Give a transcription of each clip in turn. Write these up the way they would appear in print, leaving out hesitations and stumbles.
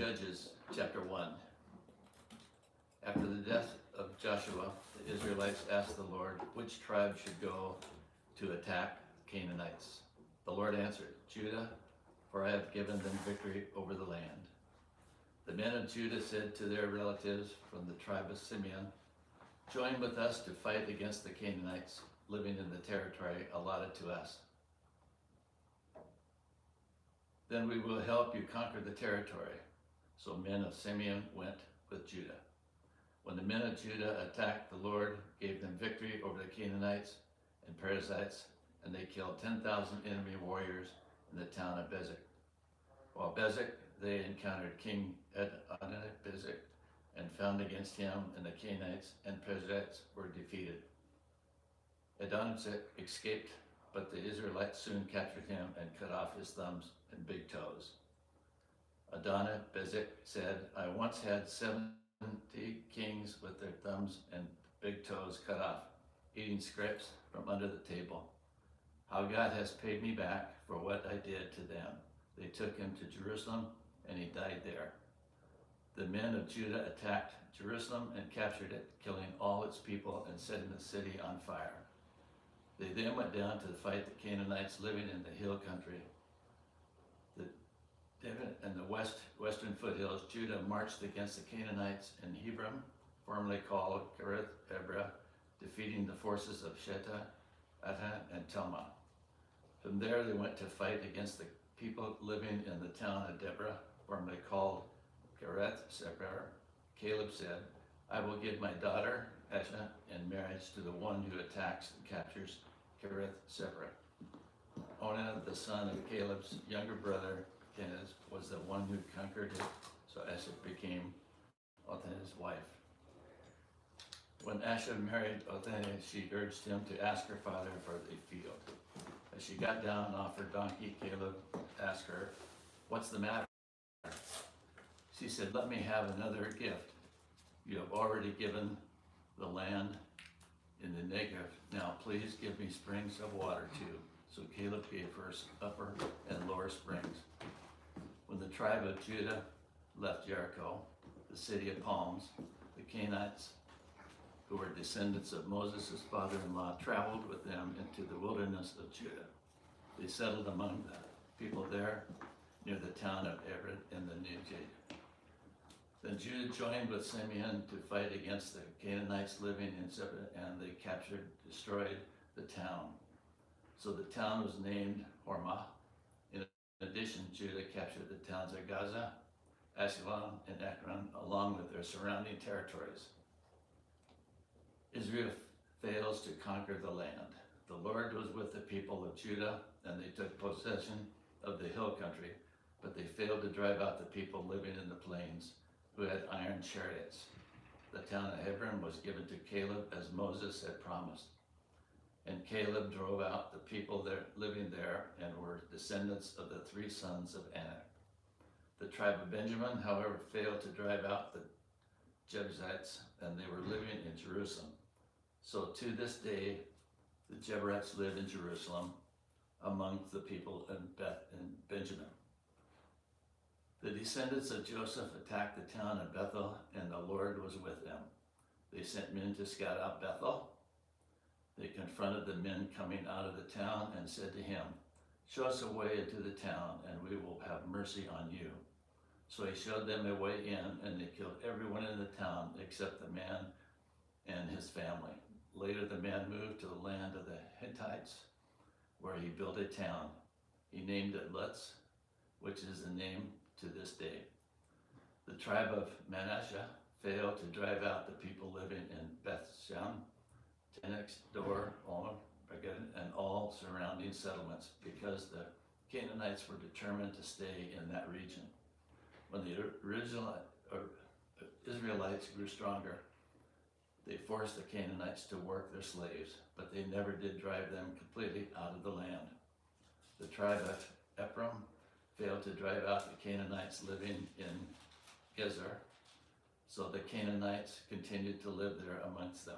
Judges chapter 1. After the death of Joshua, the Israelites asked the Lord which tribe should go to attack the Canaanites. The Lord answered, Judah, for I have given them victory over the land. The men of Judah said to their relatives from the tribe of Simeon, join with us to fight against the Canaanites living in the territory allotted to us. Then we will help you conquer the territory. So men of Simeon went with Judah. When the men of Judah attacked, the Lord gave them victory over the Canaanites and Perizzites, and they killed 10,000 enemy warriors in the town of Bezek. While Bezek, they encountered King Adonizedek and found against him, and the Canaanites and Perizzites were defeated. Adonizedek escaped, but the Israelites soon captured him and cut off his thumbs and big toes. Adonizedek said, I once had 70 kings with their thumbs and big toes cut off, eating scraps from under the table. How God has paid me back for what I did to them. They took him to Jerusalem, and he died there. The men of Judah attacked Jerusalem and captured it, killing all its people and setting the city on fire. They then went down to fight the Canaanites living in the hill country. In the western foothills, Judah marched against the Canaanites in Hebron, formerly called Kiriath Arba, defeating the forces of Sheta, Atah, and Talmah. From there, they went to fight against the people living in the town of Deborah, formerly called Kiriath Sepher. Caleb said, I will give my daughter Asha in marriage to the one who attacks and captures Kiriath Sepher. Onan, the son of Caleb's younger brother, Kenaz, was the one who conquered it, so Asha became Othan's wife. When Asha married Othniel, she urged him to ask her father for the field. As she got down off her donkey, Caleb asked her, what's the matter? She said, let me have another gift. You have already given the land in the Negev. Now please give me springs of water too. So Caleb gave her upper and lower springs. When the tribe of Judah left Jericho, the city of palms, the Canaanites, who were descendants of Moses' father-in-law, traveled with them into the wilderness of Judah. They settled among the people there near the town of Ered in the Negev. Then Judah joined with Simeon to fight against the Canaanites living in Zebulun, and they destroyed the town. So the town was named Hormah. In addition, Judah captured the towns of Gaza, Ashkelon, and Ekron, along with their surrounding territories. Israel fails to conquer the land. The Lord was with the people of Judah, and they took possession of the hill country, but they failed to drive out the people living in the plains, who had iron chariots. The town of Hebron was given to Caleb as Moses had promised. And Caleb drove out the people there living there and were descendants of the three sons of Anak. The tribe of Benjamin, however, failed to drive out the Jebusites, and they were living in Jerusalem. So to this day, the Jebusites live in Jerusalem among the people in Benjamin. The descendants of Joseph attacked the town of Bethel, and the Lord was with them. They sent men to scout out Bethel. They confronted the men coming out of the town and said to him, show us a way into the town, and we will have mercy on you. So he showed them a way in, and they killed everyone in the town except the man and his family. Later, the man moved to the land of the Hittites, where he built a town. He named it Luz, which is the name to this day. The tribe of Manasseh failed to drive out the people living in Bethshan, Tenex, Dor, Olm, and all surrounding settlements, because the Canaanites were determined to stay in that region. When the original Israelites grew stronger, they forced the Canaanites to work their slaves, but they never did drive them completely out of the land. The tribe of Ephraim failed to drive out the Canaanites living in Gezer, so the Canaanites continued to live there amongst them.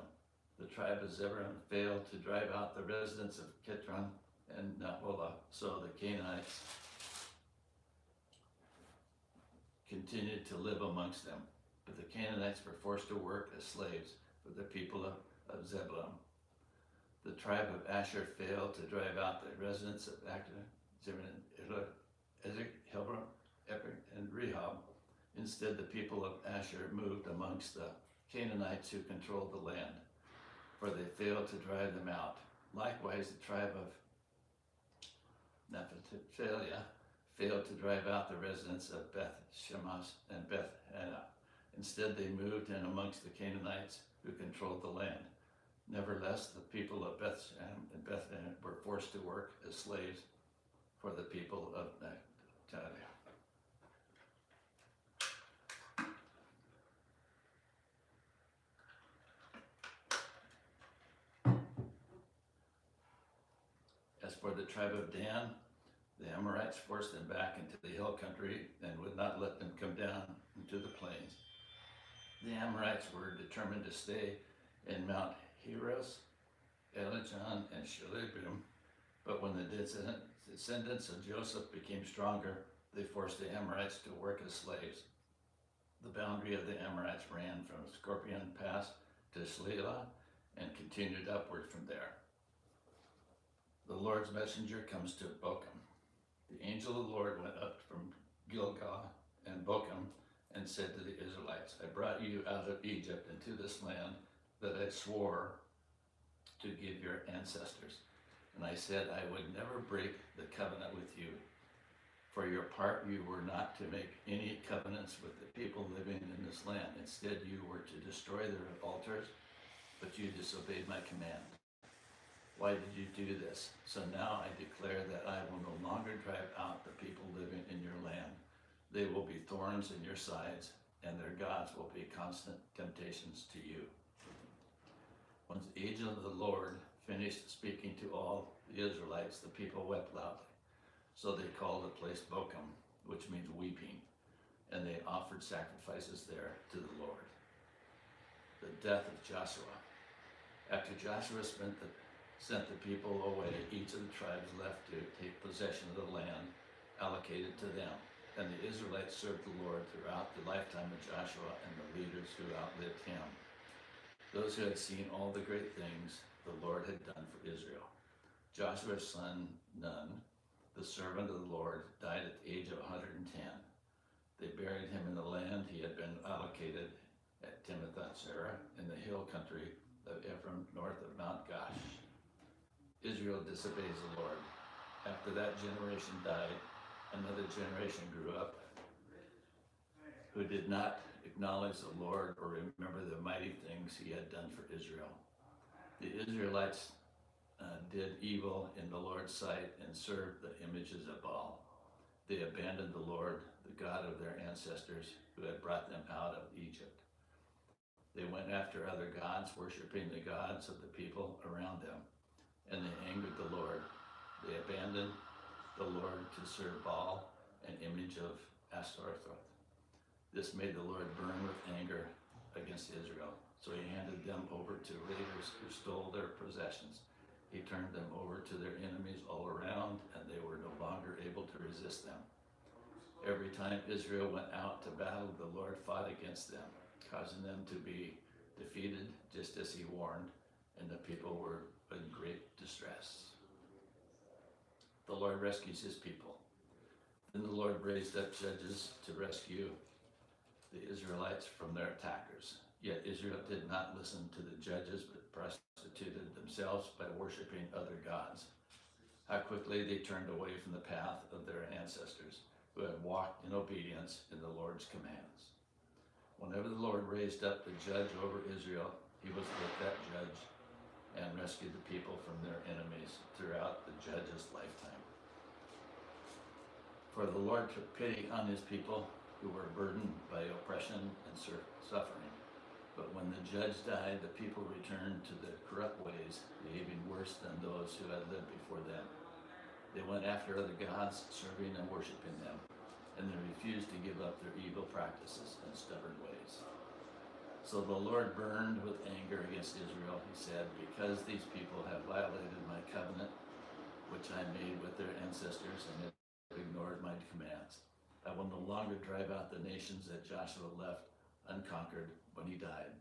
The tribe of Zebulun failed to drive out the residents of Kitron and Naholah, so the Canaanites continued to live amongst them. But the Canaanites were forced to work as slaves for the people of Zebulun. The tribe of Asher failed to drive out the residents of Actor, Zebulun, Hebron, and Rehob. Instead, the people of Asher moved amongst the Canaanites who controlled the land, for they failed to drive them out. Likewise, the tribe of Naphtali failed to drive out the residents of Beth Shemesh and Beth Hannah. Instead, they moved in amongst the Canaanites who controlled the land. Nevertheless, the people of Beth Shem and Beth Hannah were forced to work as slaves for the people of Naphtali. As for the tribe of Dan, the Amorites forced them back into the hill country and would not let them come down into the plains. The Amorites were determined to stay in Mount Heres, Elijon, and Shalibim, but when the descendants of Joseph became stronger, they forced the Amorites to work as slaves. The boundary of the Amorites ran from Scorpion Pass to Selilah and continued upward from there. The Lord's messenger comes to Bochum. The angel of the Lord went up from Gilgal and Bochum and said to the Israelites, I brought you out of Egypt into this land that I swore to give your ancestors. And I said I would never break the covenant with you. For your part, you were not to make any covenants with the people living in this land. Instead, you were to destroy their altars, but you disobeyed my command. Why did you do this? So now I declare that I will no longer drive out the people living in your land. They will be thorns in your sides, and their gods will be constant temptations to you. When the angel of the Lord finished speaking to all the Israelites, the people wept loudly. So they called the place Bochum, which means weeping, and they offered sacrifices there to the Lord. The death of Joshua. After Joshua sent the people away, each of the tribes left to take possession of the land allocated to them. And the Israelites served the Lord throughout the lifetime of Joshua and the leaders who outlived him. Those who had seen all the great things the Lord had done for Israel. Joshua's son Nun, the servant of the Lord, died at the age of 110. They buried him in the land he had been allocated at Timnath-Serah in the hill country of Ephraim, north of Mount Gash. Israel disobeys the Lord. After that generation died, another generation grew up who did not acknowledge the Lord or remember the mighty things he had done for Israel. The Israelites did evil in the Lord's sight and served the images of Baal. They abandoned the Lord, the God of their ancestors, who had brought them out of Egypt. They went after other gods, worshiping the gods of the people around them, and they angered the Lord. They abandoned the Lord to serve Baal, an image of Ashtaroth. This made the Lord burn with anger against Israel, so he handed them over to raiders who stole their possessions. He turned them over to their enemies all around, and they were no longer able to resist them. Every time Israel went out to battle, the Lord fought against them, causing them to be defeated just as he warned, and the people were in great distress. The Lord rescues his people. Then the Lord raised up judges to rescue the Israelites from their attackers. Yet Israel did not listen to the judges, but prostituted themselves by worshiping other gods. How quickly they turned away from the path of their ancestors, who had walked in obedience in the Lord's commands. Whenever the Lord raised up the judge over Israel, he was with that judge and rescued the people from their enemies throughout the judge's lifetime. For the Lord took pity on his people who were burdened by oppression and suffering. But when the judge died, the people returned to their corrupt ways, behaving worse than those who had lived before them. They went after other gods, serving and worshiping them, and they refused to give up their evil practices and stubborn ways. So the Lord burned with anger against Israel. He said, because these people have violated my covenant, which I made with their ancestors, and have ignored my commands, I will no longer drive out the nations that Joshua left unconquered when he died.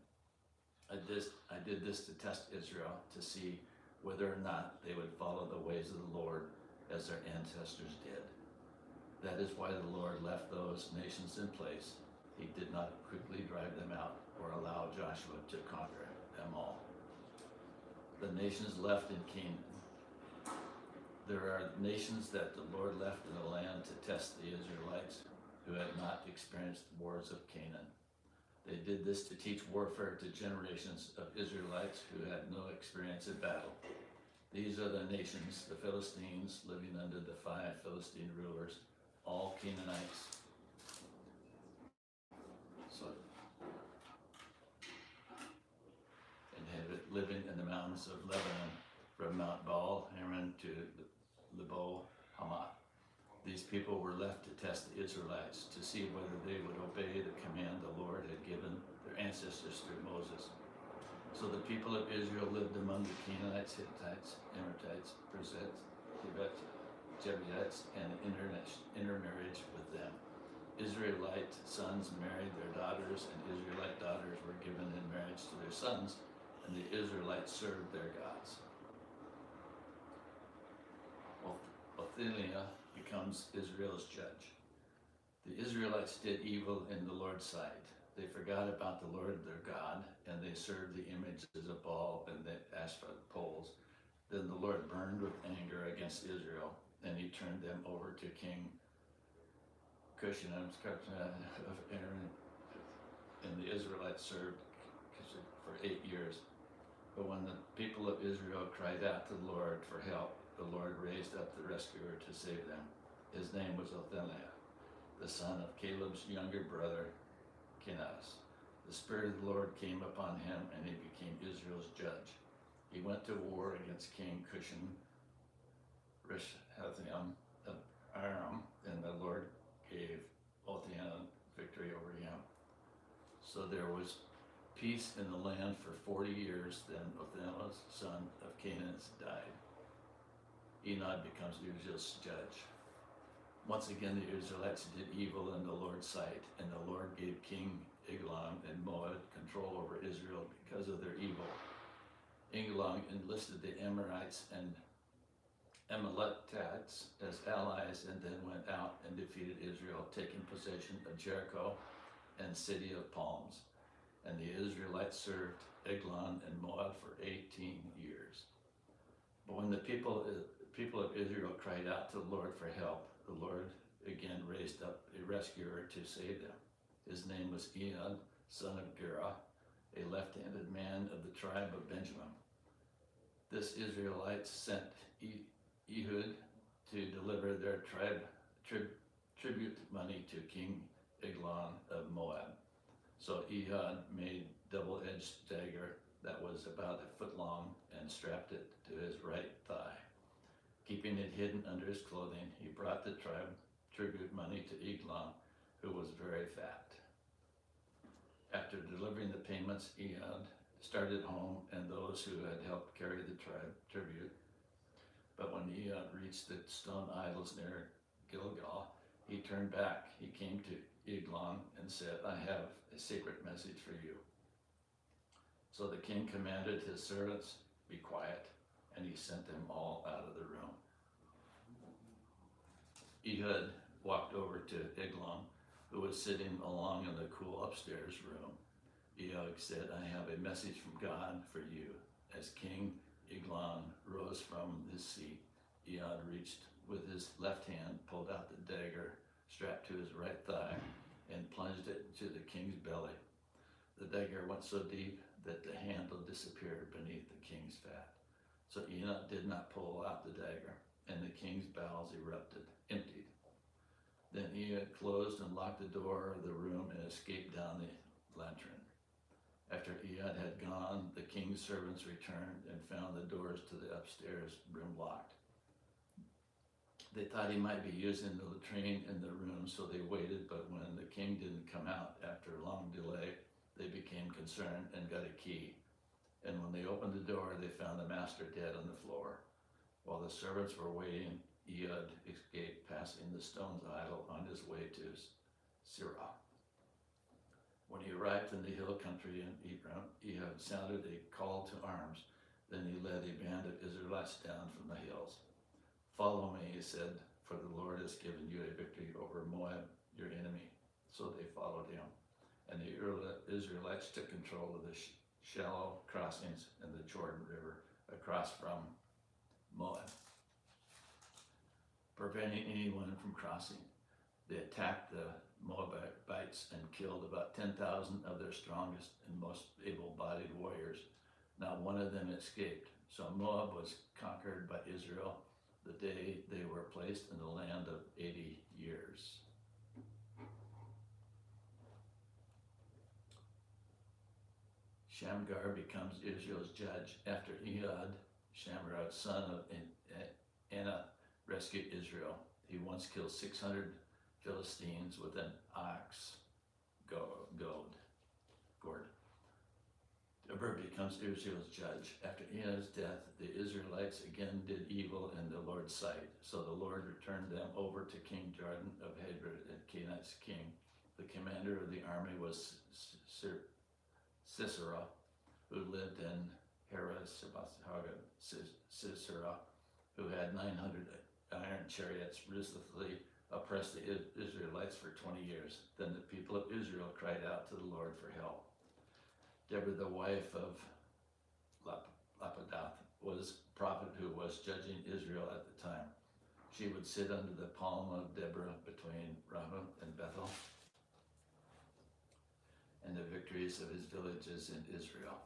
I did this to test Israel, to see whether or not they would follow the ways of the Lord as their ancestors did. That is why the Lord left those nations in place. He did not quickly drive them out or allow Joshua to conquer them all. The nations left in Canaan. There are nations that the Lord left in the land to test the Israelites who had not experienced wars of Canaan. They did this to teach warfare to generations of Israelites who had no experience in battle. These are the nations, the Philistines, living under the 5 Philistine rulers, all Canaanites. So, living in the mountains of Lebanon, from Mount Baal, Hermon to Lebo Hamath. These people were left to test the Israelites, to see whether they would obey the command the Lord had given their ancestors through Moses. So the people of Israel lived among the Canaanites, Hittites, Amorites, Perizzites, Hivites, Jebusites, and intermarriage with them. Israelite sons married their daughters, and Israelite daughters were given in marriage to their sons, and the Israelites served their gods. Othniel becomes Israel's judge. The Israelites did evil in the Lord's sight. They forgot about the Lord their God, and they served the images of Baal and the asphalt poles. Then the Lord burned with anger against Israel, and he turned them over to King Cushan of Aaron, and the Israelites served Cushan for 8 years. But when the people of Israel cried out to the Lord for help, the Lord raised up the rescuer to save them. His name was Othniel, the son of Caleb's younger brother, Kenaz. The Spirit of the Lord came upon him, and he became Israel's judge. He went to war against King Cushan, Rishathaim of Aram, and the Lord gave Othniel victory over him. So there was peace in the land for 40 years. Then Othniel, son of Kenaz, died. Enoch becomes Israel's judge. Once again, the Israelites did evil in the Lord's sight, and the Lord gave King Eglon and Moab control over Israel because of their evil. Eglon enlisted the Amorites and Amalekites as allies, and then went out and defeated Israel, taking possession of Jericho and city of palms. And the Israelites served Eglon and Moab for 18 years. But when the people of Israel cried out to the Lord for help, the Lord again raised up a rescuer to save them. His name was Ehud, son of Gera, a left-handed man of the tribe of Benjamin. This Israelites sent Ehud to deliver their tribute money to King Eglon of Moab. So Ehud made double-edged dagger that was about a foot long and strapped it to his right thigh. Keeping it hidden under his clothing, he brought the tribute money to Eglon, who was very fat. After delivering the payments, Ehud started home and those who had helped carry the tribute. But when Ehud reached the stone idols near Gilgal, he turned back. He came to Eglon and said, "I have a secret message for you." So the king commanded his servants, "Be quiet," and he sent them all out of the room. Ehud walked over to Eglon, who was sitting along in the cool upstairs room. Ehud said, "I have a message from God for you." As King Eglon rose from his seat, Ehud reached with his left hand, pulled out the dagger strapped to his right thigh, and plunged it into the king's belly. The dagger went so deep that the handle disappeared beneath the king's fat. So Enoch did not pull out the dagger, and the king's bowels emptied. Then Enoch closed and locked the door of the room and escaped down the latrine. After Ehud had gone, the king's servants returned and found the doors to the upstairs room locked. They thought he might be using the latrine in the room, so they waited, but when the king didn't come out after a long delay, they became concerned and got a key. And when they opened the door, they found the master dead on the floor. While the servants were waiting, Ehud escaped, passing the stone's idol on his way to Sirah. When he arrived in the hill country in Ephraim, Ehud sounded a call to arms. Then he led a band of Israelites down from the hills. "Follow me," he said, "for the Lord has given you a victory over Moab, your enemy." So they followed him. And the Israelites took control of the shallow crossings in the Jordan River across from Moab, preventing anyone from crossing. They attacked the Moabites and killed about 10,000 of their strongest and most able-bodied warriors. Not one of them escaped. So Moab was conquered by Israel the day they were placed in the land of 80 years. Shamgar becomes Israel's judge after Ehud, Shamgar's son of Anath, rescued Israel. He once killed 600 Philistines with an ox goad. Deborah becomes Israel's judge. After Ehud's death, the Israelites again did evil in the Lord's sight. So the Lord returned them over to King Jordan of Hebron, and Canaan's king. The commander of the army was Sisera, who lived in Sisera, who had 900 iron chariots, ruthlessly oppressed the Israelites for 20 years. Then the people of Israel cried out to the Lord for help. Deborah, the wife of Lapidoth, was a prophet who was judging Israel at the time. She would sit under the palm of Deborah between Ramah and Bethel, and the victories of his villages in Israel.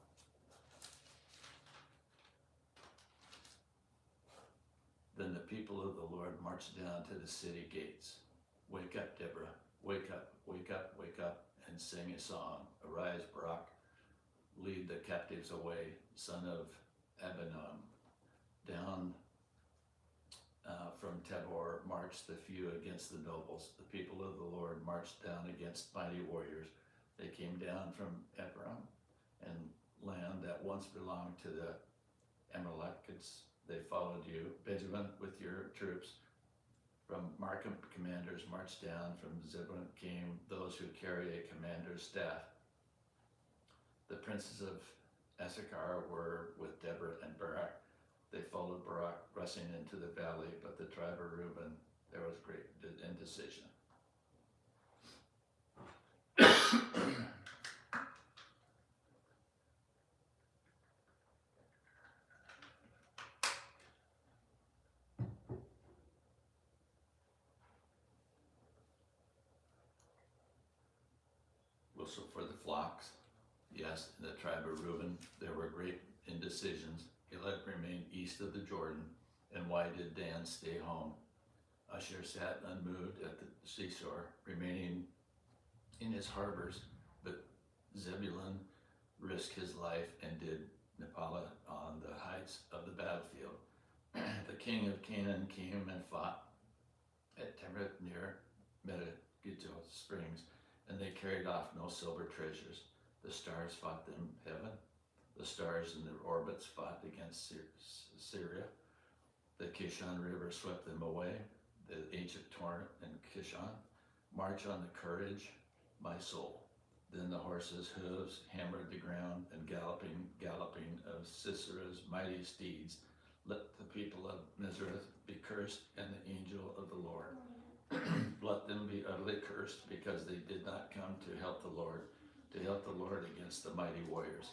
Then the people of the Lord marched down to the city gates. "Wake up, Deborah, wake up, wake up, wake up, and sing a song. Arise, Barak, lead the captives away, son of Abinoam." Down from Tabor marched the few against the nobles. The people of the Lord marched down against mighty warriors. They came down from Ephraim and land that once belonged to the Amalekites. They followed you. Benjamin with your troops. From Markham, commanders marched down. From Zebulun came those who carry a commander's staff. The princes of Issachar were with Deborah and Barak. They followed Barak, rushing into the valley, but the tribe of Reuben, there was great indecision. Also for the flocks, yes, in the tribe of Reuben, there were great indecisions. Gilad remained east of the Jordan, and why did Dan stay home? Asher sat unmoved at the seashore, remaining in his harbors, but Zebulun risked his life and did Naphtali on the heights of the battlefield. The king of Canaan came and fought at Tamarath near Megiddo Springs, and they carried off no silver treasures. The stars fought them heaven. The stars in their orbits fought against Syria. The Kishon River swept them away. The ancient torrent in Kishon. March on the courage, my soul. Then the horses' hooves hammered the ground, and galloping of Sisera's mighty steeds. Let the people of Mizrath be cursed, and the angel of the Lord. Let them be utterly cursed, because they did not come to help the Lord against the mighty warriors.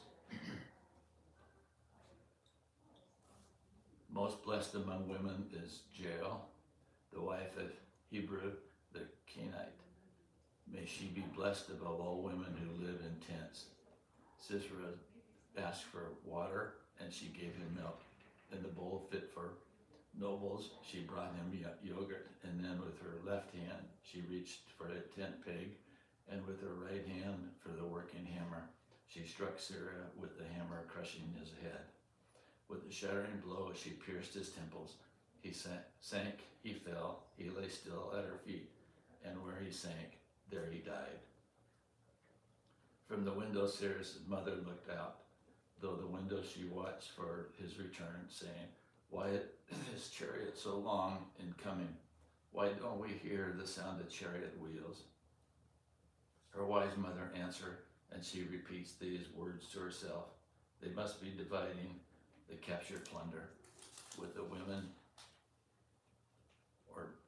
Most blessed among women is Jael, the wife of Hebrew the Kenite. May she be blessed above all women who live in tents. Sisera asked for water, and she gave him milk. In the bowl fit for nobles, she brought him yogurt, and then with her left hand she reached for a tent peg, and with her right hand for the working hammer. She struck Sisera with the hammer, crushing his head. With a shattering blow, she pierced his temples. He sank, he fell, he lay still at her feet, and where he sank, there he died. From the window, Sisera's mother looked out. Though the window she watched for his return, saying, Why is chariot so long in coming? Why don't we hear the sound of chariot wheels? Her wise mother answered, and she repeats these words to herself. They must be dividing the captured plunder with the women,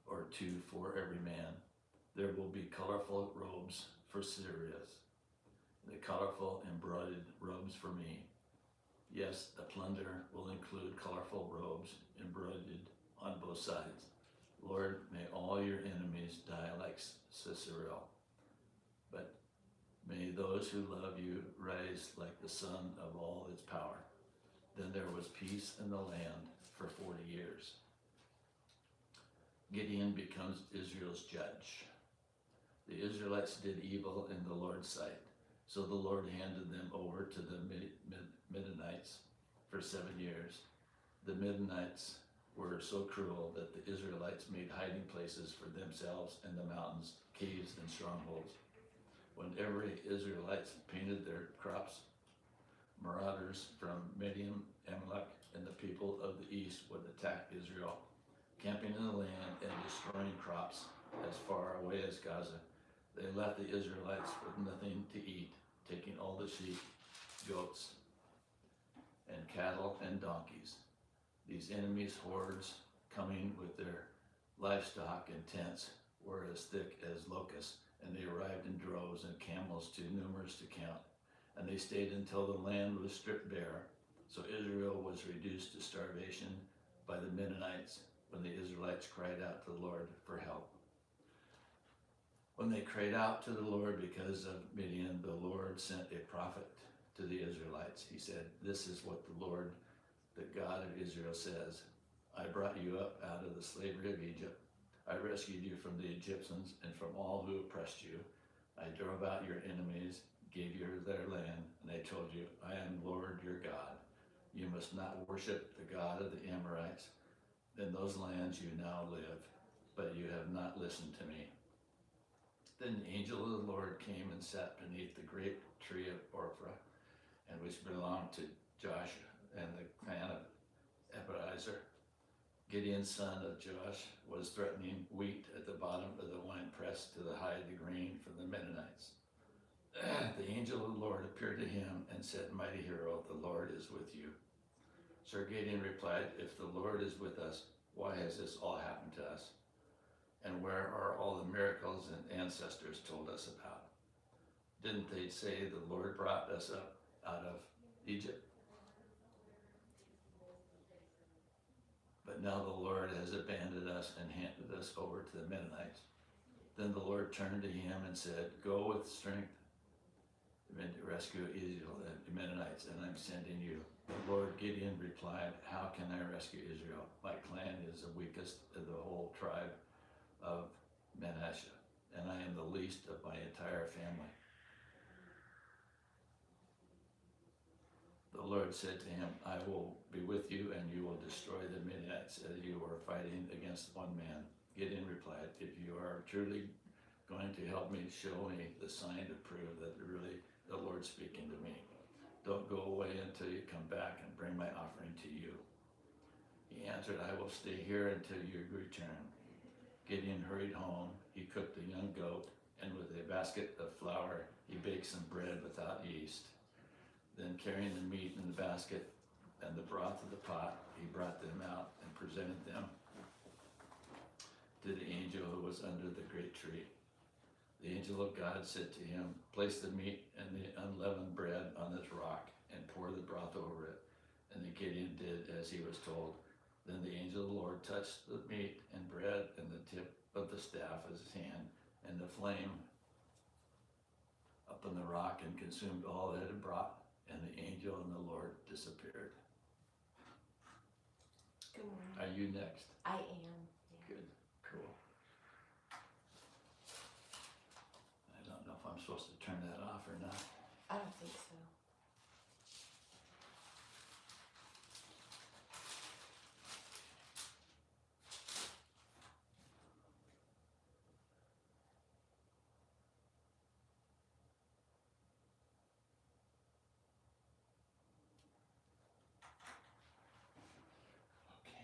or two for every man. There will be colorful robes for Syria, the colorful embroidered robes for me. Yes, the plunder will include colorful robes embroidered on both sides. Lord, may all your enemies die like Sisera, but may those who love you rise like the sun of all its power. Then there was peace in the land for 40 years. Gideon becomes Israel's judge. The Israelites did evil in the Lord's sight, so the Lord handed them over to the Midianites for 7 years. The Midianites were so cruel that the Israelites made hiding places for themselves in the mountains, caves, and strongholds. Whenever the Israelites painted their crops, marauders from Midian, Amalek, and the people of the east would attack Israel, camping in the land and destroying crops as far away as Gaza. They left the Israelites with nothing to eat, taking all the sheep, goats, and cattle and donkeys. These enemies' hordes, coming with their livestock and tents, were as thick as locusts, and they arrived in droves and camels too numerous to count. And they stayed until the land was stripped bare. So Israel was reduced to starvation by the Midianites when the Israelites cried out to the Lord for help. When they cried out to the Lord because of Midian, the Lord sent a prophet to the Israelites. He said, "This is what the Lord, the God of Israel, says. I brought you up out of the slavery of Egypt. I rescued you from the Egyptians and from all who oppressed you. I drove out your enemies, gave you their land, and I told you, I am Lord your God. You must not worship the God of the Amorites in those lands you now live, but you have not listened to me." Then the angel of the Lord came and sat beneath the great tree of Ophrah, and which belonged to Josh and the clan of Ebenezer. Gideon's son of Joash was threatening wheat at the bottom of the winepress to hide the grain from the Midianites. The angel of the Lord appeared to him and said, "Mighty hero, the Lord is with you." Sir Gideon replied, "If the Lord is with us, why has this all happened to us? And where are all the miracles and ancestors told us about? Didn't they say the Lord brought us up out of Egypt? But now the Lord has abandoned us and handed us over to the Midianites." Then the Lord turned to him and said, "Go with strength to rescue Israel and the Midianites, and I'm sending you." The Lord Gideon replied, "How can I rescue Israel? My clan is the weakest of the whole tribe of Manasseh, and I am the least of my entire family." The Lord said to him, "I will be with you, and you will destroy the Midianites as you are fighting against one man." Gideon replied, "If you are truly going to help me, show me the sign to prove that really the Lord's speaking to me. Don't go away until you come back and bring my offering to you." He answered, "I will stay here until you return." Gideon hurried home. He cooked a young goat, and with a basket of flour, he baked some bread without yeast. Then, carrying the meat in the basket and the broth of the pot, he brought them out and presented them to the angel who was under the great tree. The angel of God said to him, "Place the meat and the unleavened bread on this rock and pour the broth over it." And the Gideon did as he was told. Then the angel of the Lord touched the meat and bread and the tip of the staff of his hand, and the flame up on the rock and consumed all that it brought, and the angel and the Lord disappeared. Good morning. Are you next? I am. Yeah. Good, cool. I don't know if I'm supposed to turn that off or not. I don't think so. Okay.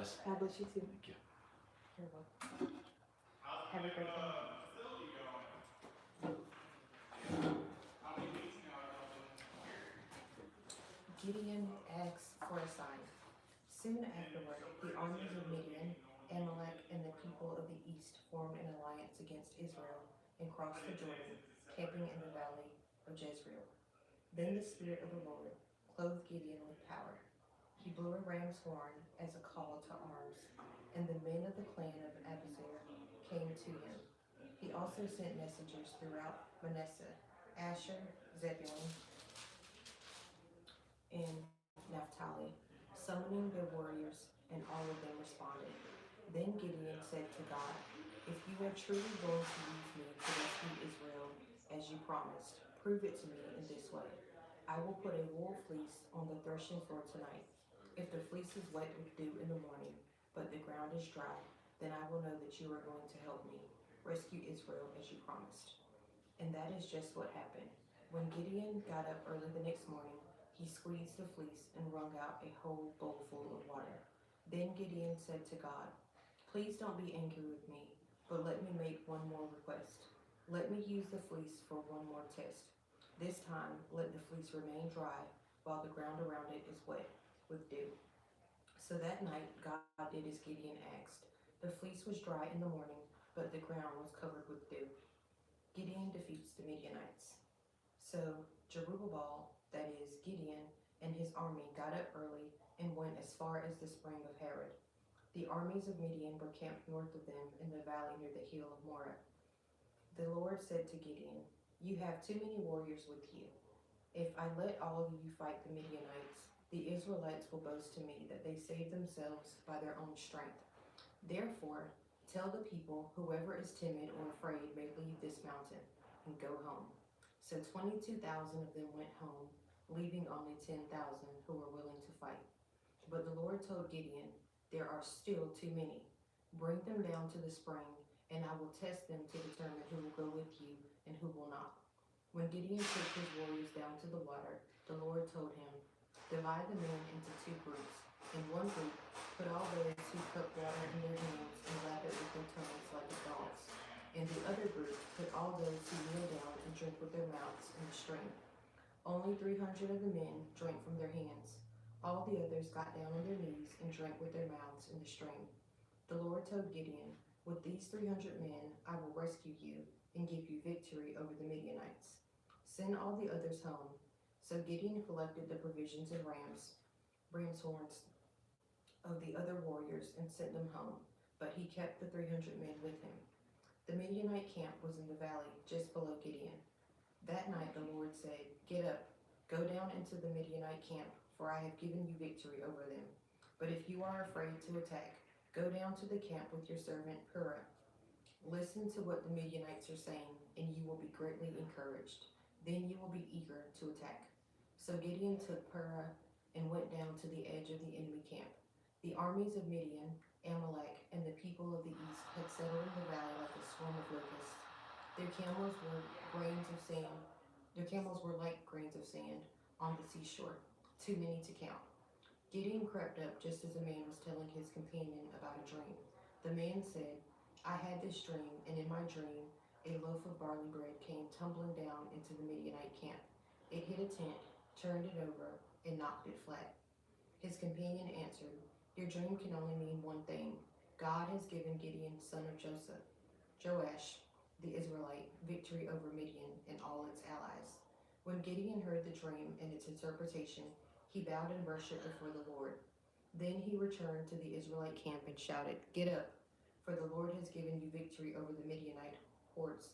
bless. God bless you too. Thank you. You're welcome. Have a great day. Gideon asks for a sign. Soon afterward, the armies of Midian, Amalek, and the people of the east formed an alliance against Israel and crossed the Jordan, camping in the valley of Jezreel. Then the Spirit of the Lord clothed Gideon with power. He blew a ram's horn as a call to arms, and the men of the clan of Abiezer came to him. He also sent messengers throughout Manasseh, Asher, Zebulun, and Naphtali, summoning their warriors, and all of them responded. Then Gideon said to God, "If you are truly going to use me to rescue Israel, as you promised, prove it to me in this way. I will put a wool fleece on the threshing floor tonight. If the fleece is wet with dew in the morning, but the ground is dry, then I will know that you are going to help me rescue Israel as you promised." And that is just what happened. When Gideon got up early the next morning, he squeezed the fleece and wrung out a whole bowl full of water. Then Gideon said to God, "Please don't be angry with me, but let me make one more request. Let me use the fleece for one more test. This time, let the fleece remain dry while the ground around it is wet with dew." So that night, God did as Gideon asked. The fleece was dry in the morning, but the ground was covered with dew. Gideon defeats the Midianites. So Jerubbaal, that is Gideon, and his army got up early and went as far as the spring of Harod. The armies of Midian were camped north of them in the valley near the hill of Moreh. The Lord said to Gideon, "You have too many warriors with you. If I let all of you fight the Midianites, the Israelites will boast to me that they saved themselves by their own strength. Therefore, tell the people, whoever is timid or afraid may leave this mountain and go home." So 22,000 of them went home, leaving only 10,000 who were willing to fight. But the Lord told Gideon, "There are still too many. Bring them down to the spring, and I will test them to determine who will go with you and who will not." When Gideon took his warriors down to the water, the Lord told him, "Divide the men into two groups. In one group, put all those who cup water in their hands and lap it with their tongues like the dogs. In the other group, put all those who kneel down and drink with their mouths in the stream." Only 300 of the men drank from their hands. All the others got down on their knees and drank with their mouths in the stream. The Lord told Gideon, "With these 300 men, I will rescue you and give you victory over the Midianites. Send all the others home." So Gideon collected the provisions and ram's horns of the other warriors and sent them home, but he kept the 300 men with him. The Midianite camp was in the valley just below Gideon. That night the Lord said, "Get up, go down into the Midianite camp, for I have given you victory over them. But if you are afraid to attack, go down to the camp with your servant Purah. Listen to what the Midianites are saying, and you will be greatly encouraged. Then you will be eager to attack." So Gideon took Purah and went down to the edge of the enemy camp. The armies of Midian, Amalek, and the people of the east had settled in the valley like a swarm of locusts. Their camels were like grains of sand on the seashore, too many to count. Gideon crept up just as a man was telling his companion about a dream. The man said, "I had this dream, and in my dream, a loaf of barley bread came tumbling down into the Midianite camp. It hit a tent, turned it over, and knocked it flat." His companion answered, "Your dream can only mean one thing. God has given Gideon, son of Joash, the Israelite, victory over Midian and all its allies." When Gideon heard the dream and its interpretation, he bowed in worship before the Lord. Then he returned to the Israelite camp and shouted, "Get up, for the Lord has given you victory over the Midianite hordes."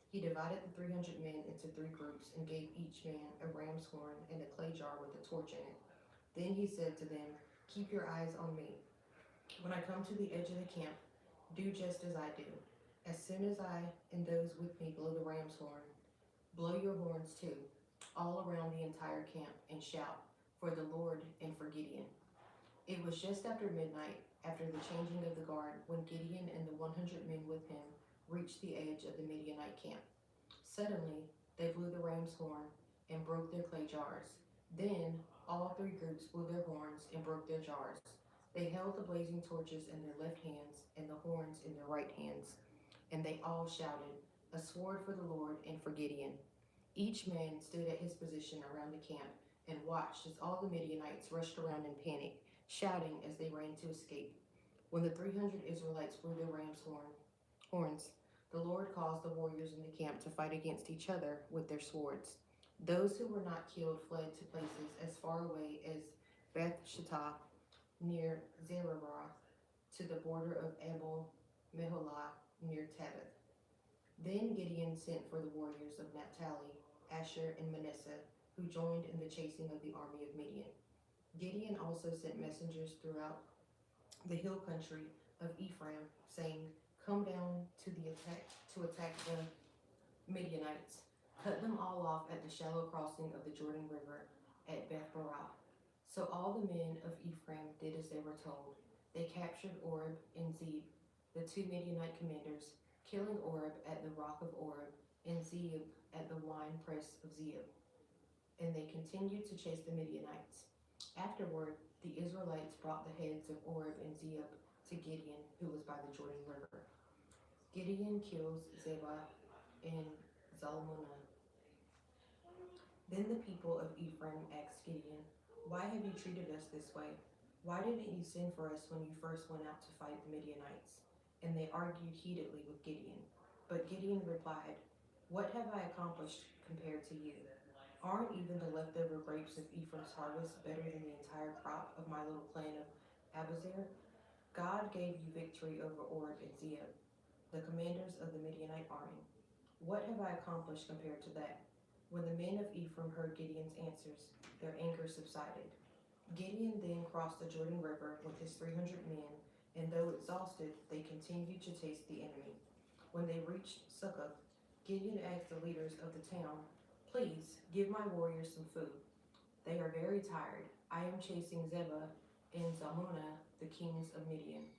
He divided the 300 men into 3 groups and gave each man a ram's horn and a clay jar with a torch in it. Then he said to them, "Keep your eyes on me. When I come to the edge of the camp, do just as I do. As soon as I and those with me blow the ram's horn, blow your horns too, all around the entire camp, and shout, 'For the Lord and for Gideon.'" It was just after midnight, after the changing of the guard, when Gideon and the 100 men with him reached the edge of the Midianite camp. Suddenly, they blew the ram's horn and broke their clay jars. Then all 3 groups blew their horns and broke their jars. They held the blazing torches in their left hands and the horns in their right hands, and they all shouted, "A sword for the Lord and for Gideon." Each man stood at his position around the camp and watched as all the Midianites rushed around in panic, shouting as they ran to escape. When the 300 Israelites blew their horns, the Lord caused the warriors in the camp to fight against each other with their swords. Those who were not killed fled to places as far away as Beth Shittah near Zererah to the border of Abel Meholah near Tabith. Then Gideon sent for the warriors of Naphtali, Asher, and Manasseh, who joined in the chasing of the army of Midian. Gideon also sent messengers throughout the hill country of Ephraim, saying, "Come down to attack the Midianites. Cut them all off at the shallow crossing of the Jordan River at Beth Barah." So all the men of Ephraim did as they were told. They captured Oreb and Zeb, the two Midianite commanders, killing Oreb at the rock of Oreb and Zeb at the wine press of Zeb. And they continued to chase the Midianites. Afterward, the Israelites brought the heads of Oreb and Zeb to Gideon, who was by the Jordan River. Gideon kills Zebah and Zalmunna. Then the people of Ephraim asked Gideon, "Why have you treated us this way? Why didn't you send for us when you first went out to fight the Midianites?" And they argued heatedly with Gideon. But Gideon replied, "What have I accomplished compared to you? Aren't even the leftover grapes of Ephraim's harvest better than the entire crop of my little clan of Abiezer? God gave you victory over Oreb and Zeb, the commanders of the Midianite army. What have I accomplished compared to that?" When the men of Ephraim heard Gideon's answers, their anger subsided. Gideon then crossed the Jordan River with his 300 men, and though exhausted, they continued to chase the enemy. When they reached Succoth, Gideon asked the leaders of the town, "Please give my warriors some food. They are very tired. I am chasing Zebah and Zalmunna, the kings of Midian."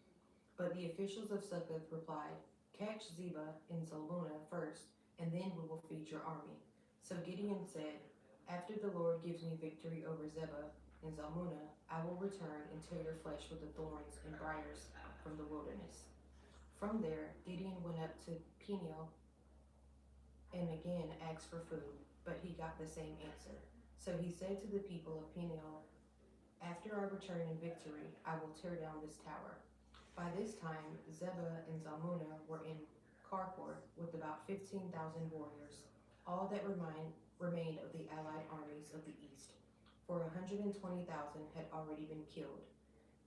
But the officials of Succoth replied, "Catch Zebah and Zalmunna first, and then we will feed your army." So Gideon said, "After the Lord gives me victory over Zebah and Zalmunna, I will return and tear your flesh with the thorns and briars from the wilderness." From there, Gideon went up to Peniel and again asked for food, but he got the same answer. So he said to the people of Peniel, "After I return in victory, I will tear down this tower." By this time, Zebah and Zalmunna were in Karkor with about 15,000 warriors, all that remained of the allied armies of the east, for 120,000 had already been killed.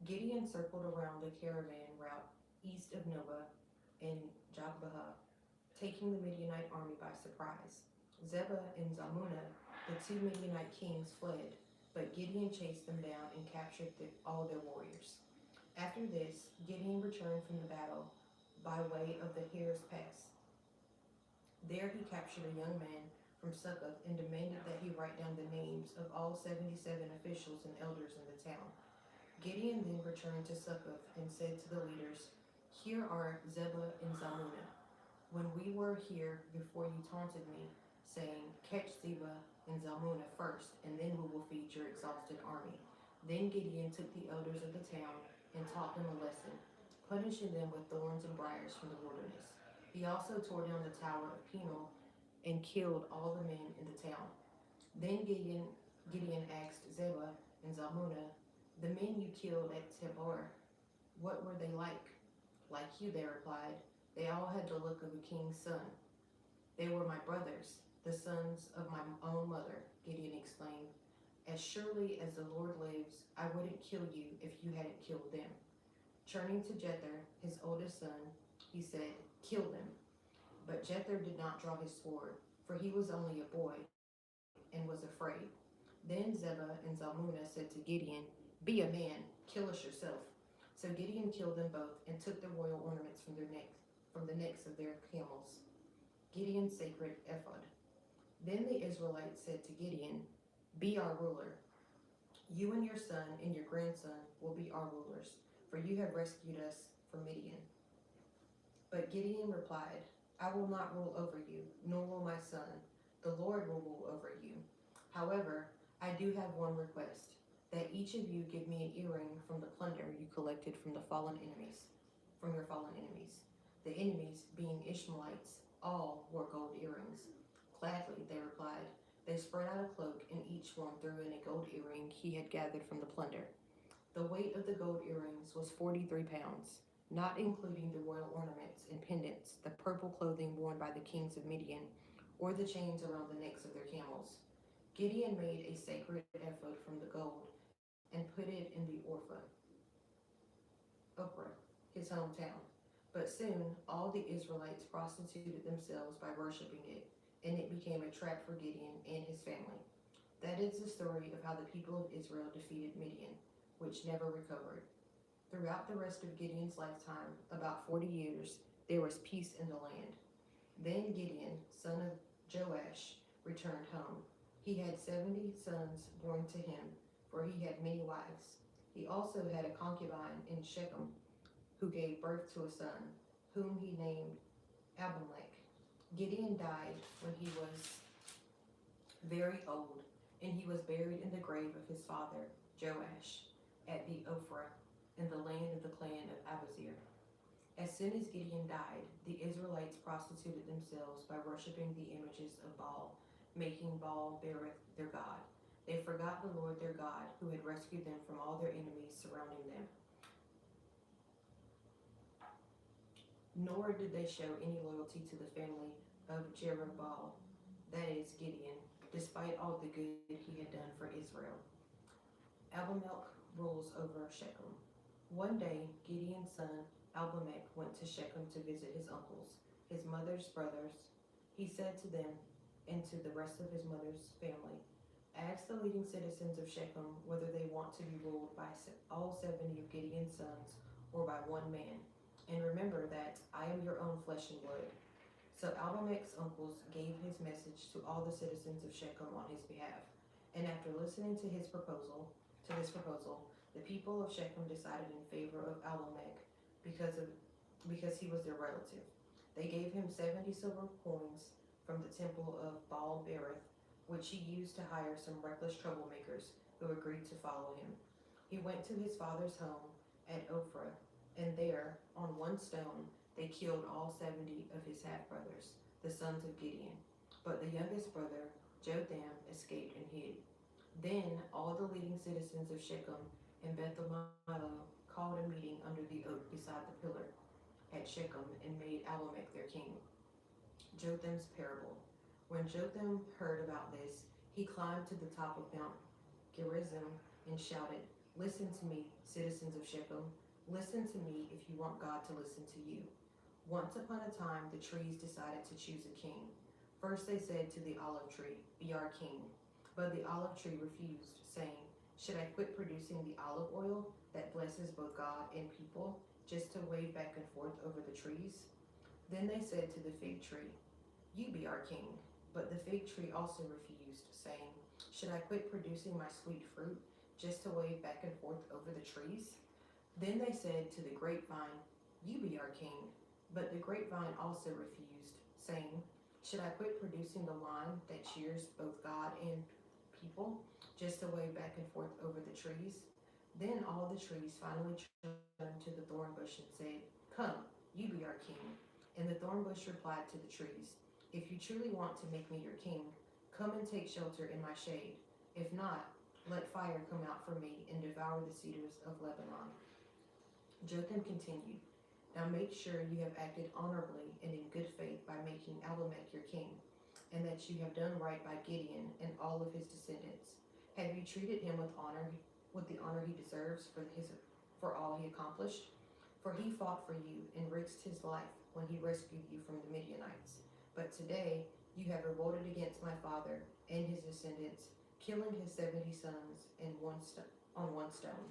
Gideon circled around the caravan route east of Nobah and Jogbehah, taking the Midianite army by surprise. Zebah and Zalmunna, the two Midianite kings, fled, but Gideon chased them down and captured all their warriors. After this, Gideon returned from the battle by way of the Heres Pass. There he captured a young man from Succoth and demanded that he write down the names of all 77 officials and elders in the town. Gideon then returned to Succoth and said to the leaders, "Here are Zebah and Zalmunna. When we were here before, you taunted me, saying, 'Catch Zebah and Zalmunna first, and then we will feed your exhausted army.'" Then Gideon took the elders of the town and taught them a lesson, punishing them with thorns and briars from the wilderness. He also tore down the tower of Peniel and killed all the men in the town. Then Gideon asked Zebah and Zalmunna, "The men you killed at Tabor, what were they like?" "Like you," they replied. "They all had the look of a king's son." "They were my brothers, the sons of my own mother," Gideon exclaimed. "As surely as the Lord lives, I wouldn't kill you if you hadn't killed them." Turning to Jether, his oldest son, he said, "Kill them." But Jether did not draw his sword, for he was only a boy and was afraid. Then Zebah and Zalmunna said to Gideon, "Be a man, kill us yourself." So Gideon killed them both and took the royal ornaments from the necks of their camels, Gideon's sacred ephod. Then the Israelites said to Gideon, "Be our ruler. You and your son and your grandson will be our rulers, for you have rescued us from Midian." But Gideon replied, "I will not rule over you, nor will my son. The Lord will rule over you. However, I do have one request. that each of you give me an earring from the plunder you collected from your fallen enemies. The enemies, being Ishmaelites, all wore gold earrings. Gladly, they replied. They spread out a cloak, and each one threw in a gold earring he had gathered from the plunder. The weight of the gold earrings was 43 pounds, not including the royal ornaments and pendants, the purple clothing worn by the kings of Midian, or the chains around the necks of their camels. Gideon made a sacred ephod from the gold and put it in the Ophrah, his hometown. But soon all the Israelites prostituted themselves by worshiping it, and it became a trap for Gideon and his family. That is the story of how the people of Israel defeated Midian, which never recovered. Throughout the rest of Gideon's lifetime, about 40 years, there was peace in the land. Then Gideon, son of Joash, returned home. He had 70 sons born to him, for he had many wives. He also had a concubine in Shechem, who gave birth to a son, whom he named Abimelech. Gideon died when he was very old, and he was buried in the grave of his father, Joash, at the Ophrah, in the land of the clan of Abazir. As soon as Gideon died, the Israelites prostituted themselves by worshiping the images of Baal, making Baal Berith their god. They forgot the Lord their God, who had rescued them from all their enemies surrounding them. Nor did they show any loyalty to the family of Jerubbaal, that is, Gideon, despite all the good he had done for Israel. Abimelech rules over Shechem. One day, Gideon's son Abimelech went to Shechem to visit his uncles, his mother's brothers. He said to them and to the rest of his mother's family, "Ask the leading citizens of Shechem whether they want to be ruled by all 70 of Gideon's sons or by one man. And remember that I am your own flesh and blood." So Abimelech's uncles gave his message to all the citizens of Shechem on his behalf. And after listening to this proposal, the people of Shechem decided in favor of Abimelech because he was their relative. They gave him 70 silver coins from the temple of Baal Berith, which he used to hire some reckless troublemakers who agreed to follow him. He went to his father's home at Ophrah, and there, on one stone, they killed all 70 of his half-brothers, the sons of Gideon. But the youngest brother, Jotham, escaped and hid. Then all the leading citizens of Shechem and Beth-Milo called a meeting under the oak beside the pillar at Shechem and made Abimelech their king. Jotham's parable. When Jotham heard about this, he climbed to the top of Mount Gerizim and shouted, "Listen to me, citizens of Shechem. Listen to me if you want God to listen to you." Once upon a time, the trees decided to choose a king. First they said to the olive tree, "Be our king." But the olive tree refused, saying, "Should I quit producing the olive oil that blesses both God and people, just to wave back and forth over the trees?" Then they said to the fig tree, "You be our king." But the fig tree also refused, saying, "Should I quit producing my sweet fruit, just to wave back and forth over the trees?" Then they said to the grapevine, "You be our king." But the grapevine also refused, saying, "Should I quit producing the wine that cheers both God and people, just to wave back and forth over the trees?" Then all the trees finally turned to the thorn bush and said, "Come, you be our king." And the thorn bush replied to the trees, "If you truly want to make me your king, come and take shelter in my shade. If not, let fire come out from me and devour the cedars of Lebanon." Jotham continued, "Now make sure you have acted honorably and in good faith by making Abimelech your king, and that you have done right by Gideon and all of his descendants. Have you treated him with the honor he deserves for all he accomplished? For he fought for you and risked his life when he rescued you from the Midianites. But today you have revolted against my father and his descendants, killing his 70 sons on one stone.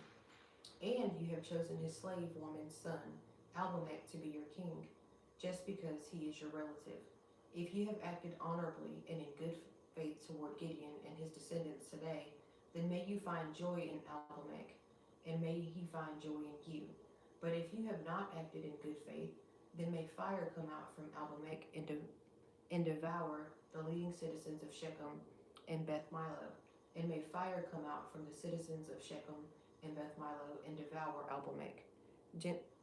And you have chosen his slave woman's son, Abimelech, to be your king, just because he is your relative. If you have acted honorably and in good faith toward Gideon and his descendants today, then may you find joy in Abimelech, and may he find joy in you. But if you have not acted in good faith, then may fire come out from Abimelech and devour the leading citizens of Shechem and Beth Milo. and made fire come out from the citizens of Shechem and Beth Milo and devour Abimelech.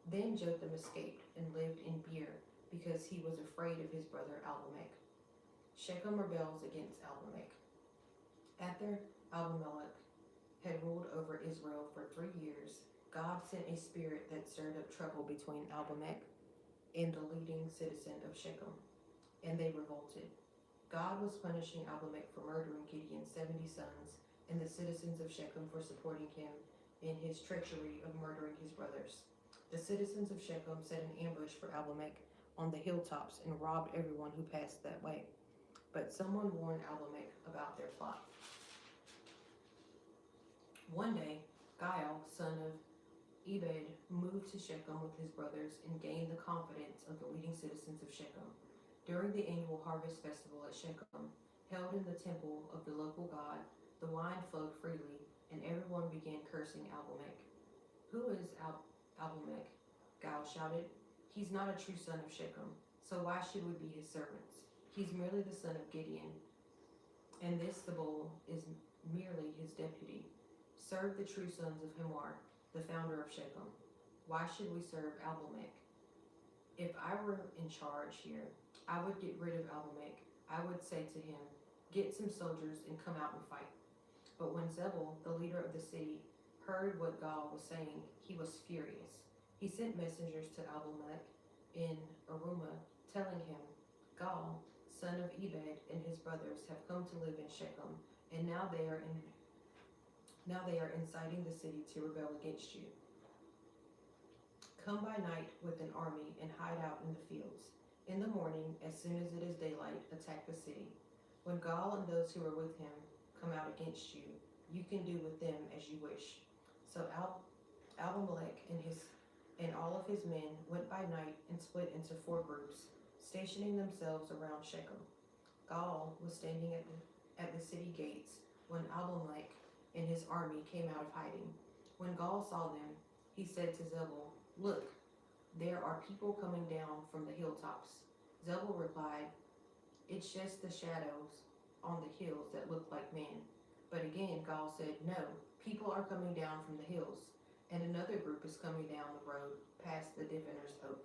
Then Jotham escaped and lived in Beer because he was afraid of his brother Abimelech. Shechem rebels against Abimelech. After Abimelech had ruled over Israel for 3 years, God sent a spirit that stirred up trouble between Abimelech and the leading citizen of Shechem, and they revolted. God was punishing Abimelech for murdering Gideon's 70 sons and the citizens of Shechem for supporting him in his treachery of murdering his brothers. The citizens of Shechem set an ambush for Abimelech on the hilltops and robbed everyone who passed that way. But someone warned Abimelech about their plot. One day, Gaal, son of Ebed, moved to Shechem with his brothers and gained the confidence of the leading citizens of Shechem. During the annual harvest festival at Shechem, held in the temple of the local god, the wine flowed freely, and everyone began cursing Abimelech. "Who is Abimelech?" Gaal shouted. "He's not a true son of Shechem, so why should we be his servants? He's merely the son of Gideon, and this, the bull, is merely his deputy. Serve the true sons of Hamor, the founder of Shechem. Why should we serve Abimelech? If I were in charge here, I would get rid of Abimelech. I would say to him, 'Get some soldiers and come out and fight.'" But when Zebul, the leader of the city, heard what Gaal was saying, he was furious. He sent messengers to Abimelech in Arumah, telling him, "Gaal, son of Ebed, and his brothers have come to live in Shechem, and now they are inciting the city to rebel against you. Come by night with an army and hide out in the fields. In the morning, as soon as it is daylight, attack the city. When Gaal and those who are with him come out against you, you can do with them as you wish." So Abimelech and all of his men went by night and split into 4 groups, stationing themselves around Shechem. Gaal was standing at the city gates when Abimelech and his army came out of hiding. When Gaal saw them, he said to Zebul, "Look, there are people coming down from the hilltops." Zebul replied, "It's just the shadows on the hills that look like men." But again Gaal said, "No, people are coming down from the hills, and another group is coming down the road past the Diviner's Oak."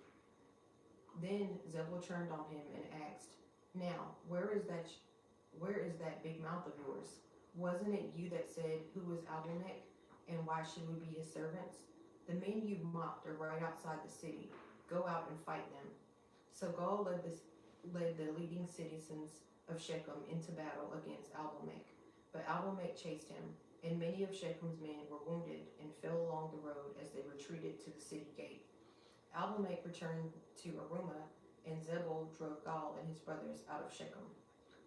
Then Zebul turned on him and asked, "Now, where is that big mouth of yours? Wasn't it you that said, 'Who is Abimelech, and why should we be his servants?' The men you mocked are right outside the city. Go out and fight them." So Gaal led the leading citizens of Shechem into battle against Abimelech. But Abimelech chased him, and many of Shechem's men were wounded and fell along the road as they retreated to the city gate. Abimelech returned to Arumah, and Zebul drove Gaal and his brothers out of Shechem.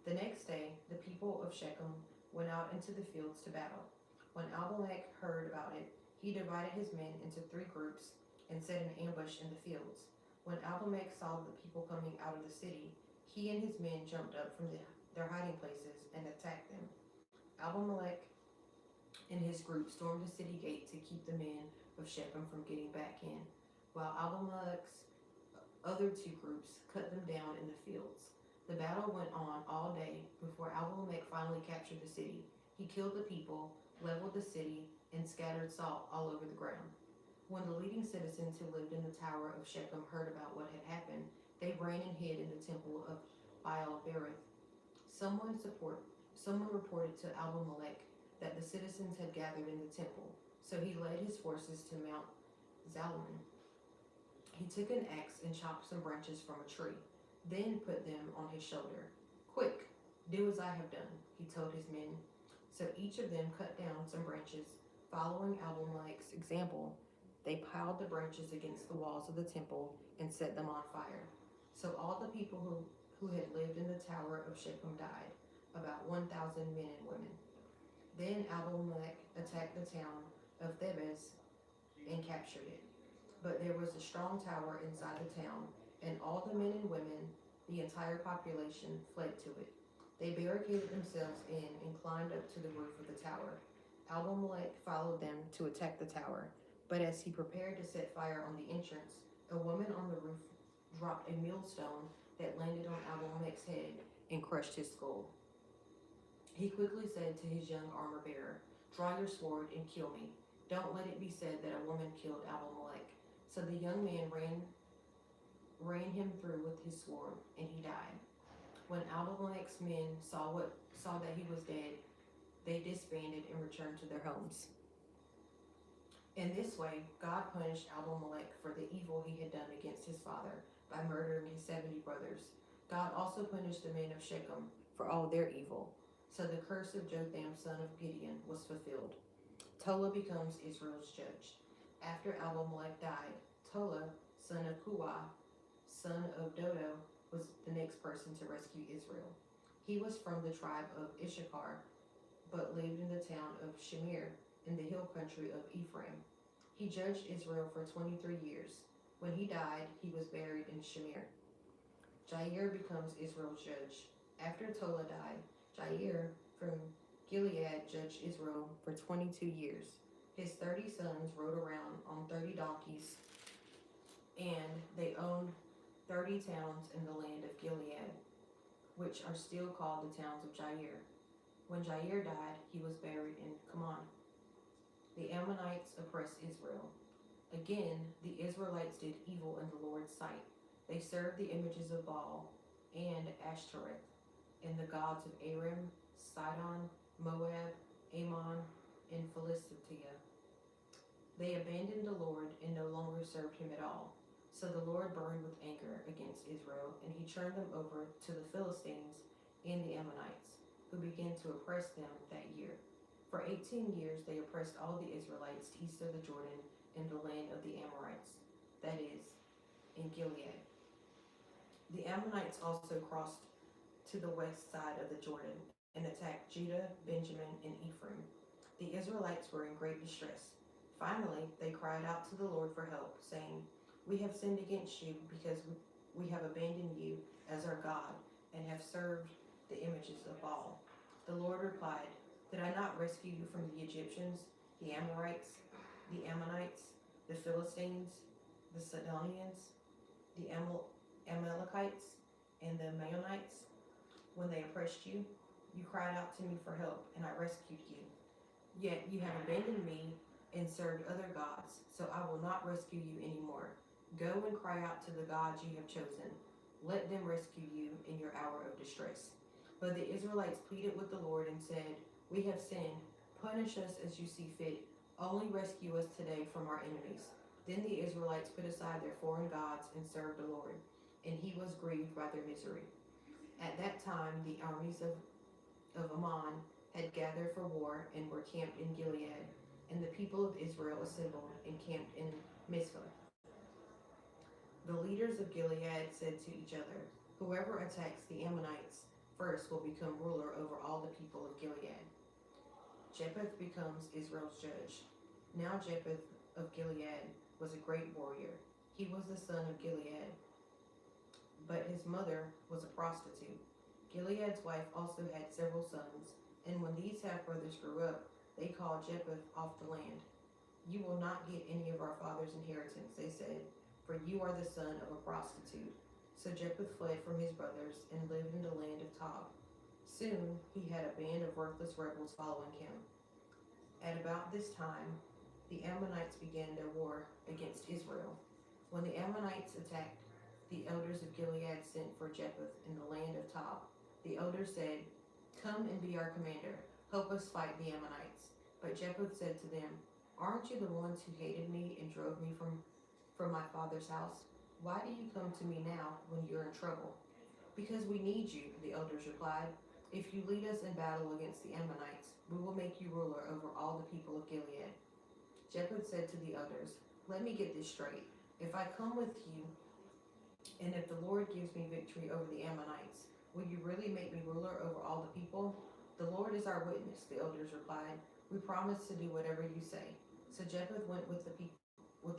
The next day, the people of Shechem went out into the fields to battle. When Abimelech heard about it, he divided his men into 3 groups and set an ambush in the fields. When Abimelech saw the people coming out of the city, he and his men jumped up from their hiding places and attacked them. Abimelech and his group stormed the city gate to keep the men of Shechem from getting back in, while Abimelech's other 2 groups cut them down in the fields. The battle went on all day before Abimelech finally captured the city. He killed the people, leveled the city, and scattered salt all over the ground. When the leading citizens who lived in the tower of Shechem heard about what had happened, they ran and hid in the temple of Baal-berith. Someone reported to Abimelech that the citizens had gathered in the temple, so he led his forces to Mount Zalmon. He took an axe and chopped some branches from a tree, then put them on his shoulder. "Quick, do as I have done," he told his men. So each of them cut down some branches. Following Abimelech's example, they piled the branches against the walls of the temple and set them on fire. So all the people who had lived in the tower of Shechem died, about 1,000 men and women. Then Abimelech attacked the town of Thebez and captured it. But there was a strong tower inside the town, and all the men and women, the entire population, fled to it. They barricaded themselves in and climbed up to the roof of the tower. Abimelech followed them to attack the tower, but as he prepared to set fire on the entrance, a woman on the roof dropped a millstone that landed on Abimelech's head and crushed his skull. He quickly said to his young armor bearer, "Draw your sword and kill me. Don't let it be said that a woman killed Abimelech." So the young man ran him through with his sword, and he died. When Abimelech's men saw that he was dead, they disbanded and returned to their homes. In this way, God punished Abimelech for the evil he had done against his father by murdering his 70 brothers. God also punished the men of Shechem for all their evil. So the curse of Jotham, son of Gideon, was fulfilled. Tola becomes Israel's judge. After Abimelech died, Tola, son of Puah, son of Dodo, was the next person to rescue Israel. He was from the tribe of Issachar, but lived in the town of Shamir in the hill country of Ephraim. He judged Israel for 23 years. When he died, he was buried in Shamir. Jair becomes Israel's judge. After Tola died, Jair from Gilead judged Israel for 22 years. His 30 sons rode around on 30 donkeys, and they owned 30 towns in the land of Gilead, which are still called the towns of Jair. When Jair died, he was buried in Kaman. The Ammonites oppressed Israel. Again, the Israelites did evil in the Lord's sight. They served the images of Baal and Ashtoreth and the gods of Aram, Sidon, Moab, Ammon, and Philistia. They abandoned the Lord and no longer served him at all. So the Lord burned with anger against Israel, and he turned them over to the Philistines and the Ammonites, who began to oppress them that year. For 18 years they oppressed all the Israelites east of the Jordan in the land of the Amorites, that is, in Gilead. The Ammonites also crossed to the west side of the Jordan and attacked Judah, Benjamin, and Ephraim. The Israelites were in great distress. Finally, they cried out to the Lord for help, saying, "We have sinned against you because we have abandoned you as our God and have served the images of Baal." The Lord replied, "Did I not rescue you from the Egyptians, the Amorites, the Ammonites, the Philistines, the Sidonians, the Amalekites, and the Maonites? When they oppressed you, you cried out to me for help, and I rescued you. Yet you have abandoned me and served other gods, so I will not rescue you anymore. Go and cry out to the gods you have chosen. Let them rescue you in your hour of distress." But the Israelites pleaded with the Lord and said, "We have sinned. Punish us as you see fit. Only rescue us today from our enemies." Then the Israelites put aside their foreign gods and served the Lord, and he was grieved by their misery. At that time, the armies of Ammon had gathered for war and were camped in Gilead, and the people of Israel assembled and camped in Mizpah. The leaders of Gilead said to each other, "Whoever attacks the Ammonites first will become ruler over all the people of Gilead." Jephthah becomes Israel's judge. Now Jephthah of Gilead was a great warrior. He was the son of Gilead, but his mother was a prostitute. Gilead's wife also had several sons, and when these half-brothers grew up, they called Jephthah off the land. "You will not get any of our father's inheritance," they said, "for you are the son of a prostitute." So Jephthah fled from his brothers and lived in the land of Tob. Soon he had a band of worthless rebels following him. At about this time, the Ammonites began their war against Israel. When the Ammonites attacked, the elders of Gilead sent for Jephthah in the land of Tob. The elders said, "Come and be our commander. Help us fight the Ammonites." But Jephthah said to them, "Aren't you the ones who hated me and drove me from my father's house? Why do you come to me now when you're in trouble?" "Because we need you," the elders replied. "If you lead us in battle against the Ammonites, we will make you ruler over all the people of Gilead." Jephthah said to the elders, "Let me get this straight. If I come with you, and if the Lord gives me victory over the Ammonites, will you really make me ruler over all the people?" "The Lord is our witness," the elders replied. "We promise to do whatever you say." So Jephthah went with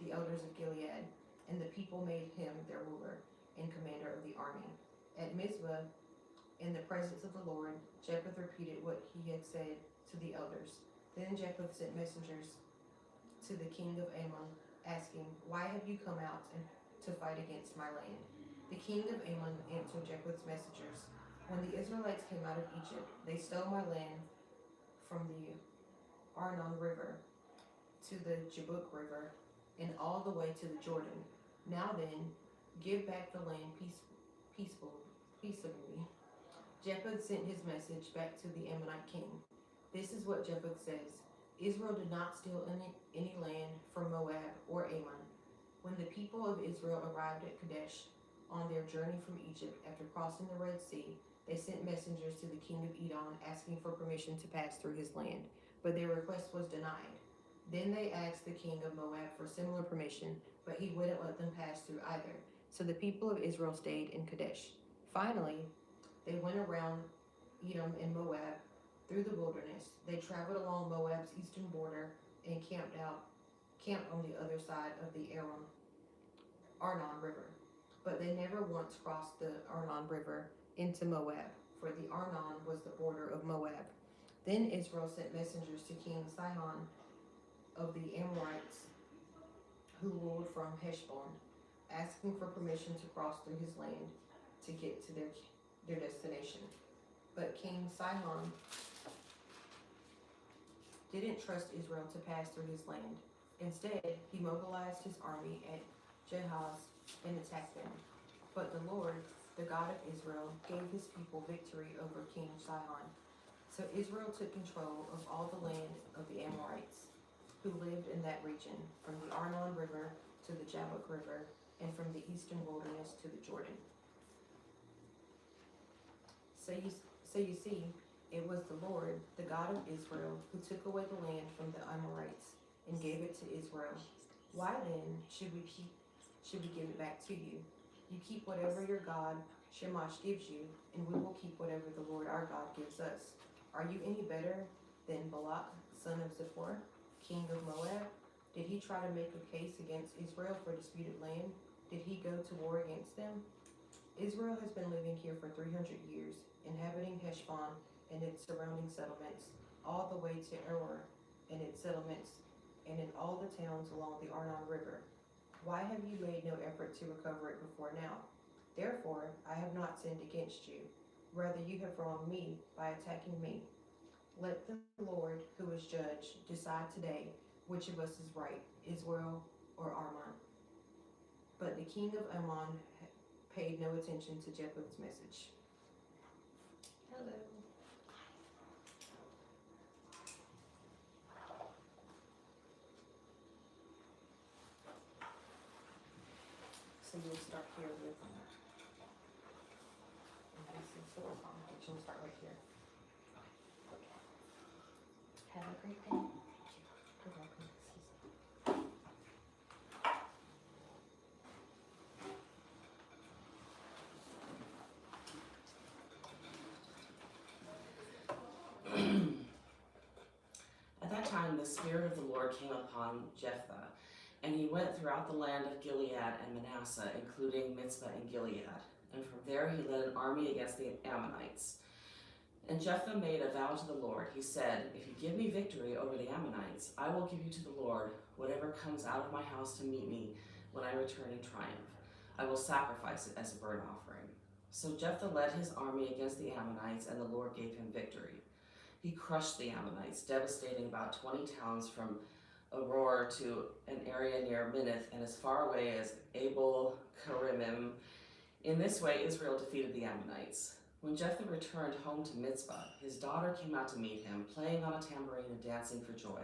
the elders of Gilead, and the people made him their ruler and commander of the army. At Mizpah, in the presence of the Lord, Jephthah repeated what he had said to the elders. Then Jephthah sent messengers to the king of Ammon, asking, "Why have you come out to fight against my land?" The king of Ammon answered Jephthah's messengers, When the Israelites came out of Egypt, they stole my land from the Arnon River to the Jabbok River and all the way to the Jordan. Now then, give back the land peaceably. Jephthah sent his message back to the Ammonite king. This is what Jephthah says: Israel did not steal any land from Moab or Ammon. When the people of Israel arrived at Kadesh on their journey from Egypt after crossing the Red Sea, they sent messengers to the king of Edom asking for permission to pass through his land, but their request was denied. Then they asked the king of Moab for similar permission, but he wouldn't let them pass through either. So the people of Israel stayed in Kadesh. Finally, they went around Edom and Moab through the wilderness. They traveled along Moab's eastern border and camped on the other side of the Arnon River. But they never once crossed the Arnon River into Moab, for the Arnon was the border of Moab. Then Israel sent messengers to King Sihon of the Amorites, who ruled from Heshbon, asking for permission to cross through his land to get to their destination. But King Sihon didn't trust Israel to pass through his land. Instead, he mobilized his army at Jahaz and attacked them. But the Lord, the God of Israel, gave his people victory over King Sihon. So Israel took control of all the land of the Amorites who lived in that region, from the Arnon River to the Jabbok River, and from the eastern wilderness to the Jordan. So you see, it was the Lord, the God of Israel, who took away the land from the Amorites and gave it to Israel. Why then should we give it back to you? You keep whatever your God Shamash gives you, and we will keep whatever the Lord our God gives us. Are you any better than Balak, son of Zippor, king of Moab? Did he try to make a case against Israel for disputed land? Did he go to war against them? Israel has been living here for 300 years, inhabiting Heshbon and its surrounding settlements, all the way to Aroer and its settlements, and in all the towns along the Arnon River. Why have you made no effort to recover it before now? Therefore, I have not sinned against you. Rather, you have wronged me by attacking me. Let the Lord, who is judge, decide today which of us is right, Israel or Ammon. But the king of Ammon paid no attention to Jephthah's message. Hello. So you'll start here with this is the foundation. We'll start right here. Have a great day. You're welcome. At that time the Spirit of the Lord came upon Jephthah, and he went throughout the land of Gilead and Manasseh, including Mizpah and Gilead. And from there he led an army against the Ammonites. And Jephthah made a vow to the Lord. He said, "If you give me victory over the Ammonites, I will give you to the Lord whatever comes out of my house to meet me when I return in triumph. I will sacrifice it as a burnt offering." So Jephthah led his army against the Ammonites, and the Lord gave him victory. He crushed the Ammonites, devastating about 20 towns from Aroer to an area near Minnith and as far away as Abel Kerimim. In this way, Israel defeated the Ammonites. When Jephthah returned home to Mizpah, his daughter came out to meet him, playing on a tambourine and dancing for joy.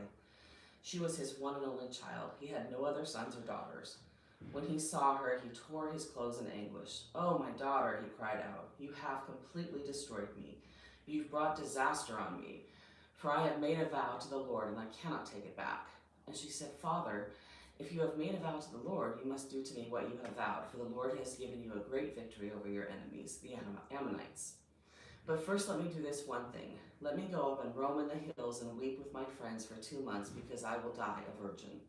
She was his one and only child. He had no other sons or daughters. When he saw her, he tore his clothes in anguish. "Oh, my daughter," he cried out, "you have completely destroyed me. You've brought disaster on me, for I have made a vow to the Lord, and I cannot take it back." And she said, "Father, if you have made a vow to the Lord, you must do to me what you have vowed, for the Lord has given you a great victory over your enemies, the Ammonites. But first let me do this one thing. Let me go up and roam in the hills and weep with my friends for 2 months, because I will die a virgin."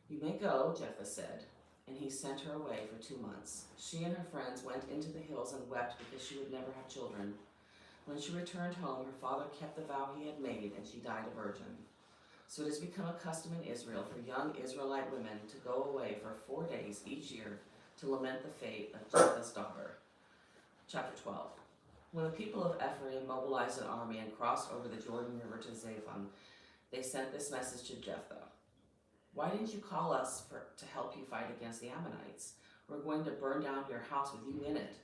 "You may go," Jephthah said, and he sent her away for 2 months. She and her friends went into the hills and wept because she would never have children. When she returned home, her father kept the vow he had made, and she died a virgin. So it has become a custom in Israel for young Israelite women to go away for 4 days each year to lament the fate of Jephthah's daughter. Chapter 12. When the people of Ephraim mobilized an army and crossed over the Jordan River to Zaphon, they sent this message to Jephthah. Why didn't you call us to help you fight against the Ammonites? We're going to burn down your house with you in it.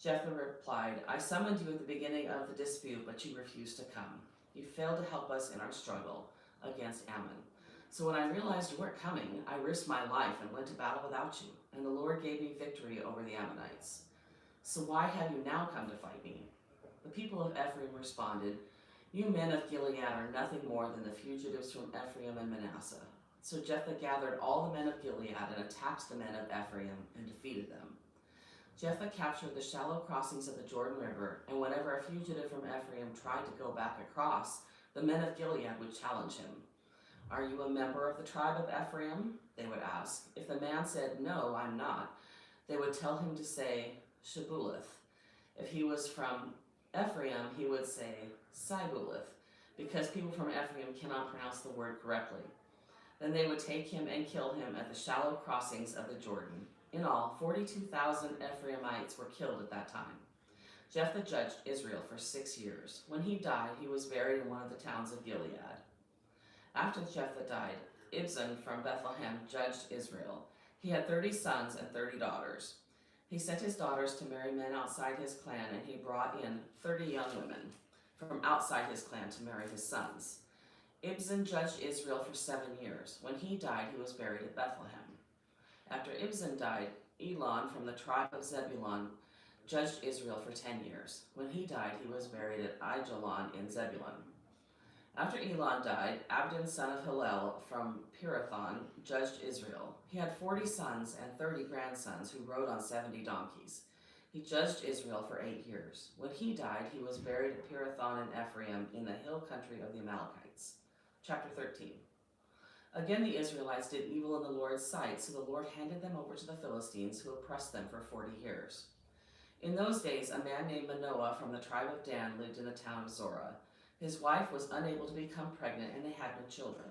Jephthah replied, I summoned you at the beginning of the dispute, but you refused to come. You failed to help us in our struggle against Ammon. So when I realized you weren't coming, I risked my life and went to battle without you, and the Lord gave me victory over the Ammonites. So why have you now come to fight me? The people of Ephraim responded, You men of Gilead are nothing more than the fugitives from Ephraim and Manasseh. So Jephthah gathered all the men of Gilead and attacked the men of Ephraim and defeated them. Jephthah captured the shallow crossings of the Jordan River, and whenever a fugitive from Ephraim tried to go back across, the men of Gilead would challenge him. Are you a member of the tribe of Ephraim? They would ask. If the man said, No, I'm not, they would tell him to say, Shibboleth. If he was from Ephraim, he would say, Sibboleth, because people from Ephraim cannot pronounce the word correctly. Then they would take him and kill him at the shallow crossings of the Jordan. In all, 42,000 Ephraimites were killed at that time. Jephthah judged Israel for 6 years. When he died, he was buried in one of the towns of Gilead. After Jephthah died, Ibzan from Bethlehem judged Israel. He had 30 sons and 30 daughters. He sent his daughters to marry men outside his clan, and he brought in 30 young women from outside his clan to marry his sons. Ibzan judged Israel for 7 years. When he died, he was buried at Bethlehem. After Ibzan died, Elon from the tribe of Zebulun judged Israel for 10 years. When he died, he was buried at Aijalon in Zebulun. After Elon died, Abdon son of Hillel from Pirathon judged Israel. He had 40 sons and 30 grandsons who rode on 70 donkeys. He judged Israel for 8 years. When he died, he was buried at Pirathon in Ephraim in the hill country of the Amalekites. Chapter 13. Again the Israelites did evil in the Lord's sight, so the Lord handed them over to the Philistines, who oppressed them for 40 years. In those days, a man named Manoah from the tribe of Dan lived in the town of Zorah. His wife was unable to become pregnant, and they had no children.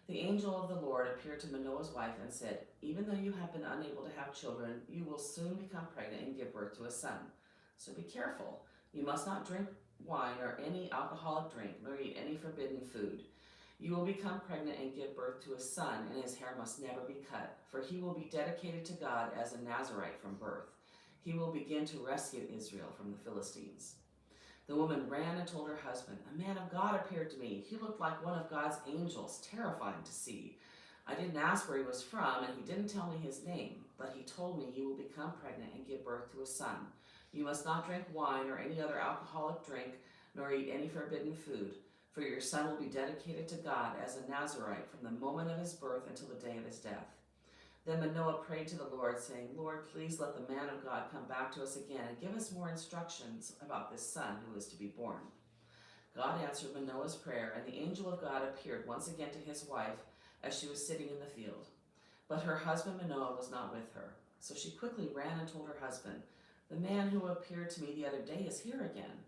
The angel of the Lord appeared to Manoah's wife and said, Even though you have been unable to have children, you will soon become pregnant and give birth to a son. So be careful. You must not drink wine or any alcoholic drink, nor eat any forbidden food. You will become pregnant and give birth to a son, and his hair must never be cut, for he will be dedicated to God as a Nazarite from birth. He will begin to rescue Israel from the Philistines. The woman ran and told her husband, A man of God appeared to me. He looked like one of God's angels, terrifying to see. I didn't ask where he was from, and he didn't tell me his name, but he told me, You will become pregnant and give birth to a son. You must not drink wine or any other alcoholic drink, nor eat any forbidden food, for your son will be dedicated to God as a Nazarite from the moment of his birth until the day of his death. Then Manoah prayed to the Lord, saying, Lord, please let the man of God come back to us again and give us more instructions about this son who is to be born. God answered Manoah's prayer, and the angel of God appeared once again to his wife as she was sitting in the field. But her husband Manoah was not with her. So she quickly ran and told her husband, The man who appeared to me the other day is here again.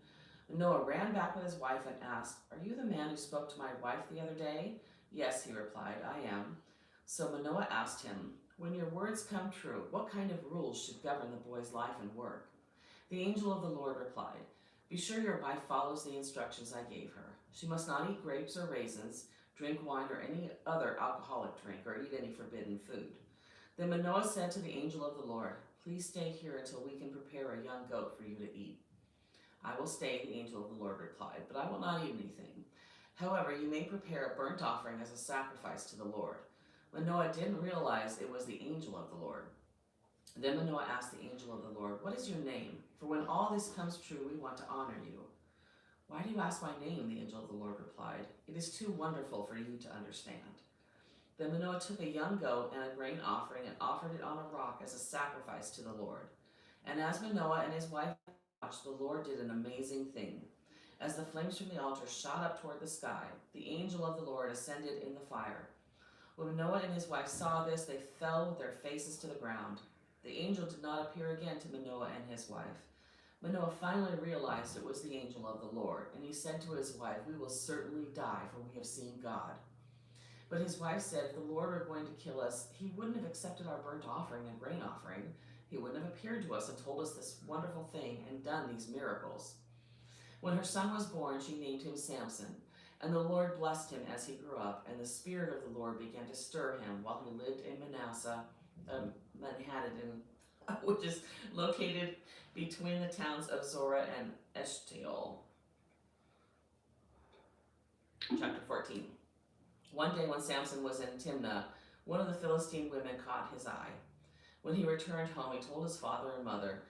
Manoah ran back with his wife and asked, Are you the man who spoke to my wife the other day? Yes, he replied, I am. So Manoah asked him, When your words come true, what kind of rules should govern the boy's life and work? The angel of the Lord replied, Be sure your wife follows the instructions I gave her. She must not eat grapes or raisins, drink wine or any other alcoholic drink, or eat any forbidden food. Then Manoah said to the angel of the Lord, Please stay here until we can prepare a young goat for you to eat. I will stay, the angel of the Lord replied, but I will not eat anything. However, you may prepare a burnt offering as a sacrifice to the Lord. Manoah didn't realize it was the angel of the Lord. Then Manoah asked the angel of the Lord, What is your name? For when all this comes true, we want to honor you. Why do you ask my name? The angel of the Lord replied. It is too wonderful for you to understand. Then Manoah took a young goat and a grain offering and offered it on a rock as a sacrifice to the Lord. And as Manoah and his wife watched, the Lord did an amazing thing. As the flames from the altar shot up toward the sky, the angel of the Lord ascended in the fire. When Manoah and his wife saw this, they fell with their faces to the ground. The angel did not appear again to Manoah and his wife. Manoah finally realized it was the angel of the Lord, and he said to his wife, We will certainly die, for we have seen God. But his wife said, If the Lord were going to kill us, he wouldn't have accepted our burnt offering and grain offering. he wouldn't have appeared to us and told us this wonderful thing and done these miracles. When her son was born, she named him Samson, and the Lord blessed him as he grew up, and the Spirit of the Lord began to stir him while he lived in Manhattan, which is located between the towns of Zorah and Eshtaol. Chapter 14. One day when Samson was in Timnah, one of the Philistine women caught his eye. When he returned home, he told his father and mother,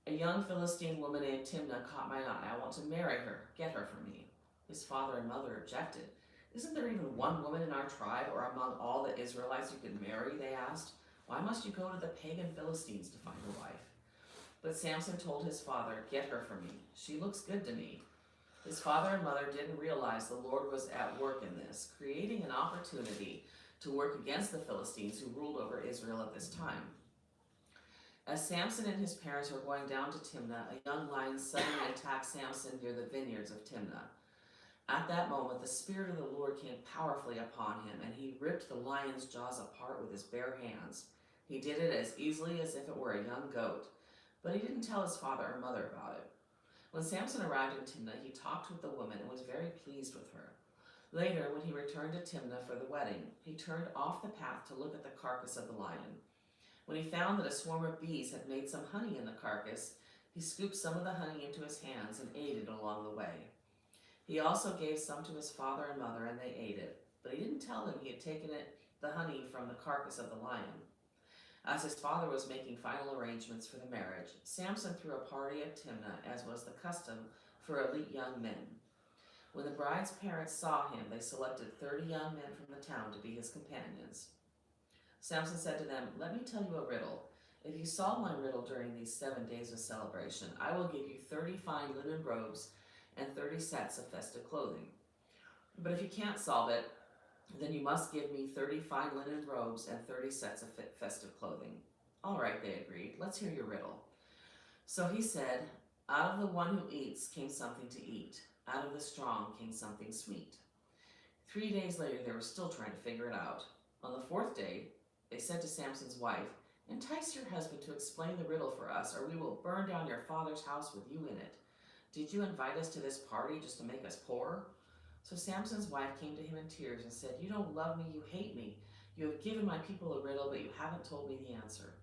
"A young Philistine woman named Timnah caught my eye. I want to marry her. Get her for me." His father and mother objected. "Isn't there even one woman in our tribe or among all the Israelites you could marry?" they asked. "Why must you go to the pagan Philistines to find a wife?" But Samson told his father, "Get her for me. She looks good to me." His father and mother didn't realize the Lord was at work in this, creating an opportunity to work against the Philistines who ruled over Israel at this time. As Samson and his parents were going down to Timnah, a young lion suddenly attacked Samson near the vineyards of Timnah. At that moment, the Spirit of the Lord came powerfully upon him, and he ripped the lion's jaws apart with his bare hands. He did it as easily as if it were a young goat, but he didn't tell his father or mother about it. When Samson arrived in Timnah, he talked with the woman and was very pleased with her. Later, when he returned to Timnah for the wedding, he turned off the path to look at the carcass of the lion. When he found that a swarm of bees had made some honey in the carcass, he scooped some of the honey into his hands and ate it along the way. He also gave some to his father and mother, and they ate it, but he didn't tell them he had taken the honey from the carcass of the lion. As his father was making final arrangements for the marriage, Samson threw a party at Timnah, as was the custom for elite young men. When the bride's parents saw him, they selected 30 young men from the town to be his companions. Samson said to them, "Let me tell you a riddle. If you solve my riddle during these 7 days of celebration, I will give you 30 fine linen robes and 30 sets of festive clothing. But if you can't solve it, then you must give me 30 fine linen robes and 30 sets of festive clothing." "All right," they agreed. "Let's hear your riddle." So he said, "Out of the one who eats came something to eat. Out of the strong came something sweet." 3 days later, they were still trying to figure it out. On the 4th day, they said to Samson's wife, "Entice your husband to explain the riddle for us, or we will burn down your father's house with you in it. Did you invite us to this party just to make us poor?" So Samson's wife came to him in tears and said, "You don't love me, you hate me. You have given my people a riddle, but you haven't told me the answer."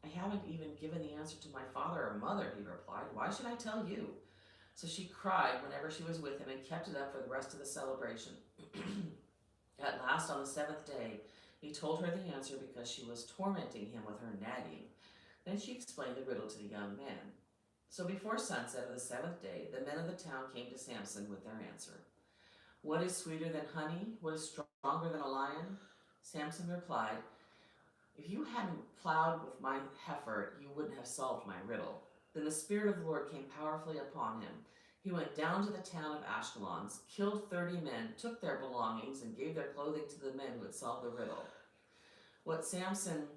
"I haven't even given the answer to my father or mother," he replied. "Why should I tell you?" So she cried whenever she was with him and kept it up for the rest of the celebration. At last, on the 7th day, he told her the answer because she was tormenting him with her nagging. Then she explained the riddle to the young man. So before sunset of the 7th day, the men of the town came to Samson with their answer. "What is sweeter than honey? What is stronger than a lion?" Samson replied, "If you hadn't plowed with my heifer, you wouldn't have solved my riddle." Then the Spirit of the Lord came powerfully upon him. He went down to the town of Ashkelon, killed 30 men, took their belongings, and gave their clothing to the men who had solved the riddle. But Samson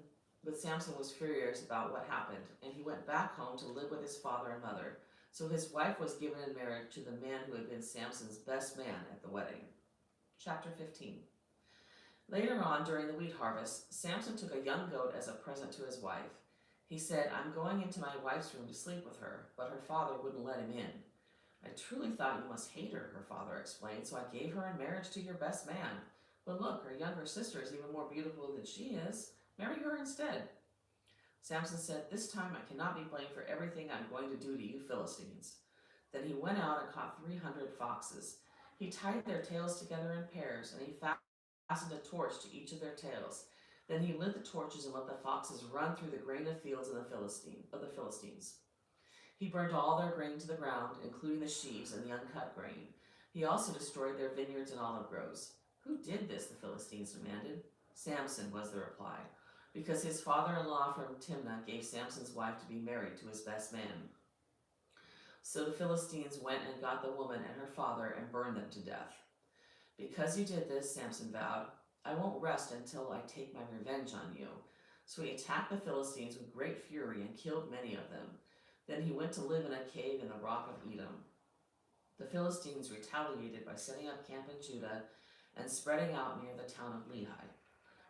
was furious about what happened, and he went back home to live with his father and mother. So his wife was given in marriage to the man who had been Samson's best man at the wedding. Chapter 15. Later on, during the wheat harvest, Samson took a young goat as a present to his wife. He said, "I'm going into my wife's room to sleep with her," but her father wouldn't let him in. "I truly thought you must hate her," her father explained, "so I gave her in marriage to your best man. But look, her younger sister is even more beautiful than she is. Marry her instead." Samson said, "This time I cannot be blamed for everything I'm going to do to you Philistines." Then he went out and caught 300 foxes. He tied their tails together in pairs, and he fastened a torch to each of their tails. Then he lit the torches and let the foxes run through the grain of fields of the Philistines. He burned all their grain to the ground, including the sheaves and the uncut grain. He also destroyed their vineyards and olive groves. "Who did this?" the Philistines demanded. "Samson," was the reply, "because his father-in-law from Timnah gave Samson's wife to be married to his best man." So the Philistines went and got the woman and her father and burned them to death. "Because you did this," Samson vowed, "I won't rest until I take my revenge on you." So he attacked the Philistines with great fury and killed many of them. Then he went to live in a cave in the rock of Edom. The Philistines retaliated by setting up camp in Judah and spreading out near the town of Lehi.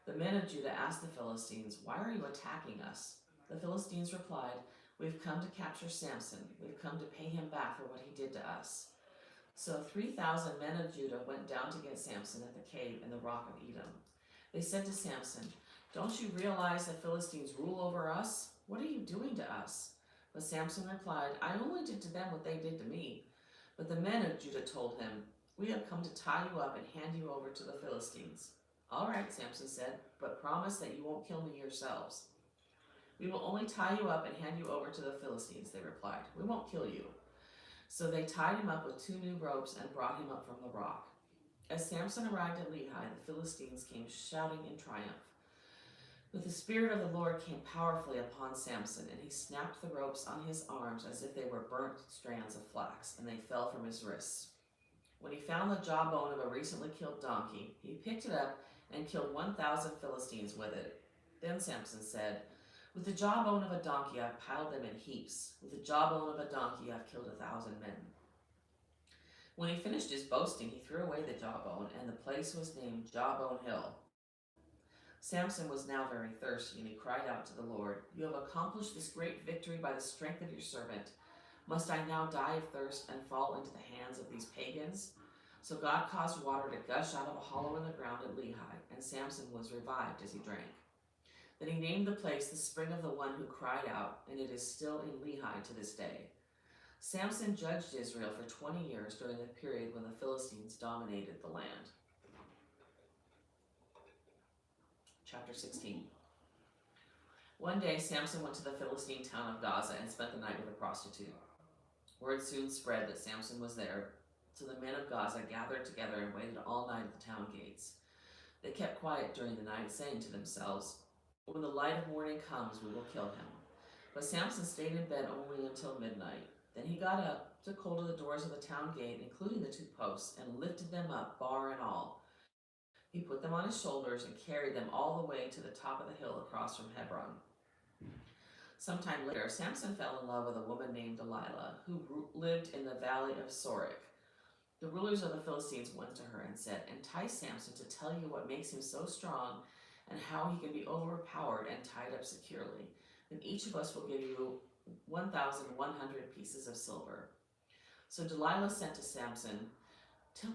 The men of Judah asked the Philistines, "Why are you attacking us?" The Philistines replied, "We've come to capture Samson. We've come to pay him back for what he did to us." So 3,000 men of Judah went down to get Samson at the cave in the rock of Edom. They said to Samson, "Don't you realize the Philistines rule over us? What are you doing to us?" But Samson replied, "I only did to them what they did to me." But the men of Judah told him, "We have come to tie you up and hand you over to the Philistines." "All right," Samson said, "but promise that you won't kill me yourselves." "We will only tie you up and hand you over to the Philistines," they replied. "We won't kill you." So they tied him up with 2 new ropes and brought him up from the rock. As Samson arrived at Lehi, the Philistines came shouting in triumph. But the Spirit of the Lord came powerfully upon Samson, and he snapped the ropes on his arms as if they were burnt strands of flax, and they fell from his wrists. When he found the jawbone of a recently killed donkey, he picked it up and killed 1,000 Philistines with it. Then Samson said, "With the jawbone of a donkey I've piled them in heaps. With the jawbone of a donkey I've killed 1,000 men." When he finished his boasting, he threw away the jawbone, and the place was named Jawbone Hill. Samson was now very thirsty, and he cried out to the Lord, "You have accomplished this great victory by the strength of your servant. Must I now die of thirst and fall into the hands of these pagans?" So God caused water to gush out of a hollow in the ground at Lehi, and Samson was revived as he drank. Then he named the place the Spring of the One Who Cried Out, and it is still in Lehi to this day. Samson judged Israel for 20 years during the period when the Philistines dominated the land. Chapter 16. One day Samson went to the Philistine town of Gaza and spent the night with a prostitute. Word soon spread that Samson was there, so the men of Gaza gathered together and waited all night at the town gates. They kept quiet during the night, saying to themselves, "When the light of morning comes, we will kill him." But Samson stayed in bed only until midnight. Then he got up, took hold of the doors of the town gate, including the 2 posts, and lifted them up, bar and all. He put them on his shoulders and carried them all the way to the top of the hill across from Hebron. Sometime later, Samson fell in love with a woman named Delilah, who lived in the valley of Sorek. The rulers of the Philistines went to her and said, "Entice Samson to tell you what makes him so strong and how he can be overpowered and tied up securely. Then each of us will give you 1,100 pieces of silver." So Delilah said to Samson,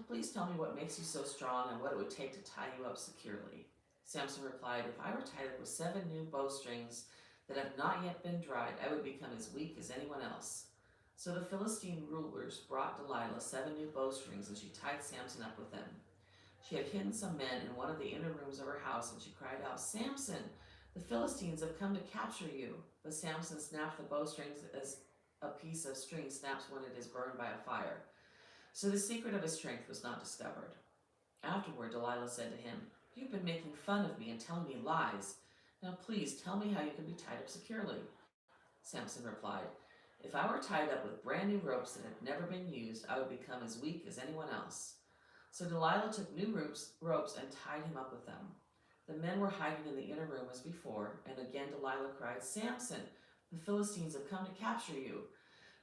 "Please tell me what makes you so strong and what it would take to tie you up securely." Samson replied, "If I were tied up with 7 new bowstrings that have not yet been dried, I would become as weak as anyone else." So the Philistine rulers brought Delilah 7 new bowstrings, and she tied Samson up with them. She had hidden some men in one of the inner rooms of her house, and she cried out, "Samson, the Philistines have come to capture you." But Samson snapped the bowstrings as a piece of string snaps when it is burned by a fire. So the secret of his strength was not discovered. Afterward, Delilah said to him, "You've been making fun of me and telling me lies. Now please tell me how you can be tied up securely." Samson replied, "If I were tied up with brand new ropes that had never been used, I would become as weak as anyone else." So Delilah took new ropes and tied him up with them. The men were hiding in the inner room as before, and again Delilah cried, "Samson, the Philistines have come to capture you."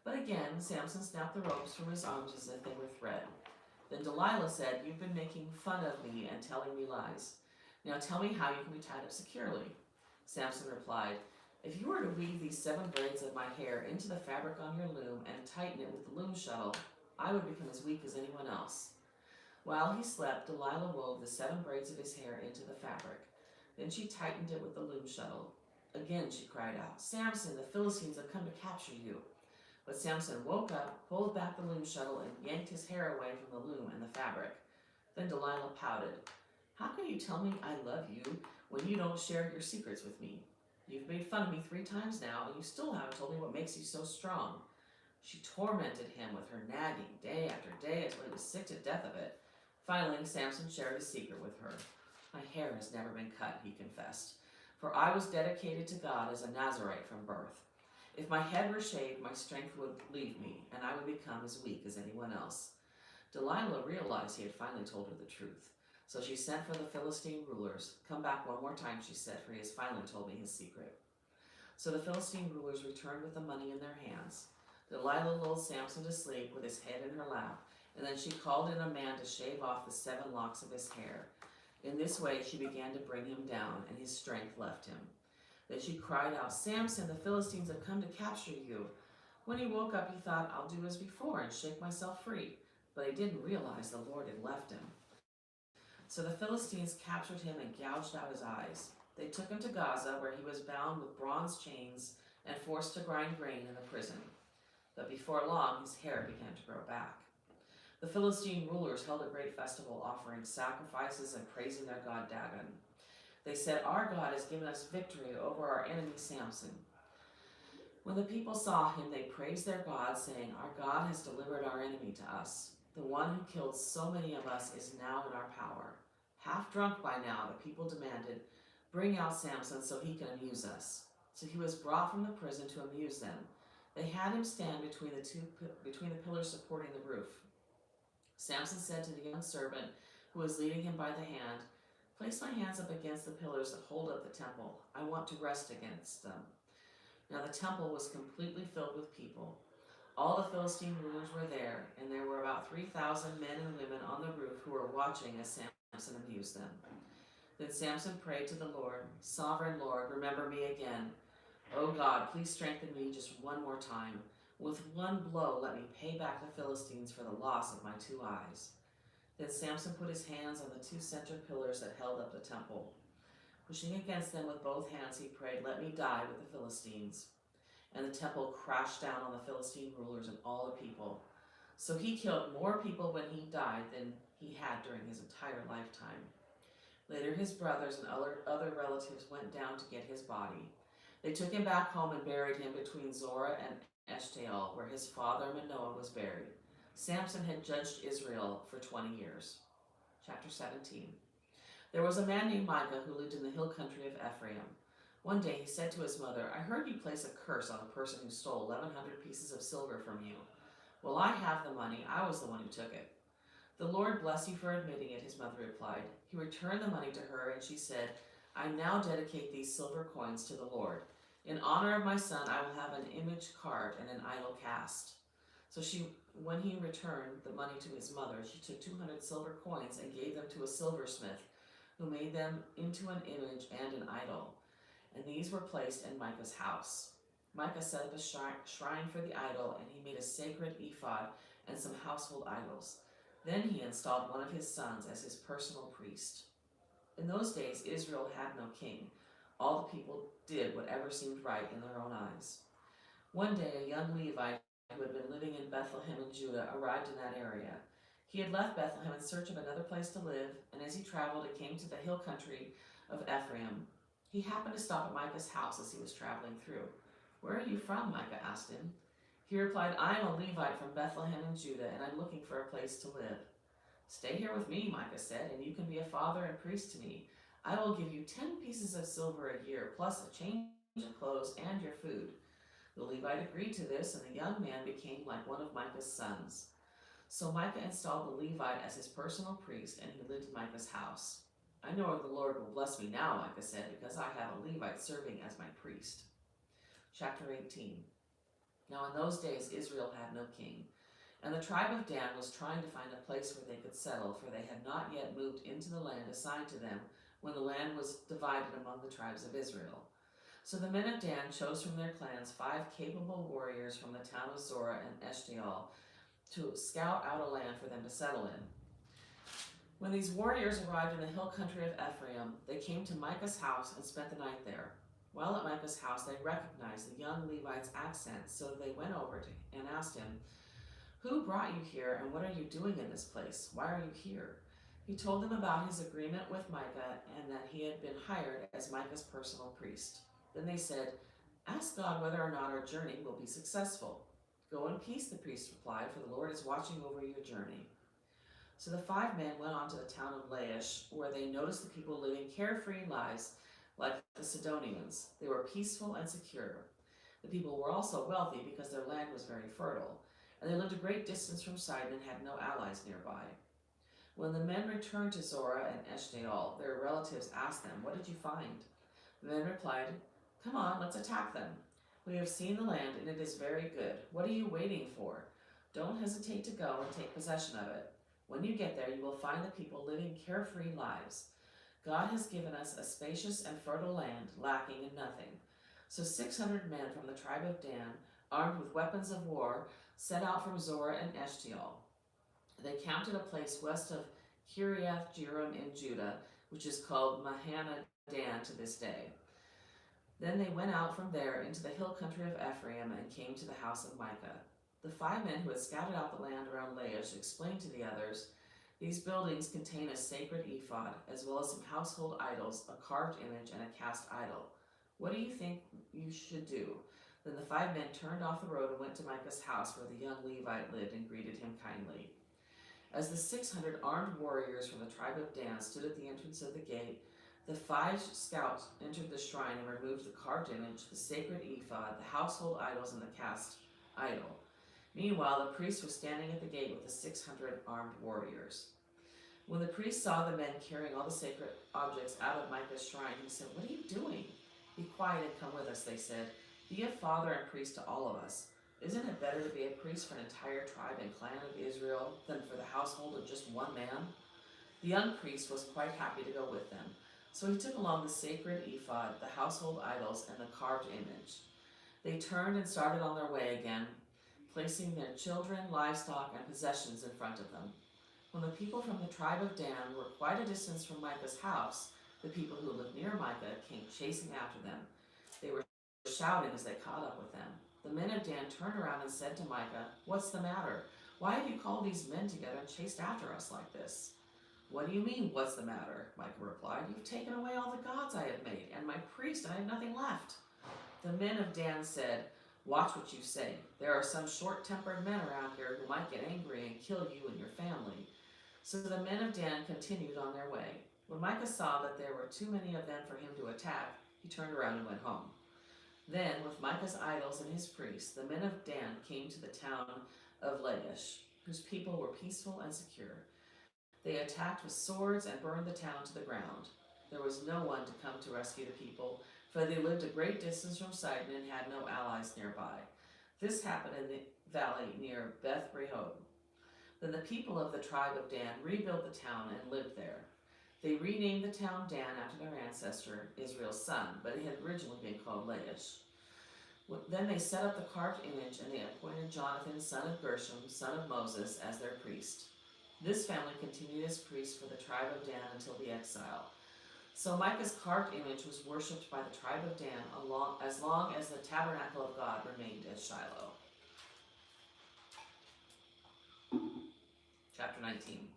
But again Samson snapped the ropes from his arms as if they were thread. Then Delilah said, "You've been making fun of me and telling me lies. Now tell me how you can be tied up securely." Samson replied, "If you were to weave these 7 braids of my hair into the fabric on your loom and tighten it with the loom shuttle, I would become as weak as anyone else." While he slept, Delilah wove the 7 braids of his hair into the fabric. Then she tightened it with the loom shuttle. Again she cried out, "Samson, the Philistines have come to capture you." But Samson woke up, pulled back the loom shuttle, and yanked his hair away from the loom and the fabric. Then Delilah pouted, "How can you tell me I love you when you don't share your secrets with me? You've made fun of me 3 times now, and you still haven't told me what makes you so strong." She tormented him with her nagging day after day until he was sick to death of it. Finally, Samson shared his secret with her. "My hair has never been cut," he confessed, "for I was dedicated to God as a Nazarite from birth. If my head were shaved, my strength would leave me, and I would become as weak as anyone else." Delilah realized he had finally told her the truth. So she sent for the Philistine rulers. "Come back one more time," she said, "for he has finally told me his secret." So the Philistine rulers returned with the money in their hands. Delilah lulled Samson to sleep with his head in her lap, and then she called in a man to shave off the 7 locks of his hair. In this way she began to bring him down, and his strength left him. Then she cried out, "Samson, the Philistines have come to capture you." When he woke up, he thought, "I'll do as before and shake myself free." But he didn't realize the Lord had left him. So the Philistines captured him and gouged out his eyes. They took him to Gaza, where he was bound with bronze chains and forced to grind grain in the prison. But before long, his hair began to grow back. The Philistine rulers held a great festival, offering sacrifices and praising their god Dagon. They said, "Our God has given us victory over our enemy Samson." When the people saw him, they praised their God, saying, "Our God has delivered our enemy to us. The one who killed so many of us is now in our power." Half drunk by now, the people demanded, "Bring out Samson so he can amuse us." So he was brought from the prison to amuse them. They had him stand between the pillars supporting the roof. Samson said to the young servant who was leading him by the hand, "Place my hands up against the pillars that hold up the temple. I want to rest against them." Now the temple was completely filled with people. All the Philistine rulers were there, and there were about 3,000 men and women on the roof who were watching as Samson amused them. Then Samson prayed to the Lord, "Sovereign Lord, remember me again. Oh God, please strengthen me just one more time. With one blow, let me pay back the Philistines for the loss of my 2 eyes." Then Samson put his hands on the 2 center pillars that held up the temple. Pushing against them with both hands, he prayed, "Let me die with the Philistines." And the temple crashed down on the Philistine rulers and all the people. So he killed more people when he died than he had during his entire lifetime. Later, his brothers and other relatives went down to get his body. They took him back home and buried him between Zorah and Eshtaol, where his father Manoah was buried. Samson had judged Israel for 20 years. Chapter 17. There was a man named Micah who lived in the hill country of Ephraim. One day he said to his mother, "I heard you place a curse on the person who stole 1,100 pieces of silver from you. Well, I have the money. I was the one who took it." "The Lord bless you for admitting it," his mother replied. He returned the money to her, and she said, "I now dedicate these silver coins to the Lord. In honor of my son, I will have an image carved and an idol cast." So when he returned the money to his mother, she took 200 silver coins and gave them to a silversmith, who made them into an image and an idol. And these were placed in Micah's house. Micah set up a shrine for the idol, and he made a sacred ephod and some household idols. Then he installed one of his sons as his personal priest. In those days, Israel had no king. All the people did whatever seemed right in their own eyes. One day, a young Levite who had been living in Bethlehem in Judah arrived in that area. He had left Bethlehem in search of another place to live, and as he traveled, he came to the hill country of Ephraim. He happened to stop at Micah's house as he was traveling through. "Where are you from?" Micah asked him. He replied, "I am a Levite from Bethlehem in Judah, and I'm looking for a place to live." "Stay here with me," Micah said, "and you can be a father and priest to me. I will give you 10 pieces of silver a year, plus a change of clothes and your food." The Levite agreed to this, and the young man became like one of Micah's sons. So Micah installed the Levite as his personal priest, and he lived in Micah's house. "I know the Lord will bless me now," Micah said, "because I have a Levite serving as my priest." Chapter 18. Now in those days Israel had no king, and the tribe of Dan was trying to find a place where they could settle, for they had not yet moved into the land assigned to them when the land was divided among the tribes of Israel. So the men of Dan chose from their clans 5 capable warriors from the town of Zorah and Eshtaol to scout out a land for them to settle in. When these warriors arrived in the hill country of Ephraim, they came to Micah's house and spent the night there. While at Micah's house, they recognized the young Levite's accent, so they went over to him and asked him, "Who brought you here, and what are you doing in this place? Why are you here?" He told them about his agreement with Micah and that he had been hired as Micah's personal priest. Then they said, "Ask God whether or not our journey will be successful." "Go in peace," the priest replied, "for the Lord is watching over your journey." So the 5 men went on to the town of Laish, where they noticed the people living carefree lives like the Sidonians. They were peaceful and secure. The people were also wealthy because their land was very fertile, and they lived a great distance from Sidon and had no allies nearby. When the men returned to Zorah and Eshtaol, their relatives asked them, "What did you find?" The men replied, "Come on, let's attack them. We have seen the land, and it is very good. What are you waiting for? Don't hesitate to go and take possession of it. When you get there, you will find the people living carefree lives. God has given us a spacious and fertile land, lacking in nothing. So 600 men from the tribe of Dan, armed with weapons of war, set out from Zorah and Eshtaol. They camped at a place west of Kiriath Jearim in Judah, which is called Mahanaim Dan to this day. Then they went out from there into the hill country of Ephraim and came to the house of Micah. The 5 men who had scouted out the land around Laish explained to the others, "These buildings contain a sacred ephod, as well as some household idols, a carved image, and a cast idol. What do you think you should do?" Then the 5 men turned off the road and went to Micah's house where the young Levite lived and greeted him kindly. As the 600 armed warriors from the tribe of Dan stood at the entrance of the gate, the 5 scouts entered the shrine and removed the carved image, the sacred ephod, the household idols, and the cast idol. Meanwhile, the priest was standing at the gate with the 600 armed warriors. When the priest saw the men carrying all the sacred objects out of Micah's shrine, he said, "What are you doing?" "Be quiet and come with us," they said. "Be a father and priest to all of us. Isn't it better to be a priest for an entire tribe and clan of Israel than for the household of just one man?" The young priest was quite happy to go with them, so he took along the sacred ephod, the household idols, and the carved image. They turned and started on their way again, placing their children, livestock, and possessions in front of them. When the people from the tribe of Dan were quite a distance from Micah's house, the people who lived near Micah came chasing after them. They were shouting as they caught up with them. The men of Dan turned around and said to Micah, "What's the matter? Why have you called these men together and chased after us like this?" "What do you mean, what's the matter?" Micah replied. "You've taken away all the gods I have made, and my priest, and I have nothing left." The men of Dan said, "Watch what you say. There are some short-tempered men around here who might get angry and kill you and your family." So the men of Dan continued on their way. When Micah saw that there were too many of them for him to attack, he turned around and went home. Then, with Micah's idols and his priests, the men of Dan came to the town of Laish, whose people were peaceful and secure. They attacked with swords and burned the town to the ground. There was no one to come to rescue the people, for they lived a great distance from Sidon and had no allies nearby. This happened in the valley near Beth Rehob. Then the people of the tribe of Dan rebuilt the town and lived there. They renamed the town Dan after their ancestor, Israel's son, but it had originally been called Laish. Then they set up the carved image, and they appointed Jonathan, son of Gershom, son of Moses, as their priest. This family continued as priest for the tribe of Dan until the exile. So Micah's carved image was worshipped by the tribe of Dan as long as the tabernacle of God remained at Shiloh. Chapter 19.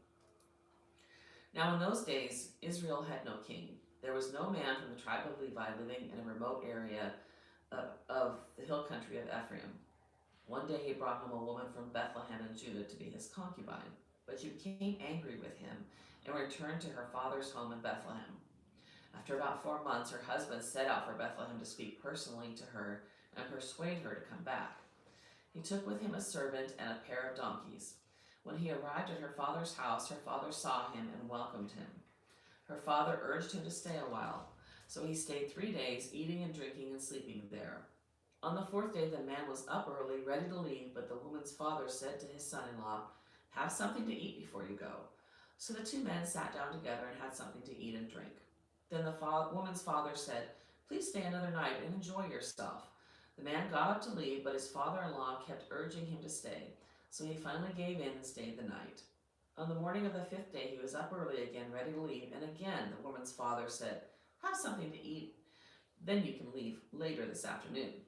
Now in those days, Israel had no king. There was no man from the tribe of Levi living in a remote area of the hill country of Ephraim. One day he brought home a woman from Bethlehem in Judah to be his concubine, but she became angry with him and returned to her father's home in Bethlehem. After about 4 months, her husband set out for Bethlehem to speak personally to her and persuade her to come back. He took with him a servant and a pair of donkeys. When he arrived at her father's house, her father saw him and welcomed him. Her father urged him to stay a while, so he stayed 3 days, eating and drinking and sleeping there. On the 4th day, the man was up early, ready to leave, but the woman's father said to his son-in-law, "Have something to eat before you go." So the 2 men sat down together and had something to eat and drink. Then the woman's father said, "Please stay another night and enjoy yourself." The man got up to leave, but his father-in-law kept urging him to stay, so he finally gave in and stayed the night. On the morning of the 5th day, he was up early again, ready to leave, and again the woman's father said, "Have something to eat, then you can leave later this afternoon."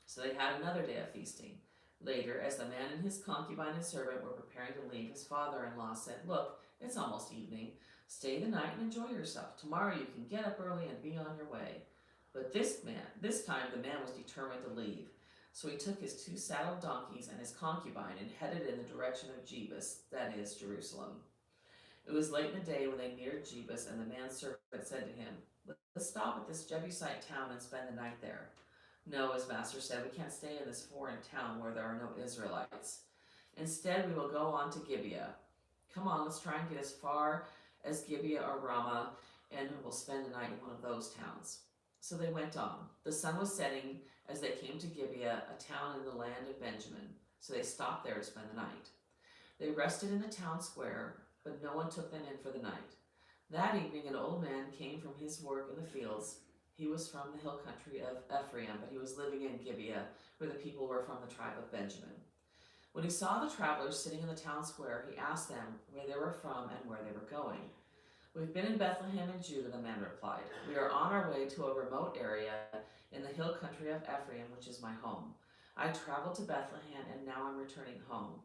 So they had another day of feasting. Later, as the man and his concubine and servant were preparing to leave, his father-in-law said, "Look, it's almost evening. Stay the night and enjoy yourself. Tomorrow you can get up early and be on your way." But this time the man was determined to leave. So he took his 2 saddled donkeys and his concubine and headed in the direction of Jebus, that is, Jerusalem. It was late in the day when they neared Jebus, and the man's servant said to him, "Let's stop at this Jebusite town and spend the night there." "No," his master said, "we can't stay in this foreign town where there are no Israelites. Instead, we will go on to Gibeah. Come on, let's try and get as far as Gibeah or Ramah, and we'll spend the night in one of those towns." So they went on. The sun was setting as they came to Gibeah, a town in the land of Benjamin, so they stopped there to spend the night. They rested in the town square, but no one took them in for the night. That evening, an old man came from his work in the fields. He was from the hill country of Ephraim, but he was living in Gibeah, where the people were from the tribe of Benjamin. When he saw the travelers sitting in the town square, he asked them where they were from and where they were going. "We've been in Bethlehem in Judah," the man replied. "We are on our way to a remote area in the hill country of Ephraim, which is my home. I traveled to Bethlehem and now I'm returning home.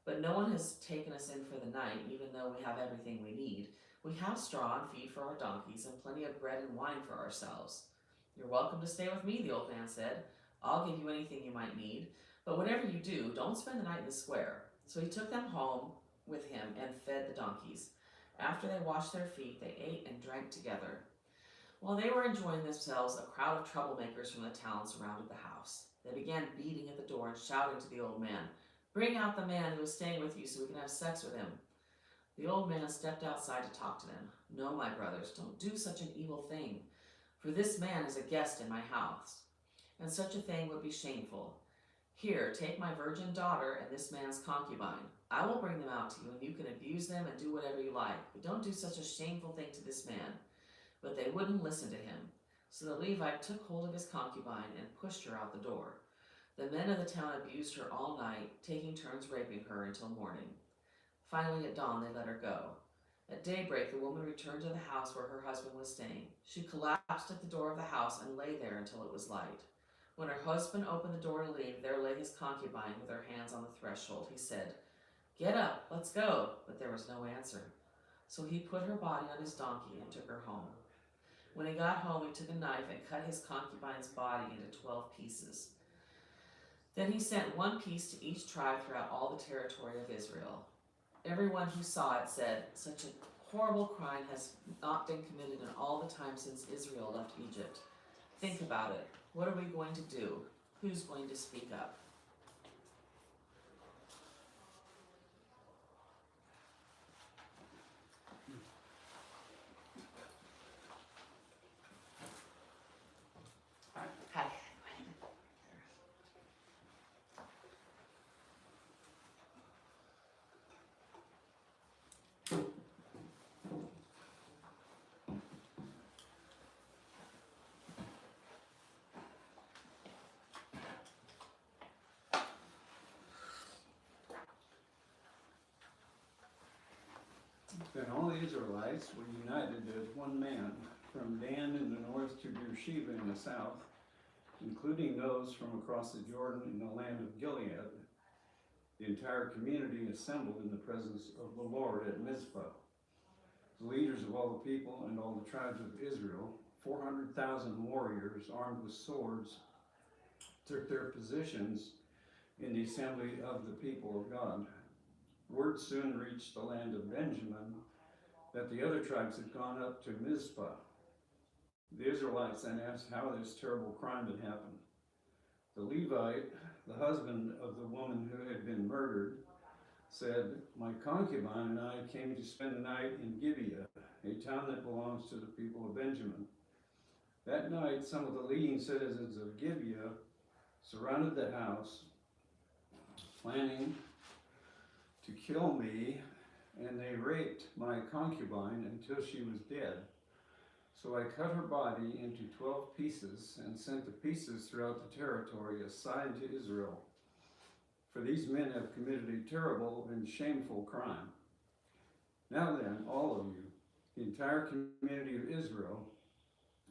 But no one has taken us in for the night, even though we have everything we need. We have straw and feed for our donkeys and plenty of bread and wine for ourselves." "You're welcome to stay with me," the old man said. "I'll give you anything you might need. But whatever you do, don't spend the night in the square." So he took them home with him and fed the donkeys. After they washed their feet, they ate and drank together. While they were enjoying themselves, a crowd of troublemakers from the town surrounded the house. They began beating at the door and shouting to the old man, "Bring out the man who is staying with you so we can have sex with him." The old man stepped outside to talk to them. "No, my brothers, don't do such an evil thing, for this man is a guest in my house, and such a thing would be shameful. Here, take my virgin daughter and this man's concubine. I will bring them out to you, and you can abuse them and do whatever you like, but don't do such a shameful thing to this man." But they wouldn't listen to him. So the Levite took hold of his concubine and pushed her out the door. The men of the town abused her all night, taking turns raping her until morning. Finally, at dawn, they let her go. At daybreak, the woman returned to the house where her husband was staying. She collapsed at the door of the house and lay there until it was light. When her husband opened the door to leave, there lay his concubine with her hands on the threshold. He said, "Get up, let's go." But there was no answer. So he put her body on his donkey and took her home. When he got home, he took a knife and cut his concubine's body into 12 pieces. Then he sent one piece to each tribe throughout all the territory of Israel. Everyone who saw it said, "Such a horrible crime has not been committed in all the time since Israel left Egypt. Think about it. What are we going to do? Who's going to speak up?" Hi. Then all the Israelites were united as one man, from Dan in the north to Beersheba in the south, including those from across the Jordan in the land of Gilead. The entire community assembled in the presence of the Lord at Mizpah. The leaders of all the people and all the tribes of Israel, 400,000 warriors armed with swords, took their positions in the assembly of the people of God. Word soon reached the land of Benjamin that the other tribes had gone up to Mizpah. The Israelites then asked how this terrible crime had happened. The Levite, the husband of the woman who had been murdered, said, "My concubine and I came to spend the night in Gibeah, a town that belongs to the people of Benjamin. That night, some of the leading citizens of Gibeah surrounded the house, planning to kill me, and they raped my concubine until she was dead. So I cut her body into 12 pieces and sent the pieces throughout the territory assigned to Israel. For these men have committed a terrible and shameful crime. Now then, all of you, the entire community of Israel,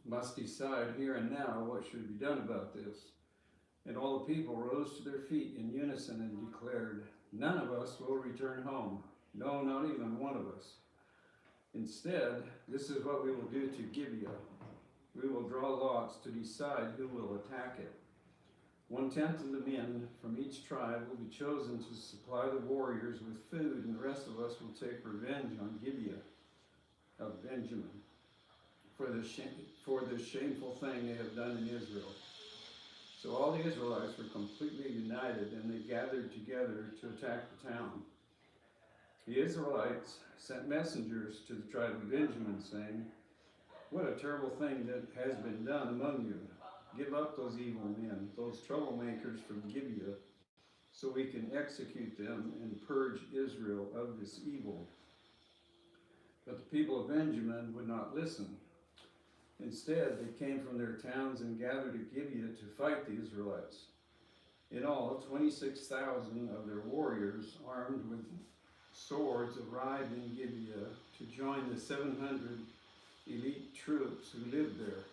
must decide here and now what should be done about this." And all the people rose to their feet in unison and declared, "None of us will return home. No, not even one of us. Instead, this is what we will do to Gibeah. We will draw lots to decide who will attack it. 1/10 of the men from each tribe will be chosen to supply the warriors with food, and the rest of us will take revenge on Gibeah of Benjamin for the shameful thing they have done in Israel." So all the Israelites were completely united, and they gathered together to attack the town. The Israelites sent messengers to the tribe of Benjamin, saying, "What a terrible thing that has been done among you. Give up those evil men, those troublemakers from Gibeah, so we can execute them and purge Israel of this evil." But the people of Benjamin would not listen. Instead, they came from their towns and gathered at Gibeah to fight the Israelites. In all, 26,000 of their warriors, armed with swords, arrived in Gibeah to join the 700 elite troops who lived there.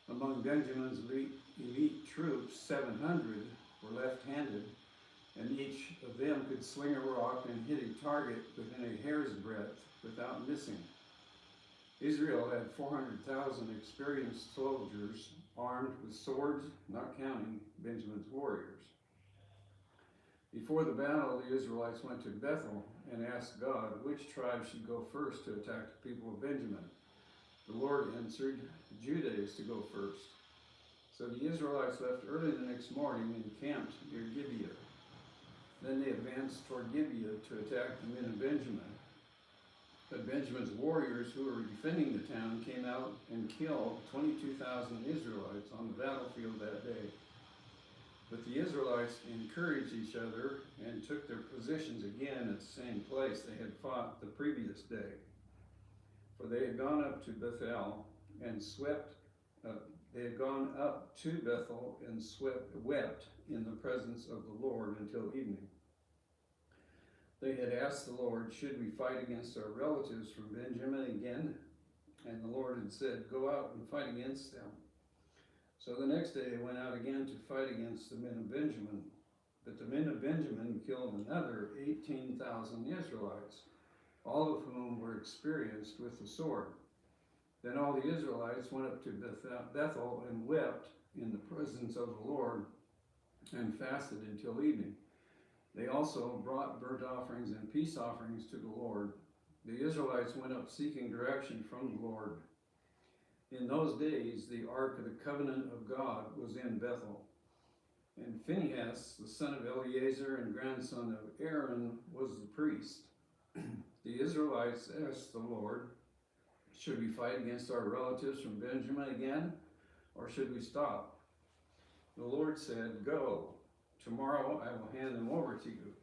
Among Benjamin's elite troops, 700 were left-handed, and each of them could sling a rock and hit a target within a hair's breadth without missing. Israel had 400,000 experienced soldiers armed with swords, not counting Benjamin's warriors. Before the battle, the Israelites went to Bethel and asked God which tribe should go first to attack the people of Benjamin. The Lord answered, Judah is to go first. So the Israelites left early the next morning and camped near Gibeah. Then they advanced toward Gibeah to attack the men of Benjamin. But Benjamin's warriors who were defending the town came out and killed 22,000 Israelites on the battlefield that day. But the Israelites encouraged each other and took their positions again at the same place they had fought the previous day. For they had gone up to Bethel and wept in the presence of the Lord until evening. They had asked the Lord, should we fight against our relatives from Benjamin again? And the Lord had said, go out and fight against them. So the next day they went out again to fight against the men of Benjamin. But the men of Benjamin killed another 18,000 Israelites, all of whom were experienced with the sword. Then all the Israelites went up to Bethel and wept in the presence of the Lord and fasted until evening. They also brought burnt offerings and peace offerings to the Lord. The Israelites went up seeking direction from the Lord. In those days, the ark of the covenant of God was in Bethel. And Phinehas, the son of Eleazar and grandson of Aaron, was the priest. The Israelites asked the Lord, should we fight against our relatives from Benjamin again, or should we stop? The Lord said, go. Tomorrow I will hand them over to you.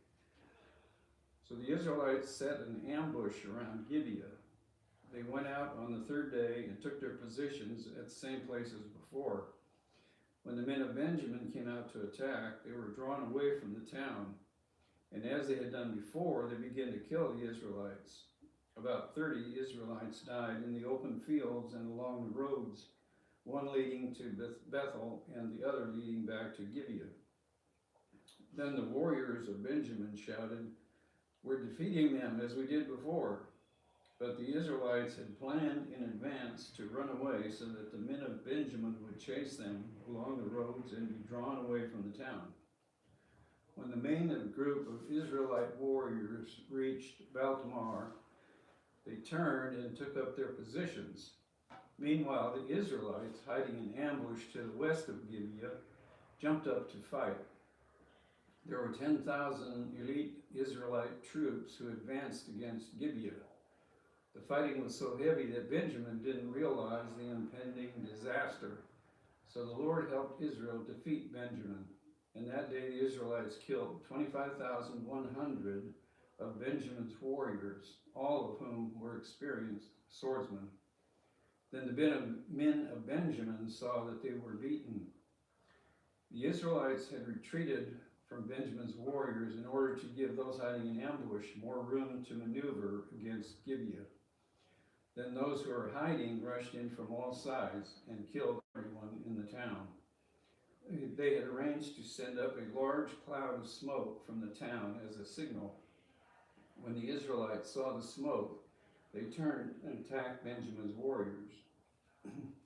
So the Israelites set an ambush around Gibeah. They went out on the third day and took their positions at the same place as before. When the men of Benjamin came out to attack, they were drawn away from the town. And as they had done before, they began to kill the Israelites. About 30 Israelites died in the open fields and along the roads, one leading to Bethel and the other leading back to Gibeah. Then the warriors of Benjamin shouted, we're defeating them as we did before. But the Israelites had planned in advance to run away so that the men of Benjamin would chase them along the roads and be drawn away from the town. When the main group of Israelite warriors reached Baltamar, they turned and took up their positions. Meanwhile, the Israelites, hiding in ambush to the west of Gibeah, jumped up to fight. There were 10,000 elite Israelite troops who advanced against Gibeah. The fighting was so heavy that Benjamin didn't realize the impending disaster. So the Lord helped Israel defeat Benjamin. And that day the Israelites killed 25,100 of Benjamin's warriors, all of whom were experienced swordsmen. Then the men of Benjamin saw that they were beaten. The Israelites had retreated from Benjamin's warriors in order to give those hiding in ambush more room to maneuver against Gibeah. Then those who were hiding rushed in from all sides and killed everyone in the town. They had arranged to send up a large cloud of smoke from the town as a signal. When the Israelites saw the smoke, they turned and attacked Benjamin's warriors.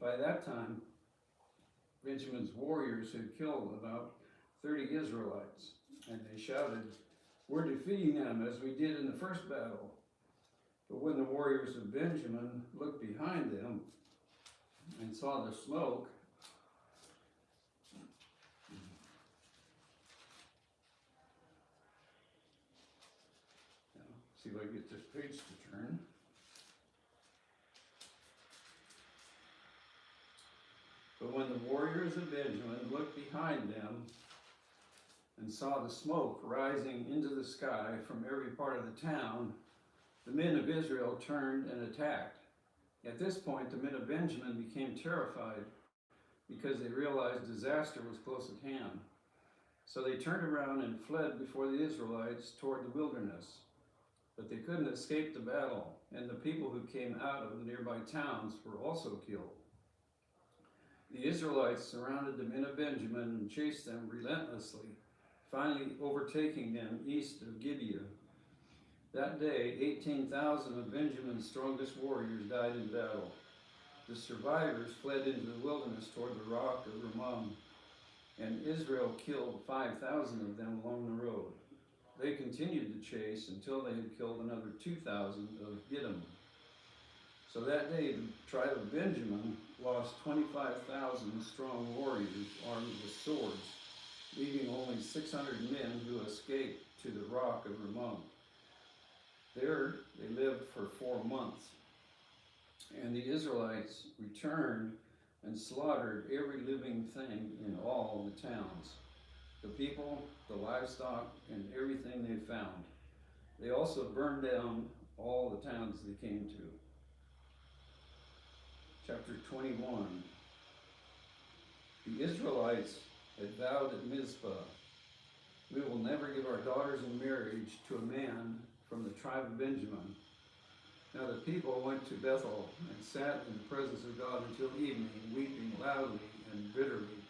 By that time, Benjamin's warriors had killed about 30 Israelites, and they shouted, we're defeating them as we did in the first battle. But when the warriors of Benjamin looked behind them and saw the smoke, see if I can get this page to turn. But when the warriors of Benjamin looked behind them and saw the smoke rising into the sky from every part of the town, the men of Israel turned and attacked. At this point, the men of Benjamin became terrified because they realized disaster was close at hand. So they turned around and fled before the Israelites toward the wilderness. But they couldn't escape the battle, and the people who came out of the nearby towns were also killed. The Israelites surrounded the men of Benjamin and chased them relentlessly, finally overtaking them east of Gibeah. That day, 18,000 of Benjamin's strongest warriors died in battle. The survivors fled into the wilderness toward the rock of Ramon, and Israel killed 5,000 of them along the road. They continued to chase until they had killed another 2,000 of Gidom. So that day, the tribe of Benjamin lost 25,000 strong warriors armed with swords, leaving only 600 men who escaped to the rock of Ramon. There they lived for 4 months, and the Israelites returned and slaughtered every living thing in all the towns, the people, the livestock, and everything they found. They also burned down all the towns they came to. Chapter 21. The Israelites had vowed at Mizpah, "We will never give our daughters in marriage to a man from the tribe of Benjamin." Now the people went to Bethel and sat in the presence of God until evening, weeping loudly and bitterly.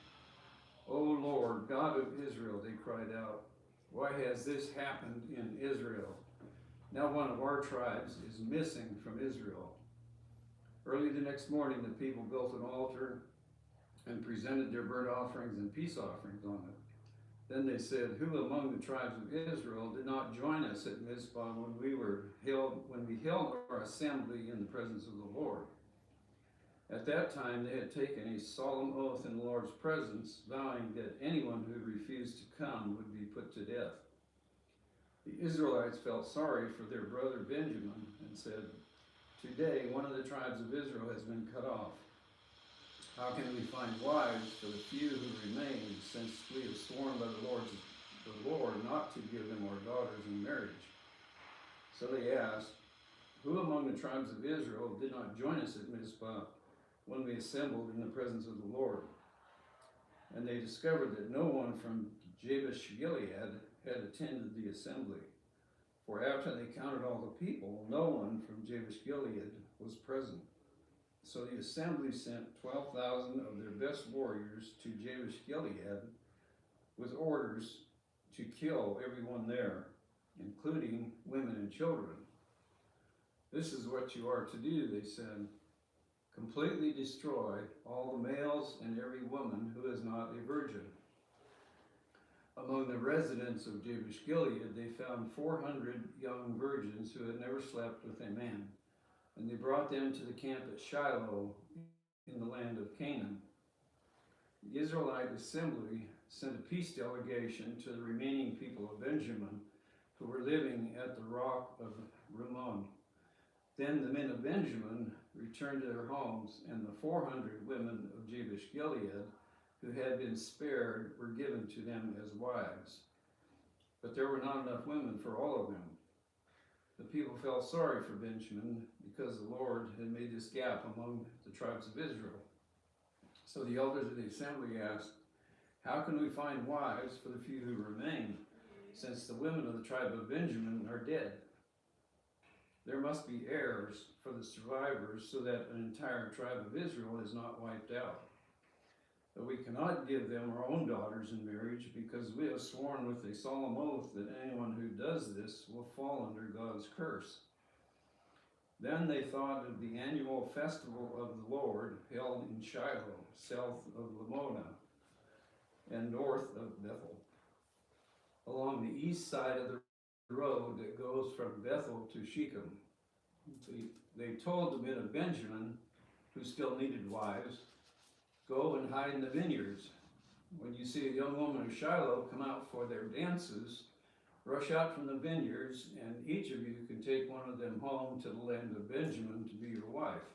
"O Lord, God of Israel," they cried out, "why has this happened in Israel? Now one of our tribes is missing from Israel." Early the next morning, the people built an altar and presented their burnt offerings and peace offerings on it. Then they said, "Who among the tribes of Israel did not join us at Mizpah when we held our assembly in the presence of the Lord?" At that time, they had taken a solemn oath in the Lord's presence, vowing that anyone who refused to come would be put to death. The Israelites felt sorry for their brother Benjamin and said, "Today, one of the tribes of Israel has been cut off. How can we find wives for the few who remain, since we have sworn by the Lord not to give them our daughters in marriage?" So they asked, "Who among the tribes of Israel did not join us at Mizpah when we assembled in the presence of the Lord?" And they discovered that no one from Jabesh Gilead had attended the assembly. For after they counted all the people, no one from Jabesh Gilead was present. So the assembly sent 12,000 of their best warriors to Jabesh Gilead with orders to kill everyone there, including women and children. "This is what you are to do," they said. "Completely destroy all the males and every woman who is not a virgin." Among the residents of Jabesh Gilead, they found 400 young virgins who had never slept with a man, and they brought them to the camp at Shiloh in the land of Canaan. The Israelite assembly sent a peace delegation to the remaining people of Benjamin who were living at the rock of Ramon. Then the men of Benjamin returned to their homes, and the 400 women of Jabesh Gilead who had been spared were given to them as wives. But there were not enough women for all of them. The people felt sorry for Benjamin because the Lord had made this gap among the tribes of Israel. So the elders of the assembly asked, "How can we find wives for the few who remain, since the women of the tribe of Benjamin are dead? There must be heirs for the survivors so that an entire tribe of Israel is not wiped out. But we cannot give them our own daughters in marriage because we have sworn with a solemn oath that anyone who does this will fall under God's curse." Then they thought of the annual festival of the Lord held in Shiloh, south of Lamona and north of Bethel, along the east side of the road that goes from Bethel to Shechem. They told the men of Benjamin, who still needed wives, "Go and hide in the vineyards. When you see a young woman of Shiloh come out for their dances, rush out from the vineyards, and each of you can take one of them home to the land of Benjamin to be your wife.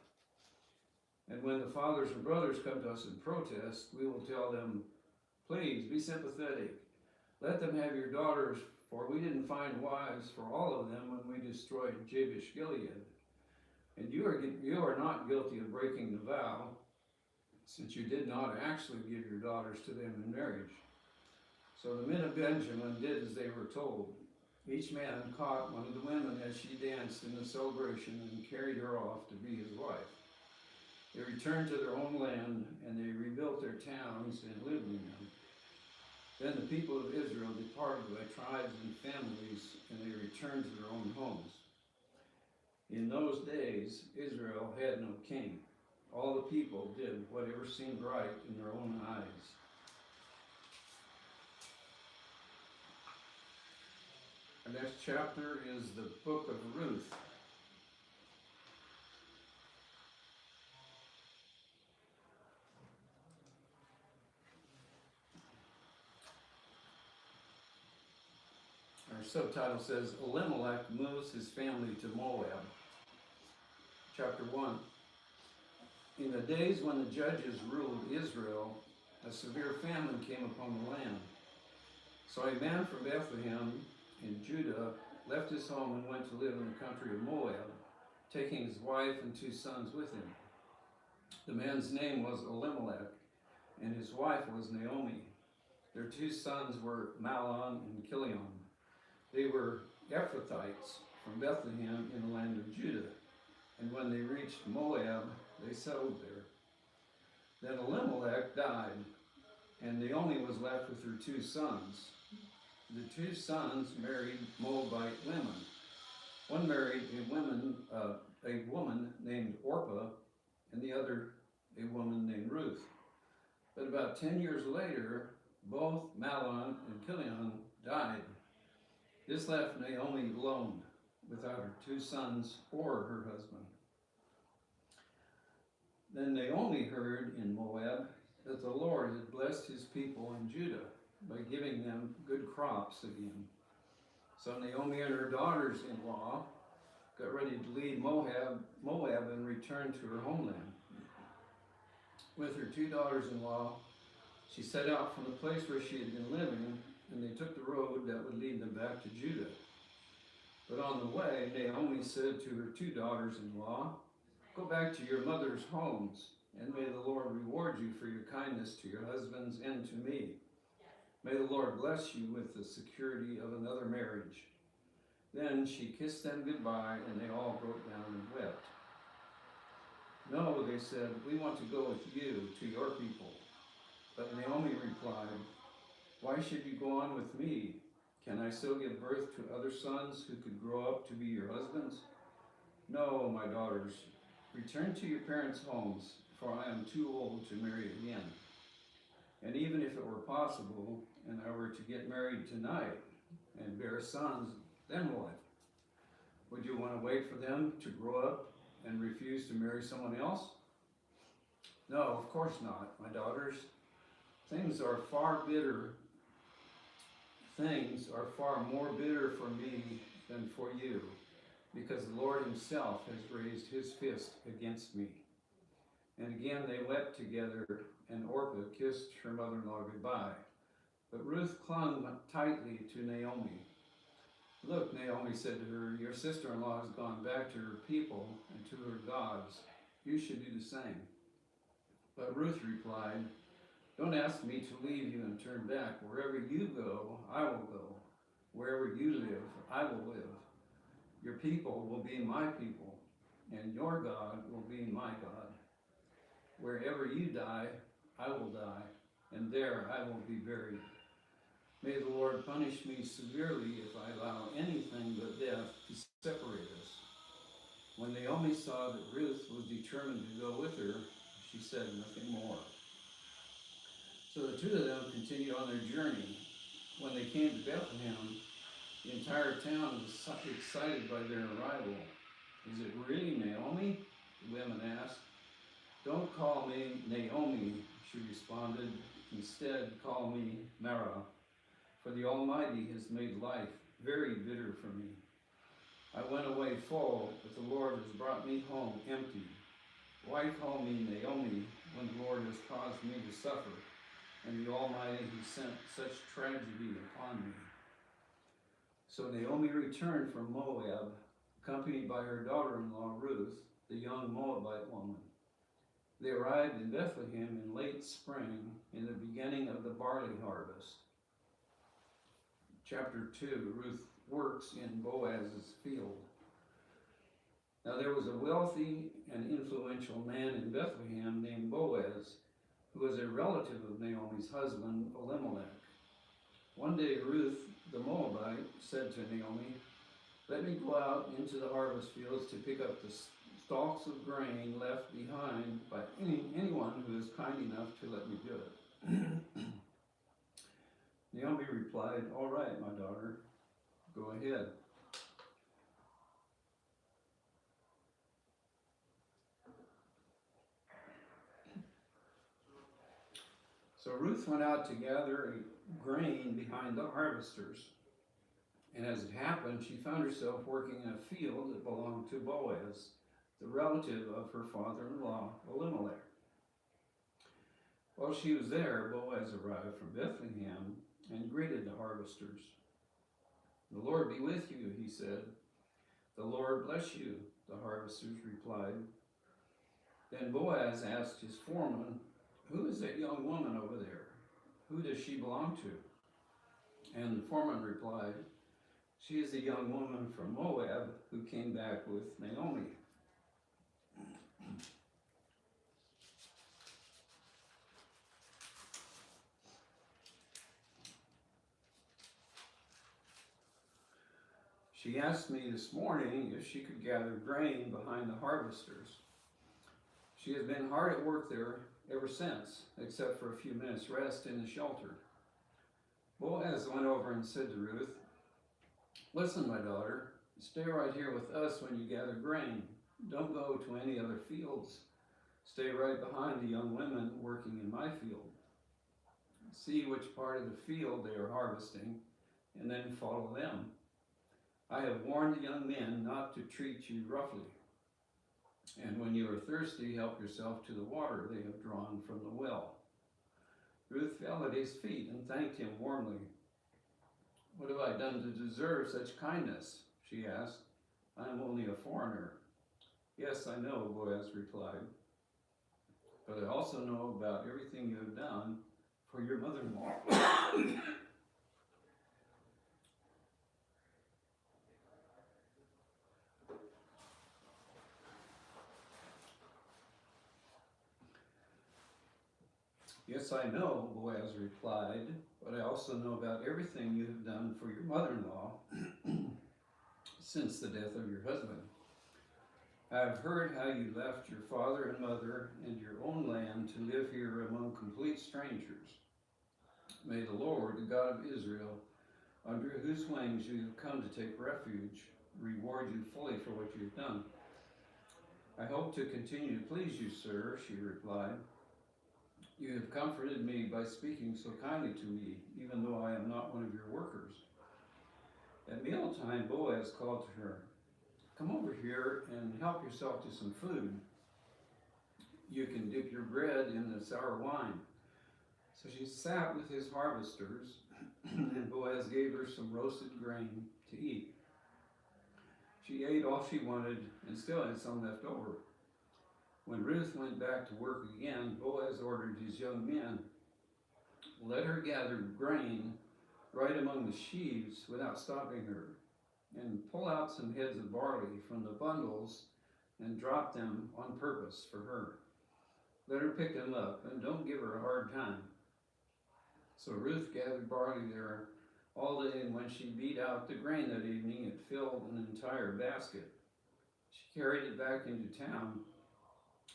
And when the fathers and brothers come to us in protest, we will tell them, 'Please be sympathetic. Let them have your daughters, for we didn't find wives for all of them when we destroyed Jabesh Gilead. And you are not guilty of breaking the vow, since you did not actually give your daughters to them in marriage. So the men of Benjamin did as they were told. Each man caught one of the women as she danced in the celebration and carried her off to be his wife. They returned to their own land, and they rebuilt their towns and lived in them. Then the people of Israel departed by tribes and families, and they returned to their own homes. In those days, Israel had no king. All the people did whatever seemed right in their own eyes. Our next chapter is the book of Ruth. Our subtitle says, Elimelech moves his family to Moab. Chapter 1. In the days when the judges ruled Israel, a severe famine came upon the land. So a man from Bethlehem in Judah left his home and went to live in the country of Moab, taking his wife and 2 sons with him. The man's name was Elimelech, and his wife was Naomi. Their 2 sons were Mahlon and Chilion. They were Ephrathites from Bethlehem in the land of Judah, and when they reached Moab, they settled there. Then Elimelech died, and Naomi was left with her 2 sons. The 2 sons married Moabite women. One married a woman named Orpah, and the other a woman named Ruth. But about 10 years later, both Mahlon and Chilion died. This left Naomi alone, without her 2 sons or her husband. Then Naomi heard in Moab that the Lord had blessed his people in Judah by giving them good crops again. So Naomi and her daughters-in-law got ready to leave Moab and return to her homeland. With her 2 daughters-in-law, she set out from the place where she had been living, and they took the road that would lead them back to Judah. But on the way, Naomi said to her 2 daughters-in-law, Go back to your mother's homes, and may the Lord reward you for your kindness to your husbands and to me. May the Lord bless you with the security of another marriage. Then she kissed them goodbye, and they all broke down and wept. No, they said, we want to go with you to your people. But Naomi replied, Why should you go on with me? Can I still give birth to other sons who could grow up to be your husbands? No, my daughters, return to your parents' homes, for I am too old to marry again. And even if it were possible, and I were to get married tonight and bear sons, then what? Would you want to wait for them to grow up and refuse to marry someone else? No, of course not, my daughters. Things are far more bitter for me than for you, because the Lord himself has raised his fist against me. And again they wept together, and Orpah kissed her mother-in-law goodbye. But Ruth clung tightly to Naomi. Look, Naomi said to her, your sister-in-law has gone back to her people and to her gods. You should do the same. But Ruth replied, Don't ask me to leave you and turn back. Wherever you go, I will go. Wherever you live, I will live. Your people will be my people, and your God will be my God. Wherever you die, I will die, and there I will be buried. May the Lord punish me severely if I allow anything but death to separate us. When Naomi saw that Ruth was determined to go with her, she said nothing more. So the 2 of them continued on their journey. When they came to Bethlehem, the entire town was excited by their arrival. Is it really Naomi? The women asked. Don't call me Naomi, she responded. Instead, call me Mara, for the Almighty has made life very bitter for me. I went away full, but the Lord has brought me home empty. Why call me Naomi when the Lord has caused me to suffer, and the Almighty has sent such tragedy upon me? So Naomi returned from Moab accompanied by her daughter-in-law Ruth, the young Moabite woman. They arrived in Bethlehem in late spring, in the beginning of the barley harvest. Chapter 2, Ruth works in Boaz's field. Now there was a wealthy and influential man in Bethlehem named Boaz, who was a relative of Naomi's husband, Elimelech. One day Ruth the Moabite said to Naomi, "Let me go out into the harvest fields to pick up the stalks of grain left behind by anyone who is kind enough to let me do it." Naomi replied, "All right, my daughter, go ahead." So Ruth went out to gather grain behind the harvesters. And as it happened, she found herself working in a field that belonged to Boaz, the relative of her father-in-law, Elimelech. While she was there, Boaz arrived from Bethlehem and greeted the harvesters. "The Lord be with you," he said. "The Lord bless you," the harvesters replied. Then Boaz asked his foreman, "Who is that young woman over there? Who does she belong to?" And the foreman replied, "She is a young woman from Moab who came back with Naomi." She asked me this morning if she could gather grain behind the harvesters. She has been hard at work there ever since, except for a few minutes rest in the shelter. Boaz went over and said to Ruth, "Listen, my daughter, stay right here with us when you gather grain. Don't go to any other fields. Stay right behind the young women working in my field. See which part of the field they are harvesting, and then follow them. I have warned the young men not to treat you roughly. And when you are thirsty, help yourself to the water they have drawn from the well." Ruth fell at his feet and thanked him warmly. "What have I done to deserve such kindness?" she asked. "I am only a foreigner." "Yes, I know," Boaz replied. "But I also know about everything you have done for your mother-in-law." "Yes, I know," Boaz replied, "but I also know about everything you have done for your mother-in-law since the death of your husband. I have heard how you left your father and mother and your own land to live here among complete strangers. May the Lord, the God of Israel, under whose wings you have come to take refuge, reward you fully for what you have done." "I hope to continue to please you, sir," she replied. "You have comforted me by speaking so kindly to me, even though I am not one of your workers." At mealtime, Boaz called to her, "Come over here and help yourself to some food. You can dip your bread in the sour wine." So she sat with his harvesters, and Boaz gave her some roasted grain to eat. She ate all she wanted and still had some left over. When Ruth went back to work again, Boaz ordered his young men, "Let her gather grain right among the sheaves without stopping her, and pull out some heads of barley from the bundles and drop them on purpose for her. Let her pick them up, and don't give her a hard time." So Ruth gathered barley there all day, and when she beat out the grain that evening, it filled an entire basket. She carried it back into town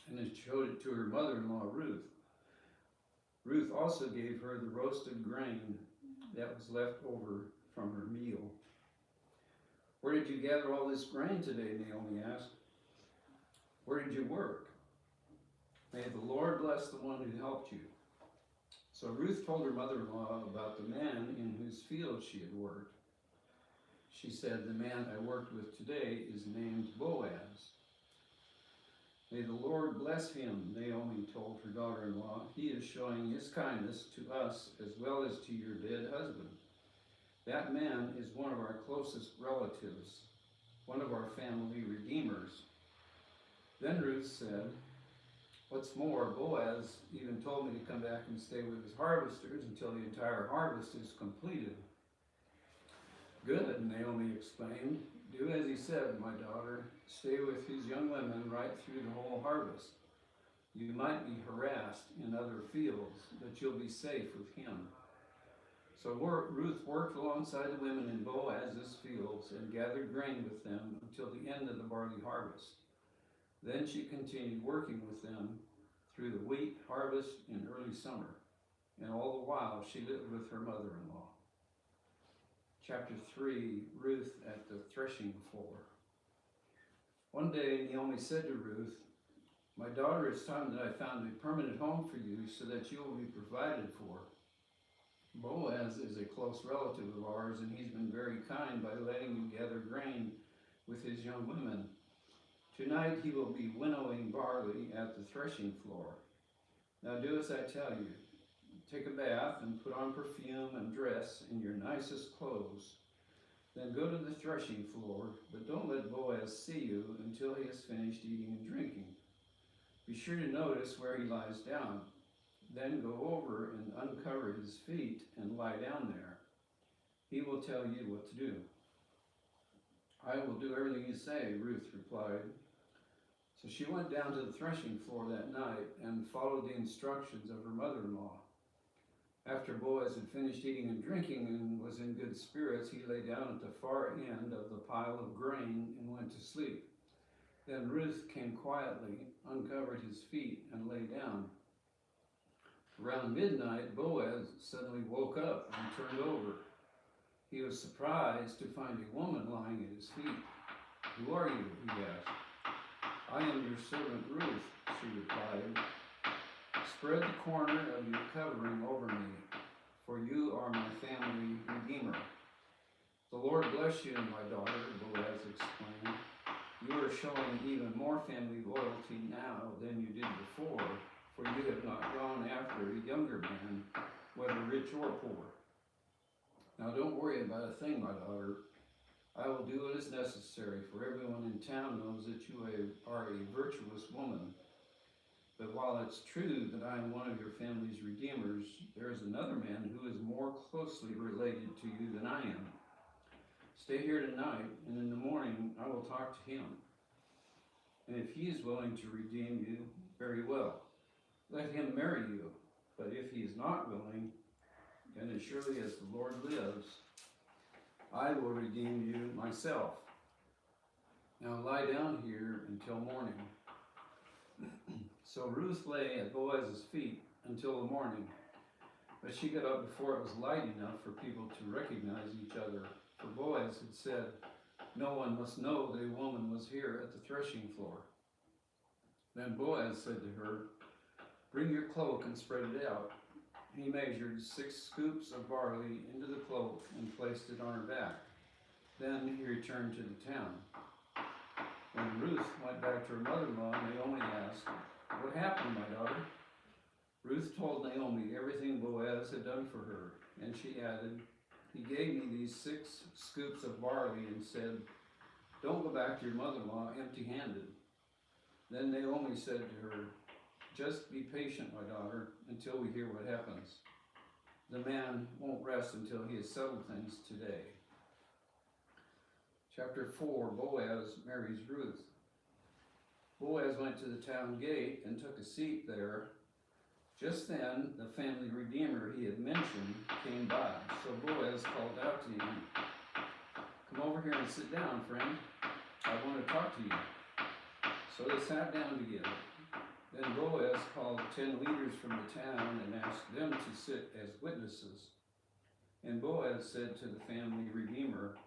and then showed it to her mother-in-law, Ruth. Ruth also gave her the roasted grain that was left over from her meal. "Where did you gather all this grain today?" Naomi asked. "Where did you work?" "May the Lord bless the one who helped you." So Ruth told her mother-in-law about the man in whose field she had worked. She said, "The man I worked with today is named Boaz." "May the Lord bless him," Naomi told her daughter-in-law. "He is showing his kindness to us as well as to your dead husband. That man is one of our closest relatives." one of our family redeemers." Then Ruth said, "What's more, Boaz even told me to come back and stay with his harvesters until the entire harvest is completed." "Good," Naomi exclaimed. "Do as he said, my daughter. Stay with his young women right through the whole harvest. You might be harassed in other fields, but you'll be safe with him." So Ruth worked alongside the women in Boaz's fields and gathered grain with them until the end of the barley harvest. Then she continued working with them through the wheat harvest in early summer, and all the while she lived with her mother-in-law. Chapter 3, Ruth at the threshing floor. One day Naomi said to Ruth, "My daughter, it's time that I found a permanent home for you so that you will be provided for. Boaz is a close relative of ours, and he's been very kind by letting you gather grain with his young women. Tonight he will be winnowing barley at the threshing floor. Now do as I tell you. Take a bath and put on perfume and dress in your nicest clothes. Then go to the threshing floor, but don't let Boaz see you until he has finished eating and drinking. Be sure to notice where he lies down. Then go over and uncover his feet and lie down there. He will tell you what to do." "I will do everything you say," Ruth replied. So she went down to the threshing floor that night and followed the instructions of her mother-in-law. After Boaz had finished eating and drinking and was in good spirits, he lay down at the far end of the pile of grain and went to sleep. Then Ruth came quietly, uncovered his feet, and lay down. Around midnight, Boaz suddenly woke up and turned over. He was surprised to find a woman lying at his feet. "Who are you?" he asked. "I am your servant Ruth," she replied. "Spread the corner of your covering over me, for you are my family redeemer." "The Lord bless you, my daughter," Boaz exclaimed. "You are showing even more family loyalty now than you did before, for you have not gone after a younger man, whether rich or poor. Now don't worry about a thing, my daughter. I will do what is necessary, for everyone in town knows that you are a virtuous woman. But while it's true that I am one of your family's redeemers, there is another man who is more closely related to you than I am. Stay here tonight, and in the morning I will talk to him. And if he is willing to redeem you, very well. Let him marry you. But if he is not willing, and as surely as the Lord lives, I will redeem you myself. Now lie down here until morning." So Ruth lay at Boaz's feet until the morning, but she got up before it was light enough for people to recognize each other, for Boaz had said, "No one must know that a woman was here at the threshing floor." Then Boaz said to her, "Bring your cloak and spread it out." He measured 6 scoops of barley into the cloak and placed it on her back. Then he returned to the town. When Ruth went back to her mother-in-law, Naomi asked, "What happened, my daughter?" Ruth told Naomi everything Boaz had done for her, and she added, "He gave me these 6 scoops of barley and said, 'Don't go back to your mother-in-law empty-handed.'" Then Naomi said to her, "Just be patient, my daughter, until we hear what happens. The man won't rest until he has settled things today." Chapter 4, Boaz marries Ruth. Boaz went to the town gate and took a seat there. Just then, the family redeemer he had mentioned came by. So Boaz called out to him, "Come over here and sit down, friend. I want to talk to you." So they sat down together. Then Boaz called 10 leaders from the town and asked them to sit as witnesses. And Boaz said to the family redeemer,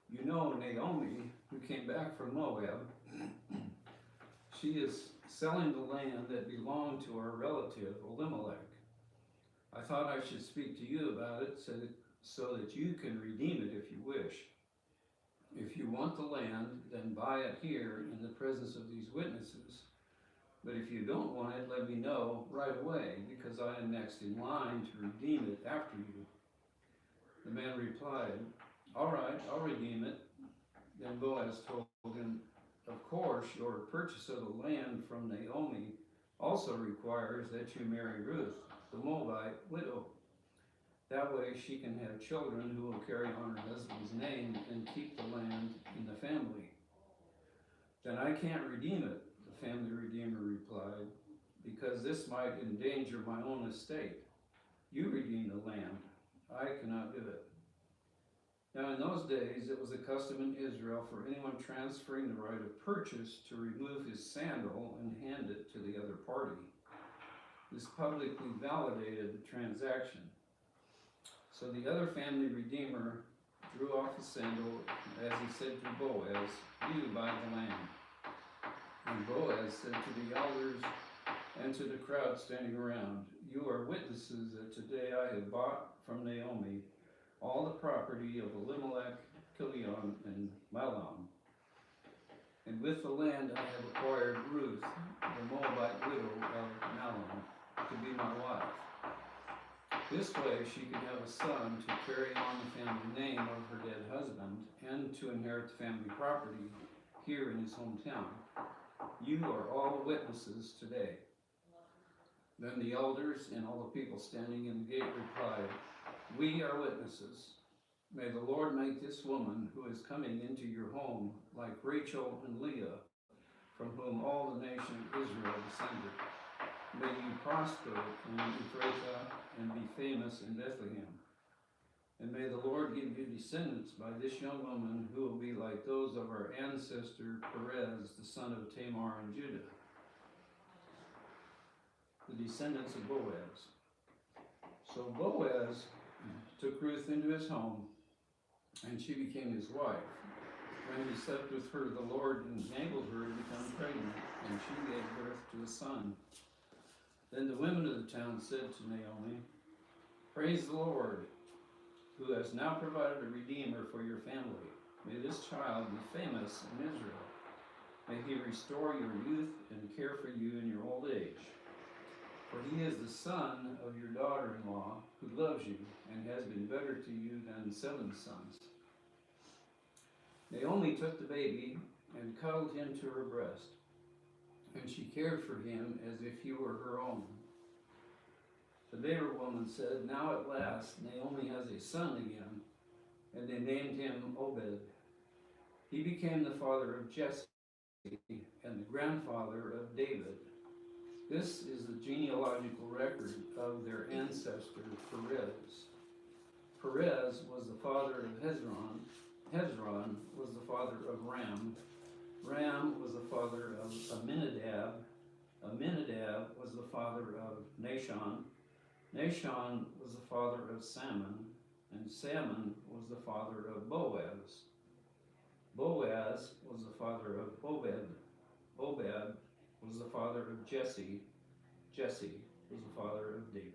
"You know Naomi, who came back from Moab. She is selling the land that belonged to our relative Elimelech. I thought I should speak to you about it so that you can redeem it if you wish. If you want the land, then buy it here in the presence of these witnesses. But if you don't want it, let me know right away, because I am next in line to redeem it after you." The man replied, "All right, I'll redeem it. Then Boaz told him, of course, your purchase of the land from Naomi also requires that you marry Ruth, the Moabite widow. That way she can have children who will carry on her husband's name and keep the land in the family. Then I can't redeem it, the family redeemer replied, because this might endanger my own estate. You redeem the land. I cannot do it. Now in those days, it was a custom in Israel for anyone transferring the right of purchase to remove his sandal and hand it to the other party. This publicly validated the transaction. So the other family redeemer drew off his sandal as he said to Boaz, you buy the land. And Boaz said to the elders and to the crowd standing around, you are witnesses that today I have bought from Naomi all the property of Elimelech, Kilion, and Mahlon. And with the land I have acquired Ruth, the Moabite widow of Mahlon, to be my wife. This way she could have a son to carry on the family name of her dead husband and to inherit the family property here in his hometown. You are all witnesses today. Then the elders and all the people standing in the gate replied, we are witnesses. May the Lord make this woman who is coming into your home like Rachel and Leah, from whom all the nation of Israel descended. May you prosper in Ephrathah and be famous in Bethlehem. And may the Lord give you descendants by this young woman who will be like those of our ancestor Perez, the son of Tamar and Judah. The descendants of Boaz. So Boaz took Ruth into his home, and she became his wife. When he slept with her, the Lord enabled her to become pregnant, and she gave birth to a son. Then the women of the town said to Naomi, praise the Lord, who has now provided a redeemer for your family. May this child be famous in Israel. May he restore your youth and care for you in your old age. For he is the son of your daughter-in-law, who loves you and has been better to you than 7 sons. Naomi took the baby and cuddled him to her breast, and she cared for him as if he were her own. The neighbor woman said, now at last Naomi has a son again, and they named him Obed. He became the father of Jesse and the grandfather of David. This is the genealogical record of their ancestor Perez. Perez was the father of Hezron. Hezron was the father of Ram. Ram was the father of Aminadab. Aminadab was the father of Nahshon. Nahshon was the father of Salmon. And Salmon was the father of Boaz. Boaz was the father of Obed. Obed was the father of Jesse. Jesse was the father of David.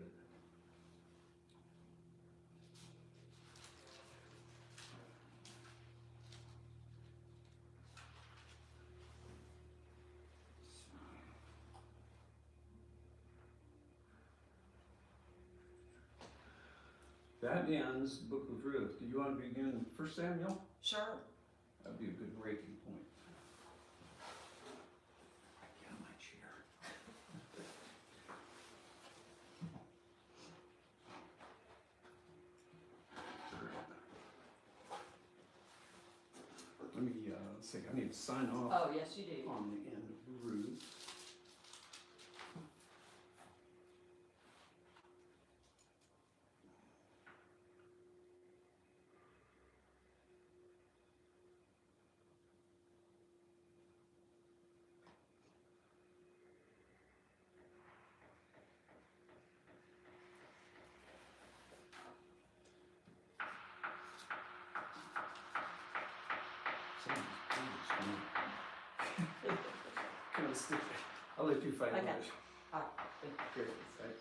That ends the book of Ruth. Do you want to begin 1 Samuel? Sure. That'd be a good breaking point. Get on my chair. Let me see. I need to sign off Oh, yes, you do. on the end of Ruth. Kind of sticky. I'll let you fight Okay. with it. All right. Great. Right.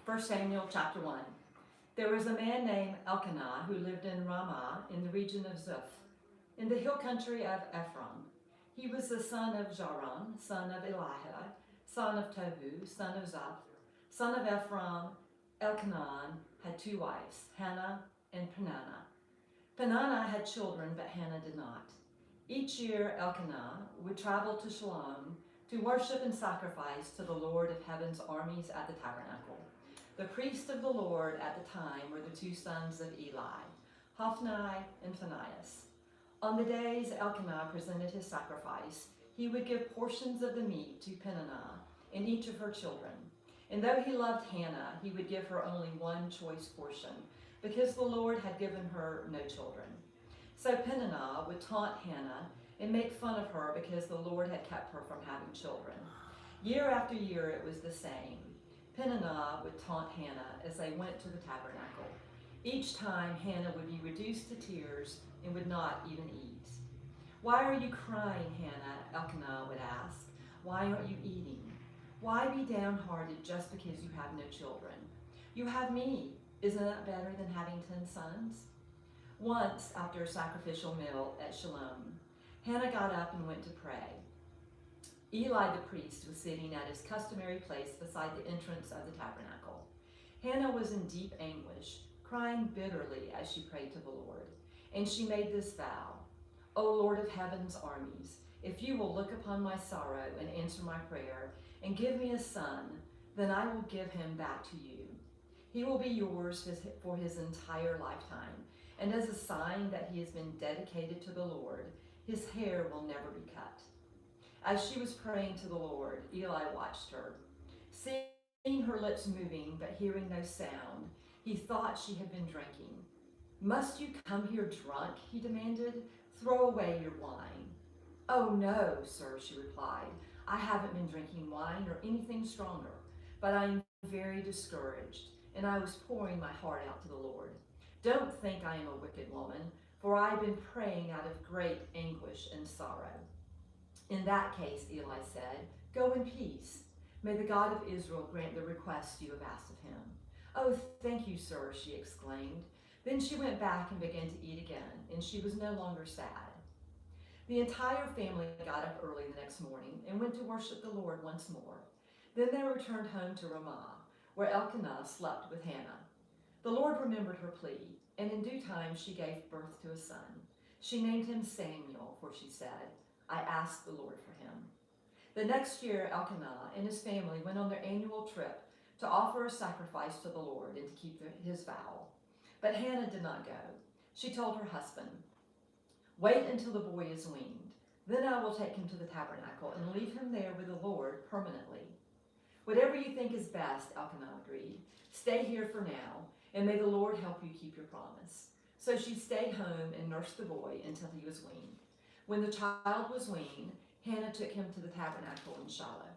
First Samuel chapter 1. There was a man named Elkanah who lived in Ramah in the region of Zuph. in the hill country of Ephraim. He was the son of Jaron, son of Eliha, son of Tohu, son of Zaph, son of Ephraim. Elkanah had 2 wives, Hannah and Peninnah. Peninnah had children, but Hannah did not. Each year, Elkanah would travel to Shalom to worship and sacrifice to the Lord of heaven's armies at the tabernacle. The priests of the Lord at the time were the 2 sons of Eli, Hophni and Phinehas. On the days Elkanah presented his sacrifice, he would give portions of the meat to Peninnah and each of her children. And though he loved Hannah, he would give her only 1 choice portion, because the Lord had given her no children. So Peninnah would taunt Hannah and make fun of her because the Lord had kept her from having children. Year after year it was the same. Peninnah would taunt Hannah as they went to the tabernacle. Each time Hannah would be reduced to tears and would not even eat. "Why are you crying, Hannah?" Elkanah would ask. "Why aren't you eating? Why be downhearted just because you have no children? You have me. Isn't that better than having 10 sons?" Once, after a sacrificial meal at Shalom, Hannah got up and went to pray. Eli the priest was sitting at his customary place beside the entrance of the tabernacle. Hannah was in deep anguish, crying bitterly as she prayed to the Lord. And she made this vow: "O Lord of heaven's armies, if you will look upon my sorrow and answer my prayer and give me a son, then I will give him back to you. He will be yours for his entire lifetime, and as a sign that he has been dedicated to the Lord, his hair will never be cut." As she was praying to the Lord, Eli watched her. Seeing her lips moving but hearing no sound, he thought she had been drinking. "Must you come here drunk?" he demanded. "Throw away your wine." "Oh no, sir," she replied. "I haven't been drinking wine or anything stronger, but I am very discouraged, and I was pouring my heart out to the Lord. Don't think I am a wicked woman, for I have been praying out of great anguish and sorrow." "In that case," Eli said, "go in peace. May the God of Israel grant the request you have asked of him." "Oh, thank you, sir," she exclaimed. Then she went back and began to eat again, and she was no longer sad. The entire family got up early the next morning and went to worship the Lord once more. Then they returned home to Ramah, where Elkanah slept with Hannah. The Lord remembered her plea, and in due time she gave birth to a son. She named him Samuel, for she said, "I asked the Lord for him." The next year, Elkanah and his family went on their annual trip to offer a sacrifice to the Lord and to keep his vow. But Hannah did not go. She told her husband, "Wait until the boy is weaned. Then I will take him to the tabernacle and leave him there with the Lord permanently." "Whatever you think is best," Elkanah agreed. "Stay here for now, and may the Lord help you keep your promise." So she stayed home and nursed the boy until he was weaned. When the child was weaned, Hannah took him to the tabernacle in Shiloh.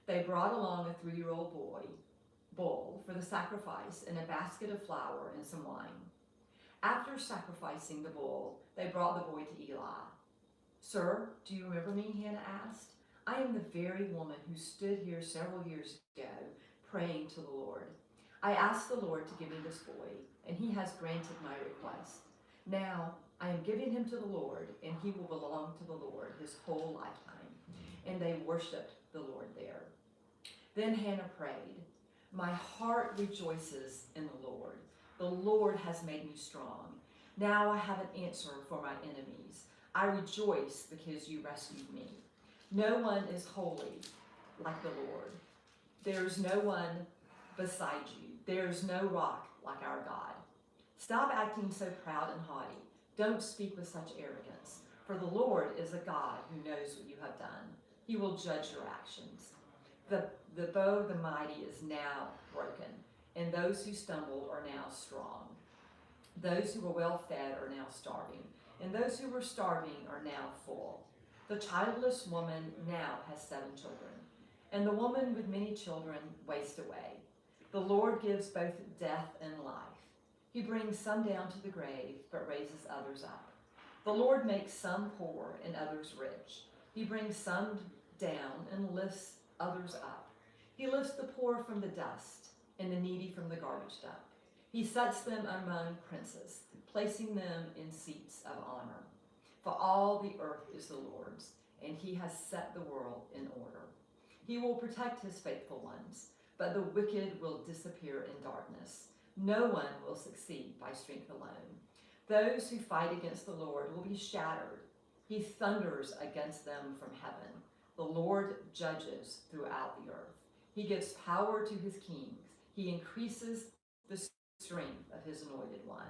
They brought along a 3-year-old bull for the sacrifice and a basket of flour and some wine. After sacrificing the bull, they brought the boy to Eli. "Sir, do you remember me?" Hannah asked. "I am the very woman who stood here several years ago praying to the Lord. I asked the Lord to give me this boy, and he has granted my request. Now I am giving him to the Lord, and he will belong to the Lord his whole lifetime." And they worshiped the Lord there. Then Hannah prayed, "My heart rejoices in the Lord. The Lord has made me strong. Now I have an answer for my enemies. I rejoice because you rescued me. No one is holy like the Lord. There is no one beside you. There is no rock like our God. Stop acting so proud and haughty. Don't speak with such arrogance, for the Lord is a God who knows what you have done. He will judge your actions. The bow of the mighty is now broken, and those who stumbled are now strong. Those who were well fed are now starving, and those who were starving are now full. The childless woman now has 7 children, and the woman with many children wastes away. The Lord gives both death and life. He brings some down to the grave, but raises others up. The Lord makes some poor and others rich. He brings some down and lifts others up. He lifts the poor from the dust and the needy from the garbage dump. He sets them among princes, placing them in seats of honor. For all the earth is the Lord's, and he has set the world in order. He will protect his faithful ones, but the wicked will disappear in darkness. No one will succeed by strength alone. Those who fight against the Lord will be shattered. He thunders against them from heaven. The Lord judges throughout the earth. He gives power to his kings. He increases the strength of his anointed one.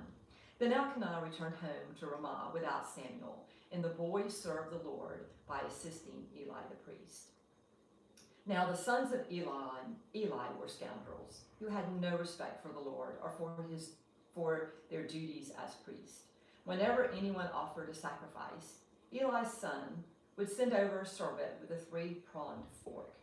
Then Elkanah returned home to Ramah without Samuel, and the boys served the Lord by assisting Eli the priest. Now the sons of Eli were scoundrels who had no respect for the Lord or for their duties as priest. Whenever anyone offered a sacrifice, Eli's son would send over a servant with a 3-pronged fork.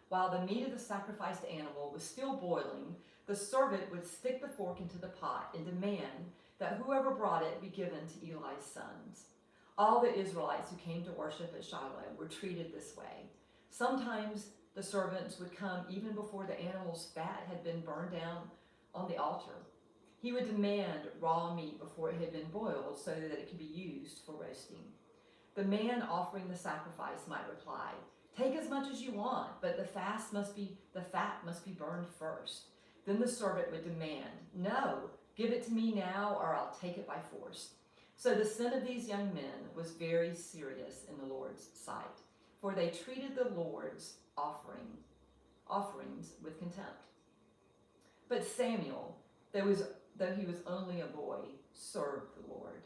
While the meat of the sacrificed animal was still boiling, the servant would stick the fork into the pot and demand that whoever brought it be given to Eli's sons. All the Israelites who came to worship at Shiloh were treated this way. Sometimes the servants would come even before the animal's fat had been burned down on the altar. He would demand raw meat before it had been boiled so that it could be used for roasting. The man offering the sacrifice might reply, "Take as much as you want, but the fat must be burned first." Then the servant would demand, "No, give it to me now or I'll take it by force." So the sin of these young men was very serious in the Lord's sight, for they treated the Lord's offerings with contempt. But Samuel, though he was only a boy, served the Lord.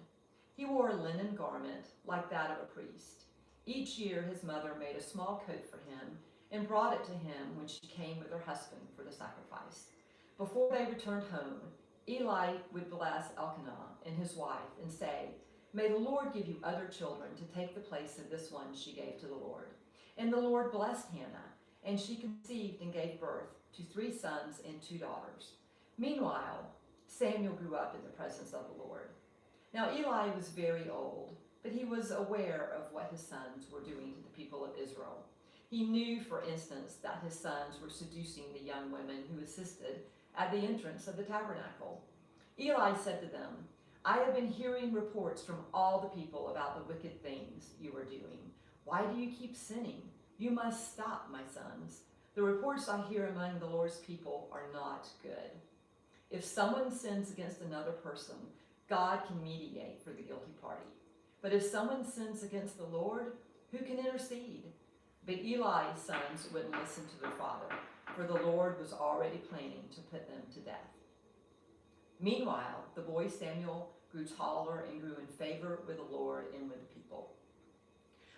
He wore a linen garment like that of a priest. Each year his mother made a small coat for him and brought it to him when she came with her husband for the sacrifice. Before they returned home, Eli would bless Elkanah and his wife and say, "May the Lord give you other children to take the place of this one she gave to the Lord." And the Lord blessed Hannah, and she conceived and gave birth to 3 sons and 2 daughters. Meanwhile, Samuel grew up in the presence of the Lord. Now Eli was very old, but he was aware of what his sons were doing to the people of Israel. He knew, for instance, that his sons were seducing the young women who assisted at the entrance of the tabernacle. Eli said to them, "I have been hearing reports from all the people about the wicked things you are doing. Why do you keep sinning? You must stop, my sons. The reports I hear among the Lord's people are not good. If someone sins against another person, God can mediate for the guilty party. But if someone sins against the Lord, who can intercede?" But Eli's sons wouldn't listen to their father, for the Lord was already planning to put them to death. Meanwhile, the boy Samuel grew taller and grew in favor with the Lord and with the people.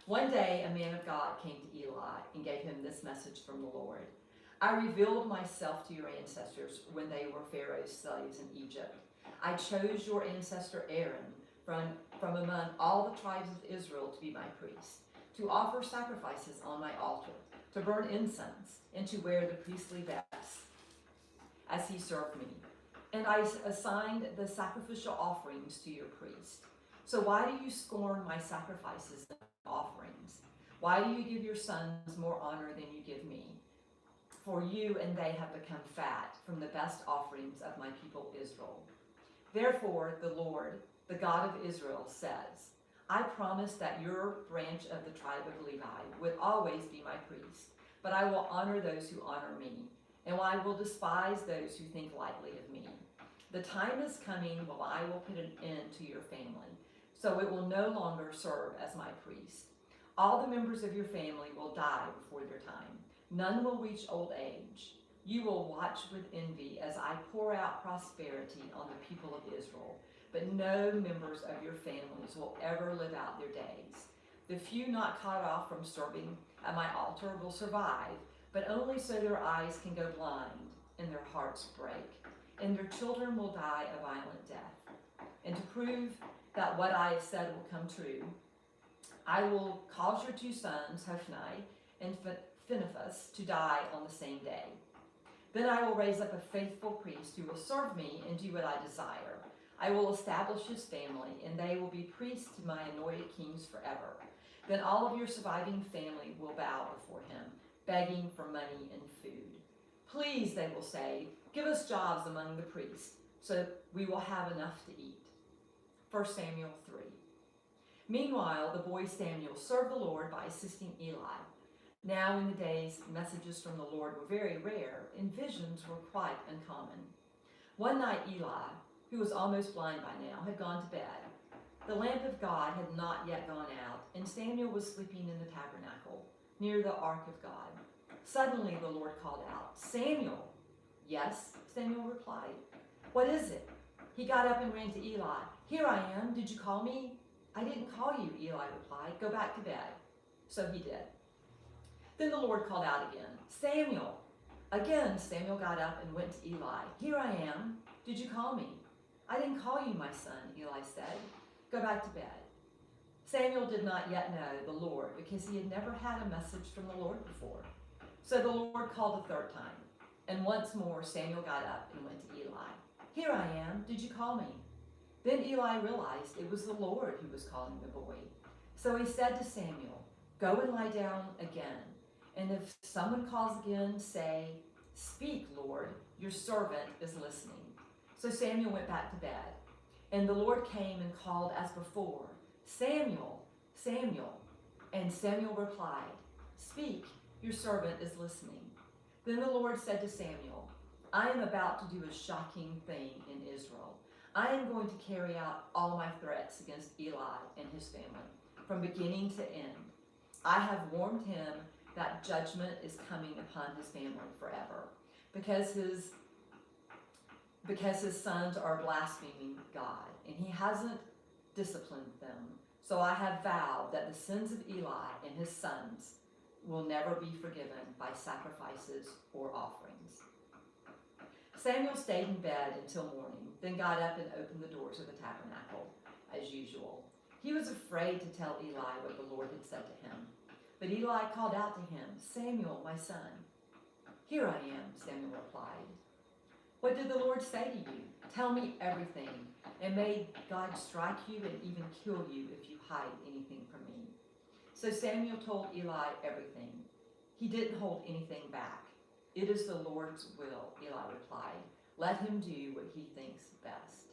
One day, a man of God came to Eli and gave him this message from the Lord. "I revealed myself to your ancestors when they were Pharaoh's slaves in Egypt. I chose your ancestor Aaron from among all the tribes of Israel to be my priest, to offer sacrifices on my altar, to burn incense, and to wear the priestly vest as he served me. And I assigned the sacrificial offerings to your priest. So why do you scorn my sacrifices and offerings? Why do you give your sons more honor than you give me? For you and they have become fat from the best offerings of my people Israel. Therefore, the Lord, the God of Israel, says, I promised that your branch of the tribe of Levi would always be my priest, but I will honor those who honor me, and I will despise those who think lightly of me. The time is coming when I will put an end to your family, so it will no longer serve as my priest. All the members of your family will die before their time. None will reach old age. You will watch with envy as I pour out prosperity on the people of Israel, but no members of your families will ever live out their days. The few not cut off from serving at my altar will survive, but only so their eyes can go blind and their hearts break, and their children will die a violent death. And to prove that what I have said will come true, I will cause your two sons, Hophni and Phinehas, to die on the same day. Then I will raise up a faithful priest who will serve me and do what I desire. I will establish his family, and they will be priests to my anointed kings forever. Then all of your surviving family will bow before him, begging for money and food. Please, they will say, give us jobs among the priests, so we will have enough to eat. 1 Samuel 3. Meanwhile, the boy Samuel served the Lord by assisting Eli. Now in the days, messages from the Lord were very rare, and visions were quite uncommon. One night Eli, who was almost blind by now, had gone to bed. The lamp of God had not yet gone out, and Samuel was sleeping in the tabernacle, near the ark of God. Suddenly the Lord called out, "Samuel!" "Yes," Samuel replied. "What is it?" He got up and ran to Eli. "Here I am. Did you call me?" "I didn't call you," Eli replied. "Go back to bed." So he did. Then the Lord called out again, "Samuel!" Again, Samuel got up and went to Eli. "Here I am. Did you call me?" "I didn't call you, my son," Eli said. "Go back to bed." Samuel did not yet know the Lord because he had never had a message from the Lord before. So the Lord called a third time. And once more Samuel got up and went to Eli. "Here I am. Did you call me?" Then Eli realized it was the Lord who was calling the boy. So he said to Samuel, "Go and lie down again. And if someone calls again, say, 'Speak, Lord, your servant is listening.'" So Samuel went back to bed. And the Lord came and called as before, "Samuel, Samuel." And Samuel replied, "Speak, your servant is listening." Then the Lord said to Samuel, "I am about to do a shocking thing in Israel. I am going to carry out all my threats against Eli and his family, from beginning to end. I have warned him that judgment is coming upon his family forever, because his sons are blaspheming God, and he hasn't disciplined them. So I have vowed that the sins of Eli and his sons will never be forgiven by sacrifices or offerings." Samuel stayed in bed until morning, then got up and opened the doors of the tabernacle, as usual. He was afraid to tell Eli what the Lord had said to him. But Eli called out to him, "Samuel, my son." "Here I am," Samuel replied. "What did the Lord say to you? Tell me everything, and may God strike you and even kill you if you hide anything from me." So Samuel told Eli everything. He didn't hold anything back. "It is the Lord's will," Eli replied. "Let him do what he thinks best."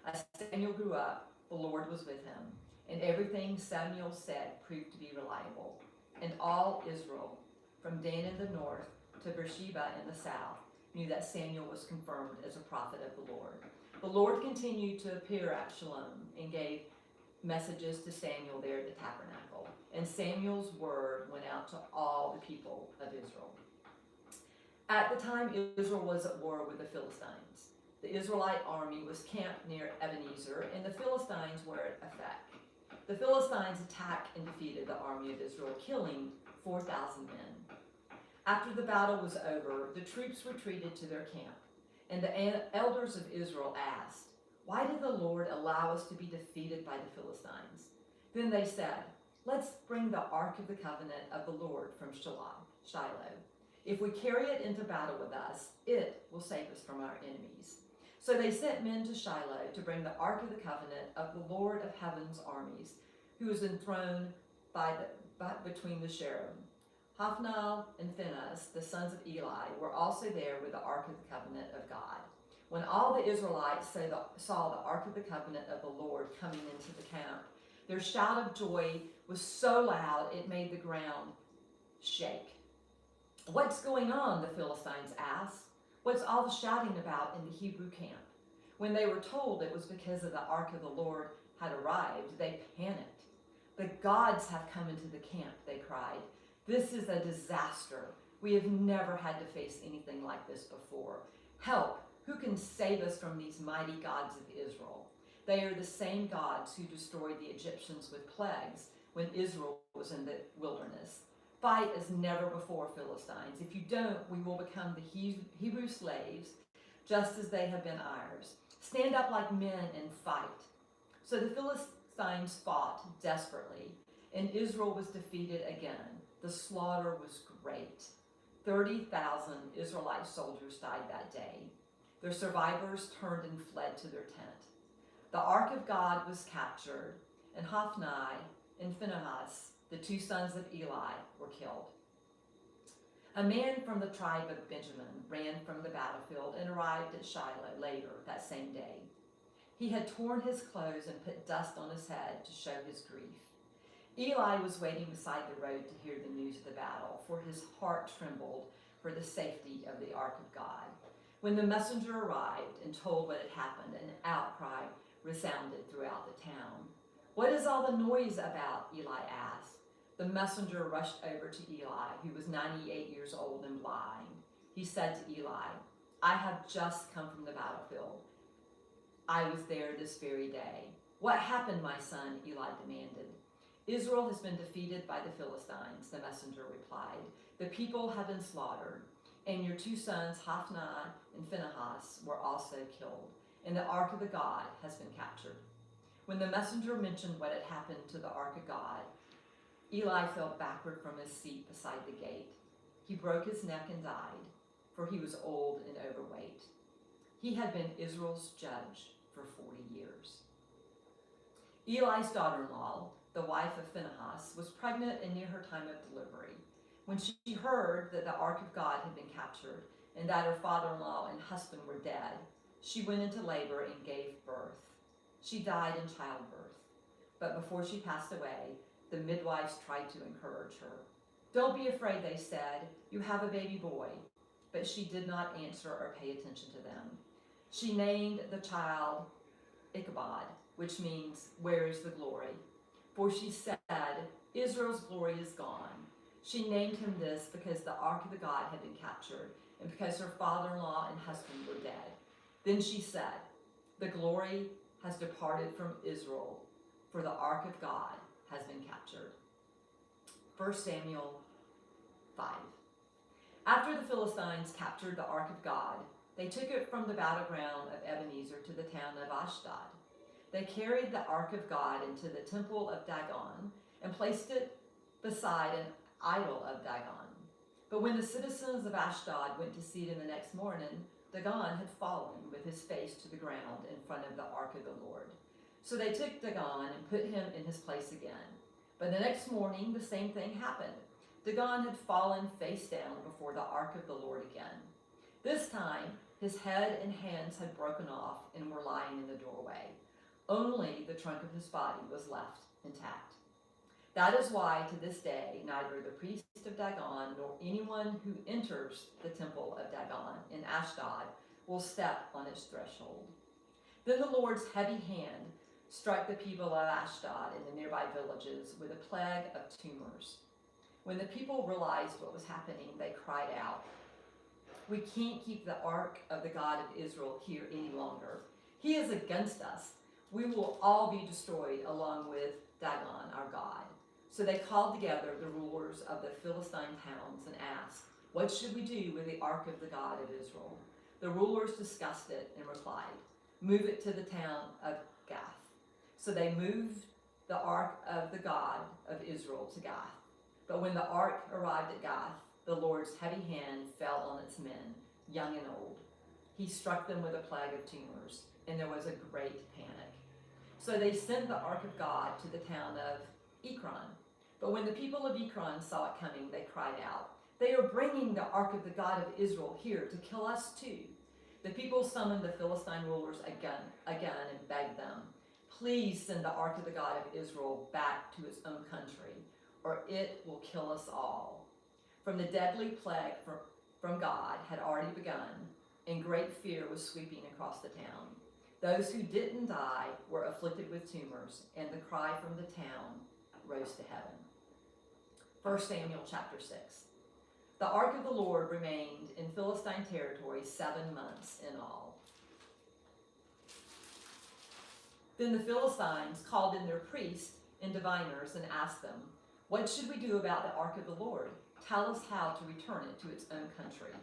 As Samuel grew up, the Lord was with him, and everything Samuel said proved to be reliable. And all Israel, from Dan in the north to Beersheba in the south, knew that Samuel was confirmed as a prophet of the Lord. The Lord continued to appear at Shalom and gave messages to Samuel there at the tabernacle. And Samuel's word went out to all the people of Israel. At the time, Israel was at war with the Philistines. The Israelite army was camped near Ebenezer, and the Philistines were at Aphek. The Philistines attacked and defeated the army of Israel, killing 4,000 men. After the battle was over, the troops retreated to their camp, and the elders of Israel asked, "Why did the Lord allow us to be defeated by the Philistines?" Then they said, "Let's bring the Ark of the Covenant of the Lord from Shiloh. If we carry it into battle with us, it will save us from our enemies." So they sent men to Shiloh to bring the Ark of the Covenant of the Lord of Heaven's armies, who is enthroned between the cherubim. Hophni and Phinehas, the sons of Eli, were also there with the Ark of the Covenant of God. When all the Israelites saw the Ark of the Covenant of the Lord coming into the camp, their shout of joy was so loud it made the ground shake. "What's going on?" the Philistines asked. "What's all the shouting about in the Hebrew camp?" When they were told it was because of the Ark of the Lord had arrived, they panicked. "The gods have come into the camp," they cried. "This is a disaster. We have never had to face anything like this before. Help! Who can save us from these mighty gods of Israel?" They are the same gods who destroyed the Egyptians with plagues when Israel was in the wilderness. "Fight as never before, Philistines. If you don't, we will become the Hebrew slaves, just as they have been ours. Stand up like men and fight." So the Philistines fought desperately, and Israel was defeated again. The slaughter was great. 30,000 Israelite soldiers died that day. Their survivors turned and fled to their tent. The Ark of God was captured, and Hophni and Phinehas, the two sons of Eli, were killed. A man from the tribe of Benjamin ran from the battlefield and arrived at Shiloh later that same day. He had torn his clothes and put dust on his head to show his grief. Eli was waiting beside the road to hear the news of the battle, for his heart trembled for the safety of the ark of God. When the messenger arrived and told what had happened, an outcry resounded throughout the town. "What is all the noise about?" Eli asked. The messenger rushed over to Eli, who was 98 years old and blind. He said to Eli, "I have just come from the battlefield. I was there this very day." "What happened, my son?" Eli demanded. "Israel has been defeated by the Philistines," the messenger replied. "The people have been slaughtered, and your 2 sons, Hophni and Phinehas, were also killed, and the ark of the God has been captured." When the messenger mentioned what had happened to the ark of God, Eli fell backward from his seat beside the gate. He broke his neck and died, for he was old and overweight. He had been Israel's judge for 40 years. Eli's daughter-in-law, the wife of Phinehas, was pregnant and near her time of delivery. When she heard that the ark of God had been captured and that her father-in-law and husband were dead, she went into labor and gave birth. She died in childbirth. But before she passed away, the midwives tried to encourage her. "Don't be afraid," they said. "You have a baby boy." But she did not answer or pay attention to them. She named the child Ichabod, which means, "Where is the glory?" For she said, "Israel's glory is gone." She named him this because the ark of the God had been captured and because her father-in-law and husband were dead. Then she said, "The glory has departed from Israel, for the ark of God has been captured." 1 Samuel 5. After the Philistines captured the ark of God, they took it from the battleground of Ebenezer to the town of Ashdod. They carried the ark of God into the temple of Dagon and placed it beside an idol of Dagon. But when the citizens of Ashdod went to see it in the next morning, Dagon had fallen with his face to the ground in front of the ark of the Lord. So they took Dagon and put him in his place again. But the next morning, the same thing happened. Dagon had fallen face down before the ark of the Lord again. This time, his head and hands had broken off and were lying in the doorway. Only the trunk of his body was left intact. That is why, to this day, neither the priest of Dagon nor anyone who enters the temple of Dagon in Ashdod will step on its threshold. Then the Lord's heavy hand struck the people of Ashdod and the nearby villages with a plague of tumors. When the people realized what was happening, they cried out, "We can't keep the ark of the God of Israel here any longer. He is against us. We will all be destroyed along with Dagon, our God." So they called together the rulers of the Philistine towns and asked, "What should we do with the ark of the God of Israel?" The rulers discussed it and replied, "Move it to the town of Gath." So they moved the ark of the God of Israel to Gath. But when the ark arrived at Gath, the Lord's heavy hand fell on its men, young and old. He struck them with a plague of tumors, and there was a great panic. So they sent the ark of God to the town of Ekron. But when the people of Ekron saw it coming, they cried out, "They are bringing the ark of the God of Israel here to kill us too." The people summoned the Philistine rulers again and begged them, "Please send the ark of the God of Israel back to its own country, or it will kill us all." For the deadly plague from God had already begun, and great fear was sweeping across the town. Those who didn't die were afflicted with tumors, and the cry from the town rose to heaven. 1 Samuel chapter 6. The ark of the Lord remained in Philistine territory 7 months in all. Then the Philistines called in their priests and diviners and asked them, "What should we do about the ark of the Lord? Tell us how to return it to its own country."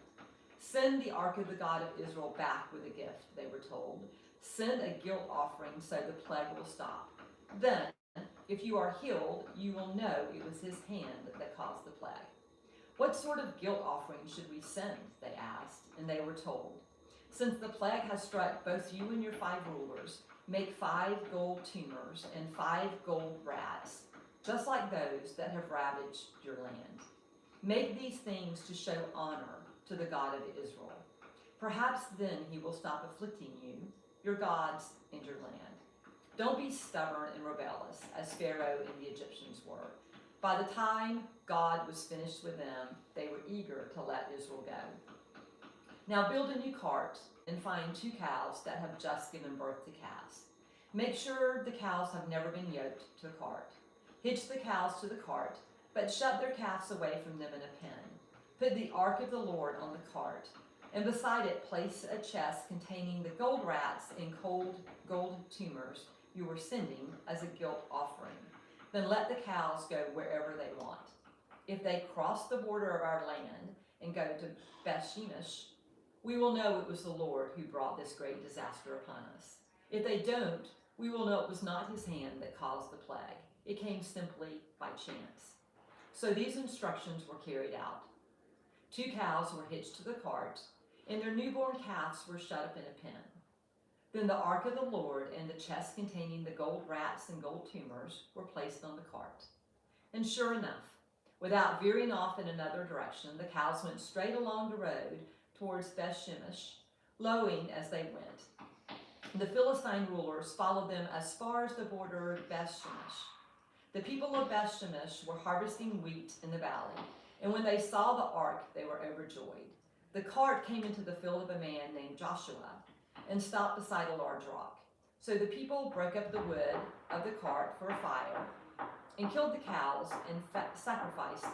"Send the ark of the God of Israel back with a gift," they were told. "Send a guilt offering so the plague will stop. Then, if you are healed, you will know it was his hand that caused the plague." "What sort of guilt offering should we send?" they asked, and they were told, "Since the plague has struck both you and your 5 rulers, make 5 gold tumors and 5 gold rats, just like those that have ravaged your land. Make these things to show honor to the God of Israel. Perhaps then he will stop afflicting you, your gods, and your land. Don't be stubborn and rebellious, as Pharaoh and the Egyptians were. By the time God was finished with them, they were eager to let Israel go. Now build a new cart and find 2 cows that have just given birth to calves. Make sure the cows have never been yoked to the cart. Hitch the cows to the cart, but shut their calves away from them in a pen. Put the ark of the Lord on the cart, and beside it place a chest containing the gold rats and gold tumors you were sending as a guilt offering. Then let the cows go wherever they want. If they cross the border of our land and go to Beth-Shemesh, we will know it was the Lord who brought this great disaster upon us. If they don't, we will know it was not his hand that caused the plague. It came simply by chance. So these instructions were carried out. 2 cows were hitched to the cart, and their newborn calves were shut up in a pen. Then the ark of the Lord and the chest containing the gold rats and gold tumors were placed on the cart. And sure enough, without veering off in another direction, the cows went straight along the road towards Beth-Shemesh, lowing as they went. The Philistine rulers followed them as far as the border of Beth-Shemesh. The people of Beth-Shemesh were harvesting wheat in the valley, and when they saw the ark, they were overjoyed. The cart came into the field of a man named Joshua and stopped beside a large rock. So the people broke up the wood of the cart for a fire and killed the cows and sacrificed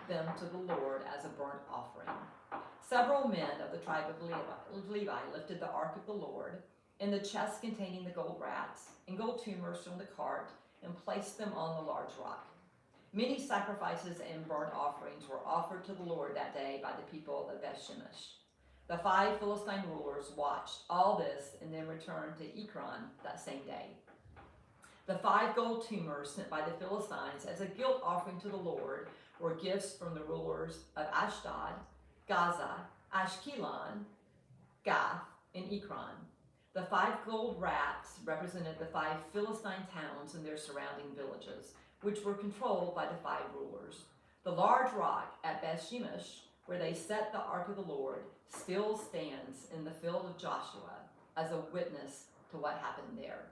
them to the Lord as a burnt offering. Several men of the tribe of Levi lifted the ark of the Lord and the chest containing the gold rats and gold tumors from the cart and placed them on the large rock. Many sacrifices and burnt offerings were offered to the Lord that day by the people of Beth-Shemesh. The 5 Philistine rulers watched all this and then returned to Ekron that same day. The 5 gold tumors sent by the Philistines as a guilt offering to the Lord were gifts from the rulers of Ashdod, Gaza, Ashkelon, Gath, and Ekron. The 5 gold rats represented the 5 Philistine towns and their surrounding villages, which were controlled by the 5 rulers. The large rock at Beth-Shemesh, where they set the ark of the Lord, still stands in the field of Joshua as a witness to what happened there.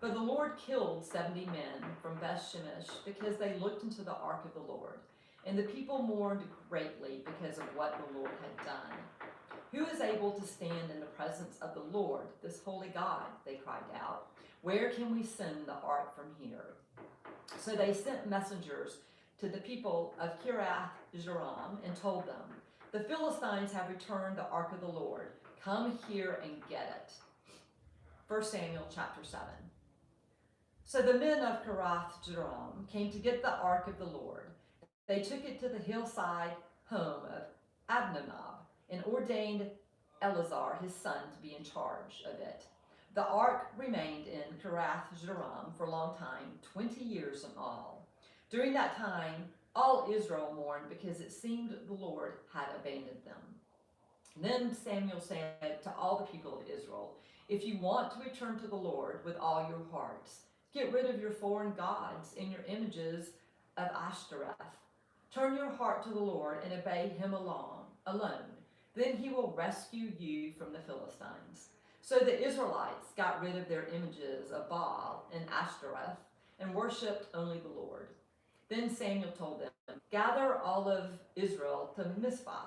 But the Lord killed 70 men from Beth-Shemesh because they looked into the ark of the Lord, and the people mourned greatly because of what the Lord had done. Who is able to stand in the presence of the Lord, this holy God? They cried out. Where can we send the ark from here? So they sent messengers to the people of Kiriath-Jearim and told them, the Philistines have returned the ark of the Lord. Come here and get it. 1 Samuel chapter 7. So the men of Kiriath-Jearim came to get the ark of the Lord. They took it to the hillside home of Abinadab and ordained Eleazar, his son, to be in charge of it. The ark remained in Kiriath-Jearim for a long time, 20 years in all. During that time, all Israel mourned because it seemed the Lord had abandoned them. Then Samuel said to all the people of Israel, if you want to return to the Lord with all your hearts, get rid of your foreign gods and your images of Ashtoreth. Turn your heart to the Lord and obey him alone. Then he will rescue you from the Philistines. So the Israelites got rid of their images of Baal and Ashtoreth and worshipped only the Lord. Then Samuel told them, gather all of Israel to Mizpah,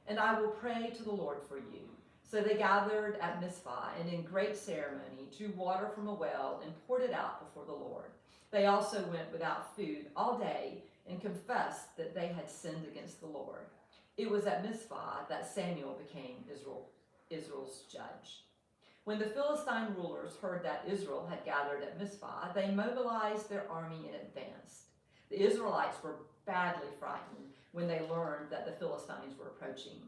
and I will pray to the Lord for you. So they gathered at Mizpah and in great ceremony drew water from a well and poured it out before the Lord. They also went without food all day and confessed that they had sinned against the Lord. It was at Mizpah that Samuel became Israel's judge. When the Philistine rulers heard that Israel had gathered at Mizpah, they mobilized their army and advanced. The Israelites were badly frightened when they learned that the Philistines were approaching.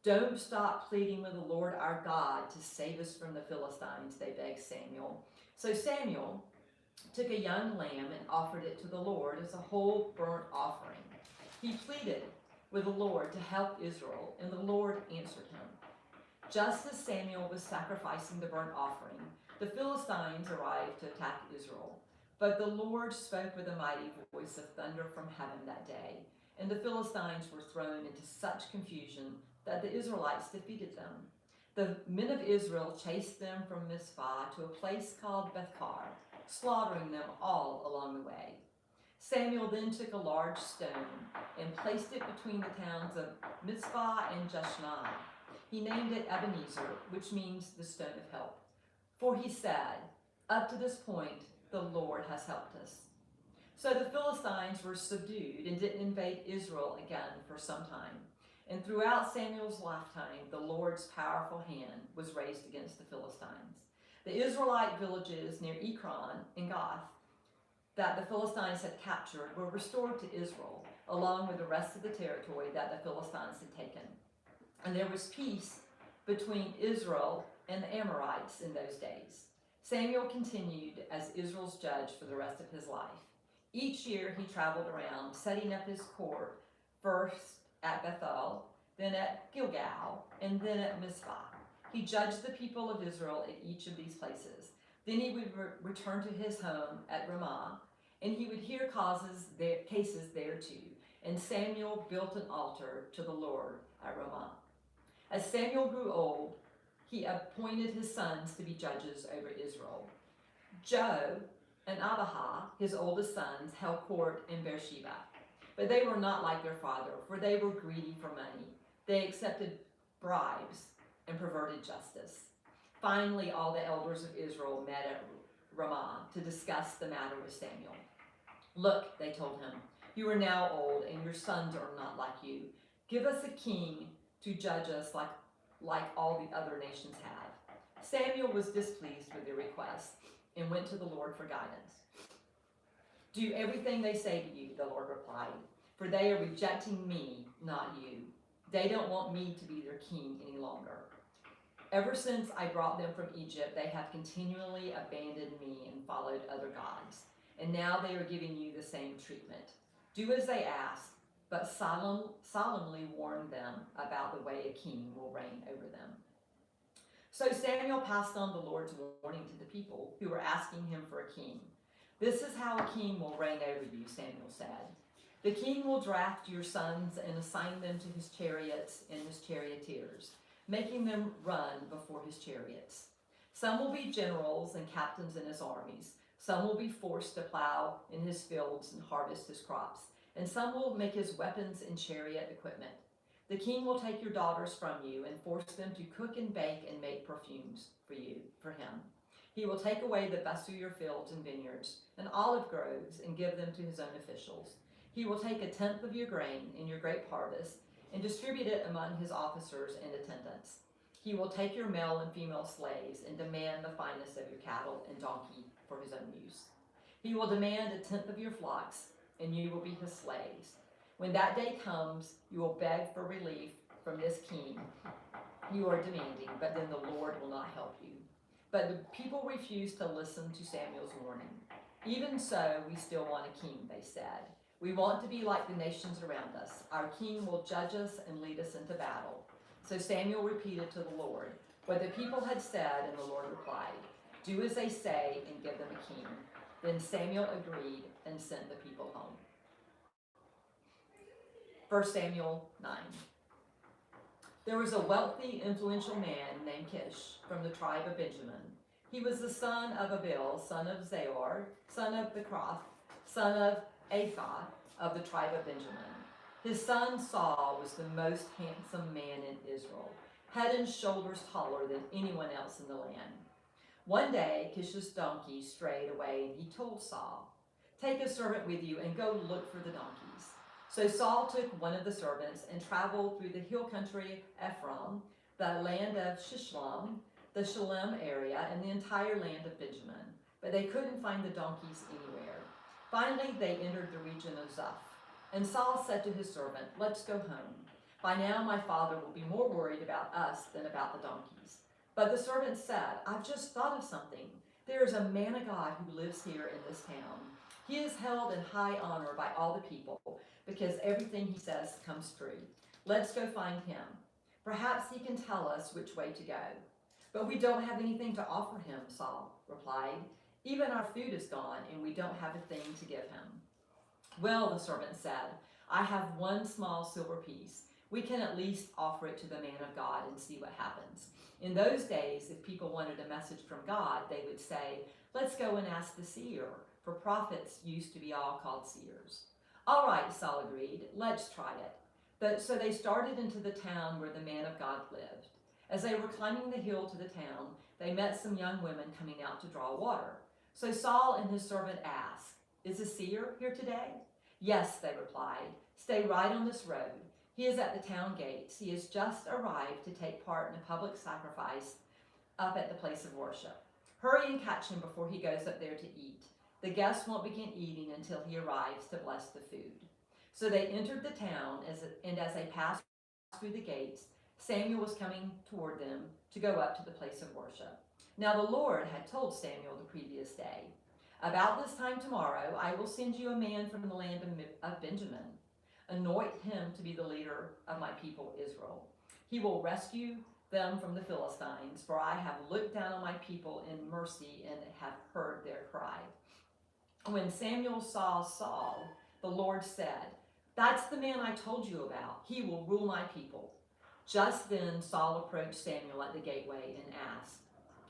Don't stop pleading with the Lord our God to save us from the Philistines, they begged Samuel. So Samuel took a young lamb and offered it to the Lord as a whole burnt offering. He pleaded with the Lord to help Israel, and the Lord answered him. Just as Samuel was sacrificing the burnt offering, the Philistines arrived to attack Israel. But the Lord spoke with a mighty voice of thunder from heaven that day, and the Philistines were thrown into such confusion that the Israelites defeated them. The men of Israel chased them from Mizpah to a place called Bethkar, slaughtering them all along the way. Samuel then took a large stone and placed it between the towns of Mizpah and Jeshna. He named it Ebenezer, which means the stone of help. For he said, up to this point, the Lord has helped us. So the Philistines were subdued and didn't invade Israel again for some time. And throughout Samuel's lifetime, the Lord's powerful hand was raised against the Philistines. The Israelite villages near Ekron and Gath that the Philistines had captured were restored to Israel, along with the rest of the territory that the Philistines had taken. And there was peace between Israel and the Amorites in those days. Samuel continued as Israel's judge for the rest of his life. Each year he traveled around, setting up his court, first at Bethel, then at Gilgal, and then at Mizpah. He judged the people of Israel at each of these places. Then he would return to his home at Ramah, and he would hear cases there too. And Samuel built an altar to the Lord at Ramah. As Samuel grew old, he appointed his sons to be judges over Israel. Joe and Abijah, his oldest sons, held court in Beersheba. But they were not like their father, for they were greedy for money. They accepted bribes and perverted justice. Finally, all the elders of Israel met at Ramah to discuss the matter with Samuel. Look, they told him, you are now old, and your sons are not like you. Give us a king to judge us like all the other nations have. Samuel was displeased with their request and went to the Lord for guidance. Do everything they say to you, the Lord replied, for they are rejecting me, not you. They don't want me to be their king any longer. Ever since I brought them from Egypt, they have continually abandoned me and followed other gods. And now they are giving you the same treatment. Do as they ask, but solemnly warn them about the way a king will reign over them. So Samuel passed on the Lord's warning to the people who were asking him for a king. This is how a king will reign over you, Samuel said. The king will draft your sons and assign them to his chariots and his charioteers, making them run before his chariots. Some will be generals and captains in his armies. Some will be forced to plow in his fields and harvest his crops. And some will make his weapons and chariot equipment. The king will take your daughters from you and force them to cook and bake and make perfumes for him. He will take away the best of your fields and vineyards and olive groves and give them to his own officials. He will take 1/10 of your grain in your grape harvest and distribute it among his officers and attendants. He will take your male and female slaves and demand the finest of your cattle and donkey for his own use. He will demand 1/10 of your flocks, and you will be his slaves. When that day comes, you will beg for relief from this king you are demanding, but then the Lord will not help you. But the people refused to listen to Samuel's warning. Even so, we still want a king, they said. We want to be like the nations around us. Our king will judge us and lead us into battle. So Samuel repeated to the Lord what the people had said, and the Lord replied, do as they say and give them a king. Then Samuel agreed and sent the people home. 1 Samuel 9. There was a wealthy, influential man named Kish from the tribe of Benjamin. He was the son of Abiel, son of Zahor, son of Bechorath, son of Aphi of the tribe of Benjamin. His son Saul was the most handsome man in Israel, head and shoulders taller than anyone else in the land. One day, Kish's donkey strayed away, and he told Saul, take a servant with you and go look for the donkeys. So Saul took one of the servants and traveled through the hill country Ephraim, the land of Shishlam, the Shalem area, and the entire land of Benjamin. But they couldn't find the donkeys anywhere. Finally, they entered the region of Zuph. And Saul said to his servant, let's go home. By now my father will be more worried about us than about the donkeys. But the servant said, I've just thought of something. There is a man of God who lives here in this town. He is held in high honor by all the people because everything he says comes true. Let's go find him. Perhaps he can tell us which way to go. But we don't have anything to offer him, Saul replied. Even our food is gone, and we don't have a thing to give him. Well, the servant said, I have one small silver piece. We can at least offer it to the man of God and see what happens. In those days, if people wanted a message from God, they would say, let's go and ask the seer, for prophets used to be all called seers. All right, Saul agreed, let's try it. So they started into the town where the man of God lived. As they were climbing the hill to the town, they met some young women coming out to draw water. So Saul and his servant asked, is a seer here today? Yes, they replied. Stay right on this road. He is at the town gates. He has just arrived to take part in a public sacrifice up at the place of worship. Hurry and catch him before he goes up there to eat. The guests won't begin eating until he arrives to bless the food. So they entered the town, and as they passed through the gates, Samuel was coming toward them to go up to the place of worship. Now the Lord had told Samuel the previous day, about this time tomorrow, I will send you a man from the land of Benjamin. Anoint him to be the leader of my people Israel. He will rescue them from the Philistines, for I have looked down on my people in mercy and have heard their cry. When Samuel saw Saul, the Lord said, that's the man I told you about. He will rule my people. Just then Saul approached Samuel at the gateway and asked,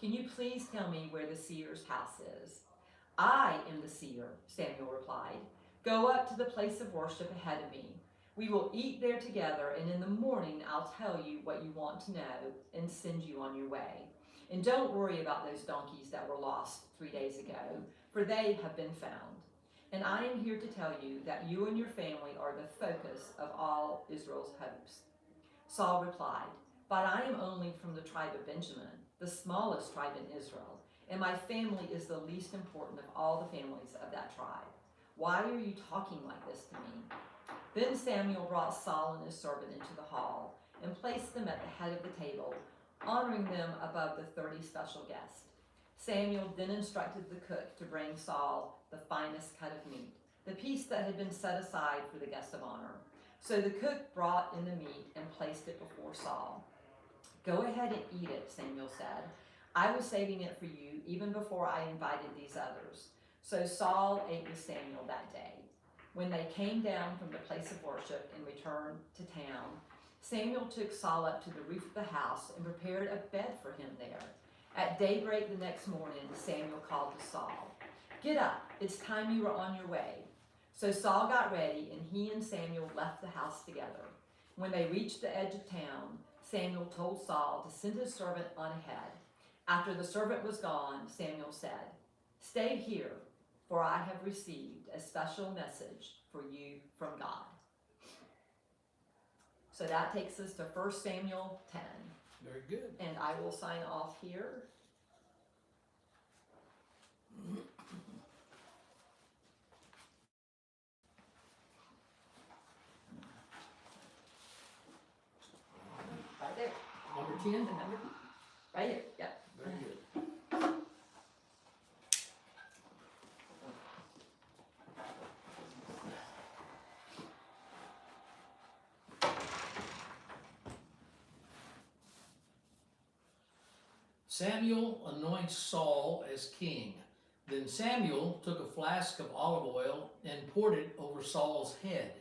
can you please tell me where the seer's house is? I am the seer, Samuel replied. Go up to the place of worship ahead of me. We will eat there together, and in the morning I'll tell you what you want to know and send you on your way. And don't worry about those donkeys that were lost 3 days ago, for they have been found. And I am here to tell you that you and your family are the focus of all Israel's hopes. Saul replied, but I am only from the tribe of Benjamin, the smallest tribe in Israel, and my family is the least important of all the families of that tribe. Why are you talking like this to me? Then Samuel brought Saul and his servant into the hall and placed them at the head of the table, honoring them above the 30 special guests. Samuel then instructed the cook to bring Saul the finest cut of meat, the piece that had been set aside for the guest of honor. So the cook brought in the meat and placed it before Saul. Go ahead and eat it, Samuel said. I was saving it for you even before I invited these others. So Saul ate with Samuel that day. When they came down from the place of worship and returned to town, Samuel took Saul up to the roof of the house and prepared a bed for him there. At daybreak the next morning, Samuel called to Saul, get up, it's time you were on your way. So Saul got ready, and he and Samuel left the house together. When they reached the edge of town, Samuel told Saul to send his servant on ahead. After the servant was gone, Samuel said, stay here, for I have received a special message for you from God. So that takes us to 1 Samuel 10. Very good. And I will sign off here. Right there. Number 10? The number. Right here. Yep. Very good. Samuel anoints Saul as king. Then Samuel took a flask of olive oil and poured it over Saul's head.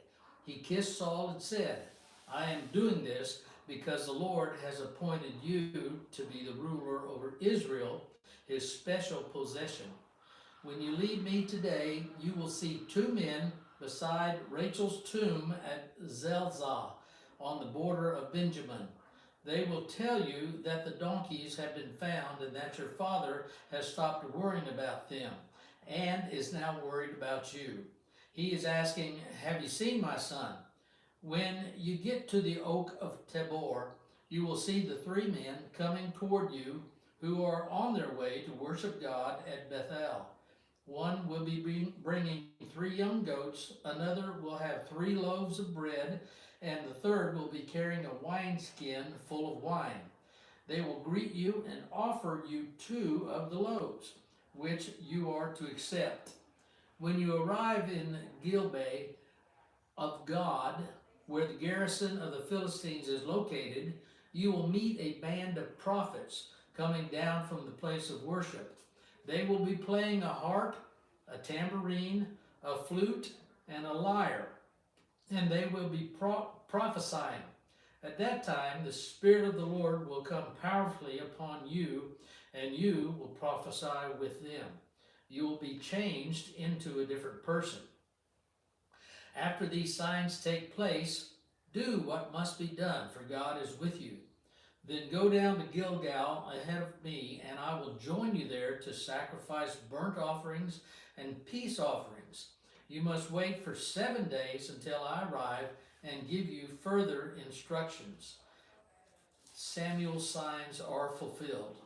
He kissed Saul and said, I am doing this because the Lord has appointed you to be the ruler over Israel, his special possession. When you leave me today, you will see 2 men beside Rachel's tomb at Zelzah on the border of Benjamin. They will tell you that the donkeys have been found and that your father has stopped worrying about them and is now worried about you. He is asking, have you seen my son? When you get to the oak of Tabor, you will see the 3 men coming toward you who are on their way to worship God at Bethel. One will be bringing 3 young goats, another will have 3 loaves of bread, and the third will be carrying a wineskin full of wine. They will greet you and offer you 2 of the loaves, which you are to accept. When you arrive in Gilbeh of God, where the garrison of the Philistines is located, you will meet a band of prophets coming down from the place of worship. They will be playing a harp, a tambourine, a flute, and a lyre, and they will be prophesying. At that time, the Spirit of the Lord will come powerfully upon you, and you will prophesy with them. You will be changed into a different person. After these signs take place, do what must be done, for God is with you. Then go down to Gilgal ahead of me, and I will join you there to sacrifice burnt offerings and peace offerings. You must wait for 7 days until I arrive and give you further instructions. Samuel's signs are fulfilled.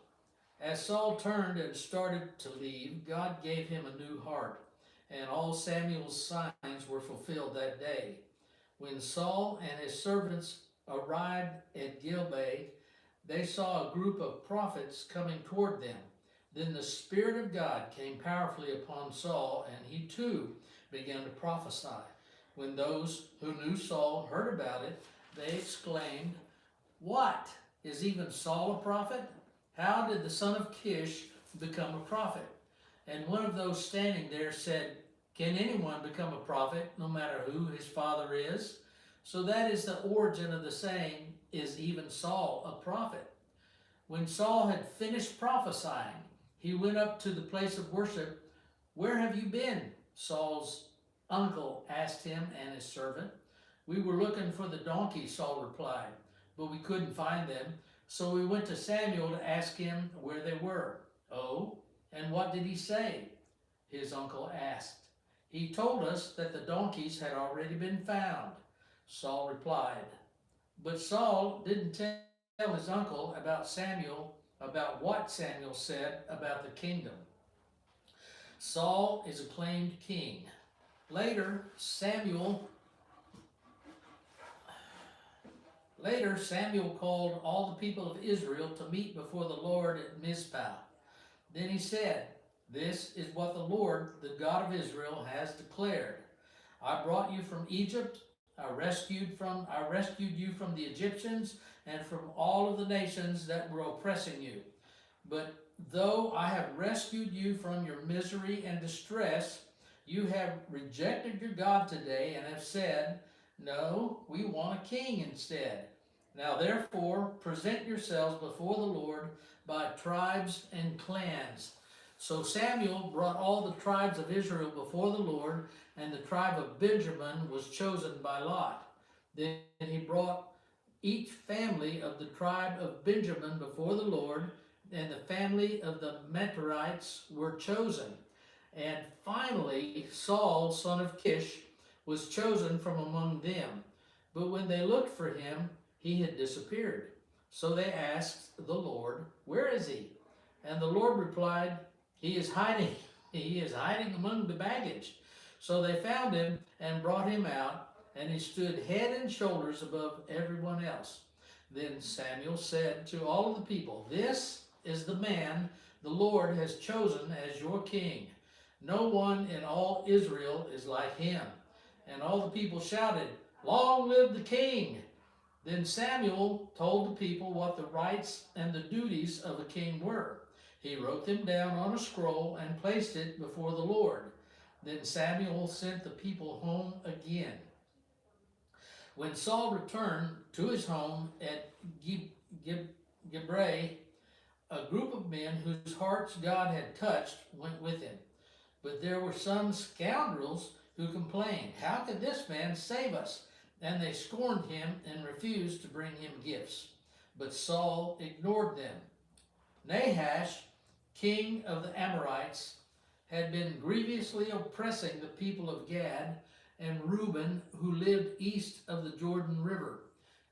As Saul turned and started to leave, God gave him a new heart, and all Samuel's signs were fulfilled that day. When Saul and his servants arrived at Gilgal, they saw a group of prophets coming toward them. Then the Spirit of God came powerfully upon Saul, and he too began to prophesy. When those who knew Saul heard about it, they exclaimed, "What? Is even Saul a prophet? How did the son of Kish become a prophet?" And one of those standing there said, "Can anyone become a prophet, no matter who his father is?" So that is the origin of the saying, "Is even Saul a prophet?" When Saul had finished prophesying, he went up to the place of worship. "Where have you been?" Saul's uncle asked him and his servant. "We were looking for the donkeys," Saul replied, "but we couldn't find them. So we went to Samuel to ask him where they were." "Oh, and what did he say?" his uncle asked. "He told us that the donkeys had already been found," Saul replied. But Saul didn't tell his uncle about what Samuel said about the kingdom. Saul is acclaimed king. Later, Samuel called all the people of Israel to meet before the Lord at Mizpah. Then he said, "This is what the Lord, the God of Israel, has declared. I brought you from Egypt. I rescued you from the Egyptians and from all of the nations that were oppressing you. But though I have rescued you from your misery and distress, you have rejected your God today and have said, 'No, we want a king instead.' Now therefore, present yourselves before the Lord by tribes and clans." So Samuel brought all the tribes of Israel before the Lord, and the tribe of Benjamin was chosen by lot. Then he brought each family of the tribe of Benjamin before the Lord, and the family of the Metorites were chosen. And finally, Saul, son of Kish, was chosen from among them. But when they looked for him, he had disappeared. So they asked the Lord, "Where is he?" And the Lord replied, He is hiding among the baggage." So they found him and brought him out, and he stood head and shoulders above everyone else. Then Samuel said to all of the people, "This is the man the Lord has chosen as your king. No one in all Israel is like him." And all the people shouted, "Long live the king!" Then Samuel told the people what the rights and the duties of a king were. He wrote them down on a scroll and placed it before the Lord. Then Samuel sent the people home again. When Saul returned to his home at Gibeah, a group of men whose hearts God had touched went with him. But there were some scoundrels who complained, "How could this man save us?" And they scorned him and refused to bring him gifts. But Saul ignored them. Nahash, king of the Amorites, had been grievously oppressing the people of Gad and Reuben, who lived east of the Jordan River.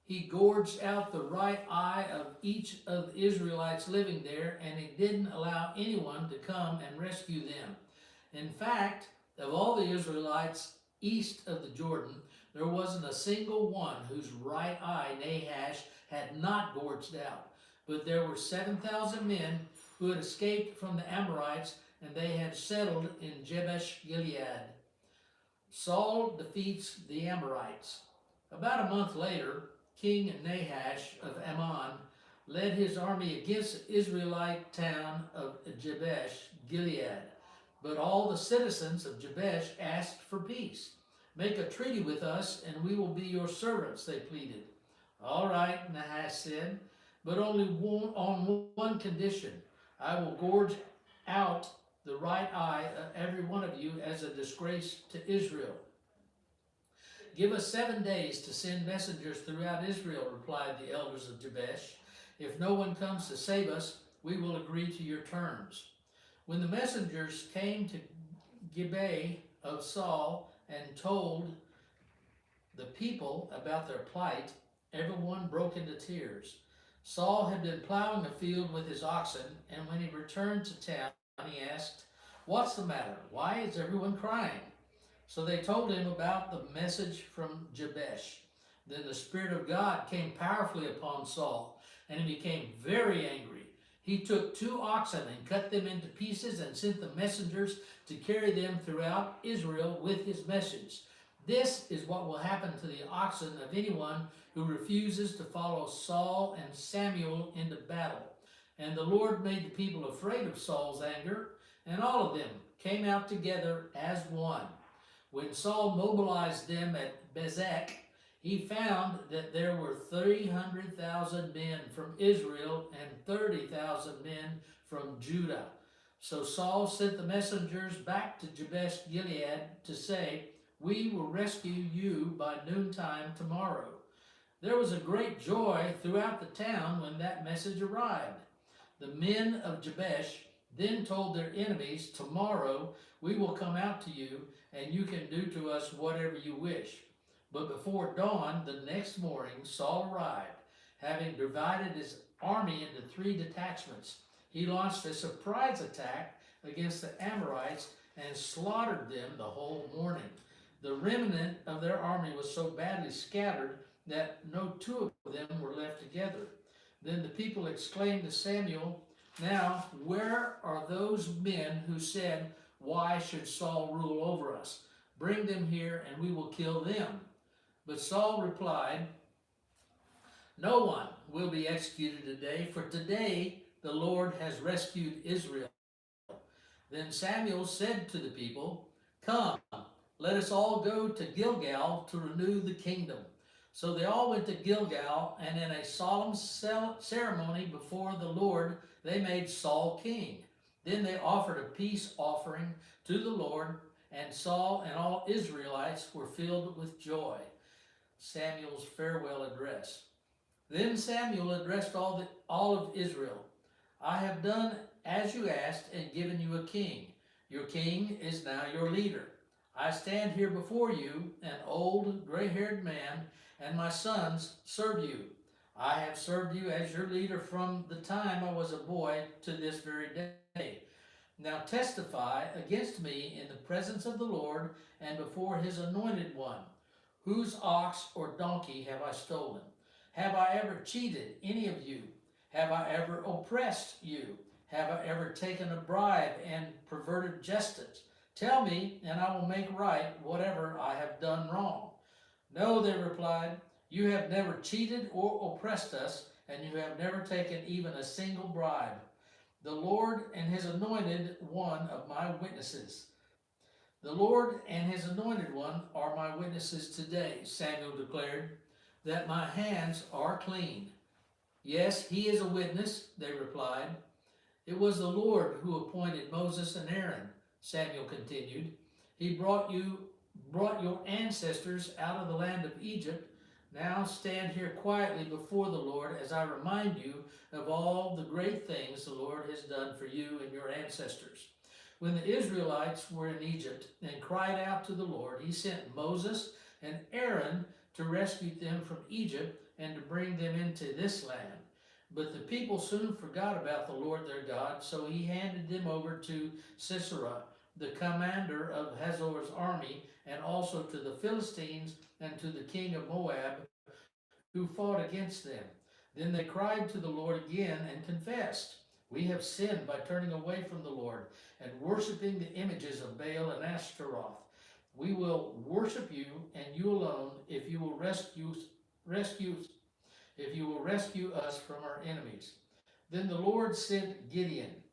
He gorged out the right eye of each of the Israelites living there, and he didn't allow anyone to come and rescue them. In fact, of all the Israelites east of the Jordan, there wasn't a single one whose right eye Nahash had not gorged out. But there were 7,000 men who had escaped from the Amorites, and they had settled in Jabesh Gilead. Saul defeats the Amorites. About a month later, King Nahash of Ammon led his army against the Israelite town of Jabesh Gilead. But all the citizens of Jabesh asked for peace. "Make a treaty with us, and we will be your servants," they pleaded. All right, Nahash said, but only on one condition. I will gorge out the right eye of every one of you as a disgrace to Israel. Give us 7 days to send messengers throughout Israel, replied the elders of Jabesh. If no one comes to save us, we will agree to your terms. When the messengers came to Gibeah of Saul and told the people about their plight, everyone broke into tears. Saul had been plowing a field with his oxen, and when he returned to town, he asked, "What's the matter? Why is everyone crying?" So they told him about the message from Jabesh. Then the Spirit of God came powerfully upon Saul, and he became very angry. He took 2 oxen and cut them into pieces and sent the messengers to carry them throughout Israel with his message. This is what will happen to the oxen of anyone who refuses to follow Saul and Samuel into battle. And the Lord made the people afraid of Saul's anger, and all of them came out together as one. When Saul mobilized them at Bezek, he found that there were 300,000 men from Israel and 30,000 men from Judah. So Saul sent the messengers back to Jabesh Gilead to say, "We will rescue you by noontime tomorrow." There was a great joy throughout the town when that message arrived. The men of Jabesh then told their enemies, "Tomorrow we will come out to you, and you can do to us whatever you wish." But before dawn the next morning, Saul arrived, having divided his army into 3 detachments. He launched a surprise attack against the Amorites and slaughtered them the whole morning. The remnant of their army was so badly scattered that no 2 of them were left together. Then the people exclaimed to Samuel, "Now, where are those men who said, 'Why should Saul rule over us?' Bring them here and we will kill them." But Saul replied, "No one will be executed today, for today the Lord has rescued Israel." Then Samuel said to the people, "Come, let us all go to Gilgal to renew the kingdom." So they all went to Gilgal, and in a solemn ceremony before the Lord, they made Saul king. Then they offered a peace offering to the Lord, and Saul and all Israelites were filled with joy. Samuel's farewell address. Then Samuel addressed all of Israel. "I have done as you asked and given you a king. Your king is now your leader. I stand here before you, an old, gray-haired man, and my sons serve you. I have served you as your leader from the time I was a boy to this very day. Now testify against me in the presence of the Lord and before his anointed one. Whose ox or donkey have I stolen? Have I ever cheated any of you? Have I ever oppressed you? Have I ever taken a bribe and perverted justice? Tell me, and I will make right whatever I have done wrong." "No," they replied, "you have never cheated or oppressed us, and you have never taken even a single bribe. The Lord and his anointed one of my witnesses. The Lord and his anointed one are my witnesses today," Samuel declared, "that my hands are clean." "Yes, he is a witness," they replied. "It was the Lord who appointed Moses and Aaron," Samuel continued. "He brought your ancestors out of the land of Egypt. Now stand here quietly before the Lord as I remind you of all the great things the Lord has done for you and your ancestors." When the Israelites were in Egypt and cried out to the Lord, he sent Moses and Aaron to rescue them from Egypt and to bring them into this land. But the people soon forgot about the Lord their God, so he handed them over to Sisera, the commander of Hazor's army, and also to the Philistines and to the king of Moab, who fought against them. Then they cried to the Lord again and confessed, "We have sinned by turning away from the Lord and worshiping the images of Baal and Ashtaroth. We will worship you and you alone if you will rescue us from our enemies." Then the Lord sent Gideon,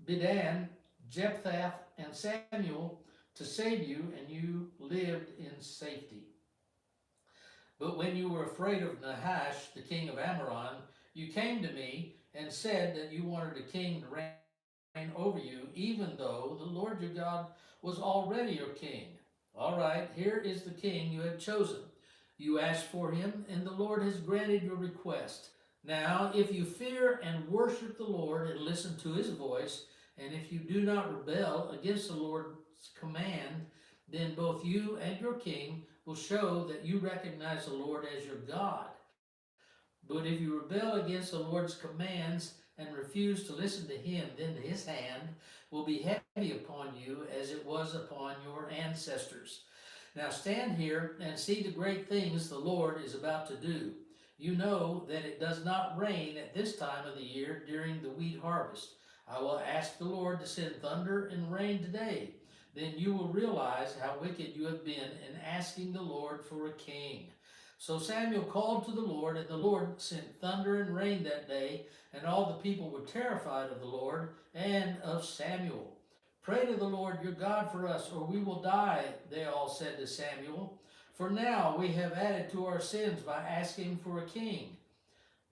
Bedan, Jephthah, and Samuel to save you, and you lived in safety. But when you were afraid of Nahash, the king of Ammon, you came to me and said that you wanted a king to reign over you, even though the Lord your God was already your king. All right, here is the king you have chosen. You asked for him, and the Lord has granted your request. Now, if you fear and worship the Lord and listen to his voice, and if you do not rebel against the Lord's command, then both you and your king will show that you recognize the Lord as your God. But if you rebel against the Lord's commands and refuse to listen to him, then his hand will be heavy upon you as it was upon your ancestors. Now stand here and see the great things the Lord is about to do. You know that it does not rain at this time of the year during the wheat harvest. I will ask the Lord to send thunder and rain today. Then you will realize how wicked you have been in asking the Lord for a king. So Samuel called to the Lord, and the Lord sent thunder and rain that day, and all the people were terrified of the Lord and of Samuel. Pray to the Lord your God for us, or we will die, they all said to Samuel. For now we have added to our sins by asking for a king.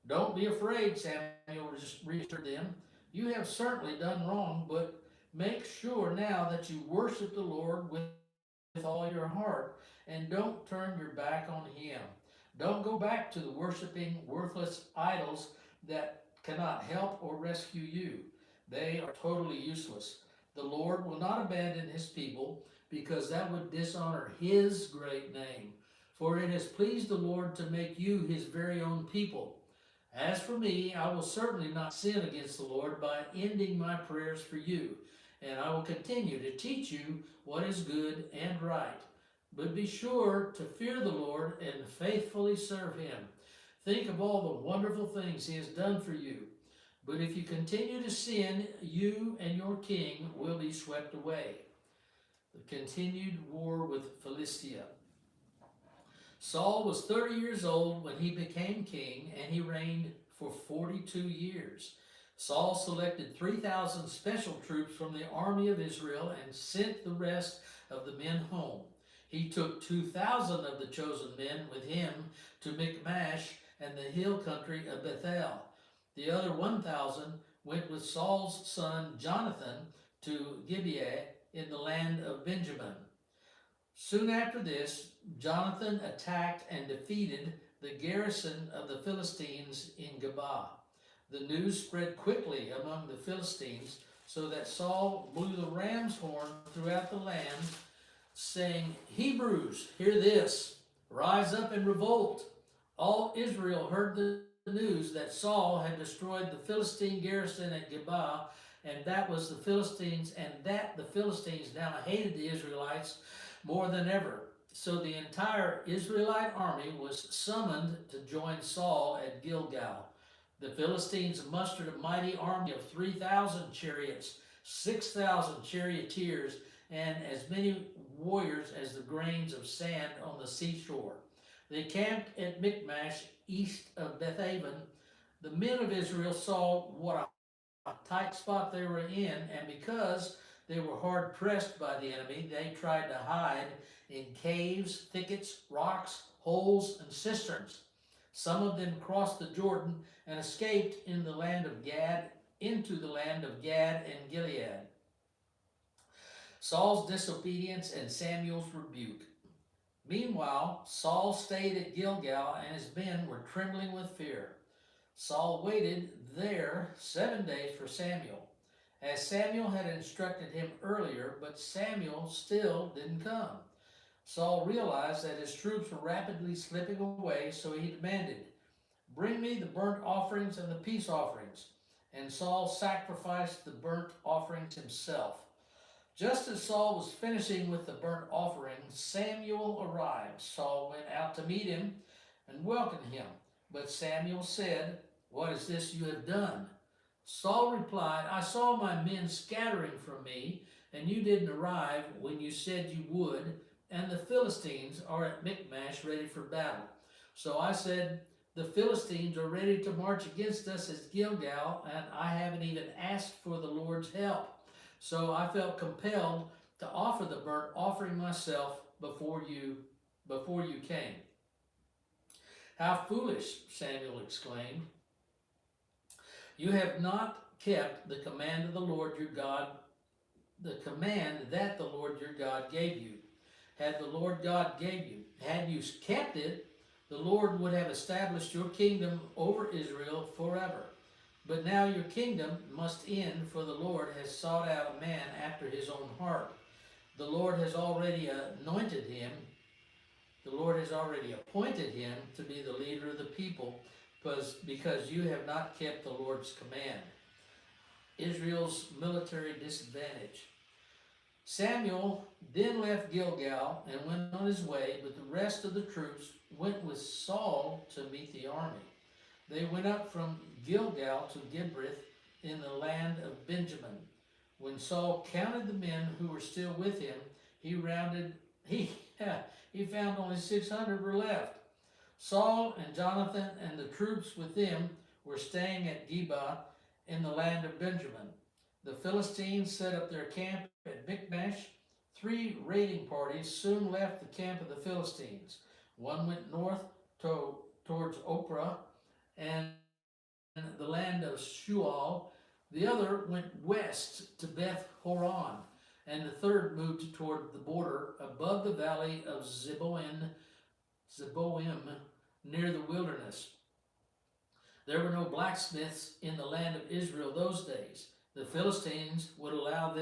Don't be afraid, Samuel reassured them. You have certainly done wrong, but make sure now that you worship the Lord with all your heart, and don't turn your back on him. Don't go back to the worshiping worthless idols that cannot help or rescue you. They are totally useless. The Lord will not abandon his people, because that would dishonor his great name. For it has pleased the Lord to make you his very own people. As for me, I will certainly not sin against the Lord by ending my prayers for you, and I will continue to teach you what is good and right. But be sure to fear the Lord and faithfully serve him. Think of all the wonderful things he has done for you. But if you continue to sin, you and your king will be swept away. The continued war with Philistia. Saul was 30 years old when he became king, and he reigned for 42 years. Saul selected 3,000 special troops from the army of Israel and sent the rest of the men home. He took 2,000 of the chosen men with him to Michmash and the hill country of Bethel. The other 1,000 went with Saul's son Jonathan to Gibeah in the land of Benjamin. Soon after this, Jonathan attacked and defeated the garrison of the Philistines in Geba. The news spread quickly among the Philistines, so that Saul blew the ram's horn throughout the land, saying, Hebrews, hear this, rise up and revolt. All Israel heard the news that Saul had destroyed the Philistine garrison at Geba, and that the Philistines now hated the Israelites more than ever. So the entire Israelite army was summoned to join Saul at Gilgal. The Philistines mustered a mighty army of 3,000 chariots, 6,000 charioteers, and as many warriors as the grains of sand on the seashore. They camped at Michmash, east of Bethaven. The men of Israel saw what a tight spot they were in, and because they were hard pressed by the enemy, they tried to hide in caves, thickets, rocks, holes, and cisterns. Some of them crossed the Jordan and escaped into the land of Gad and Gilead. Saul's disobedience and Samuel's rebuke. Meanwhile, Saul stayed at Gilgal, and his men were trembling with fear. Saul waited there 7 days for Samuel, as Samuel had instructed him earlier, but Samuel still didn't come. Saul realized that his troops were rapidly slipping away, so he demanded, Bring me the burnt offerings and the peace offerings. And Saul sacrificed the burnt offerings himself. Just as Saul was finishing with the burnt offerings, Samuel arrived. Saul went out to meet him and welcomed him. But Samuel said, What is this you have done? Saul replied, I saw my men scattering from me, and you didn't arrive when you said you would, and the Philistines are at Michmash ready for battle. So I said, the Philistines are ready to march against us at Gilgal, and I haven't even asked for the Lord's help. So I felt compelled to offer the burnt offering myself before you came. How foolish, Samuel exclaimed. You have not kept the command of the Lord your God, the command that the Lord your God gave you. Had you kept it, the Lord would have established your kingdom over Israel forever. But now your kingdom must end, for the Lord has sought out a man after his own heart. The Lord has already anointed him. The Lord has already appointed him to be the leader of the people, because you have not kept the Lord's command. Israel's military disadvantage. Samuel then left Gilgal and went on his way, but the rest of the troops went with Saul to meet the army. They went up from Gilgal to Gibrith in the land of Benjamin. When Saul counted the men who were still with him, he found only 600 were left. Saul and Jonathan and the troops with them were staying at Geba in the land of Benjamin. The Philistines set up their camp at Michmash. 3 raiding parties soon left the camp of the Philistines. One went north towards Ophrah and the land of Shual. The other went west to Beth Horon, and the third moved toward the border above the valley of Zeboim, near the wilderness. There were no blacksmiths in the land of Israel those days. The Philistines wouldn't allow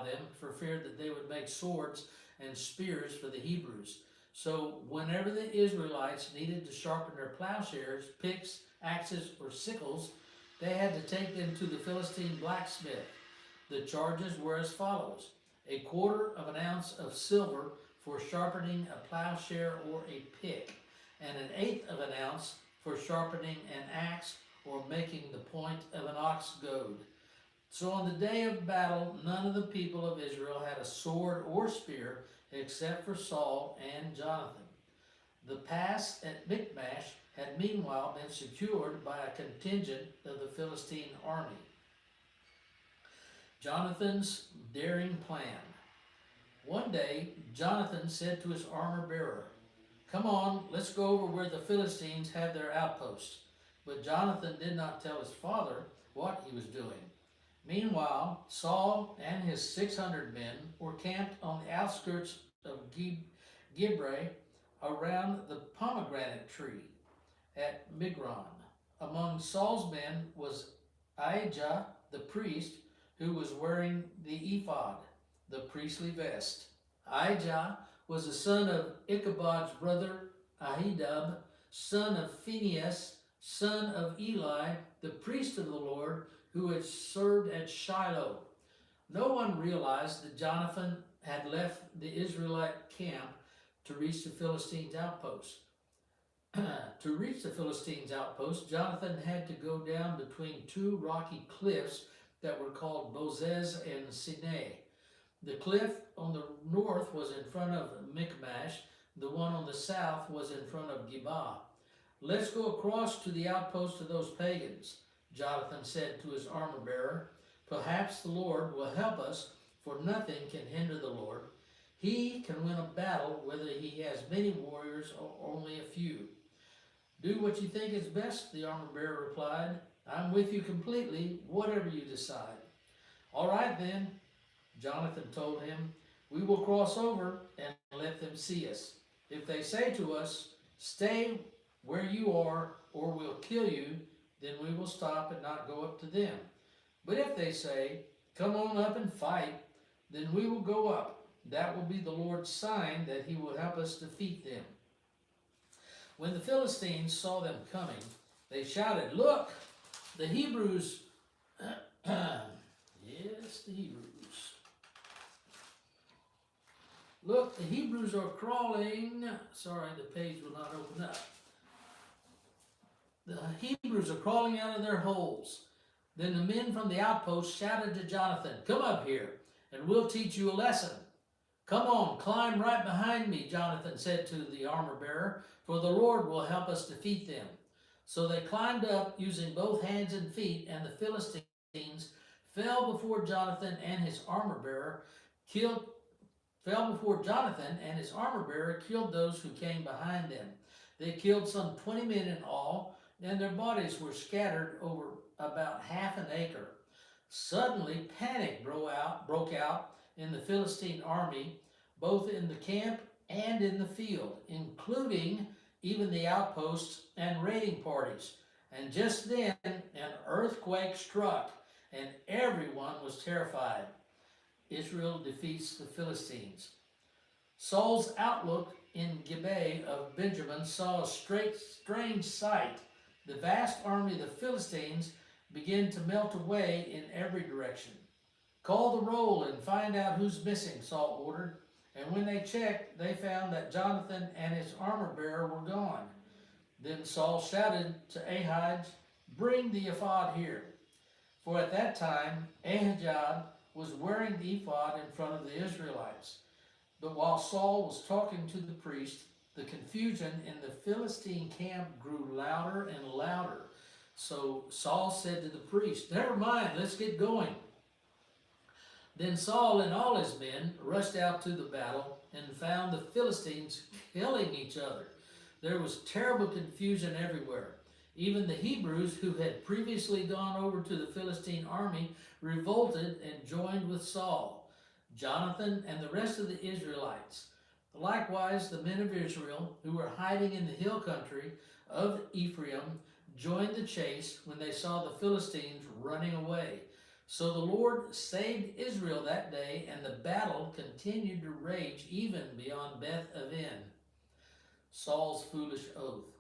them for fear that they would make swords and spears for the Hebrews. So whenever the Israelites needed to sharpen their plowshares, picks, axes, or sickles, they had to take them to the Philistine blacksmith. The charges were as follows: 1/4 ounce of silver for sharpening a plowshare or a pick, and 1/8 ounce for sharpening an axe or making the point of an ox goad. So on the day of battle, none of the people of Israel had a sword or spear except for Saul and Jonathan. The pass at Michmash had meanwhile been secured by a contingent of the Philistine army. Jonathan's daring plan. One day, Jonathan said to his armor bearer, "Come on, let's go over where the Philistines have their outposts." But Jonathan did not tell his father what he was doing. Meanwhile, Saul and his 600 men were camped on the outskirts of Gibreh around the pomegranate tree at Migron. Among Saul's men was Ahijah the priest, who was wearing the ephod, the priestly vest. Ahijah was the son of Ichabod's brother Ahidub, son of Phinehas, son of Eli, the priest of the Lord, who had served at Shiloh. No one realized that Jonathan had left the Israelite camp to reach the Philistines' outpost. To reach the Philistines' outpost, Jonathan had to go down between 2 rocky cliffs that were called Bozez and Sinai. The cliff on the north was in front of Michmash. The one on the south was in front of Geba. "Let's go across to the outpost of those pagans," Jonathan said to his armor bearer. "Perhaps the Lord will help us, for nothing can hinder the Lord. He can win a battle whether he has many warriors or only a few." "Do what you think is best," the armor bearer replied. "I'm with you completely, whatever you decide." "All right then," Jonathan told him. "We will cross over and let them see us. If they say to us, 'Stay where you are or we'll kill you,' then we will stop and not go up to them. But if they say, 'Come on up and fight,' then we will go up. That will be the Lord's sign that he will help us defeat them." When the Philistines saw them coming, they shouted, "Look, the Hebrews," yes, the Hebrews. "Look, the Hebrews are crawling," sorry, the page will not open up. "The Hebrews are crawling out of their holes." Then the men from the outpost shouted to Jonathan, "Come up here, and we'll teach you a lesson." "Come on, climb right behind me," Jonathan said to the armor bearer, "for the Lord will help us defeat them." So they climbed up using both hands and feet, and the Philistines fell before Jonathan and his armor bearer killed those who came behind them. They killed some 20 men in all, and their bodies were scattered over about half an acre. Suddenly, panic broke out in the Philistine army, both in the camp and in the field, including even the outposts and raiding parties. And just then, an earthquake struck, and everyone was terrified. Israel defeats the Philistines. Saul's outlook in Gibeah of Benjamin saw a strange sight. The vast army of the Philistines began to melt away in every direction. Call the roll and find out who's missing, Saul ordered. And when they checked, they found that Jonathan and his armor bearer were gone. Then Saul shouted to Ahijah, "Bring the ephod here." For at that time, Ahijah was wearing the ephod in front of the Israelites. But while Saul was talking to the priest, the confusion in the Philistine camp grew louder and louder. So Saul said to the priest, "Never mind, let's get going." Then Saul and all his men rushed out to the battle and found the Philistines killing each other. There was terrible confusion everywhere. Even the Hebrews, who had previously gone over to the Philistine army, revolted and joined with Saul, Jonathan, and the rest of the Israelites. Likewise, the men of Israel, who were hiding in the hill country of Ephraim, joined the chase when they saw the Philistines running away. So the Lord saved Israel that day, and the battle continued to rage even beyond Beth Aven. Saul's foolish oath.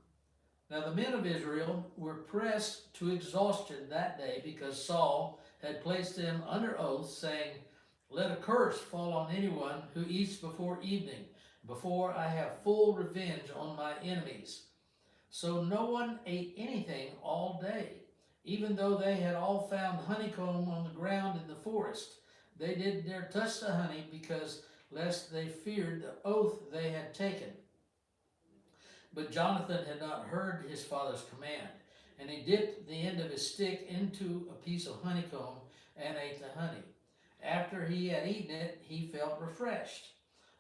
Now the men of Israel were pressed to exhaustion that day because Saul had placed them under oath, saying, "Let a curse fall on anyone who eats before evening, before I have full revenge on my enemies." So no one ate anything all day. Even though they had all found honeycomb on the ground in the forest, they didn't dare touch the honey because lest they feared the oath they had taken. But Jonathan had not heard his father's command, and he dipped the end of his stick into a piece of honeycomb and ate the honey. After he had eaten it, he felt refreshed.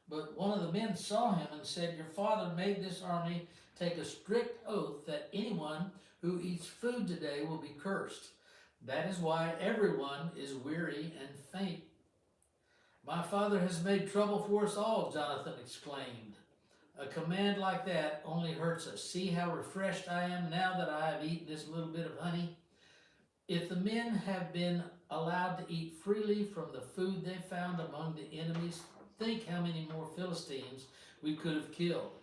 But one of the men saw him and said, "Your father made this army take a strict oath that anyone who eats food today will be cursed. That is why everyone is weary and faint." "My father has made trouble for us all," Jonathan exclaimed. "A command like that only hurts us. See how refreshed I am now that I have eaten this little bit of honey." If the men have been allowed to eat freely from the food they found among the enemies, think how many more Philistines we could have killed.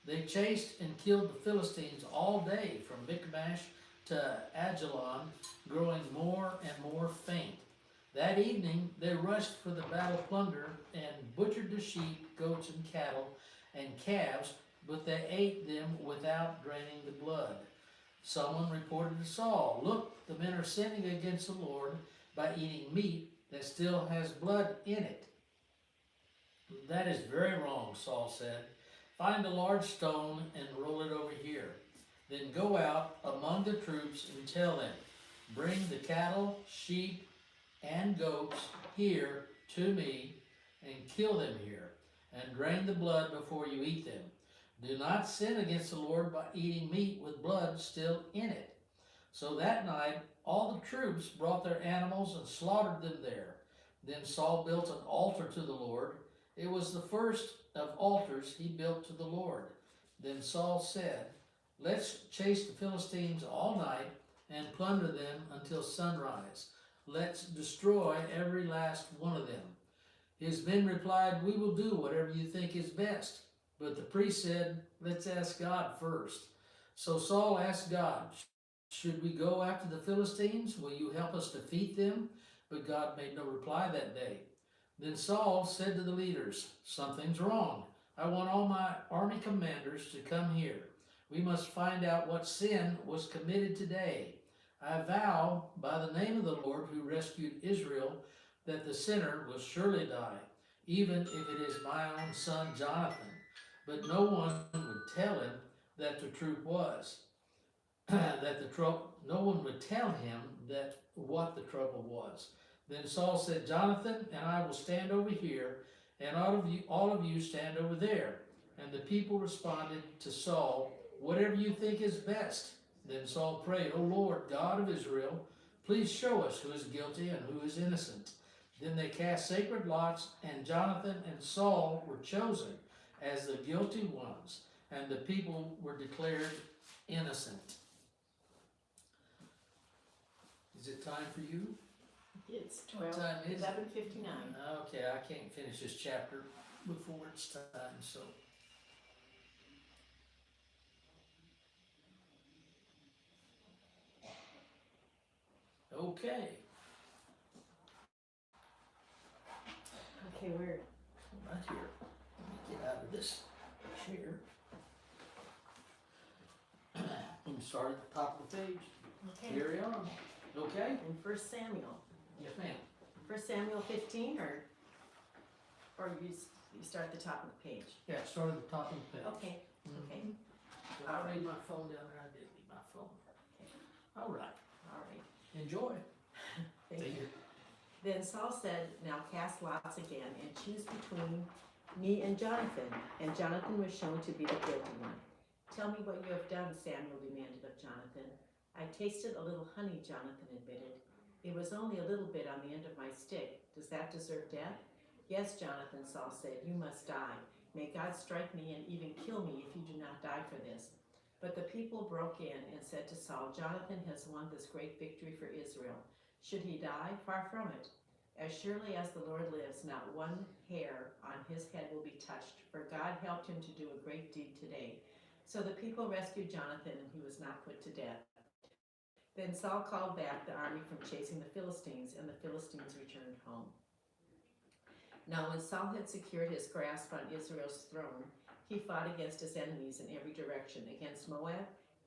They chased and killed the Philistines all day from Michmash to Ajalon, growing more and more faint. That evening they rushed for the battle plunder and butchered the sheep, goats, and cattle and calves, but they ate them without draining the blood. Someone reported to Saul, "Look, the men are sinning against the Lord by eating meat that still has blood in it." "That is very wrong," Saul said. "Find a large stone and roll it over here. Then go out among the troops and tell them, 'Bring the cattle, sheep, and goats here to me and kill them here, and drain the blood before you eat them. Do not sin against the Lord by eating meat with blood still in it.'" So that night all the troops brought their animals and slaughtered them there. Then Saul built an altar to the Lord. It was the first of altars he built to the Lord. Then Saul said, "Let's chase the Philistines all night and plunder them until sunrise. Let's destroy every last one of them." His men replied, "We will do whatever you think is best." But the priest said, "Let's ask God first." So Saul asked God, "Should we go after the Philistines? Will you help us defeat them?" But God made no reply that day. Then Saul said to the leaders, "Something's wrong. I want all my army commanders to come here. We must find out what sin was committed today. I vow by the name of the Lord who rescued Israel that the sinner will surely die, even if it is my own son Jonathan." But no one would tell him that the truth was, no one would tell him that what the trouble was. Then Saul said, "Jonathan and I will stand over here, and all of you stand over there." And the people responded to Saul Whatever you think is best. Then Saul prayed, O Lord, God of Israel, please show us who is guilty and who is innocent. Then they cast sacred lots, and Jonathan and Saul were chosen as the guilty ones, and the people were declared innocent. Is it time for you? It's What time is it? 11:59. Okay, I can't finish this chapter before it's time, so. Okay, Okay, we're right here. Let me get out of this chair. We can start at the top of the page. okay. Carry on. Okay? In 1 Samuel. Yes, ma'am. 1 Samuel 15, or you start at the top of the page. Yeah, start at the top of the page. Okay, okay, If I leave my phone down there, I did leave my phone. All right, all right. enjoy. Thank See you. you. Then Saul said, now cast lots again and choose between me and Jonathan. And Jonathan was shown to be the guilty one. Tell me what you have done, Samuel demanded of Jonathan. I tasted a little honey, Jonathan admitted. It was only a little bit on the end of my stick. Does that deserve death? Yes, Jonathan, Saul said, you must die. May God strike me and even kill me if you do not die for this. But the people broke in and said to Saul, Jonathan has won this great victory for Israel. Should he die? Far from it. As surely as the Lord lives, not one hair on his head will be touched, for God helped him to do a great deed today. So the people rescued Jonathan, and he was not put to death. Then Saul called back the army from chasing the Philistines, and the Philistines returned home. Now when Saul had secured his grasp on Israel's throne, he fought against his enemies in every direction, against Moab,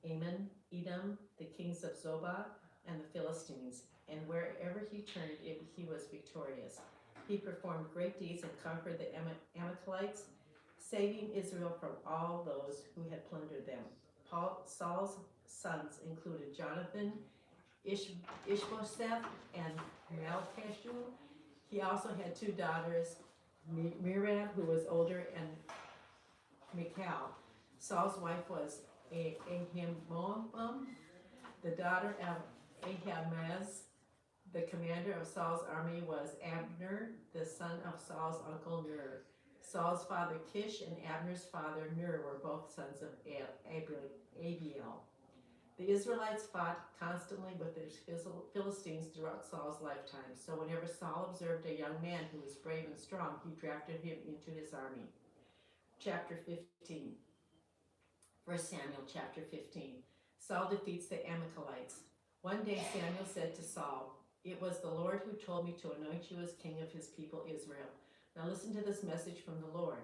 Ammon, Edom, the kings of Zobah, and the Philistines, and wherever he turned, he was victorious. He performed great deeds and conquered the Amalekites, saving Israel from all those who had plundered them. Saul's sons included Jonathan, Ishbosheth, and Malchishua. He also had two daughters, Merab, who was older, and Michal. Saul's wife was Ahinoam, the daughter of Ahimaaz. The commander of Saul's army was Abner, the son of Saul's uncle Ner. Saul's father Kish and Abner's father Ner were both sons of Abiel. The Israelites fought constantly with the Philistines throughout Saul's lifetime, so whenever Saul observed a young man who was brave and strong, he drafted him into his army. Chapter 15. 1 Samuel chapter 15. Saul defeats the Amalekites. One day Samuel said to Saul, it was the Lord who told me to anoint you as king of his people Israel. Now listen to this message from the Lord.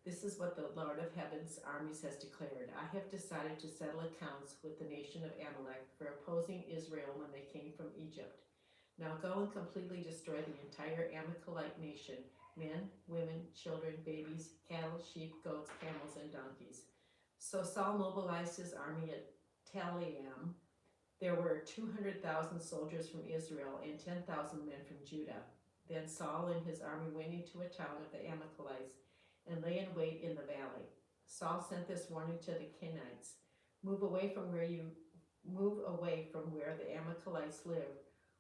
This is what the Lord of heaven's armies has declared. I have decided to settle accounts with the nation of Amalek for opposing Israel when they came from Egypt. Now go and completely destroy the entire Amalekite nation, men, women, children, babies, cattle, sheep, goats, camels, and donkeys. So Saul mobilized his army at Telaim. There were 200,000 soldiers from Israel and 10,000 men from Judah. Then Saul and his army went into a town of the Amalekites and lay in wait in the valley. Saul sent this warning to the Kenites: move away from where the Amalekites live,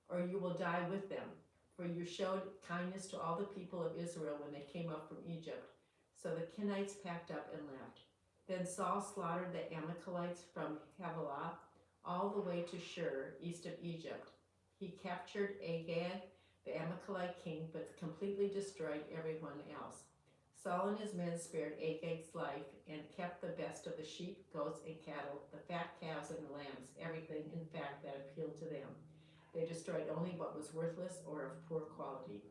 or you will die with them. For you showed kindness to all the people of Israel when they came up from Egypt. So the Kenites packed up and left. Then Saul slaughtered the Amalekites from Havilah all the way to Shur, east of Egypt. He captured Agag, the Amalekite king, but completely destroyed everyone else. Saul and his men spared Agag's life and kept the best of the sheep, goats, and cattle, the fat calves and the lambs, everything, in fact, that appealed to them. They destroyed only what was worthless or of poor quality.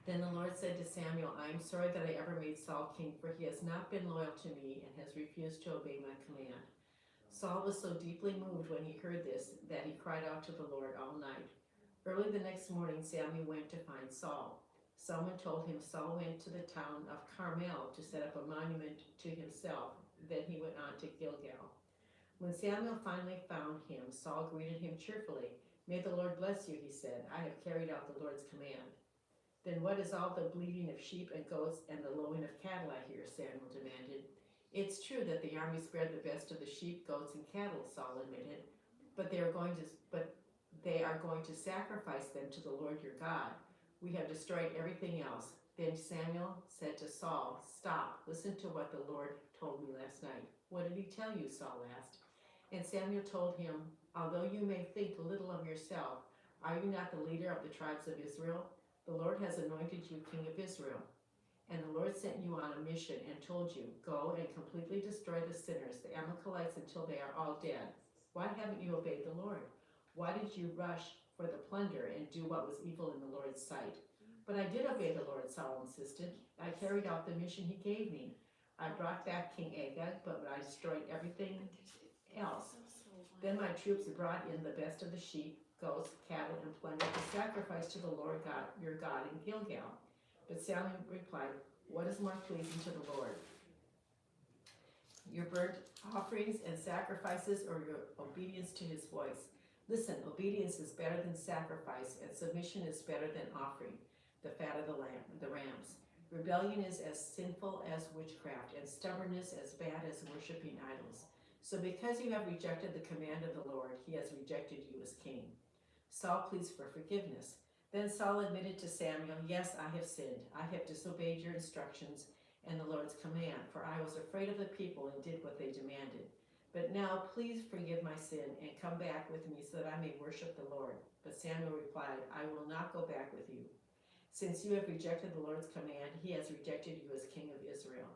Then the Lord said to Samuel, I am sorry that I ever made Saul king, for he has not been loyal to me and has refused to obey my command. Saul was so deeply moved when he heard this that he cried out to the Lord all night. Early the next morning, Samuel went to find Saul. Someone told him Saul went to the town of Carmel to set up a monument to himself. Then he went on to Gilgal. When Samuel finally found him, Saul greeted him cheerfully. May the Lord bless you, he said. I have carried out the Lord's command. Then what is all the bleating of sheep and goats and the lowing of cattle I hear? Samuel demanded. It's true that the army spared the best of the sheep, goats, and cattle, Saul admitted, but they are going to sacrifice them to the Lord your God. We have destroyed everything else. Then Samuel said to Saul, "Stop, listen to what the Lord told me last night." "What did he tell you?" Saul asked. And Samuel told him, "Although you may think little of yourself, are you not the leader of the tribes of Israel? The Lord has anointed you king of Israel. And the Lord sent you on a mission and told you, 'Go and completely destroy the sinners, the Amalekites, until they are all dead.' Why haven't you obeyed the Lord? Why did you rush for the plunder and do what was evil in the Lord's sight?" "But I did obey the Lord," Saul insisted. "I carried out the mission he gave me. I brought back King Agag, but I destroyed everything else. Then my troops brought in the best of the sheep, goats, cattle, and plunder to sacrifice to the Lord God, your God in Gilgal." But Samuel replied, "What is more pleasing to the Lord? Your burnt offerings and sacrifices, or your obedience to his voice? Listen, obedience is better than sacrifice, and submission is better than offering the fat of the rams. Rebellion is as sinful as witchcraft, and stubbornness as bad as worshiping idols. So because you have rejected the command of the Lord, he has rejected you as king." Saul pleads for forgiveness. Then Saul admitted to Samuel, "Yes, I have sinned. I have disobeyed your instructions and the Lord's command, for I was afraid of the people and did what they demanded. But now please forgive my sin and come back with me so that I may worship the Lord." But Samuel replied, "I will not go back with you. Since you have rejected the Lord's command, he has rejected you as king of Israel."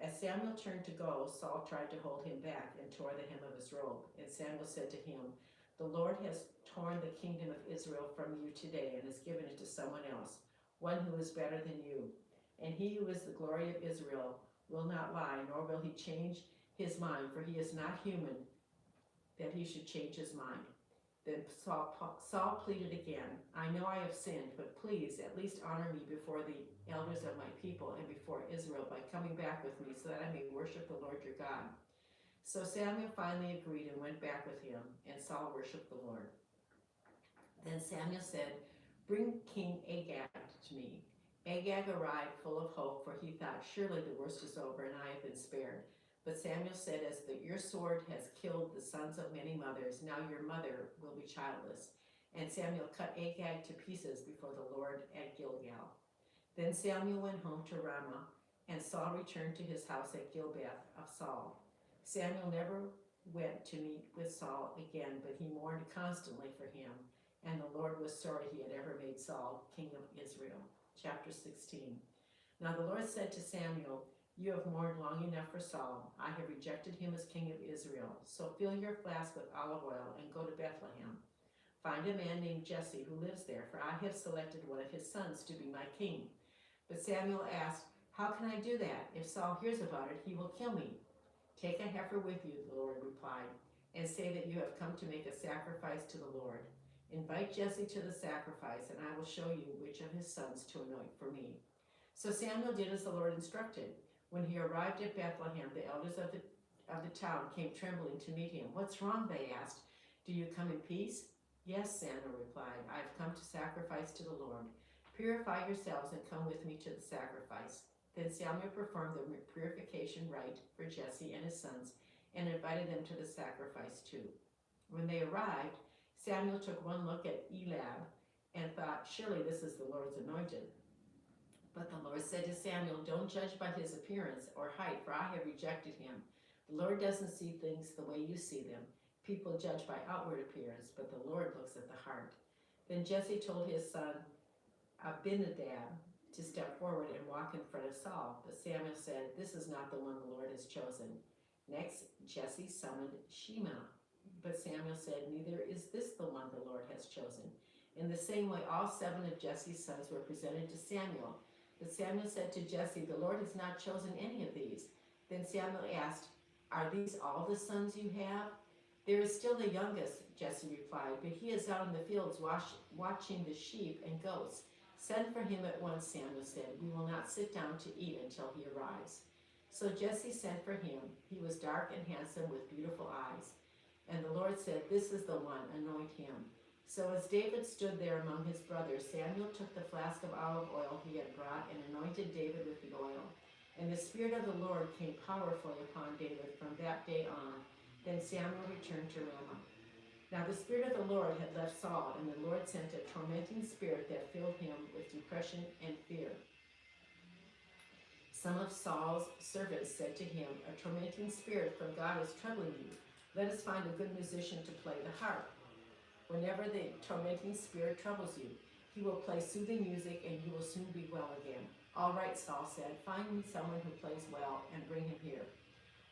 As Samuel turned to go, Saul tried to hold him back and tore the hem of his robe. And Samuel said to him, "The Lord has torn the kingdom of Israel from you today and has given it to someone else, one who is better than you. And he who is the glory of Israel will not lie, nor will he change his mind, for he is not human that he should change his mind." Then Saul pleaded again, "I know I have sinned, but please at least honor me before the elders of my people and before Israel by coming back with me so that I may worship the Lord your God." So Samuel finally agreed and went back with him, and Saul worshiped the Lord. Then Samuel said, "Bring King Agag to me." Agag arrived full of hope, for he thought, "Surely the worst is over and I have been spared." But Samuel said, "Your sword has killed the sons of many mothers, now your mother will be childless." And Samuel cut Agag to pieces before the Lord at Gilgal. Then Samuel went home to Ramah, and Saul returned to his house at Gilbeth of Saul. Samuel never went to meet with Saul again, but he mourned constantly for him, and the Lord was sorry he had ever made Saul king of Israel. Chapter 16. Now the Lord said to Samuel, "You have mourned long enough for Saul. I have rejected him as king of Israel. So fill your flask with olive oil and go to Bethlehem. Find a man named Jesse who lives there, for I have selected one of his sons to be my king." But Samuel asked, "How can I do that? If Saul hears about it, he will kill me." "Take a heifer with you," the Lord replied, "and say that you have come to make a sacrifice to the Lord. Invite Jesse to the sacrifice, and I will show you which of his sons to anoint for me." So Samuel did as the Lord instructed. When he arrived at Bethlehem, the elders of the town came trembling to meet him. "What's wrong?" they asked. "Do you come in peace?" "Yes," Samuel replied. "I have come to sacrifice to the Lord. Purify yourselves and come with me to the sacrifice." Then Samuel performed the purification rite for Jesse and his sons and invited them to the sacrifice too. When they arrived, Samuel took one look at Eliab and thought, "Surely this is the Lord's anointed." But the Lord said to Samuel, "Don't judge by his appearance or height, for I have rejected him. The Lord doesn't see things the way you see them. People judge by outward appearance, but the Lord looks at the heart." Then Jesse told his son Abinadab to step forward and walk in front of Saul. But Samuel said, "This is not the one the Lord has chosen." Next, Jesse summoned Shema. But Samuel said, "Neither is this the one the Lord has chosen." In the same way, all 7 of Jesse's sons were presented to Samuel. But Samuel said to Jesse, "The Lord has not chosen any of these." Then Samuel asked, "Are these all the sons you have?" "There is still the youngest," Jesse replied, "but he is out in the fields watching the sheep and goats." "Send for him at once," Samuel said. "We will not sit down to eat until he arrives." So Jesse sent for him. He was dark and handsome with beautiful eyes. And the Lord said, "This is the one, anoint him." So as David stood there among his brothers, Samuel took the flask of olive oil he had brought and anointed David with the oil. And the Spirit of the Lord came powerfully upon David from that day on. Then Samuel returned to Ramah. Now the Spirit of the Lord had left Saul, and the Lord sent a tormenting spirit that filled him with depression and fear. Some of Saul's servants said to him, "A tormenting spirit from God is troubling you. Let us find a good musician to play the harp." Whenever the tormenting spirit troubles you, he will play soothing music and you will soon be well again. "All right," Saul said, "find me someone who plays well and bring him here."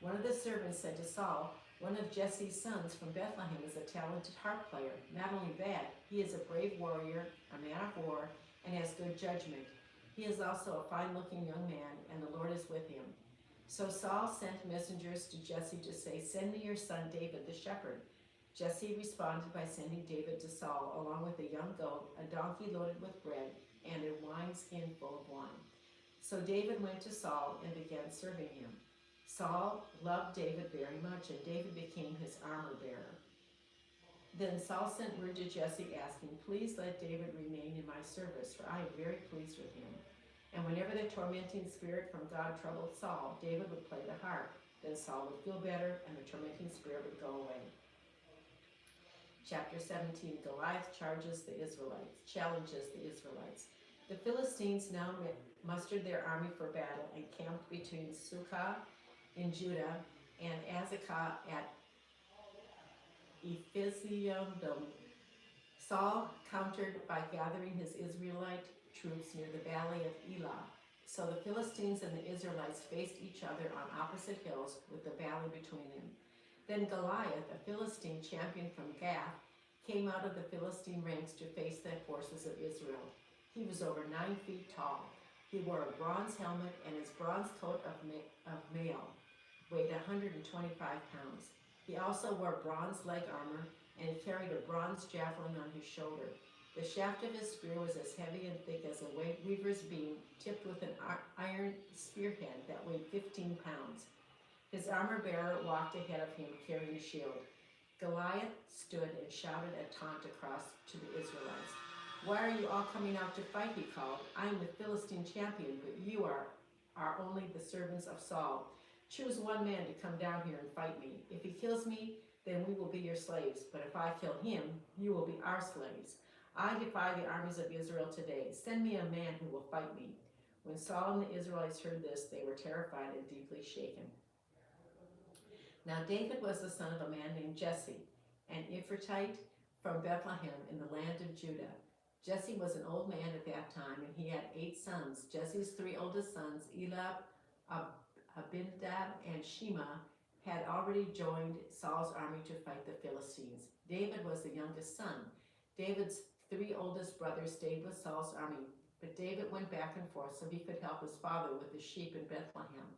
One of the servants said to Saul, "One of Jesse's sons from Bethlehem is a talented harp player. Not only that, he is a brave warrior, a man of war, and has good judgment. He is also a fine-looking young man, and the Lord is with him." So Saul sent messengers to Jesse to say, "Send me your son David the shepherd." Jesse responded by sending David to Saul along with a young goat, a donkey loaded with bread, and a wineskin full of wine. So David went to Saul and began serving him. Saul loved David very much, and David became his armor bearer. Then Saul sent word to Jesse asking, "Please let David remain in my service, for I am very pleased with him." And whenever the tormenting spirit from God troubled Saul, David would play the harp. Then Saul would feel better, and the tormenting spirit would go away. Chapter 17, Goliath challenges the Israelites. The Philistines now mustered their army for battle and camped between Sukkah in Judah and Azekah at Ephesion. Saul countered by gathering his Israelite troops near the valley of Elah. So the Philistines and the Israelites faced each other on opposite hills with the valley between them. Then Goliath, a Philistine champion from Gath, came out of the Philistine ranks to face the forces of Israel. He was over 9 feet tall. He wore a bronze helmet, and his bronze coat of mail weighed 125 pounds. He also wore bronze leg armor, and he carried a bronze javelin on his shoulder. The shaft of his spear was as heavy and thick as a weaver's beam, tipped with an iron spearhead that weighed 15 pounds. His armor-bearer walked ahead of him carrying a shield. Goliath stood and shouted a taunt across to the Israelites. "Why are you all coming out to fight?" he called. "I am the Philistine champion, but you are only the servants of Saul. Choose one man to come down here and fight me. If he kills me, then we will be your slaves. But if I kill him, you will be our slaves. I defy the armies of Israel today. Send me a man who will fight me." When Saul and the Israelites heard this, they were terrified and deeply shaken. Now David was the son of a man named Jesse, an Ephrathite from Bethlehem in the land of Judah. Jesse was an old man at that time, and he had 8 sons. Jesse's 3 oldest sons, Eliab, Abinadab, and Shema, had already joined Saul's army to fight the Philistines. David was the youngest son. David's 3 oldest brothers stayed with Saul's army, but David went back and forth so he could help his father with the sheep in Bethlehem.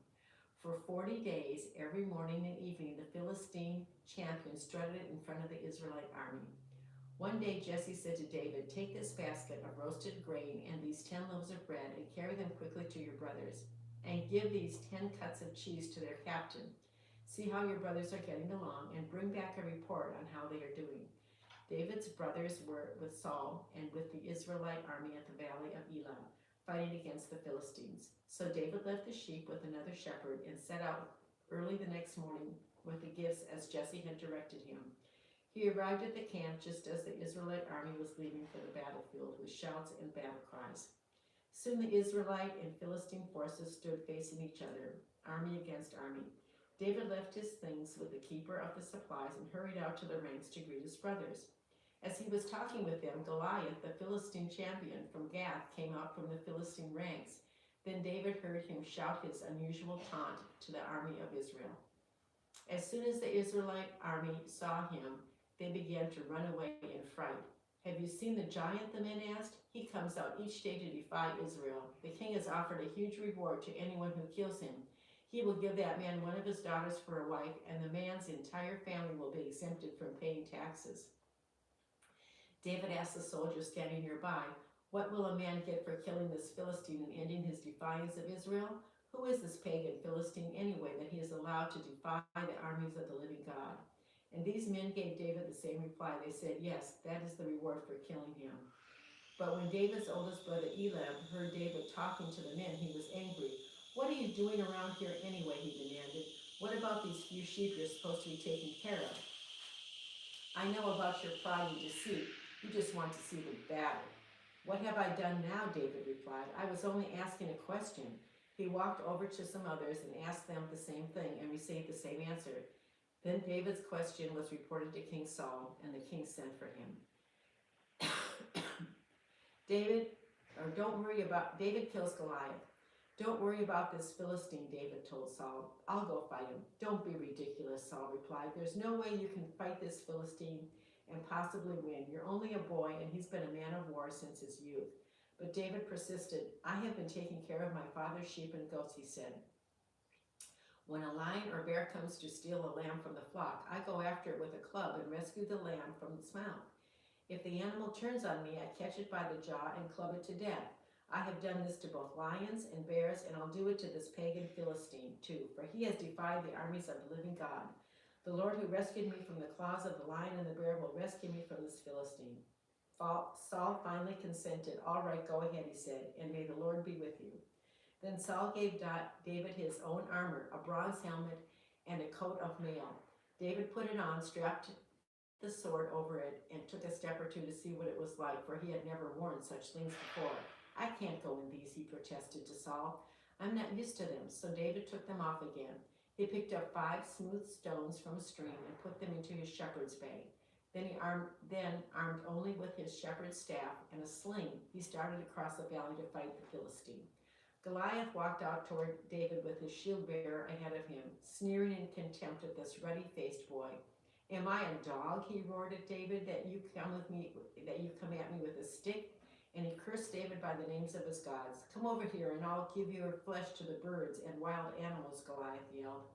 For 40 days, every morning and evening, the Philistine champion strutted in front of the Israelite army. One day Jesse said to David, "Take this basket of roasted grain and these 10 loaves of bread and carry them quickly to your brothers, and give these 10 cuts of cheese to their captain. See how your brothers are getting along, and bring back a report on how they are doing." David's brothers were with Saul and with the Israelite army at the valley of Elah, fighting against the Philistines. So David left the sheep with another shepherd and set out early the next morning with the gifts as Jesse had directed him. He arrived at the camp just as the Israelite army was leaving for the battlefield with shouts and battle cries. Soon the Israelite and Philistine forces stood facing each other, army against army. David left his things with the keeper of the supplies and hurried out to the ranks to greet his brothers. As he was talking with them, Goliath, the Philistine champion from Gath, came out from the Philistine ranks. Then David heard him shout his unusual taunt to the army of Israel. As soon as the Israelite army saw him, they began to run away in fright. "Have you seen the giant?" the men asked. "He comes out each day to defy Israel. The king has offered a huge reward to anyone who kills him. He will give that man one of his daughters for a wife, and the man's entire family will be exempted from paying taxes." David asked the soldiers standing nearby, "What will a man get for killing this Philistine and ending his defiance of Israel? Who is this pagan Philistine anyway that he is allowed to defy the armies of the living God?" And these men gave David the same reply. They said, "Yes, that is the reward for killing him." But when David's oldest brother Eliab heard David talking to the men, he was angry. "What are you doing around here anyway?" he demanded. "What about these few sheep you're supposed to be taking care of? I know about your pride and deceit. You just want to see the battle." "What have I done now?" David replied. "I was only asking a question." He walked over to some others and asked them the same thing and received the same answer. Then David's question was reported to King Saul, and the king sent for him. David kills Goliath. "Don't worry about this Philistine," David told Saul. "I'll go fight him." "Don't be ridiculous," Saul replied. "There's no way you can fight this Philistine and possibly win. You're only a boy, and he's been a man of war since his youth." But David persisted. "I have been taking care of my father's sheep and goats," he said. "When a lion or bear comes to steal a lamb from the flock, I go after it with a club and rescue the lamb from its mouth. If the animal turns on me, I catch it by the jaw and club it to death. I have done this to both lions and bears, and I'll do it to this pagan Philistine too, for he has defied the armies of the living God. The Lord who rescued me from the claws of the lion and the bear will rescue me from this Philistine." Saul finally consented. "All right, go ahead," he said, "and may the Lord be with you." Then Saul gave David his own armor, a bronze helmet, and a coat of mail. David put it on, strapped the sword over it, and took a step or two to see what it was like, for he had never worn such things before. "I can't go in these," he protested to Saul. "I'm not used to them." So David took them off again. He picked up 5 smooth stones from a stream and put them into his shepherd's bag. Then armed only with his shepherd's staff and a sling, he started across the valley to fight the Philistine. Goliath walked out toward David with his shield bearer ahead of him, sneering in contempt at this ruddy-faced boy. "Am I a dog," he roared at David, that you come at me with a stick?" And he cursed David by the names of his gods. "Come over here, and I'll give your flesh to the birds and wild animals," Goliath yelled.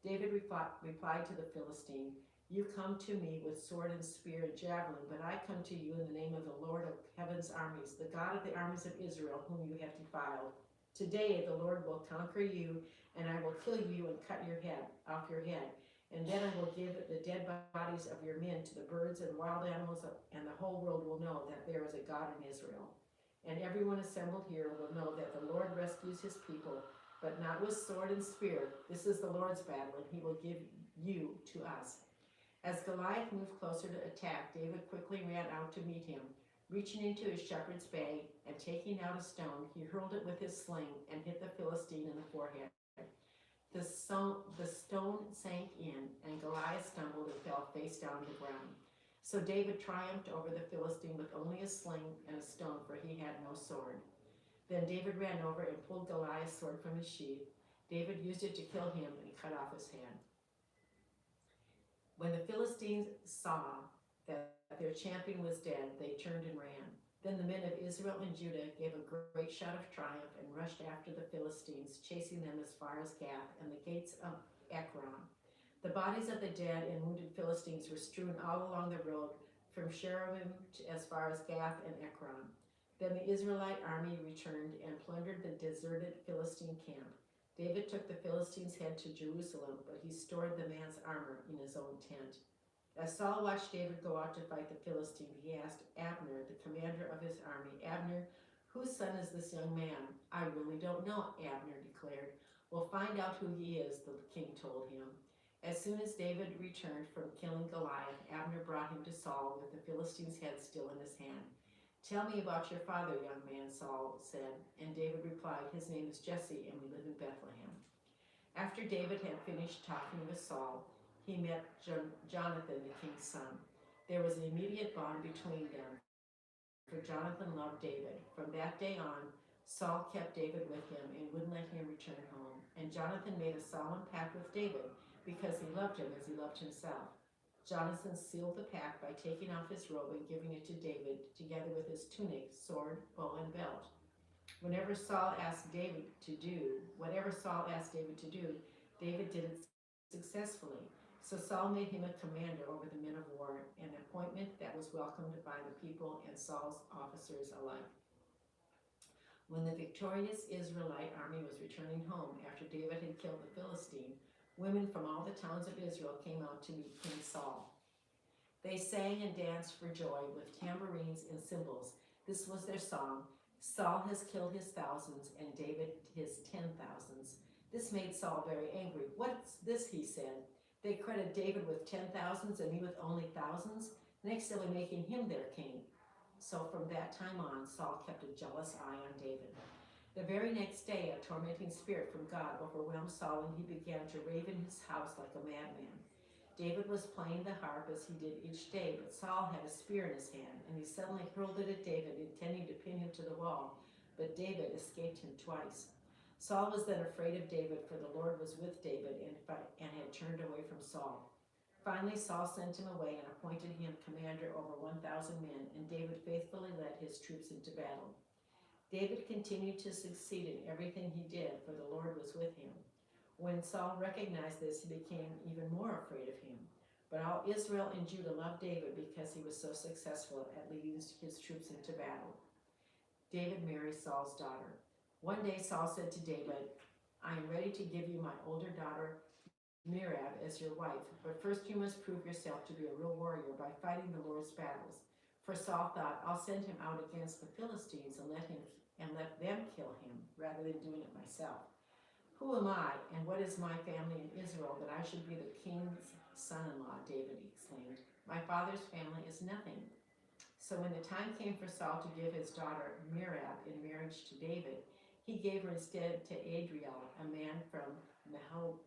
David replied to the Philistine, "You come to me with sword and spear and javelin, but I come to you in the name of the Lord of heaven's armies, the God of the armies of Israel, whom you have defiled. Today the Lord will conquer you, and I will kill you and cut your head off your head. And then I will give the dead bodies of your men to the birds and wild animals, and the whole world will know that there is a God in Israel. And everyone assembled here will know that the Lord rescues his people, but not with sword and spear. This is the Lord's battle, and he will give you to us." As Goliath moved closer to attack, David quickly ran out to meet him. Reaching into his shepherd's bag and taking out a stone, he hurled it with his sling and hit the Philistine in the forehead. The stone sank in, and Goliath stumbled and fell face down to the ground. So David triumphed over the Philistine with only a sling and a stone, for he had no sword. Then David ran over and pulled Goliath's sword from his sheath. David used it to kill him and cut off his head. When the Philistines saw that their champion was dead, they turned and ran. Then the men of Israel and Judah gave a great shout of triumph and rushed after the Philistines, chasing them as far as Gath and the gates of Ekron. The bodies of the dead and wounded Philistines were strewn all along the road from Cherubim as far as Gath and Ekron. Then the Israelite army returned and plundered the deserted Philistine camp. David took the Philistine's head to Jerusalem, but he stored the man's armor in his own tent. As Saul watched David go out to fight the Philistine, he asked Abner, the commander of his army, "Abner, whose son is this young man?" "I really don't know," Abner declared. "We'll find out who he is," the king told him. As soon as David returned from killing Goliath, Abner brought him to Saul with the Philistine's head still in his hand. "Tell me about your father, young man," Saul said, and David replied, "His name is Jesse, and we live in Bethlehem." After David had finished talking with Saul, he met Jonathan, the king's son. There was an immediate bond between them, for Jonathan loved David. From that day on, Saul kept David with him and wouldn't let him return home. And Jonathan made a solemn pact with David because he loved him as he loved himself. Jonathan sealed the pact by taking off his robe and giving it to David, together with his tunic, sword, bow, and belt. Whatever Saul asked David to do, David did it successfully. So Saul made him a commander over the men of war, an appointment that was welcomed by the people and Saul's officers alike. When the victorious Israelite army was returning home after David had killed the Philistine, women from all the towns of Israel came out to meet King Saul. They sang and danced for joy with tambourines and cymbals. This was their song: Saul has killed his thousands and David his 10,000s. This made Saul very angry. What's this, he said. They credit David with 10,000s and me with only thousands. Next they'll be making him their king. So from that time on, Saul kept a jealous eye on David. The very next day, a tormenting spirit from God overwhelmed Saul and he began to rave in his house like a madman. David was playing the harp as he did each day, but Saul had a spear in his hand, and he suddenly hurled it at David, intending to pin him to the wall, but David escaped him twice. Saul was then afraid of David, for the Lord was with David and had turned away from Saul. Finally, Saul sent him away and appointed him commander over 1,000 men, and David faithfully led his troops into battle. David continued to succeed in everything he did, for the Lord was with him. When Saul recognized this, he became even more afraid of him. But all Israel and Judah loved David because he was so successful at leading his troops into battle. David marries Saul's daughter. One day Saul said to David, I am ready to give you my older daughter Merab as your wife, but first you must prove yourself to be a real warrior by fighting the Lord's battles. For Saul thought, I'll send him out against the Philistines and let them kill him rather than doing it myself. Who am I, and what is my family in Israel that I should be the king's son-in-law? David exclaimed. My father's family is nothing. So when the time came for Saul to give his daughter Merab in marriage to David, he gave her instead to Adriel, a man from Meholah.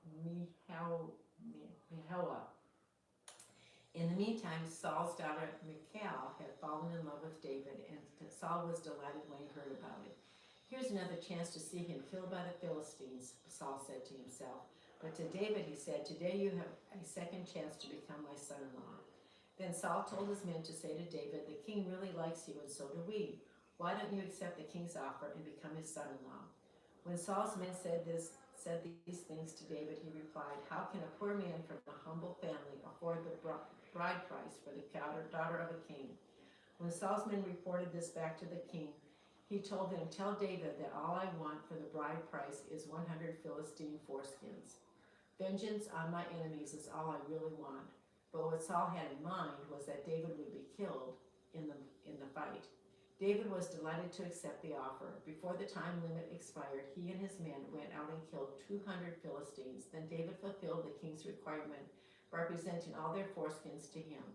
In the meantime, Saul's daughter Michal had fallen in love with David, and Saul was delighted when he heard about it. Here's another chance to see him killed by the Philistines, Saul said to himself. But to David he said, today you have a second chance to become my son-in-law. Then Saul told his men to say to David, the king really likes you and so do we. Why don't you accept the king's offer and become his son-in-law? When Saul's men said these things to David, he replied, how can a poor man from a humble family afford the bride price for the daughter of a king? When Saul's men reported this back to the king, he told them, tell David that all I want for the bride price is 100 Philistine foreskins. Vengeance on my enemies is all I really want. But what Saul had in mind was that David would be killed in the fight. David was delighted to accept the offer. Before the time limit expired, he and his men went out and killed 200 Philistines. Then David fulfilled the king's requirement by presenting all their foreskins to him.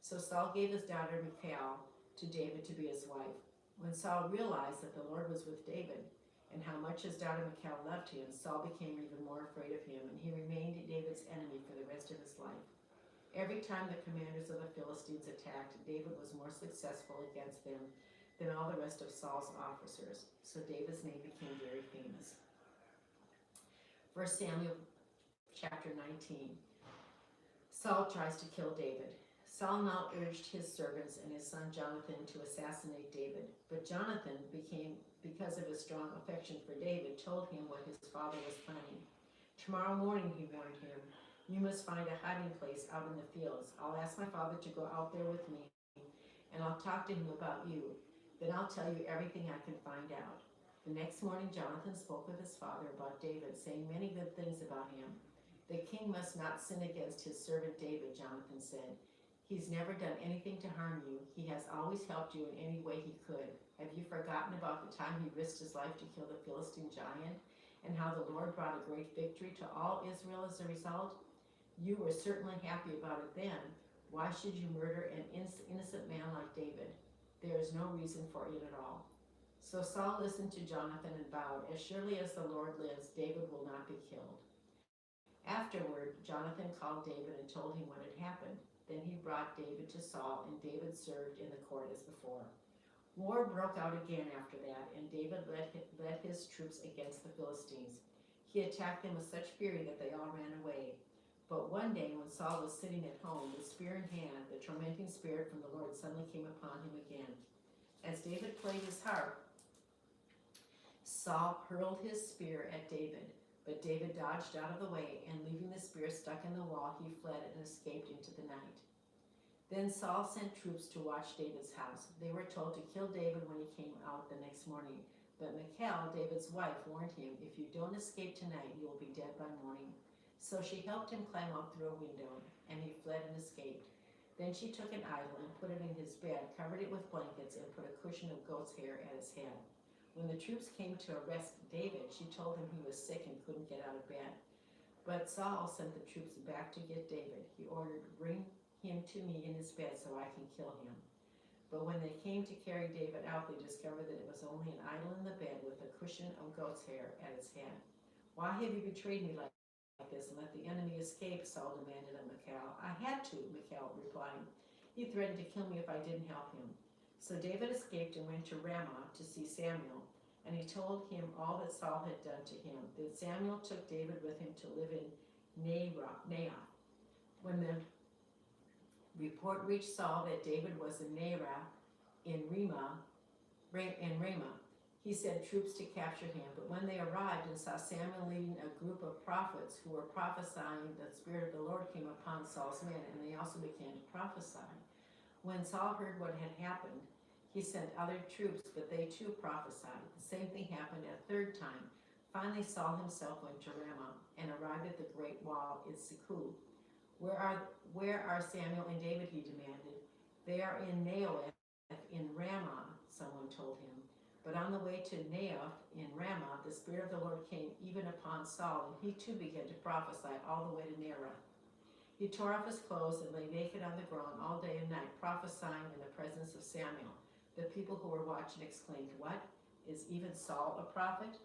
So Saul gave his daughter Michal to David to be his wife. When Saul realized that the Lord was with David and how much his daughter Michal loved him, Saul became even more afraid of him, and he remained David's enemy for the rest of his life. Every time the commanders of the Philistines attacked, David was more successful against them than all the rest of Saul's officers, so David's name became very famous. 1 Samuel chapter 19. Saul tries to kill David. Saul now urged his servants and his son Jonathan to assassinate David, but Jonathan, because of his strong affection for David, told him what his father was planning. Tomorrow morning, he warned him, you must find a hiding place out in the fields. I'll ask my father to go out there with me, and I'll talk to him about you. Then I'll tell you everything I can find out. The next morning, Jonathan spoke with his father about David, saying many good things about him. The king must not sin against his servant David, Jonathan said. He's never done anything to harm you. He has always helped you in any way he could. Have you forgotten about the time he risked his life to kill the Philistine giant, and how the Lord brought a great victory to all Israel as a result? You were certainly happy about it then. Why should you murder an innocent man like David? There is no reason for it at all. So Saul listened to Jonathan and vowed, as surely as the Lord lives, David will not be killed. Afterward, Jonathan called David and told him what had happened. Then he brought David to Saul, and David served in the court as before. War broke out again after that, and David led his troops against the Philistines. He attacked them with such fury that they all ran away. But one day, when Saul was sitting at home with spear in hand, the tormenting spirit from the Lord suddenly came upon him again. As David played his harp, Saul hurled his spear at David, but David dodged out of the way, and leaving the spear stuck in the wall, he fled and escaped into the night. Then Saul sent troops to watch David's house. They were told to kill David when he came out the next morning. But Michal, David's wife, warned him, if you don't escape tonight, you will be dead by morning. So she helped him climb out through a window, and he fled and escaped. Then she took an idol and put it in his bed, covered it with blankets, and put a cushion of goat's hair at his head. When the troops came to arrest David, she told him he was sick and couldn't get out of bed. But Saul sent the troops back to get David. He ordered, "Bring him to me in his bed so I can kill him." But when they came to carry David out, they discovered that it was only an idol in the bed with a cushion of goat's hair at its head. "Why have you betrayed me like this and let the enemy escape?" Saul demanded of Michal. "I had to," Michal replied. "He threatened to kill me if I didn't help him." So David escaped and went to Ramah to see Samuel, and he told him all that Saul had done to him. Then Samuel took David with him to live in Naioth. When the report reached Saul that David was in Naioth in Ramah, he sent troops to capture him. But when they arrived and saw Samuel leading a group of prophets who were prophesying, the Spirit of the Lord came upon Saul's men, and they also began to prophesy. When Saul heard what had happened, he sent other troops, but they too prophesied. The same thing happened a third time. Finally, Saul himself went to Ramah and arrived at the great wall in Sikul. Where are Samuel and David?" he demanded. "They are in Naioth in Ramah," someone told him. But on the way to Naioth in Ramah, the Spirit of the Lord came even upon Saul, and he too began to prophesy all the way to Naioth. He tore off his clothes and lay naked on the ground all day and night, prophesying in the presence of Samuel. The people who were watching exclaimed, "What? Is even Saul a prophet?"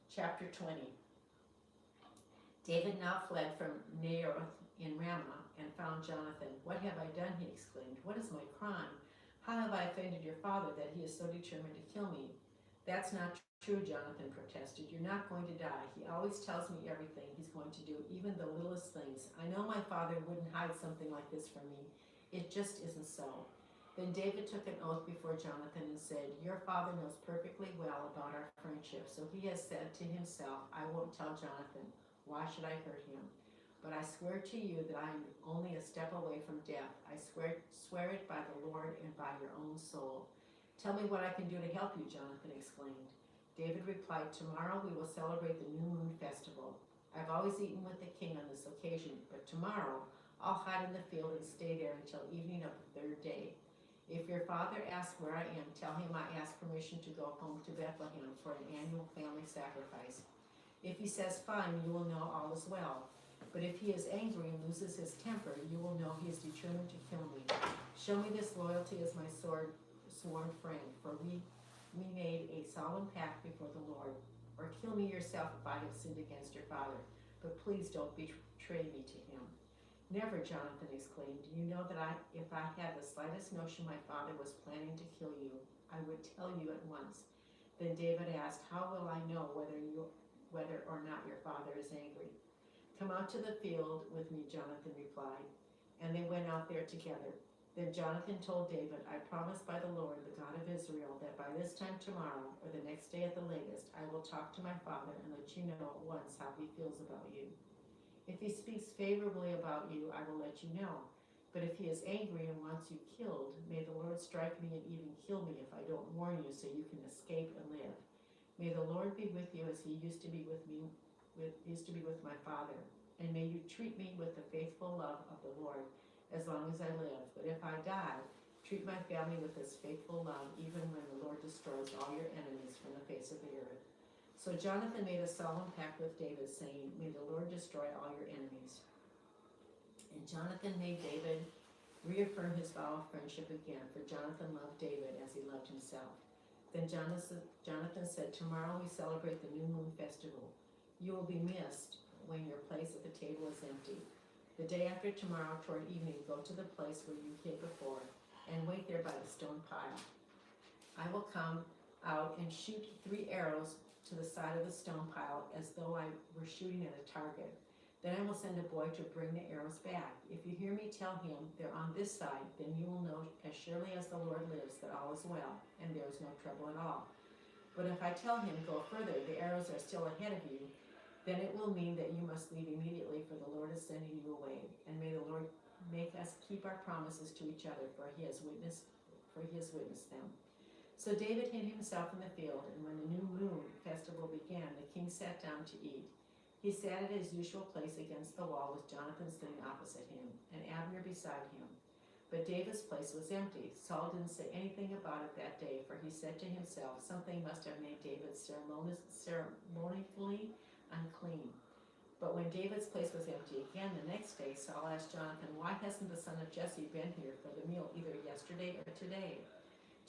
Chapter 20. David now fled from Naioth in Ramah and found Jonathan. "What have I done?" he exclaimed. "What is my crime? How have I offended your father that he is so determined to kill me?" "That's not true," Jonathan protested. "You're not going to die. He always tells me everything he's going to do, even the littlest things. I know my father wouldn't hide something like this from me. It just isn't so." Then David took an oath before Jonathan and said, "Your father knows perfectly well about our friendship, so he has said to himself, 'I won't tell Jonathan. Why should I hurt him?' But I swear to you that I am only a step away from death. I swear it by the Lord and by your own soul." "Tell me what I can do to help you," Jonathan exclaimed. David replied, "Tomorrow we will celebrate the New Moon Festival. I've always eaten with the king on this occasion, but tomorrow I'll hide in the field and stay there until evening of the third day. If your father asks where I am, tell him I ask permission to go home to Bethlehem for an annual family sacrifice. If he says fine, you will know all is well. But if he is angry and loses his temper, you will know he is determined to kill me. Show me this loyalty as my sworn friend, for we made a solemn pact before the Lord. Or kill me yourself if I have sinned against your father, but please don't betray me to him." "Never," Jonathan exclaimed. "You know that if I had the slightest notion my father was planning to kill you, I would tell you at once." Then David asked, "How will I know whether or not your father is angry?" "Come out to the field with me," Jonathan replied, and they went out there together. Then Jonathan told David, "I promise by the Lord, the God of Israel, that by this time tomorrow, or the next day at the latest, I will talk to my father and let you know at once how he feels about you. If he speaks favorably about you, I will let you know. But if he is angry and wants you killed, may the Lord strike me and even kill me if I don't warn you so you can escape and live. May the Lord be with you as he used to be with my father, and may you treat me with the faithful love of the Lord as long as I live. But if I die, treat my family with this faithful love, even when the Lord destroys all your enemies from the face of the earth." So Jonathan made a solemn pact with David, saying, "May the Lord destroy all your enemies." And Jonathan made David reaffirm his vow of friendship again, for Jonathan loved David as he loved himself. Then Jonathan said, "Tomorrow we celebrate the New Moon Festival. You will be missed when your place at the table is empty. The day after tomorrow, toward evening, go to the place where you hid before, and wait there by the stone pile. I will come out and shoot 3 arrows to the side of the stone pile as though I were shooting at a target. Then I will send a boy to bring the arrows back. If you hear me tell him they're on this side, then you will know as surely as the Lord lives that all is well, and there is no trouble at all. But if I tell him, go further, the arrows are still ahead of you, then it will mean that you must leave immediately, for the Lord is sending you away. And may the Lord make us keep our promises to each other, for he has witnessed them." So David hid himself in the field, and when the New Moon Festival began, the king sat down to eat. He sat at his usual place against the wall, with Jonathan sitting opposite him, and Abner beside him. But David's place was empty. Saul didn't say anything about it that day, for he said to himself, something must have made David ceremonially unclean. But when David's place was empty again the next day, Saul asked Jonathan, why hasn't the son of Jesse been here for the meal either yesterday or today?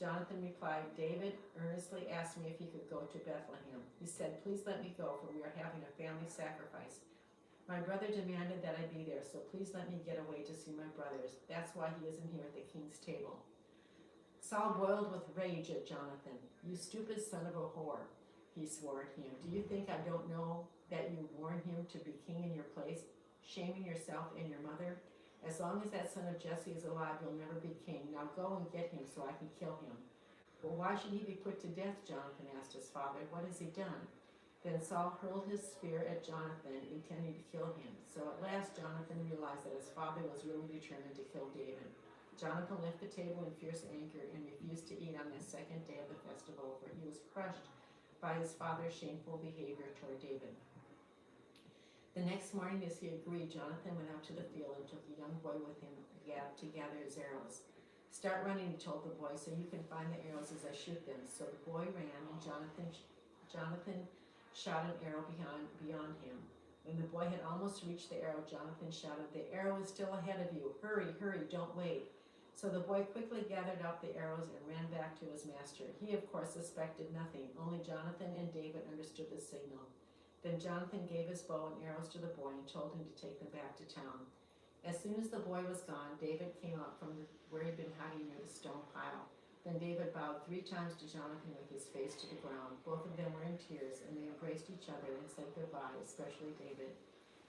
Jonathan replied, David earnestly asked me if he could go to Bethlehem. He said, please let me go, for we are having a family sacrifice. My brother demanded that I be there, so please let me get away to see my brothers. That's why he isn't here at the king's table. Saul boiled with rage at Jonathan. You stupid son of a whore, he swore at him. Do you think I don't know that you warned him to be king in your place, shaming yourself and your mother? As long as that son of Jesse is alive, you'll never be king. Now go and get him so I can kill him. Well, why should he be put to death? Jonathan asked his father. What has he done? Then Saul hurled his spear at Jonathan, intending to kill him. So at last Jonathan realized that his father was really determined to kill David. Jonathan left the table in fierce anger and refused to eat on the second day of the festival, for he was crushed by his father's shameful behavior toward David. The next morning, as he agreed, Jonathan went out to the field and took a young boy with him to gather his arrows. Start running, he told the boy, so you can find the arrows as I shoot them. So the boy ran, and Jonathan shot an arrow beyond him. When the boy had almost reached the arrow, Jonathan shouted, the arrow is still ahead of you. Hurry, hurry, don't wait. So the boy quickly gathered up the arrows and ran back to his master. He, of course, suspected nothing. Only Jonathan and David understood the signal. Then Jonathan gave his bow and arrows to the boy and told him to take them back to town. As soon as the boy was gone, David came up from where he'd been hiding near the stone pile. Then David bowed 3 times to Jonathan with his face to the ground. Both of them were in tears, and they embraced each other and said goodbye, especially David.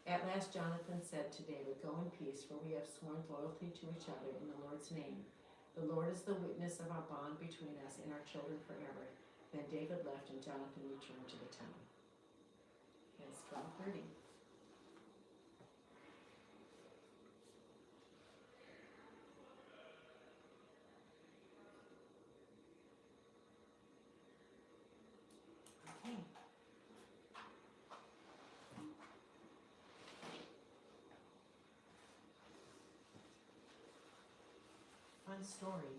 At last Jonathan said to David, go in peace, for we have sworn loyalty to each other in the Lord's name. The Lord is the witness of our bond between us and our children forever. Then David left, and Jonathan returned to the town. It's 12:30. Okay. Fun story.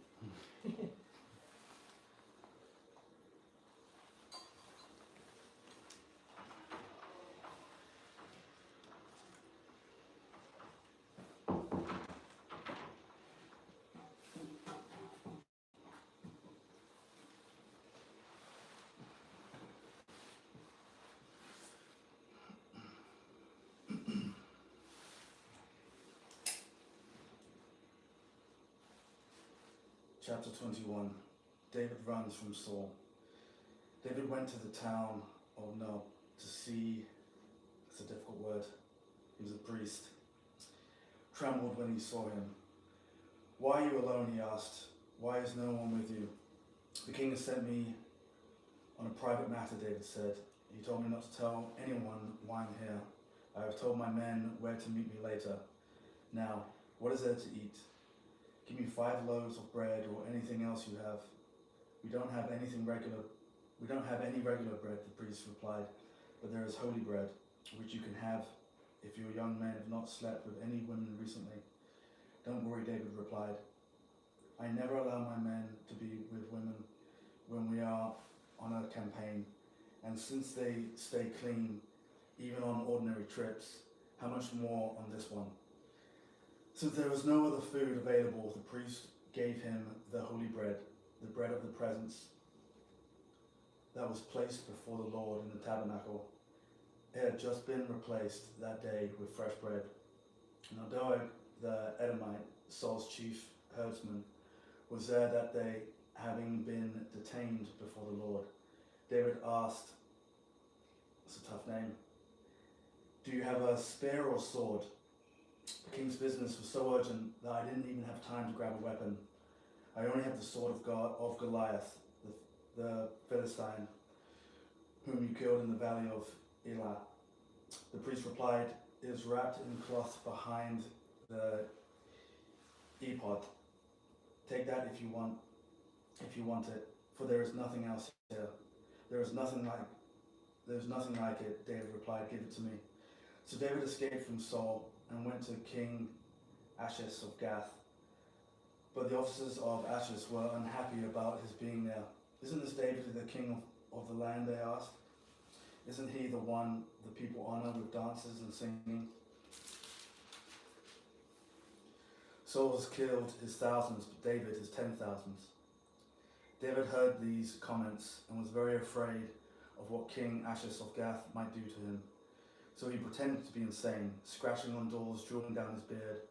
Chapter 21. David runs from Saul. David went to the town of Nob to see, it's a difficult word, he was a priest. Trembled when he saw him. Why are you alone, he asked. Why is no one with you? The king has sent me on a private matter, David said. He told me not to tell anyone why I'm here. I have told my men where to meet me later. Now, what is there to eat? Give me 5 loaves of bread or anything else you have. We don't have any regular bread, the priest replied, but there is holy bread, which you can have if your young men have not slept with any women recently. Don't worry, David replied. I never allow my men to be with women when we are on a campaign, and since they stay clean, even on ordinary trips, how much more on this one? Since there was no other food available, the priest gave him the holy bread, the bread of the presence that was placed before the Lord in the tabernacle. It had just been replaced that day with fresh bread. Now Doeg the Edomite, Saul's chief herdsman, was there that day, having been detained before the Lord. David asked, it's a tough name, do you have a spear or sword? The king's business was so urgent that I didn't even have time to grab a weapon. I only have the sword of Goliath, the Philistine, whom you killed in the valley of Elah. The priest replied, it is wrapped in cloth behind the ephod. Take that if you want it, for there is nothing else here. There's nothing like it, David replied, give it to me. So David escaped from Saul and went to King Achish of Gath. But the officers of Achish were unhappy about his being there. Isn't this David the king of the land, they asked? Isn't he the one the people honor with dances and singing? Saul has killed his thousands, but David his 10,000s. David heard these comments and was very afraid of what King Achish of Gath might do to him. So he pretended to be insane, scratching on doors, drawing down his beard.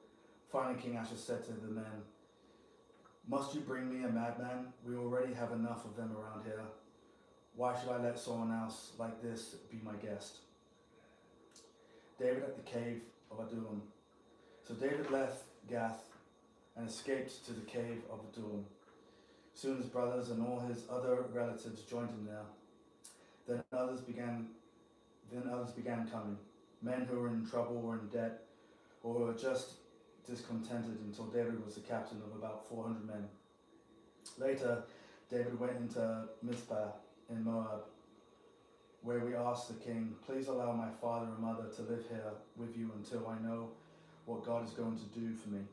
Finally, King Achish said to the men, "Must you bring me a madman? We already have enough of them around here. Why should I let someone else like this be my guest?" David at the cave of Adullam. So David left Gath and escaped to the cave of Adullam. Soon his brothers and all his other relatives joined him there. Then others began coming, men who were in trouble or in debt, or who were just discontented, until David was the captain of about 400 men. Later, David went into Mizpah in Moab, where we asked the king, "Please allow my father and mother to live here with you until I know what God is going to do for me."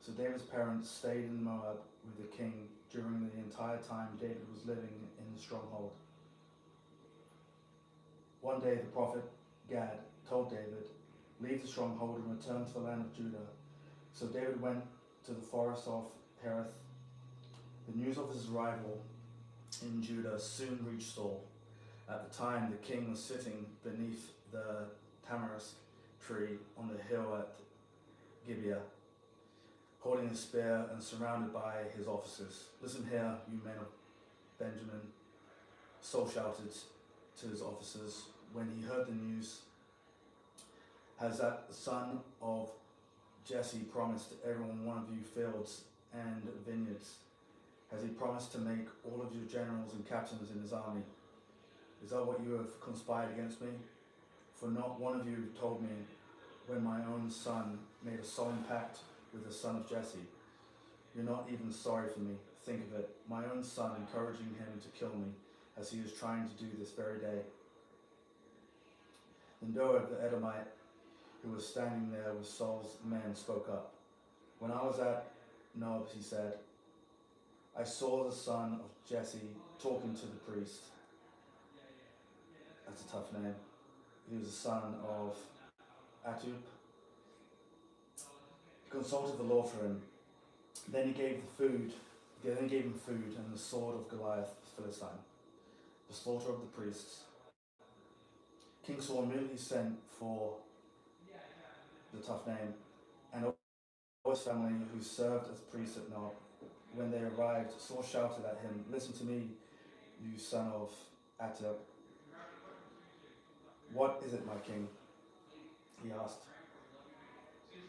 So David's parents stayed in Moab with the king during the entire time David was living in the stronghold. One day the prophet Gad told David, "Leave the stronghold and return to the land of Judah." So David went to the forest of Hereth. The news of his arrival in Judah soon reached Saul. At the time, the king was sitting beneath the tamarisk tree on the hill at Gibeah, holding a spear and surrounded by his officers. "Listen here, you men of Benjamin," Saul shouted to his officers when he heard the news. "Has that son of Jesse promised every one of you fields and vineyards? Has he promised to make all of you generals and captains in his army? Is that what you have conspired against me? For not one of you told me when my own son made a solemn pact with the son of Jesse. You're not even sorry for me. Think of it, my own son encouraging him to kill me, as he is trying to do this very day." Then Doeg the Edomite, who was standing there with Saul's men, spoke up. "When I was at Nob," he said, "I saw the son of Jesse talking to the priest." That's a tough name. He was the son of Atub. He consulted the law for him. Then he gave him food and the sword of Goliath the Philistine, the slaughter of the priests. King Saul immediately sent for the tough name and all his family who served as priests at Nob. When they arrived, Saul shouted at him, "Listen to me, you son of Atub." "What is it, my king?" he asked.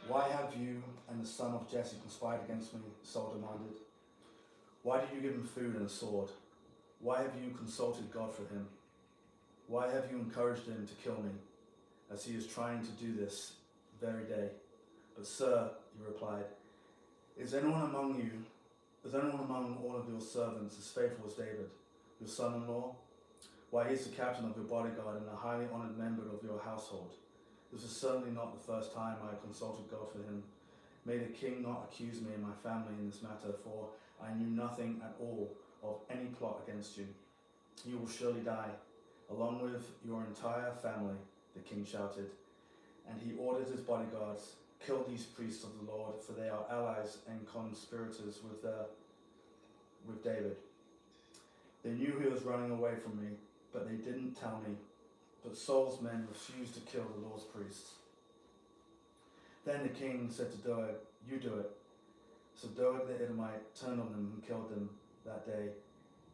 "Why have you and the son of Jesse conspired against me?" Saul demanded. "Why did you give him food and a sword? Why have you consulted God for him? Why have you encouraged him to kill me, as he is trying to do this very day?" "But sir," he replied, is anyone among all of your servants as faithful as David, your son-in-law? Why, he is the captain of your bodyguard and a highly honored member of your household. This is certainly not the first time I consulted God for him. May the king not accuse me and my family in this matter, for I knew nothing at all of any plot against you. You will surely die, along with your entire family," the king shouted. And he ordered his bodyguards, "Kill these priests of the Lord, for they are allies and conspirators with David. They knew he was running away from me, but they didn't tell me." But Saul's men refused to kill the Lord's priests. Then the king said to Doeg, "You do it." So Doeg the Edomite turned on them and killed them that day,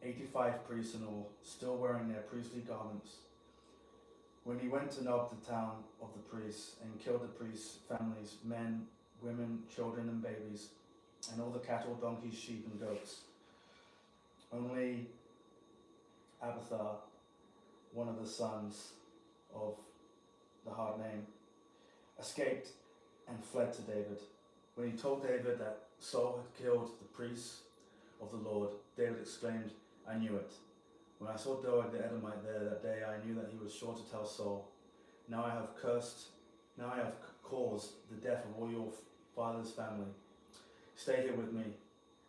85 priests in all, still wearing their priestly garments. When he went to Nob, the town of the priests, and killed the priests' families, men, women, children, and babies, and all the cattle, donkeys, sheep, and goats, only Abiathar, one of the sons of the hard name, escaped and fled to David. When he told David that Saul had killed the priests of the Lord, David exclaimed, "I knew it. When I saw Doeg the Edomite there that day, I knew that he was sure to tell Saul. Now I have caused the death of all your father's family." Stay here with me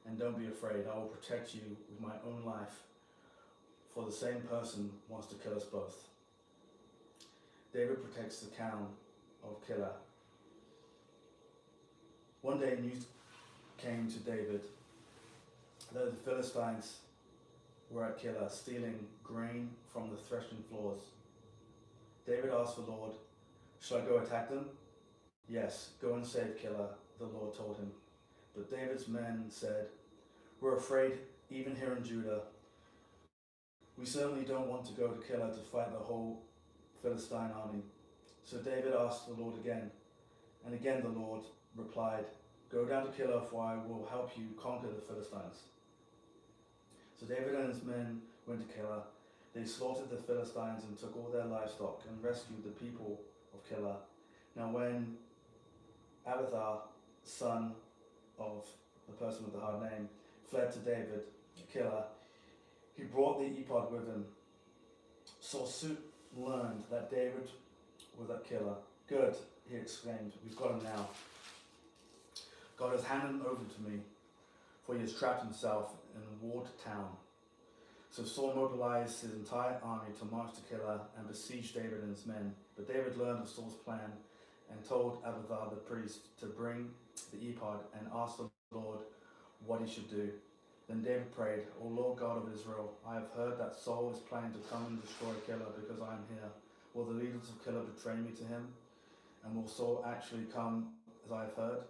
and don't be afraid. I will protect you with my own life, for the same person wants to kill us both. David protects the town of Keilah. One day news came to David that the Philistines were at Keilah stealing grain from the threshing floors. David asked the Lord, "Shall I go attack them?" "Yes, go and save Keilah," the Lord told him. But David's men said, "We're afraid even here in Judah. We certainly don't want to go to Keilah to fight the whole Philistine army." So David asked the Lord again, and again the Lord replied, "Go down to Keilah, for I will help you conquer the Philistines." So David and his men went to Keilah. They slaughtered the Philistines and took all their livestock and rescued the people of Keilah. Now when Abiathar, son of the person with the hard name, fled to David at Keilah, he brought the ephod with him. Saul soon learned that David was at Keilah. "Good," he exclaimed, "we've got him now. God has handed him over to me, for he has trapped himself in a walled town." So Saul mobilized his entire army to march to Keilah and besiege David and his men. But David learned of Saul's plan and told Abiathar the priest to bring the ephod and asked the Lord what he should do. Then David prayed, "O Lord God of Israel, I have heard that Saul is planning to come and destroy Keilah because I am here. Will the leaders of Keilah betray me to him? And will Saul actually come as I have heard?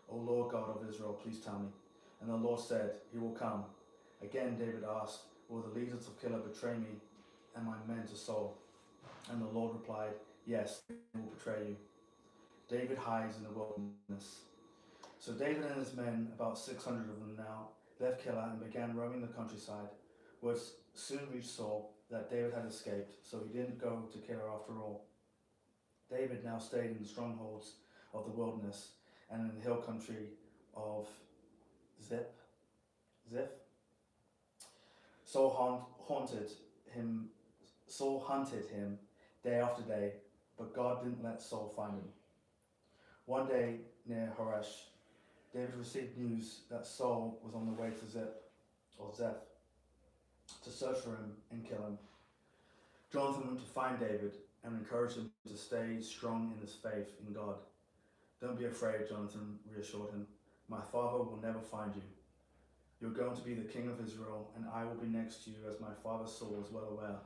O Lord God of Israel, please tell me." And the Lord said, "He will come." Again David asked, "Will the leaders of Keilah betray me and my men to Saul?" And the Lord replied, "Yes, they will betray you." David hides in the wilderness. So David and his men, about 600 of them now, left Keilah and began roaming the countryside. Word soon reached Saul that David had escaped, so he didn't go to Keilah after all. David now stayed in the strongholds of the wilderness and in the hill country of Ziph. Saul hunted him day after day, but God didn't let Saul find him. One day near Horesh, David received news that Saul was on the way to Ziph to search for him and kill him. Jonathan went to find David and encouraged him to stay strong in his faith in God. "Don't be afraid," Jonathan reassured him. "My father will never find you. You're going to be the king of Israel, and I will be next to you, as my father Saul is well aware."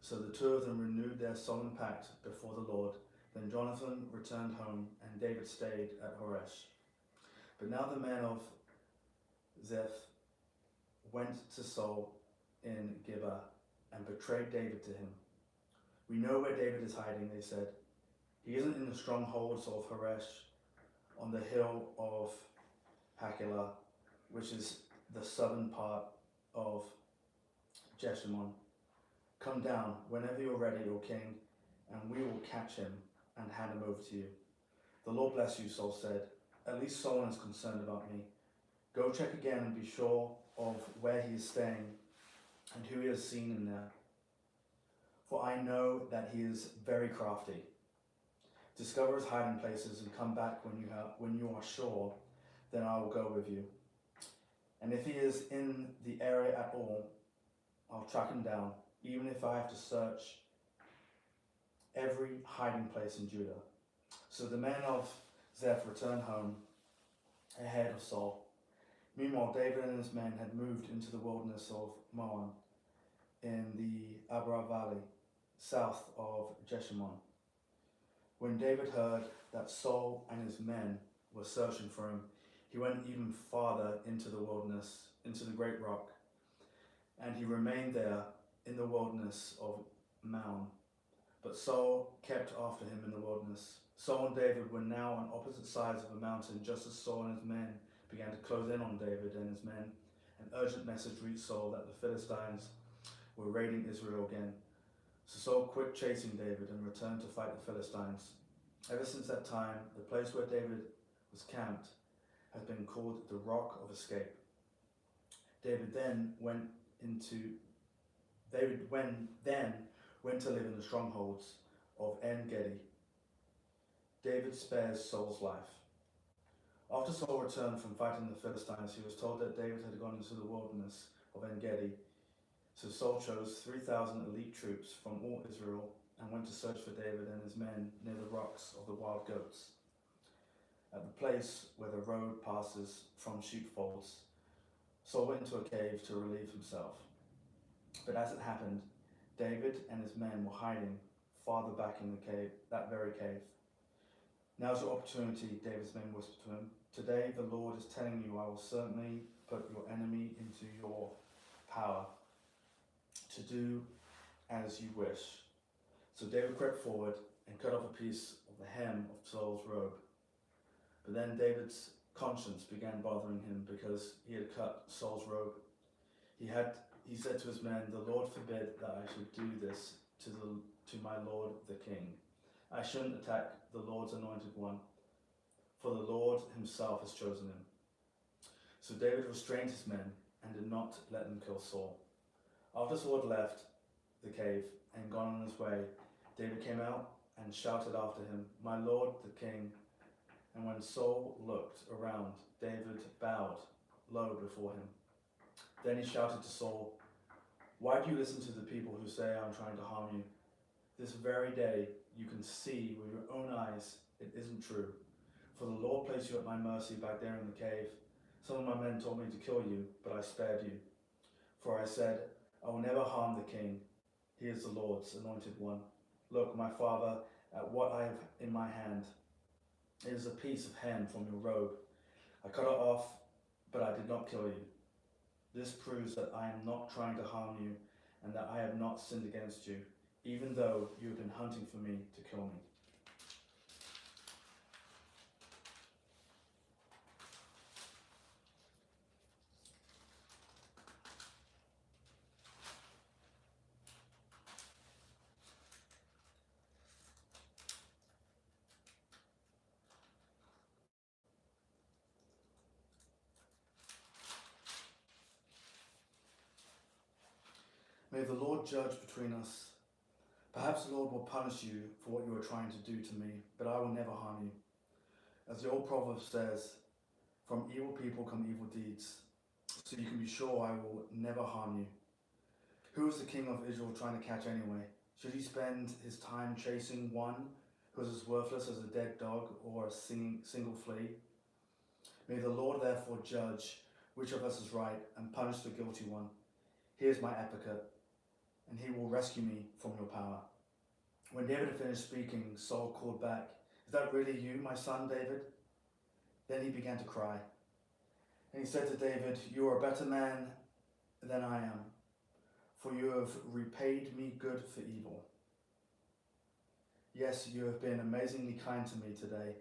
So the two of them renewed their solemn pact before the Lord. Then Jonathan returned home, and David stayed at Horesh. But now the men of Ziph went to Saul in Gibeah and betrayed David to him. "We know where David is hiding," they said. "He isn't in the strongholds of Horesh on the hill of Hakilah, which is the southern part of Jeshimon. Come down whenever you're ready, O king, and we will catch him and hand him over to you." "The Lord bless you," Saul said. "At least someone is concerned about me. Go check again and be sure of where he is staying and who he has seen in there. For I know that he is very crafty. Discover his hiding places and come back when you are sure, then I will go with you. And if he is in the area at all, I'll track him down, even if I have to search every hiding place in Judah." So the men of Ziph returned home ahead of Saul. Meanwhile, David and his men had moved into the wilderness of Maon in the Abra Valley, south of Jeshimon. When David heard that Saul and his men were searching for him, he went even farther into the wilderness, into the great rock, and he remained there in the wilderness of Maon. But Saul kept after him in the wilderness. Saul and David were now on opposite sides of the mountain, just as Saul and his men began to close in on David and his men. An urgent message reached Saul that the Philistines were raiding Israel again. So Saul quit chasing David and returned to fight the Philistines. Ever since that time, the place where David was camped has been called the Rock of Escape. David then went to live in the strongholds of En Gedi. David spares Saul's life. After Saul returned from fighting the Philistines, he was told that David had gone into the wilderness of En-Gedi. So Saul chose 3,000 elite troops from all Israel and went to search for David and his men near the rocks of the wild goats, at the place where the road passes from sheepfolds. Saul went into a cave to relieve himself. But as it happened, David and his men were hiding farther back in the cave, that very cave. Now's your opportunity, David's men whispered to him. Today the Lord is telling you, I will certainly put your enemy into your power to do as you wish. So David crept forward and cut off a piece of the hem of Saul's robe. But then David's conscience began bothering him because he had cut Saul's robe. He said to his men, the Lord forbid that I should do this to my lord the king. I shouldn't attack the Lord's anointed one, for the Lord himself has chosen him. So David restrained his men and did not let them kill Saul. After Saul had left the cave and gone on his way, David came out and shouted after him, my lord the king. And when Saul looked around, David bowed low before him. Then he shouted to Saul, why do you listen to the people who say I'm trying to harm you? This very day you can see with your own eyes it isn't true. For the Lord placed you at my mercy back there in the cave. Some of my men told me to kill you, but I spared you. For I said, I will never harm the king. He is the Lord's anointed one. Look, my father, at what I have in my hand. It is a piece of hem from your robe. I cut it off, but I did not kill you. This proves that I am not trying to harm you and that I have not sinned against you, even though you have been hunting for me to kill me. May the Lord judge between us. Perhaps the Lord will punish you for what you are trying to do to me, but I will never harm you. As the old proverb says, from evil people come evil deeds, so you can be sure I will never harm you. Who is the king of Israel trying to catch anyway? Should he spend his time chasing one who is as worthless as a dead dog or a single flea? May the Lord therefore judge which of us is right and punish the guilty one. He is my advocate, and he will rescue me from your power. When David had finished speaking, Saul called back, is that really you, my son David? Then he began to cry. And he said to David, you are a better man than I am, for you have repaid me good for evil. Yes, you have been amazingly kind to me today.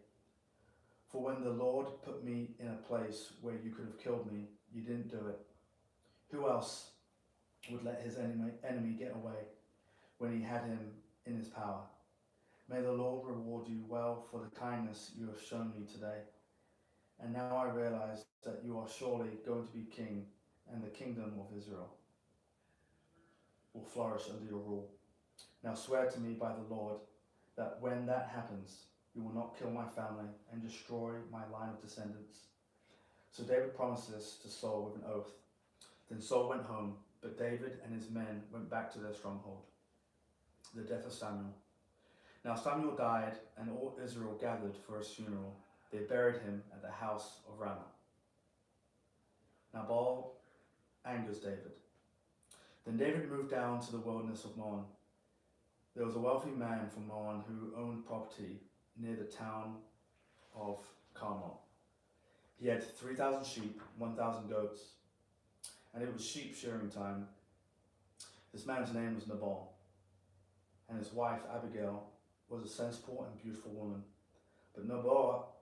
For when the Lord put me in a place where you could have killed me, you didn't do it. Who else would let his enemy get away when he had him in his power? May the Lord reward you well for the kindness you have shown me today. And now I realize that you are surely going to be king, and the kingdom of Israel will flourish under your rule. Now swear to me by the Lord that when that happens, you will not kill my family and destroy my line of descendants. So David promised this to Saul with an oath. Then Saul went home, but David and his men went back to their stronghold. The death of Samuel. Now Samuel died, and all Israel gathered for his funeral. They buried him at the house of Ramah. Nabal angers David. Then David moved down to the wilderness of Maon. There was a wealthy man from Maon who owned property near the town of Carmel. He had 3,000 sheep, 1,000 goats, and it was sheep shearing time. This man's name was Nabal, and his wife Abigail was a sensible and beautiful woman. But Nabal,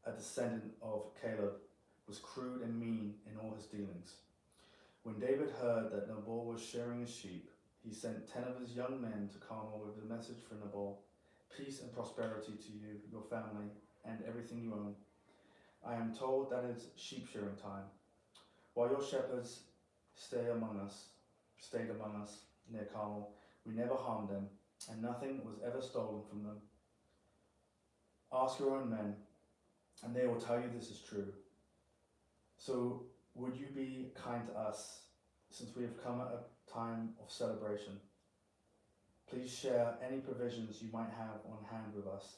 a descendant of Caleb, was crude and mean in all his dealings. When David heard that Nabal was shearing his sheep, he sent 10 of his young men to Carmel with a message for Nabal: peace and prosperity to you, your family, and everything you own. I am told that it's sheep shearing time. While your shepherds stayed among us near Carmel, we never harmed them, and nothing was ever stolen from them. Ask your own men and and they will tell you this is true. So would you be kind to us, since we have come at a time of celebration? Please share any provisions you might have on hand with us.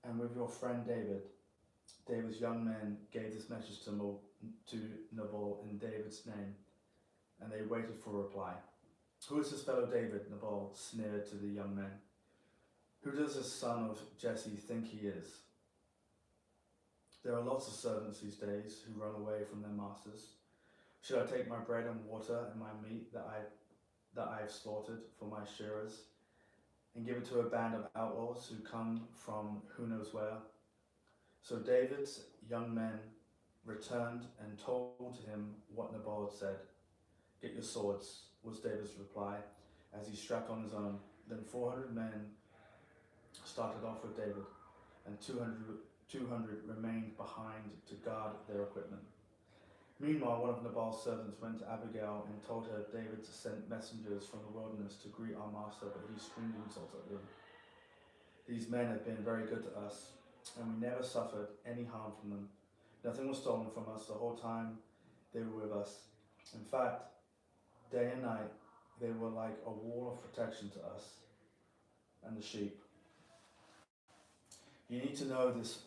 And with your friend David. David's young men gave this message to Nabal in David's name, and they waited for a reply. Who is this fellow David? Nabal sneered to the young men. Who does this son of Jesse think he is? There are lots of servants these days who run away from their masters. Should I take my bread and water and my meat that I've slaughtered for my shearers and give it to a band of outlaws who come from who knows where? So David's young men returned and told him what Nabal had said. Get your swords, was David's reply, as he strapped on his own. Then 400 men started off with David, and 200 remained behind to guard their equipment. Meanwhile, one of Nabal's servants went to Abigail and told her David sent messengers from the wilderness to greet our master, but he screamed insults at them. These men have been very good to us, and we never suffered any harm from them. Nothing was stolen from us the whole time they were with us. In fact, day and night, they were like a wall of protection to us and the sheep. You need to know this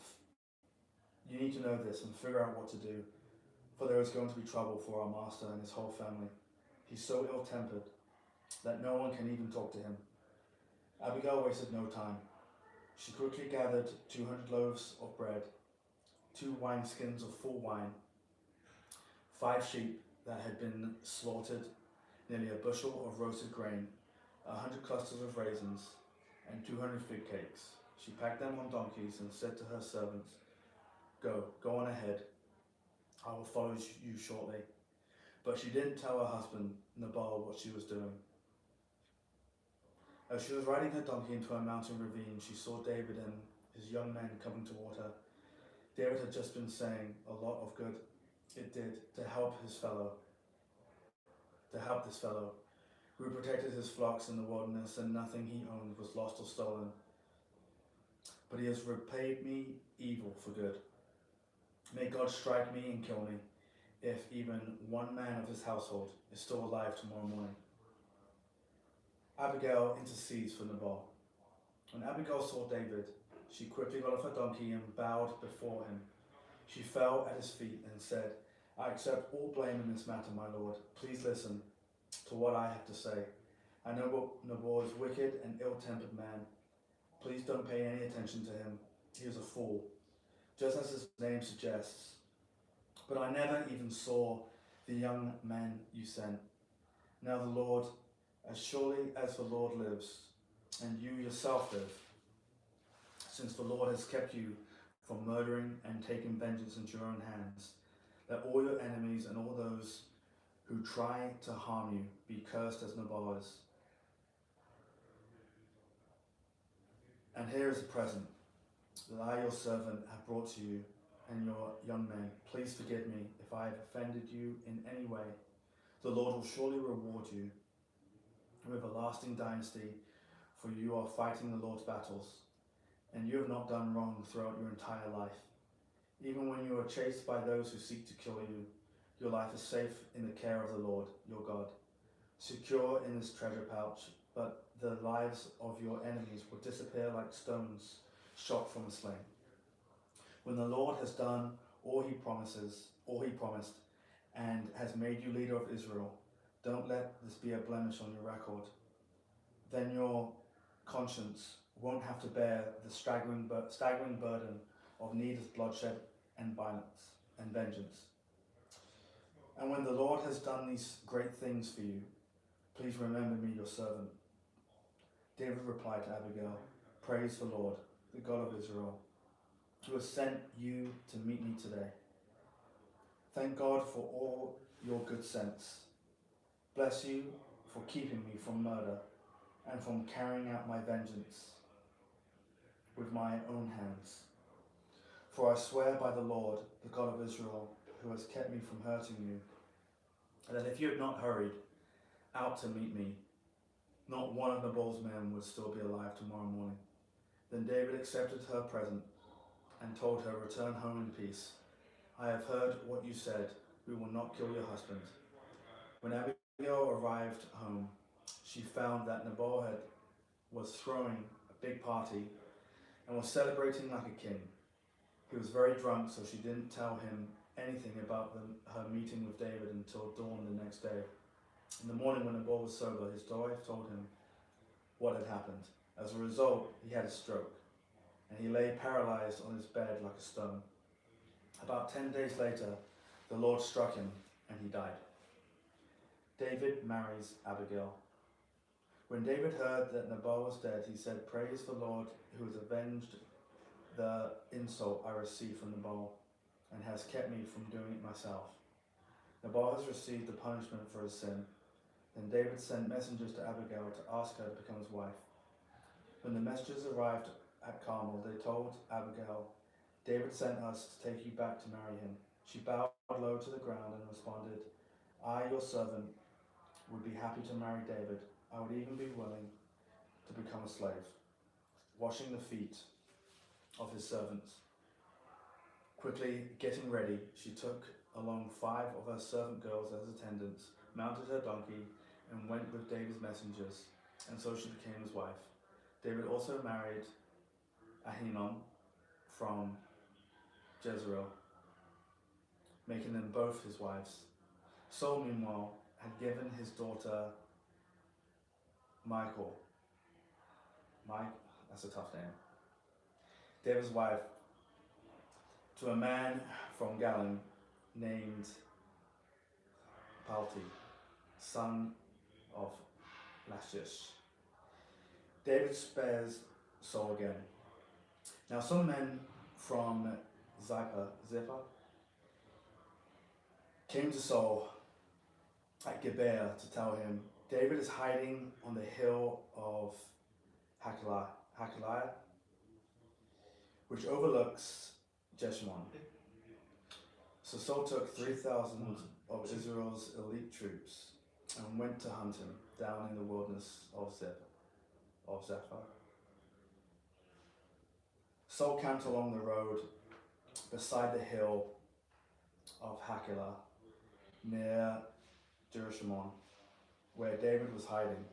and figure out what to do, for there is going to be trouble for our master and his whole family. He's so ill-tempered that no one can even talk to him. Abigail wasted no time. She quickly gathered 200 loaves of bread, 2 wineskins of full wine, 5 sheep that had been slaughtered, nearly a bushel of roasted grain, 100 clusters of raisins, and 200 fig cakes. She packed them on donkeys and said to her servants, Go on ahead. I will follow you shortly. But she didn't tell her husband, Nabal, what she was doing. As she was riding her donkey into a mountain ravine, she saw David and his young men coming toward her. David had just been saying a lot of good it did to help this fellow, who protected his flocks in the wilderness, and nothing he owned was lost or stolen. But he has repaid me evil for good. May God strike me and kill me, if even one man of his household is still alive tomorrow morning. Abigail intercedes for Nabal. When Abigail saw David, she quickly got off her donkey and bowed before him. She fell at his feet and said, I accept all blame in this matter, my lord. Please listen to what I have to say. I know Nabal is a wicked and ill-tempered man. Please don't pay any attention to him. He is a fool, just as his name suggests. But I never even saw the young men you sent. Now the Lord, as surely as the Lord lives, and you yourself live, since the Lord has kept you from murdering and taking vengeance into your own hands, let all your enemies and all those who try to harm you be cursed as Nabal is. And here is a present that I, your servant, have brought to you and your young men. Please forgive me if I have offended you in any way. The Lord will surely reward you with a lasting dynasty, for you are fighting the Lord's battles, and you have not done wrong throughout your entire life. Even when you are chased by those who seek to kill you, your life is safe in the care of the Lord, your God, secure in this treasure pouch, but the lives of your enemies will disappear like stones shot from a sling. When the Lord has done all he promised, and has made you leader of Israel, don't let this be a blemish on your record. Then your conscience won't have to bear the staggering burden of needless bloodshed and violence and vengeance. And when the Lord has done these great things for you, please remember me, your servant. David replied to Abigail, Praise the Lord, the God of Israel, who has sent you to meet me today. Thank God for all your good sense. Bless you for keeping me from murder and from carrying out my vengeance with my own hands. For I swear by the Lord, the God of Israel, who has kept me from hurting you, that if you had not hurried out to meet me, not one of Nabal's men would still be alive tomorrow morning. Then David accepted her present and told her, "Return home in peace. I have heard what you said. We will not kill your husband." When Abigail arrived home, she found that Nabal was throwing a big party and was celebrating like a king. He was very drunk, so she didn't tell him anything about her meeting with David until dawn the next day. In the morning, when Nabal was sober, his wife told him what had happened. As a result, he had a stroke, and he lay paralyzed on his bed like a stone. About 10 days later, the Lord struck him, and he died. David marries Abigail. When David heard that Nabal was dead, he said, "Praise the Lord, who has avenged the insult I received from Nabal, and has kept me from doing it myself. Nabal has received the punishment for his sin." Then David sent messengers to Abigail to ask her to become his wife. When the messengers arrived at Carmel, they told Abigail, "David sent us to take you back to marry him." She bowed low to the ground and responded, "I, your servant, would be happy to marry David. I would even be willing to become a slave, washing the feet of his servants." Quickly getting ready, she took along 5 of her servant girls as attendants, mounted her donkey, and went with David's messengers, and so she became his wife. David also married Ahinoam from Jezreel, making them both his wives. Saul, meanwhile, had given his daughter that's a tough name, David's wife, to a man from Galim named Palti, son of Lachish. David spares Saul again. Now some men from Zippah came to Saul at Gibeah to tell him, "David is hiding on the hill of Hakilah, which overlooks Jeshimon." So Saul took 3,000 of Israel's elite troops and went to hunt him down in the wilderness of Zeph. Saul camped along the road beside the hill of Hakilah near Jerusalem, where David was hiding.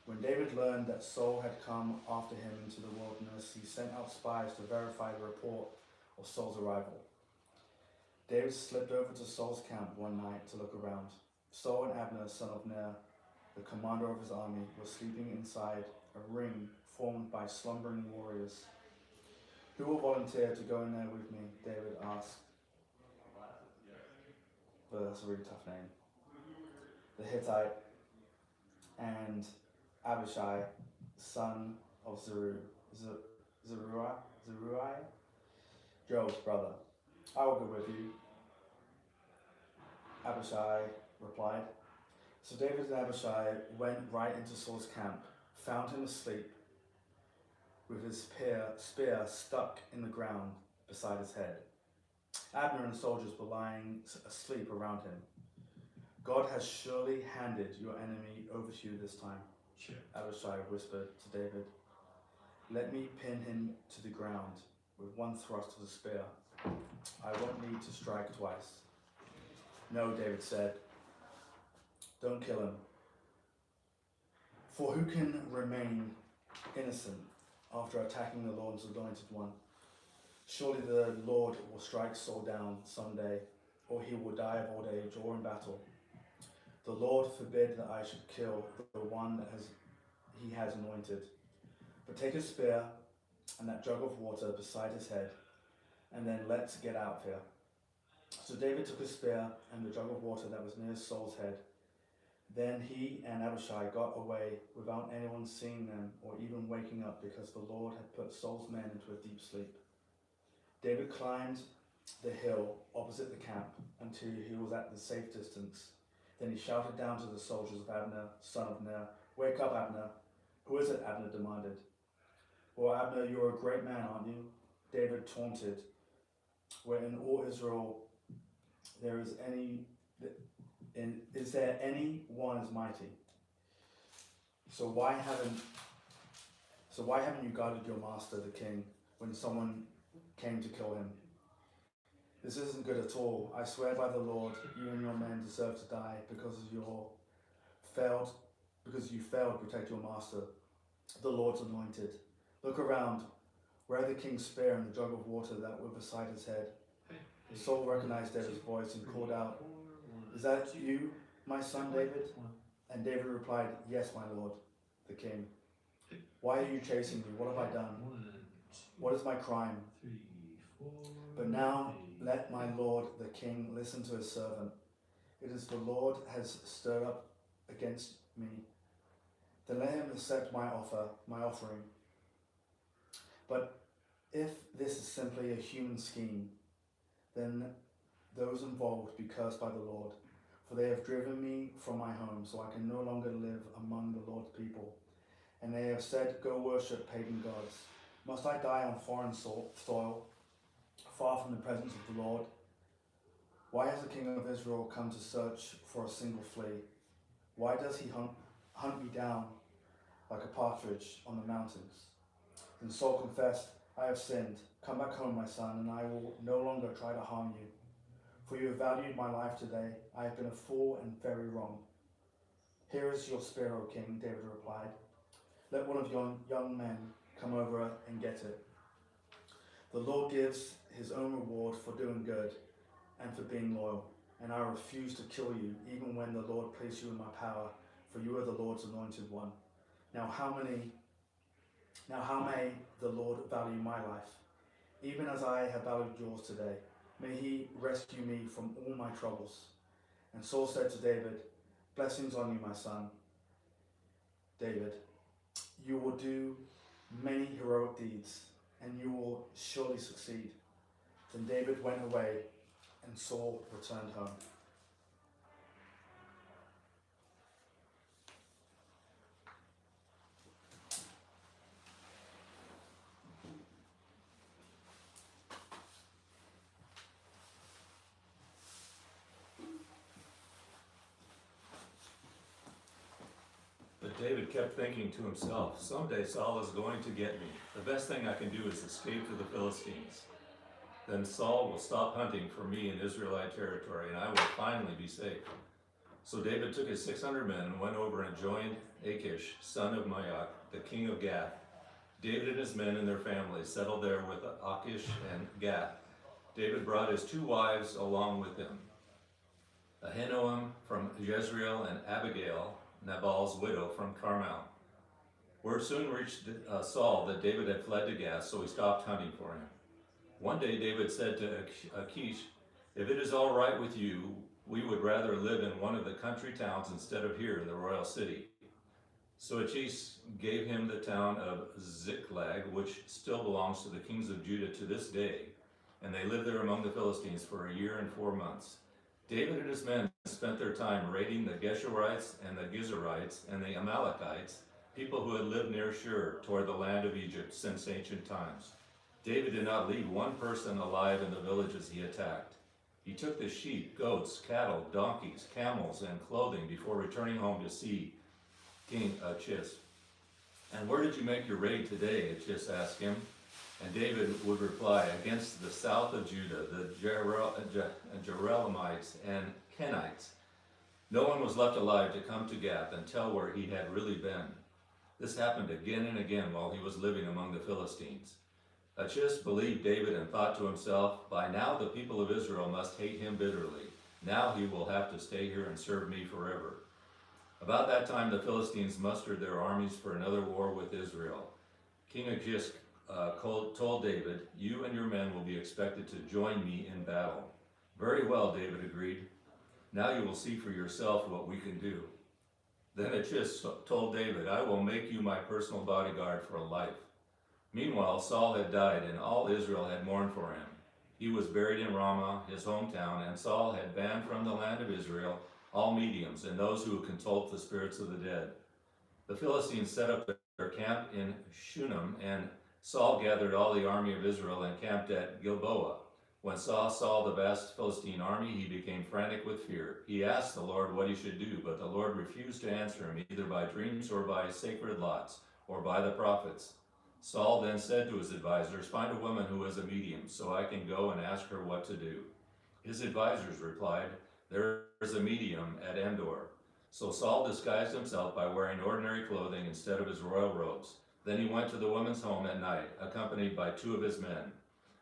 When David learned that Saul had come after him into the wilderness, he sent out spies to verify the report of Saul's arrival. David slipped over to Saul's camp one night to look around. Saul and Abner, son of Ner, the commander of his army, were sleeping inside a ring formed by slumbering warriors. "Who will volunteer to go in there with me?" David asked. But that's a really tough name. The Hittite and Abishai, son of Zeruiah, Joab's brother. "I will go with you," Abishai replied. So David and Abishai went right into Saul's camp, found him asleep with his spear stuck in the ground beside his head. Abner and the soldiers were lying asleep around him. "God has surely handed your enemy over to you this time," Abishai whispered to David. "Let me pin him to the ground with one thrust of the spear. I won't need to strike twice." "No," David said. "Don't kill him. For who can remain innocent after attacking the Lord's anointed one? Surely the Lord will strike Saul down someday, or he will die of old age or in battle. The Lord forbid that I should kill the one that he has anointed. But take a spear and that jug of water beside his head, and then let's get out of here." So David took a spear and the jug of water that was near Saul's head. Then he and Abishai got away without anyone seeing them or even waking up, because the Lord had put Saul's men into a deep sleep. David climbed the hill opposite the camp until he was at the safe distance. Then he shouted down to the soldiers of Abner, son of Ner, "Wake up, Abner." "Who is it?" Abner demanded. "Well, Abner, you're a great man, aren't you?" David taunted. "Where in all Israel is there any one as mighty? So why haven't you guarded your master, the king, when someone came to kill him. This isn't good at all. I swear by the Lord, you and your men deserve to die because you failed to protect your master, the Lord's anointed. Look around. Where are the king's spear and the jug of water that were beside his head? Saul recognized David's voice and called out, "Is that you, my son David?" And David replied, "Yes, my lord, the king. Why are you chasing me? What have I done? What is my crime? But now let my lord, the king, listen to his servant. It is the Lord has stirred up against me. Then let him accept my offering. But if this is simply a human scheme, then those involved be cursed by the Lord, for they have driven me from my home, so I can no longer live among the Lord's people. And they have said, 'Go worship pagan gods.' Must I die on foreign soil, far from the presence of the Lord? Why has the king of Israel come to search for a single flea? Why does he hunt me down like a partridge on the mountains?" Then Saul confessed, "I have sinned. Come back home, my son, and I will no longer try to harm you. For you have valued my life today. I have been a fool and very wrong." "Here is your spear, O king," David replied. "Let one of your young men come over and get it. The Lord gives his own reward for doing good and for being loyal, and I refuse to kill you even when the Lord placed you in my power, for you are the Lord's anointed one. Now how may the Lord value my life, even as I have valued yours today? May he rescue me from all my troubles." And Saul said to David, "Blessings on you, my son David. You will do many heroic deeds, and you will surely succeed." Then David went away, and Saul returned home. But David kept thinking to himself, "Someday Saul is going to get me. The best thing I can do is escape to the Philistines. Then Saul will stop hunting for me in Israelite territory, and I will finally be safe." So David took his 600 men and went over and joined Achish, son of Maoch, the king of Gath. David and his men and their families settled there with Achish and Gath. David brought his 2 wives along with him, Ahinoam from Jezreel and Abigail, Nabal's widow, from Carmel. Word soon reached Saul that David had fled to Gath, so he stopped hunting for him. One day David said to Achish, "If it is all right with you, we would rather live in one of the country towns instead of here in the royal city." So Achish gave him the town of Ziklag, which still belongs to the kings of Judah to this day, and they lived there among the Philistines for a year and 4 months. David and his men spent their time raiding the Geshurites and the Gizurites and the Amalekites, people who had lived near Shur toward the land of Egypt since ancient times. David did not leave one person alive in the villages he attacked. He took the sheep, goats, cattle, donkeys, camels, and clothing before returning home to see King Achish. "And where did you make your raid today?" Achish asked him. And David would reply, "Against the south of Judah, the Jerahmeelites and Kenites." No one was left alive to come to Gath and tell where he had really been. This happened again and again while he was living among the Philistines. Achish believed David and thought to himself, "By now the people of Israel must hate him bitterly. Now he will have to stay here and serve me forever." About that time the Philistines mustered their armies for another war with Israel. King Achish told David, "You and your men will be expected to join me in battle." "Very well," David agreed. "Now you will see for yourself what we can do." Then Achish told David, "I will make you my personal bodyguard for life." Meanwhile, Saul had died, and all Israel had mourned for him. He was buried in Ramah, his hometown, and Saul had banned from the land of Israel all mediums and those who consult the spirits of the dead. The Philistines set up their camp in Shunem, and Saul gathered all the army of Israel and camped at Gilboa. When Saul saw the vast Philistine army, he became frantic with fear. He asked the Lord what he should do, but the Lord refused to answer him, either by dreams or by sacred lots, or by the prophets. Saul then said to his advisors, "Find a woman who is a medium, so I can go and ask her what to do." His advisors replied, "There is a medium at Endor." So Saul disguised himself by wearing ordinary clothing instead of his royal robes. Then he went to the woman's home at night, accompanied by 2 of his men.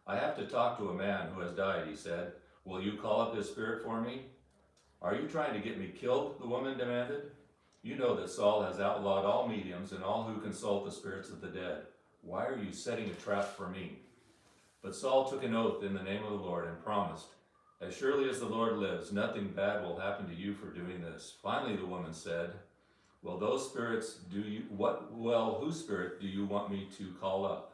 "I have to talk to a man who has died," he said. "Will you call up his spirit for me?" "Are you trying to get me killed?" the woman demanded. "You know that Saul has outlawed all mediums and all who consult the spirits of the dead. Why are you setting a trap for me?" But Saul took an oath in the name of the Lord and promised, "As surely as the Lord lives, nothing bad will happen to you for doing this." Finally, the woman said, whose spirit do you want me to call up?"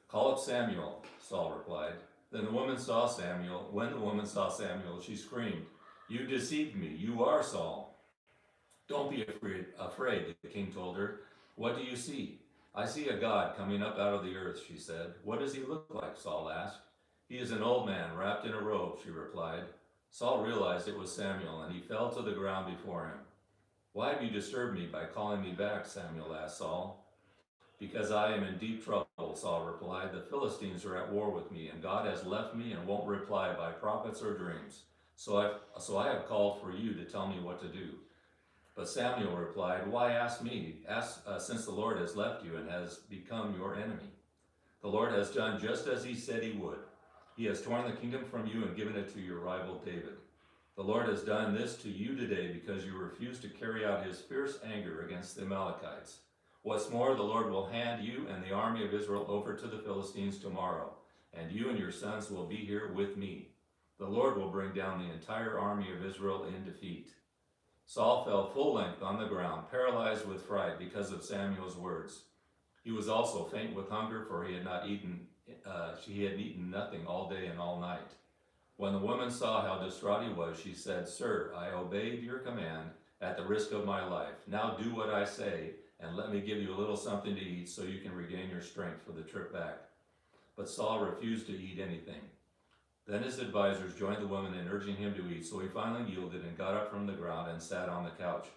"Call up Samuel," Saul replied. When the woman saw Samuel, she screamed, "You deceived me. You are Saul." "Don't be afraid, the king told her. "What do you see?" "I see a god coming up out of the earth," she said. "What does he look like?" Saul asked. "He is an old man wrapped in a robe," she replied. Saul realized it was Samuel, and he fell to the ground before him. "Why have you disturbed me by calling me back?" Samuel asked Saul. "Because I am in deep trouble," Saul replied. "The Philistines are at war with me, and God has left me and won't reply by prophets or dreams. So I have called for you to tell me what to do." But Samuel replied, "Why ask me, since the Lord has left you and has become your enemy? The Lord has done just as he said he would. He has torn the kingdom from you and given it to your rival David. The Lord has done this to you today because you refused to carry out his fierce anger against the Amalekites. What's more, the Lord will hand you and the army of Israel over to the Philistines tomorrow, and you and your sons will be here with me. The Lord will bring down the entire army of Israel in defeat." Saul fell full length on the ground, paralyzed with fright because of Samuel's words. He was also faint with hunger, for he had eaten nothing all day and all night. When the woman saw how distraught he was, she said, "Sir, I obeyed your command at the risk of my life. Now do what I say, and let me give you a little something to eat so you can regain your strength for the trip back." But Saul refused to eat anything. Then his advisors joined the woman in urging him to eat, so he finally yielded and got up from the ground and sat on the couch.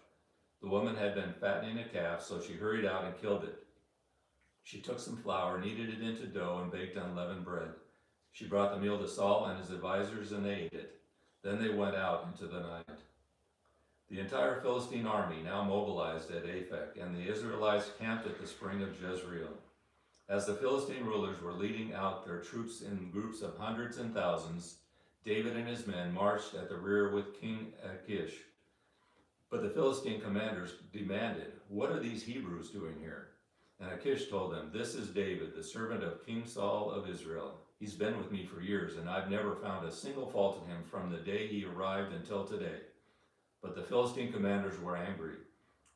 The woman had been fattening a calf, so she hurried out and killed it. She took some flour, kneaded it into dough, and baked unleavened bread. She brought the meal to Saul and his advisors, and they ate it. Then they went out into the night. The entire Philistine army now mobilized at Aphek, and the Israelites camped at the spring of Jezreel. As the Philistine rulers were leading out their troops in groups of hundreds and thousands, David and his men marched at the rear with King Achish. But the Philistine commanders demanded, "What are these Hebrews doing here?" And Achish told them, "This is David, the servant of King Saul of Israel. He's been with me for years, and I've never found a single fault in him from the day he arrived until today." But the Philistine commanders were angry.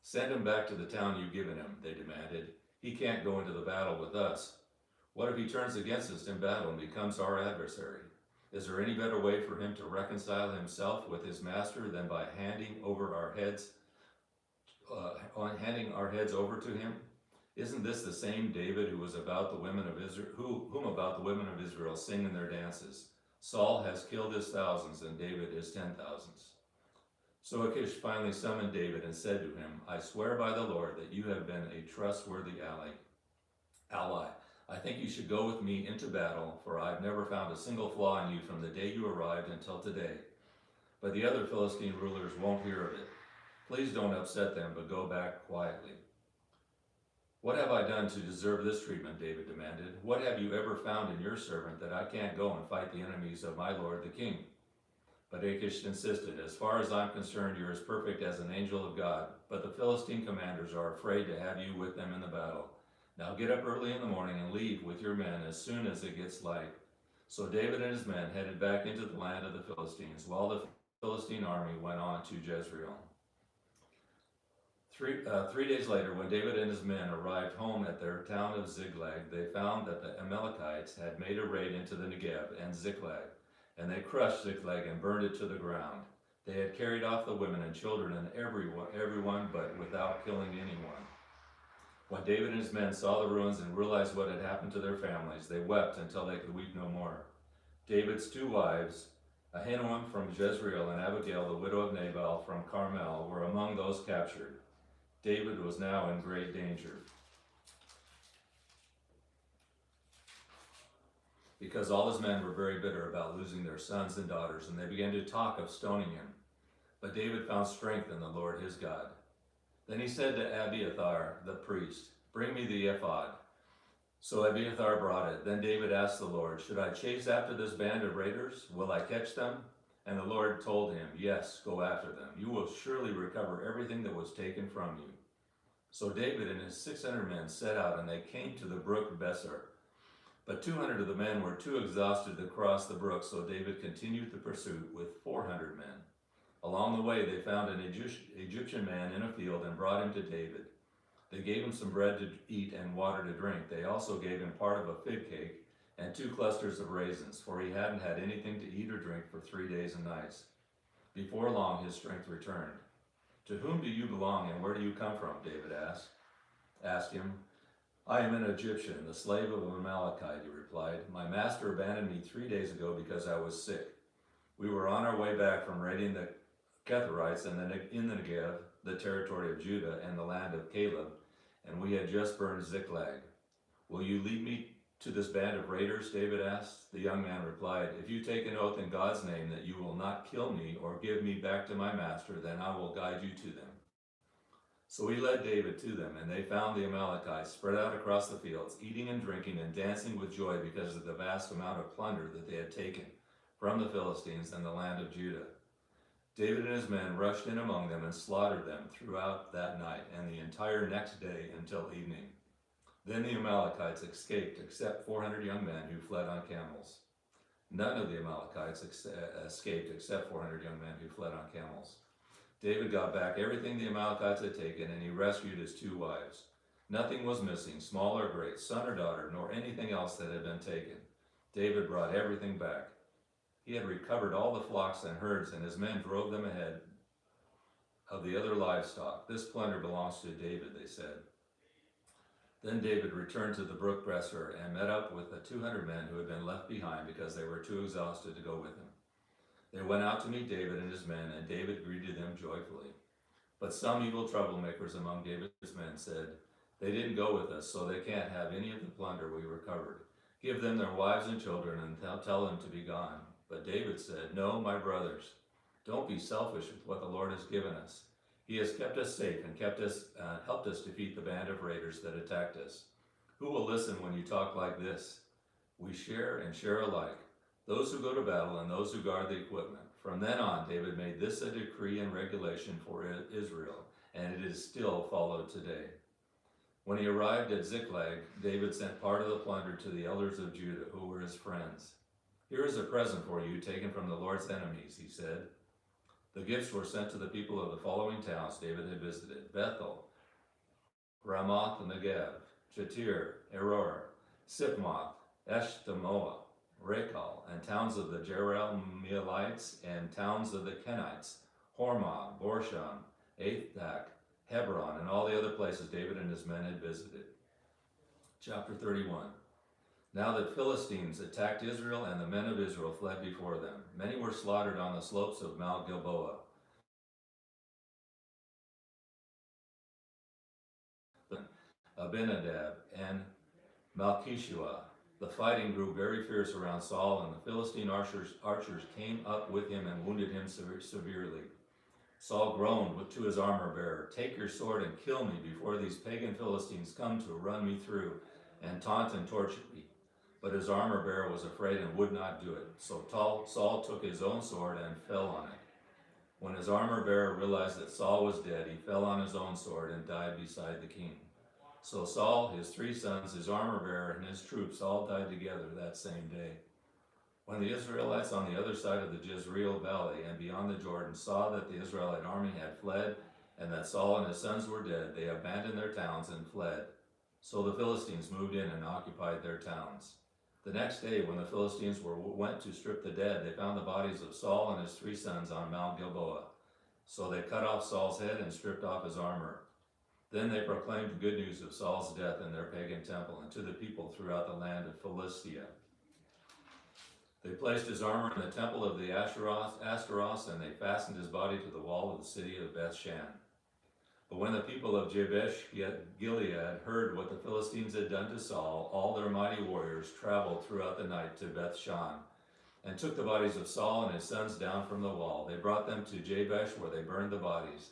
"Send him back to the town you've given him," they demanded. "He can't go into the battle with us. What if he turns against us in battle and becomes our adversary? Is there any better way for him to reconcile himself with his master than by handing our heads over to him? Isn't this the same David whom about the women of Israel sing in their dances? Saul has killed his thousands, and David his 10,000s. So Achish finally summoned David and said to him, "I swear by the Lord that you have been a trustworthy ally. I think you should go with me into battle, for I've never found a single flaw in you from the day you arrived until today. But the other Philistine rulers won't hear of it. Please don't upset them, but go back quietly." "What have I done to deserve this treatment?" David demanded. "What have you ever found in your servant that I can't go and fight the enemies of my lord the king?" But Achish insisted, "As far as I'm concerned, you're as perfect as an angel of God, but the Philistine commanders are afraid to have you with them in the battle. Now get up early in the morning and leave with your men as soon as it gets light." So David and his men headed back into the land of the Philistines, while the Philistine army went on to Jezreel. Three days later, when David and his men arrived home at their town of Ziklag, they found that the Amalekites had made a raid into the Negev and Ziklag, and they crushed Ziklag and burned it to the ground. They had carried off the women and children and everyone, but without killing anyone. When David and his men saw the ruins and realized what had happened to their families, they wept until they could weep no more. David's 2 wives, Ahinoam from Jezreel and Abigail, the widow of Nabal from Carmel, were among those captured. David was now in great danger. because all his men were very bitter about losing their sons and daughters, and they began to talk of stoning him. But David found strength in the Lord his God. Then he said to Abiathar the priest, "Bring me the ephod." So Abiathar brought it. Then David asked the Lord, "Should I chase after this band of raiders? Will I catch them?" And the Lord told him, "Yes, go after them. You will surely recover everything that was taken from you." So David and his 600 men set out, and they came to the brook Besser. But 200 of the men were too exhausted to cross the brook, so David continued the pursuit with 400 men. Along the way, they found an Egyptian man in a field and brought him to David. They gave him some bread to eat and water to drink. They also gave him part of a fig cake and 2 clusters of raisins, for he hadn't had anything to eat or drink for 3 days and nights. Before long, his strength returned. "To whom do you belong and where do you come from?" David asked him. "I am an Egyptian, the slave of an Amalekite," he replied. "My master abandoned me 3 days ago because I was sick. We were on our way back from raiding the Ketherites in the Negev, the territory of Judah, and the land of Caleb, and we had just burned Ziklag. Will you lead me to this band of raiders?" David asked. The young man replied, "If you take an oath in God's name that you will not kill me or give me back to my master, then I will guide you to them." So he led David to them, and they found the Amalekites spread out across the fields, eating and drinking and dancing with joy because of the vast amount of plunder that they had taken from the Philistines and the land of Judah. David and his men rushed in among them and slaughtered them throughout that night and the entire next day until evening. Then the Amalekites escaped, except 400 young men who fled on camels. None of the Amalekites escaped except 400 young men who fled on camels. David got back everything the Amalekites had taken, and he rescued his 2 wives. Nothing was missing, small or great, son or daughter, nor anything else that had been taken. David brought everything back. He had recovered all the flocks and herds, and his men drove them ahead of the other livestock. "This plunder belongs to David," they said. Then David returned to the brook Besser and met up with the 200 men who had been left behind because they were too exhausted to go with him. They went out to meet David and his men, and David greeted them joyfully. But some evil troublemakers among David's men said, "They didn't go with us, so they can't have any of the plunder we recovered. Give them their wives and children and tell them to be gone." But David said, "No, my brothers, don't be selfish with what the Lord has given us. He has kept us safe and helped us defeat the band of raiders that attacked us. Who will listen when you talk like this? We share and share alike, those who go to battle and those who guard the equipment." From then on, David made this a decree and regulation for Israel, and it is still followed today. When he arrived at Ziklag, David sent part of the plunder to the elders of Judah, who were his friends. "Here is a present for you taken from the Lord's enemies," he said. The gifts were sent to the people of the following towns David had visited: Bethel, Ramoth Negev, Jatir, Eror, Sipmoth, Eshtemoa, Rekal, and towns of the Jerahmeelites, and towns of the Kenites, Hormah, Borsham, Athak, Hebron, and all the other places David and his men had visited. Chapter 31. Now the Philistines attacked Israel, and the men of Israel fled before them. Many were slaughtered on the slopes of Mount Gilboa. Abinadab and Malchishua. The fighting grew very fierce around Saul, and the Philistine archers came up with him and wounded him severely. Saul groaned to his armor-bearer, "Take your sword and kill me before these pagan Philistines come to run me through and taunt and torture me." But his armor-bearer was afraid and would not do it. So Saul took his own sword and fell on it. When his armor-bearer realized that Saul was dead, he fell on his own sword and died beside the king. So Saul, his 3 sons, his armor-bearer, and his troops all died together that same day. When the Israelites on the other side of the Jezreel Valley and beyond the Jordan saw that the Israelite army had fled and that Saul and his sons were dead, they abandoned their towns and fled. So the Philistines moved in and occupied their towns. The next day, when the Philistines went to strip the dead, they found the bodies of Saul and his 3 sons on Mount Gilboa. So they cut off Saul's head and stripped off his armor. Then they proclaimed the good news of Saul's death in their pagan temple and to the people throughout the land of Philistia. They placed his armor in the temple of the Ashtaroth, and they fastened his body to the wall of the city of Bethshan. But when the people of Jabesh Gilead heard what the Philistines had done to Saul, all their mighty warriors traveled throughout the night to Beth-shan, and took the bodies of Saul and his sons down from the wall. They brought them to Jabesh, where they burned the bodies.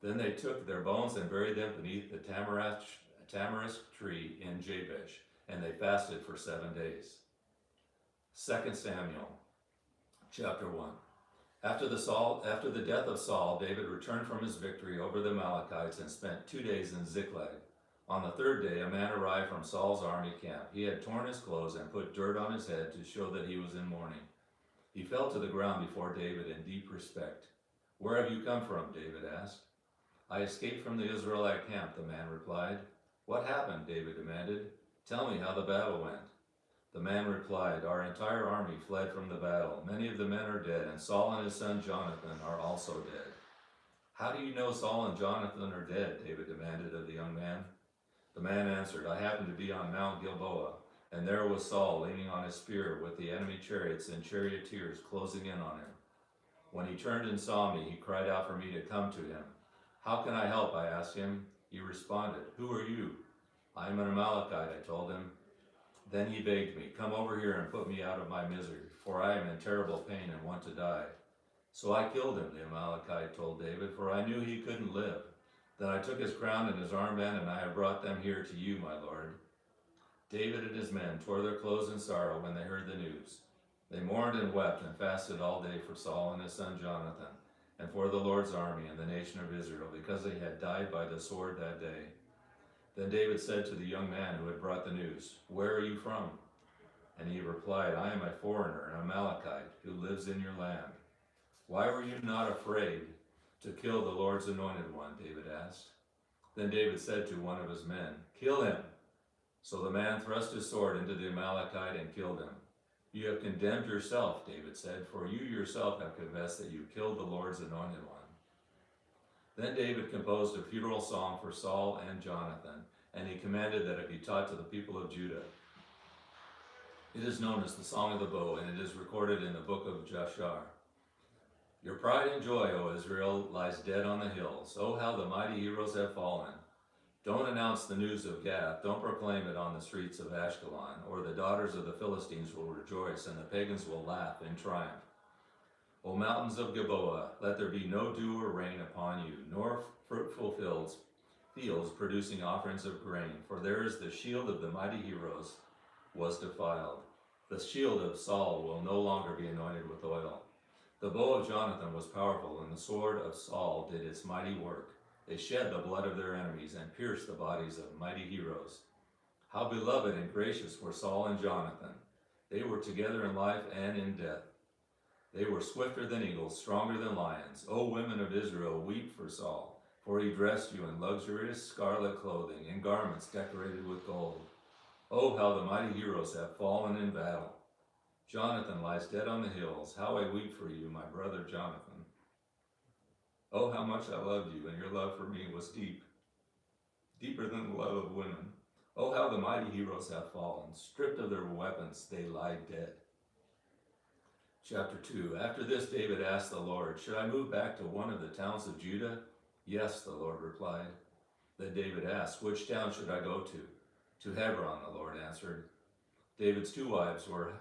Then they took their bones and buried them beneath the tamarisk tree in Jabesh, and they fasted for 7 days. 2 Samuel, chapter 1. After the death of Saul, David returned from his victory over the Amalekites and spent 2 days in Ziklag. On the third day, a man arrived from Saul's army camp. He had torn his clothes and put dirt on his head to show that he was in mourning. He fell to the ground before David in deep respect. "Where have you come from?" David asked. "I escaped from the Israelite camp," the man replied. "What happened?" David demanded. "Tell me how the battle went." The man replied, "Our entire army fled from the battle. Many of the men are dead, and Saul and his son Jonathan are also dead." "How do you know Saul and Jonathan are dead?" David demanded of the young man. The man answered, "I happened to be on Mount Gilboa, and there was Saul leaning on his spear with the enemy chariots and charioteers closing in on him. When he turned and saw me, he cried out for me to come to him. 'How can I help?' I asked him. He responded, 'Who are you?' 'I am an Amalekite,' I told him. Then he begged me, 'Come over here and put me out of my misery, for I am in terrible pain and want to die.' So I killed him," the Amalekite told David, "for I knew he couldn't live. Then I took his crown and his armband, and I have brought them here to you, my lord." David and his men tore their clothes in sorrow when they heard the news. They mourned and wept and fasted all day for Saul and his son Jonathan, and for the Lord's army and the nation of Israel, because they had died by the sword that day. Then David said to the young man who had brought the news, "Where are you from?" And he replied, "I am a foreigner, an Amalekite, who lives in your land." "Why were you not afraid to kill the Lord's anointed one?" David asked. Then David said to one of his men, "Kill him." So the man thrust his sword into the Amalekite and killed him. "You have condemned yourself," David said, "for you yourself have confessed that you killed the Lord's anointed one." Then David composed a funeral song for Saul and Jonathan, and he commanded that it be taught to the people of Judah. It is known as the Song of the Bow, and it is recorded in the book of Jashar. "Your pride and joy, O Israel, lies dead on the hills. Oh, how the mighty heroes have fallen. Don't announce the news of Gath. Don't proclaim it on the streets of Ashkelon, or the daughters of the Philistines will rejoice, and the pagans will laugh in triumph. O mountains of Gilboa, let there be no dew or rain upon you, nor fruitful fields producing offerings of grain, for there is the shield of the mighty heroes was defiled. The shield of Saul will no longer be anointed with oil. The bow of Jonathan was powerful, and the sword of Saul did its mighty work. They shed the blood of their enemies and pierced the bodies of mighty heroes. How beloved and gracious were Saul and Jonathan. They were together in life and in death. They were swifter than eagles, stronger than lions. O women of Israel, weep for Saul, for he dressed you in luxurious scarlet clothing, in garments decorated with gold. Oh, how the mighty heroes have fallen in battle. Jonathan lies dead on the hills. How I weep for you, my brother Jonathan. Oh, how much I loved you, and your love for me was deep, deeper than the love of women. Oh, how the mighty heroes have fallen. Stripped of their weapons, they lie dead." Chapter 2. After this, David asked the Lord, "Should I move back to one of the towns of Judah?" "Yes," the Lord replied. Then David asked, "Which town should I go to?" "To Hebron," the Lord answered. David's two wives were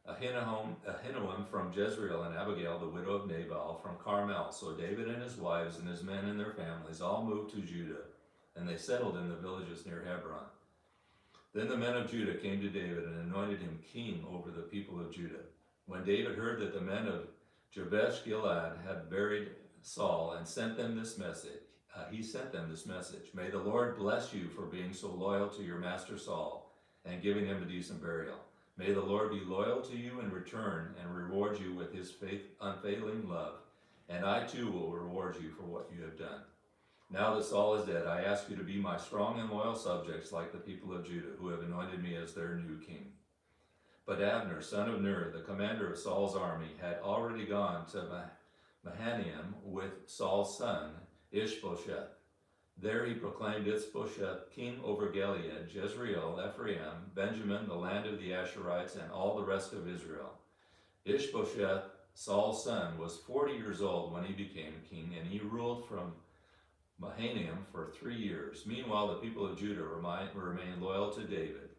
Ahinoam from Jezreel and Abigail, the widow of Nabal, from Carmel. So David and his wives and his men and their families all moved to Judah, and they settled in the villages near Hebron. Then the men of Judah came to David and anointed him king over the people of Judah. When David heard that the men of Jabesh Gilead had buried Saul and sent them this message, he sent them this message: "May the Lord bless you for being so loyal to your master Saul and giving him a decent burial. May the Lord be loyal to you in return and reward you with his unfailing love, and I too will reward you for what you have done. Now that Saul is dead, I ask you to be my strong and loyal subjects like the people of Judah, who have anointed me as their new king." But Abner, son of Ner, the commander of Saul's army, had already gone to Mahanaim with Saul's son, Ishbosheth. There he proclaimed Ishbosheth king over Gilead, Jezreel, Ephraim, Benjamin, the land of the Asherites, and all the rest of Israel. Ishbosheth, Saul's son, was 40 years old when he became king, and he ruled from Mahanaim for 3 years. Meanwhile, the people of Judah remained loyal to David.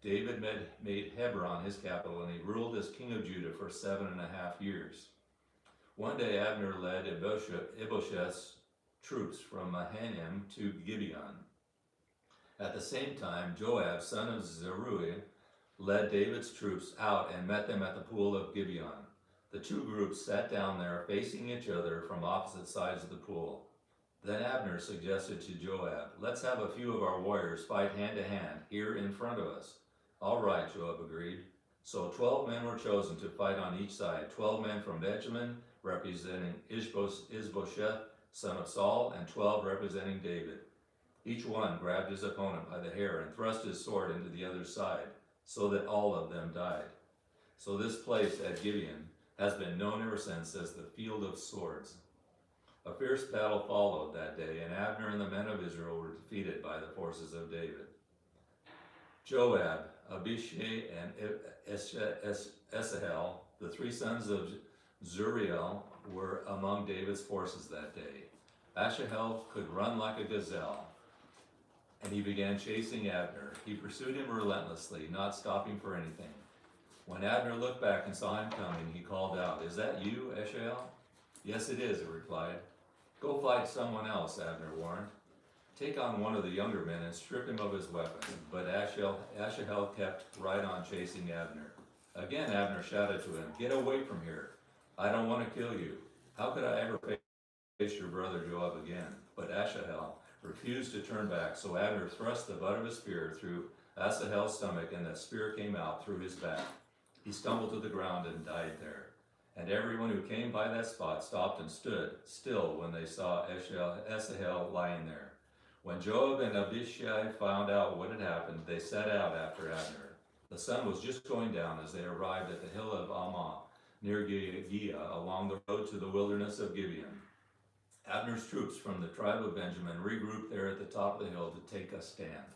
David made Hebron his capital, and he ruled as king of Judah for 7.5 years. One day Abner led Ibosheth's troops from Mahanaim to Gibeon. At the same time, Joab, son of Zeruiah, led David's troops out and met them at the pool of Gibeon. The two groups sat down there facing each other from opposite sides of the pool. Then Abner suggested to Joab, "Let's have a few of our warriors fight hand to hand here in front of us." "All right," Joab agreed. So 12 men were chosen to fight on each side, 12 men from Benjamin representing Ishbosheth, son of Saul, and 12 representing David. Each one grabbed his opponent by the hair and thrust his sword into the other side, so that all of them died. So this place at Gibeon has been known ever since as the Field of Swords. A fierce battle followed that day, and Abner and the men of Israel were defeated by the forces of David. Joab, Abishai, and Asahel, the 3 sons of Zuriel, were among David's forces that day. Asahel could run like a gazelle, and he began chasing Abner. He pursued him relentlessly, not stopping for anything. When Abner looked back and saw him coming, he called out, "Is that you, Asahel?" "Yes, it is," he replied. "Go fight someone else," Abner warned. "Take on one of the younger men and strip him of his weapons." But Asahel kept right on chasing Abner. Again Abner shouted to him, "Get away from here. I don't want to kill you. How could I ever face your brother Joab again?" But Asahel refused to turn back, so Abner thrust the butt of his spear through Asahel's stomach, and the spear came out through his back. He stumbled to the ground and died there. And everyone who came by that spot stopped and stood still when they saw Asahel lying there. When Joab and Abishai found out what had happened, they set out after Abner. The sun was just going down as they arrived at the hill of Ammah, near Gibeah, along the road to the wilderness of Gibeon. Abner's troops from the tribe of Benjamin regrouped there at the top of the hill to take a stand.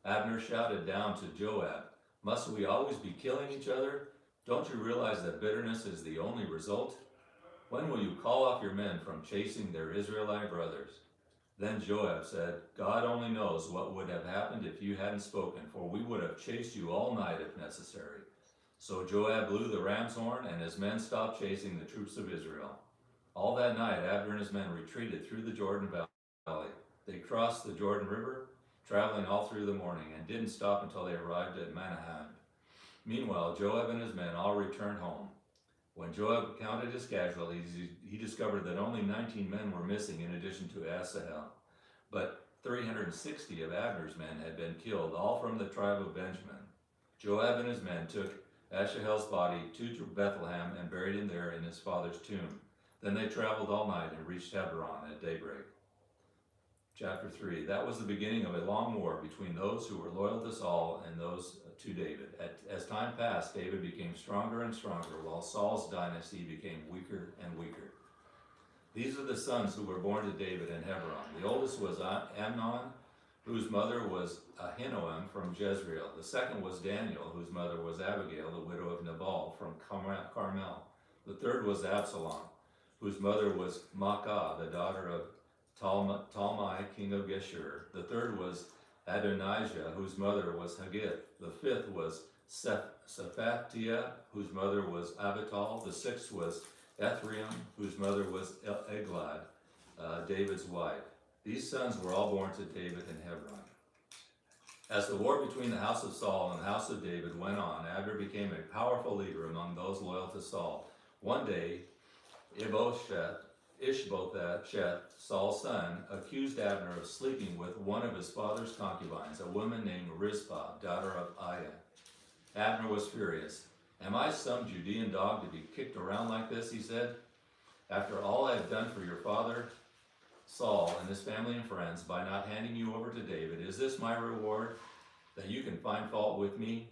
Abner shouted down to Joab, "Must we always be killing each other? Don't you realize that bitterness is the only result? When will you call off your men from chasing their Israelite brothers?" Then Joab said, "God only knows what would have happened if you hadn't spoken, for we would have chased you all night if necessary." So Joab blew the ram's horn, and his men stopped chasing the troops of Israel. All that night, Abner and his men retreated through the Jordan Valley. They crossed the Jordan River, traveling all through the morning, and didn't stop until they arrived at Mahanaim. Meanwhile, Joab and his men all returned home. When Joab counted his casualties, he discovered that only 19 men were missing in addition to Asahel. But 360 of Abner's men had been killed, all from the tribe of Benjamin. Joab and his men took Asahel's body to Bethlehem and buried him there in his father's tomb. Then they traveled all night and reached Hebron at daybreak. Chapter 3. That was the beginning of a long war between those who were loyal to Saul and those to David. As time passed, David became stronger and stronger, while Saul's dynasty became weaker and weaker. These are the sons who were born to David in Hebron. The oldest was Amnon, whose mother was Ahinoam from Jezreel. The second was Daniel, whose mother was Abigail, the widow of Nabal from Carmel. The third was Absalom, whose mother was Maacah, the daughter of Talmai, king of Geshur. The third was Adonijah, whose mother was Haggith. The fifth was Shephatiah, whose mother was Abital. The sixth was Ephraim, whose mother was Eglad, David's wife. These sons were all born to David in Hebron. As the war between the house of Saul and the house of David went on, Abner became a powerful leader among those loyal to Saul. One day, Ishbosheth, Saul's son, accused Abner of sleeping with one of his father's concubines, a woman named Rizpah, daughter of Aiah. Abner was furious. "Am I some Judean dog to be kicked around like this?" he said. "After all I have done for your father, Saul, and his family and friends, by not handing you over to David, is this my reward, that you can find fault with me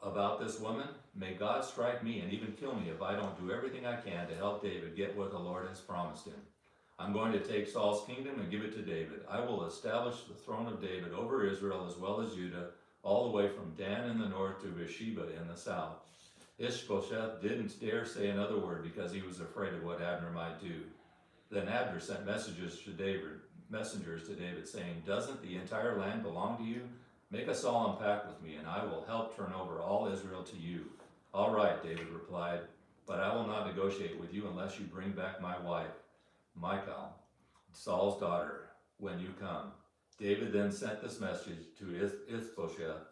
about this woman? May God strike me and even kill me if I don't do everything I can to help David get what the Lord has promised him. I'm going to take Saul's kingdom and give it to David. I will establish the throne of David over Israel as well as Judah, all the way from Dan in the north to Beersheba in the south." Ishbosheth didn't dare say another word because he was afraid of what Abner might do. Then Abner sent messengers to David saying, "Doesn't the entire land belong to you? Make a solemn pact with me, and I will help turn over all Israel to you." "All right," David replied, "but I will not negotiate with you unless you bring back my wife, Michal, Saul's daughter, when you come." David then sent this message to Ishbosheth,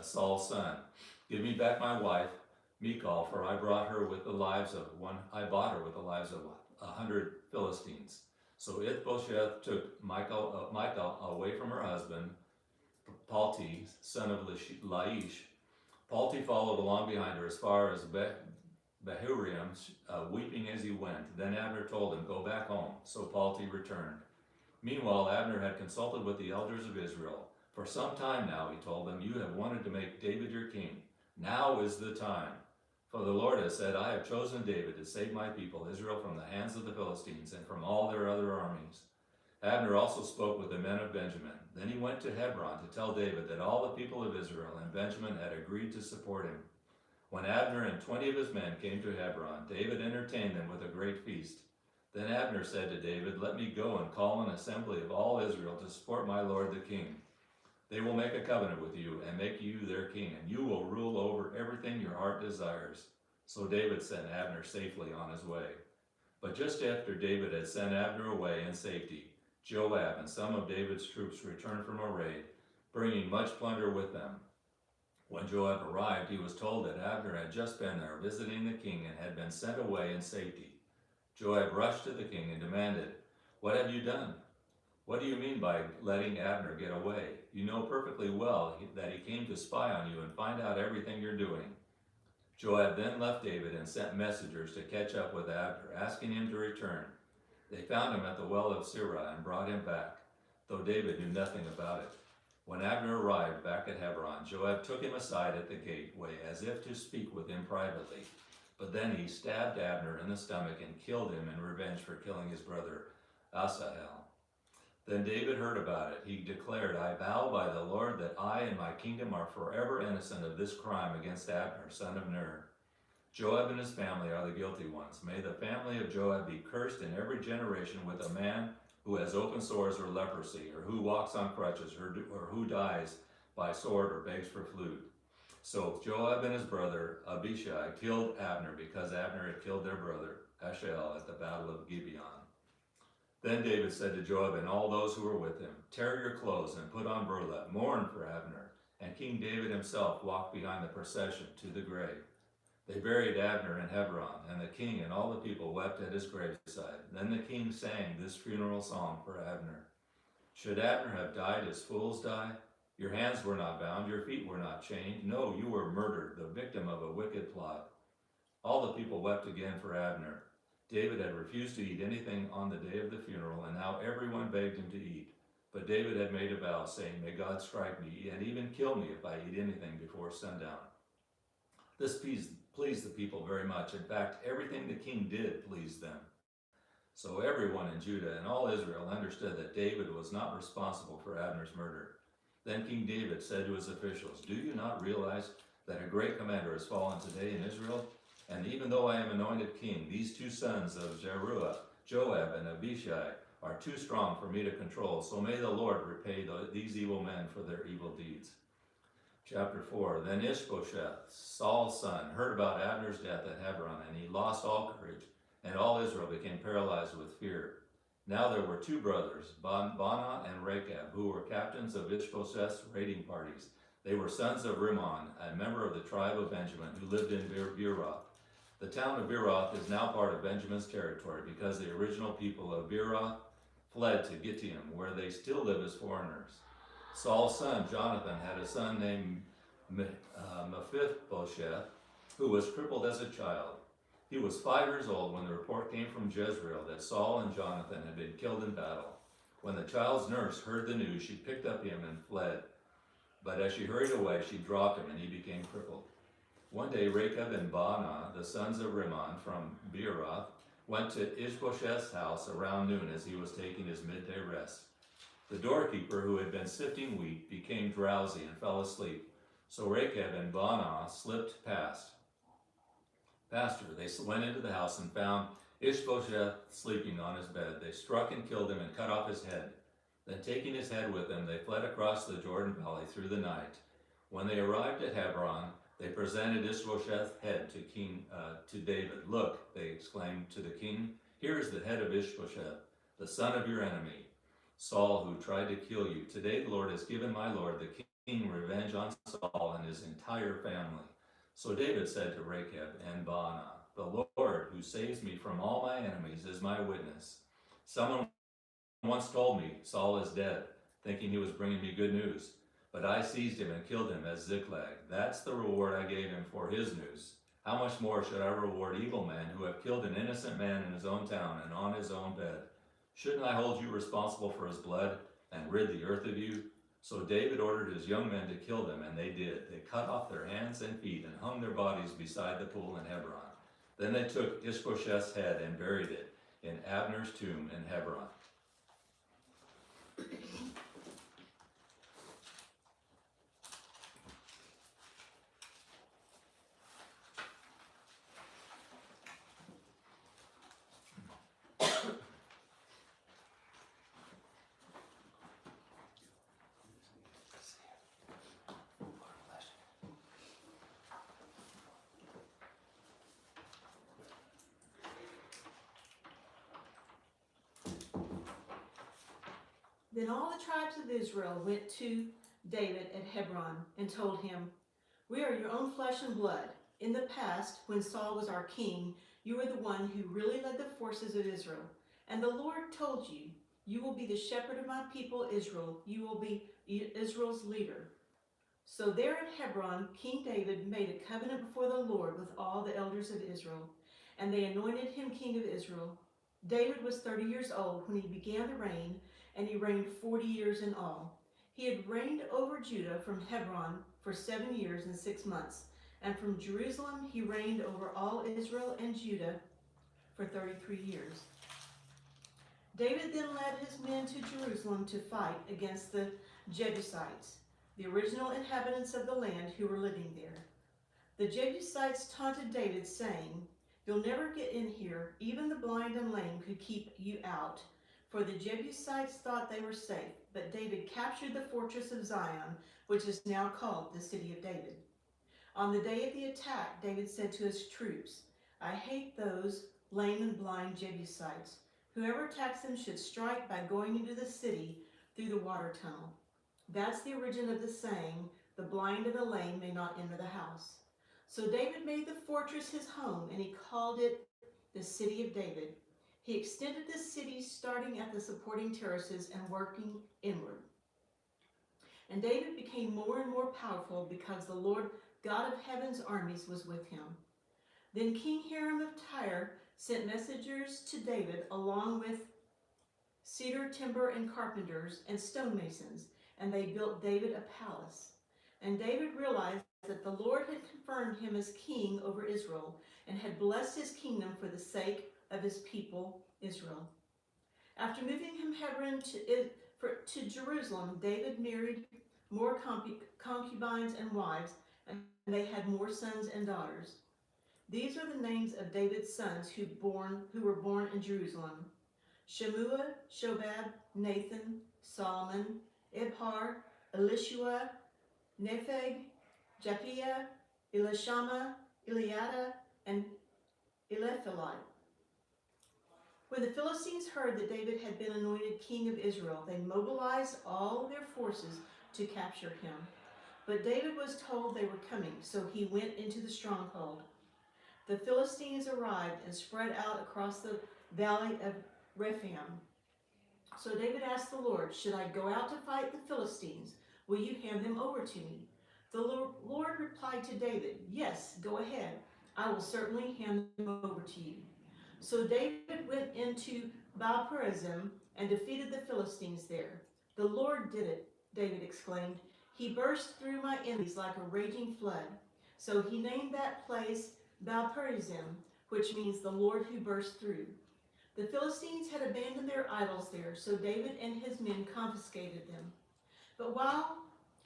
Saul's son, "Give me back my wife, Michal, for I bought her with the lives of 100 Philistines." So Ishbosheth took Michal away from her husband, Palti, son of Laish. Palti followed along behind her as far as Bahurim, weeping as he went. Then Abner told him, "Go back home." So Palti returned. Meanwhile, Abner had consulted with the elders of Israel. "For some time now," he told them, "you have wanted to make David your king. Now is the time. For the Lord has said, I have chosen David to save my people, Israel, from the hands of the Philistines and from all their other armies." Abner also spoke with the men of Benjamin. Then he went to Hebron to tell David that all the people of Israel and Benjamin had agreed to support him. When Abner and 20 of his men came to Hebron, David entertained them with a great feast. Then Abner said to David, "Let me go and call an assembly of all Israel to support my lord the king. They will make a covenant with you and make you their king, and you will rule over everything your heart desires." So David sent Abner safely on his way. But just after David had sent Abner away in safety, Joab and some of David's troops returned from a raid, bringing much plunder with them. When Joab arrived, he was told that Abner had just been there visiting the king and had been sent away in safety. Joab rushed to the king and demanded, "What have you done? What do you mean by letting Abner get away? You know perfectly well that he came to spy on you and find out everything you're doing." Joab then left David and sent messengers to catch up with Abner, asking him to return. They found him at the well of Sirah and brought him back, though David knew nothing about it. When Abner arrived back at Hebron, Joab took him aside at the gateway as if to speak with him privately. But then he stabbed Abner in the stomach and killed him in revenge for killing his brother Asahel. Then David heard about it. He declared, "I vow by the Lord that I and my kingdom are forever innocent of this crime against Abner, son of Ner. Joab and his family are the guilty ones. May the family of Joab be cursed in every generation with a man who has open sores or leprosy, or who walks on crutches, or who dies by sword or begs for food." So Joab and his brother Abishai killed Abner because Abner had killed their brother Asahel at the battle of Gibeon. Then David said to Joab and all those who were with him, "Tear your clothes and put on burlap, mourn for Abner." And King David himself walked behind the procession to the grave. They buried Abner in Hebron, and the king and all the people wept at his graveside. Then the king sang this funeral song for Abner. "Should Abner have died as fools die? Your hands were not bound, your feet were not chained. No, you were murdered, the victim of a wicked plot." All the people wept again for Abner. David had refused to eat anything on the day of the funeral, and now everyone begged him to eat. But David had made a vow, saying, "May God strike me and even kill me if I eat anything before sundown." This pleased the people very much. In fact, everything the king did pleased them. So everyone in Judah and all Israel understood that David was not responsible for Abner's murder. Then King David said to his officials, "Do you not realize that a great commander has fallen today in Israel? And even though I am anointed king, these two sons of Zeruiah, Joab and Abishai, are too strong for me to control. So may the Lord repay these evil men for their evil deeds." Chapter 4. Then Ishbosheth, Saul's son, heard about Abner's death at Hebron, and he lost all courage, and all Israel became paralyzed with fear. Now there were two brothers, Baanah and Rechab, who were captains of Ishbosheth's raiding parties. They were sons of Rimmon, a member of the tribe of Benjamin, who lived in Beeroth. The town of Beeroth is now part of Benjamin's territory because the original people of Beeroth fled to Gittim, where they still live as foreigners. Saul's son Jonathan had a son named Mephibosheth, who was crippled as a child. He was 5 years old when the report came from Jezreel that Saul and Jonathan had been killed in battle. When the child's nurse heard the news, she picked up him and fled. But as she hurried away, she dropped him and he became crippled. One day Rechab and Baanah, the sons of Rimmon from Beeroth, went to Ishbosheth's house around noon as he was taking his midday rest. The doorkeeper, who had been sifting wheat, became drowsy and fell asleep. So Rechab and Baanah slipped past her. They went into the house and found Ishbosheth sleeping on his bed. They struck and killed him and cut off his head. Then taking his head with them, they fled across the Jordan Valley through the night. When they arrived at Hebron, they presented Ishbosheth's head to David. Look, they exclaimed to the king, here is the head of Ishbosheth, the son of your enemy, Saul, who tried to kill you. Today the Lord has given my lord the king revenge on Saul and his entire family. So David said to Rechab and Baanah, the Lord, who saves me from all my enemies, is my witness. Someone once told me, Saul is dead, thinking he was bringing me good news. But I seized him and killed him at Ziklag. That's the reward I gave him for his news. How much more should I reward evil men who have killed an innocent man in his own town and on his own bed? Shouldn't I hold you responsible for his blood and rid the earth of you? So David ordered his young men to kill them, and they did. They cut off their hands and feet and hung their bodies beside the pool in Hebron. Then they took Ishbosheth's head and buried it in Abner's tomb in Hebron. Then all the tribes of Israel went to David at Hebron and told him, we are your own flesh and blood. In the past, when Saul was our king, you were the one who really led the forces of Israel. And the Lord told you, you will be the shepherd of my people Israel. You will be Israel's leader. So there at Hebron, King David made a covenant before the Lord with all the elders of Israel, and they anointed him king of Israel. David was 30 years old when he began to reign, and he reigned 40 years in all. He had reigned over Judah from Hebron for 7 years and 6 months, and from Jerusalem he reigned over all Israel and Judah for 33 years. David then led his men to Jerusalem to fight against the Jebusites, the original inhabitants of the land who were living there. The Jebusites taunted David, saying, you'll never get in here. Even the blind and lame could keep you out. For the Jebusites thought they were safe, but David captured the fortress of Zion, which is now called the City of David. On the day of the attack, David said to his troops, I hate those lame and blind Jebusites. Whoever attacks them should strike by going into the city through the water tunnel. That's the origin of the saying, the blind and the lame may not enter the house. So David made the fortress his home, and he called it the City of David. He extended the city starting at the supporting terraces and working inward. And David became more and more powerful because the Lord God of heaven's armies was with him. Then King Hiram of Tyre sent messengers to David along with cedar timber and carpenters and stonemasons, and they built David a palace. And David realized that the Lord had confirmed him as king over Israel and had blessed his kingdom for the sake of his people, Israel. After moving from Hebron to Jerusalem, David married more concubines and wives, and they had more sons and daughters. These are the names of David's sons who were born in Jerusalem: Shemua, Shobab, Nathan, Solomon, Ibhar, Elishua, Nepheg, Japhia, Elishama, Eliada, and Eliphelai. When the Philistines heard that David had been anointed king of Israel, they mobilized all their forces to capture him. But David was told they were coming, so he went into the stronghold. The Philistines arrived and spread out across the valley of Rephaim. So David asked the Lord, should I go out to fight the Philistines? Will you hand them over to me? The Lord replied to David, yes, go ahead. I will certainly hand them over to you. So David went into Baal-perazim and defeated the Philistines there. The Lord did it, David exclaimed. He burst through my enemies like a raging flood. So he named that place Baal-perazim, which means the Lord who burst through. The Philistines had abandoned their idols there, so David and his men confiscated them. But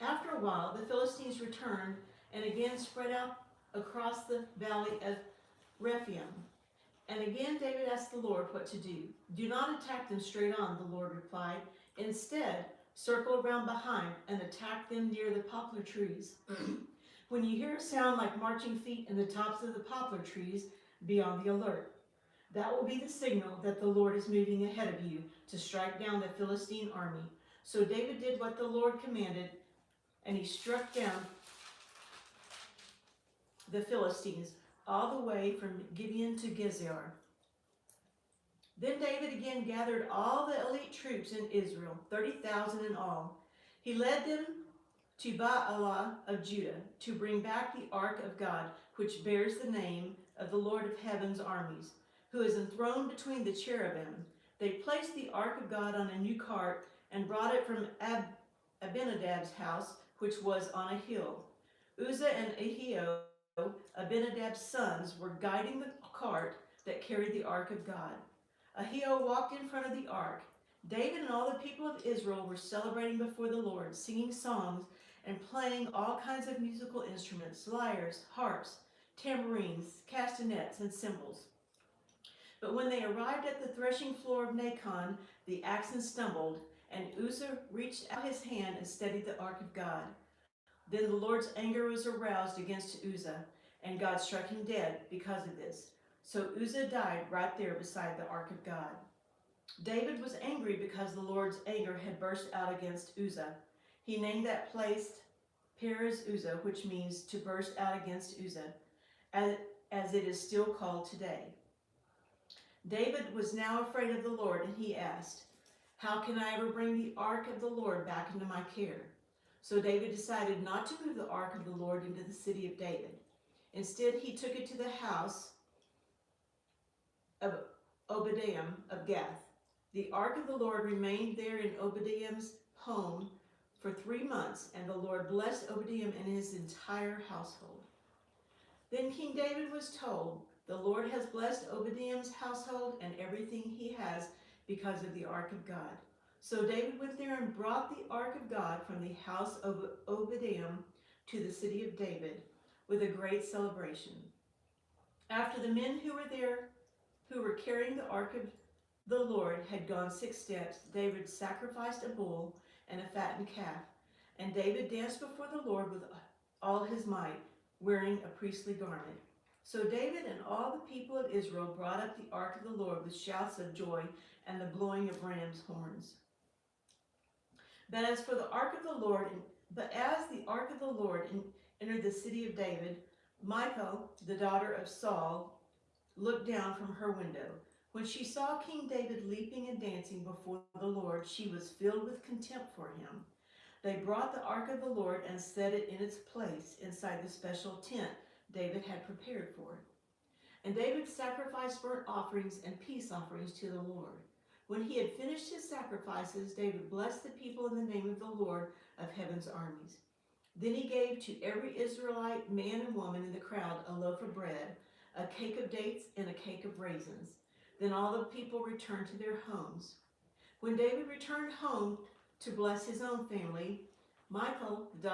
after a while, the Philistines returned and again spread out across the valley of Rephaim. And again David asked the Lord what to do. Do not attack them straight on, the Lord replied. Instead, circle around behind and attack them near the poplar trees. When you hear a sound like marching feet in the tops of the poplar trees, be on the alert. That will be the signal that the Lord is moving ahead of you to strike down the Philistine army. So David did what the Lord commanded, and he struck down the Philistines all the way from Gibeon to Gezer. Then David again gathered all the elite troops in Israel, 30,000 in all. He led them to Baalah of Judah to bring back the ark of God, which bears the name of the Lord of heaven's armies, who is enthroned between the cherubim. They placed the ark of God on a new cart and brought it from Abinadab's house, which was on a hill. Uzzah and Ahio, Abinadab's sons, were guiding the cart that carried the ark of God. Ahio walked in front of the ark. David and all the people of Israel were celebrating before the Lord, singing songs and playing all kinds of musical instruments, lyres, harps, tambourines, castanets, and cymbals. But when they arrived at the threshing floor of Nacon, the oxen stumbled, and Uzzah reached out his hand and steadied the ark of God. Then the Lord's anger was aroused against Uzzah, and God struck him dead because of this. So Uzzah died right there beside the ark of God. David was angry because the Lord's anger had burst out against Uzzah. He named that place Perez Uzzah, which means to burst out against Uzzah, as it is still called today. David was now afraid of the Lord, and he asked, "How can I ever bring the ark of the Lord back into my care?" So David decided not to move the ark of the Lord into the city of David. Instead, he took it to the house of Obadiah of Gath. The ark of the Lord remained there in Obadiah's home for 3 months, and the Lord blessed Obadiah and his entire household. Then King David was told, "The Lord has blessed Obadiah's household and everything he has because of the ark of God." So David went there and brought the ark of God from the house of Obadiah to the city of David with a great celebration. After the men who were there, who were carrying the ark of the Lord, had gone 6 steps, David sacrificed a bull and a fattened calf, and David danced before the Lord with all his might, wearing a priestly garment. So David and all the people of Israel brought up the ark of the Lord with shouts of joy and the blowing of ram's horns. But as the ark of the Lord entered the city of David, Michal, the daughter of Saul, looked down from her window. When she saw King David leaping and dancing before the Lord, she was filled with contempt for him. They brought the ark of the Lord and set it in its place inside the special tent David had prepared for it. And David sacrificed burnt offerings and peace offerings to the Lord. When he had finished his sacrifices, David blessed the people in the name of the Lord of heaven's armies. Then he gave to every Israelite man and woman in the crowd a loaf of bread, a cake of dates, and a cake of raisins. Then all the people returned to their homes. When David returned home to bless his own family, Michal, the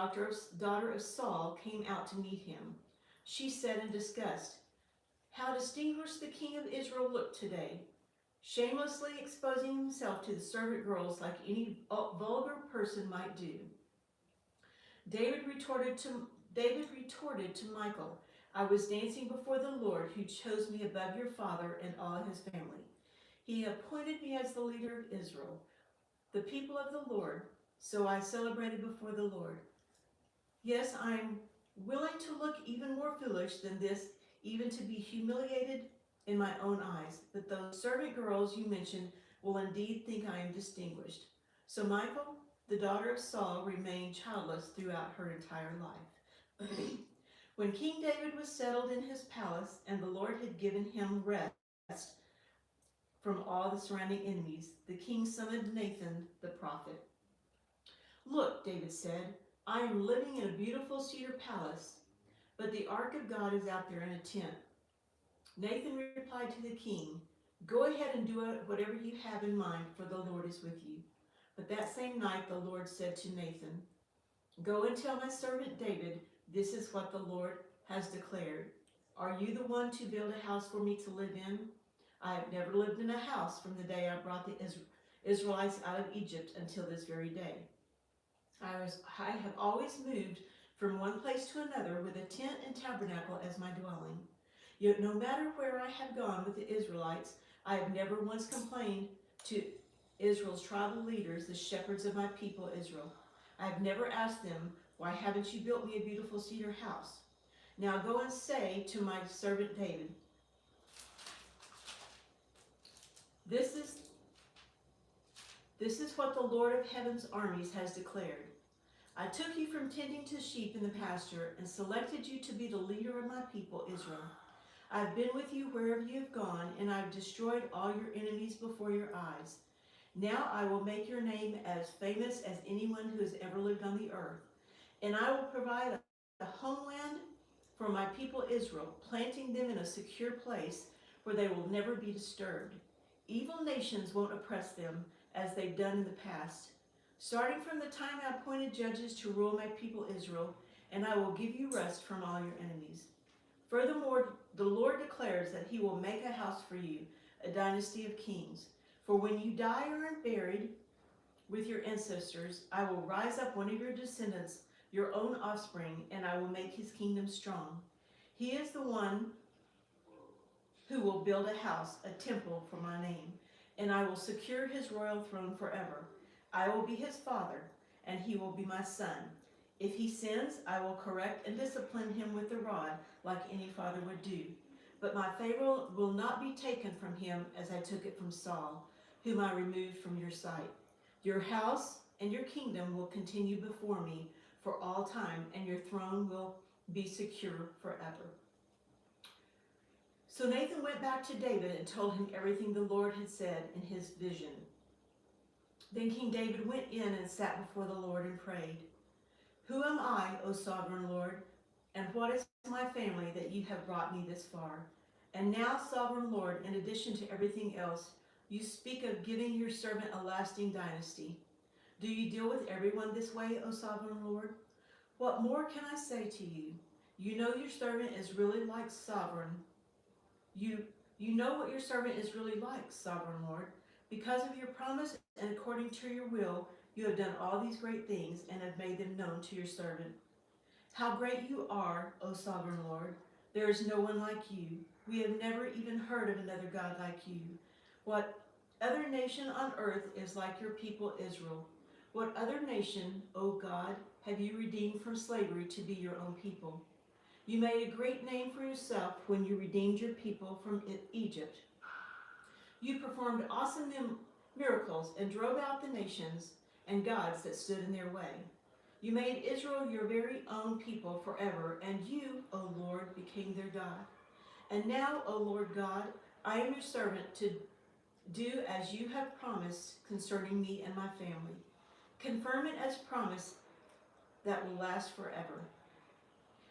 daughter of Saul, came out to meet him. She said in disgust, "How distinguished the king of Israel looked today, shamelessly exposing himself to the servant girls like any vulgar person might do." David retorted to Michal, "I was dancing before the Lord, who chose me above your father and all his family. He appointed me as the leader of Israel, the people of the Lord, so I celebrated before the Lord. Yes, I am willing to look even more foolish than this, even to be humiliated in my own eyes. But those servant girls you mentioned will indeed think I am distinguished." So Michal, the daughter of Saul, remained childless throughout her entire life. When King David was settled in his palace and the Lord had given him rest from all the surrounding enemies, the king summoned Nathan the prophet. "Look," David said, "I am living in a beautiful cedar palace, but the ark of God is out there in a tent." Nathan replied to the king, "Go ahead and do whatever you have in mind, for the Lord is with you." But that same night the Lord said to Nathan, "Go and tell my servant David, this is what the Lord has declared. Are you the one to build a house for me to live in? I have never lived in a house from the day I brought the Israelites out of Egypt until this very day. I have always moved from one place to another with a tent and tabernacle as my dwelling. Yet no matter where I have gone with the Israelites, I have never once complained to Israel's tribal leaders, the shepherds of my people Israel. I have never asked them, why haven't you built me a beautiful cedar house? Now go and say to my servant David, This is what the Lord of heaven's armies has declared. I took you from tending to sheep in the pasture and selected you to be the leader of my people, Israel. I have been with you wherever you have gone, and I have destroyed all your enemies before your eyes. Now I will make your name as famous as anyone who has ever lived on the earth, and I will provide a homeland for my people Israel, planting them in a secure place where they will never be disturbed. Evil nations won't oppress them as they've done in the past. Starting from the time I appointed judges to rule my people Israel, and I will give you rest from all your enemies. Furthermore, the Lord declares that he will make a house for you, a dynasty of kings. For when you die or are buried with your ancestors, I will rise up one of your descendants, your own offspring, and I will make his kingdom strong. He is the one who will build a house, a temple for my name, and I will secure his royal throne forever. I will be his father, and he will be my son. If he sins, I will correct and discipline him with the rod, like any father would do. But my favor will not be taken from him as I took it from Saul, whom I removed from your sight. Your house and your kingdom will continue before me for all time, and your throne will be secure forever. So Nathan went back to David and told him everything the Lord had said in his vision. Then King David went in and sat before the Lord and prayed. Who am I, O sovereign Lord, and what is my family that you have brought me this far? And now, sovereign Lord, in addition to everything else, you speak of giving your servant a lasting dynasty. Do you deal with everyone this way, O sovereign Lord? What more can I say to you? You know your servant is really like sovereign. You know what your servant is really like, sovereign Lord. Because of your promise and according to your will, you have done all these great things and have made them known to your servant. How great you are, O sovereign Lord. There is no one like you. We have never even heard of another God like you. What other nation on earth is like your people Israel? What other nation, O God, have you redeemed from slavery to be your own people? You made a great name for yourself when you redeemed your people from Egypt. You performed awesome miracles and drove out the nations and gods that stood in their way. You made Israel your very own people forever, and you, O Lord, became their God. And now, O Lord God, I am your servant to do as you have promised concerning me and my family. Confirm it as promise that will last forever.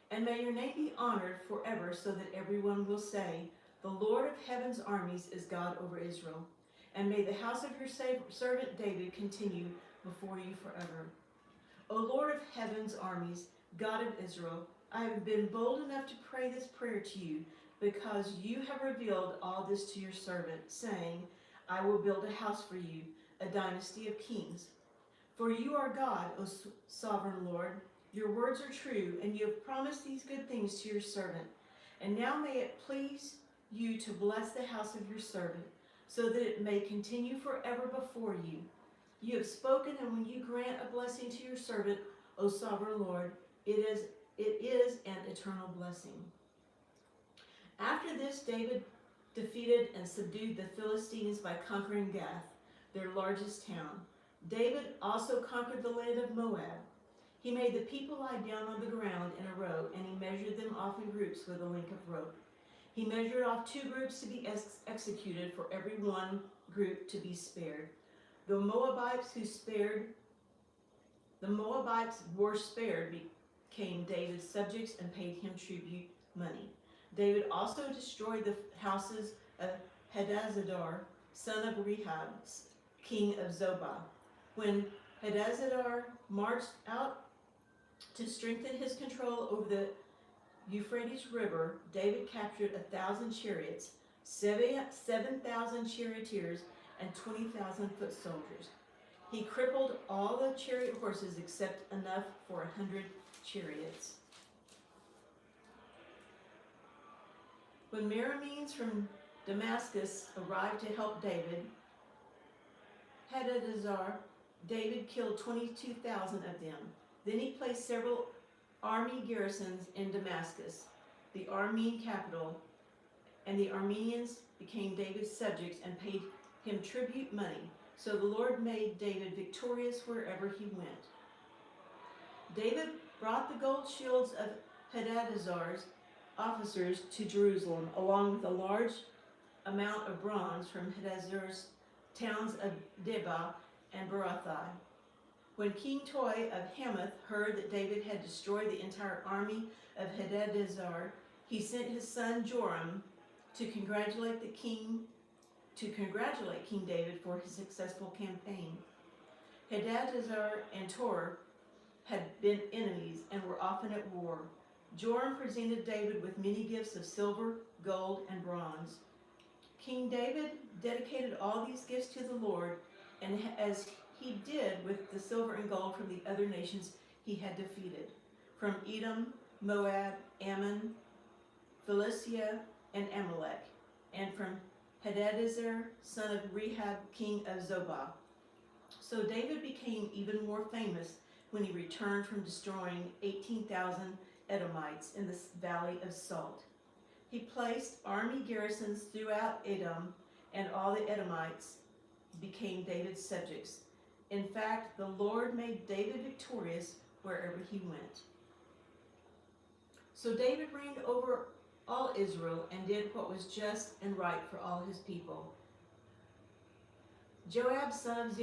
And may your name be honored forever so that everyone will say, the Lord of heaven's armies is God over Israel. And may the house of your servant David continue before you forever. O Lord of heaven's armies, God of Israel, I have been bold enough to pray this prayer to you because you have revealed all this to your servant, saying, I will build a house for you, a dynasty of kings. For you are God, O sovereign Lord. Your words are true, and you have promised these good things to your servant. And now may it please you to bless the house of your servant, so that it may continue forever before you. You have spoken, and when you grant a blessing to your servant, O sovereign Lord, it is an eternal blessing. After this, David defeated and subdued the Philistines by conquering Gath, their largest town. David also conquered the land of Moab. He made the people lie down on the ground in a row, and he measured them off in groups with a length of rope. He measured off 2 groups to be executed for every one group to be spared. The Moabites were spared became David's subjects and paid him tribute money. David also destroyed the houses of Hadazadar, son of Rehab, king of Zobah. When Hadazadar marched out to strengthen his control over the Euphrates River, David captured 1,000 chariots, 7,000 charioteers, and 20,000 foot soldiers. He crippled all the chariot horses except enough for 100 chariots. When Merameans from Damascus arrived to help David, Hadadezer, David killed 22,000 of them. Then he placed several army garrisons in Damascus, the Aramean capital, and the Armenians became David's subjects and paid him tribute money. So the Lord made David victorious wherever he went. David brought the gold shields of Hadadezer's officers to Jerusalem, along with a large amount of bronze from Hadadezer's towns of Debah and Barathai. When King Toi of Hamath heard that David had destroyed the entire army of Hadadezer, he sent his son Joram to congratulate King David for his successful campaign. Hadadezer and Tor had been enemies and were often at war. Joram presented David with many gifts of silver, gold, and bronze. King David dedicated all these gifts to the Lord, and as he did with the silver and gold from the other nations he had defeated, from Edom, Moab, Ammon, Philistia, and Amalek, and from Hadadezer, son of Rehab, king of Zobah. So David became even more famous when he returned from destroying 18,000 Edomites in the Valley of Salt. He placed army garrisons throughout Edom, and all the Edomites became David's subjects. In fact, the Lord made David victorious wherever he went. So David reigned over all Israel and did what was just and right for all his people. Joab, son of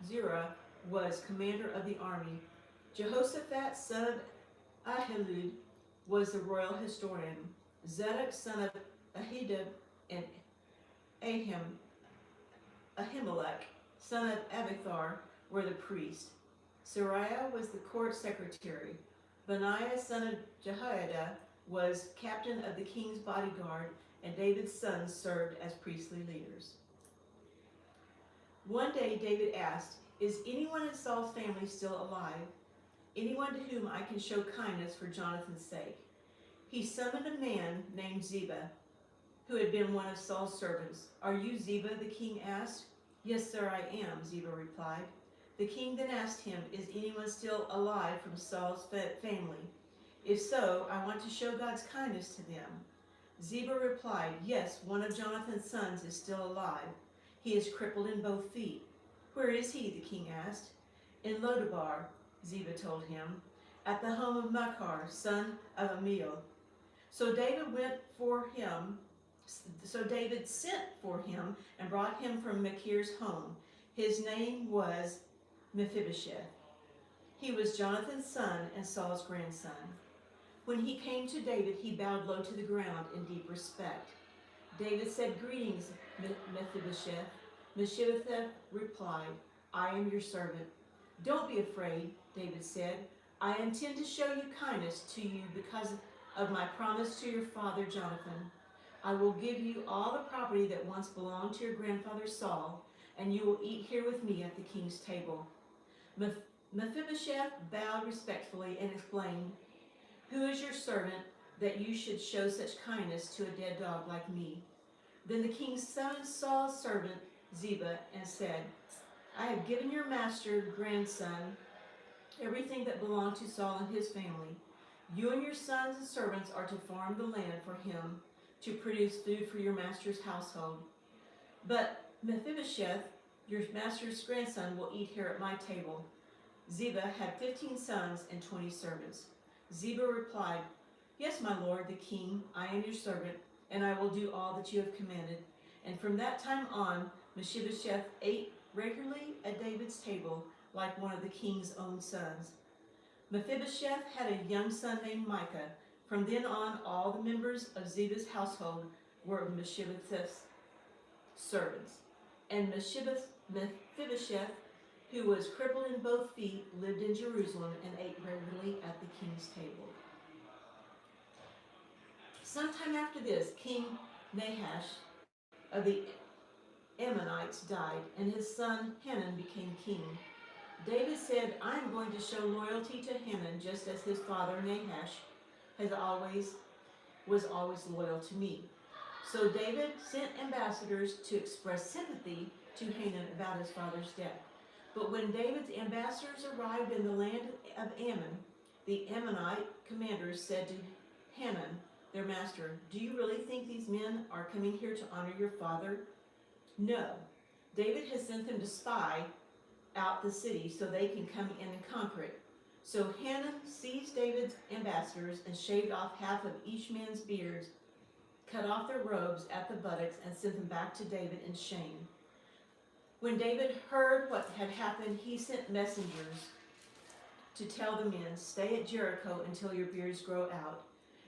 Zerah, was commander of the army. Jehoshaphat, son of Ahilud, was the royal historian. Zadok, son of Ahitub, and Ahimelech, son of Abithar, were the priests. Sariah was the court secretary. Benaiah, son of Jehoiada, was captain of the king's bodyguard, and David's sons served as priestly leaders. One day David asked, "Is anyone in Saul's family still alive? Anyone to whom I can show kindness for Jonathan's sake?" He summoned a man named Ziba, who had been one of Saul's servants. "Are you Ziba?" the king asked. "Yes, sir, I am," Ziba replied. The king then asked him, "Is anyone still alive from Saul's family? If so, I want to show God's kindness to them." Ziba replied, "Yes, one of Jonathan's sons is still alive. He is crippled in both feet." "Where is he?" the king asked. "In Lodabar," Ziba told him, "at the home of Machir, son of Amiel." So David sent for him and brought him from Machir's home. His name was Mephibosheth. He was Jonathan's son and Saul's grandson. When he came to David, he bowed low to the ground in deep respect. David said, "Greetings, Mephibosheth." Mephibosheth replied, "I am your servant." "Don't be afraid," David said. "I intend to show you kindness to you because of my promise to your father Jonathan. I will give you all the property that once belonged to your grandfather Saul, and you will eat here with me at the king's table." Mephibosheth bowed respectfully and explained, "Who is your servant that you should show such kindness to a dead dog like me?" Then the king summoned Saul's servant Ziba and said, "I have given your master grandson everything that belonged to Saul and his family. You and your sons and servants are to farm the land for him to produce food for your master's household. But Mephibosheth, your master's grandson, will eat here at my table." Ziba had 15 sons and 20 servants. Ziba replied, "Yes, my lord, the king, I am your servant, and I will do all that you have commanded." And from that time on, Mephibosheth ate regularly at David's table like one of the king's own sons. Mephibosheth had a young son named Micah. From then on, all the members of Ziba's household were Mephibosheth's servants. And Mephibosheth, who was crippled in both feet, lived in Jerusalem and ate regularly at the king's table. Sometime after this, King Nahash of the Ammonites died, and his son Hanun became king. David said, I am going to show loyalty to Hanun just as his father Nahash was always loyal to me. So David sent ambassadors to express sympathy to Hanun about his father's death. But when David's ambassadors arrived in the land of Ammon, the Ammonite commanders said to Hanun, their master, do you really think these men are coming here to honor your father? No. David has sent them to spy out the city so they can come in and conquer it. So Hanun seized David's ambassadors and shaved off half of each man's beards, cut off their robes at the buttocks, and sent them back to David in shame. When David heard what had happened, he sent messengers to tell the men, stay at Jericho until your beards grow out,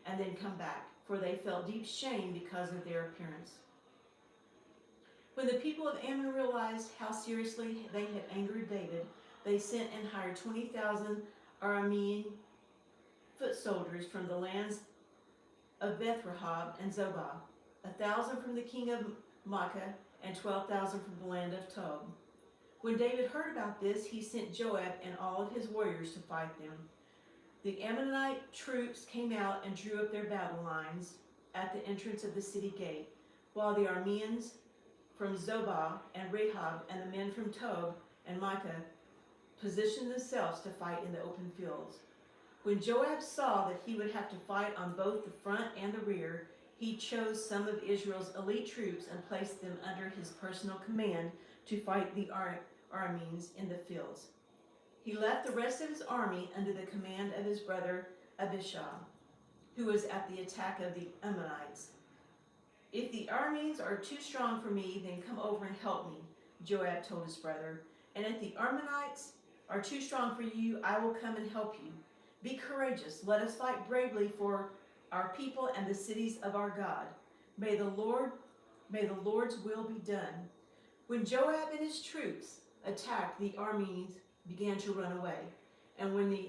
and then come back, for they felt deep shame because of their appearance. When the people of Ammon realized how seriously they had angered David, they sent and hired 20,000 Aramean foot soldiers from the lands of Beth-Rehob and Zobah, 1,000 from the king of Maacah, and 12,000 from the land of Tob. When David heard about this, he sent Joab and all of his warriors to fight them. The Ammonite troops came out and drew up their battle lines at the entrance of the city gate, while the Arameans from Zobah and Rehob and the men from Tob and Maacah positioned themselves to fight in the open fields. When Joab saw that he would have to fight on both the front and the rear, he chose some of Israel's elite troops and placed them under his personal command to fight the Arameans in the fields. He left the rest of his army under the command of his brother Abishai, who was at the attack of the Ammonites. If the Arameans are too strong for me, then come over and help me, Joab told his brother. And if the Ammonites are too strong for you, I will come and help you. Be courageous. Let us fight bravely for our people and the cities of our God. May the Lord's will be done. When Joab and his troops attacked, the Arameans began to run away. And when the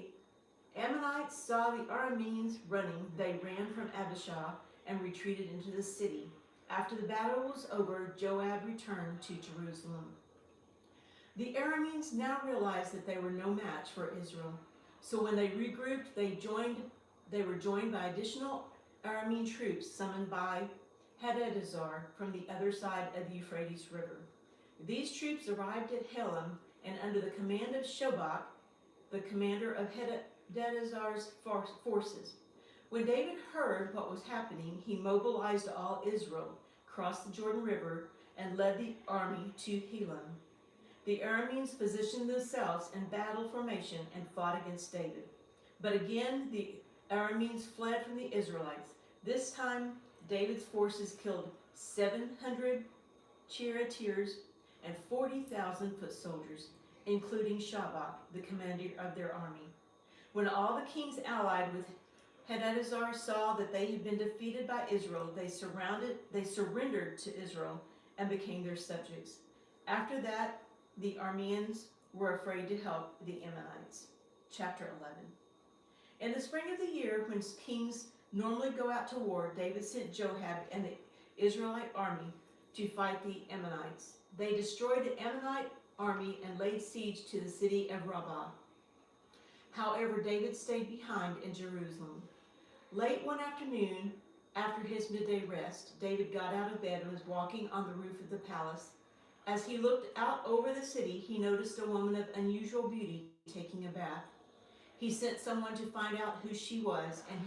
Ammonites saw the Arameans running, they ran from Abishai and retreated into the city. After the battle was over, Joab returned to Jerusalem. The Arameans now realized that they were no match for Israel. So when they regrouped, they were joined by additional Aramean troops summoned by Hadadezer from the other side of the Euphrates River. These troops arrived at Helam and under the command of Shobach, the commander of Hadadezer's forces. When David heard what was happening, he mobilized all Israel, crossed the Jordan River, and led the army to Helam. The Arameans positioned themselves in battle formation and fought against David. But again, the Arameans fled from the Israelites. This time, David's forces killed 700 charioteers and 40,000 foot soldiers, including Shobach, the commander of their army. When all the kings allied with Hadadezer saw that they had been defeated by Israel, they surrendered to Israel and became their subjects. After that, the Arameans were afraid to help the Ammonites. Chapter 11. In the spring of the year, when kings normally go out to war, David sent Joab and the Israelite army to fight the Ammonites. They destroyed the Ammonite army and laid siege to the city of Rabbah. However, David stayed behind in Jerusalem. Late one afternoon, after his midday rest, David got out of bed and was walking on the roof of the palace. As he looked out over the city, he noticed a woman of unusual beauty taking a bath. He sent someone to find out who she was, and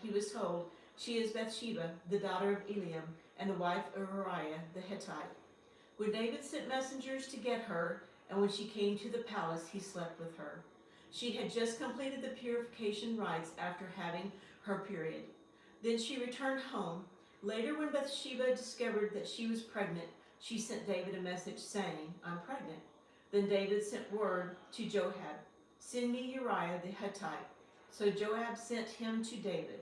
he was told, she is Bathsheba, the daughter of Eliam, and the wife of Uriah the Hittite. When David sent messengers to get her, and when she came to the palace, he slept with her. She had just completed the purification rites after having her period. Then she returned home. Later, when Bathsheba discovered that she was pregnant, she sent David a message saying, I'm pregnant. Then David sent word to Joab, send me Uriah the Hittite. So Joab sent him to David.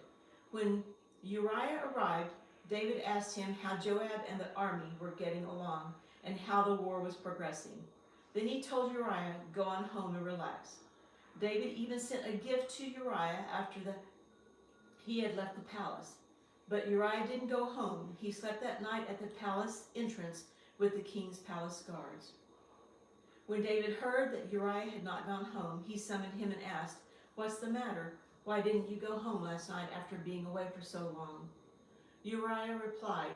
When Uriah arrived, David asked him how Joab and the army were getting along and how the war was progressing. Then he told Uriah, go on home and relax. David even sent a gift to Uriah after he had left the palace. But Uriah didn't go home. He slept that night at the palace entrance with the king's palace guards. When David heard that Uriah had not gone home, he summoned him and asked, "What's the matter? Why didn't you go home last night after being away for so long?" Uriah replied,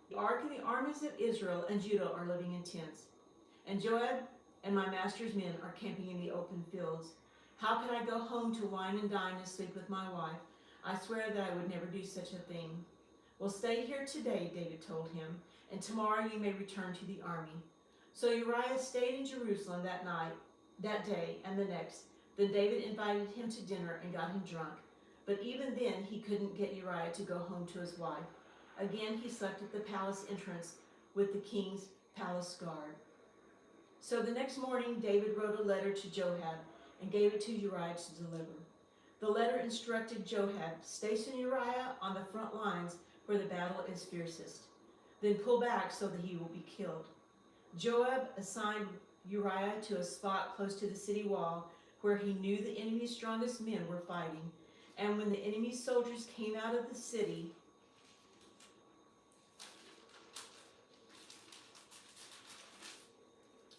"The ark and the armies of Israel and Judah are living in tents, and Joab and my master's men are camping in the open fields. How can I go home to wine and dine and sleep with my wife? I swear that I would never do such a thing." "Well, stay here today," David told him, "and tomorrow you may return to the army." So Uriah stayed in Jerusalem that day, and the next. Then David invited him to dinner and got him drunk. But even then he couldn't get Uriah to go home to his wife. Again he slept at the palace entrance with the king's palace guard. So the next morning David wrote a letter to Joab and gave it to Uriah to deliver. The letter instructed Joab, "Station Uriah on the front lines where the battle is fiercest. Then pull back so that he will be killed." Joab assigned Uriah to a spot close to the city wall where he knew the enemy's strongest men were fighting. And when the enemy's soldiers came out of the city,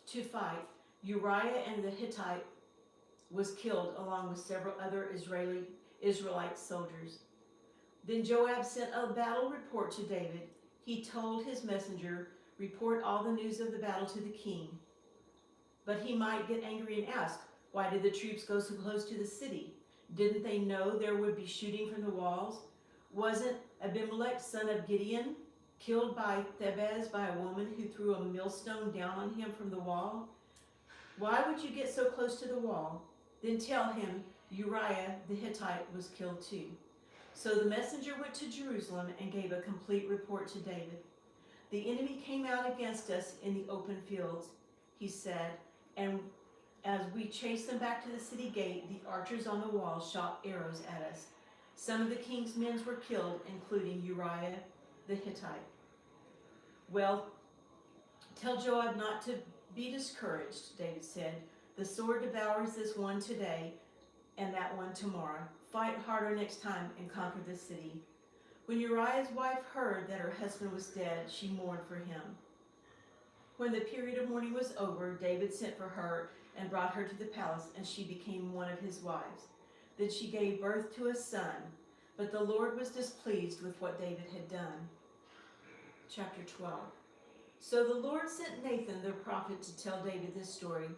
to fight, Uriah and the Hittite was killed along with several other Israelite soldiers. Then Joab sent a battle report to David. He told his messenger, "Report all the news of the battle to the king." But he might get angry and ask, "Why did the troops go so close to the city? Didn't they know there would be shooting from the walls? Wasn't Abimelech, son of Gideon, killed by Thebez by a woman who threw a millstone down on him from the wall? Why would you get so close to the wall? Then tell him Uriah the Hittite was killed too." So the messenger went to Jerusalem and gave a complete report to David. "The enemy came out against us in the open fields," he said, "and as we chased them back to the city gate, the archers on the wall shot arrows at us. Some of the king's men were killed, including Uriah the Hittite." "Well, tell Joab not to be discouraged," David said. "The sword devours this one today and that one tomorrow. Fight harder next time and conquer the city." When Uriah's wife heard that her husband was dead, she mourned for him. When the period of mourning was over, David sent for her and brought her to the palace, and she became one of his wives. Then she gave birth to a son, but the Lord was displeased with what David had done. Chapter 12. So the Lord sent Nathan the prophet to tell David this story.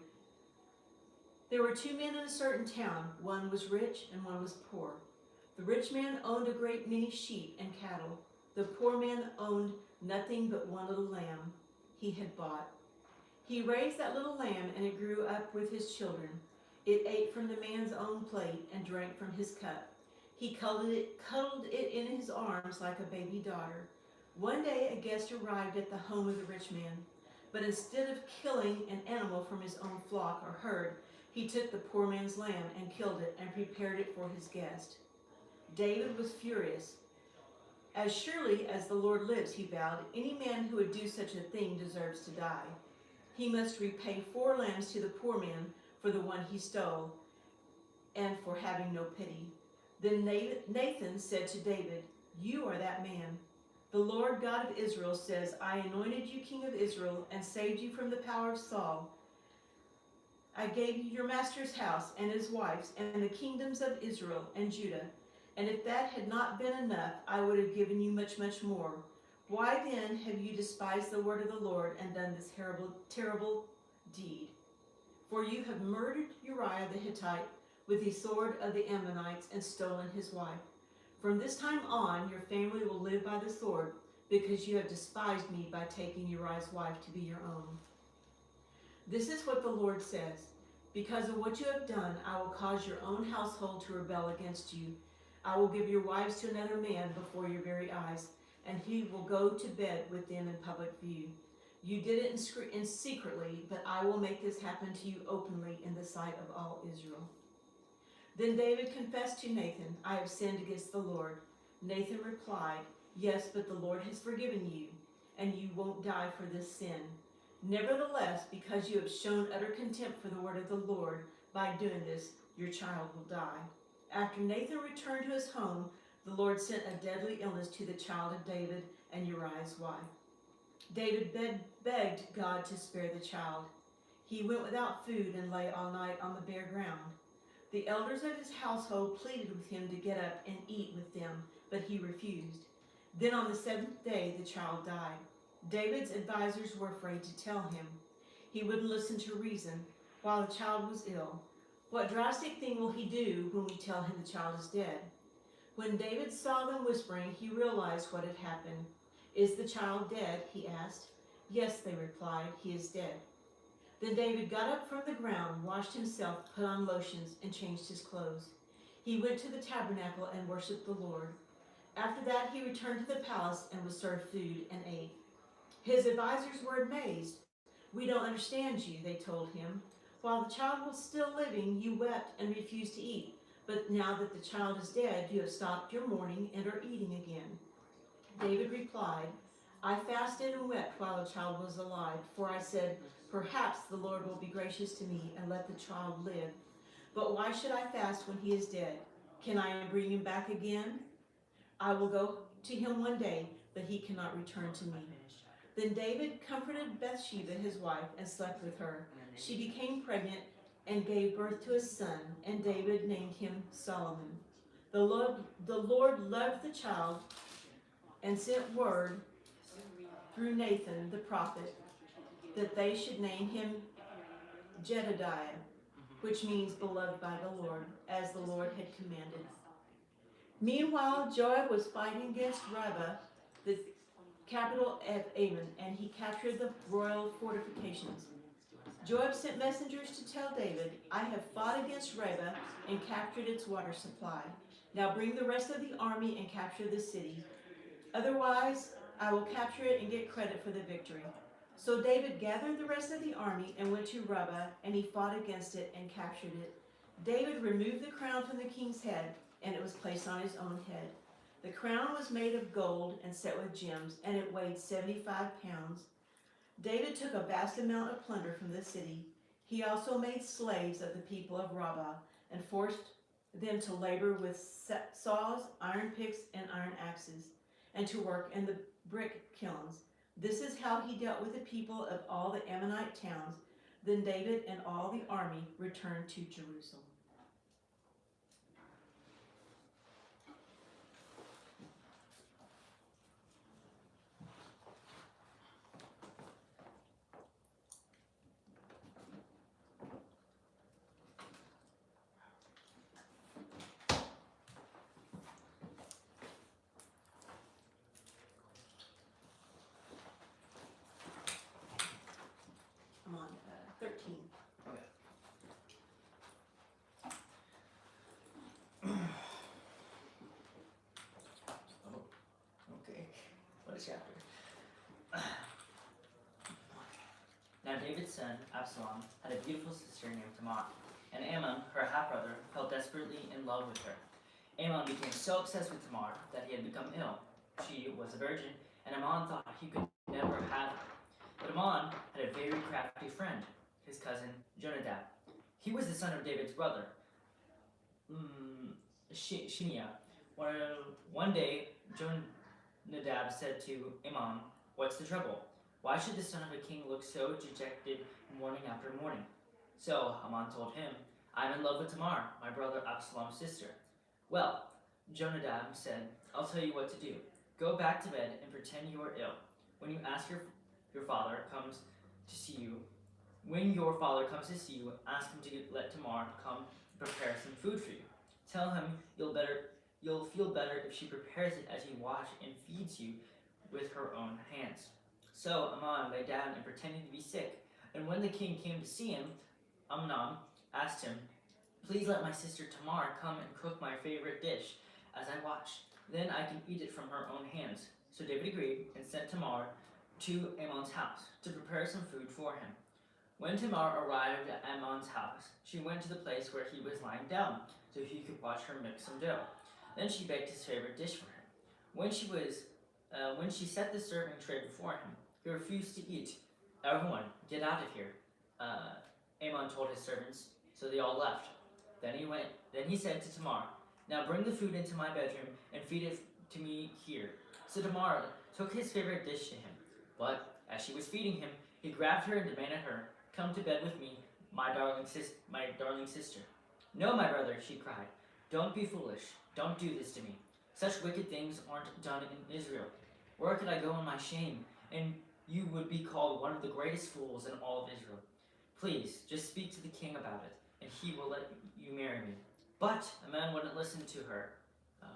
There were two men in a certain town. One was rich and one was poor. The rich man owned a great many sheep and cattle. The poor man owned nothing but one little lamb he had bought. He raised that little lamb, and it grew up with his children. It ate from the man's own plate and drank from his cup. He cuddled it in his arms like a baby daughter. One day a guest arrived at the home of the rich man, but instead of killing an animal from his own flock or herd, he took the poor man's lamb and killed it and prepared it for his guest. David was furious. "As surely as the Lord lives," he vowed, "any man who would do such a thing deserves to die. He must repay 4 lambs to the poor man for the one he stole and for having no pity." Then Nathan said to David, "You are that man. The Lord God of Israel says, I anointed you king of Israel and saved you from the power of Saul. I gave you your master's house and his wife's and the kingdoms of Israel and Judah. And if that had not been enough, I would have given you much, much more. Why then have you despised the word of the Lord and done this terrible deed? For you have murdered Uriah the Hittite with the sword of the Ammonites and stolen his wife. From this time on, your family will live by the sword, because you have despised me by taking Uriah's wife to be your own. This is what the Lord says. Because of what you have done, I will cause your own household to rebel against you. I will give your wives to another man before your very eyes, and he will go to bed with them in public view. You did it in secretly, but I will make this happen to you openly in the sight of all Israel. Then David confessed to Nathan, I have sinned against the Lord. Nathan replied, Yes, but the Lord has forgiven you, and you won't die for this sin. Nevertheless, because you have shown utter contempt for the word of the Lord, by doing this, your child will die. After Nathan returned to his home, the Lord sent a deadly illness to the child of David and Uriah's wife. David begged God to spare the child. He went without food and lay all night on the bare ground. The elders of his household pleaded with him to get up and eat with them, but he refused. Then on the seventh day, the child died. David's advisors were afraid to tell him. He wouldn't listen to reason while the child was ill. What drastic thing will he do when we tell him the child is dead? When David saw them whispering, he realized what had happened. Is the child dead? He asked. Yes, they replied, he is dead. Then David got up from the ground, washed himself, put on lotions, and changed his clothes. He went to the tabernacle and worshipped the Lord. After that, he returned to the palace and was served food and ate. His advisors were amazed. We don't understand you, they told him. While the child was still living, you wept and refused to eat. But now that the child is dead, you have stopped your mourning and are eating again. David replied, I fasted and wept while the child was alive, for I said, perhaps the Lord will be gracious to me and let the child live. But why should I fast when he is dead? Can I bring him back again? I will go to him one day, but he cannot return to me. Then David comforted Bathsheba, his wife, and slept with her. She became pregnant and gave birth to a son, and David named him Solomon. The Lord loved the child and sent word through Nathan the prophet that they should name him Jedediah, which means beloved by the Lord, as the Lord had commanded. Meanwhile, Joab was fighting against Rabbah, the capital of Ammon, and he captured the royal fortifications. Joab sent messengers to tell David, I have fought against Rabbah and captured its water supply. Now bring the rest of the army and capture the city. Otherwise, I will capture it and get credit for the victory. So David gathered the rest of the army and went to Rabbah, and he fought against it and captured it. David removed the crown from the king's head, and it was placed on his own head. The crown was made of gold and set with gems, and it weighed 75 pounds. David took a vast amount of plunder from the city. He also made slaves of the people of Rabbah and forced them to labor with saws, iron picks, and iron axes, and to work in the brick kilns. This is how he dealt with the people of all the Ammonite towns. Then David and all the army returned to Jerusalem. I'm on 13. Okay, what a chapter. Now David's son, Absalom, had a beautiful sister named Tamar, and Ammon, her half-brother, fell desperately in love with her. Ammon became so obsessed with Tamar that he had become ill. She was a virgin, and Ammon thought he could never have her. But Ammon had a very crafty friend, his cousin Jonadab. He was the son of David's brother, Shimeah. One day, Jonadab said to Ammon, "What's the trouble? Why should the son of a king look so dejected morning after morning?" So Ammon told him, "I'm in love with Tamar, my brother Absalom's sister." "Well," Jonadab said, "I'll tell you what to do. Go back to bed and pretend you are ill. When you ask your father comes to see you, ask him to let Tamar come prepare some food for you. Tell him you'll feel better if she prepares it as you wash and feeds you with her own hands." So Ammon lay down and pretended to be sick, and when the king came to see him, Amnon asked him, "Please let my sister Tamar come and cook my favorite dish as I watch. Then I can eat it from her own hands." So David agreed and sent Tamar to Ammon's house to prepare some food for him. When Tamar arrived at Ammon's house, she went to the place where he was lying down so he could watch her mix some dough. Then she baked his favorite dish for him. When she set the serving tray before him, he refused to eat. "Everyone, get out of here," Ammon told his servants, so they all left. Then he said to Tamar, Now bring the food into my bedroom and feed it to me here. So Tamar took his favorite dish to him. But as she was feeding him, he grabbed her and demanded her, "Come to bed with me, my darling sister." "No, my brother," she cried. "Don't be foolish. Don't do this to me. Such wicked things aren't done in Israel. Where could I go in my shame? And you would be called one of the greatest fools in all of Israel. Please, just speak to the king about it, and he will let you marry me." But Amnon wouldn't listen to her.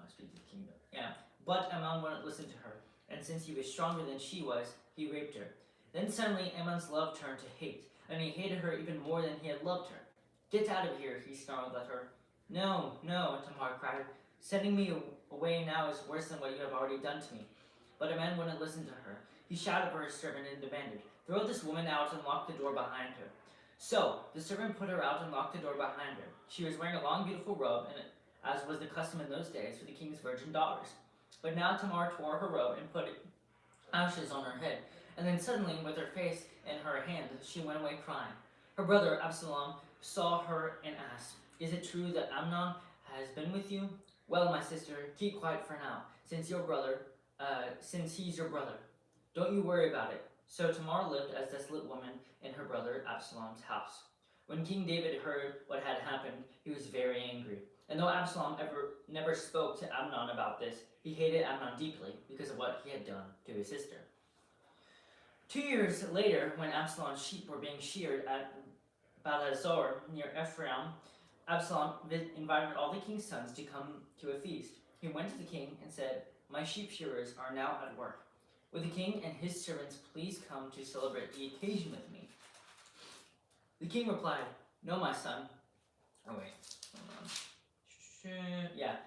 Speak to the king. Yeah. But Amnon wouldn't listen to her, and since he was stronger than she was, he raped her. Then suddenly Amnon's love turned to hate, and he hated her even more than he had loved her. "Get out of here," he snarled at her. No, Tamar cried. "Sending me away now is worse than what you have already done to me." But Amnon wouldn't listen to her. He shouted for his servant and demanded, "Throw this woman out and lock the door behind her." So the servant put her out and locked the door behind her. She was wearing a long, beautiful robe, and as was the custom in those days for the king's virgin daughters. But now Tamar tore her robe and put ashes on her head, and then suddenly, with her face in her hand, she went away crying. Her brother Absalom saw her and asked, "Is it true that Amnon has been with you?" "Well, my sister, keep quiet for now, since he's your brother. Don't you worry about it." So Tamar lived as a desolate woman in her brother Absalom's house. When King David heard what had happened, he was very angry. And though Absalom never spoke to Amnon about this, he hated Amnon deeply because of what he had done to his sister. 2 years later, when Absalom's sheep were being sheared at Balazor near Ephraim, Absalom invited all the king's sons to come to a feast. He went to the king and said, "My sheep shearers are now at work. Would the king and his servants please come to celebrate the occasion with me?" The king replied, "No, my son." Oh wait, hold on. Yeah.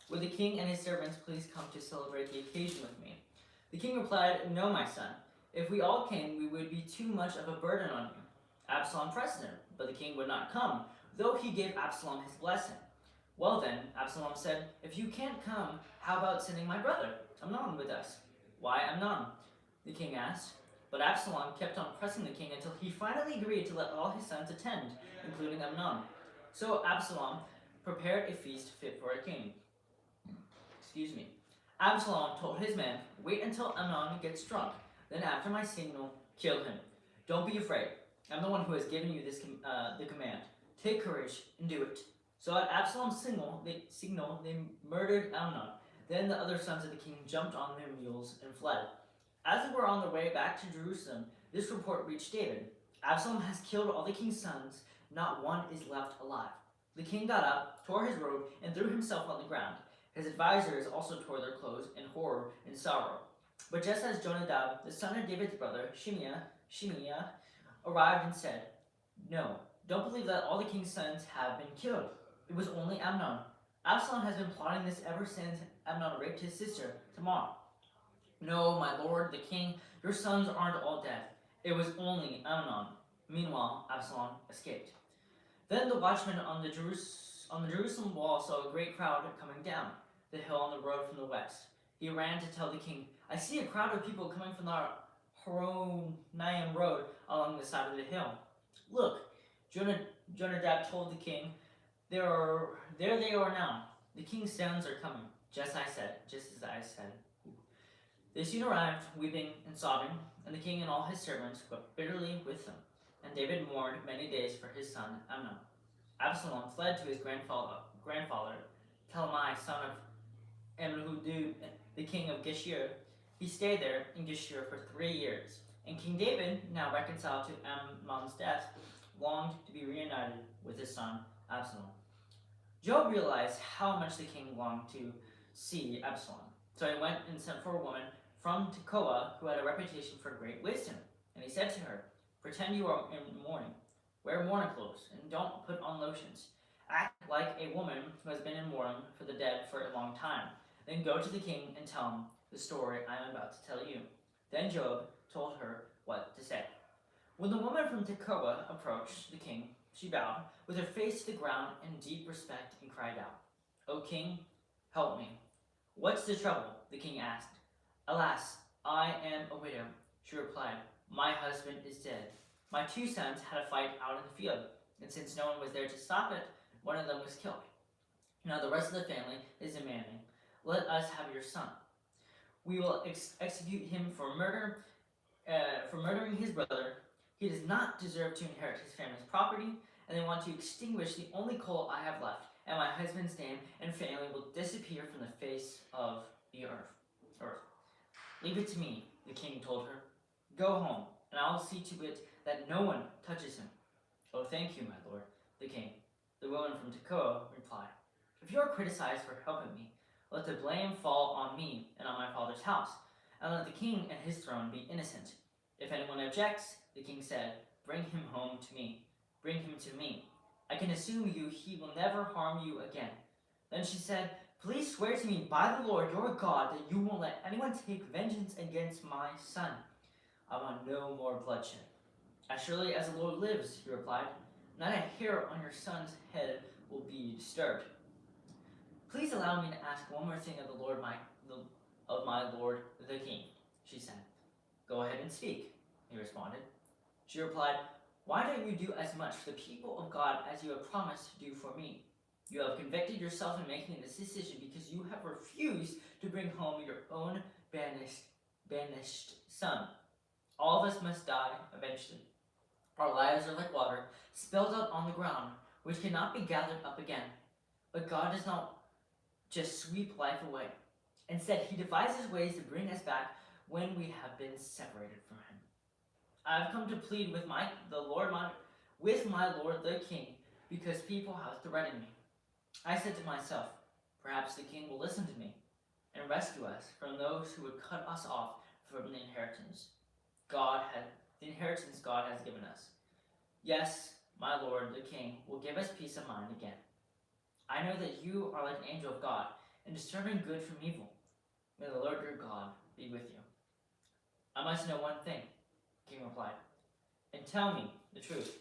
"Would the king and his servants please come to celebrate the occasion with me?" The king replied, "No, my son. If we all came, we would be too much of a burden on you." Absalom pressed him, but the king would not come, though he gave Absalom his blessing. "Well then," Absalom said, "if you can't come, how about sending my brother Amnon with us?" "Why Amnon?" the king asked. But Absalom kept on pressing the king until he finally agreed to let all his sons attend, including Amnon. So Absalom prepared a feast fit for a king. Absalom told his men, "Wait until Amnon gets drunk. Then after my signal, kill him. Don't be afraid. I'm the one who has given you the command. Take courage and do it." So at Absalom's signal, they murdered Amnon. Then the other sons of the king jumped on their mules and fled. As they were on their way back to Jerusalem, this report reached David: "Absalom has killed all the king's sons. Not one is left alive." The king got up, tore his robe, and threw himself on the ground. His advisors also tore their clothes in horror and sorrow. But just as Jonadab, the son of David's brother, Shimea, arrived and said, "No, don't believe that all the king's sons have been killed. It was only Amnon. Absalom has been plotting this ever since Amnon raped his sister, Tamar." "No, my lord, the king, your sons aren't all dead. It was only Amnon." Meanwhile, Absalom escaped. Then the watchman on the Jerusalem wall saw a great crowd coming down the hill on the road from the west. He ran to tell the king, "I see a crowd of people coming from the Horonaim road along the side of the hill." "Look," Jonadab told the king, there they are now. The king's sons are coming, just as I said. They soon arrived, weeping and sobbing, and the king and all his servants wept bitterly with them. And David mourned many days for his son Amnon. Absalom fled to his grandfather Talmai, son of Amminadab, the king of Geshur. He stayed there in Geshur for 3 years. And King David, now reconciled to Amnon's death, longed to be reunited with his son Absalom. Joab realized how much the king longed to see Absalom. So he went and sent for a woman from Tekoa who had a reputation for great wisdom. And he said to her, "Pretend you are in mourning. Wear mourning clothes and don't put on lotions. Act like a woman who has been in mourning for the dead for a long time. Then go to the king and tell him the story I am about to tell you." Then Joab told her what to say. When the woman from Tekoa approached the king, she bowed with her face to the ground in deep respect and cried out, "O king, help me." "What's the trouble?" the king asked. "Alas, I am a widow," she replied. "My husband is dead. My 2 sons had a fight out in the field, and since no one was there to stop it, one of them was killed. Now the rest of the family is demanding, let us have your son. We will execute him for murdering his brother. He does not deserve to inherit his family's property, and they want to extinguish the only coal I have left, and my husband's name and family will disappear from the face of the earth. Leave it to me, the king told her. Go home, and I will see to it that no one touches him. Oh, thank you, my lord, the king. The woman from Tekoa replied. If you are criticized for helping me, let the blame fall on me and on my father's house, and let the king and his throne be innocent. If anyone objects, the king said, bring him home to me. Bring him to me. I can assure you he will never harm you again. Then she said, please swear to me by the Lord your God that you won't let anyone take vengeance against my son. I want no more bloodshed. As surely as the Lord lives, he replied, not a hair on your son's head will be disturbed. Please allow me to ask one more thing of my lord the king, she said. Go ahead and speak, he responded. She replied, why don't you do as much for the people of God as you have promised to do for me? You have convicted yourself in making this decision because you have refused to bring home your own banished son. All of us must die eventually. Our lives are like water, spilled out on the ground, which cannot be gathered up again. But God does not just sweep life away. Instead, he devises ways to bring us back when we have been separated from him. I have come to plead with my lord the king, because people have threatened me. I said to myself, perhaps the king will listen to me and rescue us from those who would cut us off from the inheritance God has given us. Yes, my lord the king will give us peace of mind again. I know that you are like an angel of God in discerning good from evil. May the Lord your God be with you. I must know one thing, the king replied, and tell me the truth.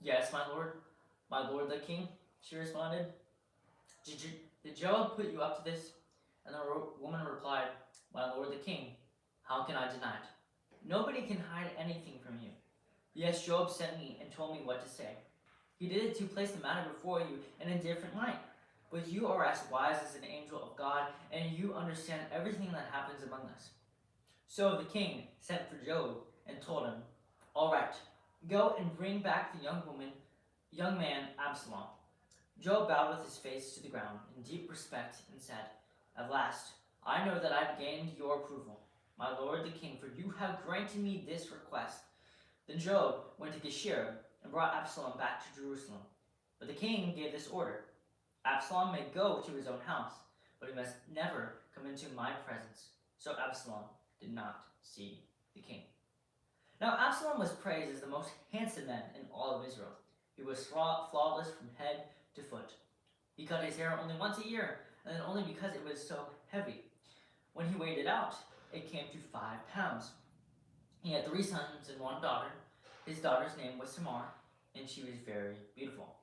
Yes, my lord the king, she responded. Did Job put you up to this? And the woman replied, my lord the king, how can I deny it? Nobody can hide anything from you. Yes, Job sent me and told me what to say. He did it to place the matter before you in a different light. But you are as wise as an angel of God, and you understand everything that happens among us. So the king sent for Job and told him, all right, go and bring back the young man Absalom. Job bowed with his face to the ground in deep respect and said, at last, I know that I've gained your approval, my lord the king, for you have granted me this request. Then Job went to Geshur and brought Absalom back to Jerusalem. But the king gave this order, Absalom may go to his own house, but he must never come into my presence. So Absalom did not see the king. Now Absalom was praised as the most handsome man in all of Israel. He was flawless from head to foot. He cut his hair only once a year, and then only because it was so heavy. When he weighed it out, it came to 5 pounds. He had 3 sons and 1 daughter. His daughter's name was Tamar, and she was very beautiful.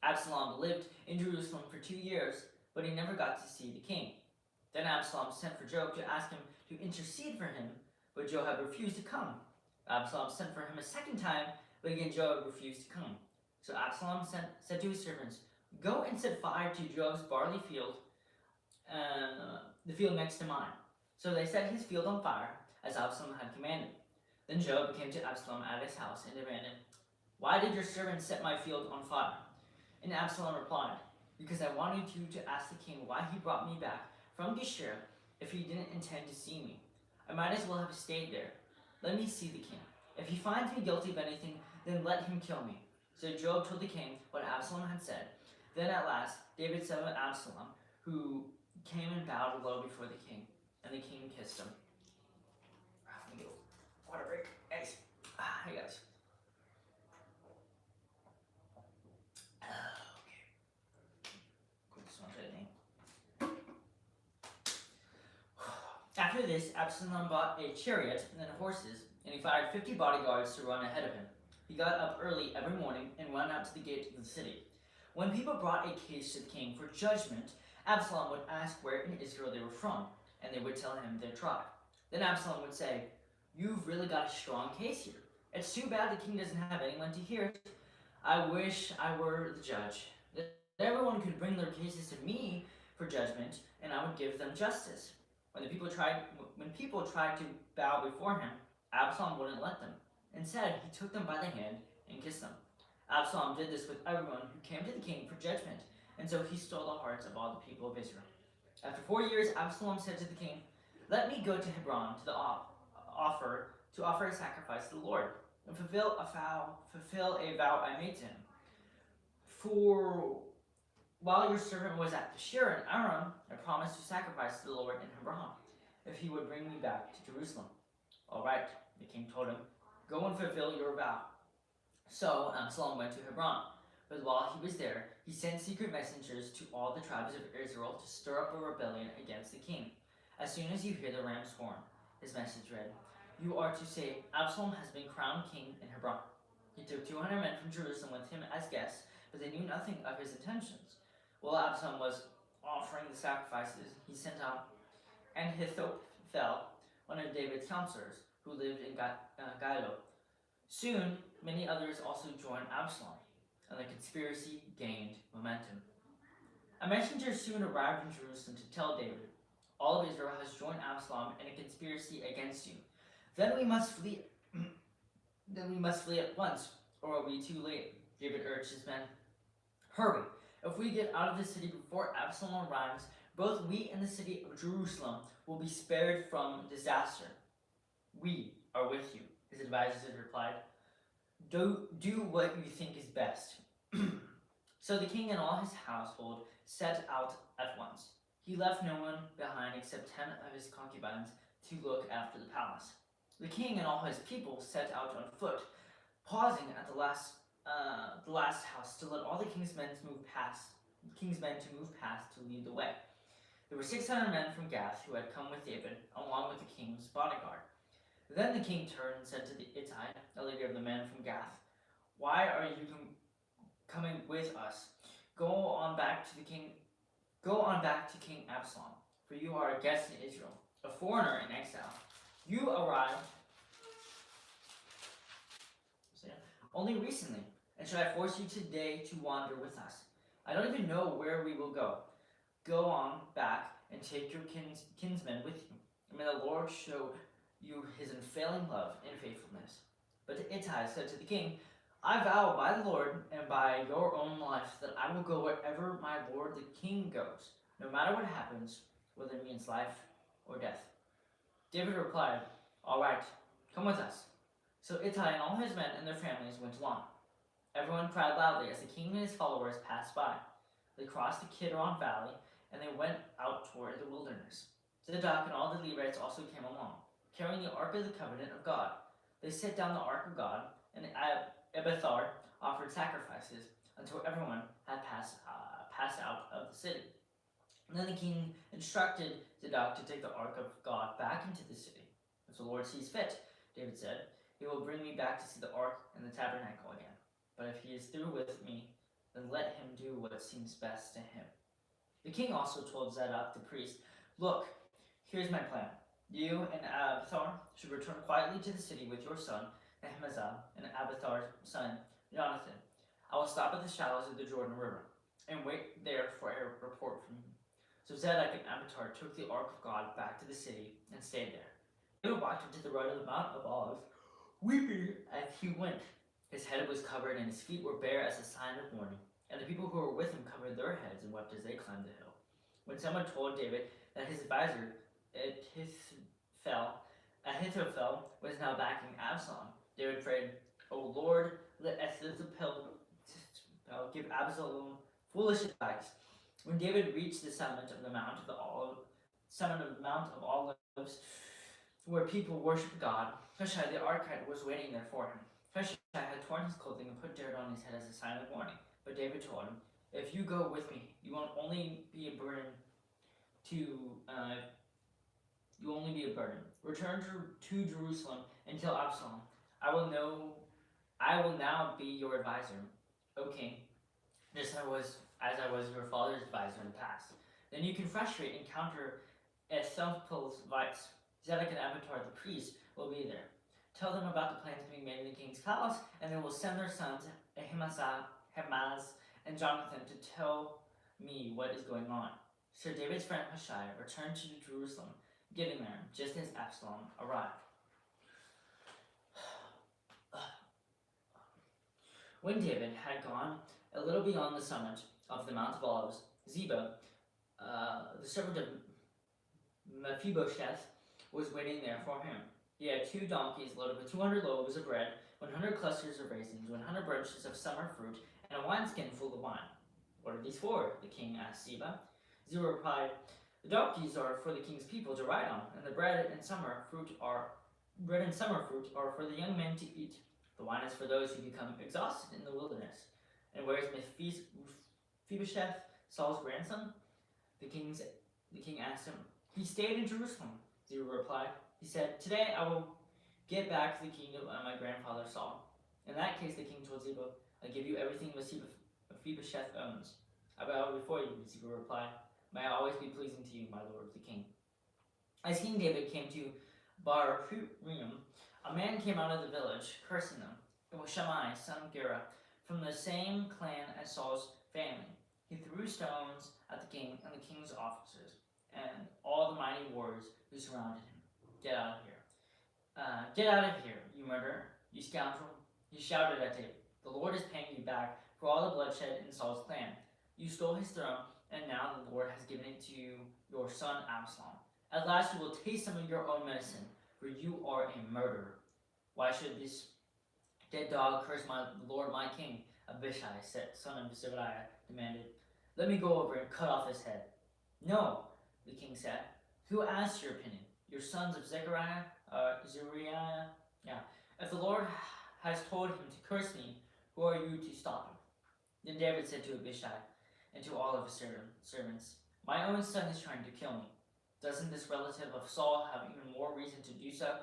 Absalom lived in Jerusalem for 2 years, but he never got to see the king. Then Absalom sent for Joab to ask him to intercede for him, but Joab refused to come. Absalom sent for him a second time, but again Joab refused to come. So Absalom said to his servants, go and set fire to Joab's barley field, the field next to mine. So they set his field on fire, as Absalom had commanded. Then Joab came to Absalom at his house and demanded, why did your servants set my field on fire? And Absalom replied, because I wanted you to ask the king why he brought me back from Geshur if he didn't intend to see me. I might as well have stayed there. Let me see the king. If he finds me guilty of anything, then let him kill me. So Joab told the king what Absalom had said. Then at last David summoned Absalom, who came and bowed low before the king, and the king kissed him. Let me get a water break. Guys. Hey guys. After this, Absalom bought a chariot and horses, and he fired 50 bodyguards to run ahead of him. He got up early every morning and went out to the gate of the city. When people brought a case to the king for judgment, Absalom would ask where in Israel they were from, and they would tell him their tribe. Then Absalom would say, you've really got a strong case here. It's too bad the king doesn't have anyone to hear it. I wish I were the judge. Then Everyone could bring their cases to me for judgment, and I would give them justice. When people tried to bow before him, Absalom wouldn't let them. Instead, he took them by the hand and kissed them. Absalom did this with everyone who came to the king for judgment, and so he stole the hearts of all the people of Israel. After 4 years, Absalom said to the king, "Let me go to Hebron to offer a sacrifice to the Lord, and fulfill a vow I made to him. For while your servant was at Shir and Aram, I promised to sacrifice to the Lord in Hebron, if he would bring me back to Jerusalem." "All right," the king told him, "go and fulfill your vow." So Absalom went to Hebron, but while he was there, he sent secret messengers to all the tribes of Israel to stir up a rebellion against the king. "As soon as you hear the ram's horn," his message read, "you are to say, 'Absalom has been crowned king in Hebron.'" He took 200 men from Jerusalem with him as guests, but they knew nothing of his intentions. While Absalom was offering the sacrifices, he sent out Ahithophel, one of David's counselors, who lived in Gilo. Soon, many others also joined Absalom, and the conspiracy gained momentum. A messenger soon arrived in Jerusalem to tell David, "All of Israel has joined Absalom in a conspiracy against you. Then we must flee. Then we must flee at once, or it will be too late." David urged his men, "Hurry! If we get out of the city before Absalom arrives, both we and the city of Jerusalem will be spared from disaster." "We are with you," his advisors replied. Do what you think is best." So the king and all his household set out at once. He left no one behind except 10 of his concubines to look after the palace. The king and all his people set out on foot, pausing at the last house to let all the king's men to move past to lead the way. There were 600 men from Gath who had come with David, along with the king's bodyguard. Then the king turned and said to the Ittai, the leader of the men from Gath, "Why are you coming with us? Go on back to King Absalom, for you are a guest in Israel, a foreigner in exile. You arrived only recently, and should I force you today to wander with us? I don't even know where we will go. Go on back and take your kinsmen with you, and may the Lord show you his unfailing love and faithfulness." But Ittai said to the king, "I vow by the Lord and by your own life that I will go wherever my lord the king goes, no matter what happens, whether it means life or death." David replied, "All right, come with us." So Ittai and all his men and their families went along. Everyone cried loudly as the king and his followers passed by. They crossed the Kidron Valley, and they went out toward the wilderness. Zadok and all the Levites also came along, carrying the Ark of the Covenant of God. They set down the Ark of God, and Abiathar offered sacrifices until everyone had passed out of the city. And then the king instructed Zadok to take the Ark of God back into the city. "As the Lord sees fit," David said, "he will bring me back to see the Ark and the tabernacle again. But if he is through with me, then let him do what seems best to him." The king also told Zadok the priest, "Look, here's my plan. You and Abiathar should return quietly to the city with your son, Ahimazah, and Abiathar's son, Jonathan. I will stop at the shallows of the Jordan River and wait there for a report from you." So Zadok and Abiathar took the Ark of God back to the city and stayed there. David walked up to the road of the Mount of Olives, weeping as he went. His head was covered and his feet were bare as a sign of mourning, and the people who were with him covered their heads and wept as they climbed the hill. When someone told David that his advisor Ahithophel was now backing Absalom, David prayed, "O Lord, let Ahithophel give Absalom foolish advice." When David reached the summit of the Mount of Olives, where people worshipped God, Hushai the Archite was waiting there for him. Hushai had torn his clothing and put dirt on his head as a sign of mourning. But David told him, "If you go with me, you won't only be a burden. Return to Jerusalem and tell Absalom, I will now be your advisor, O king, just as I was your father's advisor in the past. Then you can frustrate and counter Ahithophel's advice. Zadok and Abiathar the priest will be there. Tell them about the plans being made in the king's palace, and they will send their sons Ahimaz and Jonathan to tell me what is going on. So David's friend Hushai returned to Jerusalem, getting there just as Absalom arrived. When David had gone a little beyond the summit of the Mount of Olives, Ziba, the servant of Mephibosheth, was waiting there for him. He had 2 donkeys loaded with 200 loaves of bread, 100 clusters of raisins, 100 bunches of summer fruit, and a wineskin full of wine. What are these for? The king asked Ziba. Ziba replied, the donkeys are for the king's people to ride on, and the bread and summer fruit are for the young men to eat. The wine is for those who become exhausted in the wilderness. And where is Mephibosheth, Saul's grandson? The king asked him. He stayed in Jerusalem, Ziba replied. He said, today I will get back to the kingdom of my grandfather Saul. In that case, the king told Ziba, I give you everything Mephibosheth owns. I bow before you, Ziba replied. May I always be pleasing to you, my lord the king. As King David came to Bahurim, a man came out of the village, cursing them. It was Shammai, son of Gera, from the same clan as Saul's family. He threw stones at the king and the king's officers, and all the mighty warriors who surrounded him. Get out of here. Get out of here, you murderer, you scoundrel. He shouted at David. The Lord is paying you back for all the bloodshed in Saul's clan. You stole his throne, and now the Lord has given it to your son Absalom. At last you will taste some of your own medicine, for you are a murderer. Why should this dead dog curse the Lord my king? Abishai, son of Zeruiah, demanded. Let me go over and cut off his head. No, the king said. Who asked your opinion? Your sons of Zeruiah? Yeah. If the Lord has told him to curse me, who are you to stop him? Then David said to Abishai and to all of his servants, my own son is trying to kill me. Doesn't this relative of Saul have even more reason to do so?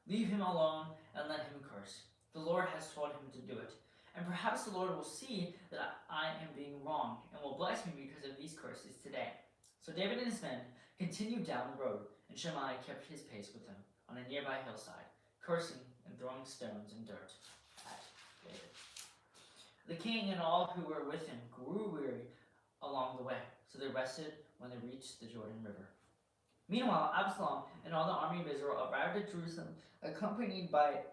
Leave him alone and let him curse. The Lord has told him to do it. And perhaps the Lord will see that I am being wrong and will bless me because of these curses today. So David and his men continued down the road, and Shammai kept his pace with them on a nearby hillside, cursing and throwing stones and dirt at David. The king and all who were with him grew weary along the way, so they rested when they reached the Jordan River. Meanwhile, Absalom and all the army of Israel arrived at Jerusalem, accompanied by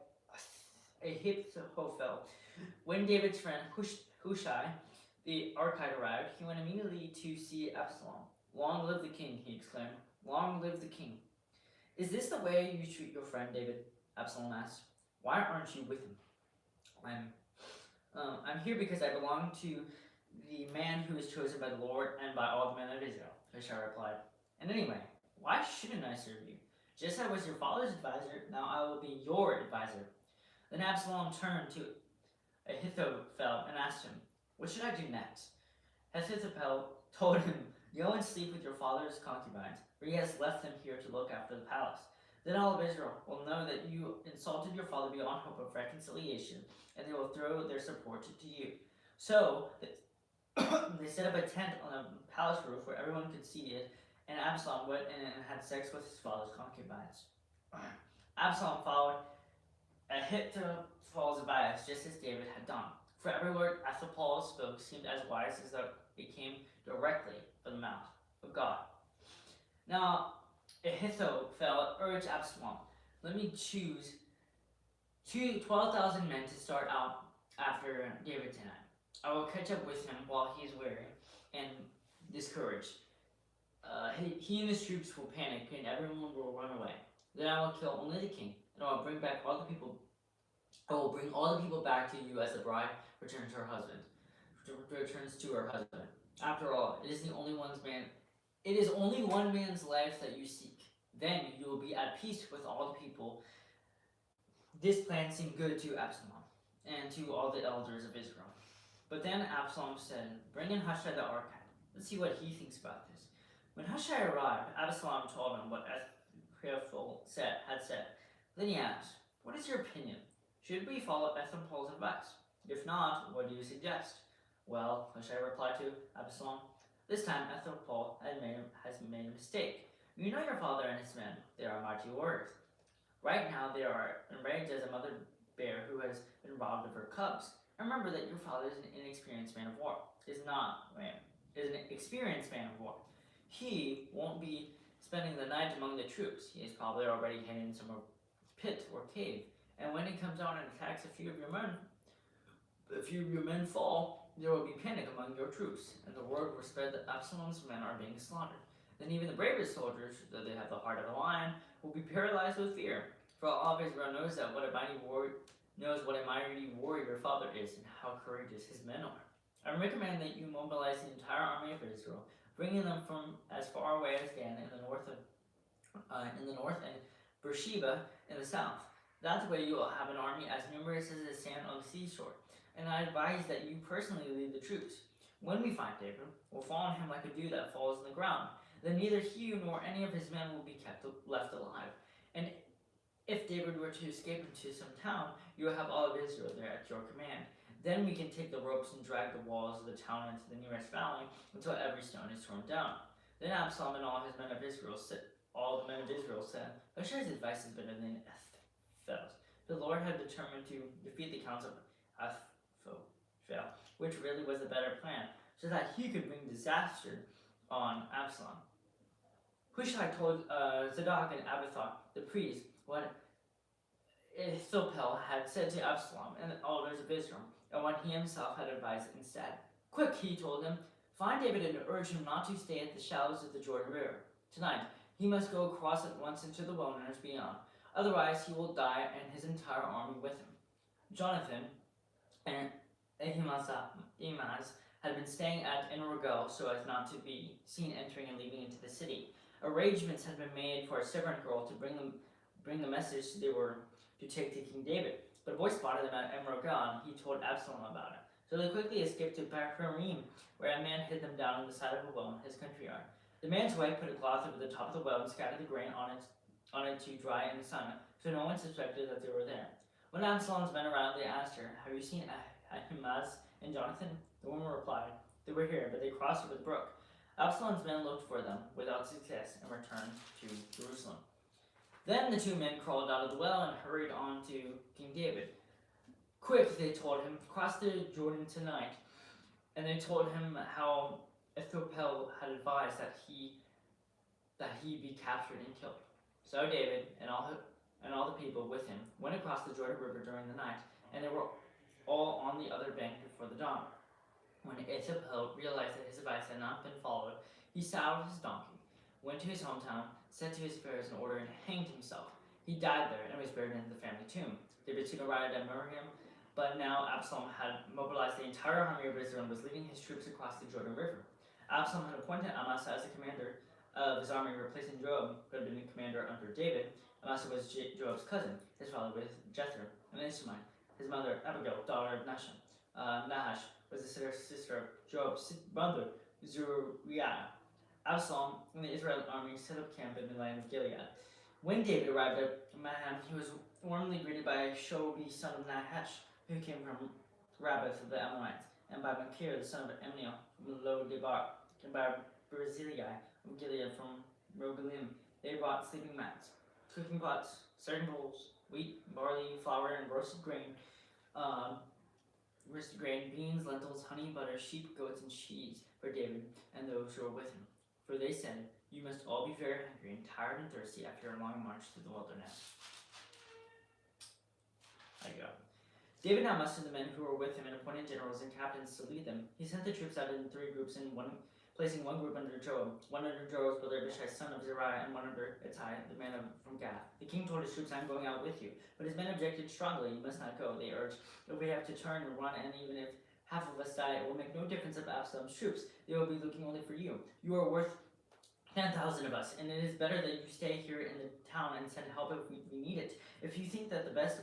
Ahithophel. When David's friend Hushai the Archite arrived, he went immediately to see Absalom. Long live the king, he exclaimed. Long live the king. Is this the way you treat your friend David? Absalom asked. Why aren't you with him? I'm here because I belong to the man who is chosen by the Lord and by all the men of Israel, Hushai replied. And anyway, why shouldn't I serve you? Just as I was your father's advisor, now I will be your advisor. Then Absalom turned to Ahithophel and asked him, what should I do next? Ahithophel told him, go and sleep with your father's concubines, for he has left them here to look after the palace. Then all of Israel will know that you insulted your father beyond hope of reconciliation, and they will throw their support to you. So they set up a tent on the palace roof where everyone could see it, and Absalom went in and had sex with his father's concubines. Absalom followed Ahithophel's advice just as David had done. For every word Ahithophel spoke seemed as wise as though it came directly from the mouth of God. Now Ahithophel urged Absalom, let me choose 12,000 men to start out after David tonight. I will catch up with him while he is weary and discouraged. He and his troops will panic and everyone will run away. Then I will kill only the king, and I will bring all the people back to you as the bride returns to her husband. After all, it is only one man's life that you seek. Then you will be at peace with all the people. This plan seemed good to Absalom and to all the elders of Israel. But then Absalom said, bring in Hushai the Archite. Let's see what he thinks about this. When Hushai arrived, Absalom told him what Ahithophel had said. Then he asked, what is your opinion? Should we follow Ahithophel's advice? If not, what do you suggest? Well, Hushai replied to Absalom, this time Ahithophel has made a mistake. You know your father and his men, they are mighty warriors. Right now they are enraged as a mother bear who has been robbed of her cubs. Remember that your father is an inexperienced man of war. Is an experienced man of war. He won't be spending the night among the troops. He is probably already hidden in some pit or cave. And when he comes out and attacks a few of your men fall, there will be panic among your troops, and the word will spread that Absalom's men are being slaughtered. Then even the bravest soldiers, though they have the heart of a lion, will be paralyzed with fear. For all of Israel knows what a mighty warrior your father is, and how courageous his men are. I recommend that you mobilize the entire army of Israel, bringing them from as far away as Dan in the north and Beersheba in the south. That way you will have an army as numerous as the sand on the seashore. And I advise that you personally lead the troops. When we find David, we'll fall on him like a dew that falls on the ground. Then neither he nor any of his men will be left alive. And if David were to escape into some town, you will have all of Israel there at your command. Then we can take the ropes and drag the walls of the town into the nearest valley until every stone is torn down. Then Absalom and all the men of Israel said, Hushai's advice is better than Ahithophel's. The Lord had determined to defeat the counsel of Ahithophel, which really was a better plan, so that he could bring disaster on Absalom. Hushai told Zadok and Abiathar, the priests, what Ahithophel had said to Absalom and the elders of Israel, and what he himself had advised instead. Quick, he told them, find David and urge him not to stay at the shallows of the Jordan River. Tonight, he must go across at once into the wilderness beyond. Otherwise, he will die and his entire army with him. Jonathan and Ahimaaz had been staying at En-Rogel so as not to be seen entering and leaving into the city. Arrangements had been made for a servant girl to bring the message they were to take to King David. But a boy spotted them at En-Rogel, and he told Absalom about it. So they quickly escaped to Bahurim, where a man hid them down on the side of a well in his country yard. The man's wife put a cloth over the top of the well and scattered the grain on it to dry in the sun, so no one suspected that they were there. When Absalom's men arrived, they asked her, have you seen Ahimaaz and Jonathan? The woman replied, they were here, but they crossed over the brook. Absalom's men looked for them without success and returned to Jerusalem. Then the two men crawled out of the well and hurried on to King David. Quick, they told him, cross the Jordan tonight. And they told him how Ahithophel had advised that he be captured and killed. So David and all the people with him went across the Jordan River during the night, and they were all on the other bank before the dawn. When Ahithophel realized that his advice had not been followed, he saddled his donkey, went to his hometown, sent to his affairs in order, and hanged himself. He died there and was buried in the family tomb. David soon arrived at Bahurim, but now Absalom had mobilized the entire army of Israel and was leading his troops across the Jordan River. Absalom had appointed Amasa as the commander of his army, replacing Joab, who had been the commander under David. Amasa was Joab's cousin. His father was Jethro, an Ishmaelite. His mother, Abigail, daughter of Nahash, was the sister of Joab's brother, Zeruiah. Absalom and the Israelite army set up camp in the land of Gilead. When David arrived at Maham, he was warmly greeted by Shobi, son of Nahash, who came from Rabbath of the Ammonites, and by Machir, the son of Amniel, from Lo-Debar, and by Barzillai of Gilead from Rogelim. They brought sleeping mats, cooking pots, serving bowls, wheat, barley, flour, and roasted grain, beans, lentils, honey, butter, sheep, goats, and cheese for David and those who were with him. For they said, you must all be very hungry and tired and thirsty after a long march through the wilderness. David now mustered the men who were with him and appointed generals and captains to lead them. He sent the troops out in 3 groups, placing one group under Joab, one under Joab's brother Abishai, son of Zeruiah, and one under Ittai, the man from Gath. The king told his troops, I am going out with you. But his men objected strongly. You must not go, they urged. If we have to turn and run, and even if half of us die, it will make no difference of Absalom's troops. They will be looking only for you. You are worth 10,000 of us, and it is better that you stay here in the town and send help if we need it. If you think that that's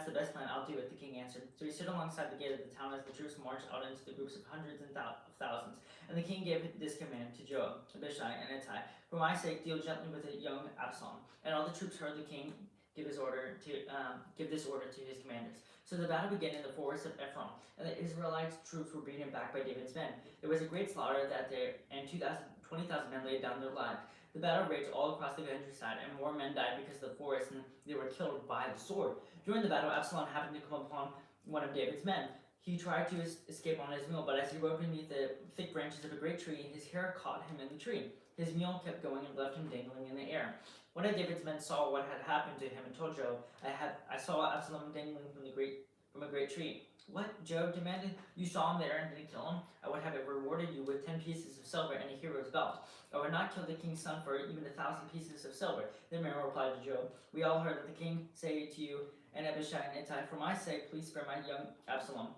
the best plan, I'll do it, the king answered. So he stood alongside the gate of the town as the troops marched out into the groups of hundreds and thousands. And the king gave this command to Joab, Abishai, and Ittai, for my sake, deal gently with the young Absalom. And all the troops heard the king give this order to his commanders. So the battle began in the forest of Ephraim, and the Israelites' troops were beaten back by David's men. There was a great slaughter that day, and 20,000 men laid down their lives. The battle raged all across the countryside, and more men died because of the forest, and they were killed by the sword. During the battle, Absalom happened to come upon one of David's men. He tried to escape on his mule, but as he rode beneath the thick branches of a great tree, his hair caught him in the tree. His mule kept going and left him dangling in the air. One of David's men saw what had happened to him and told Joab, I saw Absalom dangling from a great tree. What? Joab demanded. You saw him there and didn't kill him? I would have rewarded you with 10 pieces of silver and a hero's belt. I would not kill the king's son for even 1,000 pieces of silver. The man replied to Joab, we all heard that the king say to you and Abishai and Ittai, for my sake, please spare my young Absalom.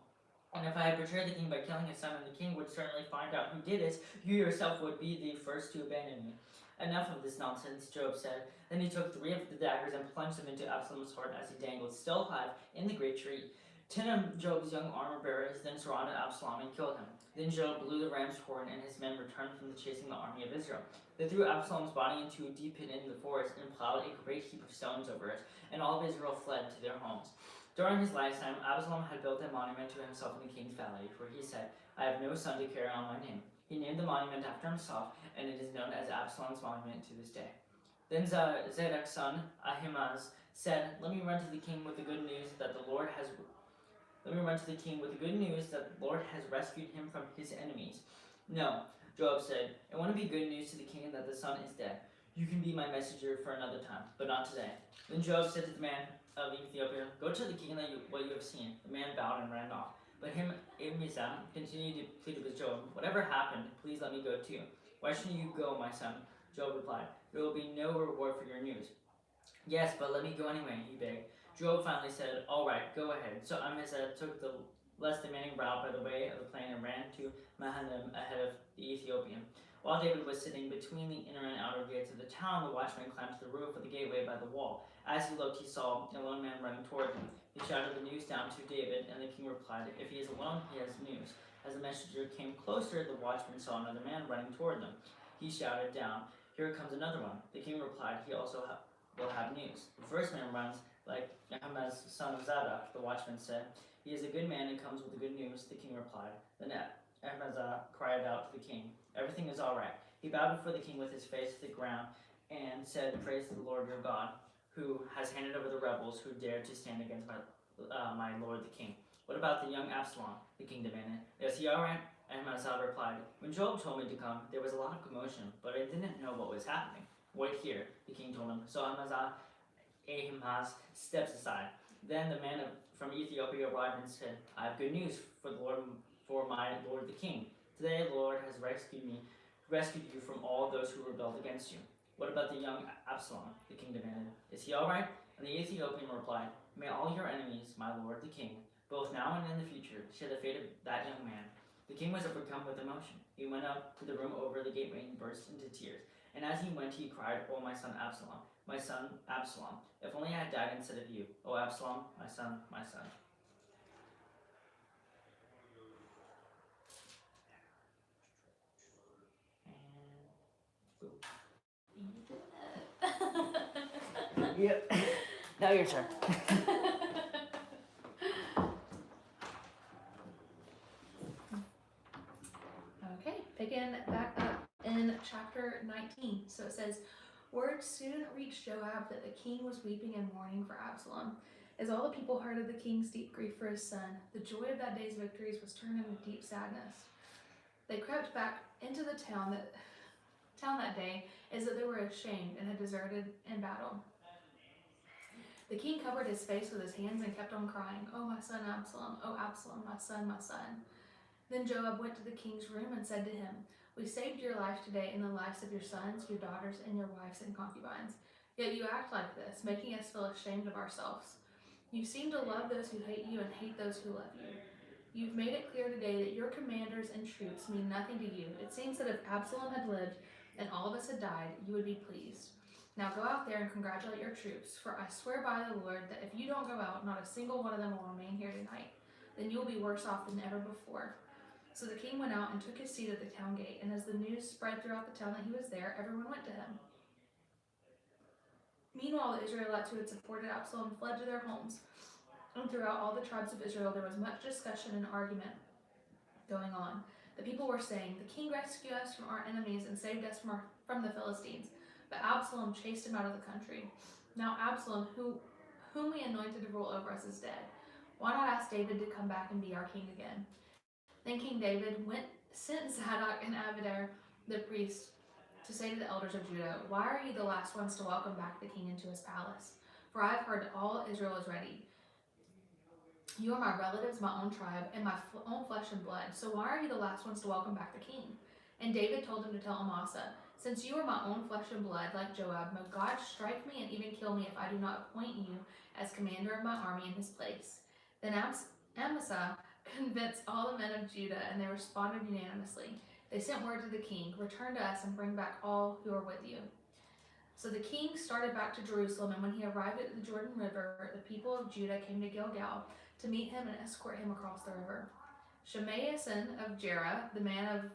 And if I had betrayed the king by killing his son, and the king would certainly find out who did it, you yourself would be the first to abandon me. Enough of this nonsense, Joab said. Then he took 3 of the daggers and plunged them into Absalom's heart as he dangled, still alive, in the great tree. 10 of Joab's young armor-bearers then surrounded Absalom and killed him. Then Joab blew the ram's horn, and his men returned from chasing the army of Israel. They threw Absalom's body into a deep pit in the forest and plowed a great heap of stones over it, and all of Israel fled to their homes. During his lifetime, Absalom had built a monument to himself in the king's valley, for he said, I have no son to carry on my name. He named the monument after himself, and it is known as Absalom's monument to this day. Then Zadok's son, Ahimaaz, said, Let me run to the king with the good news that the Lord has rescued him from his enemies. No, Joab said, I want to be good news to the king that the son is dead. You can be my messenger for another time, but not today. Then Joab said to the man of Ethiopia, Go tell the king what you have seen. The man bowed and ran off. But Ahimaaz continued to plead with Joab, Whatever happened, please let me go too. Why shouldn't you go, my son? Joab replied, There will be no reward for your news. Yes, but let me go anyway, he begged. Joab finally said, All right, go ahead. So Ahimaaz took the less demanding route by the way of the plain and ran to Mahanaim ahead of the Ethiopian. While David was sitting between the inner and outer gates of the town, the watchman climbed to the roof of the gateway by the wall. As he looked, he saw a lone man running toward him. He shouted the news down to David, and the king replied, If he is alone, he has news. As the messenger came closer, the watchman saw another man running toward them. He shouted down, Here comes another one. The king replied, He also will have news. The first man runs like Ahimaaz, son of Zadok, the watchman said. He is a good man and comes with the good news, the king replied. Then Ahimaaz cried out to the king, Everything is all right. He bowed before the king with his face to the ground and said, Praise the Lord your God, who has handed over the rebels who dared to stand against my lord the king. What about the young Absalom? The king demanded. Is he all right? Ahimaaz replied, When Joab told me to come, there was a lot of commotion, but I didn't know what was happening. Wait here, the king told him. So Ahimaaz steps aside. Then the man from Ethiopia arrived and said, I have good news for my lord the king. Today the Lord has rescued you from all those who rebelled against you. What about the young Absalom? The king demanded. Is he all right? And the Ethiopian replied, May all your enemies, my lord the king, both now and in the future, share the fate of that young man. The king was overcome with emotion. He went up to the room over the gateway and burst into tears. And as he went, he cried, Oh, my son Absalom, my son Absalom, if only I had died instead of you. Oh, Absalom, my son, my son. Yep. Now your turn. Okay, picking back up in chapter 19. So it says, Word soon reached Joab that the king was weeping and mourning for Absalom. As all the people heard of the king's deep grief for his son, the joy of that day's victories was turned into deep sadness. They crept back into the town that day as that they were ashamed and had deserted in battle. The king covered his face with his hands and kept on crying, Oh, my son Absalom, oh, Absalom, my son, my son. Then Joab went to the king's room and said to him, We saved your life today and the lives of your sons, your daughters, and your wives and concubines. Yet you act like this, making us feel ashamed of ourselves. You seem to love those who hate you and hate those who love you. You've made it clear today that your commanders and troops mean nothing to you. It seems that if Absalom had lived and all of us had died, you would be pleased. Now go out there and congratulate your troops, for I swear by the Lord that if you don't go out, not a single one of them will remain here tonight. Then you will be worse off than ever before. So the king went out and took his seat at the town gate, and as the news spread throughout the town that he was there, everyone went to him. Meanwhile, the Israelites who had supported Absalom fled to their homes. And throughout all the tribes of Israel, there was much discussion and argument going on. The people were saying, The king rescued us from our enemies and saved us from the Philistines. But Absalom chased him out of the country. Now Absalom, whom we anointed to rule over us, is dead. Why not ask David to come back and be our king again?" Then King David sent Zadok and Abiathar, the priests, to say to the elders of Judah, "Why are you the last ones to welcome back the king into his palace? For I have heard that all Israel is ready. You are my relatives, my own tribe, and my own flesh and blood. So why are you the last ones to welcome back the king?" And David told them to tell Amasa, "Since you are my own flesh and blood, like Joab, may God strike me and even kill me if I do not appoint you as commander of my army in his place." Then Amasa convinced all the men of Judah, and they responded unanimously. They sent word to the king, "Return to us and bring back all who are with you." So the king started back to Jerusalem, and when he arrived at the Jordan River, the people of Judah came to Gilgal to meet him and escort him across the river. Shemaiah, son of Jerah, the man of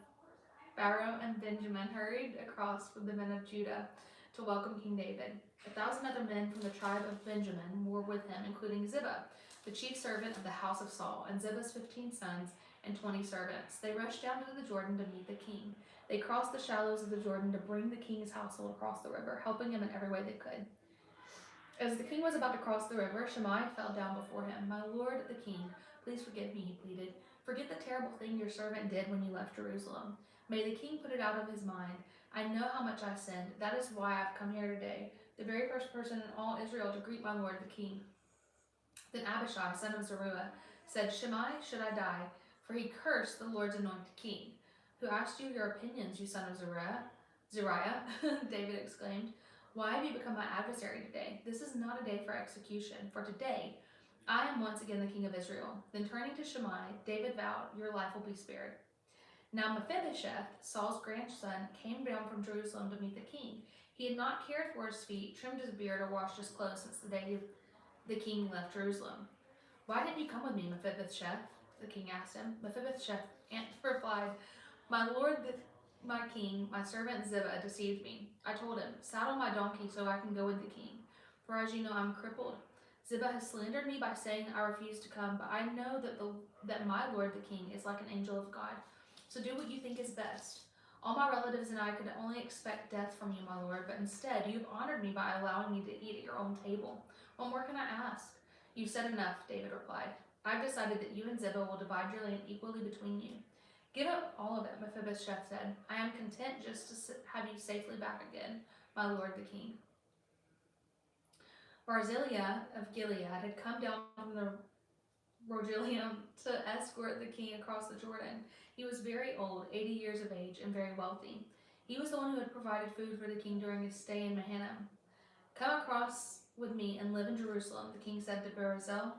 Pharaoh and Benjamin, hurried across with the men of Judah to welcome King David. 1,000 other men from the tribe of Benjamin were with him, including Ziba, the chief servant of the house of Saul, and Ziba's 15 sons and 20 servants. They rushed down to the Jordan to meet the king. They crossed the shallows of the Jordan to bring the king's household across the river, helping him in every way they could. As the king was about to cross the river, Shimei fell down before him. "My lord, the king, please forgive me," he pleaded. "Forget the terrible thing your servant did when you left Jerusalem. May the king put it out of his mind. I know how much I sinned. That is why I've come here today, the very first person in all Israel to greet my lord, the king." Then Abishai, son of Zeruiah, said, "Shimei, should I die? For he cursed the Lord's anointed king. Who asked you your opinions, you son of Zeruiah?" David exclaimed. "Why have you become my adversary today? This is not a day for execution, for today I am once again the king of Israel." Then turning to Shimei, David vowed, "Your life will be spared." Now Mephibosheth, Saul's grandson, came down from Jerusalem to meet the king. He had not cared for his feet, trimmed his beard, or washed his clothes since the day the king left Jerusalem. "Why didn't you come with me, Mephibosheth?" the king asked him. Mephibosheth replied, "My lord, my king, my servant Ziba deceived me. I told him, 'Saddle my donkey so I can go with the king,' for as you know, I'm crippled. Ziba has slandered me by saying I refuse to come, but I know that my lord the king is like an angel of God. So do what you think is best. All my relatives and I could only expect death from you, my lord, but instead you have honored me by allowing me to eat at your own table. What more can I ask?" "You've said enough," David replied. "I've decided that you and Ziba will divide your land equally between you." "Give up all of it," Mephibosheth said. "I am content just to have you safely back again, my lord the king." Barzillai of Gilead had come down from the Rogelim to escort the king across the Jordan. He was very old, 80 years of age, and very wealthy. He was the one who had provided food for the king during his stay in Mahanaim. "Come across with me and live in Jerusalem," the king said to Barzillai.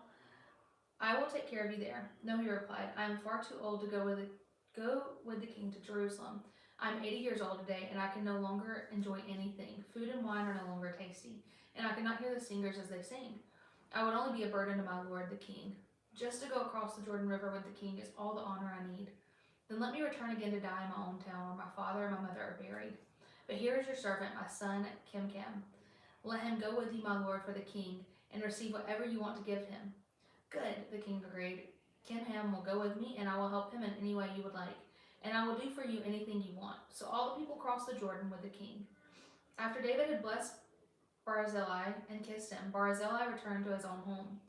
"I will take care of you there." "No," he replied. "I am far too old to go with the king to Jerusalem. I am 80 years old today, and I can no longer enjoy anything. Food and wine are no longer tasty, and I cannot hear the singers as they sing. I would only be a burden to my lord the king. Just to go across the Jordan River with the king is all the honor I need. Then let me return again to die in my own town where my father and my mother are buried. But here is your servant, my son Kimcam. Let him go with you, my lord, for the king, and receive whatever you want to give him." "Good," the king agreed. "Kimham will go with me, and I will help him in any way you would like, and I will do for you anything you want." So all the people crossed the Jordan with the king. After David had blessed Barzillai and kissed him, Barzillai returned to his own home.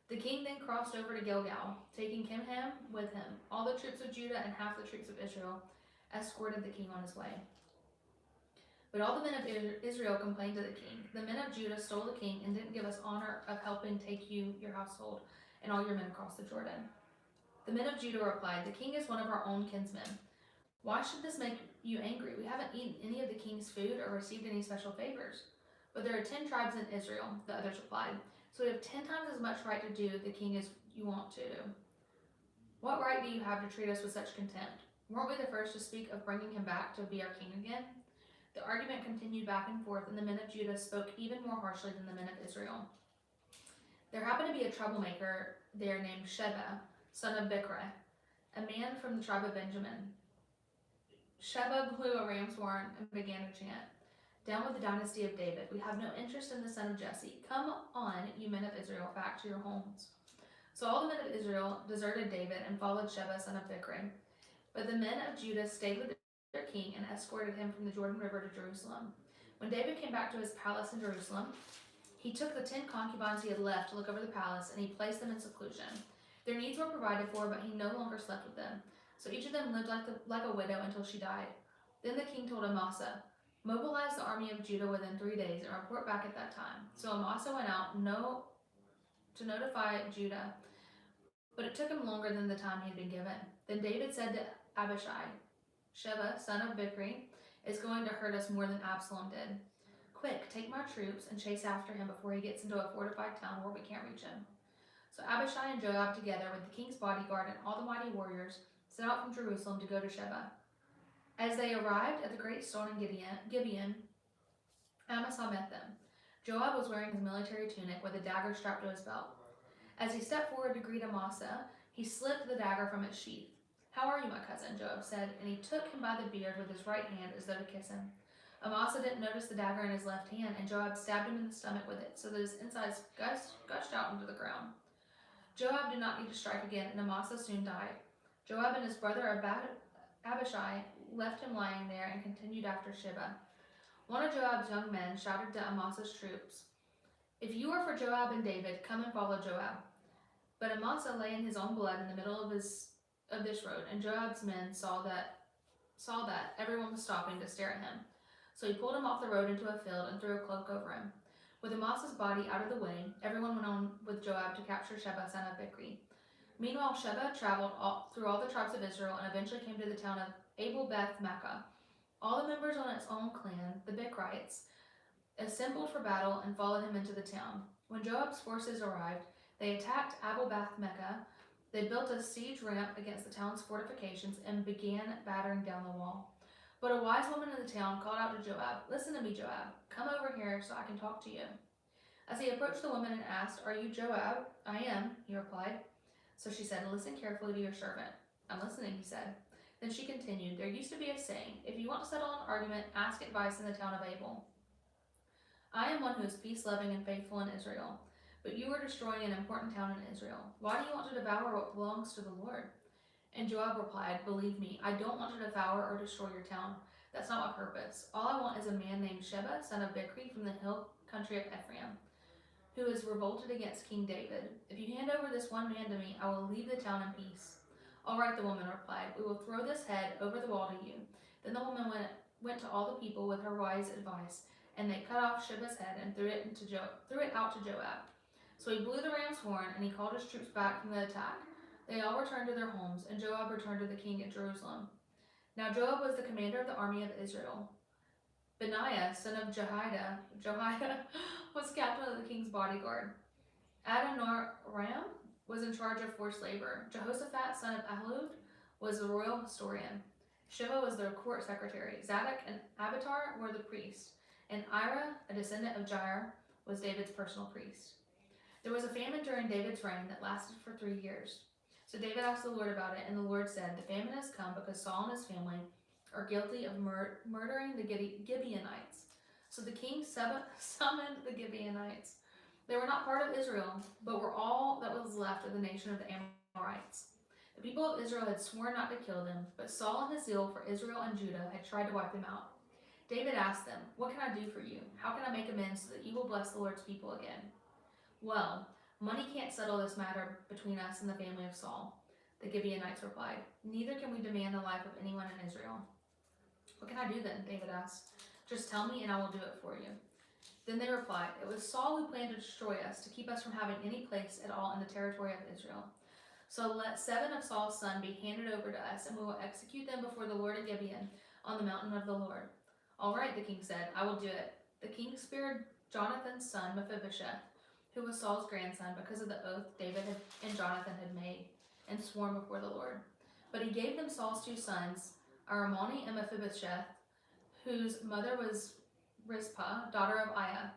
The king then crossed over to Gilgal, taking Kimham with him. All the troops of Judah and half the troops of Israel escorted the king on his way. But all the men of Israel complained to the king. "The men of Judah stole the king and didn't give us honor of helping take you, your household, and all your men across the Jordan." The men of Judah replied, "The king is one of our own kinsmen. Why should this make you angry? We haven't eaten any of the king's food or received any special favors." "But there are 10 tribes in Israel," the others replied, "so we have 10 times as much right to do the king as you want to do. What right do you have to treat us with such contempt? Weren't we the first to speak of bringing him back to be our king again?" The argument continued back and forth, and the men of Judah spoke even more harshly than the men of Israel. There happened to be a troublemaker there named Sheba, son of Bichri, a man from the tribe of Benjamin. Sheba blew a ram's horn and began to chant, "Down with the dynasty of David. We have no interest in the son of Jesse. Come on, you men of Israel, back to your homes." So all the men of Israel deserted David and followed Sheba, son of Bichri. But the men of Judah stayed with their king and escorted him from the Jordan River to Jerusalem. When David came back to his palace in Jerusalem, He took the 10 concubines he had left to look over the palace, and he placed them in seclusion. Their needs were provided for, but he no longer slept with them. So each of them lived like a widow until she died. Then the king told Amasa, "Mobilize the army of Judah within 3 days and report back at that time." So Amasa went out to notify Judah, but it took him longer than the time he had been given. Then David said to Abishai, "Sheba, son of Bichri, is going to hurt us more than Absalom did. Quick, take my troops and chase after him before he gets into a fortified town where we can't reach him." So Abishai and Joab, together with the king's bodyguard and all the mighty warriors, set out from Jerusalem to go to Sheba. As they arrived at the great stone in Gibeon, Amasa met them. Joab was wearing his military tunic with a dagger strapped to his belt. As he stepped forward to greet Amasa, he slipped the dagger from its sheath. "How are you, my cousin?" Joab said, and he took him by the beard with his right hand as though to kiss him. Amasa didn't notice the dagger in his left hand, and Joab stabbed him in the stomach with it, so that his insides gushed out into the ground. Joab did not need to strike again, and Amasa soon died. Joab and his brother Abishai left him lying there and continued after Sheba. One of Joab's young men shouted to Amasa's troops, "If you are for Joab and David, come and follow Joab." But Amasa lay in his own blood in the middle of this road, and Joab's men saw that everyone was stopping to stare at him. So he pulled him off the road into a field and threw a cloak over him. With Amasa's body out of the way, everyone went on with Joab to capture Sheba, son of Bichri. Meanwhile, Sheba traveled through all the tribes of Israel and eventually came to the town of Abel-Beth-Makkah. All the members on its own clan, the Bichrites, assembled for battle and followed him into the town. When Joab's forces arrived, they attacked Abel-Beth-Makkah. They built a siege ramp against the town's fortifications and began battering down the wall. But a wise woman in the town called out to Joab, "Listen to me, Joab. Come over here so I can talk to you." As he approached the woman and asked, "Are you Joab?" "I am," he replied. So she said, "Listen carefully to your servant." "I'm listening," he said. Then she continued, "There used to be a saying, if you want to settle an argument, ask advice in the town of Abel. I am one who is peace-loving and faithful in Israel, but you are destroying an important town in Israel. Why do you want to devour what belongs to the Lord?" And Joab replied, "Believe me, I don't want to devour or destroy your town. That's not my purpose. All I want is a man named Sheba, son of Bichri, from the hill country of Ephraim, who has revolted against King David. If you hand over this one man to me, I will leave the town in peace." "All right," the woman replied. "We will throw this head over the wall to you." Then the woman went to all the people with her wise advice, and they cut off Sheba's head and threw it out to Joab. So he blew the ram's horn, and he called his troops back from the attack. They all returned to their homes, and Joab returned to the king at Jerusalem. Now Joab was the commander of the army of Israel. Benaiah, son of Jehoiada, was captain of the king's bodyguard. Adoniram was in charge of forced labor. Jehoshaphat, son of Ahilud, was the royal historian. Sheba was the court secretary. Zadok and Abiathar were the priests, and Ira, a descendant of Jair, was David's personal priest. There was a famine during David's reign that lasted for 3 years. So David asked the Lord about it, and the Lord said, "The famine has come because Saul and his family are guilty of murdering the Gibeonites." So the king summoned the Gibeonites. They were not part of Israel, but were all that was left of the nation of the Amorites. The people of Israel had sworn not to kill them, but Saul in his zeal for Israel and Judah had tried to wipe them out. David asked them, "What can I do for you? How can I make amends so that you will bless the Lord's people again?" "Well, money can't settle this matter between us and the family of Saul," the Gibeonites replied. "Neither can we demand the life of anyone in Israel." "What can I do then?" David asked. "Just tell me and I will do it for you." Then they replied, "It was Saul who planned to destroy us, to keep us from having any place at all in the territory of Israel. So let 7 of Saul's sons be handed over to us, and we will execute them before the Lord at Gibeon, on the mountain of the Lord." "All right," the king said, "I will do it." The king spared Jonathan's son Mephibosheth, who was Saul's grandson, because of the oath David and Jonathan had made and sworn before the Lord. But he gave them Saul's 2 sons, Aramoni and Mephibosheth, whose mother was Rizpah, daughter of Aiah.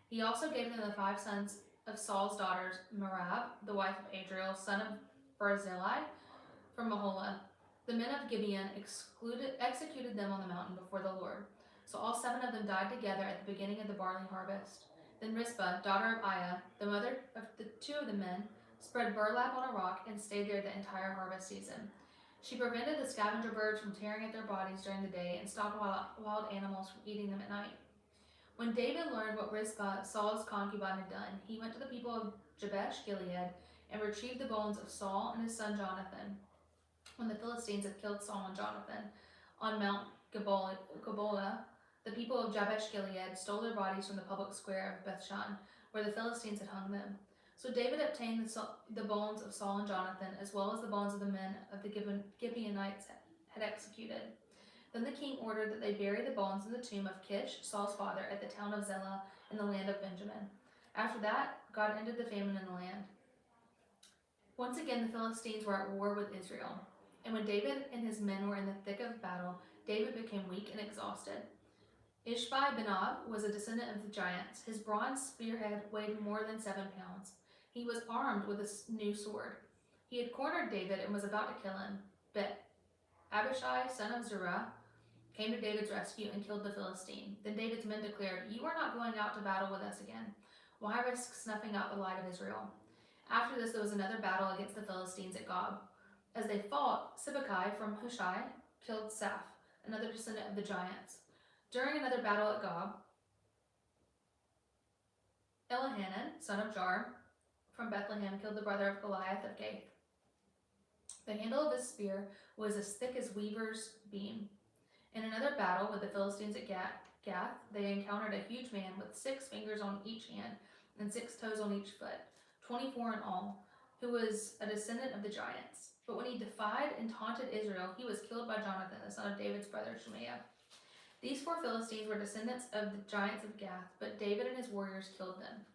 He also gave them the 5 sons of Saul's daughters, Merab, the wife of Adriel, son of Barzillai, from Mahola. The men of Gibeon executed them on the mountain before the Lord. So all 7 of them died together at the beginning of the barley harvest. Then Rizpah, daughter of Aiah, the mother of the 2 of the men, spread burlap on a rock and stayed there the entire harvest season. She prevented the scavenger birds from tearing at their bodies during the day and stopped wild animals from eating them at night. When David learned what Rizpah, Saul's concubine, had done, he went to the people of Jabesh Gilead and retrieved the bones of Saul and his son Jonathan. When the Philistines had killed Saul and Jonathan on Mount Gilboa, the people of Jabesh Gilead stole their bodies from the public square of Bethshan, where the Philistines had hung them. So David obtained the bones of Saul and Jonathan, as well as the bones of the men of the Gibeonites had executed. Then the king ordered that they bury the bones in the tomb of Kish, Saul's father, at the town of Zelah in the land of Benjamin. After that, God ended the famine in the land. Once again, the Philistines were at war with Israel. And when David and his men were in the thick of battle, David became weak and exhausted. Ishbi-Benob was a descendant of the giants. His bronze spearhead weighed more than 7 pounds. He was armed with a new sword. He had cornered David and was about to kill him. But Abishai, son of Zeruiah, came to David's rescue and killed the Philistine. Then David's men declared, "You are not going out to battle with us again. Why risk snuffing out the light of Israel?" After this, there was another battle against the Philistines at Gob. As they fought, Sibbecai from Hushai killed Saph, another descendant of the giants. During another battle at Gob, Elihanan, son of Jar, from Bethlehem, killed the brother of Goliath of Gath. The handle of his spear was as thick as weaver's beam. In another battle with the Philistines at Gath, they encountered a huge man with 6 fingers on each hand and 6 toes on each foot, 24 in all, who was a descendant of the giants. But when he defied and taunted Israel, he was killed by Jonathan, the son of David's brother Shemaiah. These 4 Philistines were descendants of the giants of Gath, but David and his warriors killed them.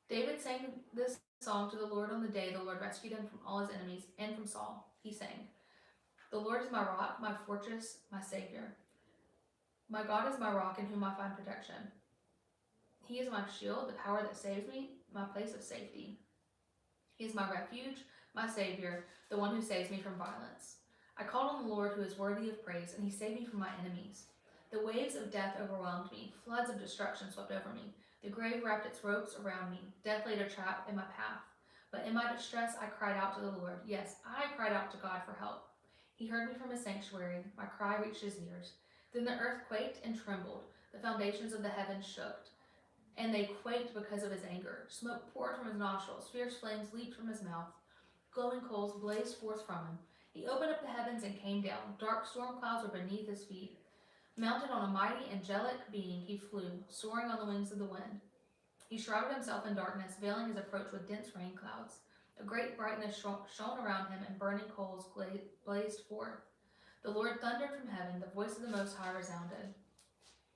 David sang this song to the Lord on the day the Lord rescued him from all his enemies and from Saul. He sang, "The Lord is my rock, my fortress, my savior. My God is my rock in whom I find protection. He is my shield, the power that saves me, my place of safety. He is my refuge, my savior, the one who saves me from violence. I called on the Lord who is worthy of praise, and he saved me from my enemies. The waves of death overwhelmed me, floods of destruction swept over me. The grave wrapped its ropes around me, death laid a trap in my path. But in my distress I cried out to the Lord. Yes, I cried out to God for help. He heard me from his sanctuary, my cry reached his ears. Then the earth quaked and trembled, the foundations of the heavens shook, and they quaked because of his anger. Smoke poured from his nostrils, fierce flames leaped from his mouth, glowing coals blazed forth from him. He opened up the heavens and came down. Dark storm clouds were beneath his feet. Mounted on a mighty angelic being, he flew, soaring on the wings of the wind. He shrouded himself in darkness, veiling his approach with dense rain clouds. A great brightness shone around him, and burning coals blazed forth. The Lord thundered from heaven, the voice of the Most High resounded.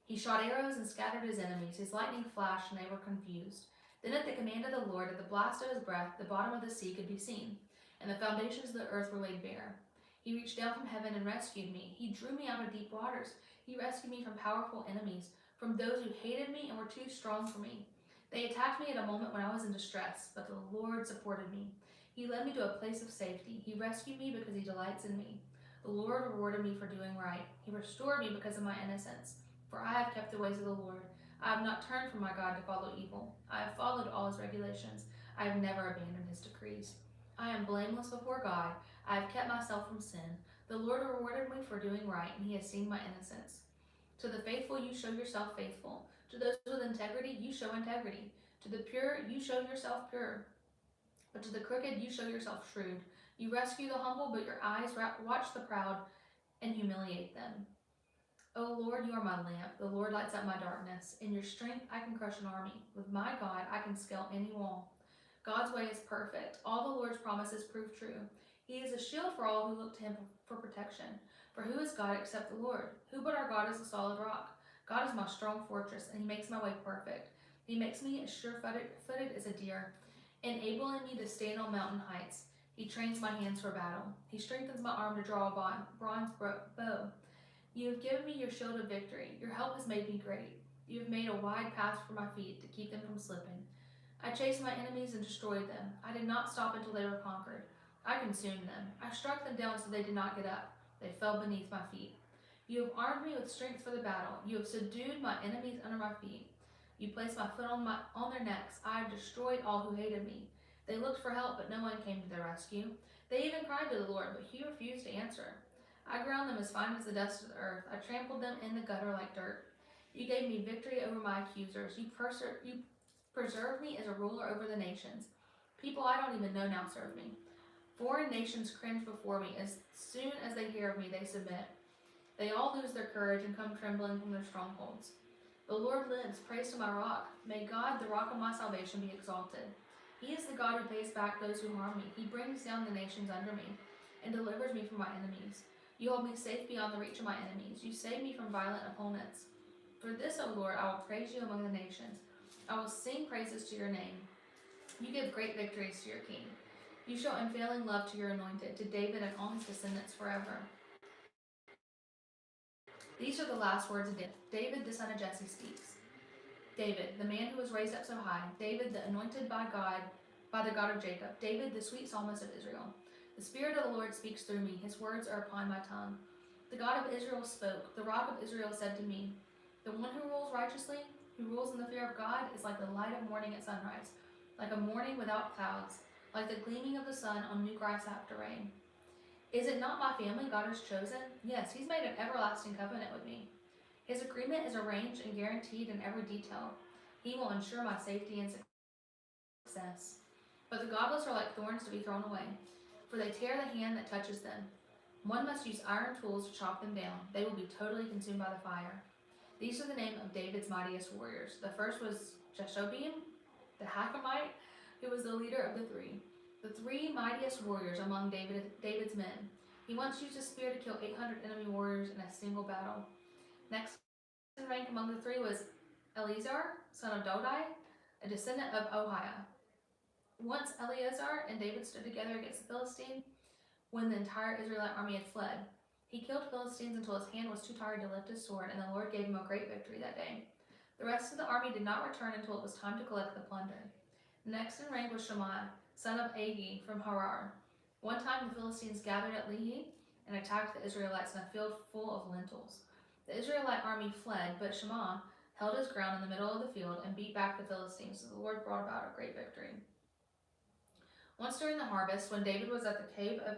He shot arrows and scattered his enemies. His lightning flashed, and they were confused. Then at the command of the Lord, at the blast of his breath, the bottom of the sea could be seen, and the foundations of the earth were laid bare. He reached down from heaven and rescued me. He drew me out of deep waters. He rescued me from powerful enemies, from those who hated me and were too strong for me. They attacked me at a moment when I was in distress, but the Lord supported me. He led me to a place of safety. He rescued me because he delights in me. The Lord rewarded me for doing right. He restored me because of my innocence. For I have kept the ways of the Lord. I have not turned from my God to follow evil. I have followed all his regulations. I have never abandoned his decrees. I am blameless before God. I have kept myself from sin. The Lord rewarded me for doing right, and he has seen my innocence. To the faithful you show yourself faithful. To those with integrity you show integrity. To the pure you show yourself pure. But to the crooked you show yourself shrewd. You rescue the humble, but your eyes watch the proud and humiliate them. O Lord, you are my lamp. The Lord lights up my darkness. In your strength I can crush an army. With my God I can scale any wall. God's way is perfect. All the Lord's promises prove true. He is a shield for all who look to him for protection. For who is God except the Lord? Who but our God is a solid rock? God is my strong fortress, and he makes my way perfect. He makes me as sure-footed as a deer, enabling me to stand on mountain heights. He trains my hands for battle. He strengthens my arm to draw a bronze bow. You have given me your shield of victory. Your help has made me great. You have made a wide path for my feet to keep them from slipping. I chased my enemies and destroyed them. I did not stop until they were conquered. I consumed them. I struck them down so they did not get up. They fell beneath my feet. You have armed me with strength for the battle. You have subdued my enemies under my feet. You placed my foot on their necks. I have destroyed all who hated me. They looked for help, but no one came to their rescue. They even cried to the Lord, but he refused to answer. I ground them as fine as the dust of the earth. I trampled them in the gutter like dirt. You gave me victory over my accusers. You preserved me as a ruler over the nations. People I don't even know now serve me. Foreign nations cringe before me. As soon as they hear of me, they submit. They all lose their courage and come trembling from their strongholds. The Lord lives. Praise to my rock. May God, the rock of my salvation, be exalted. He is the God who pays back those who harm me. He brings down the nations under me and delivers me from my enemies. You hold me safe beyond the reach of my enemies. You save me from violent opponents. For this, O Lord, I will praise you among the nations. I will sing praises to your name. You give great victories to your king. You show unfailing love to your anointed, to David and all his descendants forever. These are the last words of David. David, the son of Jesse, speaks. David, the man who was raised up so high. David, the anointed by God, by the God of Jacob. David, the sweet psalmist of Israel. The Spirit of the Lord speaks through me. His words are upon my tongue. The God of Israel spoke. The rock of Israel said to me, the one who rules righteously, who rules in the fear of God, is like the light of morning at sunrise, like a morning without clouds, like the gleaming of the sun on new grass after rain. Is it not my family God has chosen? Yes, he's made an everlasting covenant with me. His agreement is arranged and guaranteed in every detail. He will ensure my safety and success. But the godless are like thorns to be thrown away, for they tear the hand that touches them. One must use iron tools to chop them down. They will be totally consumed by the fire. These are the name of David's mightiest warriors. The first was Jeshobeam, the Hakemite, who was the leader of the three. The three mightiest warriors among David's men. He once used a spear to kill 800 enemy warriors in a single battle. Next in rank among the three was Eleazar, son of Dodai, a descendant of Ohiah. Once Eleazar and David stood together against the Philistine when the entire Israelite army had fled. He killed Philistines until his hand was too tired to lift his sword, and the Lord gave him a great victory that day. The rest of the army did not return until it was time to collect the plunder. Next in rank was Shammah, son of Agi from Harar. One time the Philistines gathered at Lehi and attacked the Israelites in a field full of lentils. The Israelite army fled, but Shammah held his ground in the middle of the field and beat back the Philistines, so the Lord brought about a great victory. Once during the harvest, when David was at the cave of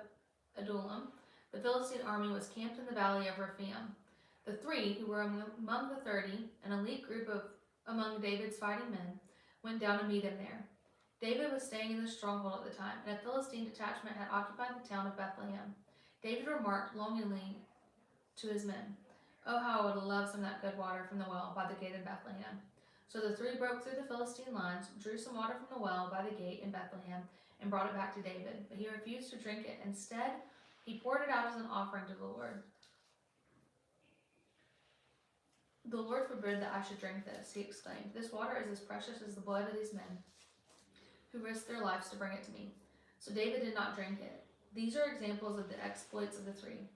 Adullam, the Philistine army was camped in the valley of Rephaim. The three, who were among the 30, an elite group among David's fighting men, went down to meet him there. David was staying in the stronghold at the time, and a Philistine detachment had occupied the town of Bethlehem. David remarked longingly to his men, "Oh, how I would love some of that good water from the well by the gate in Bethlehem." So the three broke through the Philistine lines, drew some water from the well by the gate in Bethlehem, and brought it back to David. But he refused to drink it. Instead, he poured it out as an offering to the Lord. "The Lord forbid that I should drink this," he exclaimed. "This water is as precious as the blood of these men who risked their lives to bring it to me." So David did not drink it. These are examples of the exploits of the three.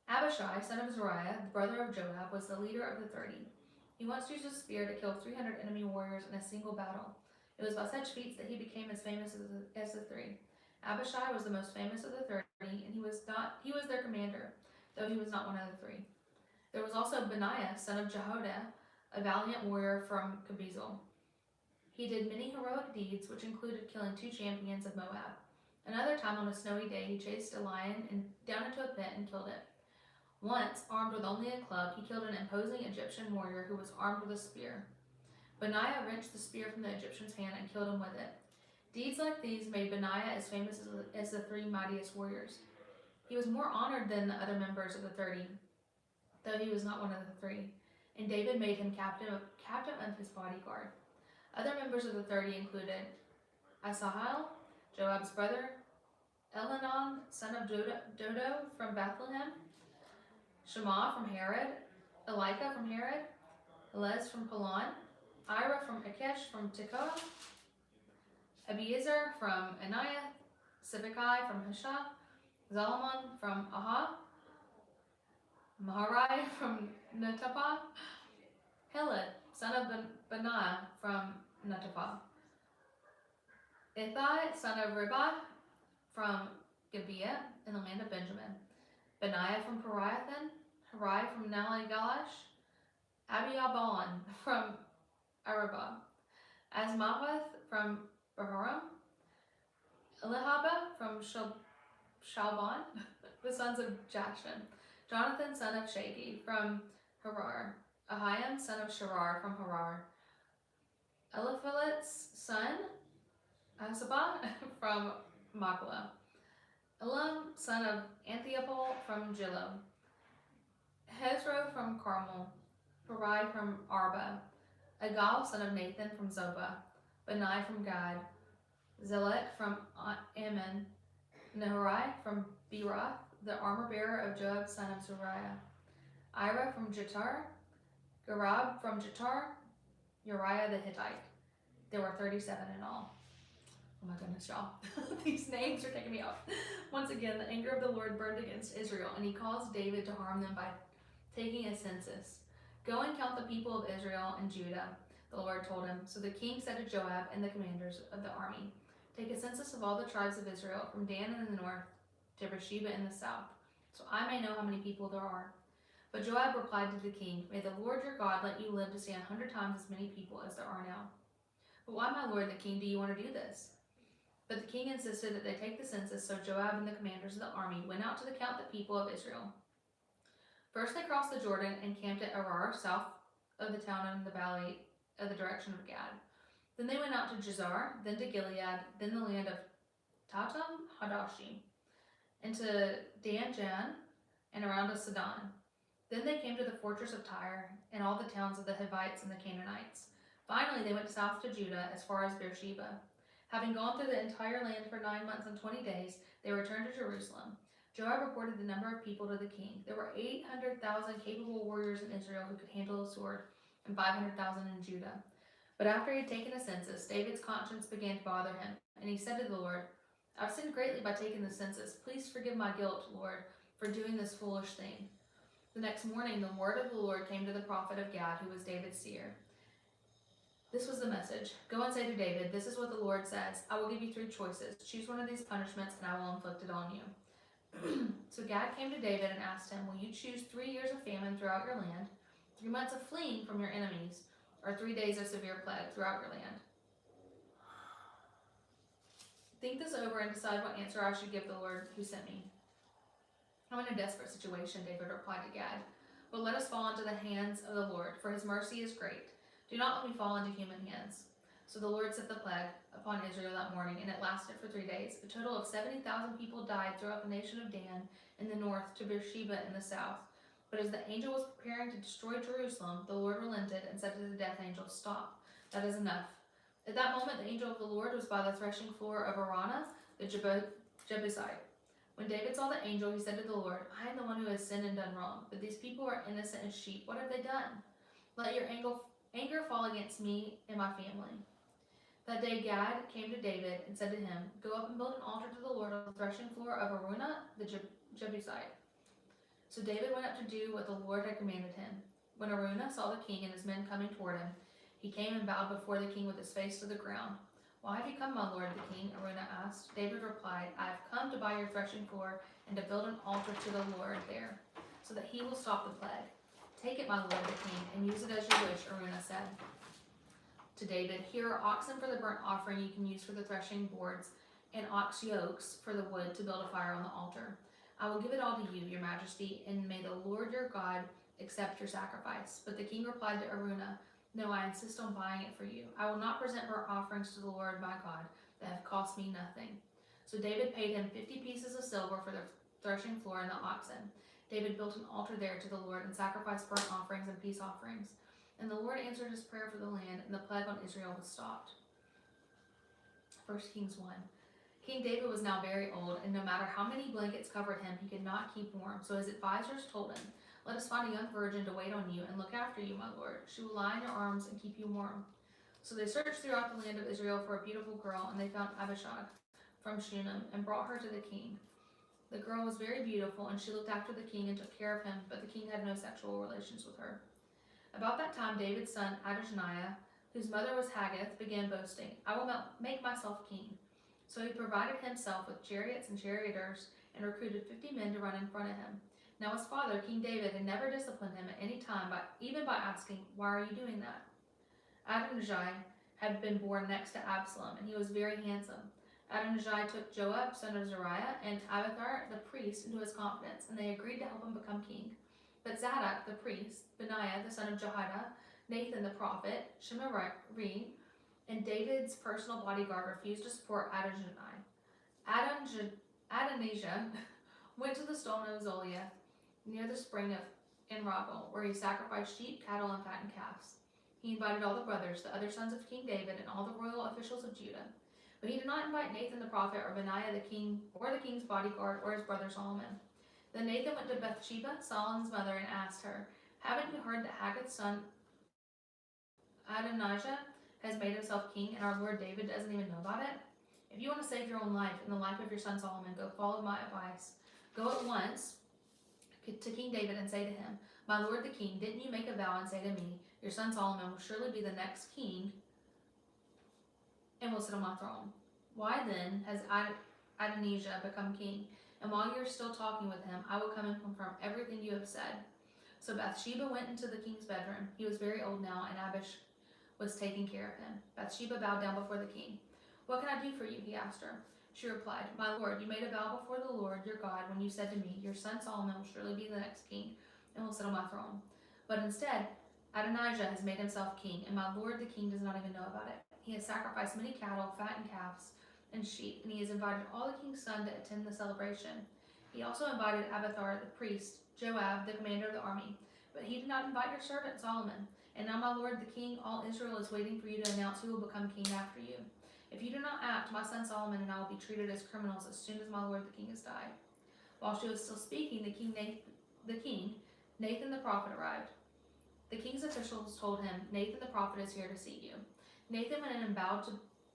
Abishai, son of Zeruiah, the brother of Joab, was the leader of the 30. He once used a spear to kill 300 enemy warriors in a single battle. It was by such feats that he became as famous as the three. Abishai was the most famous of the 30, and he was their commander, though he was not one of the three. There was also Benaiah, son of Jehoiada, a valiant warrior from Kabizl. He did many heroic deeds, which included killing 2 champions of Moab. Another time on a snowy day, he chased a lion down into a pit and killed it. Once, armed with only a club, he killed an imposing Egyptian warrior who was armed with a spear. Benaiah wrenched the spear from the Egyptian's hand and killed him with it. Deeds like these made Benaiah as famous as the 3 mightiest warriors. He was more honored than the other members of the 30, though he was not one of the 3, and David made him captain of his bodyguard. Other members of the 30 included Asahel, Joab's brother, Elhanan, son of Dodo from Bethlehem, Shammah from Herod, Elika from Herod, Elez from Pelon, Ira from Akesh from Tekoa, Abiezer from Aniah, Sibbecai from Husha, Zalmon from Aha, Maharai from Netapah, Heled, son of Benaiah from Netapah, Ithai, son of Ribai from Gibeah in the land of Benjamin, Benaiah from Pariathan, Harai from Nali-Galash, Abiabalon from Arabah, Asmaveth from Bahurim, Elihabah from Shalbon, the sons of Jashan, Jonathan, son of Shagi from Harar, Ahiam, son of Sharar from Harar, Eliphalet's son, Asabah from Maklah, Elam, son of Anthiopol from Jilo, Hezro from Carmel, Parai from Arba, Agal, son of Nathan from Zobah, Benai from Gad, Zelek from Ammon, Nehorai from Beeroth, the armor bearer of Joab, son of Zariah, Ira from Jettar, Garab from Jettar, Uriah the Hittite. There were 37 in all. Oh my goodness, y'all. These names are taking me off. Once again, the anger of the Lord burned against Israel, and he caused David to harm them by taking a census. Go and count the people of Israel and Judah, the Lord told him. So the king said to Joab and the commanders of the army, take a census of all the tribes of Israel, from Dan in the north to Beersheba in the south, so I may know how many people there are. But Joab replied to the king, may the Lord your God let you live to see 100 times as many people as there are now. But why, my lord the king, do you want to do this? But the king insisted that they take the census, so Joab and the commanders of the army went out to count the people of Israel. First they crossed the Jordan and camped at Arar, south of the town in the valley of the direction of Gad. Then they went out to Jazar, then to Gilead, then the land of Tatam Hadashi, and to Dan-Jan, and around to Sidon. Then they came to the fortress of Tyre, and all the towns of the Hivites and the Canaanites. Finally they went south to Judah as far as Beersheba. Having gone through the entire land for 9 months and 20 days, they returned to Jerusalem. Joab reported the number of people to the king. There were 800,000 capable warriors in Israel who could handle a sword, and 500,000 in Judah. But after he had taken a census, David's conscience began to bother him, and he said to the Lord, I've sinned greatly by taking the census. Please forgive my guilt, Lord, for doing this foolish thing. The next morning, the word of the Lord came to the prophet of Gad, who was David's seer. This was the message. Go and say to David, this is what the Lord says. I will give you 3 choices. Choose one of these punishments, and I will inflict it on you. So Gad came to David and asked him, will you choose 3 years of famine throughout your land, 3 months of fleeing from your enemies, or 3 days of severe plague throughout your land? Think this over and decide what answer I should give the Lord who sent me. I'm in a desperate situation, David replied to Gad. But let us fall into the hands of the Lord, for his mercy is great. Do not let me fall into human hands. So the Lord sent the plague upon Israel that morning, and it lasted for 3 days. A total of 70,000 people died throughout the nation of Dan in the north to Beersheba in the south. But as the angel was preparing to destroy Jerusalem, the Lord relented and said to the death angel, stop, that is enough. At that moment, the angel of the Lord was by the threshing floor of Arana, the Jebusite. When David saw the angel, he said to the Lord, I am the one who has sinned and done wrong, but these people are innocent as sheep. What have they done? Let your anger fall against me and my family. That day Gad came to David and said to him, go up and build an altar to the Lord on the threshing floor of Araunah the Jebusite. So David went up to do what the Lord had commanded him. When Araunah saw the king and his men coming toward him, he came and bowed before the king with his face to the ground. Why have you come, my lord, the king? Araunah asked. David replied, I have come to buy your threshing floor and to build an altar to the Lord there, so that he will stop the plague. Take it, my lord, the king, and use it as you wish, Araunah said to David. Here are oxen for the burnt offering you can use for the threshing boards, and ox yokes for the wood to build a fire on the altar. I will give it all to you, your majesty, and may the Lord your God accept your sacrifice. But the king replied to Araunah, no, I insist on buying it for you. I will not present burnt offerings to the Lord my God that have cost me nothing. So David paid him 50 pieces of silver for the threshing floor and the oxen. David built an altar there to the Lord and sacrificed burnt offerings and peace offerings. And the Lord answered his prayer for the land, and the plague on Israel was stopped. 1 Kings 1. King David was now very old, and no matter how many blankets covered him, he could not keep warm. So his advisors told him, let us find a young virgin to wait on you and look after you, my lord. She will lie in your arms and keep you warm. So they searched throughout the land of Israel for a beautiful girl, and they found Abishag from Shunem and brought her to the king. The girl was very beautiful, and she looked after the king and took care of him, but the king had no sexual relations with her. About that time, David's son Adonijah, whose mother was Haggith, began boasting, I will make myself king. So he provided himself with chariots and charioteers and recruited 50 men to run in front of him. Now his father, King David, had never disciplined him at any time, even by asking, why are you doing that? Adonijah had been born next to Absalom, and he was very handsome. Adonijah took Joab, son of Zariah, and Abiathar the priest into his confidence, and they agreed to help him become king. But Zadok the priest, Benaiah the son of Jehoiada, Nathan the prophet, Shemari, and David's personal bodyguard refused to support Adonijah went to the stone of Zoliath near the spring in Rogel, where he sacrificed sheep, cattle, and fattened calves. He invited all the brothers, the other sons of King David, and all the royal officials of Judah. But he did not invite Nathan the prophet or Benaiah the king or the king's bodyguard or his brother Solomon. Then Nathan went to Bathsheba, Solomon's mother, and asked her, "Haven't you heard that Haggith's son Adonijah has made himself king, and our Lord David doesn't even know about it? If you want to save your own life and the life of your son Solomon, go follow my advice. Go at once to King David and say to him, 'My lord the king, didn't you make a vow and say to me, your son Solomon will surely be the next king and will sit on my throne? Why then has Adonijah become king? And while you're still talking with him, I will come and confirm everything you have said.' So Bathsheba went into the king's bedroom. He was very old now, and Abish was taking care of him. Bathsheba bowed down before the king. 'What can I do for you?' he asked her. She replied, 'My lord, you made a vow before the Lord your God when you said to me, your son Solomon will surely be the next king and will sit on my throne. But instead, Adonijah has made himself king, and my lord the king does not even know about it. He has sacrificed many cattle, fattened calves, and sheep, and he has invited all the king's sons to attend the celebration. He also invited Abiathar the priest, Joab the commander of the army, but he did not invite your servant Solomon. And now, my lord the king, all Israel is waiting for you to announce who will become king after you. If you do not act, my son Solomon and I will be treated as criminals as soon as my lord the king has died.' While she was still speaking, Nathan the prophet arrived. The king's officials told him, 'Nathan the prophet is here to see you.' Nathan went in and bowed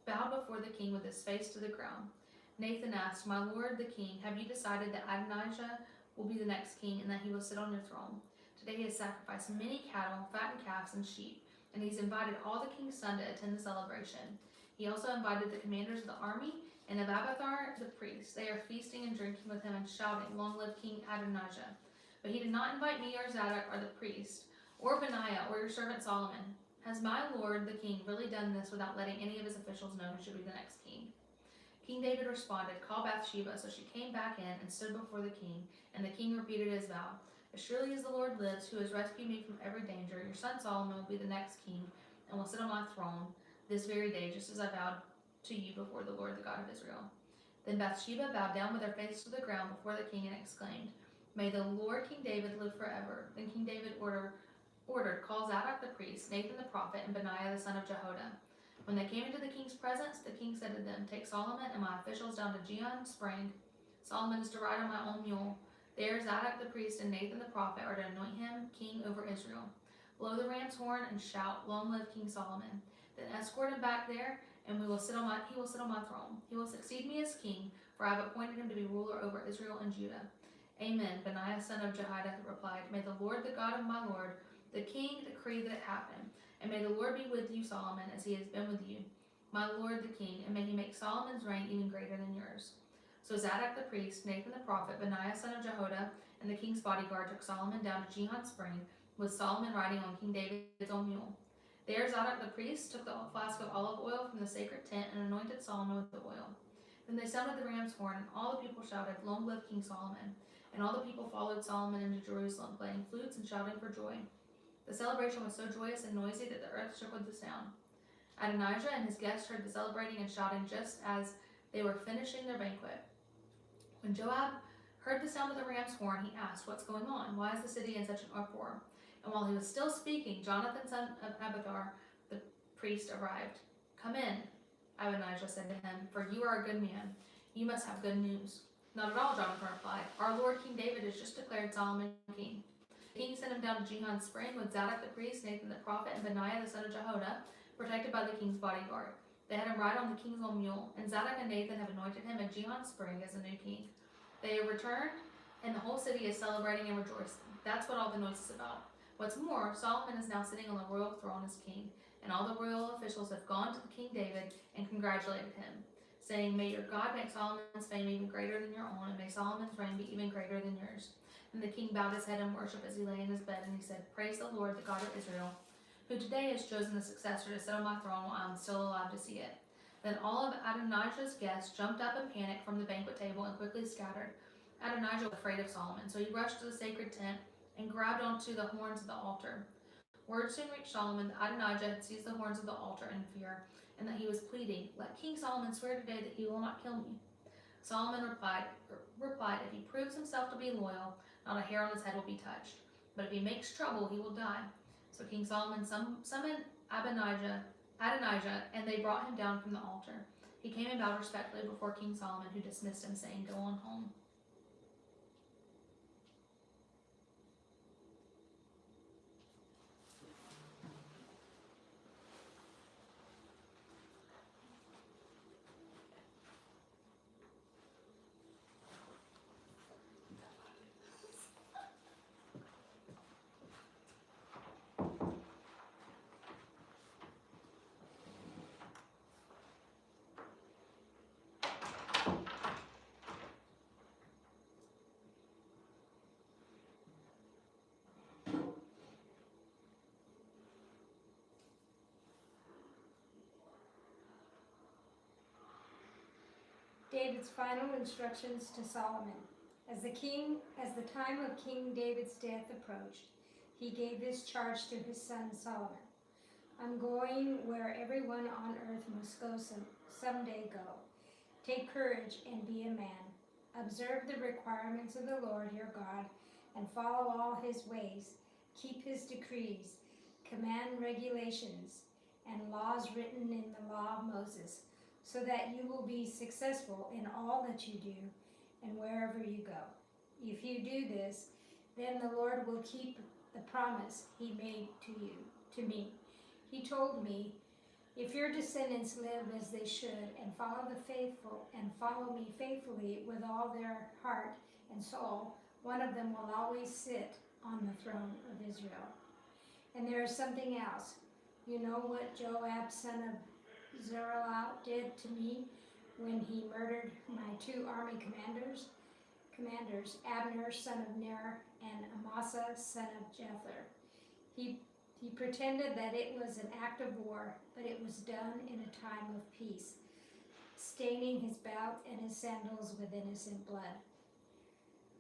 before the king with his face to the ground. Nathan asked, 'My lord the king, have you decided that Adonijah will be the next king and that he will sit on your throne? Today he has sacrificed many cattle, fattened calves, and sheep, and he's invited all the king's sons to attend the celebration. He also invited the commanders of the army and of Abiathar the priest. They are feasting and drinking with him and shouting, 'Long live King Adonijah.' But he did not invite me or Zadok or the priest, or Benaiah or your servant Solomon. Has my lord the king really done this without letting any of his officials know who should be the next king?' King David responded, 'Call Bathsheba.' So she came back in and stood before the king, and the king repeated his vow. 'As surely as the Lord lives, who has rescued me from every danger, your son Solomon will be the next king and will sit on my throne this very day, just as I vowed to you before the Lord, the God of Israel.' Then Bathsheba bowed down with her face to the ground before the king and exclaimed, 'May the Lord King David live forever.' Then King David ordered, 'Call Zadok the priest, Nathan the prophet, and Benaiah the son of Jehoiada.' When they came into the king's presence, the king said to them, 'Take Solomon and my officials down to Gihon Spring. Solomon is to ride on my own mule. There Zadok the priest and Nathan the prophet are to anoint him king over Israel. Blow the ram's horn and shout, 'Long live King Solomon.' Then escort him back there, and he will sit on my throne. He will succeed me as king, for I have appointed him to be ruler over Israel and Judah.' 'Amen,' Benaiah son of Jehoiada replied. 'May the Lord, the God of my lord, the king, decree that it happen. And may the Lord be with you, Solomon, as he has been with you, my lord the king, and may he make Solomon's reign even greater than yours.' So Zadok the priest, Nathan the prophet, Benaiah son of Jehoiada, and the king's bodyguard took Solomon down to Gihon Spring, with Solomon riding on King David's own mule. There Zadok the priest took the flask of olive oil from the sacred tent and anointed Solomon with the oil. Then they sounded the ram's horn, and all the people shouted, 'Long live King Solomon.' And all the people followed Solomon into Jerusalem, playing flutes and shouting for joy. The celebration was so joyous and noisy that the earth shook with the sound. Adonijah and his guests heard the celebrating and shouting just as they were finishing their banquet. When Joab heard the sound of the ram's horn, he asked, 'What's going on? Why is the city in such an uproar?' And while he was still speaking, Jonathan, son of Abiathar, the priest, arrived. 'Come in,' Adonijah said to him, 'for you are a good man. You must have good news.' 'Not at all,' Jonathan replied. 'Our lord King David has just declared Solomon king.' The king sent him down to Gihon Spring with Zadok the priest, Nathan the prophet, and Benaiah the son of Jehoiada, protected by the king's bodyguard. They had him ride on the king's own mule, and Zadok and Nathan have anointed him at Gihon Spring as the new king. They have returned, and the whole city is celebrating and rejoicing. That's what all the noise is about. What's more, Solomon is now sitting on the royal throne as king, and all the royal officials have gone to King David and congratulated him, saying, 'May your God make Solomon's fame even greater than your own, and may Solomon's reign be even greater than yours.' And the king bowed his head in worship as he lay in his bed, and he said, 'Praise the Lord, the God of Israel, who today has chosen a successor to sit on my throne while I am still alive to see it.' Then all of Adonijah's guests jumped up in panic from the banquet table and quickly scattered. Adonijah was afraid of Solomon, so he rushed to the sacred tent and grabbed onto the horns of the altar. Word soon reached Solomon that Adonijah had seized the horns of the altar in fear, and that he was pleading, "Let King Solomon swear today that he will not kill me." Solomon replied, "If he proves himself to be loyal, not a hair on his head will be touched. But if he makes trouble, he will die." So King Solomon summoned Adonijah, and they brought him down from the altar. He came and bowed respectfully before King Solomon, who dismissed him, saying, "Go on home." David's final instructions to Solomon. As the time of King David's death approached, he gave this charge to his son Solomon. "I'm going where everyone on earth must go someday go. Take courage and be a man. Observe the requirements of the Lord your God and follow all his ways. Keep his decrees, command regulations, and laws written in the law of Moses, so that you will be successful in all that you do and wherever you go. If you do this, then the Lord will keep the promise he made to me. He told me, if your descendants live as they should and follow me faithfully with all their heart and soul, one of them will always sit on the throne of Israel." And there is something else. You know what Joab, son of Zeruiah, did to me when he murdered my 2 army commanders, Abner, son of Ner, and Amasa, son of Jether. He pretended that it was an act of war, but it was done in a time of peace, staining his belt and his sandals with innocent blood.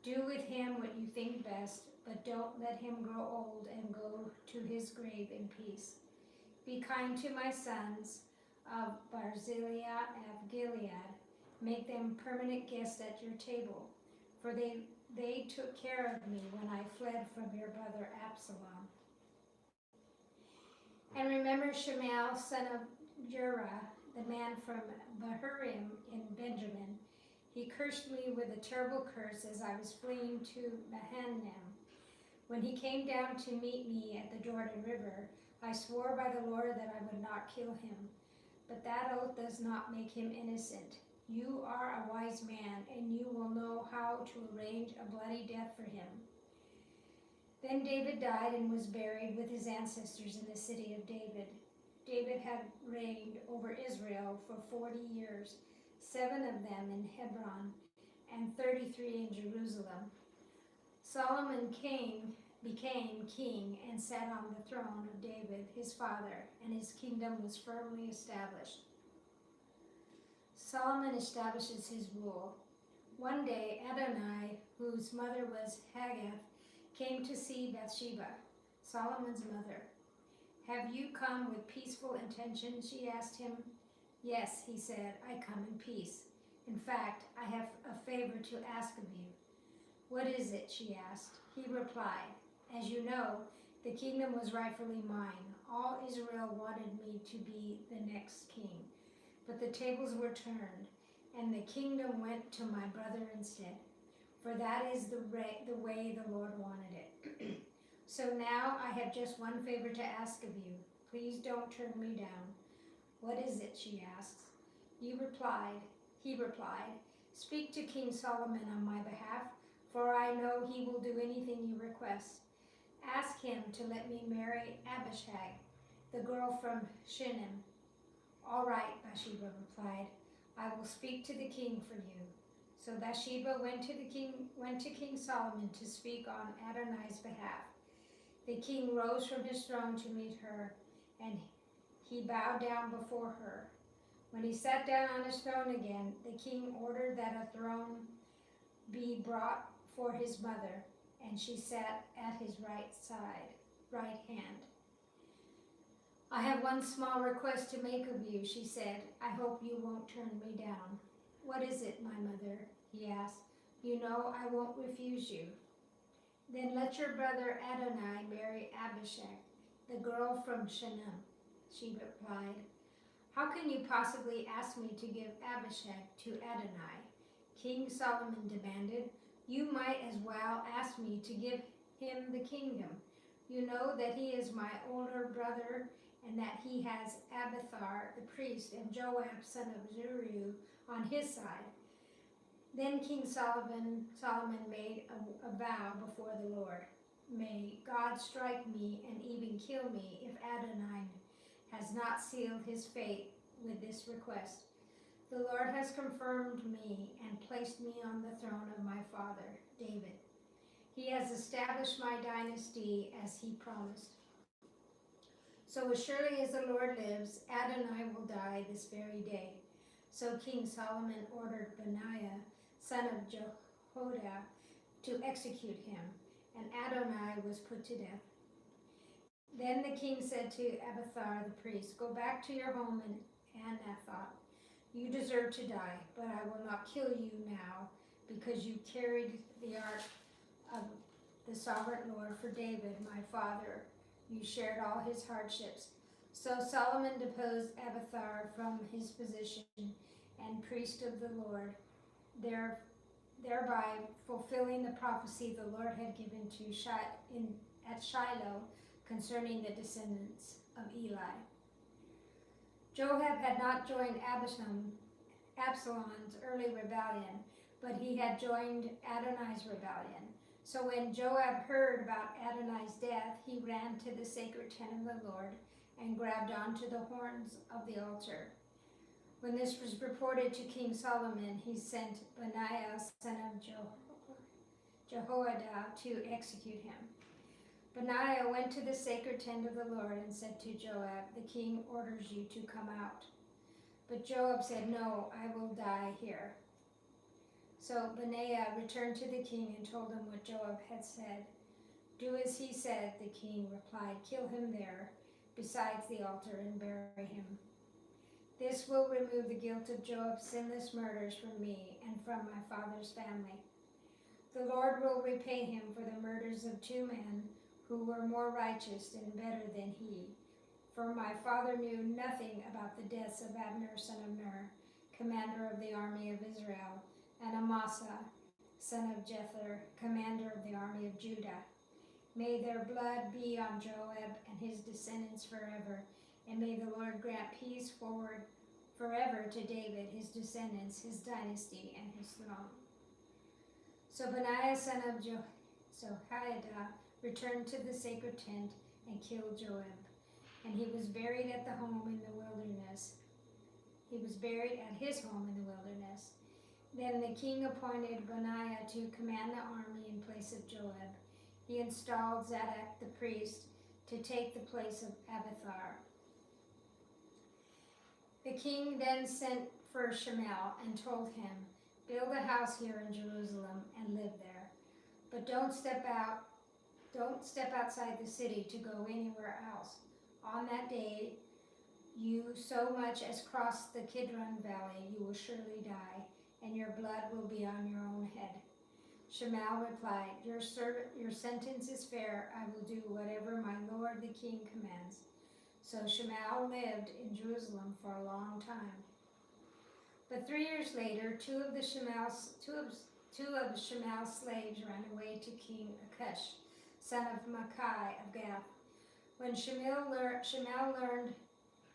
Do with him what you think best, but don't let him grow old and go to his grave in peace. Be kind to my sons of Barzillai of Gilead. Make them permanent guests at your table, for they took care of me when I fled from your brother Absalom. And remember Shemuel, son of Jurah, the man from Bahurim in Benjamin. He cursed me with a terrible curse as I was fleeing to Mahanaim. When he came down to meet me at the Jordan River, I swore by the Lord that I would not kill him. But that oath does not make him innocent. You are a wise man, and you will know how to arrange a bloody death for him." Then David died and was buried with his ancestors in the city of David. David had reigned over Israel for 40 years, 7 of them in Hebron and 33 in Jerusalem. Solomon became king and sat on the throne of David, his father, and his kingdom was firmly established. Solomon establishes his rule. One day, Adonai, whose mother was Haggith, came to see Bathsheba, Solomon's mother. "Have you come with peaceful intentions?" she asked him. "Yes," he said, "I come in peace. In fact, I have a favor to ask of you." "What is it?" she asked. He replied, "As you know, the kingdom was rightfully mine. All Israel wanted me to be the next king. But the tables were turned, and the kingdom went to my brother instead. For that is the way the Lord wanted it. So now I have just one favor to ask of you. Please don't turn me down." "What is it?" she asks. He replied, "Speak to King Solomon on my behalf, for I know he will do anything you request. Ask him to let me marry Abishag, the girl from Shunem." "All right," Bathsheba replied. "I will speak to the king for you." So Bathsheba went to King Solomon to speak on Adonai's behalf. The king rose from his throne to meet her, and he bowed down before her. When he sat down on his throne again, the king ordered that a throne be brought for his mother, and she sat at his right hand. I have one small request to make of you, she said. I hope you won't turn me down. What is it, my mother? He asked. You know I won't refuse you. Then let your brother Adonai marry Abishag, the girl from Shunem, she replied. How can you possibly ask me to give Abishag to Adonai? King Solomon demanded. You might as well ask me to give him the kingdom. You know that he is my older brother and that he has Abiathar the priest and Joab son of Zeruiah on his side. Then King Solomon made a vow before the Lord. May God strike me and even kill me if Adonai has not sealed his fate with this request. The Lord has confirmed me and placed me on the throne of my father, David. He has established my dynasty as he promised. So as surely as the Lord lives, Adonai will die this very day. So King Solomon ordered Benaiah, son of Jehoiada, to execute him, and Adonai was put to death. Then the king said to Abiathar the priest, Go back to your home in Anathoth. You deserve to die, but I will not kill you now, because you carried the ark of the sovereign Lord for David, my father. You shared all his hardships. So Solomon deposed Abiathar from his position and priest of the Lord, thereby fulfilling the prophecy the Lord had given to at Shiloh concerning the descendants of Eli. Joab had not joined Absalom's early rebellion, but he had joined Adonai's rebellion. So when Joab heard about Adonai's death, he ran to the sacred tent of the Lord and grabbed onto the horns of the altar. When this was reported to King Solomon, he sent Benaiah, son of Jehoiada, to execute him. Benaiah went to the sacred tent of the Lord and said to Joab, The king orders you to come out. But Joab said, No, I will die here. So Benaiah returned to the king and told him what Joab had said. Do as he said, the king replied. Kill him there, besides the altar, and bury him. This will remove the guilt of Joab's sinless murders from me and from my father's family. The Lord will repay him for the murders of two men who were more righteous and better than he. For my father knew nothing about the deaths of Abner, son of Ner, commander of the army of Israel, and Amasa, son of Jether, commander of the army of Judah. May their blood be on Joab and his descendants forever, and may the Lord grant peace forever to David, his descendants, his dynasty, and his throne. So Benaiah, son of Jehoiada, returned to the sacred tent and killed Joab, and he was buried at the home in the wilderness. He was buried at his home in the wilderness. Then the king appointed Benaiah to command the army in place of Joab. He installed Zadok the priest to take the place of Abiathar. The king then sent for Shemuel and told him, Build a house here in Jerusalem and live there, but don't step outside the city to go anywhere else. On that day, you so much as cross the Kidron Valley, you will surely die, and your blood will be on your own head. Shemuel replied, Your sentence is fair. I will do whatever my lord the king commands. So Shemuel lived in Jerusalem for a long time. But 3 years later, two of Shemuel's slaves ran away to King Achish, son of Maachah of Gath. When Shemuel learned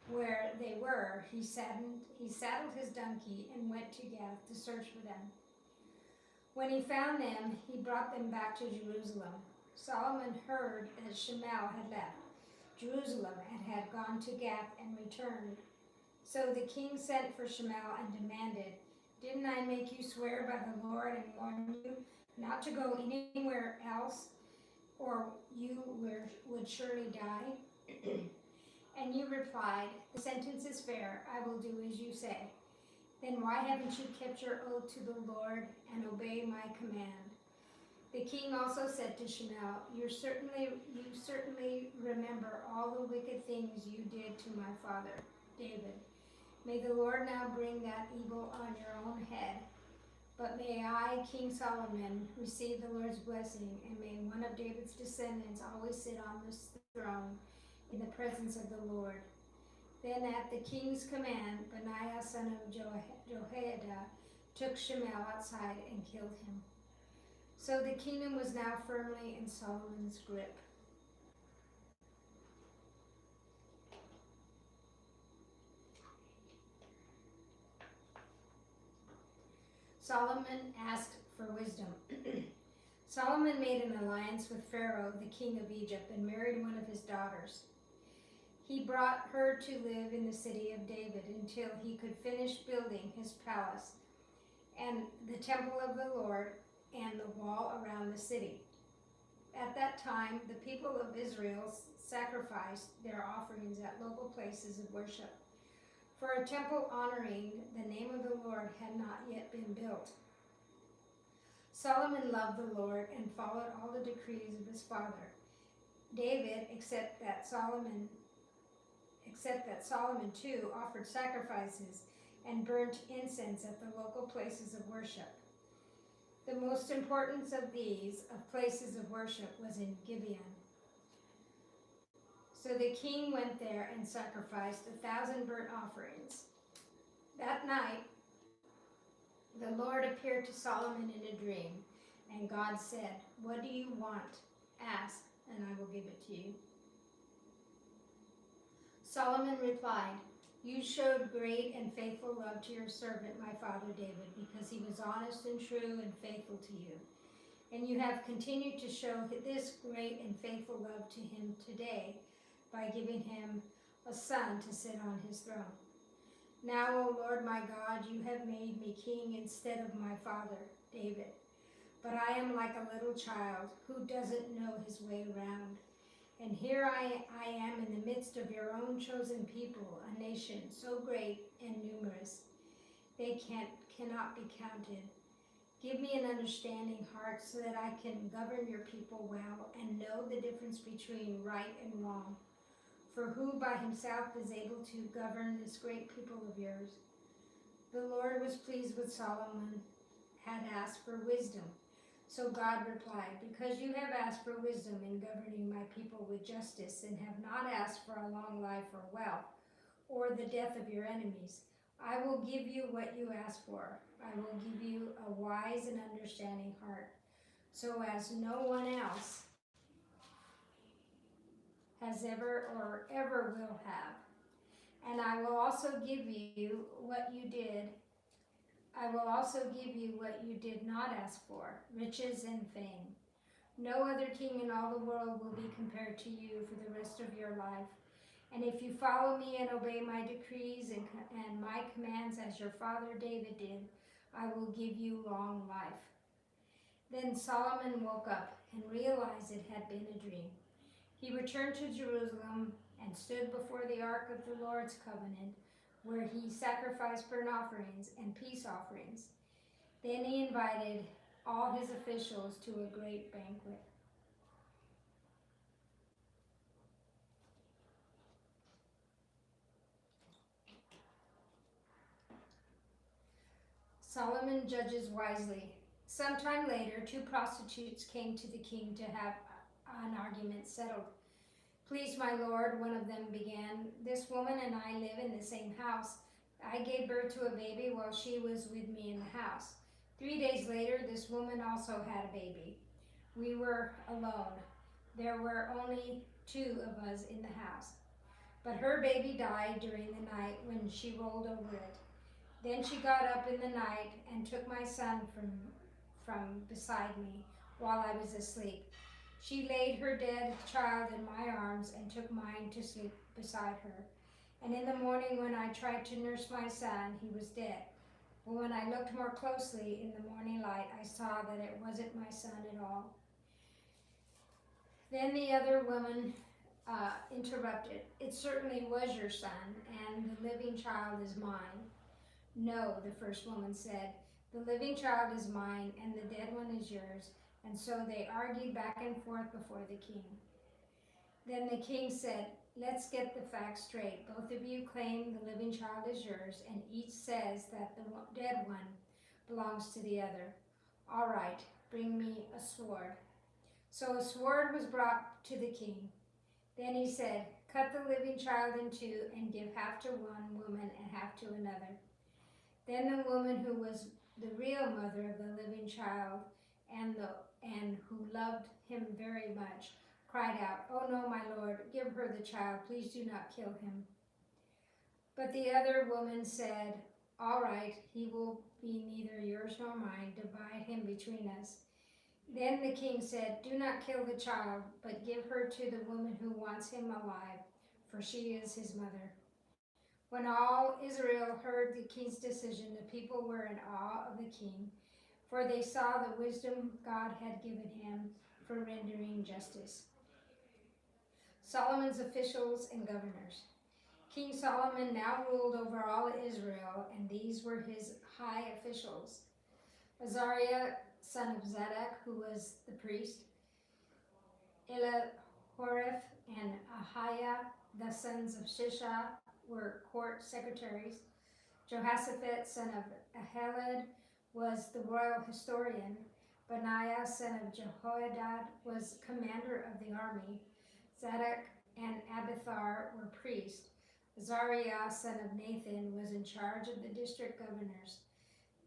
where they were, he saddled his donkey and went to Gath to search for them. When he found them, he brought them back to Jerusalem. Solomon heard that Shemuel had left Jerusalem and had gone to Gath and returned. So the king sent for Shemuel and demanded, Didn't I make you swear by the Lord and warn you not to go anywhere else, or you would surely die? And you replied, The sentence is fair. I will do as you say. Then why haven't you kept your oath to the Lord and obey my command? The king also said to Shmuel, you certainly remember all the wicked things you did to my father, David. May the Lord now bring that evil on your own head. But may I, King Solomon, receive the Lord's blessing, and may one of David's descendants always sit on this throne in the presence of the Lord. Then at the king's command, Benaiah son of Jehoiada took Shmuel outside and killed him. So the kingdom was now firmly in Solomon's grip. Solomon asked for wisdom. Solomon made an alliance with Pharaoh, the king of Egypt, and married one of his daughters. He brought her to live in the city of David until he could finish building his palace and the temple of the Lord and the wall around the city. At that time, the people of Israel sacrificed their offerings at local places of worship, for a temple honoring the name of the Lord had not yet been built. Solomon loved the Lord and followed all the decrees of his father David, except that Solomon too offered sacrifices and burnt incense at the local places of worship. The most important of these places of worship was in Gibeon. So the king went there and sacrificed 1,000 burnt offerings. That night, the Lord appeared to Solomon in a dream, and God said, "What do you want? Ask, and I will give it to you." Solomon replied, "You showed great and faithful love to your servant, my father David, because he was honest and true and faithful to you. And you have continued to show this great and faithful love to him today by giving him a son to sit on his throne. Now, O Lord my God, you have made me king instead of my father, David. But I am like a little child who doesn't know his way around. And here I am in the midst of your own chosen people, a nation so great and numerous, they cannot be counted. Give me an understanding heart so that I can govern your people well and know the difference between right and wrong. For who by himself is able to govern this great people of yours?" The Lord was pleased with Solomon, had asked for wisdom. So God replied, "Because you have asked for wisdom in governing my people with justice and have not asked for a long life or wealth or the death of your enemies, I will give you what you ask for. I will give you a wise and understanding heart, so as no one else has ever or ever will have. And I will also give you what you did. I will also give you what you did not ask for, riches and fame. No other king in all the world will be compared to you for the rest of your life. And if you follow me and obey my decrees and my commands as your father David did, I will give you long life." Then Solomon woke up and realized it had been a dream. He returned to Jerusalem and stood before the ark of the Lord's covenant, where he sacrificed burnt offerings and peace offerings. Then he invited all his officials to a great banquet. Solomon judges wisely. Sometime later, 2 prostitutes came to the king to have an argument settled. "Please, my lord," one of them began, "this woman and I live in the same house. I gave birth to a baby while she was with me in the house. 3 days later, this woman also had a baby. We were alone. There were only 2 of us in the house. But her baby died during the night when she rolled over it. Then she got up in the night and took my son from beside me while I was asleep. She laid her dead child in my arms and took mine to sleep beside her. And in the morning when I tried to nurse my son, he was dead. But when I looked more closely in the morning light, I saw that it wasn't my son at all." Then the other woman interrupted, "It certainly was your son, and the living child is mine." "No," the first woman said, "the living child is mine, and the dead one is yours. And so they argued back and forth before the king. Then the king said, "Let's get the facts straight. Both of you claim the living child is yours, and each says that the dead one belongs to the other. All right, bring me a sword." So a sword was brought to the king. Then he said, "Cut the living child in two and give half to one woman and half to another." Then the woman who was the real mother of the living child and who loved him very much cried out, "Oh no, my lord, give her the child. Please do not kill him." But the other woman said, "All right, he will be neither yours nor mine. Divide him between us." Then the king said, "Do not kill the child, but give her to the woman who wants him alive, for she is his mother." When all Israel heard the king's decision, the people were in awe of the king, for they saw the wisdom God had given him for rendering justice. Solomon's officials and governors. King Solomon now ruled over all Israel, and these were his high officials: Azariah, son of Zadok, who was the priest; Elihoreph and Ahiah, the sons of Shisha, were court secretaries. Jehoshaphat, son of Ahilud, was the royal historian. Benaiah, son of Jehoiada, was commander of the army. Zadok and Abiathar were priests. Azariah, son of Nathan, was in charge of the district governors.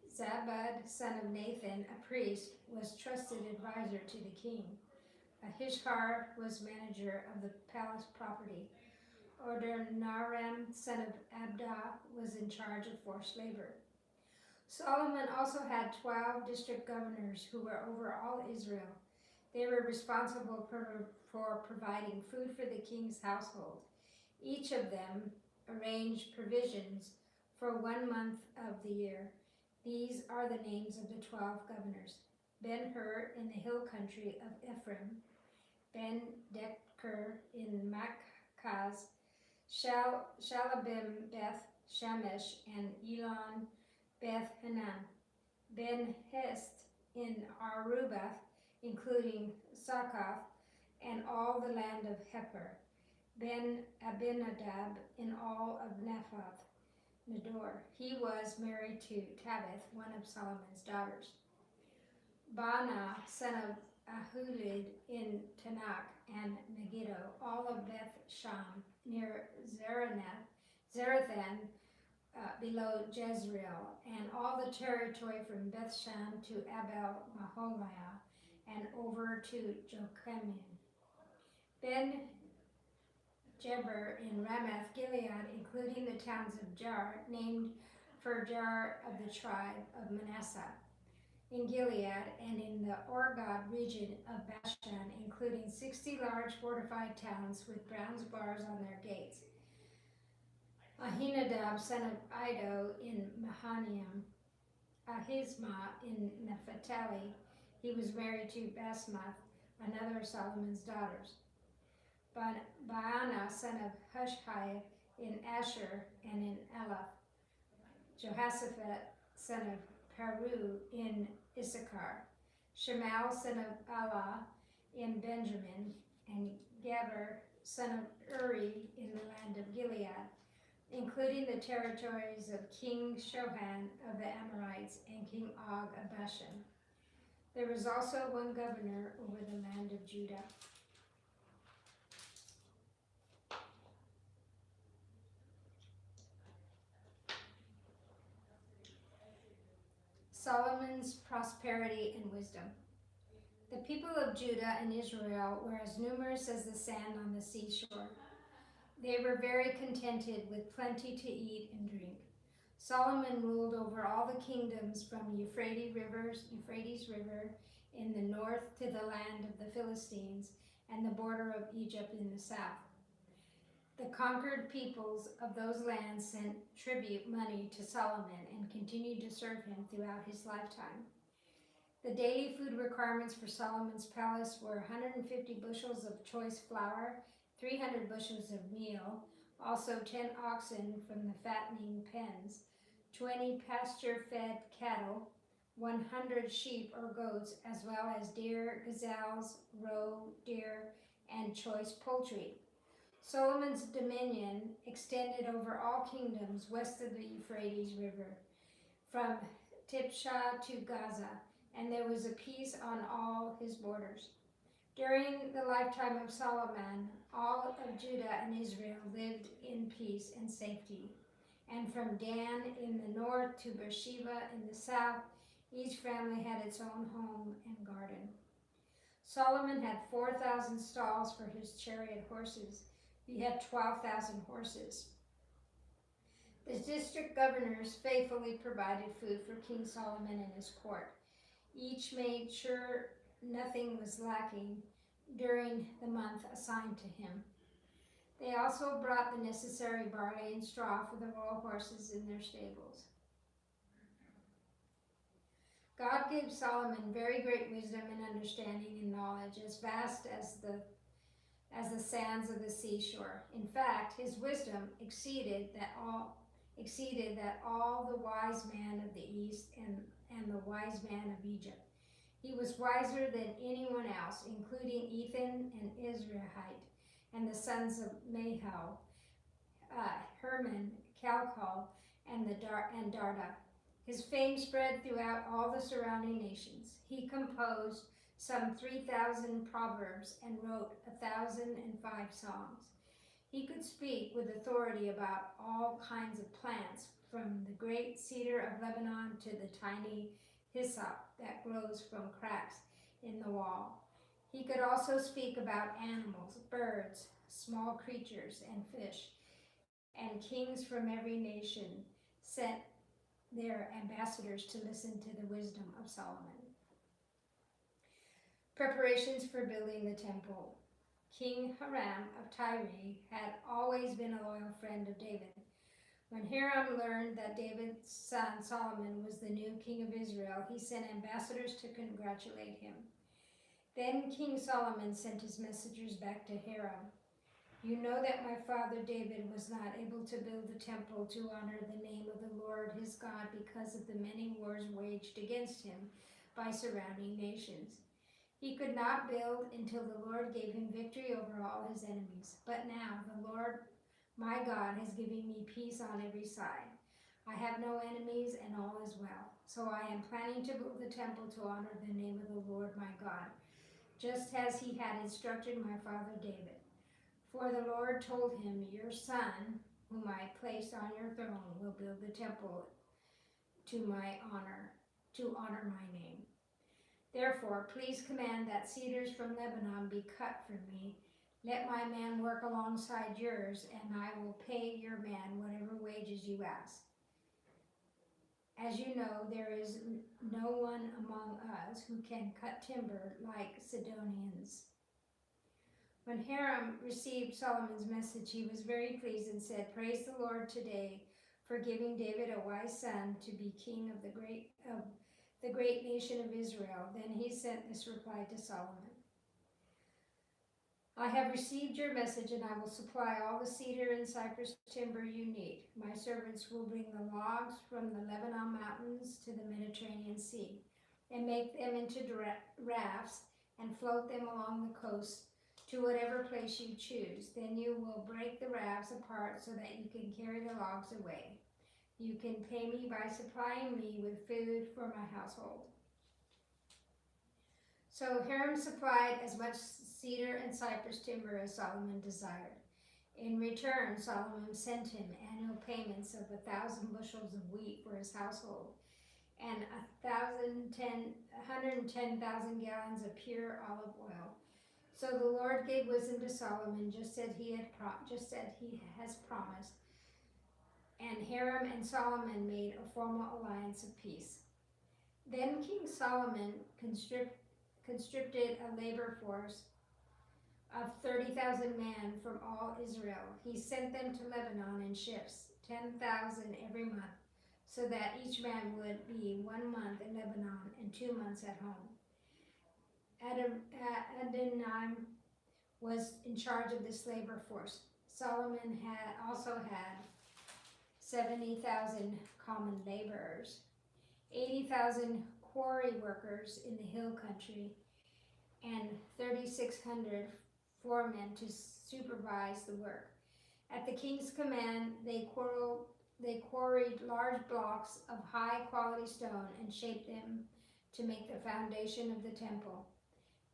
Zabud, son of Nathan, a priest, was trusted advisor to the king. Ahishar was manager of the palace property. Adoniram, son of Abda, was in charge of forced labor. Solomon also had 12 district governors who were over all Israel. They were responsible for providing food for the king's household. Each of them arranged provisions for 1 month of the year. These are the names of the 12 governors: Ben-Hur in the hill country of Ephraim, Ben-Deker in Makaz, Shalabim Beth Shemesh and Elon Beth Hanan, Ben-Hest in Arubah, including Succoth and all the land of Hepher, Ben-Abinadab in all of Nephath, Nador. He was married to Tabith, one of Solomon's daughters. Baana, son of Ahulid in Tanakh and Megiddo, all of Beth Sham near Zarethan, below Jezreel, and all the territory from Beth Shan to Abel Maholiah and over to Jochemian. Ben Jeber in Ramoth Gilead, including the towns of Jar, named for Jar of the tribe of Manasseh, in Gilead, and in the Orgod region of Bashan, including 60 large fortified towns with bronze bars on their gates. Ahinadab, son of Iddo, in Mahanaim. Ahisma in Naphtali. He was married to Basmath, another of Solomon's daughters. Baana, son of Hushai, in Asher and in Elah. Jehoshaphat, son of Paru, in Issachar. Shemal, son of Allah, in Benjamin, and Geber, son of Uri, in the land of Gilead, including the territories of King Shohan of the Amorites and King Og of Bashan. There was also one governor over the land of Judah. Solomon's prosperity and wisdom. The people of Judah and Israel were as numerous as the sand on the seashore. They were very contented with plenty to eat and drink. Solomon ruled over all the kingdoms from Euphrates River in the north to the land of the Philistines and the border of Egypt in the south. The conquered peoples of those lands sent tribute money to Solomon and continued to serve him throughout his lifetime. The daily food requirements for Solomon's palace were 150 bushels of choice flour, 300 bushels of meal, also 10 oxen from the fattening pens, 20 pasture-fed cattle, 100 sheep or goats, as well as deer, gazelles, roe deer, and choice poultry. Solomon's dominion extended over all kingdoms west of the Euphrates River, from Tipshah to Gaza, and there was a peace on all his borders. During the lifetime of Solomon, all of Judah and Israel lived in peace and safety. And from Dan in the north to Beersheba in the south, each family had its own home and garden. Solomon had 4,000 stalls for his chariot horses. He had 12,000 horses. The district governors faithfully provided food for King Solomon and his court. Each made sure nothing was lacking during the month assigned to him. They also brought the necessary barley and straw for the royal horses in their stables. God gave Solomon very great wisdom and understanding and knowledge, as vast as the sands of the seashore. In fact, his wisdom exceeded that all the wise man of the east and the wise man of Egypt. He was wiser than anyone else, including Ethan and Israelite, and the sons of Mahal, Herman, Calcol, and Darda. His fame spread throughout all the surrounding nations. He composed some 3,000 proverbs and wrote 1,005 songs. He could speak with authority about all kinds of plants, from the great cedar of Lebanon to the tiny hyssop that grows from cracks in the wall. He could also speak about animals, birds, small creatures, and fish. And kings from every nation sent their ambassadors to listen to the wisdom of Solomon. Preparations for building the temple. King Hiram of Tyre had always been a loyal friend of David. When Hiram learned that David's son Solomon was the new king of Israel, he sent ambassadors to congratulate him. Then King Solomon sent his messengers back to Hiram. You know that my father David was not able to build the temple to honor the name of the Lord his God because of the many wars waged against him by surrounding nations. He could not build until the Lord gave him victory over all his enemies. But now the Lord my God has given me peace on every side. I have no enemies and all is well. So I am planning to build the temple to honor the name of the Lord my God, just as he had instructed my father David. For the Lord told him, your son, whom I placed on your throne, will build the temple to honor my name. Therefore, please command that cedars from Lebanon be cut for me. Let my man work alongside yours, and I will pay your man whatever wages you ask. As you know, there is no one among us who can cut timber like Sidonians. When Hiram received Solomon's message, he was very pleased and said, Praise the Lord today for giving David a wise son to be king of the great nation of Israel. Then he sent this reply to Solomon. I have received your message, and I will supply all the cedar and cypress timber you need. My servants will bring the logs from the Lebanon mountains to the Mediterranean Sea, and make them into rafts and float them along the coast to whatever place you choose. Then you will break the rafts apart so that you can carry the logs away. You can pay me by supplying me with food for my household. So Hiram supplied as much cedar and cypress timber as Solomon desired. In return, Solomon sent him annual payments of 1,000 bushels of wheat for his household and 110,000 gallons of pure olive oil. So the Lord gave wisdom to Solomon, just as he has promised. And Hiram and Solomon made a formal alliance of peace. Then King Solomon conscripted a labor force of 30,000 men from all Israel. He sent them to Lebanon in ships, 10,000 every month, so that each man would be 1 month in Lebanon and 2 months at home. Adonai was in charge of this labor force. Solomon also had 70,000 common laborers, 80,000 quarry workers in the hill country and 3,600 foremen to supervise the work. At the king's command, they quarried large blocks of high-quality stone and shaped them to make the foundation of the temple.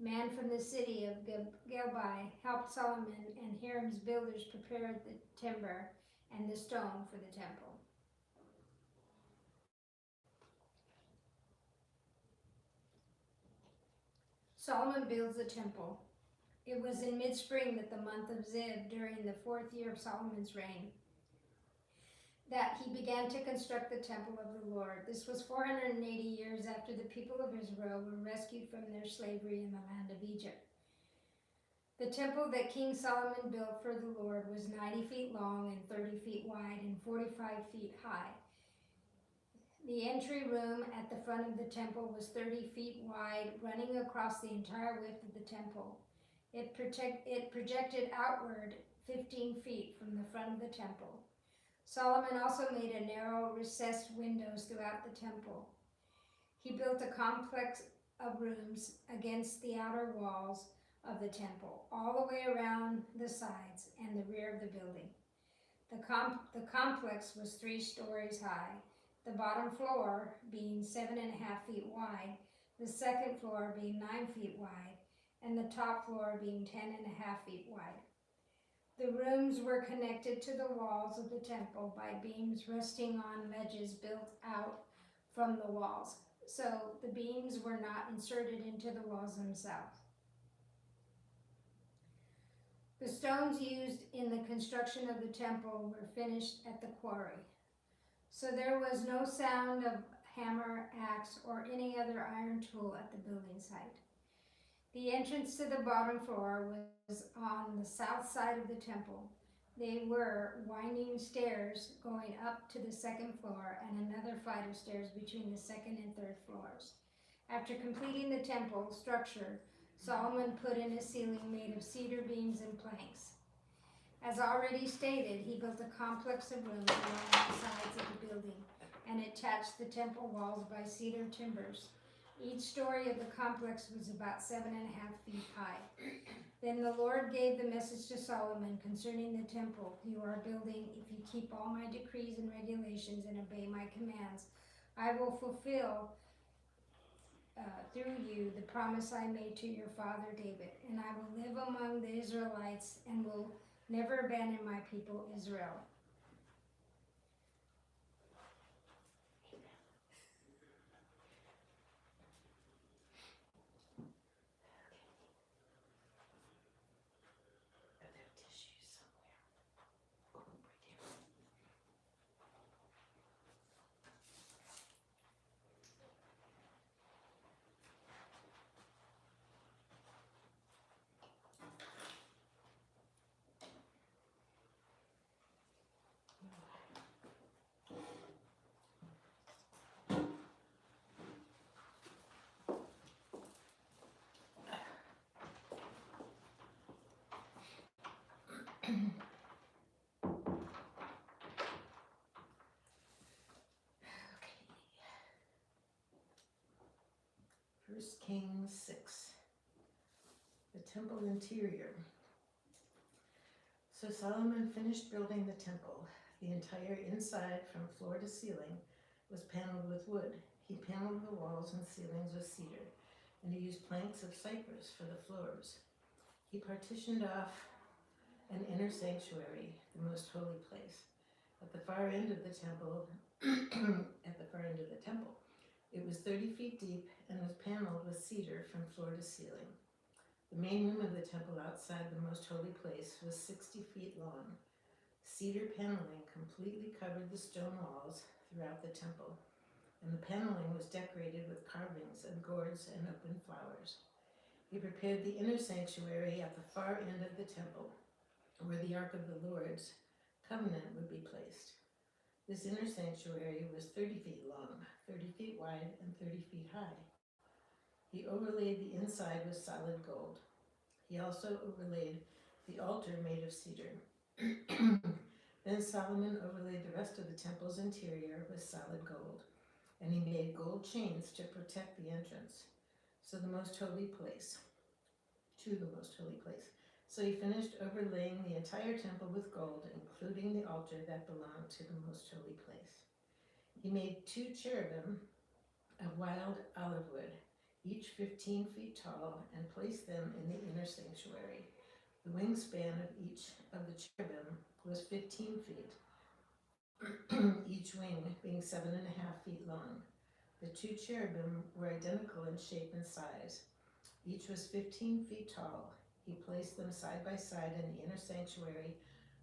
Men from the city of Gelbai helped Solomon and Hiram's builders prepare the timber and the stone for the temple. Solomon builds the temple. It was in mid-spring at the month of Zib during the 4th year of Solomon's reign that he began to construct the temple of the Lord. This was 480 years after the people of Israel were rescued from their slavery in the land of Egypt. The temple that King Solomon built for the Lord was 90 feet long and 30 feet wide and 45 feet high. The entry room at the front of the temple was 30 feet wide, running across the entire width of the temple. It projected outward 15 feet from the front of the temple. Solomon also made a narrow recessed windows throughout the temple. He built a complex of rooms against the outer walls of the temple, all the way around the sides and the rear of the building. The complex was 3 stories high, the bottom floor being 7.5 feet wide, the second floor being 9 feet wide, and the top floor being 10.5 feet wide. The rooms were connected to the walls of the temple by beams resting on ledges built out from the walls, so the beams were not inserted into the walls themselves. The stones used in the construction of the temple were finished at the quarry, so there was no sound of hammer, axe, or any other iron tool at the building site. The entrance to the bottom floor was on the south side of the temple. They were winding stairs going up to the second floor and another flight of stairs between the second and third floors. After completing the temple structure, Solomon put in a ceiling made of cedar beams and planks. As already stated, he built a complex of rooms along the sides of the building and attached the temple walls by cedar timbers. Each story of the complex was about 7.5 feet high. Then the Lord gave the message to Solomon concerning the temple you are building. If you keep all my decrees and regulations and obey my commands, I will fulfill through you the promise I made to your father David, and I will live among the Israelites and will never abandon my people Israel. First Kings 6. The temple interior. So Solomon finished building the temple. The entire inside, from floor to ceiling, was paneled with wood. He paneled the walls and ceilings with cedar, and he used planks of cypress for the floors. He partitioned off an inner sanctuary, the most holy place, at the far end of the temple. It was 30 feet deep and was paneled with cedar from floor to ceiling. The main room of the temple outside the most holy place was 60 feet long. Cedar paneling completely covered the stone walls throughout the temple, and the paneling was decorated with carvings and gourds and open flowers. He prepared the inner sanctuary at the far end of the temple, where the Ark of the Lord's covenant would be placed. This inner sanctuary was 30 feet long, 30 feet wide, and 30 feet high. He overlaid the inside with solid gold. He also overlaid the altar made of cedar. Then Solomon overlaid the rest of the temple's interior with solid gold. and he made gold chains to protect the entrance to the most holy place. So he finished overlaying the entire temple with gold, including the altar that belonged to the most holy place. He made 2 cherubim of wild olive wood, each 15 feet tall, and placed them in the inner sanctuary. The wingspan of each of the cherubim was 15 feet, each wing being 7.5 feet long. The 2 cherubim were identical in shape and size. Each was 15 feet tall. He placed them side by side in the inner sanctuary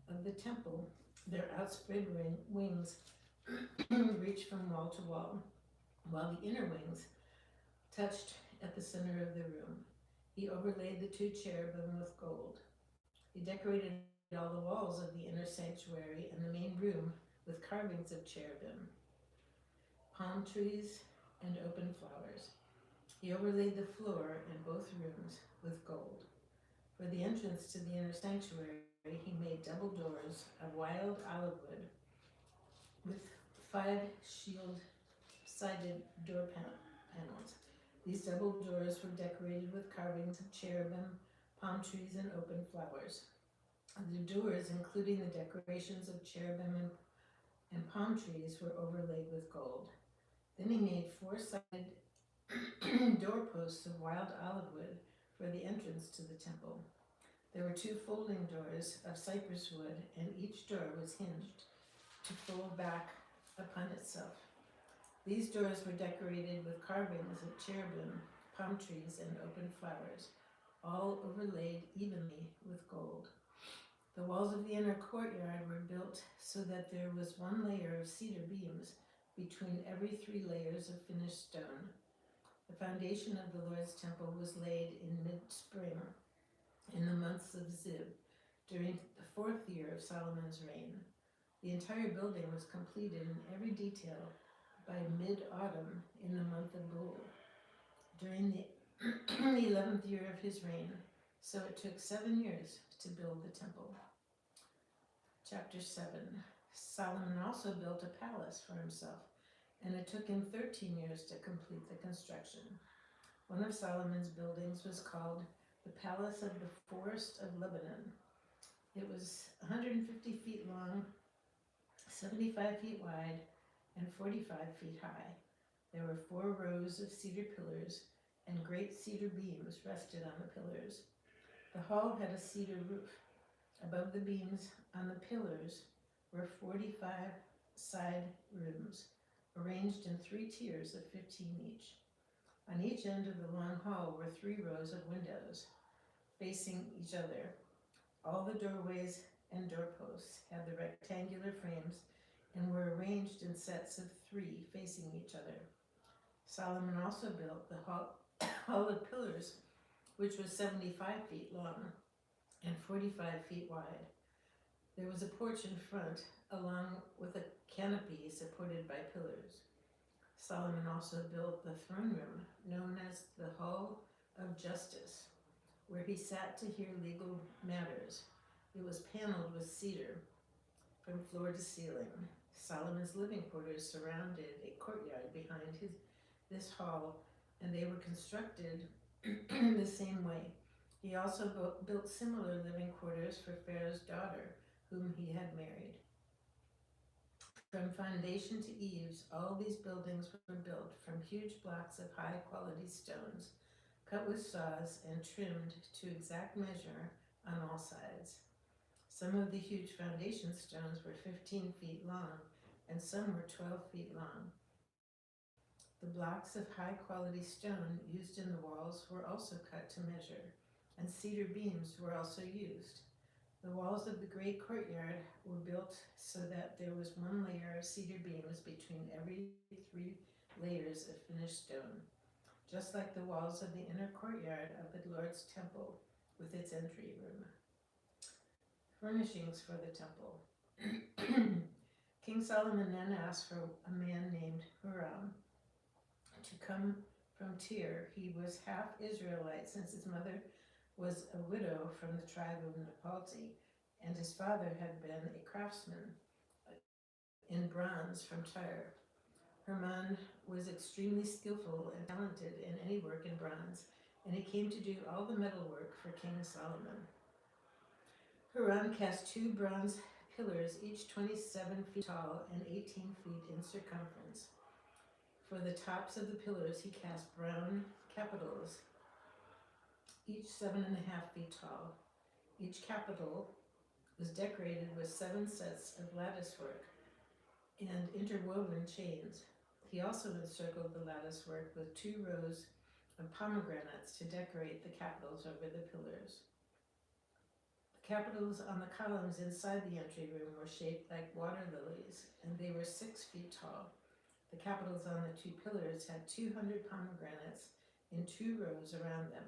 of the temple. Their outspread wings reached from wall to wall, while the inner wings touched at the center of the room. He overlaid the 2 cherubim with gold. He decorated all the walls of the inner sanctuary and the main room with carvings of cherubim, palm trees, and open flowers. He overlaid the floor in both rooms with gold. For the entrance to the inner sanctuary, he made double doors of wild olive wood with 5 shield-sided door panels. These double doors were decorated with carvings of cherubim, palm trees, and open flowers. The doors, including the decorations of cherubim and palm trees, were overlaid with gold. Then he made 4-sided doorposts of wild olive wood for the entrance to the temple. There were 2 folding doors of cypress wood, and each door was hinged to fold back upon itself. These doors were decorated with carvings of cherubim, palm trees, and open flowers, all overlaid evenly with gold. The walls of the inner courtyard were built so that there was 1 layer of cedar beams between every 3 layers of finished stone. The foundation of the Lord's temple was laid in mid-spring, in the months of Zib, during the 4th year of Solomon's reign. The entire building was completed in every detail by mid-autumn in the month of Bul, during the 11th year of his reign. So it took 7 years to build the temple. Chapter 7. Solomon also built a palace for himself, and it took him 13 years to complete the construction. One of Solomon's buildings was called the Palace of the Forest of Lebanon. It was 150 feet long, 75 feet wide, and 45 feet high. There were 4 rows of cedar pillars, and great cedar beams rested on the pillars. The hall had a cedar roof. Above the beams on the pillars were 45 side rooms, arranged in 3 tiers of 15 each. On each end of the long hall were 3 rows of windows facing each other. All the doorways and doorposts had the rectangular frames and were arranged in sets of 3 facing each other. Solomon also built the hall of pillars, which was 75 feet long and 45 feet wide. There was a porch in front, along with a canopy supported by pillars. Solomon also built the throne room, known as the Hall of Justice, where he sat to hear legal matters. It was paneled with cedar from floor to ceiling. Solomon's living quarters surrounded a courtyard behind this hall, and they were constructed the same way. He also built similar living quarters for Pharaoh's daughter, whom he had married. From foundation to eaves, all these buildings were built from huge blocks of high-quality stones, cut with saws and trimmed to exact measure on all sides. Some of the huge foundation stones were 15 feet long, and some were 12 feet long. The blocks of high-quality stone used in the walls were also cut to measure, and cedar beams were also used. The walls of the great courtyard were built so that there was 1 layer of cedar beams between every 3 layers of finished stone, just like the walls of the inner courtyard of the Lord's temple with its entry room. Furnishings for the temple. King Solomon then asked for a man named Huram to come from Tyre. He was half Israelite, since his mother was a widow from the tribe of Naphtali, and his father had been a craftsman in bronze from Tyre. Herman was extremely skillful and talented in any work in bronze, and he came to do all the metal work for King Solomon. Hiram cast 2 bronze pillars, each 27 feet tall and 18 feet in circumference. For the tops of the pillars, he cast brown capitals, each 7.5 feet tall. Each capital was decorated with 7 sets of lattice work and interwoven chains. He also encircled the lattice work with 2 rows of pomegranates to decorate the capitals over the pillars. The capitals on the columns inside the entry room were shaped like water lilies, and they were 6 feet tall. The capitals on the 2 pillars had 200 pomegranates in 2 rows around them.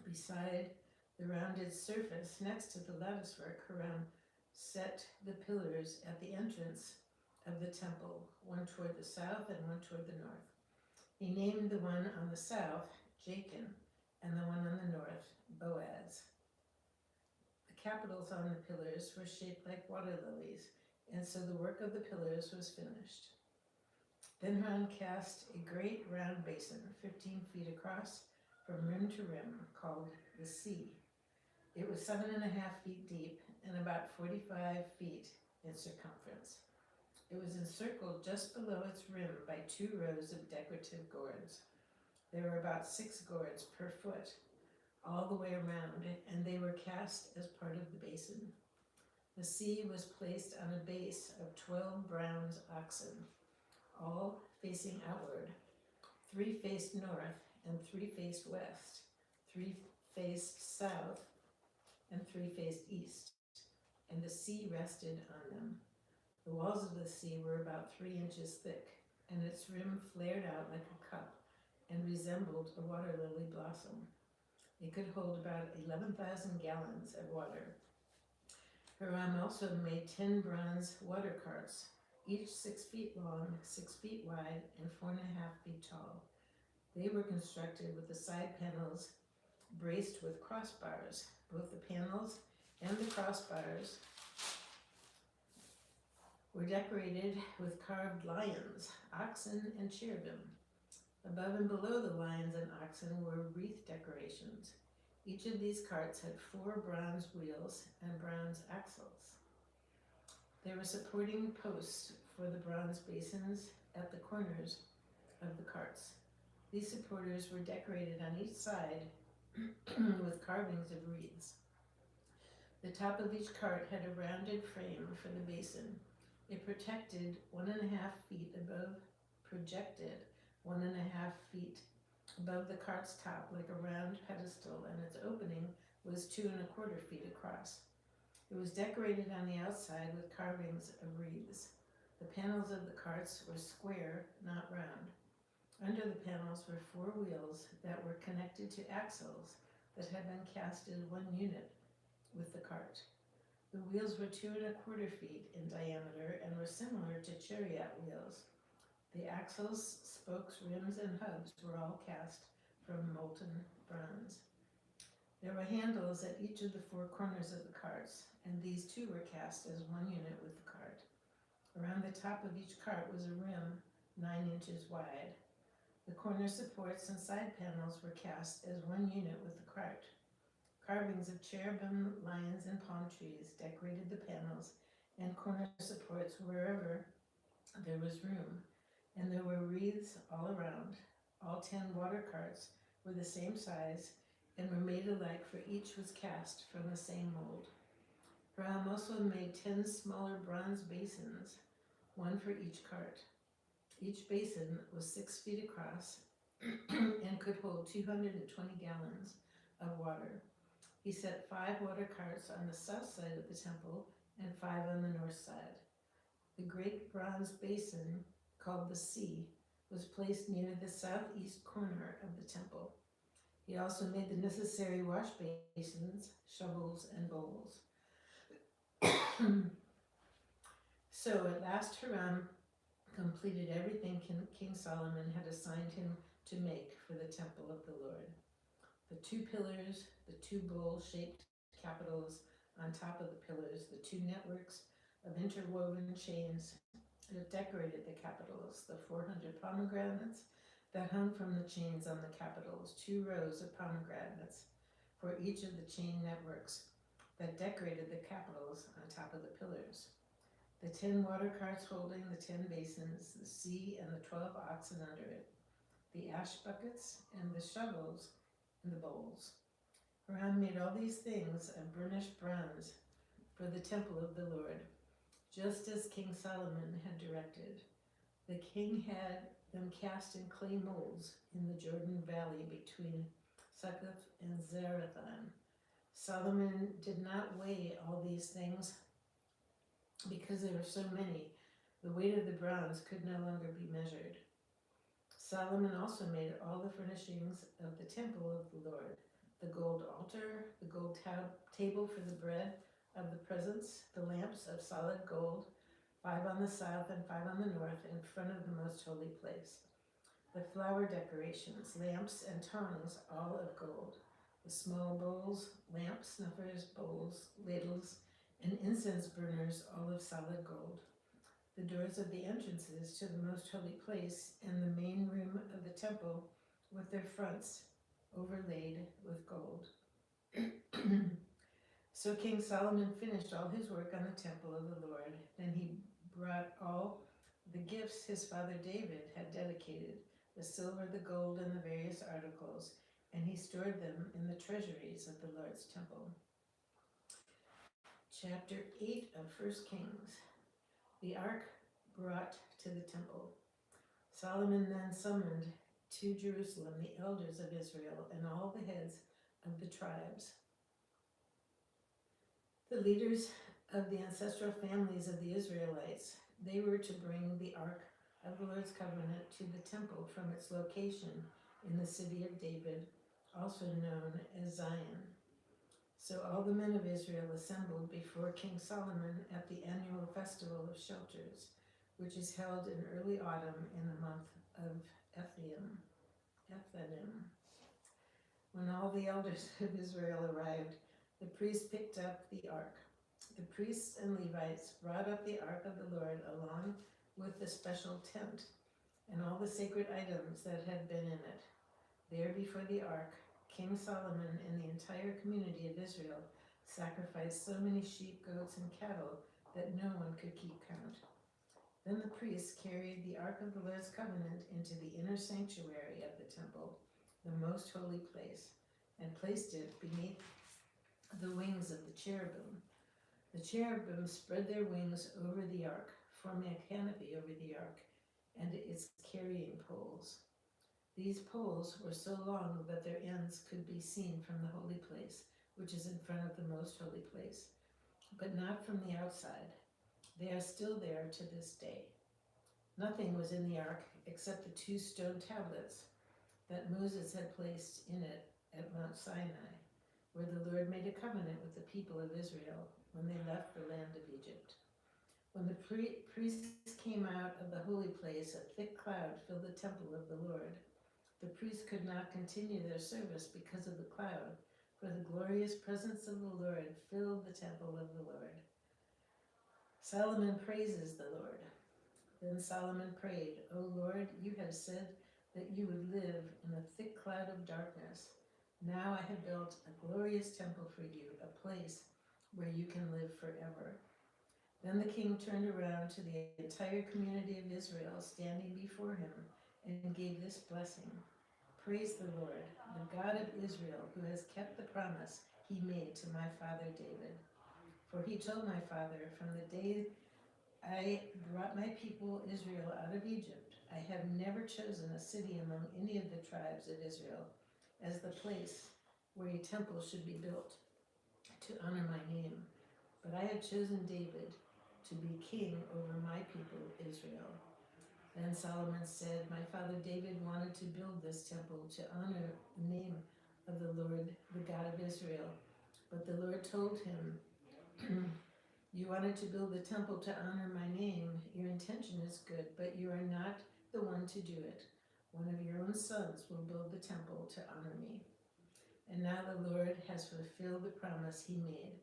Beside the rounded surface next to the latticework, Hiram set the pillars at the entrance of the temple, one toward the south and one toward the north. He named the one on the south Jachin and the one on the north Boaz. The capitals on the pillars were shaped like water lilies, and so the work of the pillars was finished. Then Hiram cast a great round basin, 15 feet across, from rim to rim, called the sea. It was 7.5 feet deep and about 45 feet in circumference. It was encircled just below its rim by 2 rows of decorative gourds. There were about 6 gourds per foot all the way around, and they were cast as part of the basin. The sea was placed on a base of 12 bronze oxen, all facing outward. 3 faced north and 3 faced west, 3 faced south and 3 faced east, and the sea rested on them. The walls of the sea were about 3 inches thick, and its rim flared out like a cup and resembled a water lily blossom. It could hold about 11,000 gallons of water. Hiram also made 10 bronze water carts, each 6 feet long, 6 feet wide, and 4.5 feet tall. They were constructed with the side panels braced with crossbars. Both the panels and the crossbars were decorated with carved lions, oxen, and cherubim. Above and below the lions and oxen were wreath decorations. Each of these carts had 4 bronze wheels and bronze axles. There were supporting posts for the bronze basins at the corners of the carts. These supporters were decorated on each side with carvings of wreaths. The top of each cart had a rounded frame for the basin. It projected 1.5 feet above the cart's top like a round pedestal, and its opening was 2.25 feet across. It was decorated on the outside with carvings of wreaths. The panels of the carts were square, not round. Under the panels were 4 wheels that were connected to axles that had been cast as one unit with the cart. The wheels were 2.25 feet in diameter and were similar to chariot wheels. The axles, spokes, rims, and hubs were all cast from molten bronze. There were handles at each of the 4 corners of the carts, and these too were cast as one unit with the cart. Around the top of each cart was a rim 9 inches wide. The corner supports and side panels were cast as one unit with the cart. Carvings of cherubim, lions, and palm trees decorated the panels and corner supports wherever there was room, and there were wreaths all around. All 10 water carts were the same size and were made alike, for each was cast from the same mold. Hiram also made 10 smaller bronze basins, one for each cart. Each basin was 6 feet across and could hold 220 gallons of water. He set 5 water carts on the south side of the temple and 5 on the north side. The great bronze basin, called the sea, was placed near the southeast corner of the temple. He also made the necessary wash basins, shovels, and bowls. So at last Hiram completed everything King Solomon had assigned him to make for the temple of the Lord. The 2 pillars, the 2 bowl-shaped capitals on top of the pillars, the 2 networks of interwoven chains, It decorated the capitals, the 400 pomegranates that hung from the chains on the capitals, 2 rows of pomegranates for each of the chain networks that decorated the capitals on top of the pillars. The 10 water carts holding the 10 basins, the sea and the 12 oxen under it, the ash buckets and the shovels and the bowls. Haran made all these things of burnished bronze for the temple of the Lord, just as King Solomon had directed. The king had them cast in clay molds in the Jordan Valley between Succoth and Zarethan. Solomon did not weigh all these things because there were so many. The weight of the bronze could no longer be measured. Solomon also made all the furnishings of the temple of the Lord, the gold altar, the gold table for the bread of the presence, the lamps of solid gold, 5 on the south and 5 on the north in front of the most holy place. The flower decorations, lamps and tongs, all of gold. The small bowls, lamps, snuffers, bowls, ladles, and incense burners, all of solid gold. The doors of the entrances to the most holy place and the main room of the temple with their fronts overlaid with gold. So King Solomon finished all his work on the temple of the Lord. Then he brought all the gifts his father David had dedicated, the silver, the gold, and the various articles, and he stored them in the treasuries of the Lord's temple. Chapter 8 of 1 Kings. The ark brought to the temple. Solomon then summoned to Jerusalem the elders of Israel and all the heads of the tribes, the leaders of the ancestral families of the Israelites. They were to bring the ark of the Lord's covenant to the temple from its location in the city of David, also known as Zion. So all the men of Israel assembled before King Solomon at the annual festival of shelters, which is held in early autumn in the month of Ethanim. When all the elders of Israel arrived, the priests picked up the ark. The priests and Levites brought up the ark of the Lord along with the special tent and all the sacred items that had been in it. There before the ark, King Solomon and the entire community of Israel sacrificed so many sheep, goats, and cattle that no one could keep count. Then the priests carried the ark of the Lord's covenant into the inner sanctuary of the temple, the most holy place, and placed it beneath the wings of the cherubim. The cherubim spread their wings over the ark, forming a canopy over the ark and its carrying poles. These poles were so long that their ends could be seen from the holy place, which is in front of the most holy place, but not from the outside. They are still there to this day. Nothing was in the ark except the 2 stone tablets that Moses had placed in it at Mount Sinai, where the Lord made a covenant with the people of Israel when they left the land of Egypt. When the priests came out of the holy place, a thick cloud filled the temple of the Lord. The priests could not continue their service because of the cloud, for the glorious presence of the Lord filled the temple of the Lord. Solomon praises the Lord. Then Solomon prayed, O Lord, you have said that you would live in a thick cloud of darkness. Now I have built a glorious temple for you, a place where you can live forever. Then the king turned around to the entire community of Israel standing before him and gave this blessing. Praise the Lord, the God of Israel, who has kept the promise he made to my father David. For he told my father, from the day I brought my people Israel out of Egypt, I have never chosen a city among any of the tribes of Israel as the place where a temple should be built to honor my name. But I have chosen David to be king over my people Israel. Then Solomon said, my father David wanted to build this temple to honor the name of the Lord, the God of Israel. But the Lord told him, you wanted to build the temple to honor my name. Your intention is good, but you are not the one to do it. One of your own sons will build the temple to honor me. And now the Lord has fulfilled the promise he made,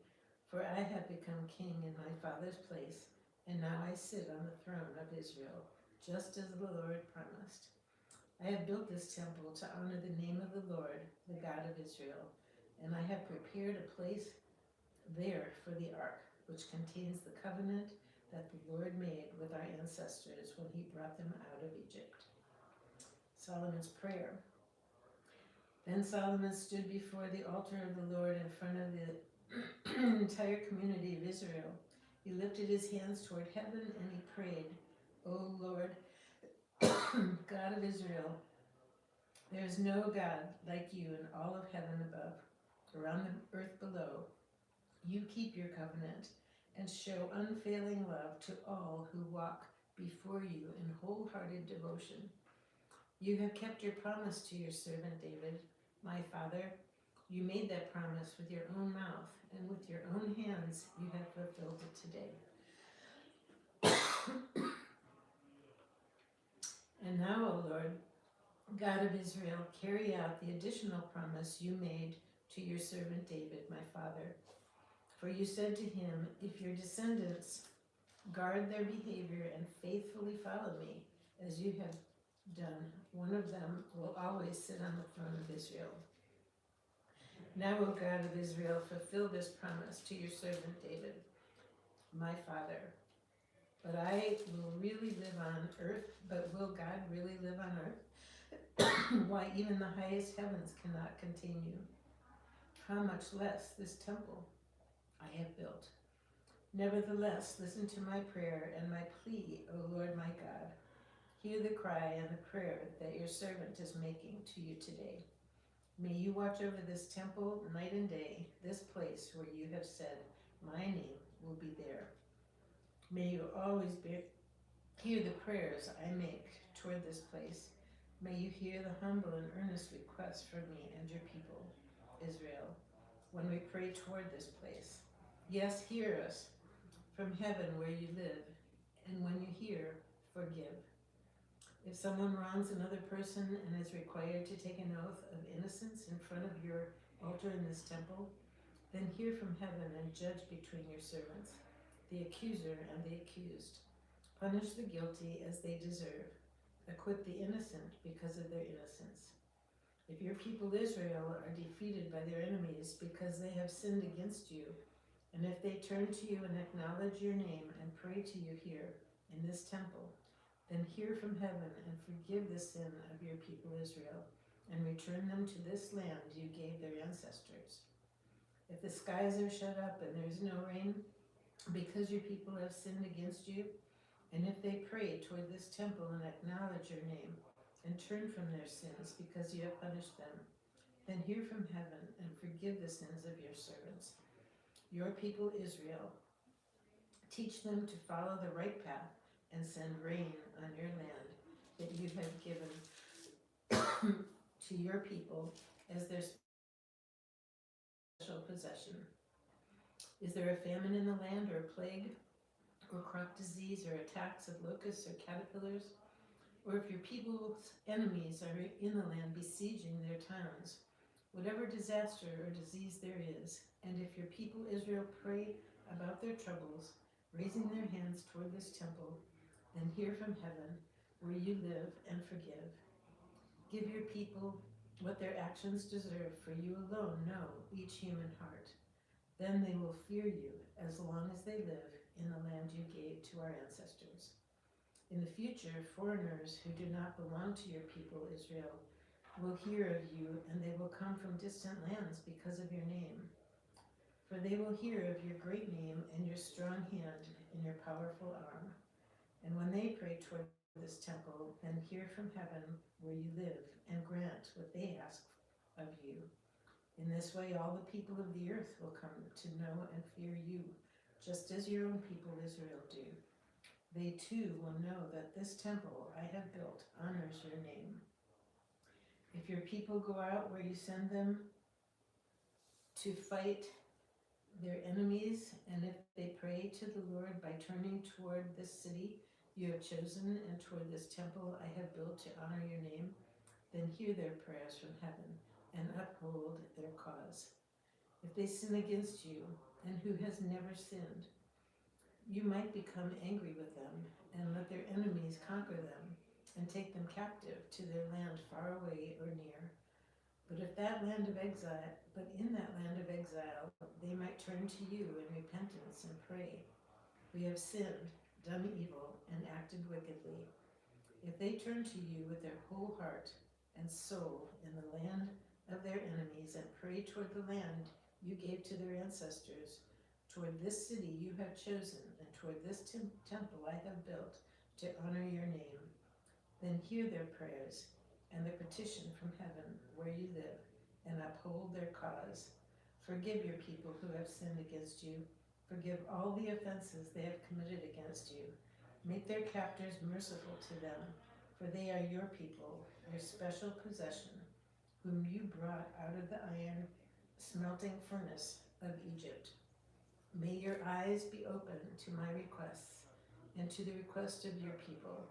for I have become king in my father's place, and now I sit on the throne of Israel, just as the Lord promised. I have built this temple to honor the name of the Lord, the God of Israel, and I have prepared a place there for the ark, which contains the covenant that the Lord made with our ancestors when he brought them out of Egypt. Solomon's prayer. Then Solomon stood before the altar of the Lord in front of the entire community of Israel. He lifted his hands toward heaven and he prayed, O Lord, God of Israel, there is no God like you in all of heaven above, or on the earth below. You keep your covenant and show unfailing love to all who walk before you in wholehearted devotion. You have kept your promise to your servant David, my father. You made that promise with your own mouth, and with your own hands you have fulfilled it today. And now, O Lord, God of Israel, carry out the additional promise you made to your servant David, my father. For you said to him, if your descendants guard their behavior and faithfully follow me, as you have done, one of them will always sit on the throne of Israel. Now, O God of Israel, fulfill this promise to your servant David, my father. But I will really live on earth, but will God really live on earth? Why, even the highest heavens cannot contain you. How much less this temple I have built. Nevertheless, listen to my prayer and my plea, O Lord my God. Hear the cry and the prayer that your servant is making to you today. May you watch over this temple night and day, this place where you have said, my name will be there. May you always hear the prayers I make toward this place. May you hear the humble and earnest requests from me and your people, Israel, when we pray toward this place. Yes, hear us from heaven where you live, and when you hear, forgive. If someone wrongs another person and is required to take an oath of innocence in front of your altar in this temple, then hear from heaven and judge between your servants, the accuser and the accused. Punish the guilty as they deserve. Acquit the innocent because of their innocence. If your people Israel are defeated by their enemies because they have sinned against you, and if they turn to you and acknowledge your name and pray to you here in this temple, then hear from heaven and forgive the sin of your people Israel, and return them to this land you gave their ancestors. If the skies are shut up and there is no rain, because your people have sinned against you, and if they pray toward this temple and acknowledge your name, and turn from their sins because you have punished them, then hear from heaven and forgive the sins of your servants, your people Israel. Teach them to follow the right path and send rain on your land that you have given to your people as their special possession. Is there a famine in the land, or a plague, or crop disease, or attacks of locusts or caterpillars? Or if your people's enemies are in the land besieging their towns, whatever disaster or disease there is, and if your people Israel pray about their troubles, raising their hands toward this temple, then hear from heaven where you live and forgive. Give your people what their actions deserve, for you alone know each human heart. Then they will fear you as long as they live in the land you gave to our ancestors. In the future, foreigners who do not belong to your people Israel will hear of you, and they will come from distant lands because of your name. For they will hear of your great name and your strong hand and your powerful arm. And when they pray toward this temple, then hear from heaven where you live and grant what they ask of you. In this way, all the people of the earth will come to know and fear you, just as your own people Israel do. They too will know that this temple I have built honors your name. If your people go out where you send them to fight their enemies, and if they pray to the Lord by turning toward this city you have chosen and toward this temple I have built to honor your name, then hear their prayers from heaven and uphold their cause. If they sin against you, and who has never sinned, you might become angry with them and let their enemies conquer them and take them captive to their land far away or near. But in that land of exile, they might turn to you in repentance and pray, "We have sinned, done evil, and acted wickedly." If they turn to you with their whole heart and soul in the land of their enemies and pray toward the land you gave to their ancestors, toward this city you have chosen, and toward this temple I have built to honor your name, then hear their prayers and the petition from heaven where you live, and uphold their cause. Forgive your people who have sinned against you. Forgive all the offenses they have committed against you. Make their captors merciful to them, for they are your people, your special possession, whom you brought out of the iron smelting furnace of Egypt. May your eyes be open to my requests and to the request of your people,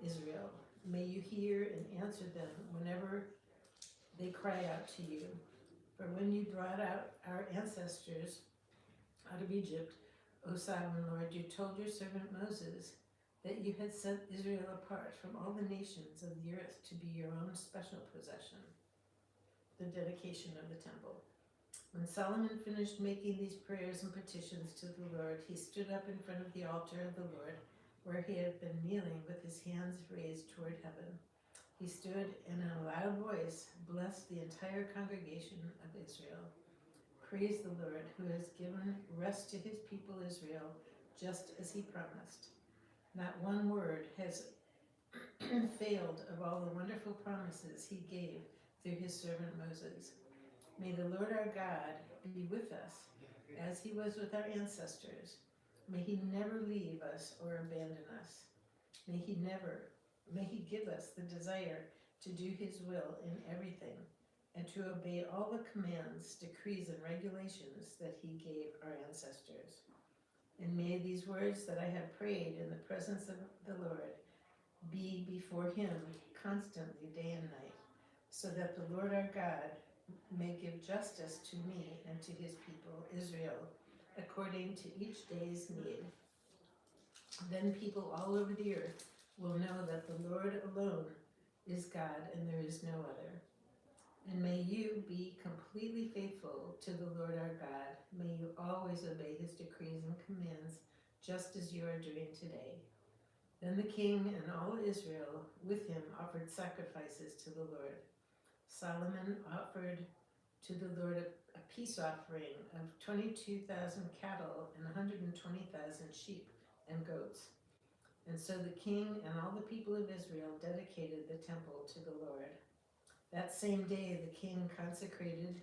Israel. May you hear and answer them whenever they cry out to you. For when you brought out our ancestors out of Egypt, O sovereign Lord, you told your servant Moses that you had set Israel apart from all the nations of the earth to be your own special possession. The dedication of the temple. When Solomon finished making these prayers and petitions to the Lord, he stood up in front of the altar of the Lord, where he had been kneeling with his hands raised toward heaven. He stood and in a loud voice blessed the entire congregation of Israel. Praise the Lord, who has given rest to his people Israel, just as he promised. Not one word has failed of all the wonderful promises he gave through his servant Moses. May the Lord our God be with us, as he was with our ancestors. May he never leave us or abandon us. May he give us the desire to do his will in everything, and to obey all the commands, decrees, and regulations that he gave our ancestors. And may these words that I have prayed in the presence of the Lord be before him constantly day and night, so that the Lord our God may give justice to me and to his people, Israel, according to each day's need. Then people all over the earth will know that the Lord alone is God and there is no other. And may you be completely faithful to the Lord our God. May you always obey his decrees and commands, just as you are doing today. Then the king and all Israel with him offered sacrifices to the Lord. Solomon offered to the Lord a peace offering of 22,000 cattle and 120,000 sheep and goats. And so the king and all the people of Israel dedicated the temple to the Lord. That same day, the king consecrated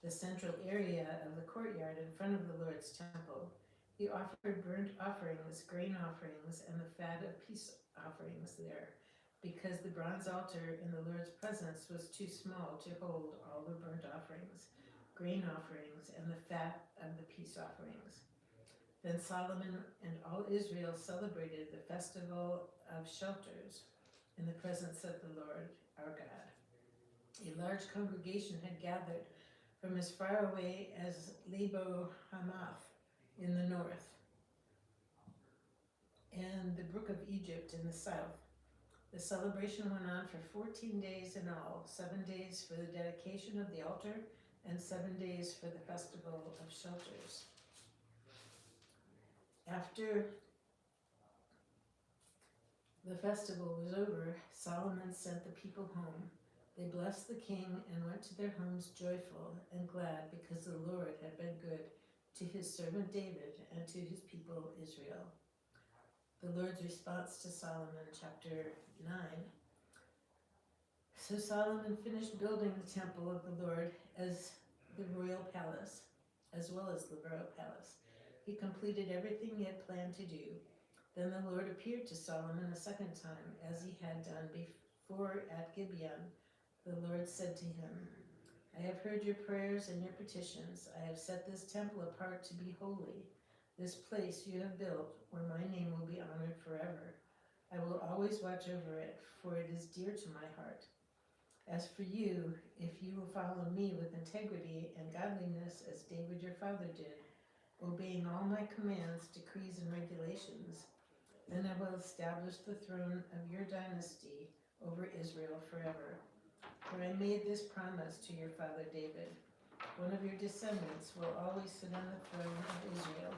the central area of the courtyard in front of the Lord's temple. He offered burnt offerings, grain offerings, and the fat of peace offerings there, because the bronze altar in the Lord's presence was too small to hold all the burnt offerings, grain offerings, and the fat of the peace offerings. Then Solomon and all Israel celebrated the festival of shelters in the presence of the Lord our God. A large congregation had gathered from as far away as Lebo Hamath in the north, and the brook of Egypt in the south. The celebration went on for 14 days in all, 7 days for the dedication of the altar, and 7 days for the festival of shelters. After the festival was over, Solomon sent the people home. They blessed the king and went to their homes joyful and glad, because the Lord had been good to his servant David and to his people Israel. The Lord's response to Solomon, chapter 9. So Solomon finished building the temple of the Lord as the royal palace, as well as the royal palace. He completed everything he had planned to do. Then the Lord appeared to Solomon a second time, as he had done before at Gibeon. The Lord said to him, I have heard your prayers and your petitions. I have set this temple apart to be holy. This place you have built, where my name will be honored forever. I will always watch over it, for it is dear to my heart. As for you, if you will follow me with integrity and godliness as David your father did, obeying all my commands, decrees, and regulations, then I will establish the throne of your dynasty over Israel forever. For I made this promise to your father David. One of your descendants will always sit on the throne of Israel.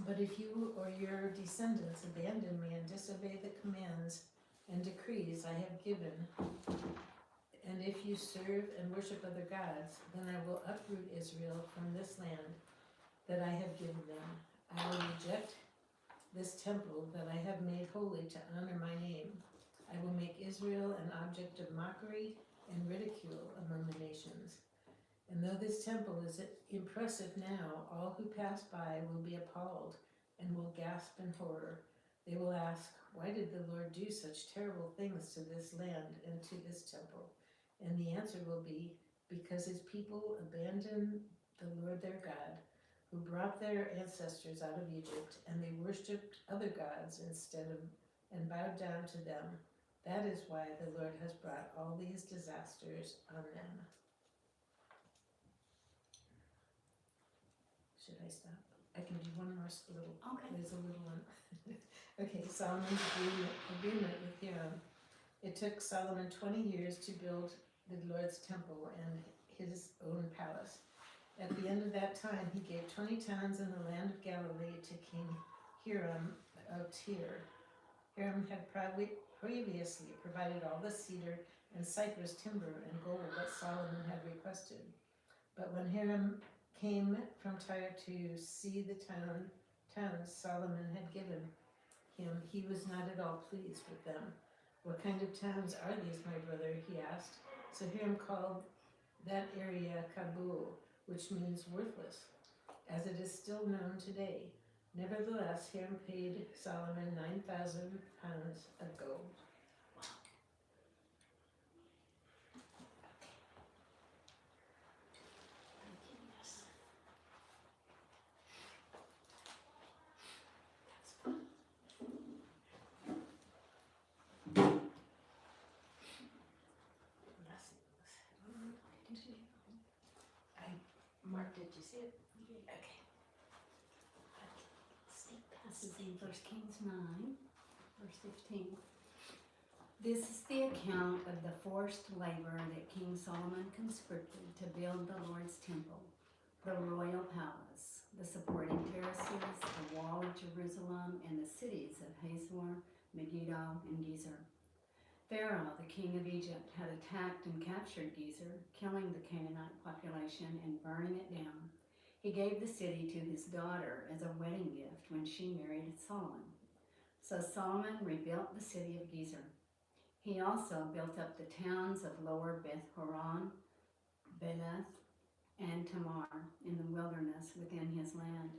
But if you or your descendants abandon me and disobey the commands and decrees I have given, and if you serve and worship other gods, then I will uproot Israel from this land that I have given them. I will reject this temple that I have made holy to honor my name. I will make Israel an object of mockery and ridicule among the nations. And though this temple is impressive now, all who pass by will be appalled and will gasp in horror. They will ask, why did the Lord do such terrible things to this land and to this temple? And the answer will be, because his people abandoned the Lord their God, who brought their ancestors out of Egypt, and they worshipped other gods instead of and bowed down to them. That is why the Lord has brought all these disasters on them. Should I stop? I can do one more little. Okay. There's a little one. Okay, Solomon's agreement with Hiram. It took Solomon 20 years to build the Lord's temple and his own palace. At the end of that time, he gave 20 towns in the land of Galilee to King Hiram of Tyre. Hiram had previously provided all the cedar and cypress timber and gold that Solomon had requested. But when Hiram came from Tyre to see the towns Solomon had given him, he was not at all pleased with them. What kind of towns are these, my brother? He asked. So Hiram called that area Kabul, which means worthless, as it is still known today. Nevertheless, Hiram paid Solomon 9,000 pounds of gold. Mark, did you see it? Okay. This is in 1 Kings 9, verse 15. This is the account of the forced labor that King Solomon conscripted to build the Lord's temple, the royal palace, the supporting terraces, the wall of Jerusalem, and the cities of Hazor, Megiddo, and Gezer. Pharaoh, the king of Egypt, had attacked and captured Gezer, killing the Canaanite population and burning it down. He gave the city to his daughter as a wedding gift when she married Solomon. So Solomon rebuilt the city of Gezer. He also built up the towns of Lower Beth-horon, Beleth, and Tamar in the wilderness within his land.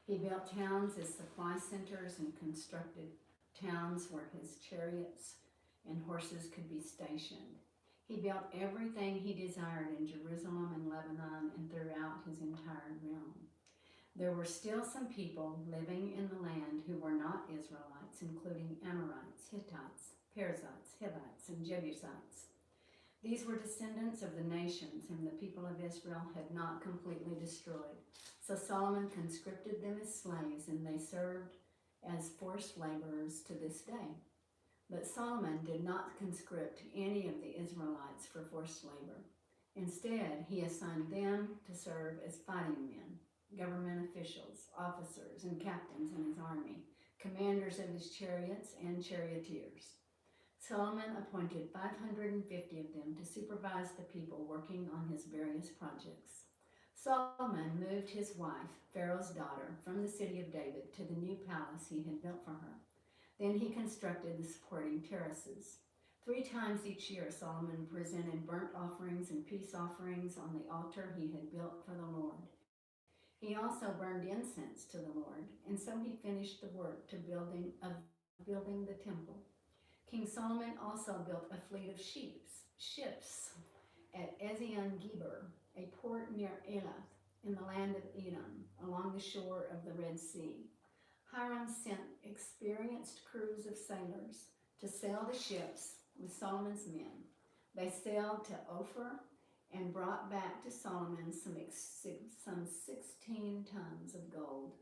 He built towns as supply centers and constructed towns where his chariots and horses could be stationed. He built everything he desired in Jerusalem and Lebanon and throughout his entire realm. There were still some people living in the land who were not Israelites, including Amorites, Hittites, Perizzites, Hivites, and Jebusites. These were descendants of the nations whom the people of Israel had not completely destroyed. So Solomon conscripted them as slaves, and they served as forced laborers to this day. But Solomon did not conscript any of the Israelites for forced labor. Instead, he assigned them to serve as fighting men, government officials, officers, and captains in his army, commanders of his chariots and charioteers. Solomon appointed 550 of them to supervise the people working on his various projects. Solomon moved his wife, Pharaoh's daughter, from the city of David to the new palace he had built for her. Then he constructed the supporting terraces. 3 times each year, Solomon presented burnt offerings and peace offerings on the altar he had built for the Lord. He also burned incense to the Lord, and so he finished the work of building the temple. King Solomon also built a fleet of ships at Ezion-Geber, a port near Elath in the land of Edom, along the shore of the Red Sea. Hiram sent experienced crews of sailors to sail the ships with Solomon's men. They sailed to Ophir and brought back to Solomon some 16 tons of gold.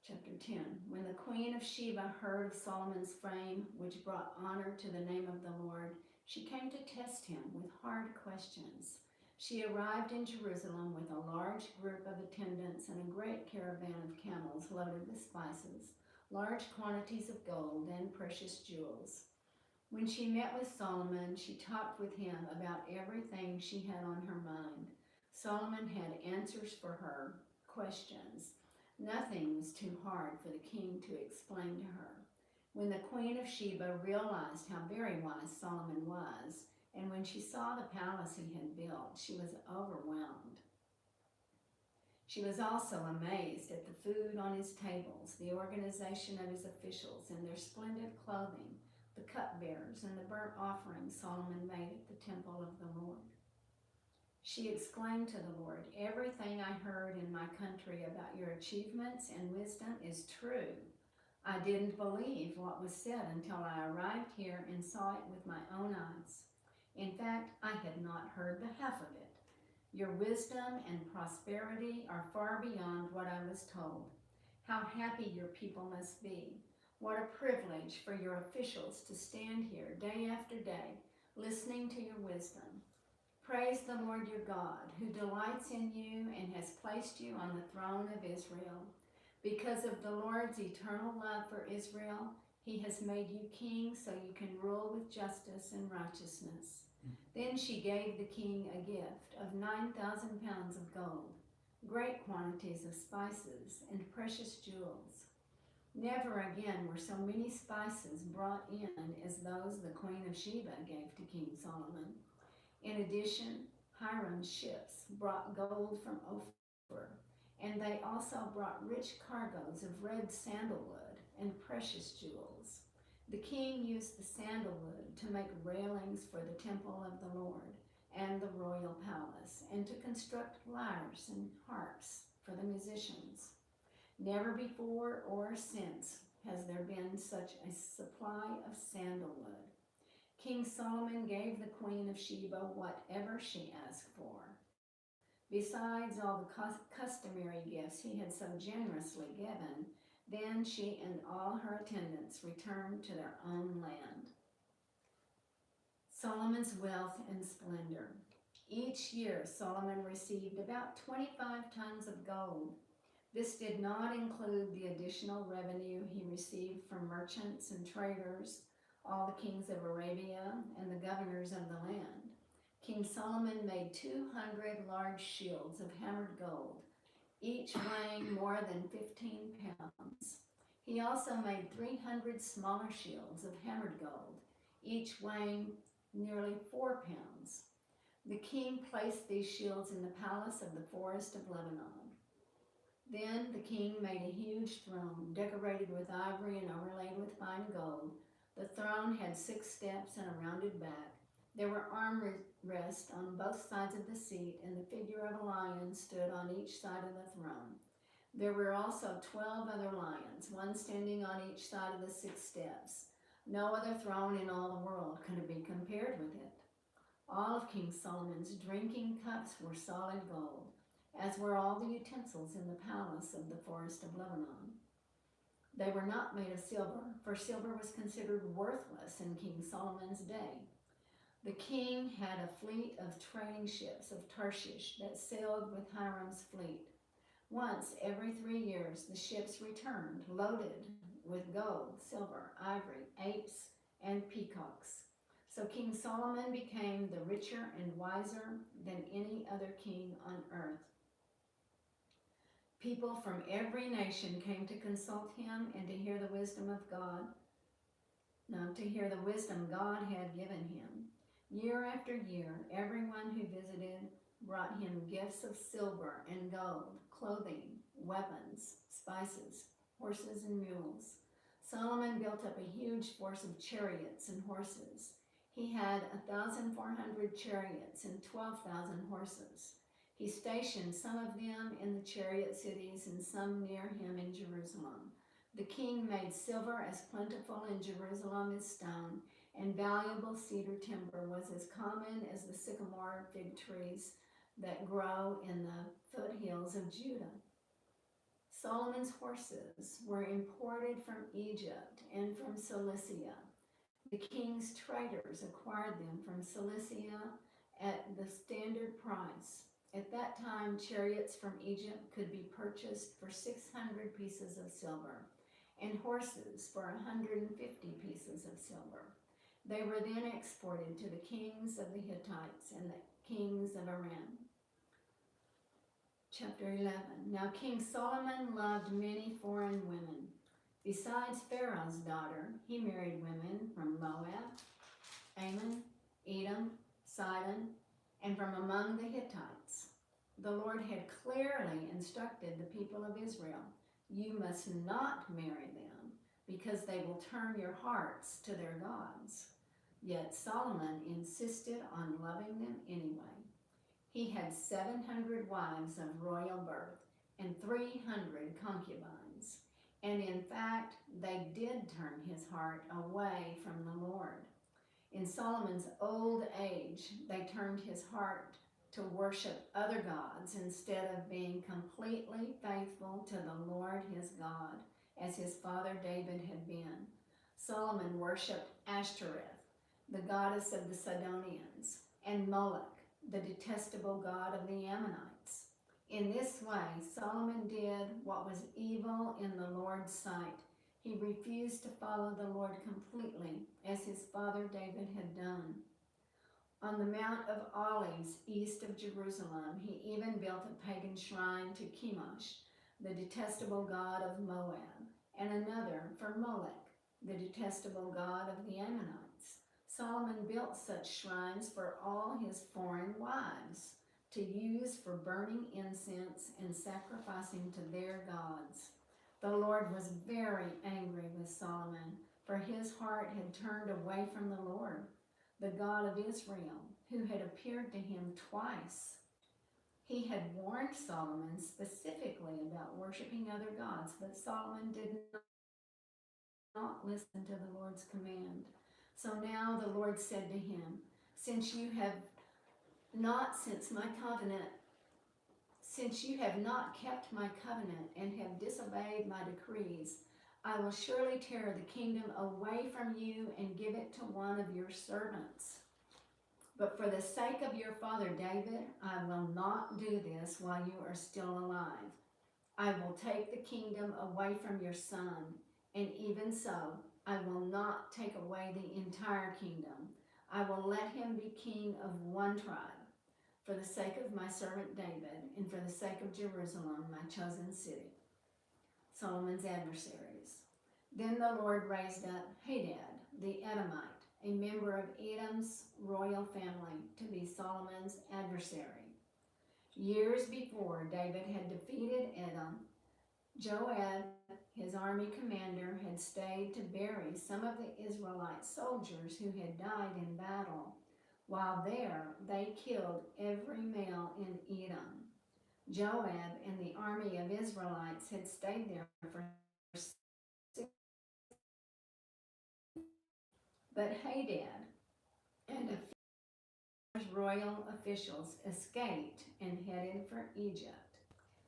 Chapter 10. When the queen of Sheba heard of Solomon's fame, which brought honor to the name of the Lord, she came to test him with hard questions. She arrived in Jerusalem with a large group of attendants and a great caravan of camels loaded with spices, large quantities of gold, and precious jewels. When she met with Solomon, she talked with him about everything she had on her mind. Solomon had answers for her questions. Nothing was too hard for the king to explain to her. When the queen of Sheba realized how very wise Solomon was, and when she saw the palace he had built, she was overwhelmed. She was also amazed at the food on his tables, the organization of his officials, and their splendid clothing, the cupbearers, and the burnt offerings Solomon made at the temple of the Lord. She exclaimed to the Lord, "Everything I heard in my country about your achievements and wisdom is true. I didn't believe what was said until I arrived here and saw it with my own eyes. In fact, I had not heard the half of it. Your wisdom and prosperity are far beyond what I was told. How happy your people must be. What a privilege for your officials to stand here day after day, listening to your wisdom. Praise the Lord your God, who delights in you and has placed you on the throne of Israel. Because of the Lord's eternal love for Israel, he has made you king so you can rule with justice and righteousness." Then she gave the king a gift of 9,000 pounds of gold, great quantities of spices, and precious jewels. Never again were so many spices brought in as those the queen of Sheba gave to King Solomon. In addition, Hiram's ships brought gold from Ophir, and they also brought rich cargoes of red sandalwood and precious jewels. The king used the sandalwood to make railings for the temple of the Lord and the royal palace, and to construct lyres and harps for the musicians. Never before or since has there been such a supply of sandalwood. King Solomon gave the queen of Sheba whatever she asked for. Besides all the customary gifts he had so generously given, then she and all her attendants returned to their own land. Solomon's wealth and splendor. Each year Solomon received about 25 tons of gold. This did not include the additional revenue he received from merchants and traders, all the kings of Arabia, and the governors of the land. King Solomon made 200 large shields of hammered gold, each weighing more than 15 pounds. He also made 300 smaller shields of hammered gold, each weighing nearly 4 pounds. The king placed these shields in the palace of the forest of Lebanon. Then the king made a huge throne, decorated with ivory and overlaid with fine gold. The throne had 6 steps and a rounded back. There were armrests on both sides of the seat, and the figure of a lion stood on each side of the throne. There were also 12 other lions, one standing on each side of the 6 steps. No other throne in all the world could be compared with it. All of King Solomon's drinking cups were solid gold, as were all the utensils in the palace of the forest of Lebanon. They were not made of silver, for silver was considered worthless in King Solomon's day. The king had a fleet of trading ships of Tarshish that sailed with Hiram's fleet. Once every 3 years, the ships returned, loaded with gold, silver, ivory, apes, and peacocks. So King Solomon became the richer and wiser than any other king on earth. People from every nation came to consult him and to hear the wisdom God had given him. Year after year, everyone who visited brought him gifts of silver and gold, clothing, weapons, spices, horses, and mules. Solomon built up a huge force of chariots and horses. He had 1,400 chariots and 12,000 horses. He stationed some of them in the chariot cities and some near him in Jerusalem. The king made silver as plentiful in Jerusalem as stone, and valuable cedar timber was as common as the sycamore fig trees that grow in the foothills of Judah. Solomon's horses were imported from Egypt and from Cilicia. The king's traders acquired them from Cilicia at the standard price. At that time, chariots from Egypt could be purchased for 600 pieces of silver, and horses for 150 pieces of silver. They were then exported to the kings of the Hittites and the kings of Aram. Chapter 11. Now King Solomon loved many foreign women. Besides Pharaoh's daughter, he married women from Moab, Ammon, Edom, Sidon, and from among the Hittites. The Lord had clearly instructed the people of Israel, "You must not marry them, because they will turn your hearts to their gods." Yet Solomon insisted on loving them anyway. He had 700 wives of royal birth and 300 concubines. And in fact, they did turn his heart away from the Lord. In Solomon's old age, they turned his heart to worship other gods instead of being completely faithful to the Lord his God, as his father David had been. Solomon worshiped Ashtoreth, the goddess of the Sidonians, and Moloch, the detestable god of the Ammonites. In this way, Solomon did what was evil in the Lord's sight. He refused to follow the Lord completely, as his father David had done. On the Mount of Olives, east of Jerusalem, he even built a pagan shrine to Chemosh, the detestable god of Moab, and another for Moloch, the detestable god of the Ammonites. Solomon built such shrines for all his foreign wives to use for burning incense and sacrificing to their gods. The Lord was very angry with Solomon, for his heart had turned away from the Lord, the God of Israel, who had appeared to him twice. He had warned Solomon specifically about worshiping other gods, but Solomon did not listen to the Lord's command. So now the Lord said to him, since you have not kept my covenant and have disobeyed my decrees, I will surely tear the kingdom away from you and give it to one of your servants. But for the sake of your father David, I will not do this while you are still alive. I will take the kingdom away from your son, and even so, I will not take away the entire kingdom. I will let him be king of one tribe, for the sake of my servant David, and for the sake of Jerusalem, my chosen city. Solomon's adversaries. Then the Lord raised up Hadad, the Edomite, a member of Edom's royal family, to be Solomon's adversary. Years before David had defeated Edom, Joab, his army commander, had stayed to bury some of the Israelite soldiers who had died in battle. While there, they killed every male in Edom. Joab and the army of Israelites had stayed there for 6 but Hadad and a few royal officials escaped and headed for Egypt.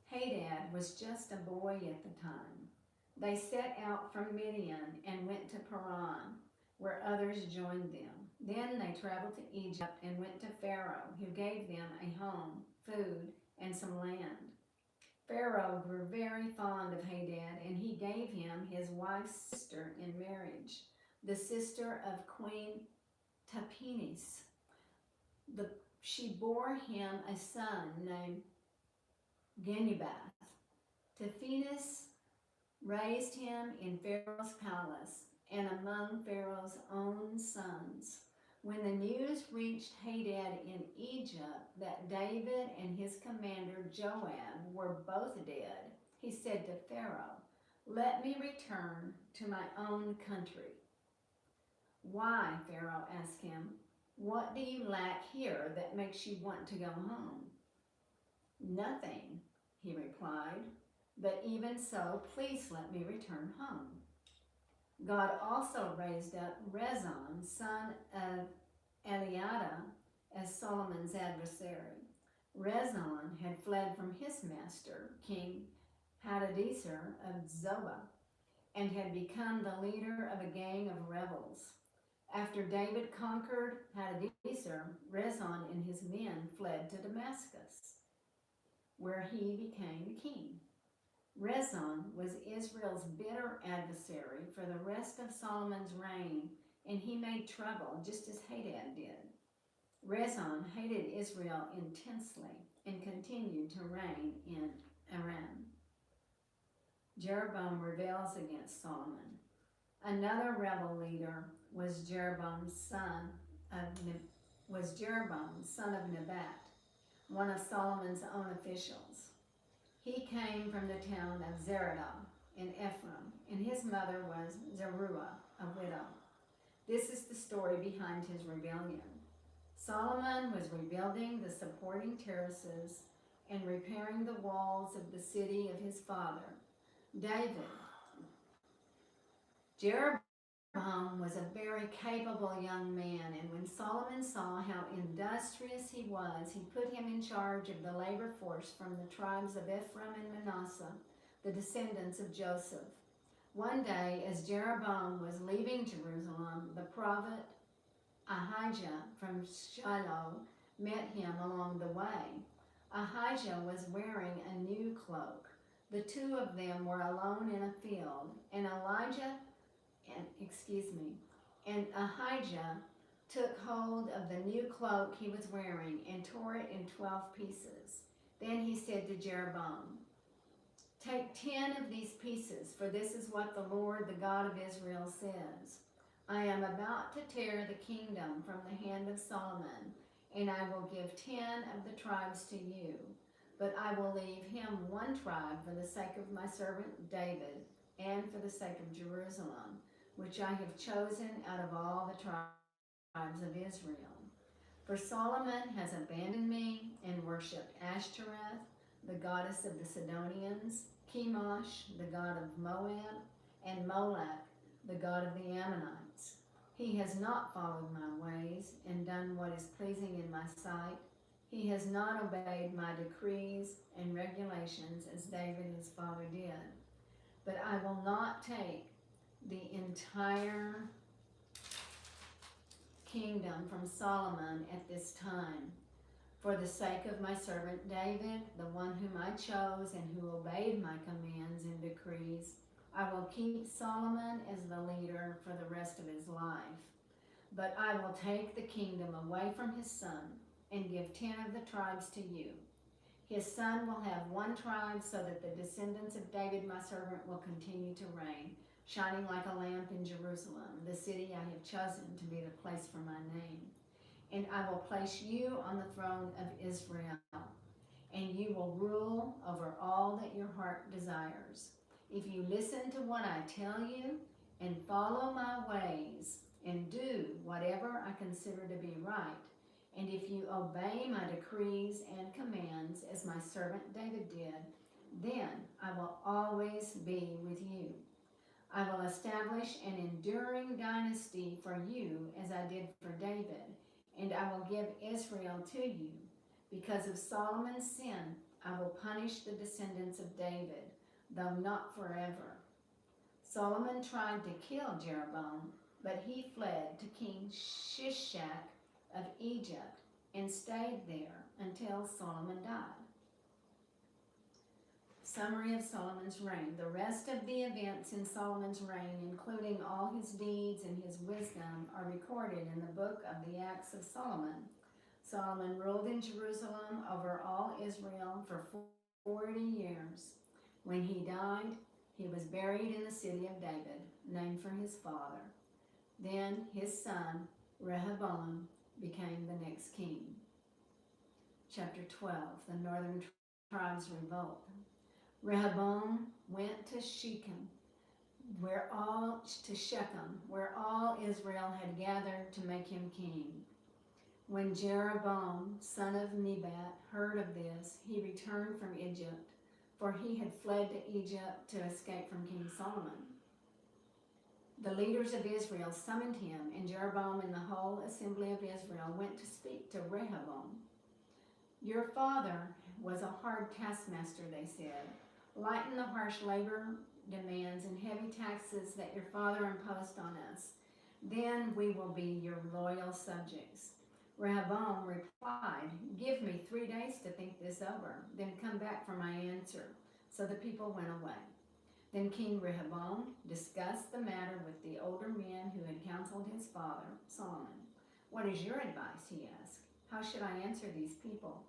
Hadad was just a boy at the time. They set out from Midian and went to Paran, where others joined them. Then they traveled to Egypt and went to Pharaoh, who gave them a home, food, and some land. Pharaoh grew very fond of Hadad, and he gave him his wife's sister in marriage, the sister of Queen Tahpenes. She bore him a son named Genubath. Tahpenes raised him in Pharaoh's palace and among Pharaoh's own sons. When the news reached Hadad in Egypt that David and his commander Joab were both dead, he said to Pharaoh, "Let me return to my own country." "Why?" Pharaoh asked him. "What do you lack here that makes you want to go home?" "Nothing," he replied, "but even so, please let me return home." God also raised up Rezon, son of Eliada, as Solomon's adversary. Rezon had fled from his master, King Hadadezer of Zobah, and had become the leader of a gang of rebels. After David conquered Hadadezer, Rezon and his men fled to Damascus, where he became king. Rezon was Israel's bitter adversary for the rest of Solomon's reign, and he made trouble just as Hadad did. Rezon hated Israel intensely and continued to reign in Aram. Jeroboam rebels against Solomon. Another rebel leader was Jeroboam, son of Nebat, one of Solomon's own officials. He came from the town of Zeradah in Ephraim, and his mother was Zeruiah, a widow. This is the story behind his rebellion. Solomon was rebuilding the supporting terraces and repairing the walls of the city of his father, David. Jeroboam was a very capable young man, and when Solomon saw how industrious he was, he put him in charge of the labor force from the tribes of Ephraim and Manasseh, the descendants of Joseph. One day, as Jeroboam was leaving Jerusalem, the prophet Ahijah from Shiloh met him along the way. Ahijah was wearing a new cloak. The two of them were alone in a field, and Ahijah took hold of the new cloak he was wearing and tore it in 12 pieces. Then he said to Jeroboam, "Take 10 of these pieces, for this is what the Lord, the God of Israel, says. I am about to tear the kingdom from the hand of Solomon, and I will give 10 of the tribes to you. But I will leave him one tribe for the sake of my servant David and for the sake of Jerusalem, which I have chosen out of all the tribes of Israel. For Solomon has abandoned me and worshipped Ashtoreth, the goddess of the Sidonians, Chemosh, the god of Moab, and Molech, the god of the Ammonites. He has not followed my ways and done what is pleasing in my sight. He has not obeyed my decrees and regulations as David his father did. But I will not take the entire kingdom from Solomon at this time. For the sake of my servant David, the one whom I chose and who obeyed my commands and decrees, I will keep Solomon as the leader for the rest of his life. But I will take the kingdom away from his son and give 10 of the tribes to you. His son will have one tribe so that the descendants of David my servant will continue to reign, shining like a lamp in Jerusalem, the city I have chosen to be the place for my name. And I will place you on the throne of Israel, and you will rule over all that your heart desires. If you listen to what I tell you and follow my ways and do whatever I consider to be right, and if you obey my decrees and commands as my servant David did, then I will always be with you. I will establish an enduring dynasty for you as I did for David, and I will give Israel to you. Because of Solomon's sin, I will punish the descendants of David, though not forever." Solomon tried to kill Jeroboam, but he fled to King Shishak of Egypt and stayed there until Solomon died. Summary of Solomon's reign. The rest of the events in Solomon's reign, including all his deeds and his wisdom, are recorded in the book of the Acts of Solomon. Solomon ruled in Jerusalem over all Israel for 40 years. When he died, he was buried in the city of David, named for his father. Then his son, Rehoboam, became the next king. Chapter 12, the northern tribes revolt. Rehoboam went to Shechem, where all Israel had gathered to make him king. When Jeroboam, son of Nebat, heard of this, he returned from Egypt, for he had fled to Egypt to escape from King Solomon. The leaders of Israel summoned him, and Jeroboam and the whole assembly of Israel went to speak to Rehoboam. Your father was a hard taskmaster, they said. Lighten the harsh labor demands and heavy taxes that your father imposed on us. Then we will be your loyal subjects. Rehoboam replied, give me 3 days to think this over, then come back for my answer. So the people went away. Then King Rehoboam discussed the matter with the older men who had counseled his father, Solomon. What is your advice, he asked. How should I answer these people?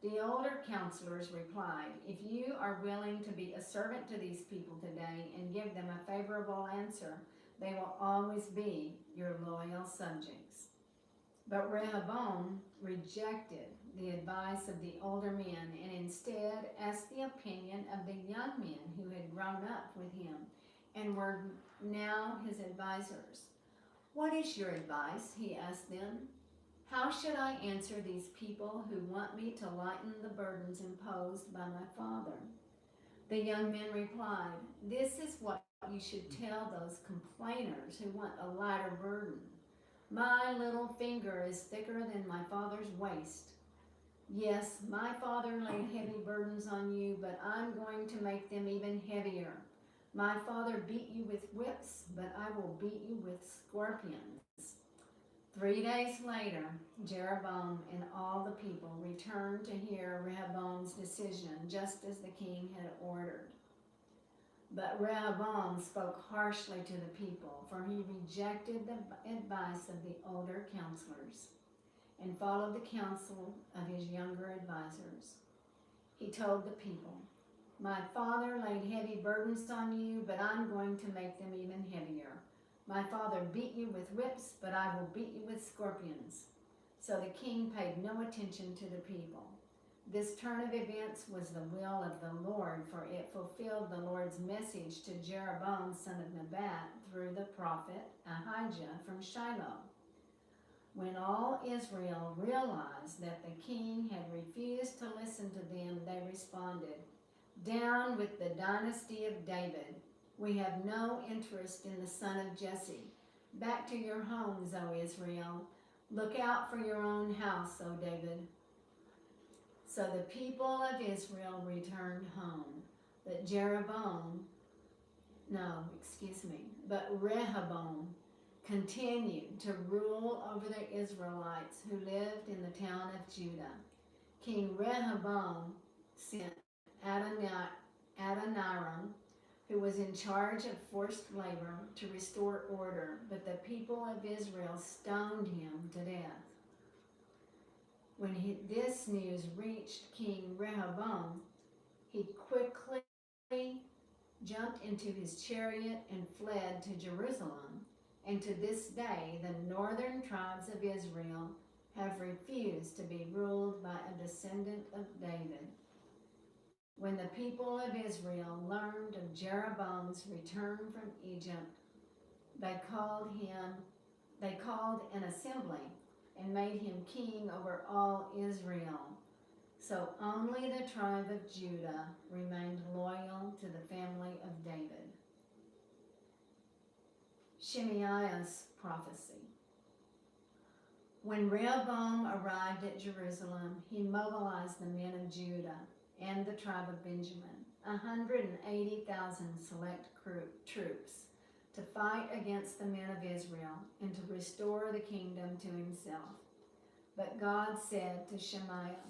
The older counselors replied, if you are willing to be a servant to these people today and give them a favorable answer, they will always be your loyal subjects. But Rehoboam rejected the advice of the older men and instead asked the opinion of the young men who had grown up with him and were now his advisors. What is your advice? He asked them. How should I answer these people who want me to lighten the burdens imposed by my father? The young men replied, this is what you should tell those complainers who want a lighter burden. My little finger is thicker than my father's waist. Yes, my father laid heavy burdens on you, but I'm going to make them even heavier. My father beat you with whips, but I will beat you with scorpions. 3 days later, Jeroboam and all the people returned to hear Rehoboam's decision, just as the king had ordered. But Rehoboam spoke harshly to the people, for he rejected the advice of the older counselors and followed the counsel of his younger advisors. He told the people, my father laid heavy burdens on you, but I'm going to make them even heavier. My father beat you with whips, but I will beat you with scorpions. So the king paid no attention to the people. This turn of events was the will of the Lord, for it fulfilled the Lord's message to Jeroboam, son of Nebat, through the prophet Ahijah from Shiloh. When all Israel realized that the king had refused to listen to them, they responded, down with the dynasty of David. We have no interest in the son of Jesse. Back to your homes, O Israel. Look out for your own house, O David. So the people of Israel returned home, but Rehoboam continued to rule over the Israelites who lived in the town of Judah. King Rehoboam sent Adoniram, who was in charge of forced labor, to restore order, but the people of Israel stoned him to death. When this news reached King Rehoboam, he quickly jumped into his chariot and fled to Jerusalem. And to this day, the northern tribes of Israel have refused to be ruled by a descendant of David. When the people of Israel learned of Jeroboam's return from Egypt, they called an assembly and made him king over all Israel. So only the tribe of Judah remained loyal to the family of David. Shemaiah's prophecy. When Rehoboam arrived at Jerusalem, he mobilized the men of Judah and the tribe of Benjamin, 180,000 select troops, to fight against the men of Israel and to restore the kingdom to himself. But God said to Shemaiah,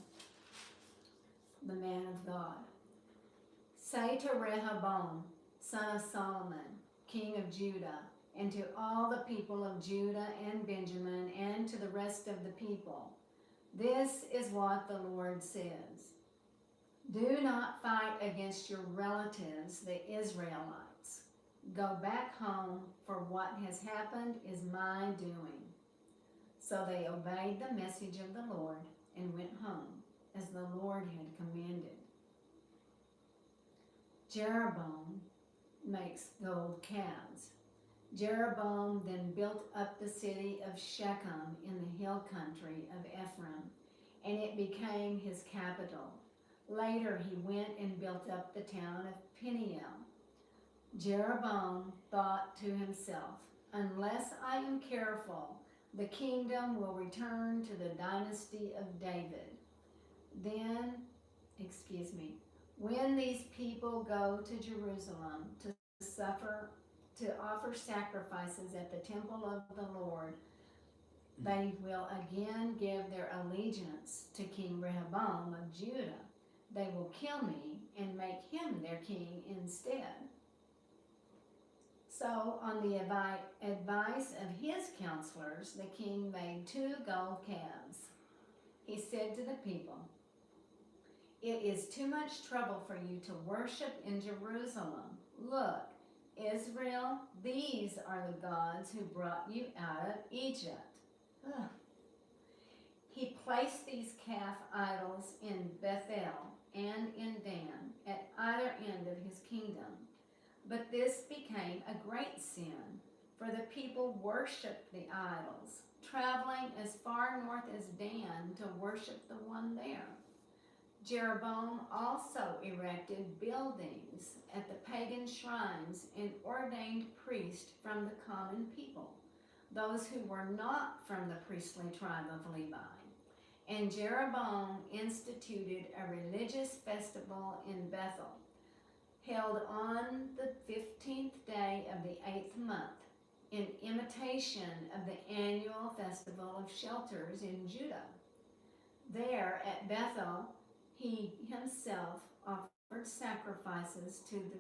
the man of God, say to Rehoboam, son of Solomon, king of Judah, and to all the people of Judah and Benjamin, and to the rest of the people, this is what the Lord says. Do not fight against your relatives, the Israelites. Go back home, for what has happened is my doing. So they obeyed the message of the Lord and went home, as the Lord had commanded. Jeroboam makes gold calves. Jeroboam then built up the city of Shechem in the hill country of Ephraim, and it became his capital. Later he went and built up the town of Peniel. Jeroboam thought to himself, unless I am careful, the kingdom will return to the dynasty of David. When these people go to Jerusalem to offer sacrifices at the temple of the Lord, they will again give their allegiance to King Rehoboam of Judah. They will kill me and make him their king instead. So, on the advice of his counselors, the king made 2 gold calves. He said to the people, "It is too much trouble for you to worship in Jerusalem. Look, Israel, these are the gods who brought you out of Egypt." Ugh. He placed these calf idols in Bethel and in Dan, at either end of his kingdom. But this became a great sin, for the people worshipped the idols, traveling as far north as Dan to worship the one there. Jeroboam also erected buildings at the pagan shrines and ordained priests from the common people, those who were not from the priestly tribe of Levi. And Jeroboam instituted a religious festival in Bethel, held on the 15th day of the 8th month, in imitation of the annual festival of shelters in Judah. There at Bethel, he himself offered sacrifices to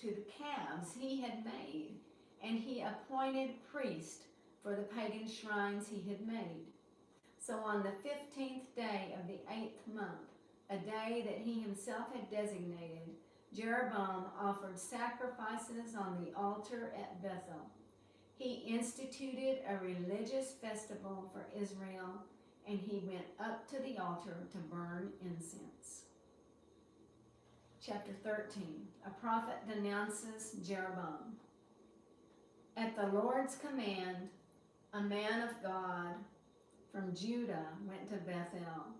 the calves he had made, and he appointed priests for the pagan shrines he had made. So on the 15th day of the 8th month, a day that he himself had designated, Jeroboam offered sacrifices on the altar at Bethel. He instituted a religious festival for Israel, and he went up to the altar to burn incense. Chapter 13, a prophet denounces Jeroboam. At the Lord's command, a man of God from Judah went to Bethel,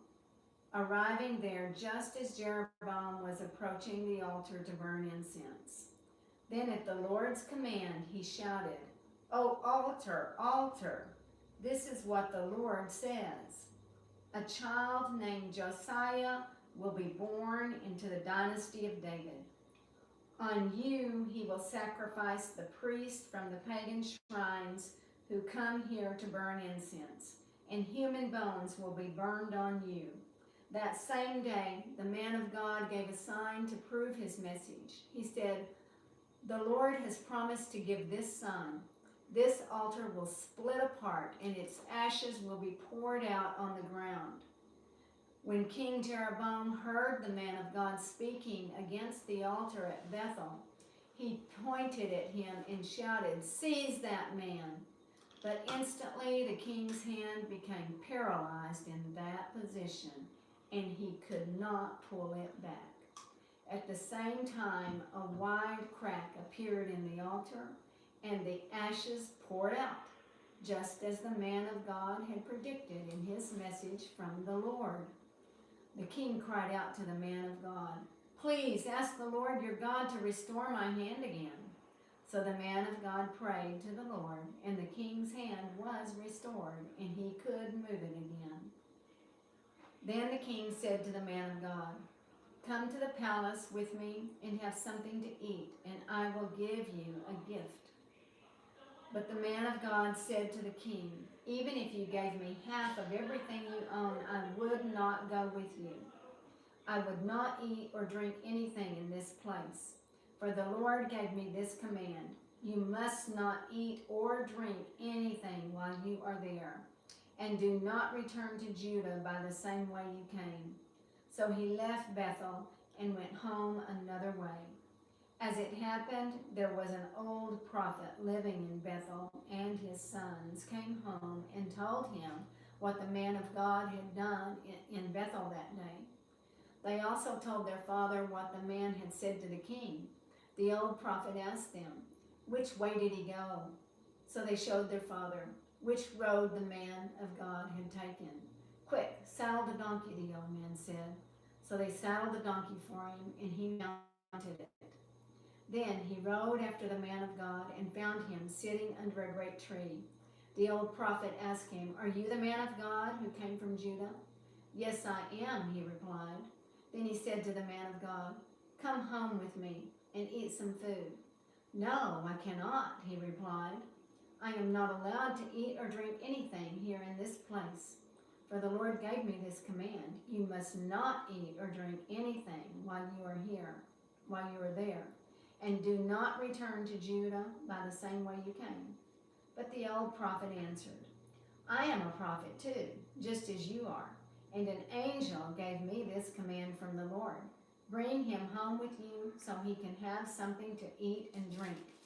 arriving there just as Jeroboam was approaching the altar to burn incense. Then at the Lord's command, he shouted, "O altar, altar, this is what the Lord says. A child named Josiah will be born into the dynasty of David. On you he will sacrifice the priests from the pagan shrines who come here to burn incense, and human bones will be burned on you." That same day, the man of God gave a sign to prove his message. He said, "The Lord has promised to give this sign. This altar will split apart, and its ashes will be poured out on the ground." When King Jeroboam heard the man of God speaking against the altar at Bethel, he pointed at him and shouted, "Seize that man!" But instantly the king's hand became paralyzed in that position, and he could not pull it back. At the same time, a wide crack appeared in the altar, and the ashes poured out, just as the man of God had predicted in his message from the Lord. The king cried out to the man of God, "Please ask the Lord your God to restore my hand again." So the man of God prayed to the Lord, and the king's hand was restored, and he could move it again. Then the king said to the man of God, "Come to the palace with me and have something to eat, and I will give you a gift." But the man of God said to the king, "Even if you gave me half of everything you own, I would not go with you. I would not eat or drink anything in this place. For the Lord gave me this command: you must not eat or drink anything while you are there, and do not return to Judah by the same way you came." So he left Bethel and went home another way. As it happened, there was an old prophet living in Bethel, and his sons came home and told him what the man of God had done in Bethel that day. They also told their father what the man had said to the king. The old prophet asked them, "Which way did he go?" So they showed their father which road the man of God had taken. "Quick, saddle the donkey," the old man said. So they saddled the donkey for him, and he mounted it. Then he rode after the man of God and found him sitting under a great tree. The old prophet asked him, "Are you the man of God who came from Judah?" "Yes, I am," he replied. Then he said to the man of God, "Come home with me and eat some food." "No, I cannot," he replied. "I am not allowed to eat or drink anything here in this place. For the Lord gave me this command: you must not eat or drink anything while you are there, and do not return to Judah by the same way you came." But the old prophet answered, "I am a prophet too, just as you are, and an angel gave me this command from the Lord: bring him home with you so he can have something to eat and drink."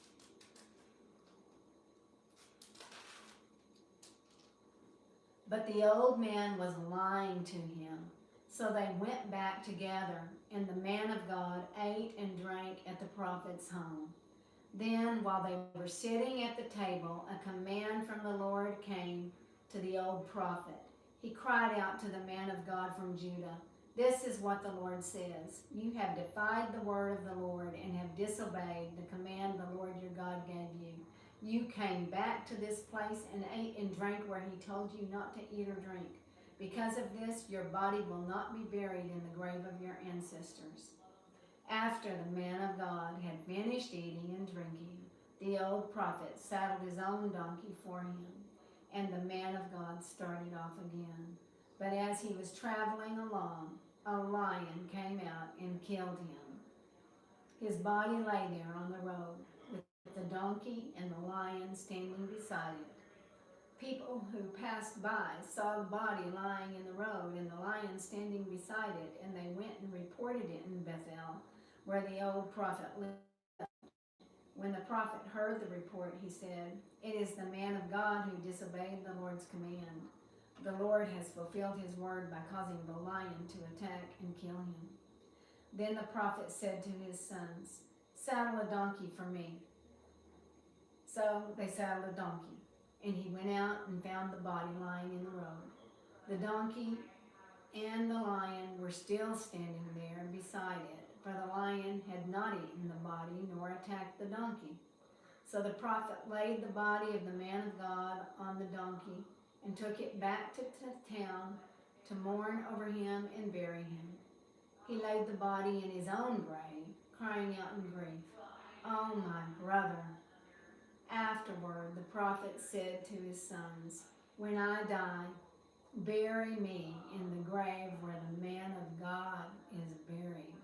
But the old man was lying to him. So they went back together, and the man of God ate and drank at the prophet's home. Then, while they were sitting at the table, a command from the Lord came to the old prophet. He cried out to the man of God from Judah, "This is what the Lord says: you have defied the word of the Lord and have disobeyed the command the Lord your God gave you. You came back to this place and ate and drank where he told you not to eat or drink. Because of this, your body will not be buried in the grave of your ancestors." After the man of God had finished eating and drinking, the old prophet saddled his own donkey for him, and the man of God started off again. But as he was traveling along, a lion came out and killed him. His body lay there on the road, with the donkey and the lion standing beside it. People who passed by saw the body lying in the road and the lion standing beside it, and they went and reported it in Bethel, where the old prophet lived. When the prophet heard the report, he said, "It is the man of God who disobeyed the Lord's command. The Lord has fulfilled his word by causing the lion to attack and kill him." Then the prophet said to his sons, "Saddle a donkey for me." So they saddled a donkey, and he went out and found the body lying in the road. The donkey and the lion were still standing there beside it, for the lion had not eaten the body nor attacked the donkey. So the prophet laid the body of the man of God on the donkey and took it back to town to mourn over him and bury him. He laid the body in his own grave, crying out in grief, "Oh, my brother." Afterward, the prophet said to his sons, "When I die, bury me in the grave where the man of God is buried.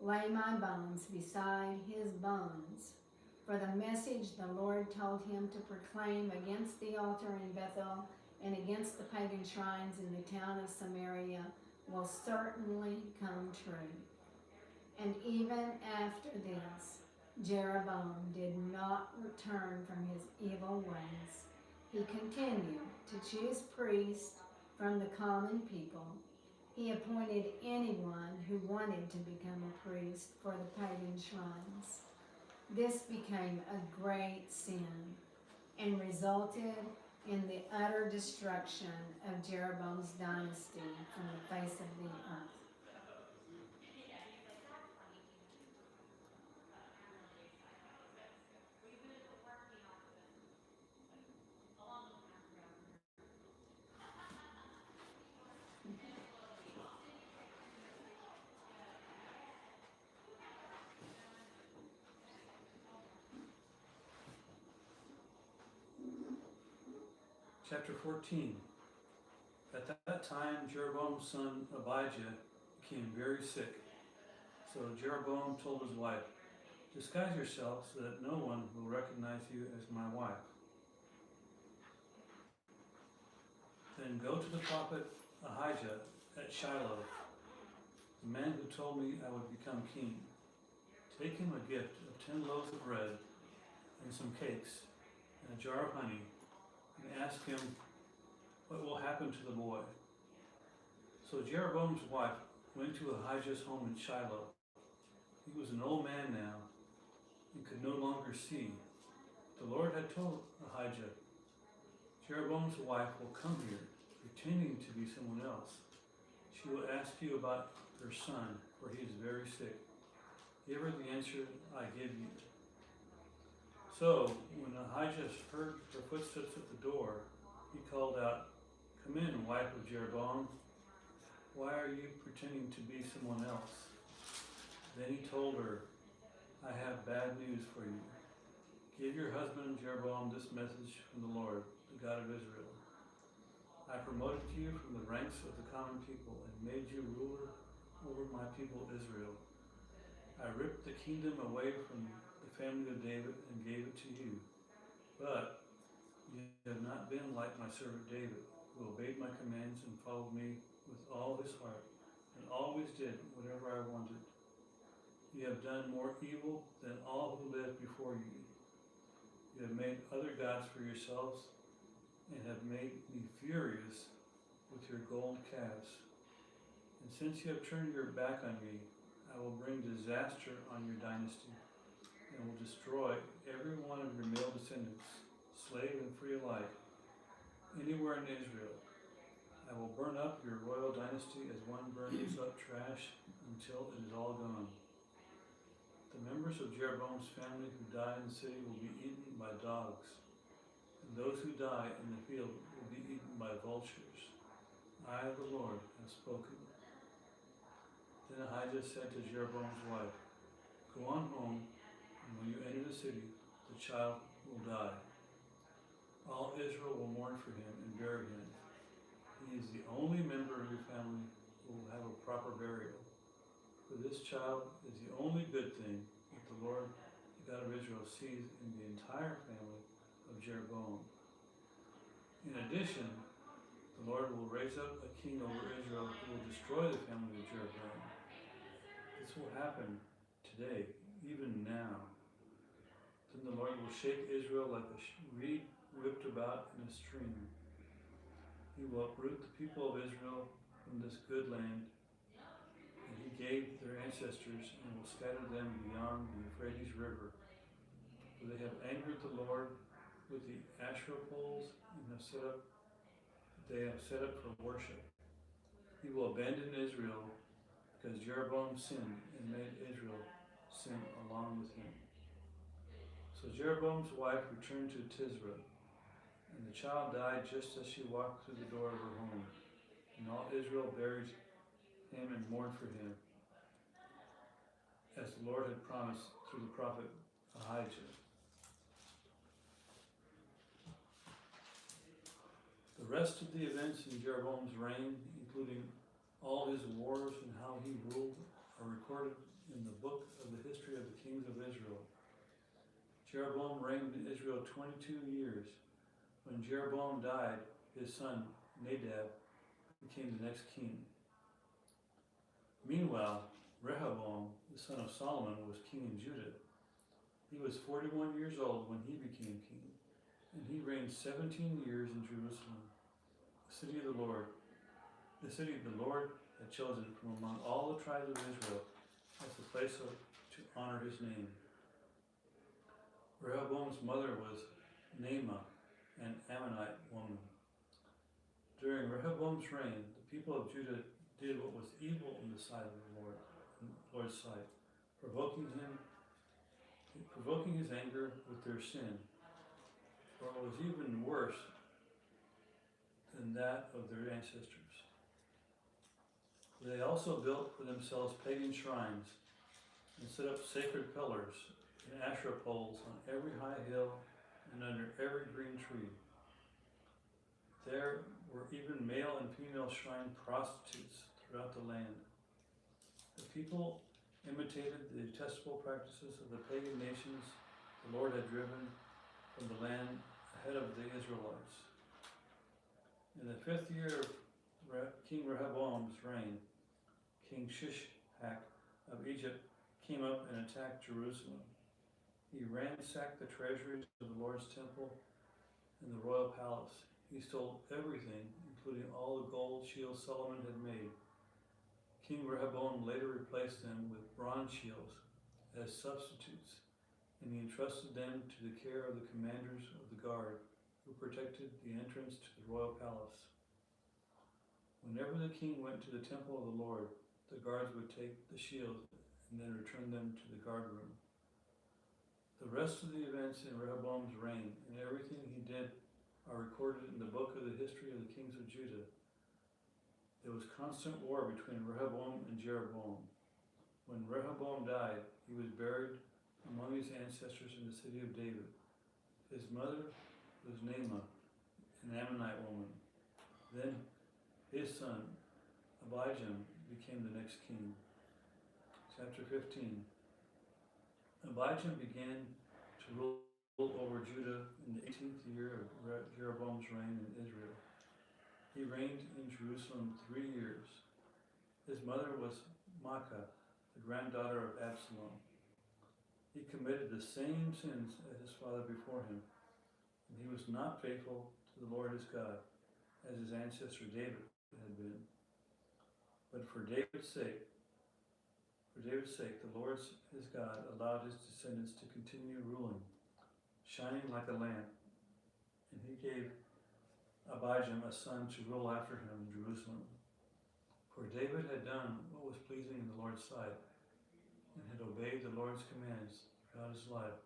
Lay my bones beside his bones." For the message the Lord told him to proclaim against the altar in Bethel and against the pagan shrines in the town of Samaria will certainly come true. And even after this, Jeroboam did not return from his evil ways. He continued to choose priests from the common people. He appointed anyone who wanted to become a priest for the pagan shrines. This became a great sin and resulted in the utter destruction of Jeroboam's dynasty from the face of the earth. Chapter 14. At that time, Jeroboam's son Abijah became very sick. So Jeroboam told his wife, "Disguise yourself so that no one will recognize you as my wife. Then go to the prophet Ahijah at Shiloh, the man who told me I would become king. Take him a gift of 10 loaves of bread and some cakes and a jar of honey, and ask him what will happen to the boy." So Jeroboam's wife went to Ahijah's home in Shiloh. He was an old man now and could no longer see. The Lord had told Ahijah, "Jeroboam's wife will come here, pretending to be someone else. She will ask you about her son, for he is very sick." Give her the answer I give you. So, when Ahijah heard her footsteps at the door, he called out, "Come in, wife of Jeroboam. Why are you pretending to be someone else?" Then he told her, "I have bad news for you. Give your husband Jeroboam this message from the Lord, the God of Israel. I promoted you from the ranks of the common people and made you ruler over my people Israel. I ripped the kingdom away from the family of David and gave it to you. But you have not been like my servant David, who obeyed my commands and followed me with all his heart, and always did whatever I wanted. You have done more evil than all who lived before you. You have made other gods for yourselves and have made me furious with your gold calves. And since you have turned your back on me, I will bring disaster on your dynasty and will destroy every one of your male descendants, slave and free alike, anywhere in Israel. I will burn up your royal dynasty as one burns up trash until it is all gone. The members of Jeroboam's family who die in the city will be eaten by dogs, and those who die in the field will be eaten by vultures. I, the Lord, have spoken." Then Ahijah said to Jeroboam's wife, "Go on home, and when you enter the city, the child will die. All Israel will mourn for him and bury him. He is the only member of your family who will have a proper burial. For this child is the only good thing that the Lord, the God of Israel, sees in the entire family of Jeroboam. In addition, the Lord will raise up a king over Israel who will destroy the family of Jeroboam. This will happen today, even now. Then the Lord will shake Israel like a reed whipped about in a stream. He will uproot the people of Israel from this good land that he gave their ancestors and will scatter them beyond the Euphrates River. For they have angered the Lord with the Asherah poles and they have set up for worship. He will abandon Israel because Jeroboam sinned and made Israel sin along with him." So Jeroboam's wife returned to Tisra, and the child died just as she walked through the door of her home. And all Israel buried him and mourned for him, as the Lord had promised through the prophet Ahijah. The rest of the events in Jeroboam's reign, including all his wars and how he ruled, are recorded in the book of the history of the kings of Israel. Jeroboam reigned in Israel 22 years. When Jeroboam died, his son Nadab became the next king. Meanwhile, Rehoboam, the son of Solomon, was king in Judah. He was 41 years old when he became king, and he reigned 17 years in Jerusalem, the city of the Lord had chosen from among all the tribes of Israel as the place to honor his name. Rehoboam's mother was Naamah, an Ammonite woman. During Rehoboam's reign, the people of Judah did what was evil in the sight of the Lord's sight, provoking his anger with their sin. For it was even worse than that of their ancestors. They also built for themselves pagan shrines and set up sacred pillars and Asherah poles on every high hill and under every green tree. There were even male and female shrine prostitutes throughout the land. The people imitated the detestable practices of the pagan nations the Lord had driven from the land ahead of the Israelites. In the 5th year of King Rehoboam's reign, King Shishak of Egypt came up and attacked Jerusalem. He ransacked the treasuries of the Lord's temple and the royal palace. He stole everything, including all the gold shields Solomon had made. King Rehoboam later replaced them with bronze shields as substitutes, and he entrusted them to the care of the commanders of the guard who protected the entrance to the royal palace. Whenever the king went to the temple of the Lord, the guards would take the shield and and then returned them to the guard room. The rest of the events in Rehoboam's reign and everything he did are recorded in the book of the history of the kings of Judah. There was constant war between Rehoboam and Jeroboam. When Rehoboam died, he was buried among his ancestors in the city of David. His mother was Naamah, an Ammonite woman. Then his son, Abijam, became the next king. Chapter 15. Abijam began to rule over Judah in the 18th year of Jeroboam's reign in Israel. He reigned in Jerusalem 3 years. His mother was Maacah, the granddaughter of Absalom. He committed the same sins as his father before him, and he was not faithful to the Lord his God, as his ancestor David had been. But for David's sake, the Lord his God allowed his descendants to continue ruling, shining like a lamp, and he gave Abijam a son to rule after him in Jerusalem. For David had done what was pleasing in the Lord's sight, and had obeyed the Lord's commands throughout his life,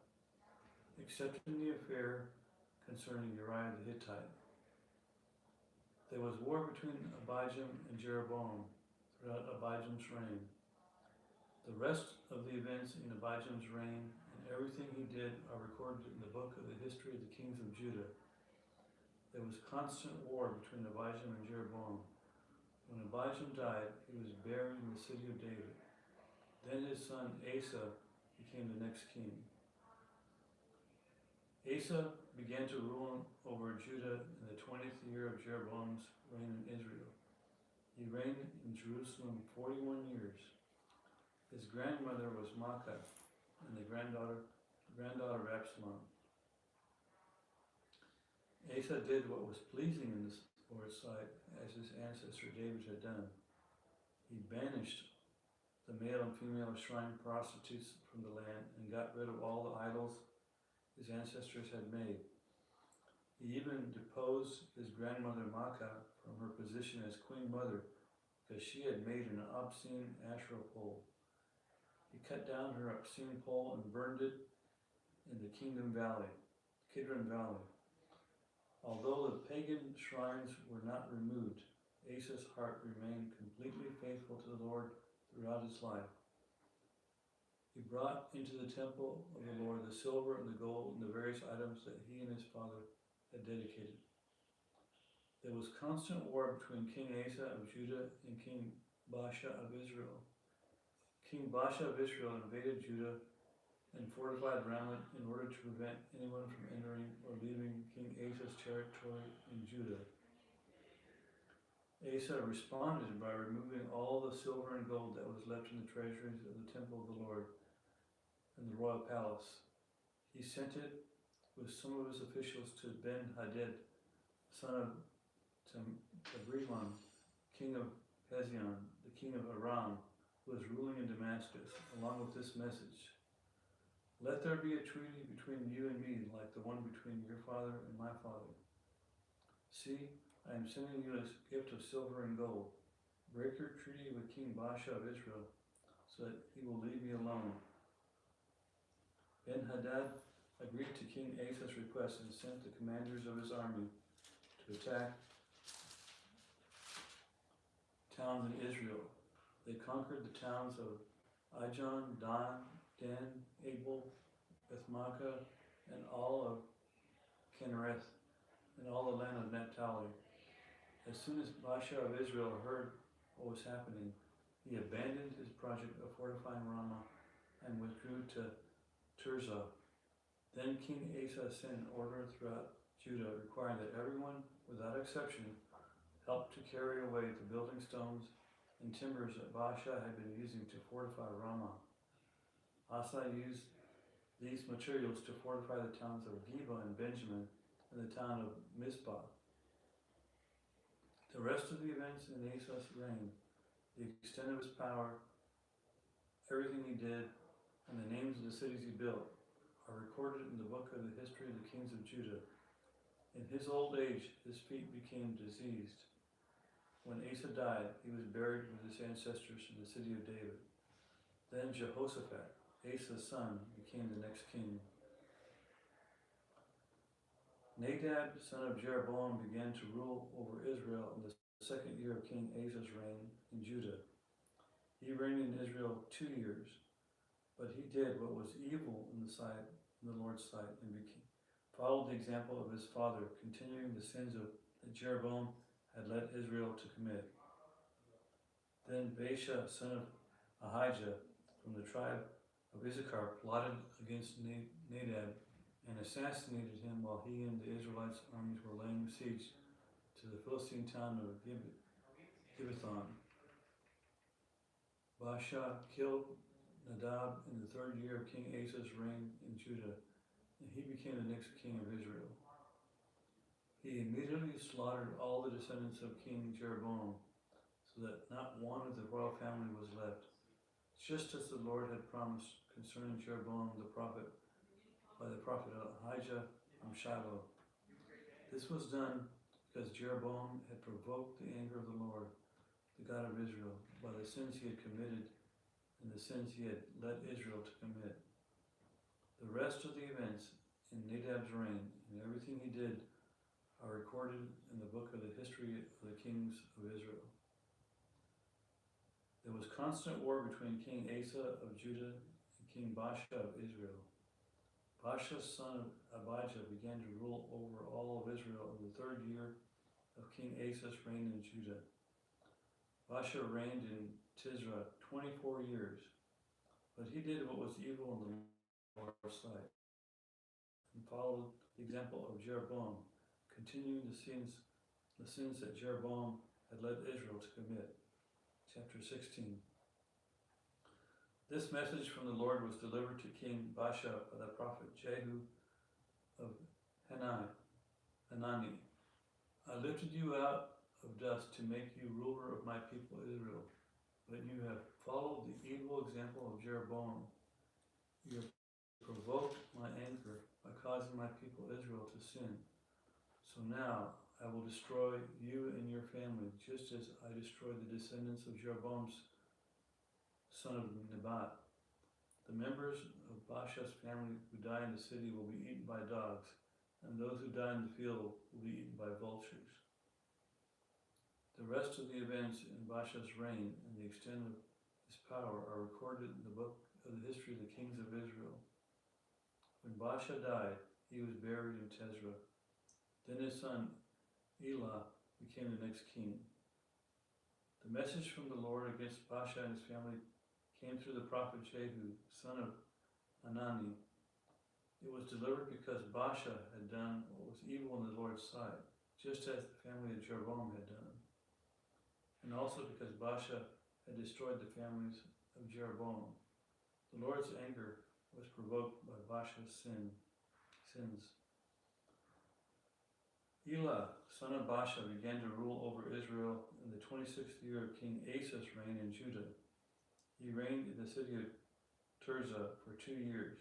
except in the affair concerning Uriah the Hittite. There was war between Abijam and Jeroboam throughout Abijam's reign. The rest of the events in Abijam's reign and everything he did are recorded in the book of the history of the kings of Judah. There was constant war between Abijam and Jeroboam. When Abijam died, he was buried in the city of David. Then his son Asa became the next king. Asa began to rule over Judah in the 20th year of Jeroboam's reign in Israel. He reigned in Jerusalem 41 years. His grandmother was Maacah, and the granddaughter of Absalom. Asa did what was pleasing in the Lord's sight, as his ancestor David had done. He banished the male and female shrine prostitutes from the land and got rid of all the idols his ancestors had made. He even deposed his grandmother Maacah from her position as queen mother because she had made an obscene Asherah pole. He cut down her obscene pole and burned it in the Kidron Valley. Although the pagan shrines were not removed, Asa's heart remained completely faithful to the Lord throughout his life. He brought into the temple of the Lord the silver and the gold and the various items that he and his father had dedicated. There was constant war between King Asa of Judah and King Baasha of Israel. King Baasha of Israel invaded Judah and fortified around it in order to prevent anyone from entering or leaving King Asa's territory in Judah. Asa responded by removing all the silver and gold that was left in the treasuries of the temple of the Lord and the royal palace. He sent it with some of his officials to Ben-Hadad, son of Tabrimon, king of Hezion, the king of Aram, who was ruling in Damascus, along with this message: "Let there be a treaty between you and me, like the one between your father and my father. See, I am sending you a gift of silver and gold. Break your treaty with King Baasha of Israel, so that he will leave me alone." Ben-Hadad agreed to King Asa's request and sent the commanders of his army to attack towns in Israel. They conquered the towns of Ijon, Dan, Abel, Bethmaachah, and all of Kinnereth, and all the land of Naphtali. As soon as Baasha of Israel heard what was happening, he abandoned his project of fortifying Ramah and withdrew to Tirzah. Then King Asa sent an order throughout Judah requiring that everyone, without exception, help to carry away the building stones and timbers that Baasha had been using to fortify Ramah. Asa used these materials to fortify the towns of Geba and Benjamin and the town of Mizpah. The rest of the events in Asa's reign, the extent of his power, everything he did, and the names of the cities he built are recorded in the book of the history of the kings of Judah. In his old age, his feet became diseased. When Asa died, he was buried with his ancestors in the city of David. Then Jehoshaphat, Asa's son, became the next king. Nadab, son of Jeroboam, began to rule over Israel in the second year of King Asa's reign in Judah. He reigned in Israel 2 years, but he did what was evil in the Lord's sight, and followed the example of his father, continuing the sins that Jeroboam had led Israel to commit. Then Baasha, son of Ahijah, from the tribe of Issachar, plotted against Nadab and assassinated him while he and the Israelites' armies were laying siege to the Philistine town of Gibbethon. Baasha killed Nadab in the 3rd year of King Asa's reign in Judah, and he became the next king of Israel. He immediately slaughtered all the descendants of King Jeroboam, so that not one of the royal family was left, just as the Lord had promised concerning Jeroboam the prophet by the prophet Ahijah from Shiloh. This was done because Jeroboam had provoked the anger of the Lord, the God of Israel, by the sins he had committed and the sins he had led Israel to commit. The rest of the events in Nadab's reign and everything he did are recorded in the book of the history of the kings of Israel. There was constant war between King Asa of Judah and King Baasha of Israel. Baasha's son of Abijah began to rule over all of Israel in the 3rd year of King Asa's reign in Judah. Baasha reigned in Tisra 24 years, but he did what was evil in the Lord's sight, and followed the example of Jeroboam, continuing the sins that Jeroboam had led Israel to commit. Chapter 16. This message from the Lord was delivered to King Baasha by the prophet Jehu of Hanani. I lifted you out of dust to make you ruler of my people Israel, but you have followed the evil example of Jeroboam. You have provoked my anger by causing my people Israel to sin. So now I will destroy you and your family, just as I destroyed the descendants of Jeroboam's son of Nebat. The members of Baasha's family who die in the city will be eaten by dogs, and those who die in the field will be eaten by vultures. The rest of the events in Baasha's reign and the extent of his power are recorded in the book of the history of the kings of Israel. When Baasha died, he was buried in Tisra. Then his son Elah became the next king. The message from the Lord against Baasha and his family came through the prophet Jehu, son of Hanani. It was delivered because Baasha had done what was evil in the Lord's sight, just as the family of Jeroboam had done, and also because Baasha had destroyed the families of Jeroboam. The Lord's anger was provoked by Baasha's sins. Elah, son of Baasha, began to rule over Israel in the 26th year of King Asa's reign in Judah. He reigned in the city of Tirzah for 2 years.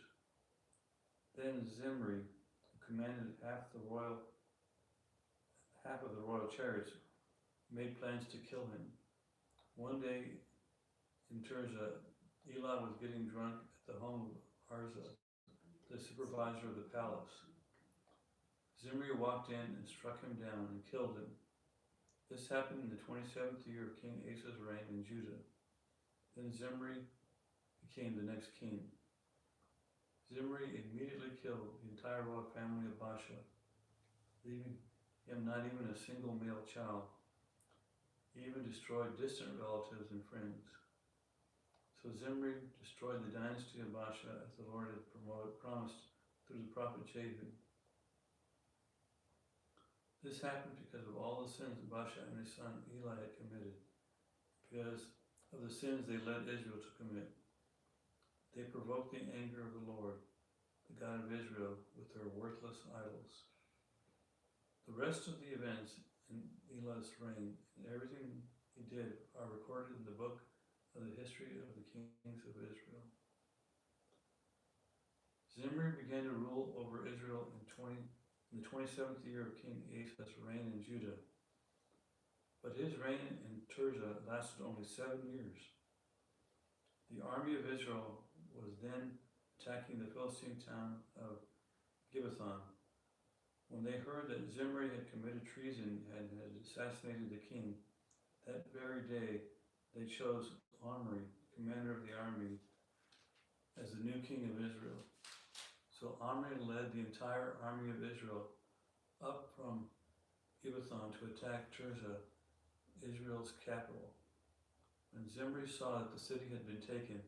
Then Zimri, who commanded half of the royal chariots, made plans to kill him. One day in Tirzah, Elah was getting drunk at the home of Arza, the supervisor of the palace. Zimri walked in and struck him down and killed him. This happened in the 27th year of King Asa's reign in Judah. Then Zimri became the next king. Zimri immediately killed the entire royal family of Baasha, leaving him not even a single male child. He even destroyed distant relatives and friends. So Zimri destroyed the dynasty of Baasha as the Lord had promised through the prophet Jehu. This happened because of all the sins that Baasha and his son Eli had committed, because of the sins they led Israel to commit. They provoked the anger of the Lord, the God of Israel, with their worthless idols. The rest of the events in Elah's reign and everything he did are recorded in the book of the history of the kings of Israel. Zimri began to rule over Israel in the 27th year of King Asa's reign in Judah. But his reign in Tirzah lasted only 7 years. The The army of Israel was then attacking the Philistine town of Gibbethon. When they heard that Zimri had committed treason and had assassinated the king, that very day they chose Omri, commander of the army, as the new king of Israel. So Omri led the entire army of Israel up from Gibbethon to attack Tirzah, Israel's capital. When Zimri saw that the city had been taken,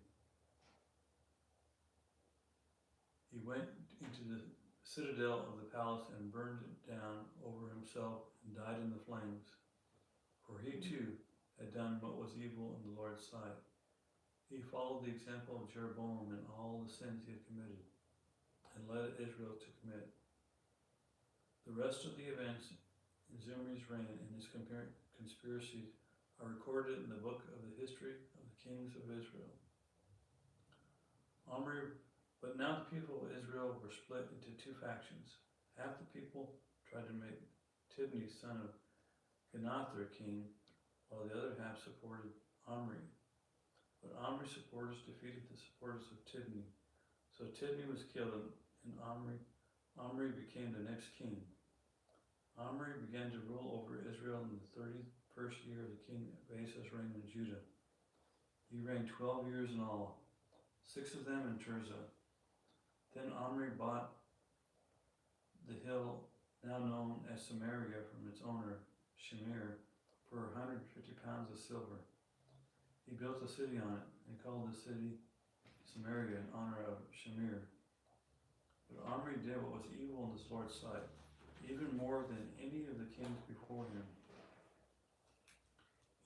he went into the citadel of the palace and burned it down over himself and died in the flames. For he too had done what was evil in the Lord's sight. He followed the example of Jeroboam in all the sins he had committed and led Israel to commit. The rest of the events in Zimri's reign and his conspiracies are recorded in the book of the history of the kings of Israel. But now the people of Israel were split into two factions. Half the people tried to make Tibni, son of Ginath, their king, while the other half supported Omri. But Omri's supporters defeated the supporters of Tibni. So Tibni was killed, and Omri became the next king. Omri began to rule over Israel in the 31st year of the king Asa's reign in Judah. He reigned 12 years in all, 6 of them in Tirzah. Then Omri bought the hill now known as Samaria from its owner, Shemir, for 150 pounds of silver. He built a city on it and called the city Samaria in honor of Shemir. But Omri did what was evil in the Lord's sight, even more than any of the kings before him.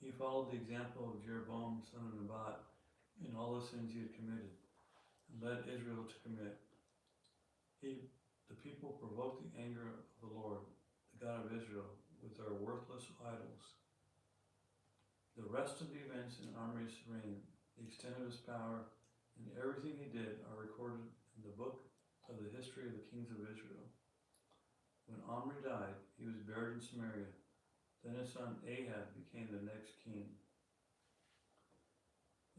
He followed the example of Jeroboam, son of Nebat, in all the sins he had committed, and led Israel to commit. The people provoked the anger of the Lord, the God of Israel, with their worthless idols. The rest of the events in Omri's reign, the extent of his power, and everything he did are recorded in the book of the history of the kings of Israel. When Omri died, he was buried in Samaria. Then his son Ahab became the next king.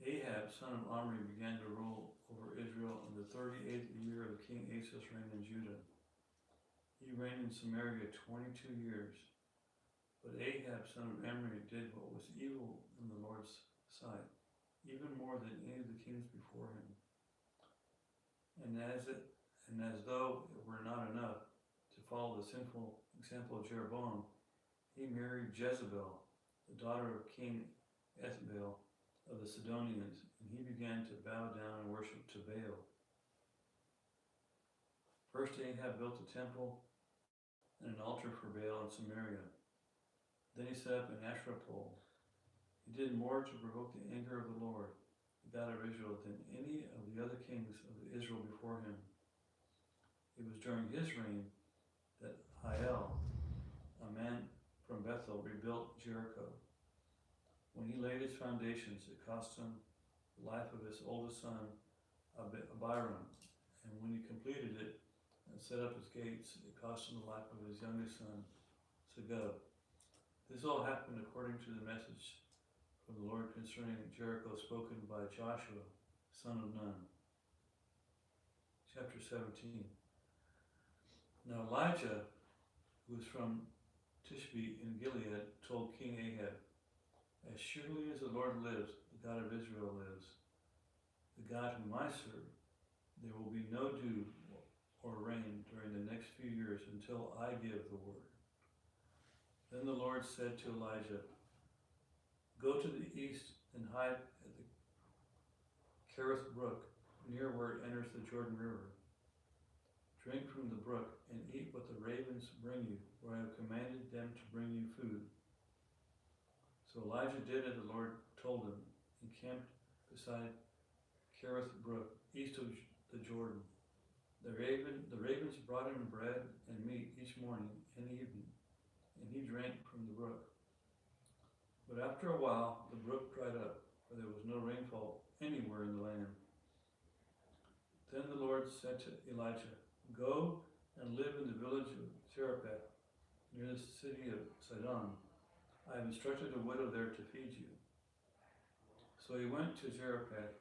Ahab, son of Omri, began to rule over Israel in the 38th year of King Asa's reign in Judah. He reigned in Samaria 22 years. But Ahab, son of Omri, did what was evil in the Lord's sight, even more than any of the kings before him. And as though it were not enough to follow the sinful example of Jeroboam, he married Jezebel, the daughter of King Ethbaal of the Sidonians, and he began to bow down and worship to Baal. First Ahab built a temple and an altar for Baal in Samaria. Then he set up an Asherah pole. He did more to provoke the anger of the Lord, the God of Israel, than any of the other kings of Israel before him. It was during his reign that Hiel, a man from Bethel, rebuilt Jericho. When he laid its foundations, it cost him the life of his oldest son, Abiram, and when he completed it and set up its gates, it cost him the life of his youngest son, Segub. This all happened according to the message from the Lord concerning Jericho spoken by Joshua, son of Nun. Chapter 17. Now Elijah, who was from Tishbe in Gilead, told King Ahab, "As surely as the Lord lives, the God of Israel lives, the God whom I serve, there will be no dew or rain during the next few years until I give the word." Then the Lord said to Elijah, "Go to the east and hide at the Kerith brook, near where it enters the Jordan River. Drink from the brook and eat what the ravens bring you, for I have commanded them to bring you food." So Elijah did as the Lord told him, and camped beside Kerith brook, east of the Jordan. The ravens brought him bread and meat each morning and evening, and he drank from the brook. But after a while, the brook dried up, for there was no rainfall anywhere in the land. Then the Lord said to Elijah, "Go and live in the village of Zarephath, near the city of Sidon. I have instructed a widow there to feed you." So he went to Zarephath,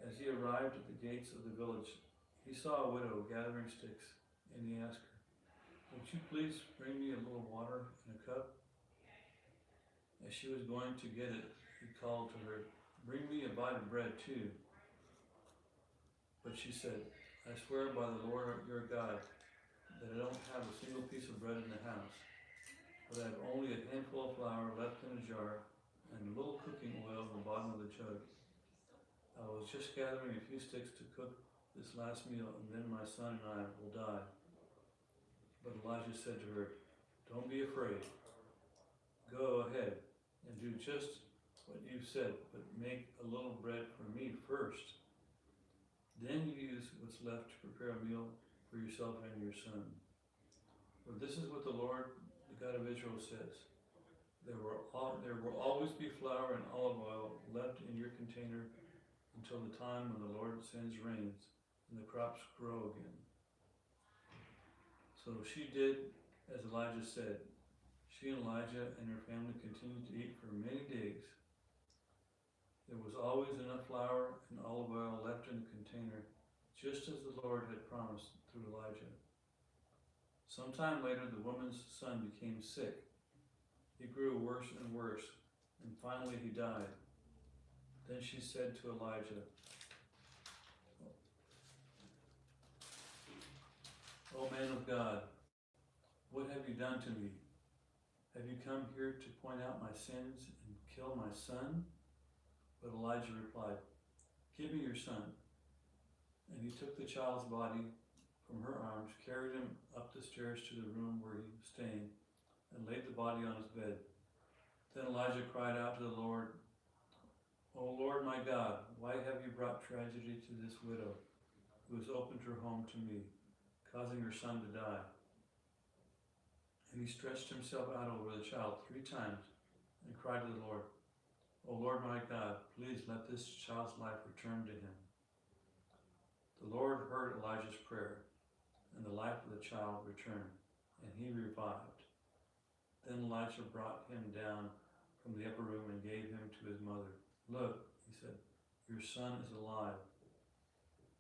As he arrived at the gates of the village, he saw a widow gathering sticks, and he asked her, "Would you please bring me a little water in a cup?" As she was going to get it, he called to her, "Bring me a bite of bread too." But she said, "I swear by the Lord your God that I don't have a single piece of bread in the house, but I have only a handful of flour left in a jar and a little cooking oil in the bottom of the jug. I was just gathering a few sticks to cook this last meal, and then my son and I will die." But Elijah said to her, "Don't be afraid. Go ahead and do just what you said, but make a little bread for me first. Then you use what's left to prepare a meal for yourself and your son. For this is what the Lord, the God of Israel, says. There will always be flour and olive oil left in your container until the time when the Lord sends rains and the crops grow again." So she did as Elijah said. She and Elijah and her family continued to eat for many days. There was always enough flour and olive oil left in the container, just as the Lord had promised through Elijah. Sometime later, the woman's son became sick. He grew worse and worse, and finally he died. Then she said to Elijah, "O man of God, what have you done to me? Have you come here to point out my sins and kill my son?" But Elijah replied, "Give me your son." And he took the child's body from her arms, carried him up the stairs to the room where he was staying, and laid the body on his bed. Then Elijah cried out to the Lord, "O Lord my God, why have you brought tragedy to this widow who has opened her home to me, causing her son to die?" And he stretched himself out over the child 3 times and cried to the Lord, "O Lord my God, please let this child's life return to him." The Lord heard Elijah's prayer, and the life of the child returned, and he revived. Then Elijah brought him down from the upper room and gave him to his mother. "Look," he said, "your son is alive."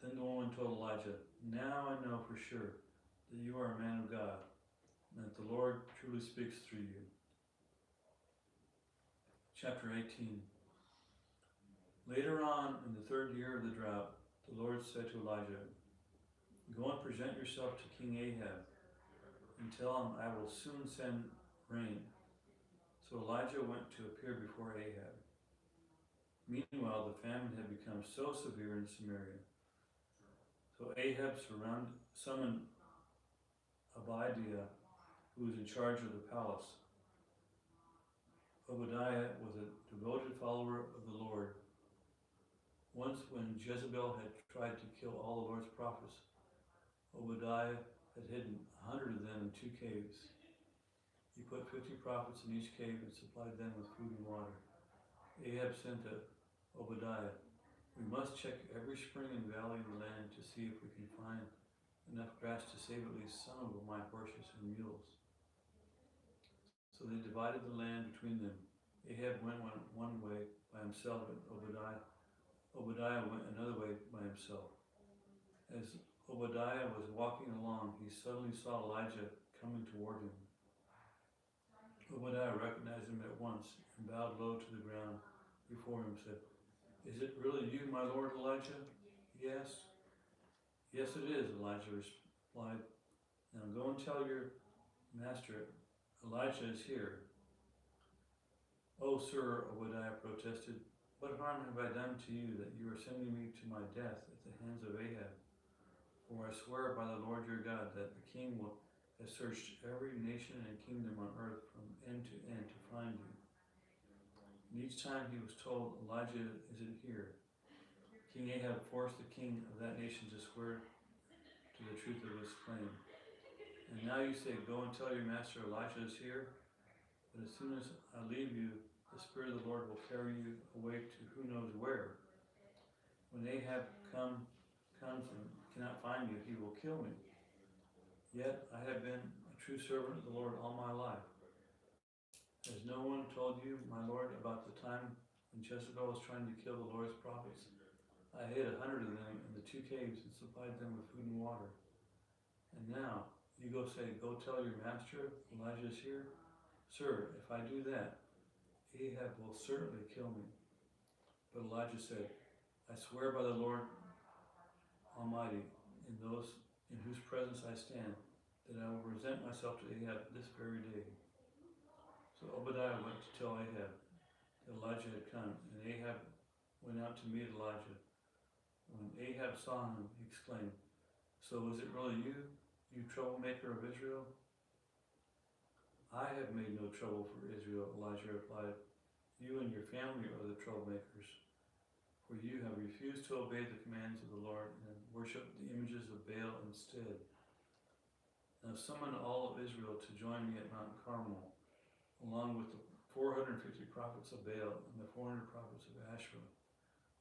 Then the woman told Elijah, "Now I know for sure that you are a man of God, and that the Lord truly speaks through you." Chapter 18. Later on, in the 3rd year of the drought, the Lord said to Elijah, "Go and present yourself to King Ahab, and tell him I will soon send rain." So Elijah went to appear before Ahab. Meanwhile, the famine had become so severe in Samaria. So Ahab summoned Obadiah, who was in charge of the palace. Obadiah was a devoted follower of the Lord. Once when Jezebel had tried to kill all the Lord's prophets, Obadiah had hidden 100 of them in 2 caves. He put 50 prophets in each cave and supplied them with food and water. Ahab said to Obadiah, "We must check every spring and valley in the land to see if we can find enough grass to save at least some of my horses and mules." So they divided the land between them. Ahab went one way by himself, and Obadiah went another way by himself. As Obadiah was walking along, he suddenly saw Elijah coming toward him. Obadiah recognized him at once and bowed low to the ground before him and said, "Is it really you, my lord Elijah?" he asked. "Yes, it is," Elijah replied. "Now go and tell your master, Elijah is here." "Oh, sir," Obadiah protested, "what harm have I done to you that you are sending me to my death at the hands of Ahab? For I swear by the Lord your God that the king has searched every nation and kingdom on earth from end to end to find you." And each time he was told, "Elijah isn't here," King Ahab forced the king of that nation to swear to the truth of his claim. "And now you say, 'Go and tell your master Elijah is here,' but as soon as I leave you, the Spirit of the Lord will carry you away to who knows where. When Ahab comes and cannot find you, he will kill me. Yet I have been a true servant of the Lord all my life. Has no one told you, my Lord, about the time when Jezebel was trying to kill the Lord's prophets I hid 100 of them in the 2 caves and supplied them with food and water. And now, you go tell your master, Elijah is here? Sir, if I do that, Ahab will certainly kill me. But Elijah said, I swear by the Lord Almighty, in whose presence I stand, that I will present myself to Ahab this very day. So Obadiah went to tell Ahab that Elijah had come, and Ahab went out to meet Elijah. When Ahab saw him, he exclaimed, So is it really you, you troublemaker of Israel? I have made no trouble for Israel, Elijah replied. You and your family are the troublemakers, for you have refused to obey the commands of the Lord and worship the images of Baal instead. Now summon all of Israel to join me at Mount Carmel, along with the 450 prophets of Baal and the 400 prophets of Asherah,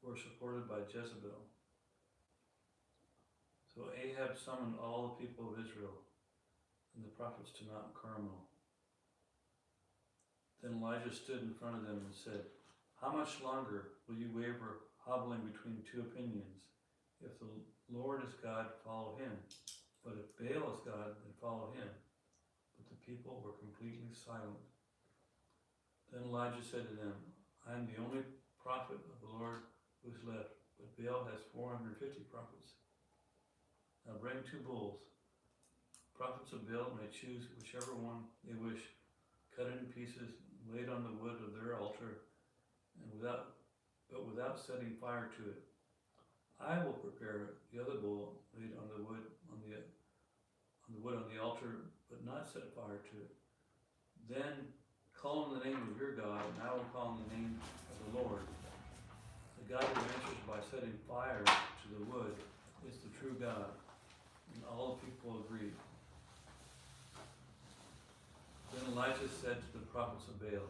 who are supported by Jezebel. So Ahab summoned all the people of Israel and the prophets to Mount Carmel. Then Elijah stood in front of them and said, How much longer will you waver, hobbling between 2 opinions? If the Lord is God, follow him. But if Baal is God, then follow him. But the people were completely silent. Then Elijah said to them, I am the only prophet of the Lord who is left, but Baal has 450 prophets. Now bring 2 bulls. Prophets of Baal may choose whichever one they wish, cut it in pieces, laid on the wood of their altar, but without setting fire to it. I will prepare the other bull laid on the wood on the altar, but not set fire to it. Then call on the name of your God, and I will call on the name of the Lord. The God who answers by setting fire to the wood is the true God. And all the people agreed. Then Elijah said to the prophets of Baal,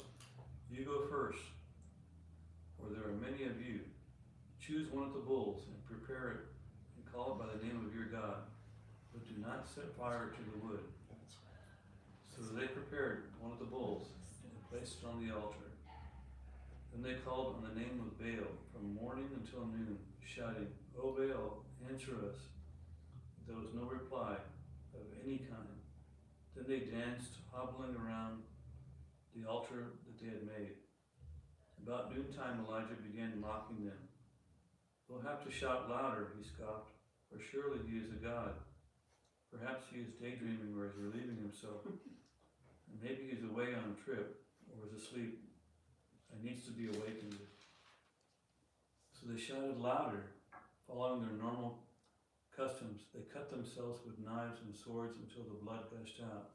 You go first, for there are many of you. Choose one of the bulls and prepare it and call it by the name of your God, but do not set fire to the wood. So they prepared one of the bulls and placed it on the altar. Then they called on the name of Baal from morning until noon, shouting, O Baal, answer us. There was no reply of any kind. Then they danced, hobbling around the altar that they had made. About noontime, Elijah began mocking them. We'll have to shout louder, he scoffed, for surely he is a god. Perhaps he is daydreaming or is relieving himself. And maybe he's away on a trip or is asleep and needs to be awakened. So they shouted louder, following their normal customs. They cut themselves with knives and swords until the blood gushed out.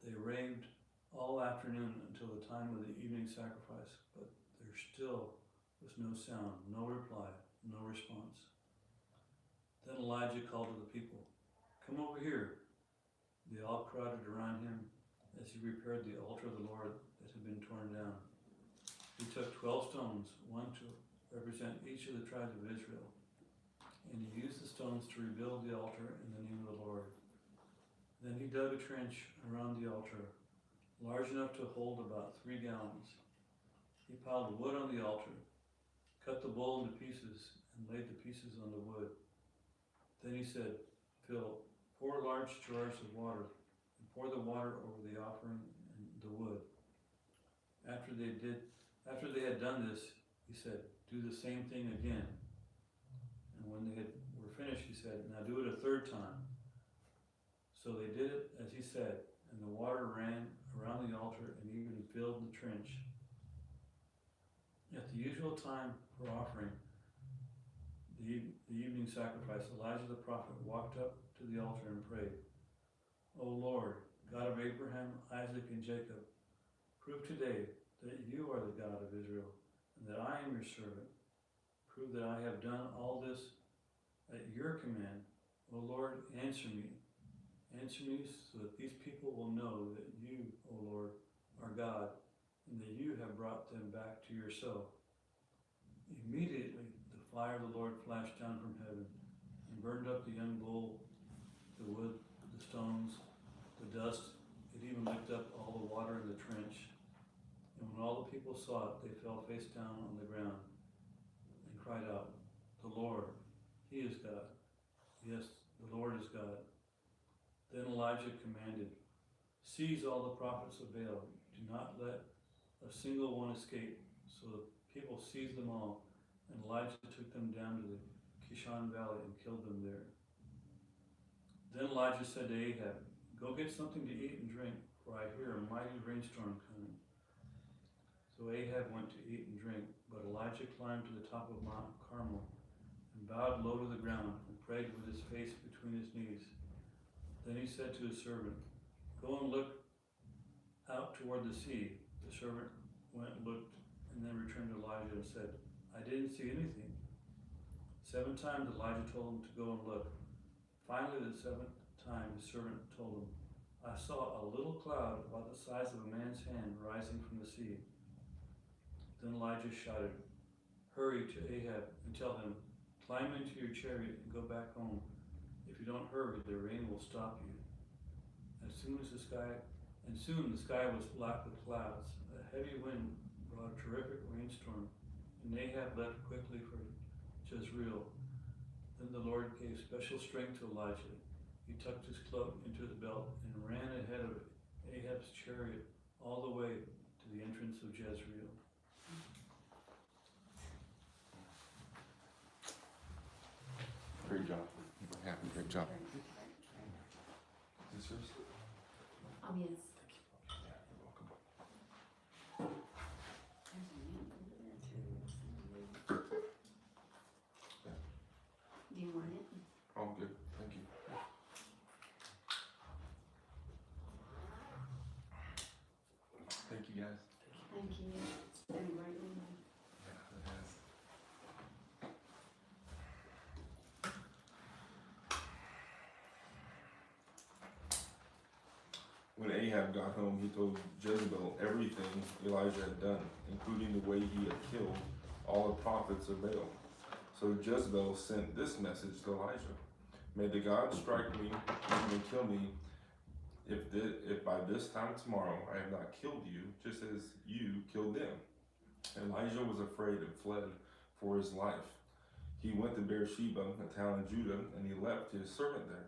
They raved all afternoon until the time of the evening sacrifice, but there still was no sound, no reply, no response. Then Elijah called to the people, Come over here. They all crowded around him as he repaired the altar of the Lord that had been torn down. He took 12 stones, one to represent each of the tribes of Israel, and he used the stones to rebuild the altar in the name of the Lord. Then he dug a trench around the altar, large enough to hold about 3 gallons. He piled wood on the altar, cut the bull into pieces, and laid the pieces on the wood. Then he said, Fill 4 large jars of water, and pour the water over the offering and the wood. After they had done this, he said, Do the same thing again. And when they were finished, he said, Now do it a 3rd time. So they did it as he said, and the water ran around the altar and even filled the trench. At the usual time for offering the evening sacrifice, Elijah the prophet walked up to the altar and prayed, O Lord, God of Abraham, Isaac, and Jacob, prove today that you are the God of Israel, and that I am your servant. Prove that I have done all this at your command. O Lord, answer me. Answer me so that these people will know that you, O Lord, are God, and that you have brought them back to yourself. Immediately the fire of the Lord flashed down from heaven and burned up the young bull, the wood, the stones, the dust. It even licked up all the water in the trench. And when all the people saw it, they fell face down on the ground and cried Elijah commanded, "Seize all the prophets of Baal. Do not let a single one escape." So the people seized them all, and Elijah took them down to the Kishon Valley and killed them there. Then Elijah said to Ahab, "Go get something to eat and drink, for I hear a mighty rainstorm coming." So Ahab went to eat and drink, but Elijah climbed to the top of Mount Carmel and bowed low to the ground and prayed with his face between his knees. Then he said to his servant, "Go and look out toward the sea." The servant went and looked, and then returned to Elijah and said, "I didn't see anything." 7 times Elijah told him to go and look. Finally, the 7th time, his servant told him, "I saw a little cloud about the size of a man's hand rising from the sea." Then Elijah shouted, "Hurry to Ahab and tell him, 'Climb into your chariot and go back home. If you don't hurry, the rain will stop you.'" Soon the sky was black with clouds. A heavy wind brought a terrific rainstorm, and Ahab left quickly for Jezreel. Then the Lord gave special strength to Elijah. He tucked his cloak into the belt and ran ahead of Ahab's chariot all the way to the entrance of Jezreel. Great job. Great job. Is this yours? Yes. Do you want it? Oh, good. Thank you. Thank you, guys. Thank you. It's been a great one. Yeah, it has. When Ahab got home, he told Jezebel everything Elijah had done, including the way he had killed all the prophets of Baal. So Jezebel sent this message to Elijah: "May the God strike me and kill me if by this time tomorrow I have not killed you, just as you killed them." Elijah was afraid and fled for his life. He went to Beersheba, a town in Judah, and he left his servant there.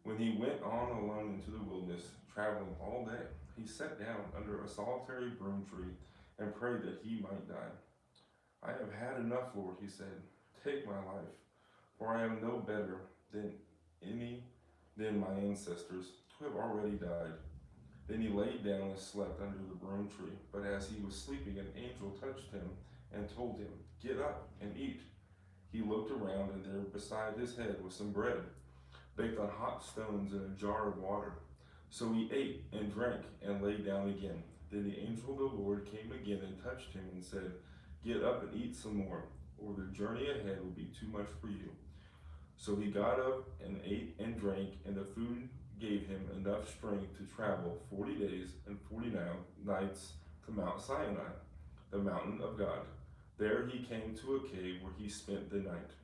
When he went on alone into the wilderness, traveling all day, he sat down under a solitary broom tree and prayed that he might die. "I have had enough, Lord," he said. "Take my life, for I am no better than my ancestors who have already died." Then he lay down and slept under the broom tree. But as he was sleeping, an angel touched him and told him, "Get up and eat." He looked around, and there beside his head was some bread, baked on hot stones, and a jar of water. So he ate and drank and lay down again. Then the angel of the Lord came again and touched him and said, "Get up and eat some more, or the journey ahead will be too much for you." So he got up and ate and drank, and the food gave him enough strength to travel 40 days and 49 nights to Mount Sinai, the mountain of God. There he came to a cave where he spent the night.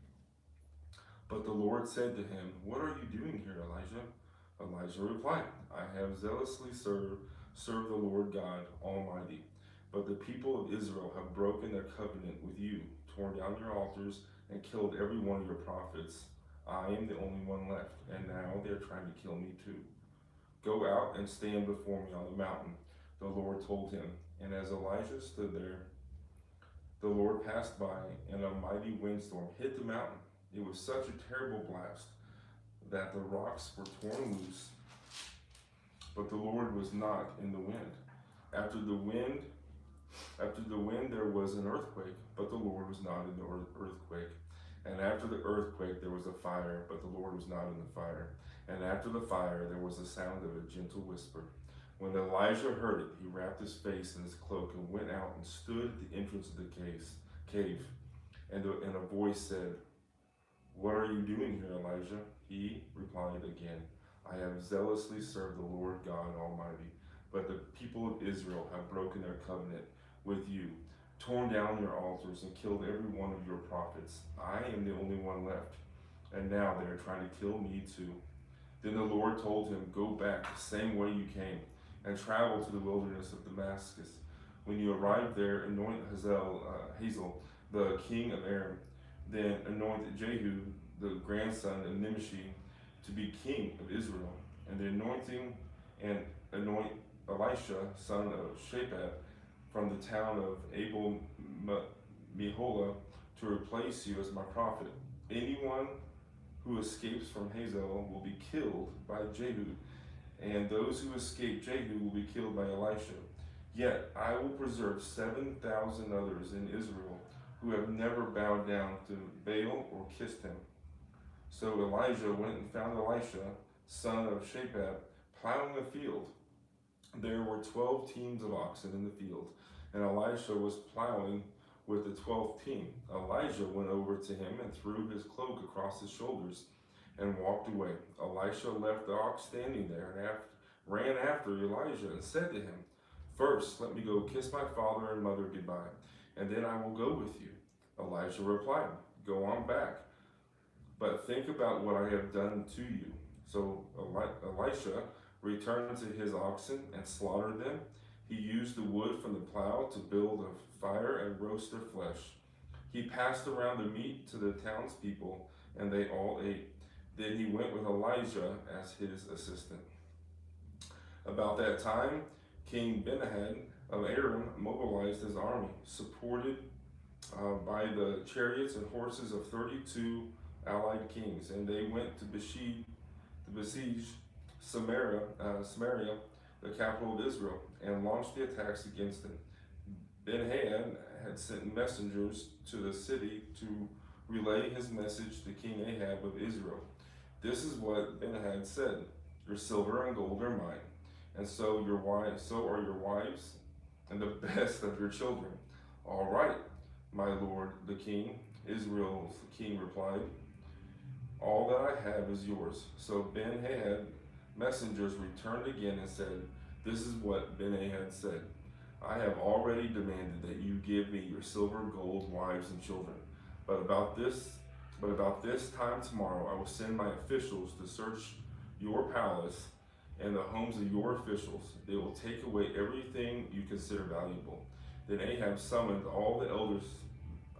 But the Lord said to him, "What are you doing here, Elijah?" Elijah replied, "I have zealously served the Lord God Almighty. But the people of Israel have broken their covenant with you, torn down your altars, and killed every one of your prophets. I am the only one left, and now they are trying to kill me too. Go out and stand before me on the mountain," the Lord told him. And as Elijah stood there, the Lord passed by, and a mighty windstorm hit the mountain. It was such a terrible blast that the rocks were torn loose, but the Lord was not in the wind. After the wind there was an earthquake, but the Lord was not in the earthquake. And after the earthquake there was a fire, but the Lord was not in the fire. And after the fire there was the sound of a gentle whisper. When Elijah heard it, he wrapped his face in his cloak and went out and stood at the entrance of the cave. And a voice said, "What are you doing here, Elijah?" He replied again, "I have zealously served the Lord God Almighty, but the people of Israel have broken their covenant with you, torn down your altars, and killed every one of your prophets. I am the only one left, and now they are trying to kill me too." Then the Lord told him, "Go back the same way you came, and travel to the wilderness of Damascus. When you arrive there, anoint Hazael, the king of Aram. Then anoint Jehu, the grandson of Nimshi, to be king of Israel. and the anointing and anoint Elisha, son of Shaphat, from the town of Abel Meholah, to replace you as my prophet. Anyone who escapes from Hazael will be killed by Jehu, and those who escape Jehu will be killed by Elisha. Yet I will preserve 7,000 others in Israel who have never bowed down to Baal or kissed him. So Elijah went and found Elisha, son of Shaphat, plowing a field. There were 12 teams of oxen in the field, and Elisha was plowing with the 12th team. Elijah went over to him and threw his cloak across his shoulders and walked away. Elisha left the ox standing there and ran after Elijah and said to him, "First, let me go kiss my father and mother goodbye, and then I will go with you." Elijah replied, "Go on back, but think about what I have done to you." So Elisha returned to his oxen and slaughtered them. He used the wood from the plow to build a fire and roast their flesh. He passed around the meat to the townspeople, and they all ate. Then he went with Elijah as his assistant. About that time, King Ben-Hadad of Aram mobilized his army, supported by the chariots and horses of 32 allied kings, and they went to besiege Samaria, the capital of Israel, and launched the attacks against it. Ben-Hadad had sent messengers to the city to relay his message to King Ahab of Israel. This is what Ben-Hadad said: "Your silver and gold are mine, and so are your wives, and the best of your children." "All right, my lord the king," Israel's king replied. "All that I have is yours." So Ben-Hadad messengers returned again and said, "This is what Ben-Hadad said: I have already demanded that you give me your silver, gold, wives, and children. But about this time tomorrow, I will send my officials to search your palace and the homes of your officials. They will take away everything you consider valuable." Then Ahab summoned all the elders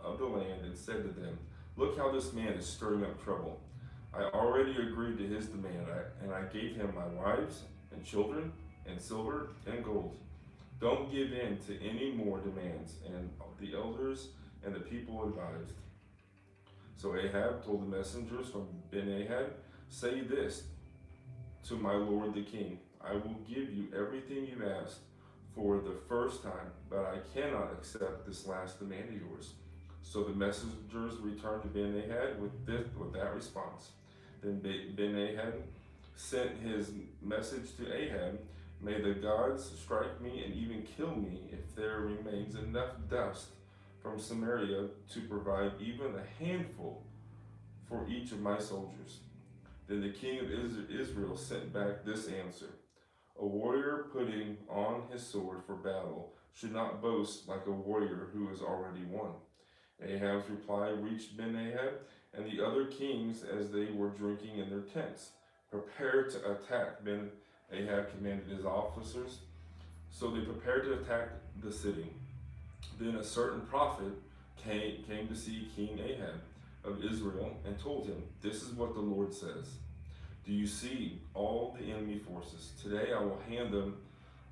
of the land and said to them, "Look how this man is stirring up trouble. I already agreed to his demand, and I gave him my wives and children and silver and gold. Don't give in to any more demands." And the elders and the people advised. So Ahab told the messengers from Ben-Hadad, "Say this to my lord the king: I will give you everything you asked for the first time, but I cannot accept this last demand of yours." So the messengers returned to Ben-Hadad with that response. Then Ben-Hadad sent his message to Ahab, "May the gods strike me and even kill me if there remains enough dust from Samaria to provide even a handful for each of my soldiers." Then the king of Israel sent back this answer: "A warrior putting on his sword for battle should not boast like a warrior who has already won." Ahab's reply reached Ben-Hadad and the other kings as they were drinking in their tents. "Prepare to attack," Ben-Hadad commanded his officers. So they prepared to attack the city. Then a certain prophet came to see King Ahab of Israel and told him, "This is what the Lord says: Do you see all the enemy forces? Today I will hand them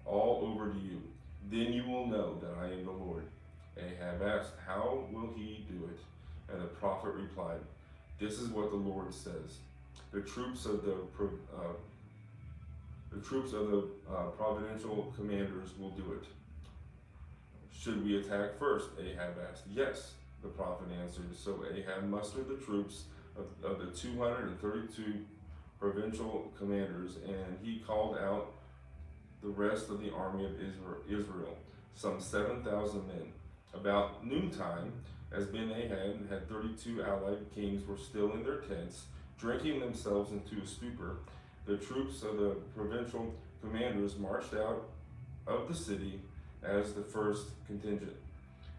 all over to you. Then you will know that I am the Lord." Ahab asked, "How will he do it?" And the prophet replied, "This is what the Lord says: The troops of the provincial commanders will do it." "Should we attack first?" Ahab asked. "Yes," the prophet answered. So Ahab mustered the troops of the 232 provincial commanders, and he called out the rest of the army of Israel, some 7,000 men. About noontime, as Ben-Hadad had 32 allied kings were still in their tents, drinking themselves into a stupor, the troops of the provincial commanders marched out of the city as the first contingent.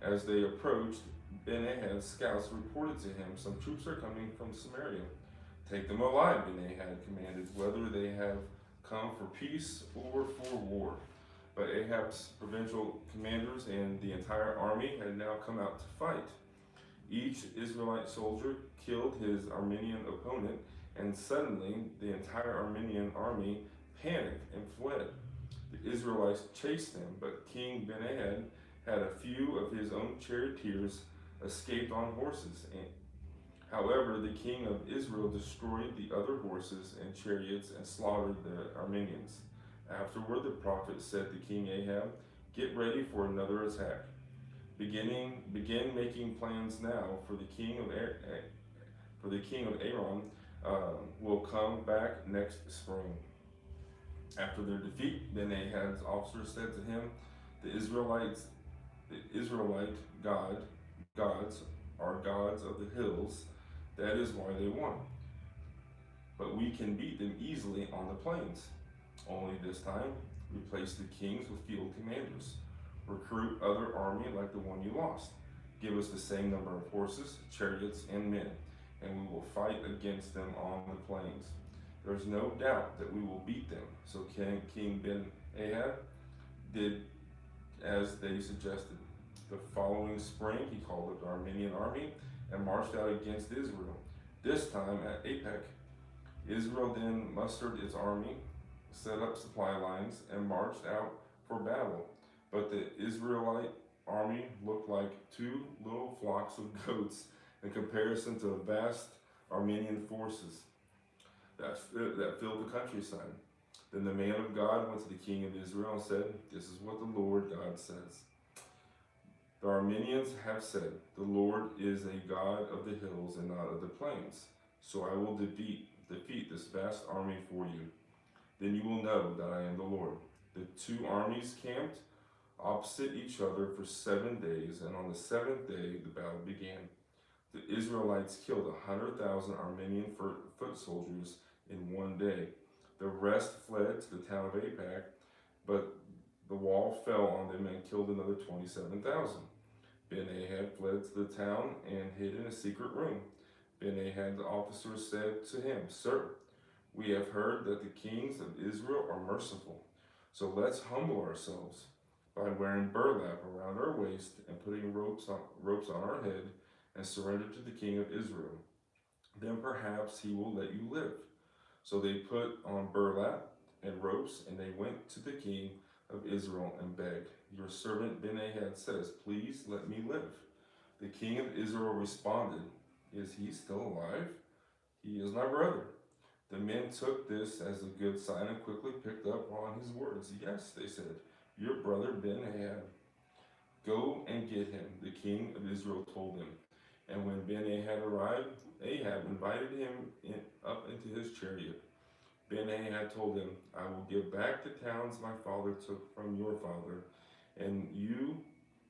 As they approached, Ben-Hadad's scouts reported to him, "Some troops are coming from Samaria." "Take them alive," Ben-Hadad commanded, "whether they have come for peace or for war." But Ahab's provincial commanders and the entire army had now come out to fight. Each Israelite soldier killed his Aramean opponent And suddenly the entire Armenian army panicked and fled. The Israelites chased them, but King Ben-Hadad had a few of his own charioteers escaped on horses. However, the king of Israel destroyed the other horses and chariots and slaughtered the Armenians. Afterward, the prophet said to King Ahab, "Get ready for another attack. Begin making plans now, for the king of Aram will come back next spring." After their defeat, Ben-Hadad's officers said to him, "The Israelite gods are gods of the hills. That is why they won. But we can beat them easily on the plains. Only this time, replace the kings with field commanders. Recruit other army like the one you lost. Give us the same number of horses, chariots, and men, and we will fight against them on the plains. There's no doubt that we will beat them." So King Ben-Hadad did as they suggested. The following spring, he called up the Armenian army and marched out against Israel, this time at Apec. Israel then mustered its army, set up supply lines, and marched out for battle. But the Israelite army looked like two little flocks of goats in comparison to the vast Armenian forces that filled the countryside. Then the man of God went to the king of Israel and said, "This is what the Lord God says. The Armenians have said, 'The Lord is a God of the hills and not of the plains.' So I will defeat this vast army for you. Then you will know that I am the Lord." The two armies camped opposite each other for 7 days, and on the seventh day the battle began. The Israelites killed 100,000 Armenian foot soldiers in one day. The rest fled to the town of Apec, but the wall fell on them and killed another 27,000. Ben-Hadad fled to the town and hid in a secret room. Ben-Hadad's officers said to him, "Sir, we have heard that the kings of Israel are merciful, so let's humble ourselves by wearing burlap around our waist and putting ropes on our head and surrender to the king of Israel. Then perhaps he will let you live." So they put on burlap and ropes, and they went to the king of Israel and begged. "Your servant Ben-Hadad says, 'Please let me live.'" The king of Israel responded, "Is he still alive? He is my brother." The men took this as a good sign and quickly picked up on his words. "Yes," they said, "your brother Ben-Hadad." "Go and get him," the king of Israel told them. And when Ben-Hadad arrived, Ahab invited him up into his chariot. Ben-Hadad told him, "I will give back the towns my father took from your father, and you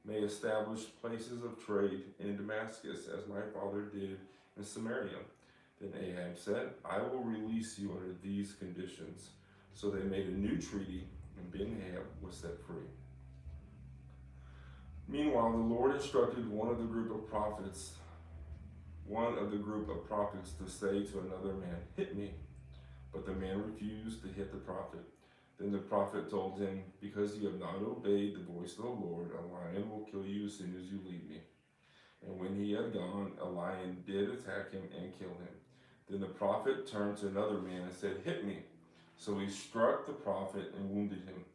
may establish places of trade in Damascus as my father did in Samaria." Then Ahab said, "I will release you under these conditions." So they made a new treaty, and Ben-Hadad was set free. Meanwhile, the Lord instructed one of the group of prophets to say to another man, "Hit me." But the man refused to hit the prophet. Then the prophet told him, "Because you have not obeyed the voice of the Lord, a lion will kill you as soon as you leave me." And when he had gone, a lion did attack him and kill him. Then the prophet turned to another man and said, "Hit me." So he struck the prophet and wounded him.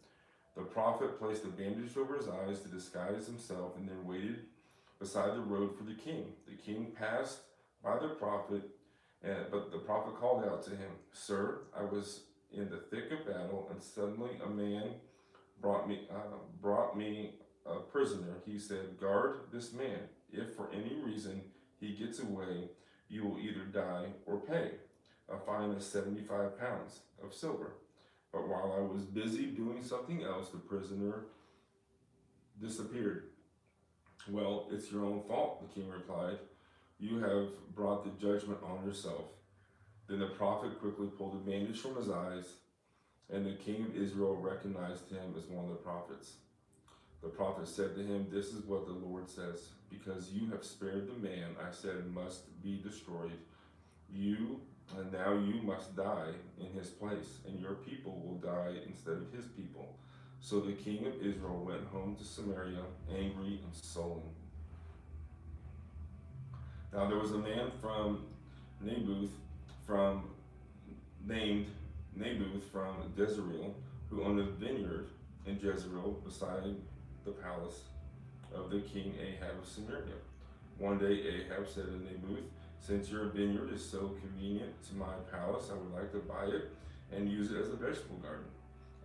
The prophet placed a bandage over his eyes to disguise himself and then waited beside the road for the king. The king passed by the prophet, but the prophet called out to him, "Sir, I was in the thick of battle, and suddenly a man brought me a prisoner." He said, "Guard this man. If for any reason he gets away, you will either die or pay a fine of 75 pounds of silver." But while I was busy doing something else, the prisoner disappeared. "Well, it's your own fault," the king replied. "You have brought the judgment on yourself." Then the prophet quickly pulled a bandage from his eyes, and the king of Israel recognized him as one of the prophets. The prophet said to him, "This is what the Lord says, because you have spared the man I said must be destroyed. Now you must die in his place, and your people will die instead of his people." So the king of Israel went home to Samaria, angry and sullen. Now there was a man from Naboth named Naboth from Jezreel, who owned a vineyard in Jezreel beside the palace of the king Ahab of Samaria. One day Ahab said to Naboth, "Since your vineyard is so convenient to my palace, I would like to buy it and use it as a vegetable garden.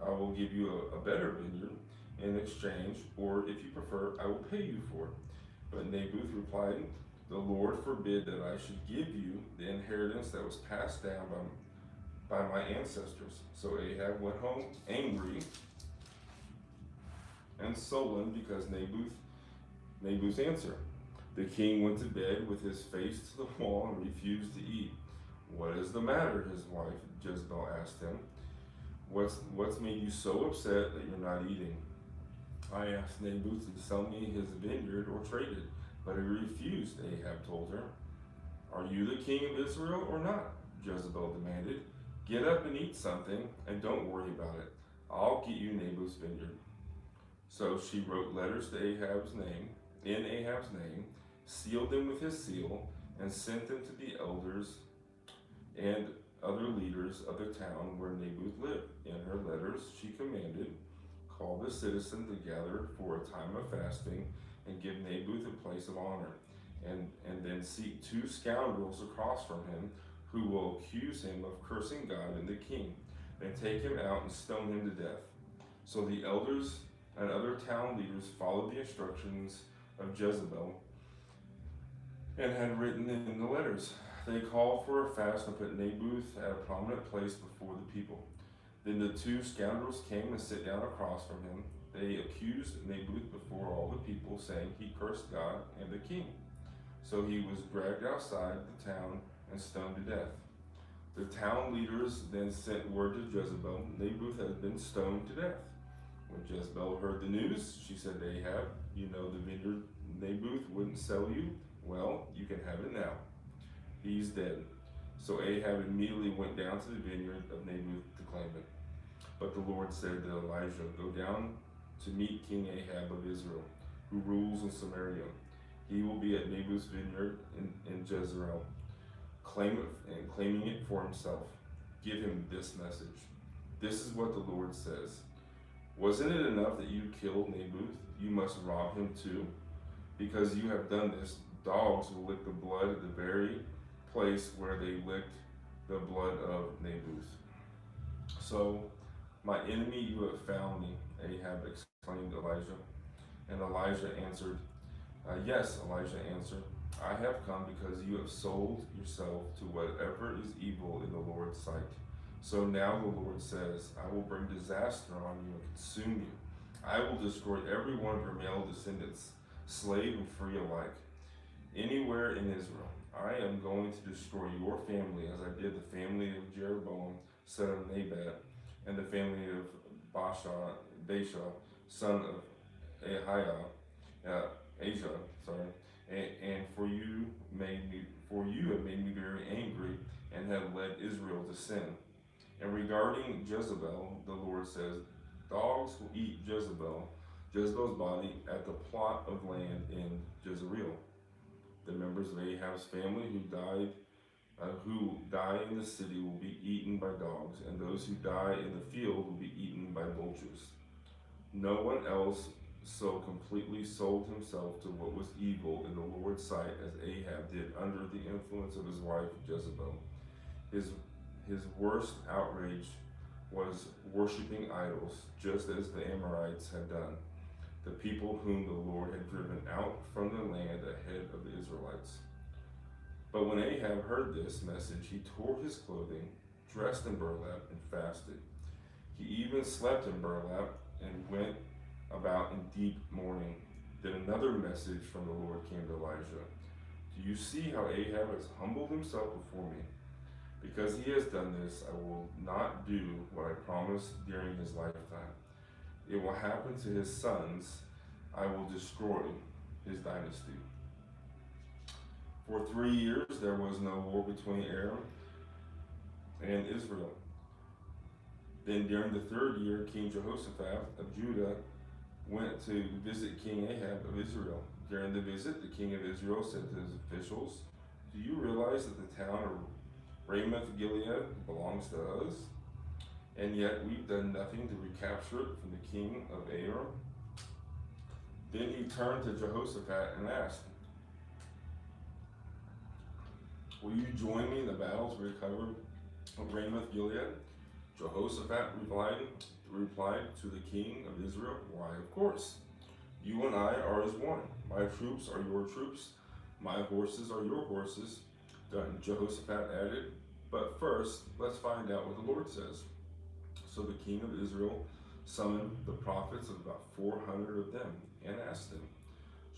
I will give you a better vineyard in exchange, or if you prefer, I will pay you for it." But Naboth replied, "The Lord forbid that I should give you the inheritance that was passed down by my ancestors." So Ahab went home angry and sullen because Naboth's answer. The king went to bed with his face to the wall and refused to eat. "What is the matter?" his wife Jezebel asked him. What's made you so upset that you're not eating?" "I asked Naboth to sell me his vineyard or trade it, but he refused," Ahab told her. "Are you the king of Israel or not?" Jezebel demanded. "Get up and eat something, and don't worry about it. I'll get you Naboth's vineyard." So she wrote letters to in Ahab's name, sealed them with his seal, and sent them to the elders and other leaders of the town where Naboth lived. In her letters, she commanded, "Call the citizens together for a time of fasting and give Naboth a place of honor, and then seek 2 scoundrels across from him who will accuse him of cursing God and the king. Then take him out and stone him to death." So the elders and other town leaders followed the instructions of Jezebel and had written in the letters. They called for a fast and put Naboth at a prominent place before the people. Then the 2 scoundrels came and sat down across from him. They accused Naboth before all the people, saying he cursed God and the king. So he was dragged outside the town and stoned to death. The town leaders then sent word to Jezebel, "Naboth has been stoned to death." When Jezebel heard the news, she said to Ahab, "You know the vineyard Naboth wouldn't sell you? Well, you can have it now. He's dead." So Ahab immediately went down to the vineyard of Naboth to claim it. But the Lord said to Elijah, "Go down to meet King Ahab of Israel, who rules in Samaria. He will be at Naboth's vineyard in Jezreel, claiming it for himself. Give him this message. This is what the Lord says. Wasn't it enough that you killed Naboth? You must rob him too. Because you have done this, dogs will lick the blood at the very place where they licked the blood of Naboth." "So, my enemy, you have found me," Ahab exclaimed to Elijah. And Elijah answered, "Yes," Elijah answered, "I have come because you have sold yourself to whatever is evil in the Lord's sight. So now the Lord says, I will bring disaster on you and consume you. I will destroy every one of your male descendants, slave and free alike, anywhere in Israel. I am going to destroy your family as I did the family of Jeroboam, son of Nebat, and the family of Baasha, son of Ahijah, and for you have made me very angry and have led Israel to sin. And regarding Jezebel, the Lord says, dogs will eat Jezebel's body at the plot of land in Jezreel. The members of Ahab's family who die in the city will be eaten by dogs, and those who die in the field will be eaten by vultures. No one else so completely sold himself to what was evil in the Lord's sight as Ahab did under the influence of his wife Jezebel. His worst outrage was worshiping idols, just as the Amorites had done, the people whom the Lord had driven out from the land ahead of the Israelites. But when Ahab heard this message, he tore his clothing, dressed in burlap, and fasted. He even slept in burlap and went about in deep mourning. Then another message from the Lord came to Elijah. Do you see how Ahab has humbled himself before me? Because he has done this, I will not do what I promised during his lifetime. It will happen to his sons. I will destroy his dynasty. For 3 years there was no war between Aram and Israel. Then during the 3rd year, King Jehoshaphat of Judah went to visit King Ahab of Israel. During the visit, the king of Israel said to his officials, do you realize that the town Ramoth Gilead belongs to us, and yet we've done nothing to recapture it from the king of Aram. Then he turned to Jehoshaphat and asked, will you join me in the battle to recover Ramoth Gilead? Jehoshaphat replied to the king of Israel, why, of course. You and I are as one. My troops are your troops. My horses are your horses. Then Jehoshaphat added, but first, let's find out what the Lord says. So the king of Israel summoned the prophets, of about 400 of them, and asked them,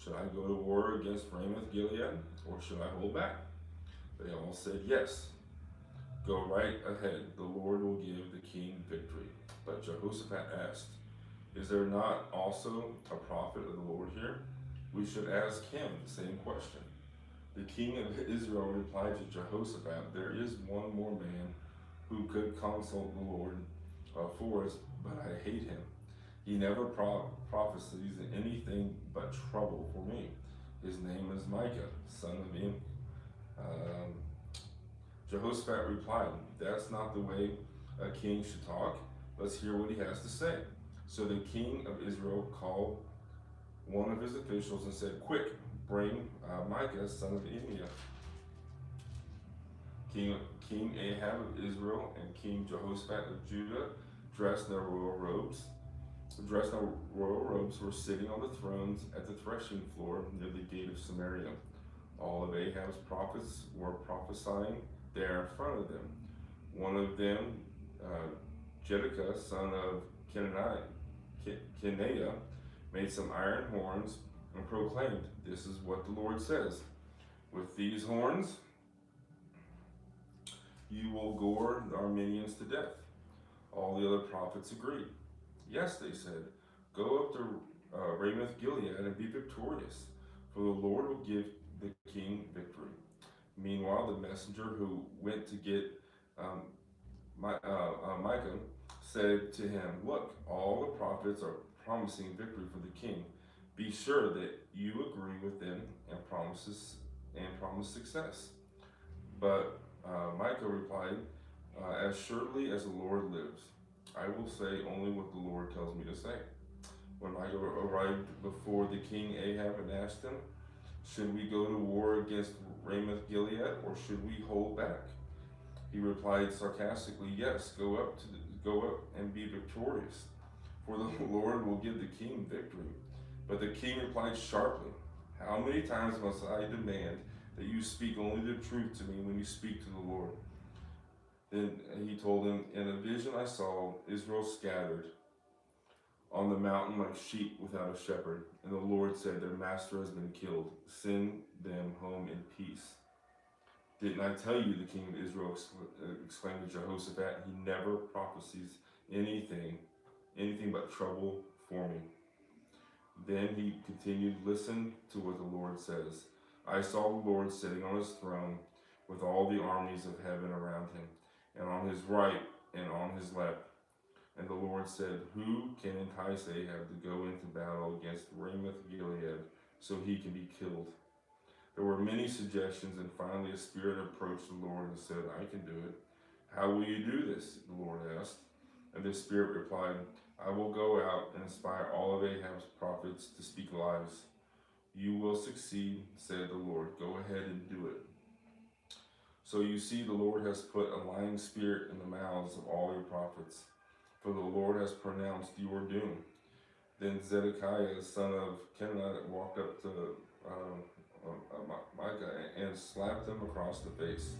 should I go to war against Ramoth Gilead, or should I hold back? They all said, yes. Go right ahead. The Lord will give the king victory. But Jehoshaphat asked, is there not also a prophet of the Lord here? We should ask him the same question. The king of Israel replied to Jehoshaphat, there is one more man who could consult the Lord for us, but I hate him. He never prophesies anything but trouble for me. His name is Micah, son of Im. Jehoshaphat replied, that's not the way a king should talk. Let's hear what he has to say. So the king of Israel called one of his officials and said, quick, bring Micah, son of Imea. King Ahab of Israel and King Jehoshaphat of Judah, dressed in their royal robes, were sitting on the thrones at the threshing floor near the gate of Samaria. All of Ahab's prophets were prophesying there in front of them. One of them, Jedekiah, son of Kenaiah, made some iron horns and proclaimed, this is what the Lord says. With these horns, you will gore the Arameans to death. All the other prophets agreed. Yes, they said, go up to Ramoth Gilead and be victorious, for the Lord will give the king victory. Meanwhile, the messenger who went to get Micah said to him, look, all the prophets are promising victory for the king. Be sure that you agree with them and promise success. But Micah replied, as surely as the Lord lives, I will say only what the Lord tells me to say. When Micah arrived before the king Ahab and asked him, should we go to war against Ramoth Gilead, or should we hold back? He replied sarcastically, yes, go up and be victorious, for the Lord will give the king victory. But the king replied sharply, how many times must I demand that you speak only the truth to me when you speak to the Lord? Then he told him, in a vision I saw Israel scattered on the mountain like sheep without a shepherd. And the Lord said, their master has been killed. Send them home in peace. Didn't I tell you, the king of Israel exclaimed to Jehoshaphat, he never prophesies anything but trouble for me. Then he continued, listen to what the Lord says. I saw the Lord sitting on his throne with all the armies of heaven around him, and on his right and on his left. And the Lord said, who can entice Ahab to go into battle against Ramoth Gilead so he can be killed? There were many suggestions, and finally a spirit approached the Lord and said, I can do it. How will you do this? The Lord asked. And the spirit replied, I will go out and inspire all of Ahab's prophets to speak lies. You will succeed, said the Lord. Go ahead and do it. So you see, the Lord has put a lying spirit in the mouths of all your prophets, for the Lord has pronounced your doom. Then Zedekiah, son of Kenaiah, walked up to Micah and slapped him across the face.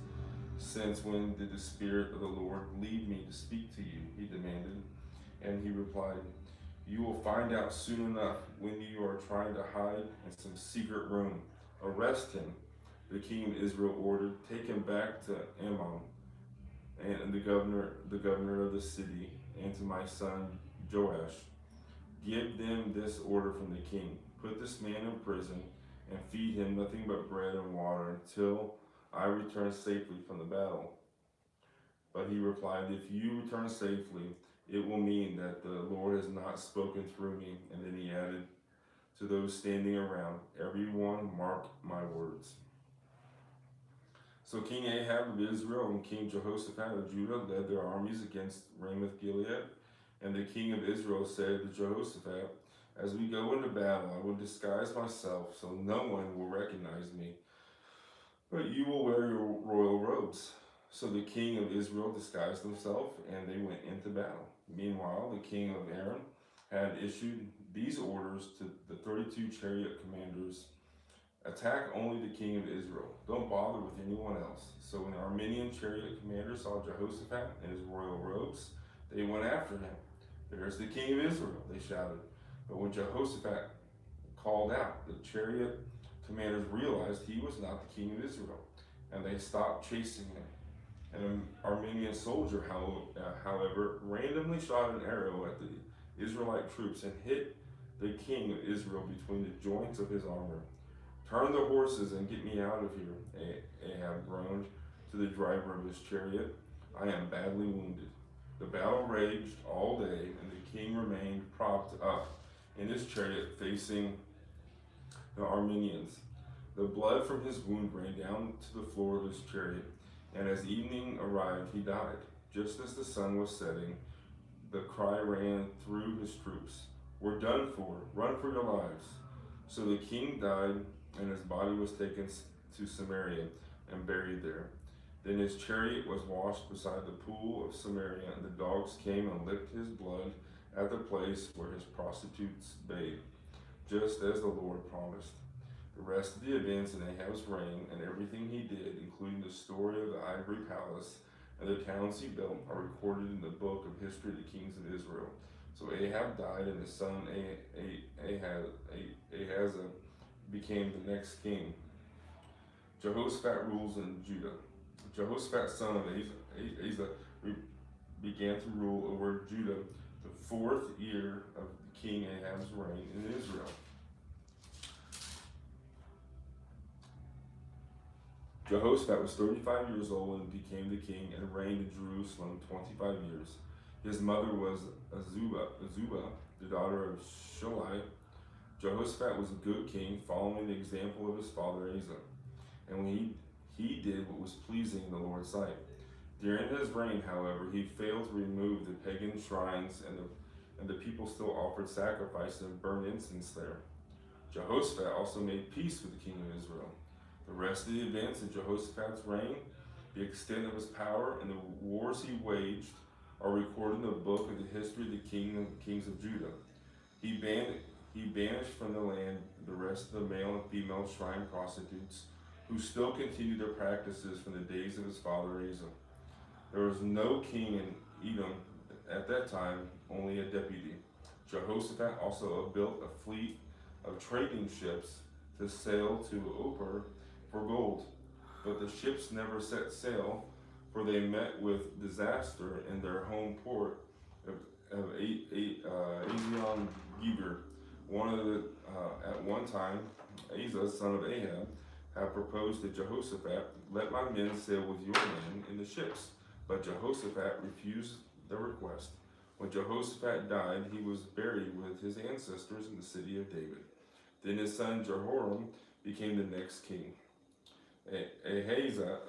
Since when did the Spirit of the Lord lead me to speak to you? He demanded. And he replied, you will find out soon enough when you are trying to hide in some secret room. Arrest him, the king of Israel ordered. Take him back to Ammon and the governor of the city, and to my son Joash. Give them this order from the king. Put this man in prison and feed him nothing but bread and water until I return safely from the battle. But he replied, if you return safely, it will mean that the Lord has not spoken through me. And then he added to those standing around, everyone mark my words. So King Ahab of Israel and King Jehoshaphat of Judah led their armies against Ramoth Gilead. And the king of Israel said to Jehoshaphat, "As we go into battle, I will disguise myself so no one will recognize me, but you will wear your royal robes." So the king of Israel disguised himself, and they went into battle. Meanwhile, the king of Aram had issued these orders to the 32 chariot commanders: "Attack only the king of Israel. Don't bother with anyone else." So when the Armenian chariot commanders saw Jehoshaphat in his royal robes, they went after him. "There's the king of Israel," they shouted. But when Jehoshaphat called out, the chariot commanders realized he was not the king of Israel, and they stopped chasing him. An Armenian soldier, however, randomly shot an arrow at the Israelite troops and hit the king of Israel between the joints of his armor. "Turn the horses and get me out of here," Ahab groaned to the driver of his chariot. "I am badly wounded." The battle raged all day, and the king remained propped up in his chariot facing the Armenians. The blood from his wound ran down to the floor of his chariot, and as evening arrived, he died. Just as the sun was setting, the cry ran through his troops, "We're done for, run for your lives." So the king died, and his body was taken to Samaria and buried there. Then his chariot was washed beside the pool of Samaria, and the dogs came and licked his blood at the place where his prostitutes bathed, just as the Lord promised. The rest of the events in Ahab's reign and everything he did, including the story of the ivory palace and the towns he built, are recorded in the book of history of the kings of Israel. So Ahab died, and his son Ahaziah became the next king. Jehoshaphat rules in Judah. Jehoshaphat, son of Asa, began to rule over Judah the 4th year of King Ahab's reign in Israel. Jehoshaphat was 35 years old and became the king and reigned in Jerusalem 25 years. His mother was Azubah, the daughter of Shilai. Jehoshaphat was a good king, following the example of his father Asa. And when he did what was pleasing in the Lord's sight. During his reign, however, he failed to remove the pagan shrines, and the people still offered sacrifices and burned incense there. Jehoshaphat also made peace with the king of Israel. The rest of the events in Jehoshaphat's reign, the extent of his power, and the wars he waged are recorded in the book of the history of the kings of Judah. He banished from the land the rest of the male and female shrine prostitutes, who still continued their practices from the days of his father Asa. There was no king in Edom at that time, only a deputy. Jehoshaphat also built a fleet of trading ships to sail to Ophir for gold, but the ships never set sail, for they met with disaster in their home port of Ezion Geber. At one time, Asa, son of Ahab, had proposed to Jehoshaphat, "Let my men sail with your men in the ships." But Jehoshaphat refused the request. When Jehoshaphat died, he was buried with his ancestors in the city of David. Then his son Jehoram became the next king. Asa,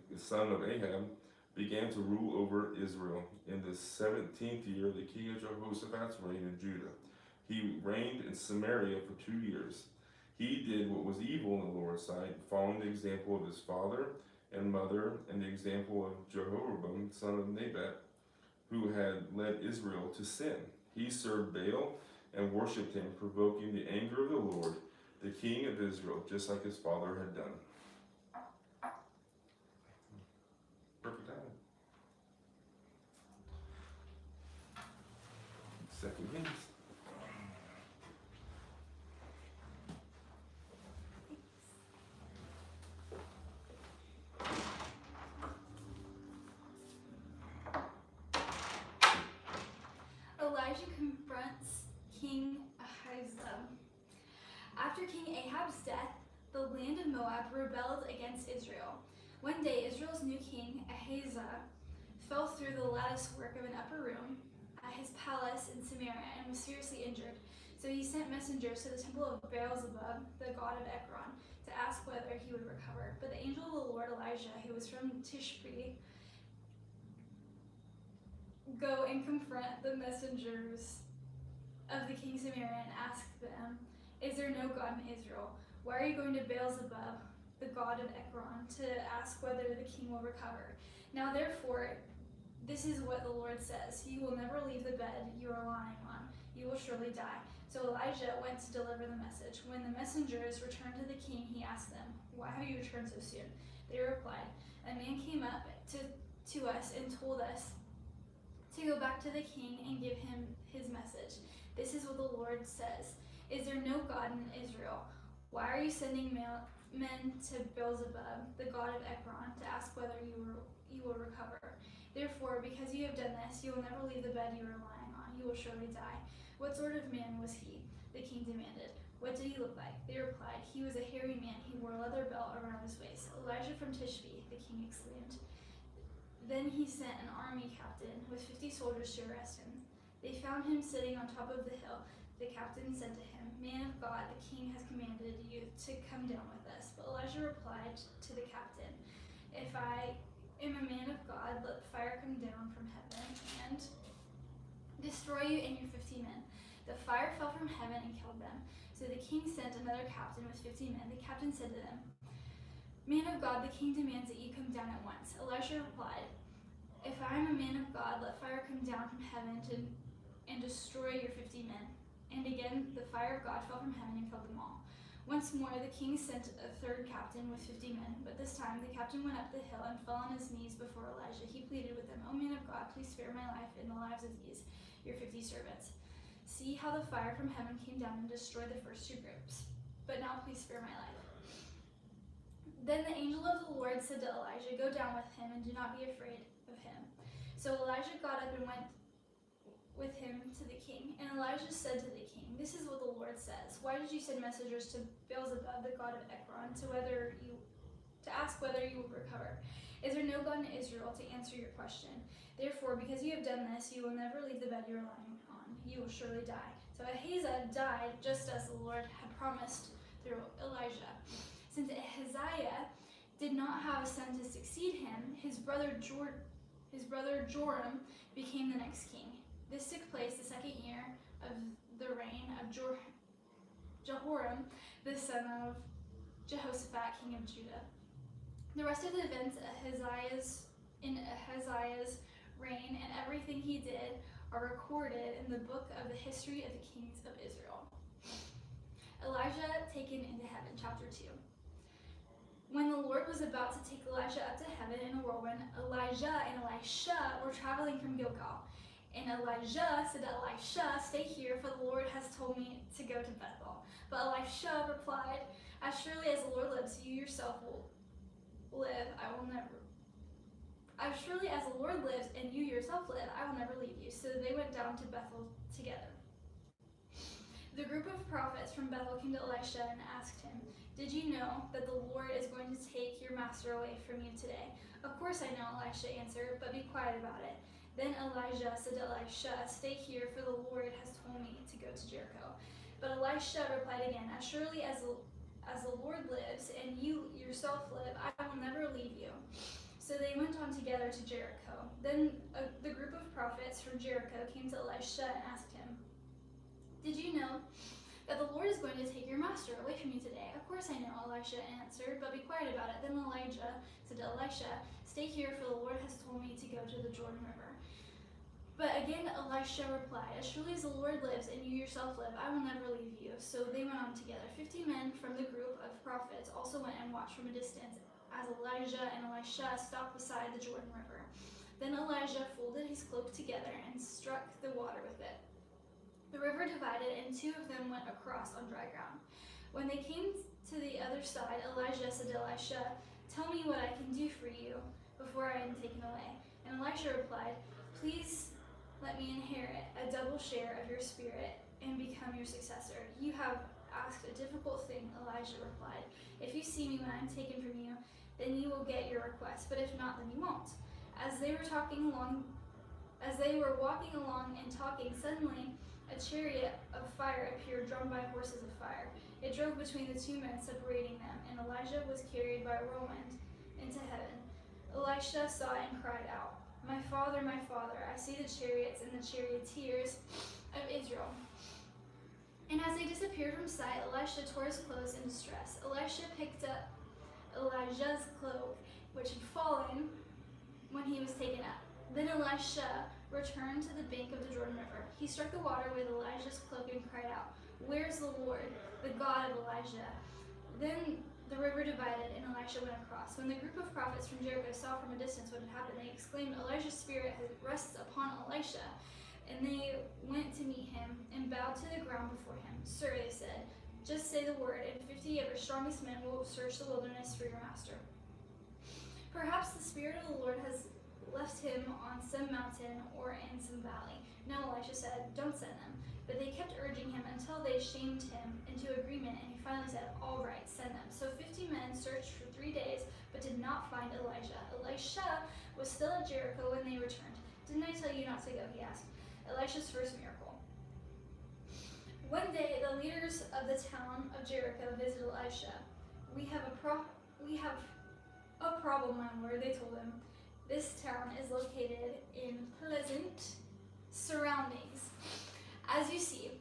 the son of Ahab, began to rule over Israel in the 17th year of the king of Jehoshaphat's reign in Judah. He reigned in Samaria for 2 years. He did what was evil in the Lord's sight, following the example of his father and mother and the example of Jehoram, son of Nebat, who had led Israel to sin. He served Baal and worshipped him, provoking the anger of the Lord, the king of Israel, just like his father had done. Perfect timing. 2 Kings. Elijah confronts King Ahaziah. After King Ahab's death, the land of Moab rebelled against Israel. One day, Israel's new king, Ahaziah, fell through the lattice work of an upper room at his palace in Samaria and was seriously injured. So he sent messengers to the temple of Baal-zebub, the god of Ekron, to ask whether he would recover. But the angel of the Lord Elijah, who was from Tishbe, go and confront the messengers of the king Samaria and ask them, is there no God in Israel? Why are you going to Beelzebub, the god of Ekron, to ask whether the king will recover? Now therefore, this is what the Lord says, you will never leave the bed you are lying on. You will surely die. So Elijah went to deliver the message. When the messengers returned to the king, he asked them, why have you returned so soon? They replied, a man came up to us and told us to go back to the king and give him his message. This is what the Lord says. Is there no God in Israel? Why are you sending men to Beelzebub, the god of Ekron, to ask whether you will recover? Therefore, because you have done this, you will never leave the bed you are lying on. You will surely die. What sort of man was he? The king demanded. What did he look like? They replied, he was a hairy man. He wore a leather belt around his waist. Elijah from Tishbe, the king exclaimed. Then he sent an army captain with 50 soldiers to arrest him. They found him sitting on top of the hill. The captain said to him, man of God, the king has commanded you to come down with us. But Elijah replied to the captain, if I am a man of God, let fire come down from heaven and destroy you and your 50 men. The fire fell from heaven and killed them. So the king sent another captain with 50 men. The captain said to them, man of God, the king demands that you come down at once. Elijah replied, if I am a man of God, let fire come down from heaven and destroy your 50 men. And again, the fire of God fell from heaven and killed them all. Once more, the king sent a third captain with 50 men, but this time the captain went up the hill and fell on his knees before Elijah. He pleaded with him, O man of God, please spare my life and the lives of these, your 50 servants. See how the fire from heaven came down and destroyed the first two groups, but now please spare my life. Then the angel of the Lord said to Elijah, go down with him and do not be afraid of him. So Elijah got up and went with him to the king. And Elijah said to the king, this is what the Lord says. Why did you send messengers to Beelzebub, the god of Ekron, to ask whether you will recover? Is there no God in Israel to answer your question? Therefore, because you have done this, you will never leave the bed you are lying on. You will surely die. So Ahaziah died just as the Lord had promised through Elijah. Since Ahaziah did not have a son to succeed him, his brother Joram became the next king. This took place the second year of the reign of Jehoram, the son of Jehoshaphat, king of Judah. The rest of the events in Ahaziah's reign and everything he did are recorded in the book of the history of the kings of Israel. Elijah taken into heaven, chapter 2. When the Lord was about to take Elijah up to heaven in a whirlwind, Elijah and Elisha were traveling from Gilgal. And Elijah said to Elisha, stay here, for the Lord has told me to go to Bethel. But Elisha replied, as surely as the Lord lives, you yourself will live, as surely as the Lord lives and you yourself live, I will never leave you. So they went down to Bethel together. The group of prophets from Bethel came to Elisha and asked him, did you know that the Lord is going to take your master away from you today? Of course I know, Elisha answered, but be quiet about it. Then Elijah said to Elisha, stay here, for the Lord has told me to go to Jericho. But Elisha replied again, as surely as the Lord lives and you yourself live, I will never leave you. So they went on together to Jericho. Then the group of prophets from Jericho came to Elisha and asked him, did you know that the Lord is going to take your master away from you today? Of course I know, Elisha answered, but be quiet about it. Then Elijah said to Elisha, stay here, for the Lord has told me to go to the Jordan River. But again Elisha replied, as surely as the Lord lives and you yourself live, I will never leave you. So they went on together. 50 men from the group of prophets also went and watched from a distance as Elijah and Elisha stopped beside the Jordan River. Then Elijah folded his cloak together and struck the water with it. The river divided and two of them went across on dry ground. When they came to the other side, Elijah said to Elisha, tell me what I can do for you before I am taken away. And Elisha replied, please let me inherit a double share of your spirit and become your successor. You have asked a difficult thing, Elijah replied. If you see me when I am taken from you, then you will get your request, but if not, then you won't. As they were walking along and talking, suddenly a chariot of fire appeared, drawn by horses of fire. It drove between the two men, separating them, and Elijah was carried by a whirlwind into heaven. Elisha saw it and cried out, my father, I see the chariots and the charioteers of Israel. And as they disappeared from sight, Elisha tore his clothes in distress. Elisha picked up Elijah's cloak, which had fallen when he was taken up. Then Elisha returned to the bank of the Jordan River. He struck the water with Elijah's cloak and cried out, where's the Lord, the God of Elijah? Then the river divided and Elisha went across. When the group of prophets from Jericho saw from a distance what had happened, they exclaimed, Elijah's spirit has rested upon Elisha. And they went to meet him and bowed to the ground before him. Sir, they said, just say the word, and 50 of your strongest men will search the wilderness for your master. Perhaps the Spirit of the Lord has left him on some mountain or in some valley. No, Elisha said, don't send them. But they kept urging him until they shamed him into agreement, and he finally said, all right, send them. So 50 men searched for 3 days, but did not find Elijah. Elisha was still at Jericho when they returned. Didn't I tell you not to go, he asked. Elisha's first miracle. One day, the leaders of the town of Jericho visited Elisha. We have a problem, my lord, they told him. This town is located in pleasant surroundings, as you see,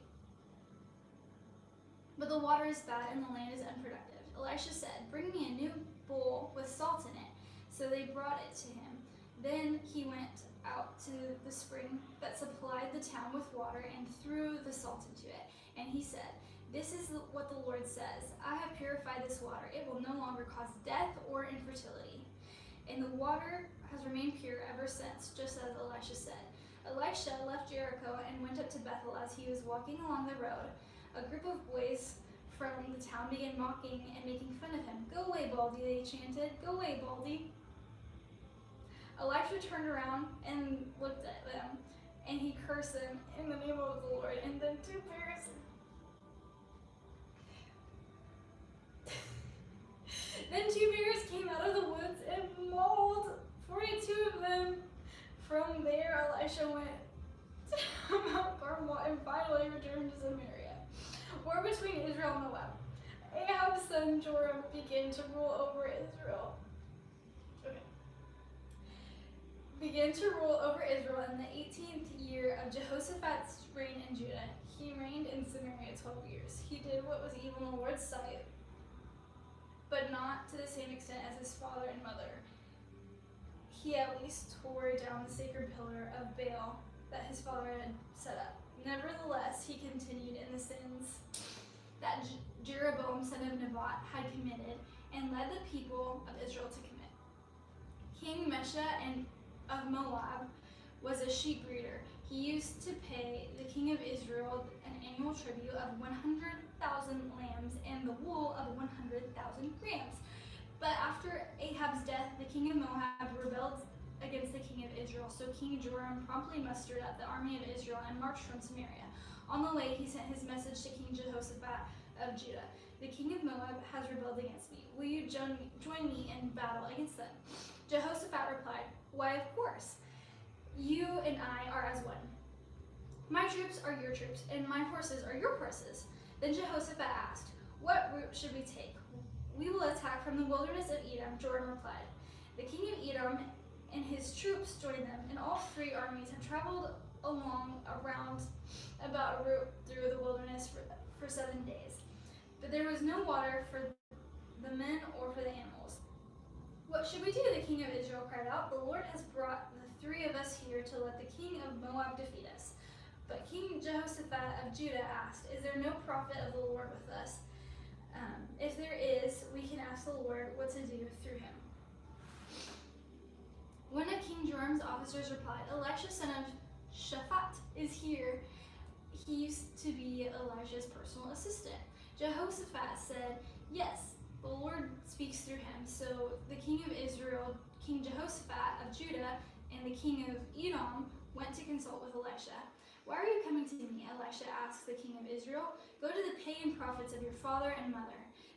but the water is bad and the land is unproductive. Elisha said, bring me a new bowl with salt in it. So they brought it to him. Then he went out to the spring that supplied the town with water and threw the salt into it. And he said, this is what the Lord says, I have purified this water. It will no longer cause death or infertility. And the water has remained pure ever since, just as Elisha said. Elisha left Jericho and went up to Bethel. As he was walking along the road, a group of boys from the town began mocking and making fun of him. Go away, Baldy, they chanted. Go away, Baldy. Elisha turned around and looked at them, and he cursed them in the name of the Lord. And then 2 bears came out of the woods and mauled 42 of them. From there, Elisha went to Mount Carmel and finally returned to Samaria. War between Israel and Moab. Ahab's son Joram began to rule over Israel. Began to rule over Israel in the 18th year of Jehoshaphat's reign in Judah. He reigned in Samaria 12 years. He did what was evil in the Lord's sight, but not to the same extent as his father and mother. He at least tore down the sacred pillar of Baal that his father had set up. Nevertheless, he continued in the sins that Jeroboam, son of Nebat, had committed and led the people of Israel to commit. King Mesha of Moab was a sheep breeder. He used to pay the king of Israel an annual tribute of 100,000 lambs and the wool of 100,000 rams. But after Ahab's death, the king of Moab rebelled against the king of Israel. So King Joram promptly mustered up the army of Israel and marched from Samaria. On the way, he sent his message to King Jehoshaphat of Judah. The king of Moab has rebelled against me. Will you join me in battle against them? Jehoshaphat replied, why, of course. You and I are as one. My troops are your troops, and my horses are your horses. Then Jehoshaphat asked, what route should we take? We will attack from the wilderness of Edom, Joram replied. The king of Edom and his troops joined them, and all 3 armies had traveled around about a route through the wilderness for 7 days. But there was no water for the men or for the animals. What should we do? The king of Israel cried out. The Lord has brought the 3 of us here to let the king of Moab defeat us. But King Jehoshaphat of Judah asked, is there no prophet of the Lord with us? If there is, we can ask the Lord what to do through him. One of King Joram's officers replied, Elisha, son of Shaphat, is here. He used to be Elijah's personal assistant. Jehoshaphat said, yes, the Lord speaks through him. So the king of Israel, King Jehoshaphat of Judah, and the king of Edom went to consult with Elisha. Why are you coming to me? Elisha asked the king of Israel. Go to the pagan prophets of your father and mother.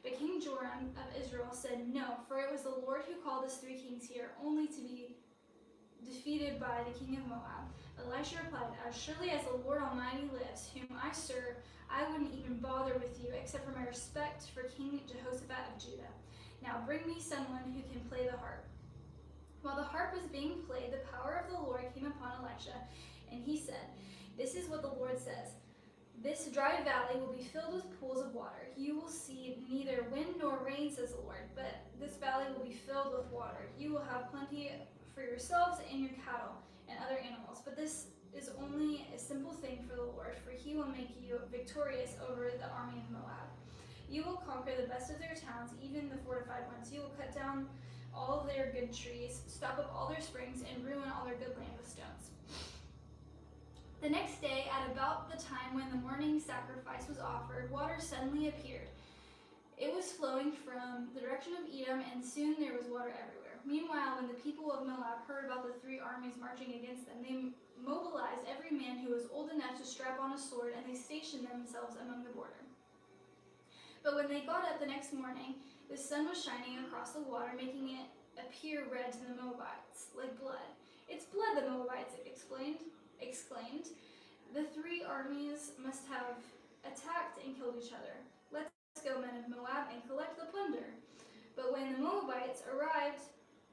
But King Joram of Israel said, no, for it was the Lord who called us 3 kings here, only to be defeated by the king of Moab. Elisha replied, as surely as the Lord Almighty lives, whom I serve, I wouldn't even bother with you, except for my respect for King Jehoshaphat of Judah. Now bring me someone who can play the harp. While the harp being played, the power of the Lord came upon Elisha, and he said, "This is what the Lord says. This dry valley will be filled with pools of water. You will see neither wind nor rain, says the Lord, but this valley will be filled with water. You will have plenty for yourselves and your cattle and other animals. But this is only a simple thing for the Lord, for he will make you victorious over the army of Moab. You will conquer the best of their towns, even the fortified ones. You will cut down all of their good trees, stop up all their springs, and ruin all their good land with stones." The next day, at about the time when the morning sacrifice was offered, water suddenly appeared. It was flowing from the direction of Edom, and soon there was water everywhere. Meanwhile, when the people of Moab heard about the 3 armies marching against them, they mobilized every man who was old enough to strap on a sword, and they stationed themselves among the border. But when they got up the next morning, the sun was shining across the water, making it appear red to the Moabites, like blood. "It's blood," the Moabites exclaimed. "The 3 armies must have attacked and killed each other. Let's go, men of Moab, and collect the plunder." But when the Moabites arrived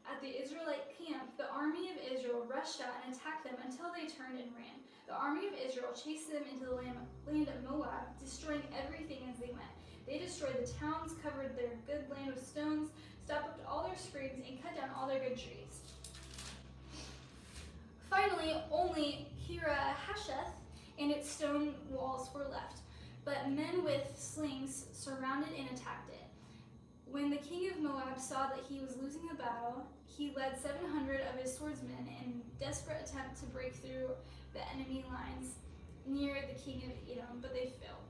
at the Israelite camp, the army of Israel rushed out and attacked them until they turned and ran. The army of Israel chased them into the land of Moab, destroying everything as they went. They destroyed the towns, covered their good land with stones, stopped up all their springs, and cut down all their good trees. Finally, only Kira-Hasheth and its stone walls were left, but men with slings surrounded and attacked it. When the king of Moab saw that he was losing the battle, he led 700 of his swordsmen in desperate attempt to break through the enemy lines near the king of Edom, but they failed.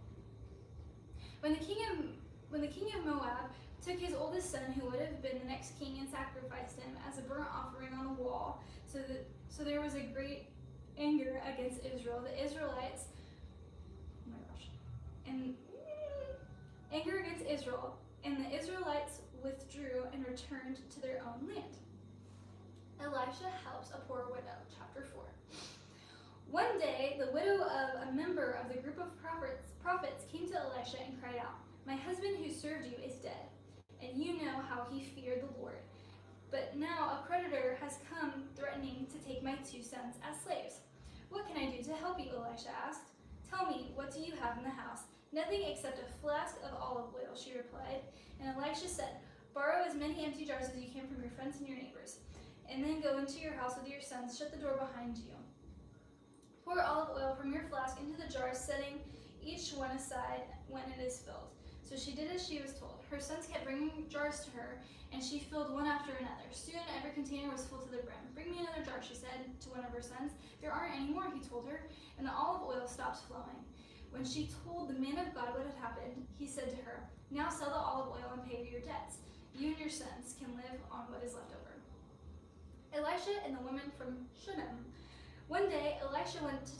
When the king of Moab took his oldest son, who would have been the next king, and sacrificed him as a burnt offering on the wall, so there was a great anger against Israel. The Israelites, anger against Israel, and the Israelites withdrew and returned to their own land. Elisha helps a poor widow, chapter 4. One day, the widow of a member of the group of prophets came to Elisha and cried out, "My husband who served you is dead, and you know how he feared the Lord. But now a creditor has come threatening to take my 2 sons as slaves. What can I do to help you?" Elisha asked. "Tell me, what do you have in the house?" "Nothing except a flask of olive oil," she replied. And Elisha said, "Borrow as many empty jars as you can from your friends and your neighbors, and then go into your house with your sons, shut the door behind you. Pour olive oil from your flask into the jars, setting each one aside when it is filled." So she did as she was told. Her sons kept bringing jars to her, and she filled one after another. Soon every container was full to the brim. "Bring me another jar," she said to one of her sons. "There aren't any more," he told her, and the olive oil stopped flowing. When she told the man of God what had happened, he said to her, "Now sell the olive oil and pay your debts. You and your sons can live on what is left over." Elisha and the woman from Shunem. One day, Elisha went to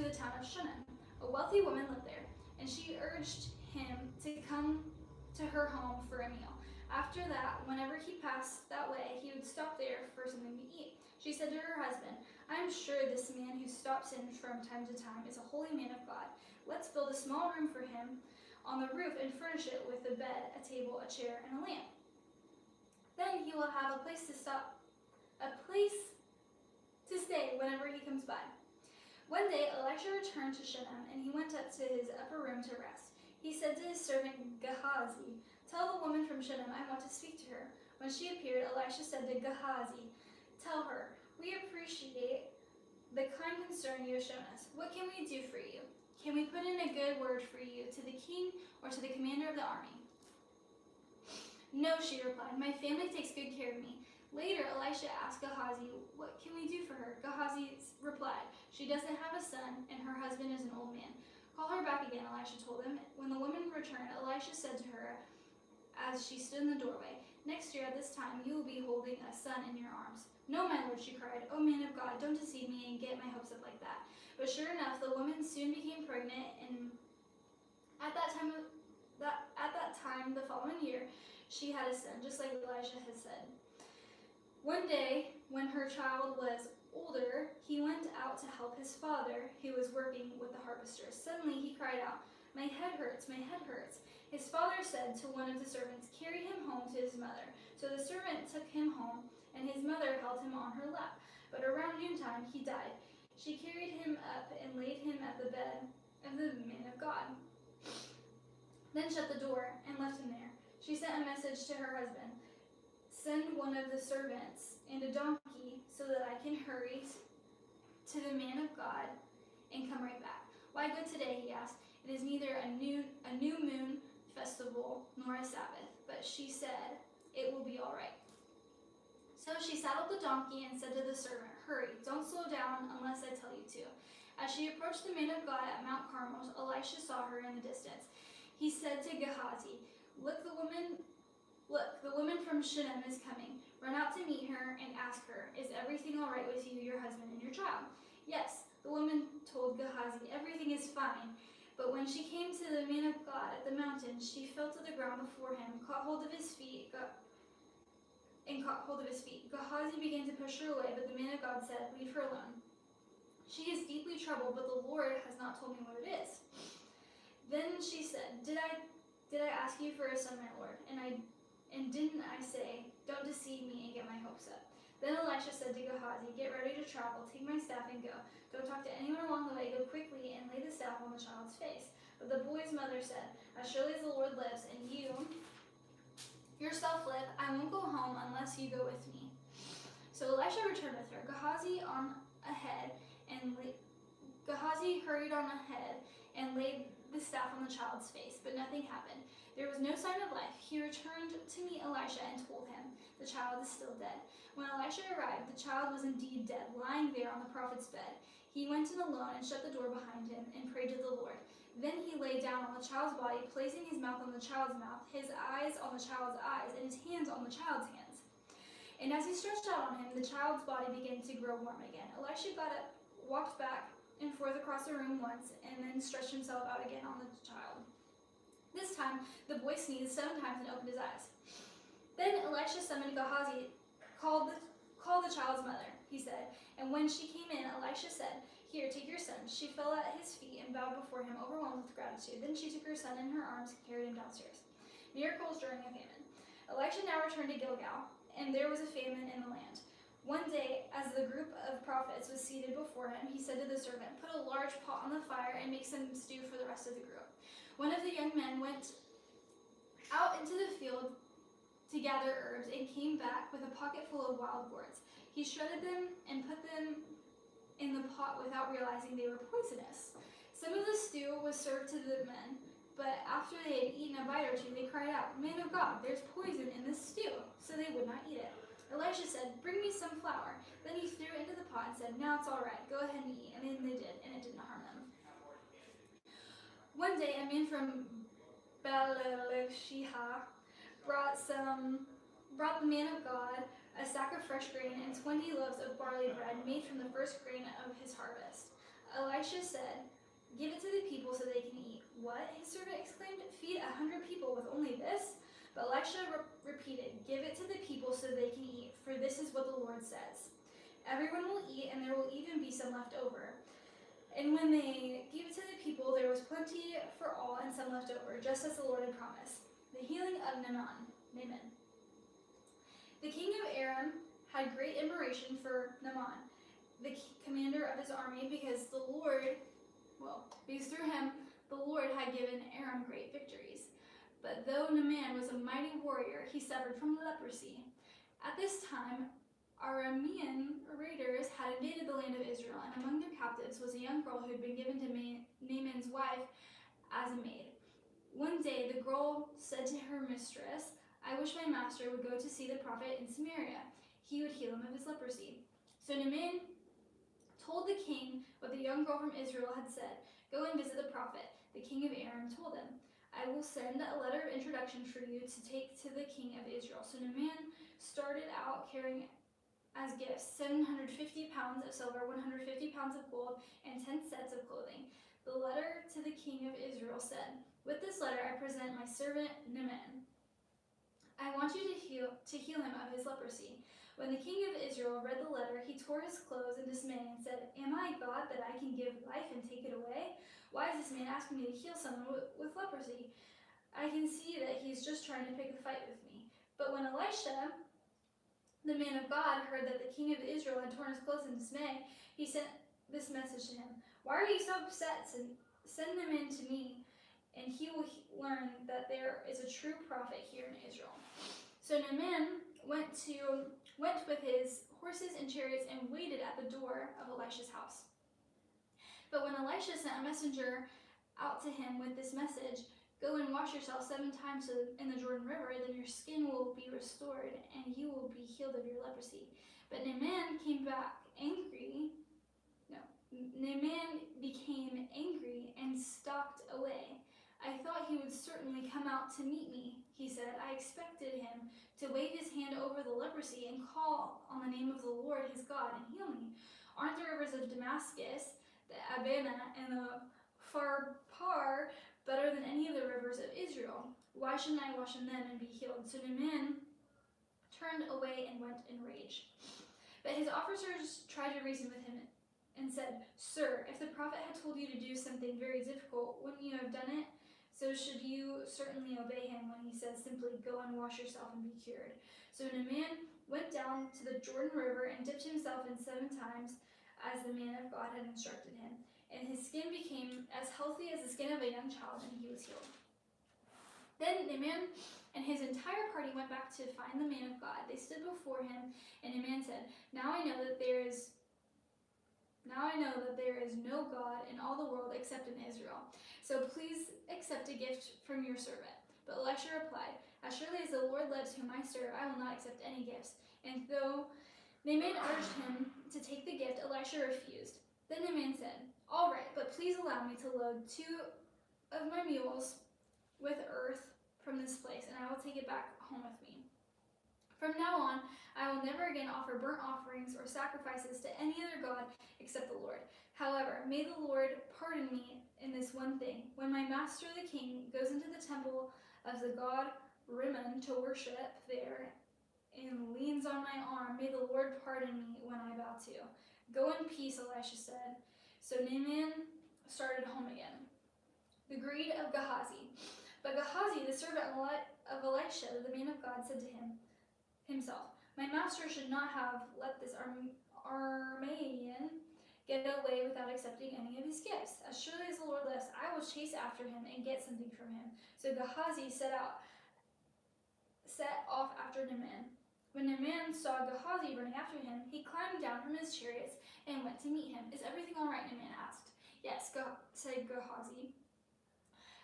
the town of Shunem. A wealthy woman lived there, and she urged him to come to her home for a meal. After that, whenever he passed that way, he would stop there for something to eat. She said to her husband, "I am sure this man who stops in from time to time is a holy man of God. Let's build a small room for him on the roof and furnish it with a bed, a table, a chair, and a lamp. Then he will have a place to stay whenever he comes by." One day, Elisha returned to Shunem, and he went up to his upper room to rest. He said to his servant Gehazi, "Tell the woman from Shunem I want to speak to her." When she appeared, Elisha said to Gehazi, "Tell her, we appreciate the kind concern you have shown us. What can we do for you? Can we put in a good word for you to the king or to the commander of the army?" "No," she replied. "My family takes good care of me." Later, Elisha asked Gehazi, "What can we do for her?" Gehazi replied, "She doesn't have a son, and her husband is an old man." "Call her back again," Elisha told him. When the woman returned, Elisha said to her as she stood in the doorway, "Next year at this time you will be holding a son in your arms." "No, my lord," she cried. "Oh man of God, don't deceive me and get my hopes up like that." But sure enough, the woman soon became pregnant, and at that time the following year, she had a son, just like Elisha had said. One day, when her child was older, he went out to help his father, who was working with the harvesters. Suddenly he cried out, "My head hurts, my head hurts." His father said to one of the servants, "Carry him home to his mother." So the servant took him home, and his His mother held him on her lap, but around noontime he died. She carried him up and laid him at the bed of the man of God, then shut the door and left him there. She sent a message to her husband, "Send one of the servants and a donkey so that I can hurry to the man of God and come right back." "Why go today?" he asked. "It is neither a new moon festival nor a Sabbath." But she said, "It will be all right." So she saddled the donkey and said to the servant, "Hurry, don't slow down unless I tell you to." As she approached the man of God at Mount Carmel, Elisha saw her in the distance. He said to Gehazi, Look, the woman from Shunem is coming. Run out to meet her and ask her, 'Is everything all right with you, your husband, and your child?'" "Yes," the woman told Gehazi, "everything is fine." But when she came to the man of God at the mountain, she fell to the ground before him, caught hold of his feet. Gehazi began to push her away, but the man of God said, "Leave her alone. She is deeply troubled, but the Lord has not told me what it is." Then she said, Did I ask you for a son, my Lord? And didn't I say, 'Don't deceive me and get my hopes up'?" Then Elisha said to Gehazi, "Get ready to travel, take my staff and go. Don't talk to anyone along the way, go quickly and lay the staff on the child's face." But the boy's mother said, "As surely as the Lord lives and you yourself live, I won't go home unless you go with me." So Elisha returned with her. Gehazi hurried on ahead and laid the staff on the child's face, but nothing happened. There was no sign of life. He returned to meet Elisha and told him, "The child is still dead." When Elisha arrived, the child was indeed dead, lying there on the prophet's bed. He went in alone and shut the door behind him and prayed to the Lord. Then he lay down on the child's body, placing his mouth on the child's mouth, his eyes on the child's eyes, and his hands on the child's hands. And as he stretched out on him, the child's body began to grow warm again. Elisha got up, walked back and forth across the room once, and then stretched himself out again on the child. This time, the boy sneezed 7 times and opened his eyes. Then Elisha summoned Gehazi, called the child's mother, he said, and when she came in, Elisha said, "Here, take your son." She fell at his feet and bowed before him, overwhelmed with gratitude. Then she took her son in her arms and carried him downstairs. Miracles during a famine. Elisha now returned to Gilgal, and there was a famine in the land. One day, as the group of prophets was seated before him, he said to the servant, "Put a large pot on the fire and make some stew for the rest of the group." One of the young men went out into the field to gather herbs and came back with a pocket full of wild gourds. He shredded them and put them in the pot without realizing they were poisonous. Some of the stew was served to the men, but after they had eaten a bite or two, they cried out, "Man of God, there's poison in this stew," so they would not eat it. Elisha said, "Bring me some flour." Then he threw it into the pot and said, "Now it's all right, go ahead and eat." And then they did, and it didn't harm them. One day, a man from Baal-Shihah brought the man of God a sack of fresh grain and 20 loaves of barley bread made from the first grain of his harvest. Elisha said, "Give it to the people so they can eat." "What?" his servant exclaimed. "Feed 100 people with only this?" But Elisha repeated, "Give it to the people so they can eat, for this is what the Lord says. Everyone will eat, and there will even be some left over." And when they gave it to the people, there was plenty for all and some left over, just as the Lord had promised. The healing of Naaman. The king of Aram had great admiration for Naaman, the commander of his army, because through him the Lord had given Aram great victories. But though Naaman was a mighty warrior, he suffered from leprosy. At this time, Aramean raiders had invaded the land of Israel, and among their captives was a young girl who had been given to Naaman's wife as a maid. One day the girl said to her mistress, "I wish my master would go to see the prophet in Samaria. He would heal him of his leprosy." So Naaman told the king what the young girl from Israel had said. "Go and visit the prophet." The king of Aram told him, "I will send a letter of introduction for you to take to the king of Israel." So Naaman started out carrying as gifts 750 pounds of silver, 150 pounds of gold, and 10 sets of clothing. The letter to the king of Israel said, "With this letter I present my servant Naaman. I want you to heal him of his leprosy." When the king of Israel read the letter, he tore his clothes in dismay and said, "Am I God that I can give life and take it away? Why is this man asking me to heal someone with leprosy? I can see that he's just trying to pick a fight with me." But when Elisha The man of God heard that the king of Israel had torn his clothes in dismay. He sent this message to him: "Why are you so upset? Send them in to me, and he will learn that there is a true prophet here in Israel." So Naaman went with his horses and chariots and waited at the door of Elisha's house. But when Elisha sent a messenger out to him with this message, "Go and wash yourself 7 times in the Jordan River, then your skin will be restored and you will be healed of your leprosy." But Naaman became angry and stalked away. "I thought he would certainly come out to meet me," he said. "I expected him to wave his hand over the leprosy and call on the name of the Lord his God and heal me. Aren't the rivers of Damascus, the Abana, and the Pharpar better than any of the rivers of Israel? Why shouldn't I wash in them and be healed?" So Naaman turned away and went in rage. But his officers tried to reason with him and said, "Sir, if the prophet had told you to do something very difficult, wouldn't you have done it? So should you certainly obey him when he says simply, 'Go and wash yourself and be cured.'" So Naaman went down to the Jordan River and dipped himself in 7 times as the man of God had instructed him. And his skin became as healthy as the skin of a young child, and he was healed. Then Naaman and his entire party went back to find the man of God. They stood before him, and Naaman said, Now I know that there is no God in all the world except in Israel. So please accept a gift from your servant." But Elisha replied, "As surely as the Lord lives whom I serve, I will not accept any gifts." And though Naaman urged him to take the gift, Elisha refused. Then Naaman said, "All right, but please allow me to load 2 of my mules with earth from this place, and I will take it back home with me. From now on, I will never again offer burnt offerings or sacrifices to any other god except the Lord. However, may the Lord pardon me in this one thing. When my master the king goes into the temple of the god Rimmon to worship there and leans on my arm, may the Lord pardon me when I bow to." "Go in peace," Elisha said. So Naaman started home again. The greed of Gehazi. But Gehazi, the servant of Elisha, the man of God, said to himself, "My master should not have let this Aramean get away without accepting any of his gifts. As surely as the Lord lives, I will chase after him and get something from him." So Gehazi set off after Naaman. When Naaman saw Gehazi running after him, he climbed down from his chariots and went to meet him. "Is everything all right?" Naaman asked. "Yes," said Gehazi.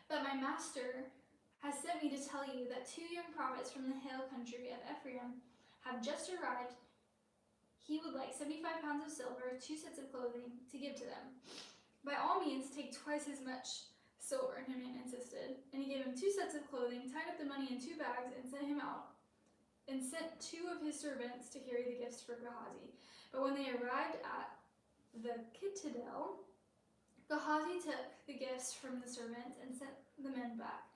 "But my master has sent me to tell you that 2 young prophets from the hill country of Ephraim have just arrived. He would like 75 pounds of silver, 2 sets of clothing, to give to them." "By all means, take twice as much silver," Naaman insisted. And he gave him 2 sets of clothing, tied up the money in 2 bags, and sent him out, and sent 2 of his servants to carry the gifts for Gehazi. But when they arrived at the citadel, Gehazi took the gifts from the servants and sent the men back.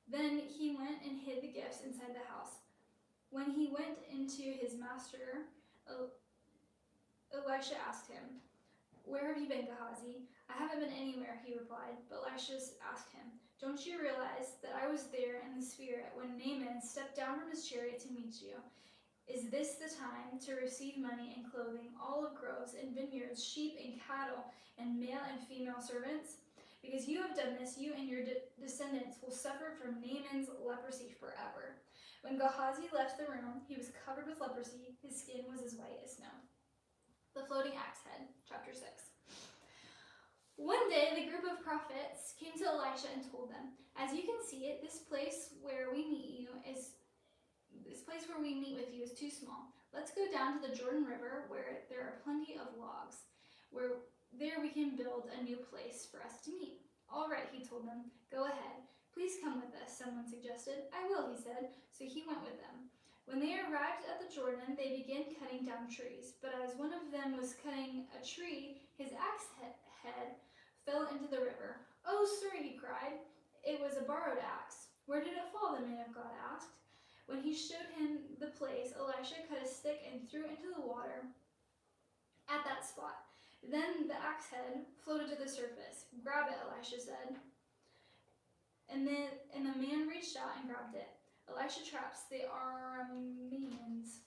Then he went and hid the gifts inside the house. When he went into his master, Elisha asked him, "Where have you been, Gehazi?" "I haven't been anywhere," he replied. But Elisha asked him, "Don't you realize that I was there in the spirit when Naaman stepped down from his chariot to meet you? Is this the time to receive money and clothing, olive groves and vineyards, sheep and cattle, and male and female servants? Because you have done this, you and your descendants will suffer from Naaman's leprosy forever." When Gehazi left the room, he was covered with leprosy. His skin was as white as snow. The floating axe head, chapter 6. One day, the group of prophets came to Elisha and told them, "As you can see it, this place where we meet with you is too small. Let's go down to the Jordan River where there are plenty of logs, where there we can build a new place for us to meet." "All right," he told them. "Go ahead. Please come with us," someone suggested. "I will," he said. So he went with them. When they arrived at the Jordan, they began cutting down trees. But as one of them was cutting a tree, his axe head fell into the river. "Oh, sir," he cried. "It was a borrowed axe." "Where did it fall?" the man of God asked. When he showed him the place, Elisha cut a stick and threw it into the water at that spot. Then the axe head floated to the surface. "Grab it," Elisha said. And the man reached out and grabbed it. Elisha traps the Arameans.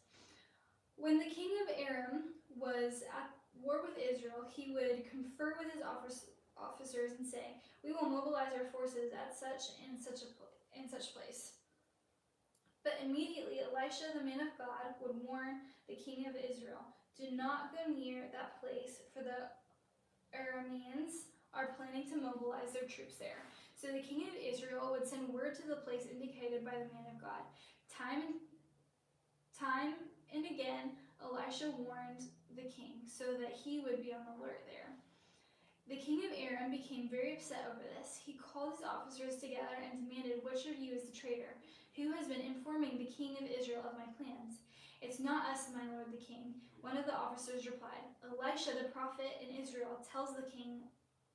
When the king of Aram was at war with Israel, he would confer with his officers and say, "We will mobilize our forces at such and such place." But immediately Elisha, the man of God, would warn the king of Israel, "Do not go near that place, for the Arameans are planning to mobilize their troops there." So the king of Israel would send word to the place indicated by the man of God. Time and again, Elisha warned the king so that he would be on alert there. The king of Aram became very upset over this. He called his officers together and demanded, "Which of you is the traitor? Who has been informing the king of Israel of my plans?" "It's not us, my lord the king," one of the officers replied. "Elisha, the prophet in Israel, tells the king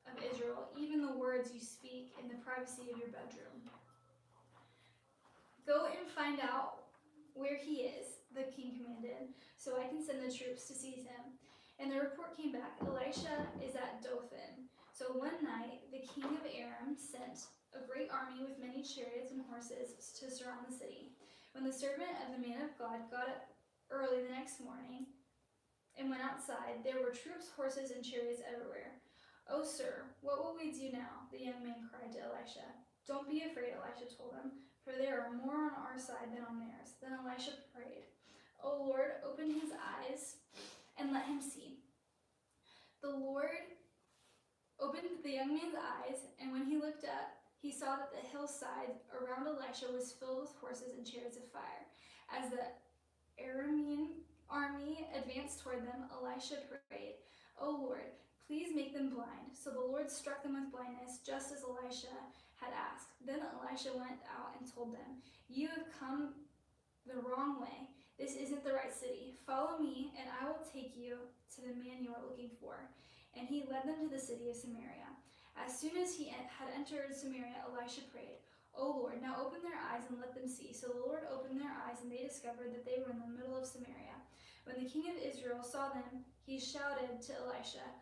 of Israel even the words you speak in the privacy of your bedroom." "Go and find out where he is," the king commanded, "so I can send the troops to seize him." And the report came back, "Elisha is at Dothan." So one night, the king of Aram sent a great army with many chariots and horses to surround the city. When the servant of the man of God got up early the next morning and went outside, there were troops, horses, and chariots everywhere. "Oh, sir, what will we do now?" the young man cried to Elisha. "Don't be afraid," Elisha told him, "for there are more on our side than on theirs." Then Elisha prayed, "O Lord, open his eyes and let him see." The Lord opened the young man's eyes, and when he looked up, he saw that the hillside around Elisha was filled with horses and chariots of fire. As the Aramean army advanced toward them, Elisha prayed, "O Lord, please make them blind." So the Lord struck them with blindness, just as Elisha had asked. Then Elisha went out and told them, "You have come the wrong way. This isn't the right city. Follow me, and I will take you to the man you are looking for." And he led them to the city of Samaria. As soon as he had entered Samaria, Elisha prayed, "O Lord, now open their eyes and let them see." So the Lord opened their eyes, and they discovered that they were in the middle of Samaria. When the king of Israel saw them, he shouted to Elisha,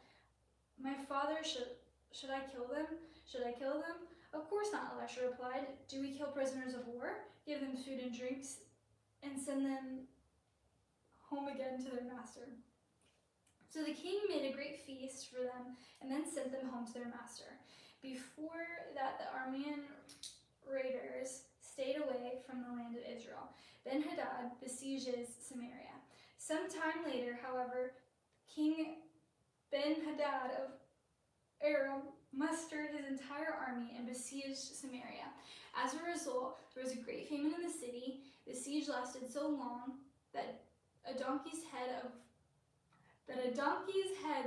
"My father, should I kill them? Should I kill them?" "Of course not," Elisha replied. "Do we kill prisoners of war, give them food and drinks, and send them home again to their master?" So the king made a great feast for them and then sent them home to their master. Before that, the Aramean raiders stayed away from the land of Israel. Ben-Hadad besieges Samaria. Some time later, however, King Ben-Hadad of Aram mustered his entire army and besieged Samaria. As a result, there was a great famine in the city. The siege lasted so long that a donkey's head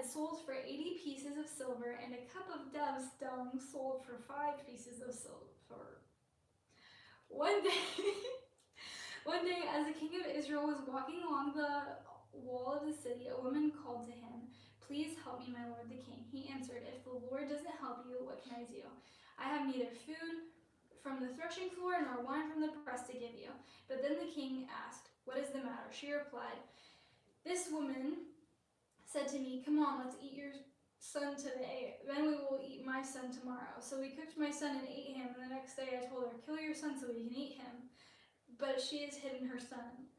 sold for 80 pieces of silver, and a cup of dove's dung sold for 5 pieces of silver. One day, as the king of Israel was walking along the wall of the city, a woman called to him, "Please help me, my lord the king." He answered, "If the Lord doesn't help you, what can I do? I have neither food from the threshing floor nor wine from the press to give you." But then the king asked, "What is the matter?" She replied, "This woman said to me, 'Come on, let's eat your son today, then we will eat my son tomorrow.' So we cooked my son and ate him, and the next day I told her, 'Kill your son so we can eat him.' But she has hidden her son."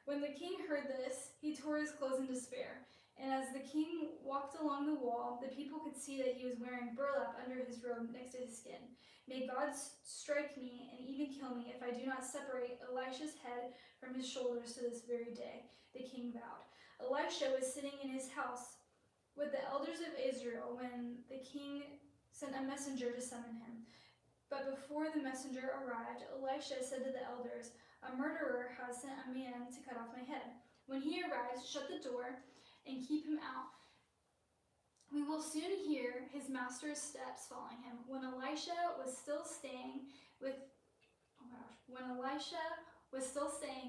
When the king heard this, he tore his clothes in despair. And as the king walked along the wall, the people could see that he was wearing burlap under his robe next to his skin. "May God strike me and even kill me if I do not separate Elisha's head from his shoulders to this very day," the king vowed. Elisha was sitting in his house with the elders of Israel when the king sent a messenger to summon him. But before the messenger arrived, Elisha said to the elders, "A murderer has sent a man to cut off my head. When he arrives, shut the door and keep him out. We will soon hear his master's steps following him." When Elisha was still saying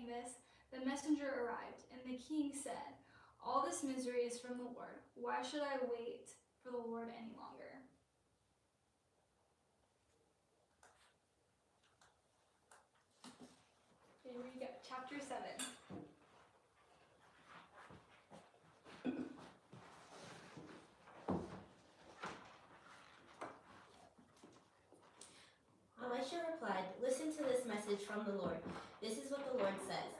this, the messenger arrived, and the king said, "All this misery is from the Lord. Why should I wait for the Lord any longer?" Here we go, chapter 7. Elisha replied, "Listen to this message from the Lord. This is what the Lord says.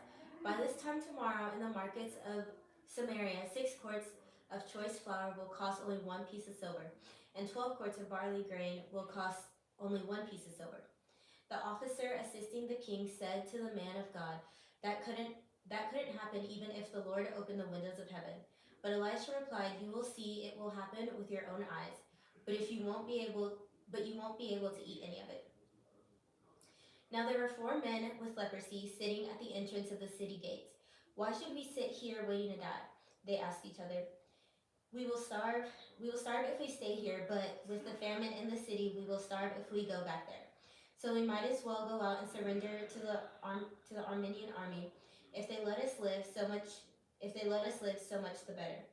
By this time tomorrow, in the markets of Samaria, 6 quarts of choice flour will cost only 1 piece of silver, and 12 quarts of barley grain will cost only 1 piece of silver. The officer assisting the king said to the man of God, that couldn't happen even if the Lord opened the windows of heaven. But Elisha replied, you will see it will happen with your own eyes, but you won't be able to eat any of it. Now there were 4 men with leprosy sitting at the entrance of the city gates. Why should we sit here waiting to die? They asked each other. We will starve if we stay here, but with the famine in the city, we will starve if we go back there. So we might as well go out and surrender to the Armenian army. If they let us live, so much the better.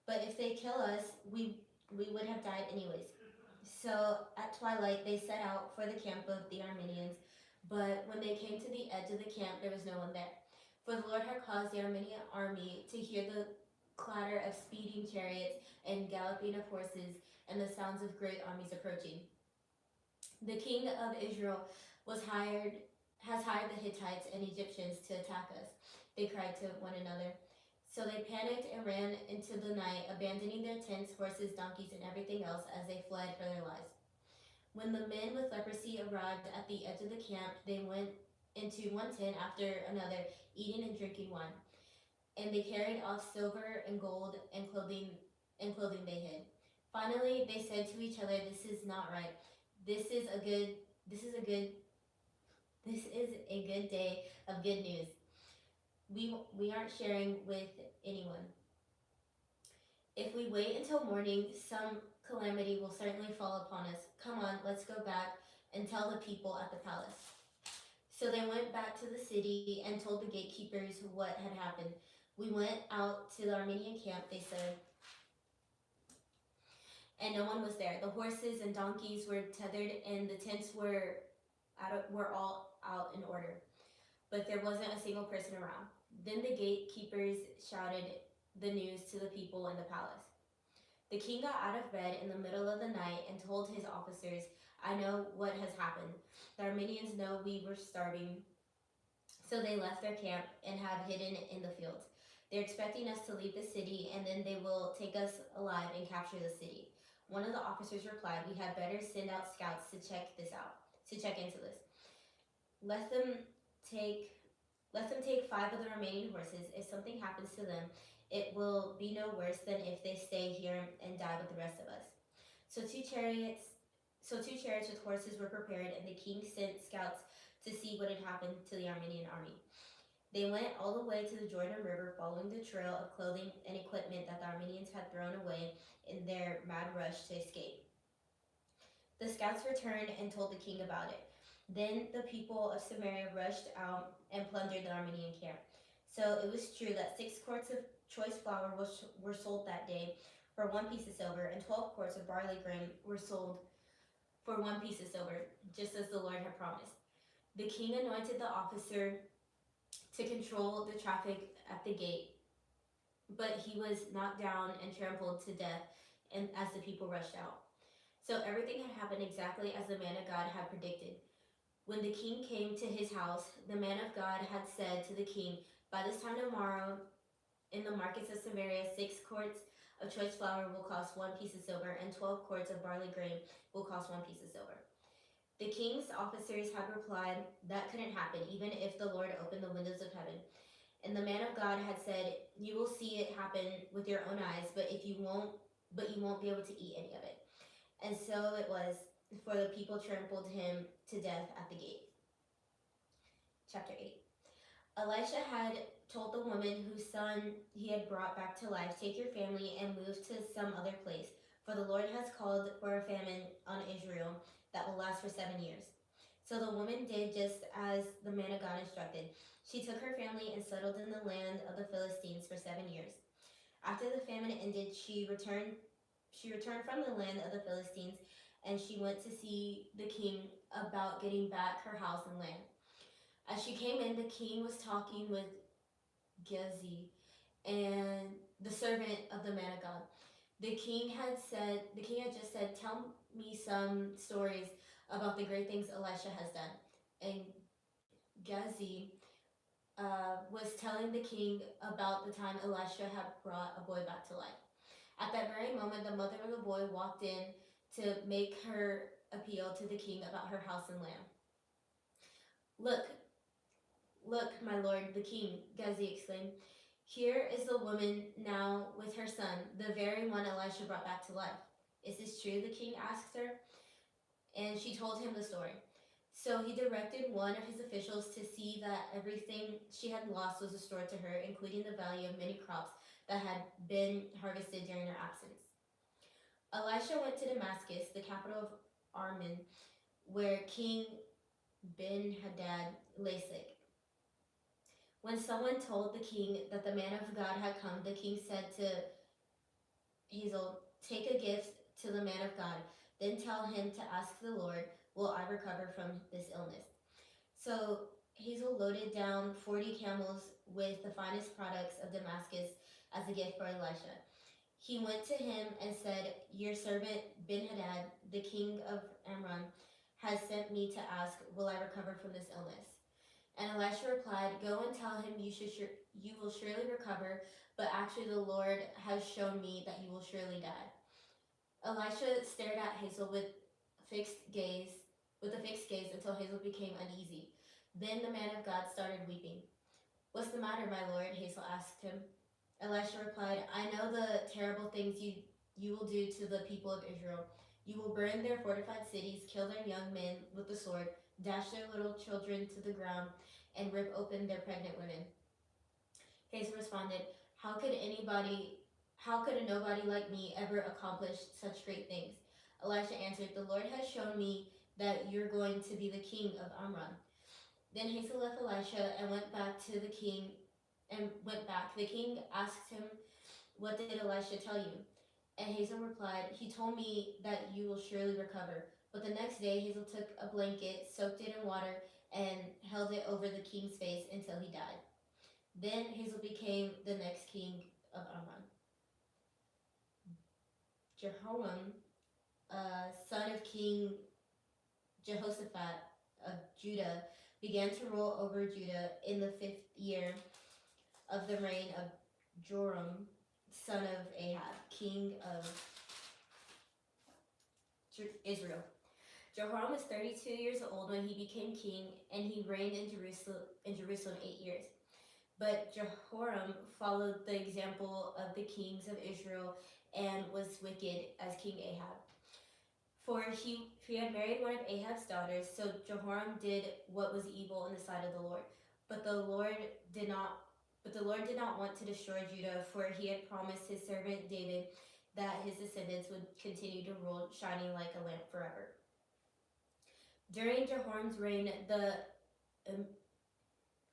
But if they kill us, we would have died anyways. So at twilight they set out for the camp of the Armenians, but when they came to the edge of the camp, there was no one there. For the Lord had caused the Armenian army to hear the clatter of speeding chariots and galloping of horses and the sounds of great armies approaching. The king of Israel has hired the Hittites and Egyptians to attack us, they cried to one another. So they panicked and ran into the night, abandoning their tents, horses, donkeys, and everything else as they fled for their lives. When the men with leprosy arrived at the edge of the camp, they went into one tent after another, eating and drinking wine. And they carried off silver and gold and clothing they hid. Finally, they said to each other, this is not right. This is a good day of good news. We aren't sharing with anyone. If we wait until morning, some calamity will certainly fall upon us. Come on, let's go back and tell the people at the palace. So they went back to the city and told the gatekeepers what had happened. We went out to the Armenian camp, they said, and no one was there. The horses and donkeys were tethered and the tents were all out in order, but there wasn't a single person around. Then the gatekeepers shouted the news to the people in the palace. The king got out of bed in the middle of the night and told his officers, I know what has happened. The Armenians know we were starving, so they left their camp and have hidden in the fields. They're expecting us to leave the city, and then they will take us alive and capture the city. One of the officers replied, we had better send out scouts to check into this. Let them take 5 of the remaining horses. If something happens to them, it will be no worse than if they stay here and die with the rest of us. So two chariots with horses were prepared, and the king sent scouts to see what had happened to the Armenian army. They went all the way to the Jordan River, following the trail of clothing and equipment that the Armenians had thrown away in their mad rush to escape. The scouts returned and told the king about it. Then the people of Samaria rushed out and plundered the Armenian camp. So it was true that 6 quarts of choice flour were sold that day for 1 piece of silver, and 12 quarts of barley grain were sold for 1 piece of silver, just as the Lord had promised. The king anointed the officer to control the traffic at the gate, but he was knocked down and trampled to death and as the people rushed out. So everything had happened exactly as the man of God had predicted. When the king came to his house, the man of God had said to the king, by this time tomorrow, in the markets of Samaria, 6 quarts of choice flour will cost 1 piece of silver, and 12 quarts of barley grain will cost 1 piece of silver. The king's officers had replied, that couldn't happen, even if the Lord opened the windows of heaven. And the man of God had said, you will see it happen with your own eyes, but you won't be able to eat any of it. And so it was, for the people trampled him to death at the gate. Chapter 8. Elisha had told the woman whose son he had brought back to life, take your family and move to some other place, for the Lord has called for a famine on Israel that will last for 7 years. So the woman did just as the man of God instructed. She took her family and settled in the land of the Philistines for 7 years. After the famine ended, she returned from the land of the Philistines, and she went to see the king about getting back her house and land. As she came in, the king was talking with Gehazi, and the servant of the man of God. The king had just said, tell me some stories about the great things Elisha has done. And Gehazi was telling the king about the time Elisha had brought a boy back to life. At that very moment, the mother of the boy walked in to make her appeal to the king about her house and land. Look, my lord, the king, Gehazi exclaimed. Here is the woman now with her son, the very one Elisha brought back to life. Is this true? The king asked her. And she told him the story. So he directed one of his officials to see that everything she had lost was restored to her, including the value of many crops that had been harvested during her absence. Elisha went to Damascus, the capital of Aram, where King Ben-Hadad lay sick. When someone told the king that the man of God had come, the king said to Hazael, take a gift to the man of God, then tell him to ask the Lord, will I recover from this illness? So Hazael loaded down 40 camels with the finest products of Damascus as a gift for Elisha. He went to him and said, your servant Ben-Hadad, the king of Aram, has sent me to ask, will I recover from this illness? And Elisha replied, go and tell him you will surely recover, but actually the Lord has shown me that you will surely die. Elisha stared at Hazael with a fixed gaze until Hazael became uneasy. Then the man of God started weeping. What's the matter, my lord? Hazael asked him. Elisha replied, I know the terrible things you will do to the people of Israel. You will burn their fortified cities, kill their young men with the sword, dash their little children to the ground, and rip open their pregnant women. Hazael responded, how could a nobody like me ever accomplish such great things? Elisha answered, the Lord has shown me that you're going to be the king of Aram. Then Hazael left Elisha and went back. The king asked him, what did Elisha tell you? And Hazael replied, he told me that you will surely recover. But the next day Hazael took a blanket, soaked it in water, and held it over the king's face until he died. Then Hazael became the next king of Aram. Jehoram, son of King Jehoshaphat of Judah, began to rule over Judah in the 5th year of the reign of Joram, son of Ahab, king of Israel. Jehoram was 32 years old when he became king, and he reigned in Jerusalem 8 years. But Jehoram followed the example of the kings of Israel and was wicked as King Ahab. For he had married one of Ahab's daughters, so Jehoram did what was evil in the sight of the Lord. But the Lord did not want to destroy Judah, for he had promised his servant David that his descendants would continue to rule, shining like a lamp forever. During Jehoram's reign, the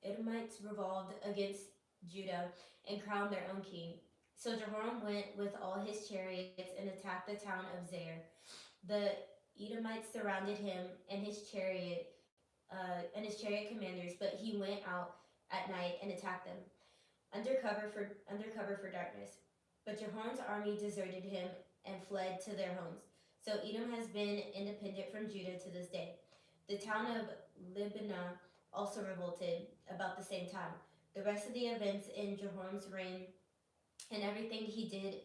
Edomites revolted against Judah and crowned their own king. So Jehoram went with all his chariots and attacked the town of Zair. The Edomites surrounded him and his chariot commanders, but he went out at night and attacked them, under cover for darkness. But Jehoram's army deserted him and fled to their homes. So Edom has been independent from Judah to this day. The town of Libnah also revolted about the same time. The rest of the events in Jehoram's reign and everything he did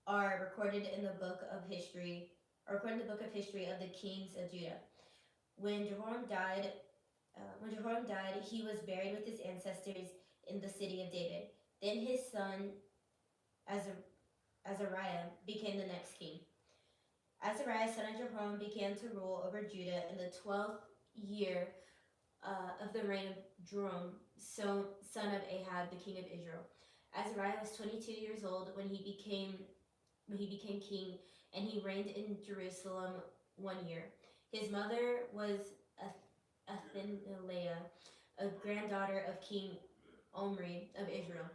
are recorded in the book of history of the kings of Judah. When Jehoram died, he was buried with his ancestors in the city of David. Then his son Azariah became the next king. Azariah, son of Jehoram, began to rule over Judah in the 12th year of the reign of Joram, son of Ahab, the king of Israel. Azariah was 22 years old when he became king, and he reigned in Jerusalem 1 year. His mother was Athaliah, a granddaughter of King Omri of Israel.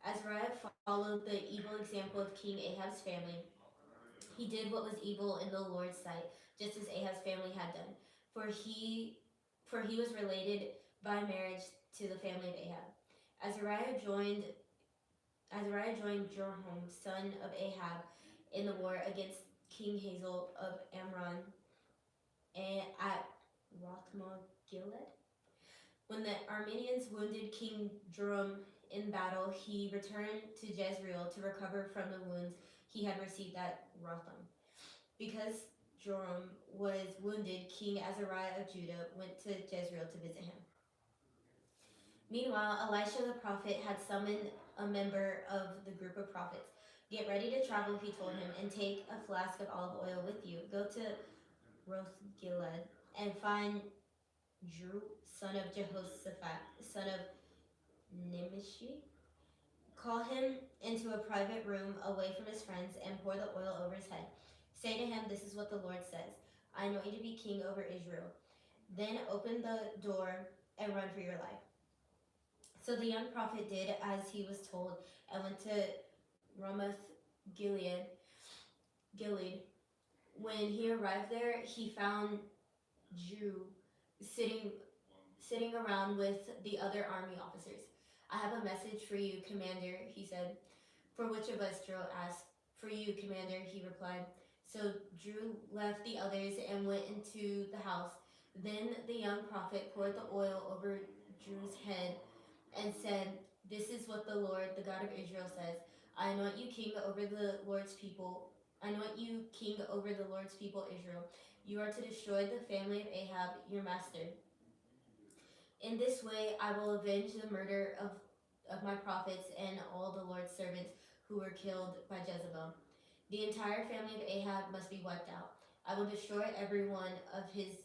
Azariah followed the evil example of King Ahab's family. He did what was evil in the Lord's sight, just as Ahab's family had done, for he was related by marriage to the family of Ahab. Azariah joined Jehoram, son of Ahab, in the war against King Hazael of Aram at Ramoth Gilead. When the Armenians wounded King Joram in battle, he returned to Jezreel to recover from the wounds he had received at Rotham. Because Joram was wounded, King Azariah of Judah went to Jezreel to visit him. Meanwhile, Elisha the prophet had summoned a member of the group of prophets. Get ready to travel, he told him, and take a flask of olive oil with you. Go to Roth-Gilead and find Drew, son of Jehoshaphat, son of Nimshi. Call him into a private room away from his friends and pour the oil over his head. Say to him, this is what the Lord says. I anoint you to be king over Israel. Then open the door and run for your life. So the young prophet did as he was told and went to Ramoth Gilead. When he arrived there, he found Jew sitting around with the other army officers. I have a message for you, Commander, he said. For which of us? Drew asked. For you, Commander, he replied. So Drew left the others and went into the house. Then the young prophet poured the oil over Drew's head and said, this is what the Lord, the God of Israel, says. I anoint you king over the Lord's people. I anoint you king over the Lord's people, Israel. You are to destroy the family of Ahab, your master. In this way, I will avenge the murder of my prophets and all the Lord's servants who were killed by Jezebel. The entire family of Ahab must be wiped out. I will destroy every one of his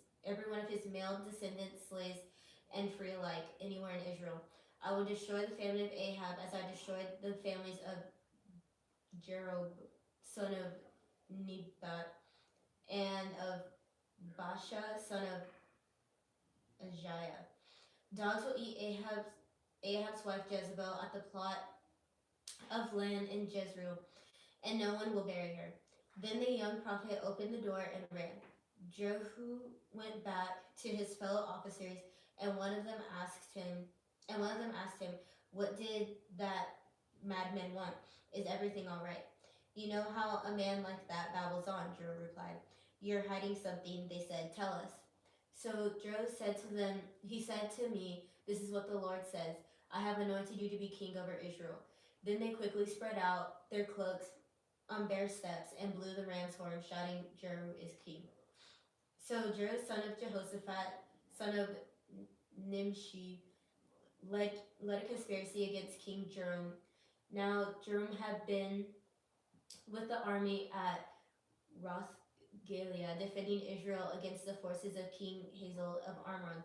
male descendants, slaves, and free alike, anywhere in Israel. I will destroy the family of Ahab as I destroyed the families of Jerob, son of Nebat, and of Baasha, son of Ahiah. Dogs will eat Ahab's wife Jezebel at the plot of land in Jezreel, and no one will bury her. Then the young prophet opened the door and ran. Jehu went back to his fellow officers, and one of them asked him, what did that madman want? Is everything all right? You know how a man like that babbles on, Jehu replied. You're hiding something, they said. Tell us. So Jehu said to me, this is what the Lord says. I have anointed you to be king over Israel. Then they quickly spread out their cloaks on bare steps and blew the ram's horn, shouting, Jehu is king. So Jehu, son of Jehoshaphat, son of Nimshi, led a conspiracy against King Joram. Now Joram had been with the army at Roth-Gilead, defending Israel against the forces of King Hazael of Ammon.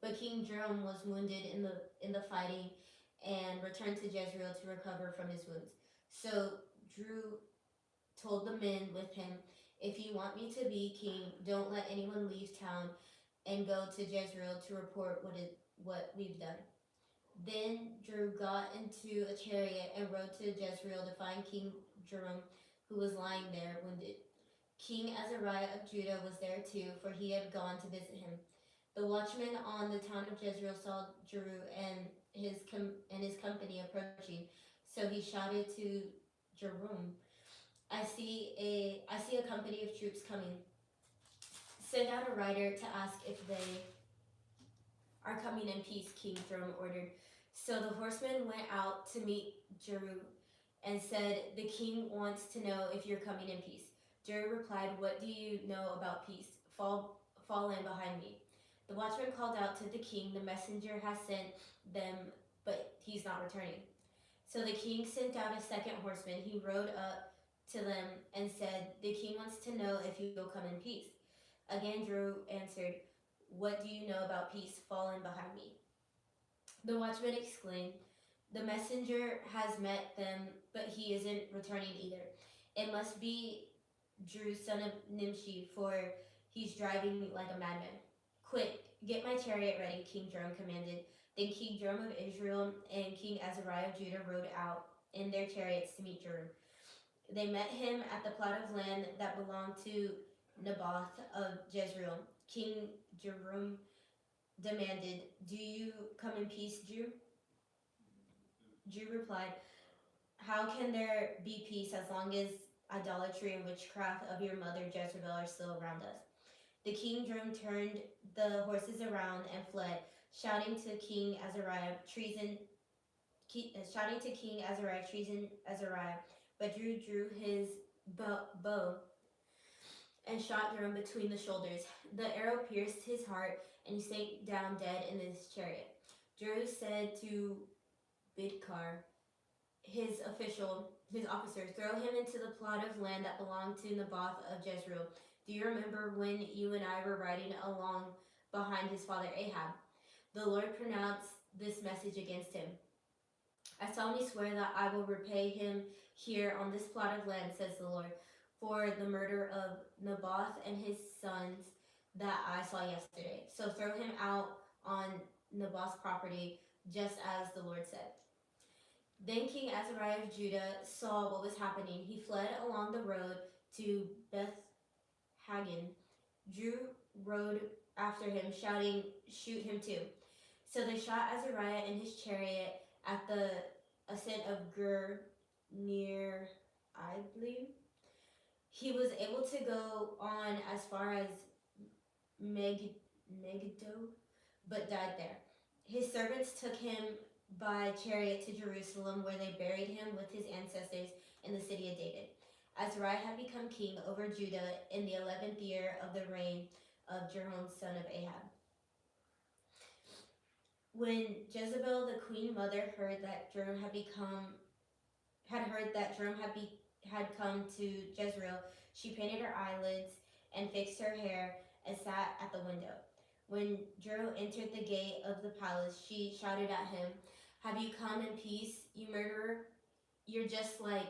But King Joram was wounded in the fighting and returned to Jezreel to recover from his wounds. So Drew told the men with him, if you want me to be king, don't let anyone leave town and go to Jezreel to report what we've done. Then Drew got into a chariot and rode to Jezreel to find King Joram, who was lying there wounded. King Azariah of Judah was there too, for he had gone to visit him. The watchman on the town of Jezreel saw Drew and his company approaching, so he shouted to Joram, I see a company of troops coming. Send out a rider to ask if they are coming in peace, King Joram ordered. So the horseman went out to meet Jehu and said, the king wants to know if you're coming in peace. Jehu replied, what do you know about peace? Fall in behind me. The watchman called out to the king, the messenger has sent them, but he's not returning. So the king sent out a second horseman. He rode up to them and said, the king wants to know if you will come in peace. Again, Drew answered, what do you know about peace? Fall in behind me. The watchman exclaimed, the messenger has met them, but he isn't returning either. It must be Drew, son of Nimshi, for he's driving like a madman. Quick, get my chariot ready, King Joram commanded. Then King Joram of Israel and King Azariah of Judah rode out in their chariots to meet Joram. They met him at the plot of land that belonged to Naboth of Jezreel. King Joram demanded, do you come in peace, Jew? Jew replied, how can there be peace as long as idolatry and witchcraft of your mother Jezebel are still around us? The king Joram turned the horses around and fled, shouting to King Azariah, treason, Azariah. But Drew drew his bow and shot Jerome between the shoulders. The arrow pierced his heart, and he sank down dead in his chariot. Drew said to Bidkar, his officer, throw him into the plot of land that belonged to Naboth of Jezreel. Do you remember when you and I were riding along behind his father Ahab? The Lord pronounced this message against him. I solemnly swear that I will repay him here on this plot of land, says the Lord, for the murder of Naboth and his sons that I saw yesterday. So throw him out on Naboth's property, just as the Lord said. Then King Azariah of Judah saw what was happening. He fled along the road to Beth Hagen. Drew rode after him, shouting, shoot him too. So they shot Azariah in his chariot at the ascent of Gur near Iblim. He was able to go on as far as Megiddo, but died there. His servants took him by chariot to Jerusalem, where they buried him with his ancestors in the city of David. Azariah had become king over Judah in the 11th year of the reign of Jeroboam son of Ahab. When Jezebel, the queen mother, heard that Jerome had come to Jezreel, she painted her eyelids and fixed her hair and sat at the window. When Jerome entered the gate of the palace, she shouted at him, "Have you come in peace, you murderer? You're just like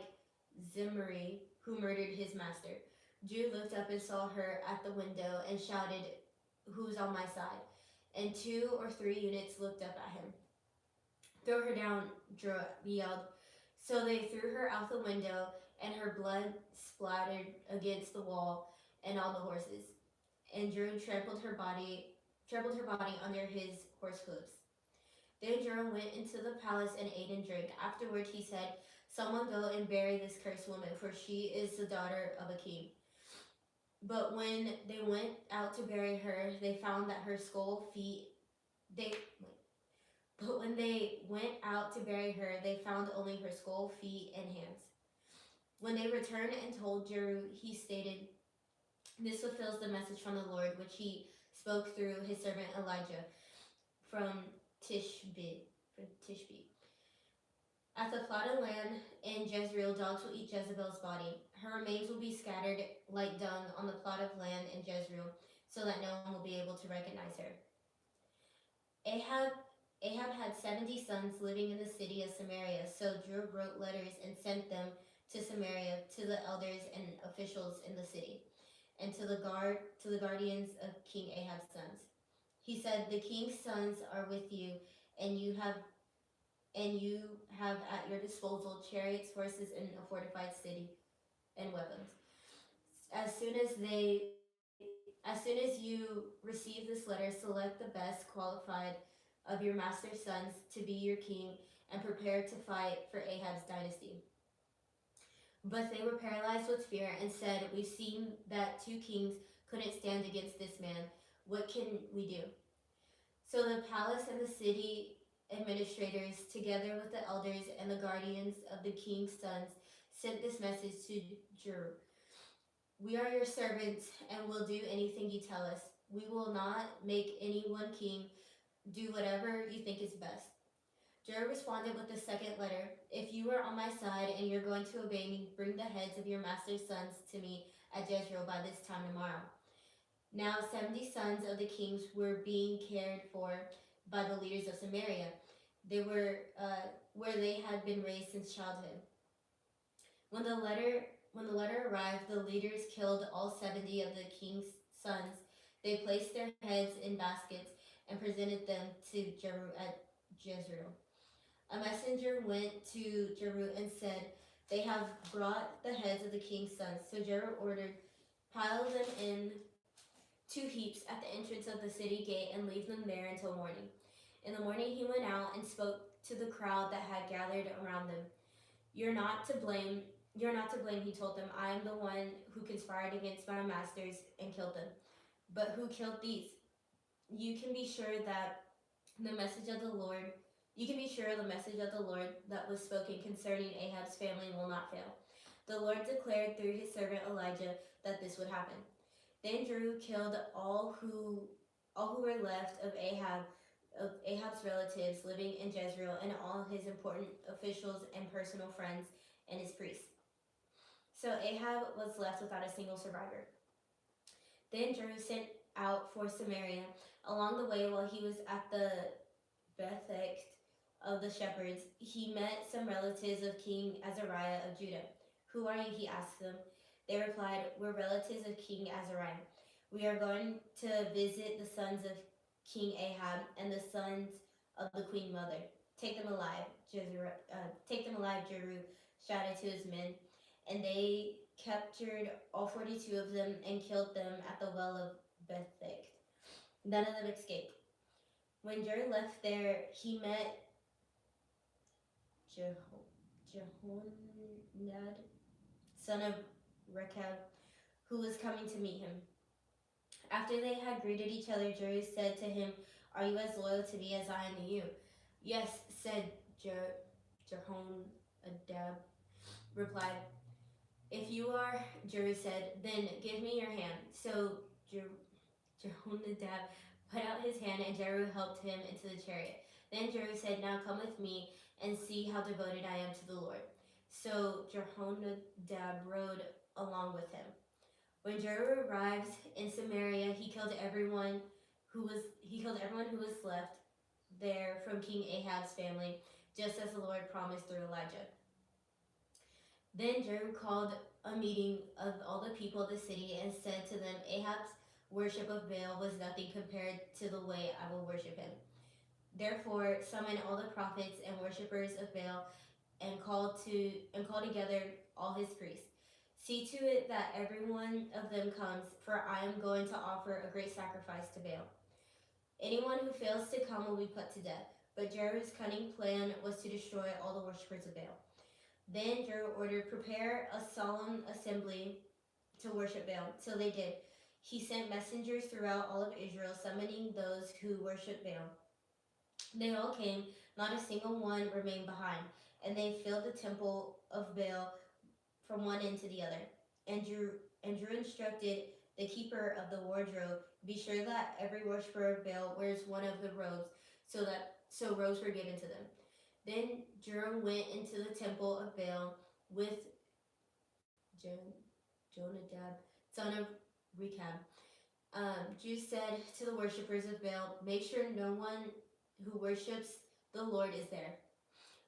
Zimri, who murdered his master." Drew looked up and saw her at the window and shouted, "Who's on my side?" And 2 or 3 units looked up at him. "Throw her down," Drew yelled. So they threw her out the window, and her blood splattered against the wall and on the horses. And Drew trampled her body under his horse hooves. Then Jerome went into the palace and ate and drank. Afterward he said, "Someone go and bury this cursed woman, for she is the daughter of a king." But when they went out to bury her, they found that her But when they went out to bury her, they found only her skull, feet, and hands. When they returned and told Jeru, he stated, "This fulfills the message from the Lord, which he spoke through his servant Elijah from Tishbe. At the plot of land in Jezreel, dogs will eat Jezebel's body. Her remains will be scattered like dung on the plot of land in Jezreel, so that no one will be able to recognize her." Ahab had 70 sons living in the city of Samaria, so Drew wrote letters and sent them to Samaria, to the elders and officials in the city, and to the guardians of King Ahab's sons. He said, "The king's sons are with you, and you have at your disposal chariots, horses, and a fortified city, and weapons. As soon as you receive this letter, select the best qualified of your master's sons to be your king, and prepare to fight for Ahab's dynasty." But they were paralyzed with fear and said, "We've seen that 2 kings couldn't stand against this man. What can we do?" So the palace and the city administrators, together with the elders and the guardians of the king's sons, sent this message to Jeru. "We are your servants and will do anything you tell us. We will not make anyone king. Do whatever you think is best." Jeru responded with the second letter, "If you are on my side and you're going to obey me, bring the heads of your master's sons to me at Jezreel by this time tomorrow." Now 70 sons of the kings were being cared for by the leaders of Samaria. They were where they had been raised since childhood. When the letter arrived, the leaders killed all 70 of the king's sons. They placed their heads in baskets and presented them to Jeru at Jezreel. A messenger went to Jeru and said, "They have brought the heads of the king's sons." So Jeru ordered, "Pile them in 2 heaps at the entrance of the city gate and leave them there until morning." In the morning he went out and spoke to the crowd that had gathered around them. You're not to blame, he told them. "I am the one who conspired against my masters and killed them. But who killed these? You can be sure that the message of the Lord. You can be sure the message of the Lord that was spoken concerning Ahab's family will not fail. The Lord declared through his servant Elijah that this would happen. Then Jehu killed all who were left of Ahab's relatives living in Jezreel, and all his important officials and personal friends and his priests. So Ahab was left without a single survivor. Then Jehu sent out for Samaria. Along the way, while he was at the Bethek of the shepherds, he met some relatives of King Azariah of Judah. "Who are you?" he asked them. They replied, "We're relatives of King Azariah. We are going to visit the sons of King Ahab and the sons of the queen mother. Take them alive." Jehu shouted to his men, and they captured all 42 of them and killed them at the well of Bethek. None of them escaped. When Jehu left there, he met Jehonadab, son of Rechab, who was coming to meet him. After they had greeted each other, Jehu said to him, "Are you as loyal to me as I am to you?" "Yes," said Jehonadab, replied. "If you are," Jehu said, "then give me your hand." So Jehonadab put out his hand, and Jehu helped him into the chariot. Then Jehu said, "Now come with me and see how devoted I am to the Lord." So Jehonadab rode along with him. When Jehu arrived in Samaria, he killed everyone who was left there from King Ahab's family, just as the Lord promised through Elijah. Then Jehu called a meeting of all the people of the city and said to them, "Ahab's worship of Baal was nothing compared to the way I will worship him. Therefore, summon all the prophets and worshippers of Baal and call together all his priests. See to it that every one of them comes, for I am going to offer a great sacrifice to Baal. Anyone who fails to come will be put to death." But Jehu's cunning plan was to destroy all the worshippers of Baal. Then Jehu ordered, "Prepare a solemn assembly to worship Baal." So they did. He sent messengers throughout all of Israel, summoning those who worship Baal. They all came, not a single one remained behind, and they filled the temple of Baal from one end to the other. And Jehu instructed the keeper of the wardrobe, "Be sure that every worshiper of Baal wears one of the robes," so robes were given to them. Then Jehu went into the temple of Baal with Jonadab, son of Rechab. Jehu said to the worshippers of Baal, "Make sure no one who worships the Lord is there,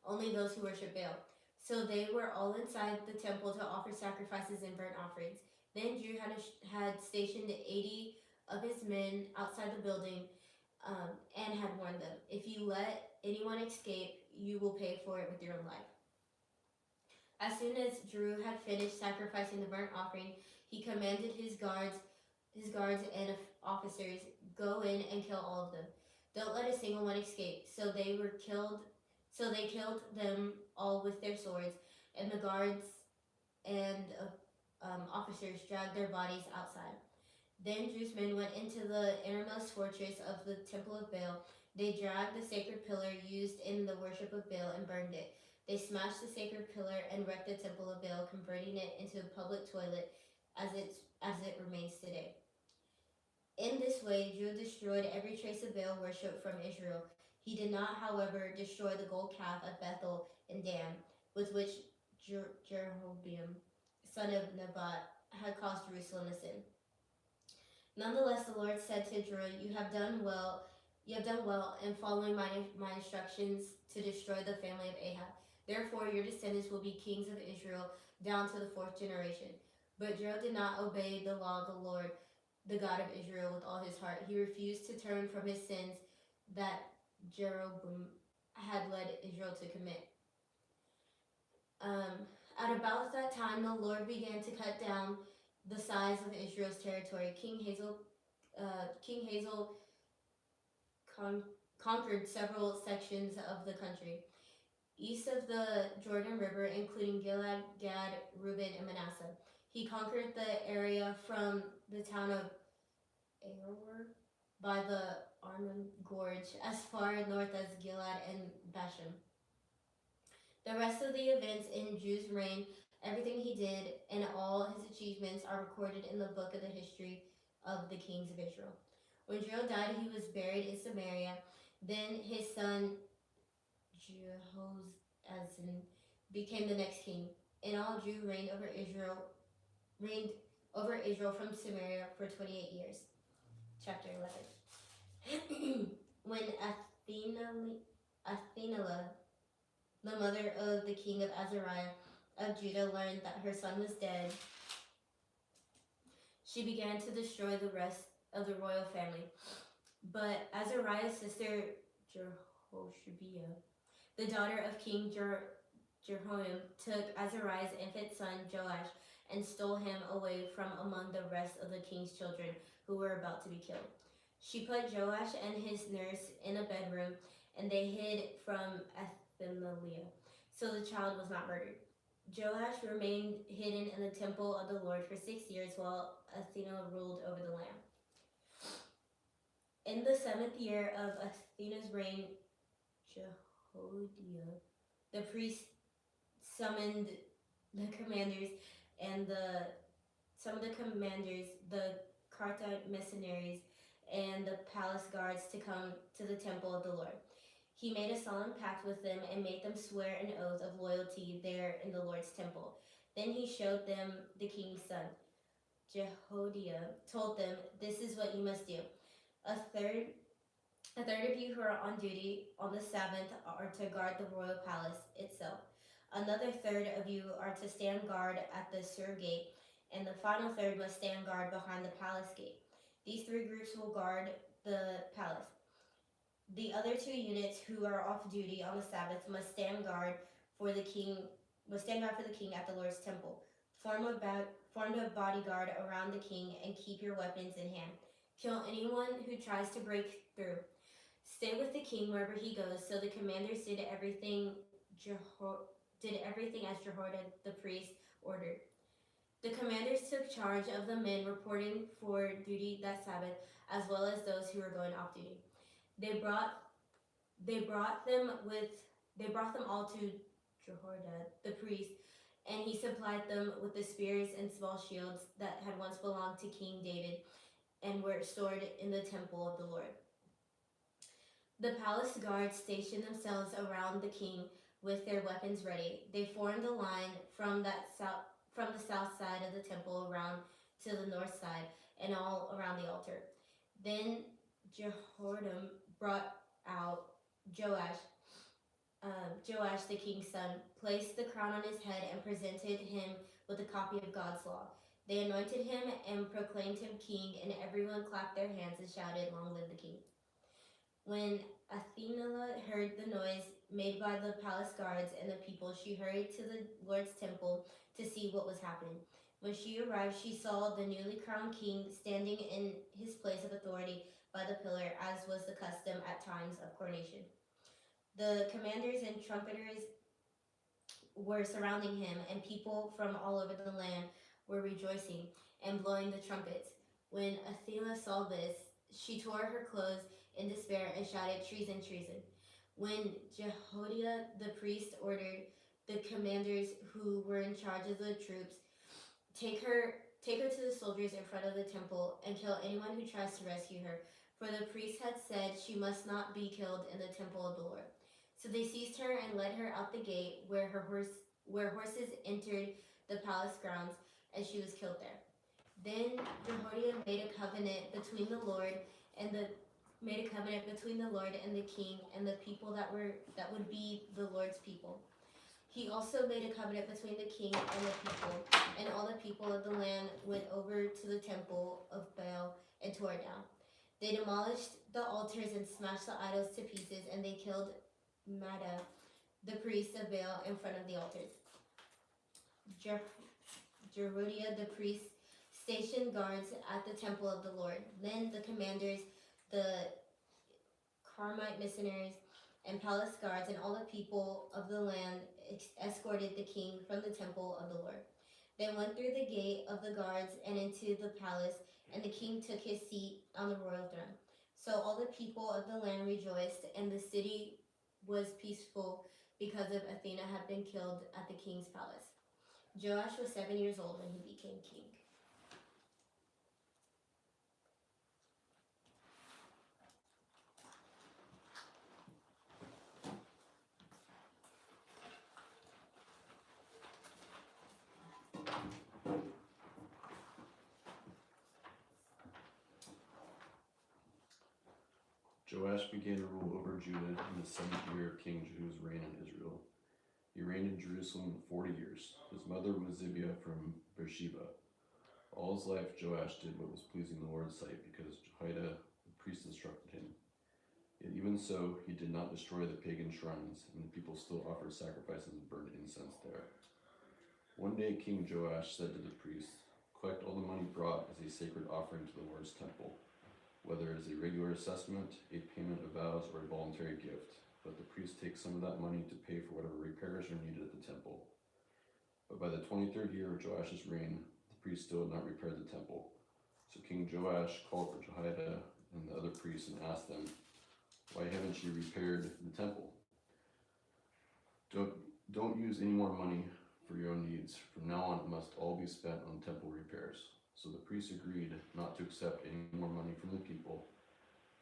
only those who worship Baal." So they were all inside the temple to offer sacrifices and burnt offerings. Then Jehu had stationed 80 of his men outside the building and had warned them, "If you let anyone escape, you will pay for it with your own life." As soon as Jehu had finished sacrificing the burnt offering, he commanded his guards and officers, "Go in and kill all of them. Don't let a single one escape." So they killed them all with their swords, and the guards and officers dragged their bodies outside. Then Jehu's men went into the innermost fortress of the temple of Baal. They dragged the sacred pillar used in the worship of Baal and burned it. They smashed the sacred pillar and wrecked the temple of Baal, converting it into a public toilet as it remains today. In this way, Jehu destroyed every trace of Baal worship from Israel. He did not, however, destroy the gold calf at Bethel and Dan, with which Jeroboam, son of Nebat, had caused Jerusalem to sin. Nonetheless, the Lord said to Jehu, "You have done well in following my instructions to destroy the family of Ahab. Therefore, your descendants will be kings of Israel down to the 4th generation." But Jehu did not obey the law of the Lord, the God of Israel, with all his heart. He refused to turn from his sins that Jeroboam had led Israel to commit. At about that time, the Lord began to cut down the size of Israel's territory. King Hazael conquered several sections of the country east of the Jordan River, including Gilead, Gad, Reuben, and Manasseh. He conquered the area from the town of Aroer by the Arnon Gorge as far north as Gilad and Bashan. The rest of the events in Drew's reign, everything he did, and all his achievements are recorded in the book of the history of the kings of Israel. When Drew died, he was buried in Samaria. Then his son Jehoazan became the next king. In all, Drew reigned over Israel from Samaria for 28 years. Chapter 11. When Athenilah, the mother of the king of Azariah of Judah, learned that her son was dead, she began to destroy the rest of the royal family. But Azariah's sister Jehoshabeah, the daughter of King Jehoram, took Azariah's infant son Joash and stole him away from among the rest of the king's children who were about to be killed. She put Joash and his nurse in a bedroom, and they hid from Athaliah, so the child was not murdered. Joash remained hidden in the temple of the Lord for 6 years while Athena ruled over the land. In the 7th year of Athena's reign, Jehoiada, the priest, summoned the commanders the Carthage mercenaries, and the palace guards to come to the temple of the Lord. He made a solemn pact with them and made them swear an oath of loyalty there in the Lord's temple. Then he showed them the king's son. Jehoiada told them, "This is what you must do. A third of you who are on duty on the Sabbath are to guard the royal palace itself. Another third of you are to stand guard at the Sur gate, and the final third must stand guard behind the palace gate. These 3 groups will guard the palace. The other 2 units who are off duty on the Sabbath must stand guard for the king at the Lord's temple. Form a bodyguard around the king and keep your weapons in hand. Kill anyone who tries to break through. Stay with the king wherever he goes." So the commanders did everything as Jehoiada the priest ordered. The commanders took charge of the men reporting for duty that Sabbath, as well as those who were going off duty. They brought them all to Jehoiada the priest, and he supplied them with the spears and small shields that had once belonged to King David and were stored in the temple of the Lord. The palace guards stationed themselves around the king with their weapons ready. They formed a line from the south side of the temple around to the north side and all around the altar. Then Jehoram brought out Joash, the king's son, placed the crown on his head, and presented him with a copy of God's law. They anointed him and proclaimed him king, and everyone clapped their hands and shouted, "Long live the king." When Athaliah heard the noise made by the palace guards and the people, she hurried to the Lord's temple to see what was happening. When she arrived, she saw the newly crowned king standing in his place of authority by the pillar, as was the custom at times of coronation. The commanders and trumpeters were surrounding him, and people from all over the land were rejoicing and blowing the trumpets. When Athaliah saw this, she tore her clothes in despair and shouted, "Treason, treason." When Jehoiada the priest ordered the commanders who were in charge of the troops, Take her to the soldiers in front of the temple and kill anyone who tries to rescue her, for the priest had said she must not be killed in the temple of the Lord. So they seized her and led her out the gate where horses entered the palace grounds, and she was killed there. Then Jehoiada made a covenant between the Lord and the king and the people that would be the Lord's people. He also made a covenant between the king and the people, and all the people of the land went over to the temple of Baal and tore it down. They demolished the altars and smashed the idols to pieces, and they killed Maddah, the priest of Baal, in front of the altars. Jehoiada the priest stationed guards at the temple of the Lord. Then the commanders, the Carmite missionaries, and palace guards, and all the people of the land escorted the king from the temple of the Lord. They went through the gate of the guards and into the palace, and the king took his seat on the royal throne. So all the people of the land rejoiced, and the city was peaceful because of Athena had been killed at the king's palace. Joash was 7 years old when he became king. Joash began to rule over Judah in the 7th year of King Jehu's reign in Israel. He reigned in Jerusalem 40 years. His mother was Zibiah from Beersheba. All his life Joash did what was pleasing the Lord's sight, because Jehoiada the priest instructed him. Yet even so, he did not destroy the pagan shrines, and the people still offered sacrifices and burned incense there. One day King Joash said to the priests, "Collect all the money brought as a sacred offering to the Lord's temple, whether as a regular assessment, a payment of vows, or a voluntary gift. Let the priests take some of that money to pay for whatever repairs are needed at the temple." But by the 23rd year of Joash's reign, the priests still had not repaired the temple. So King Joash called for Jehoiada and the other priests and asked them, "Why haven't you repaired the temple? Don't use any more money for your own needs. From now on, it must all be spent on temple repairs." So the priests agreed not to accept any more money from the people,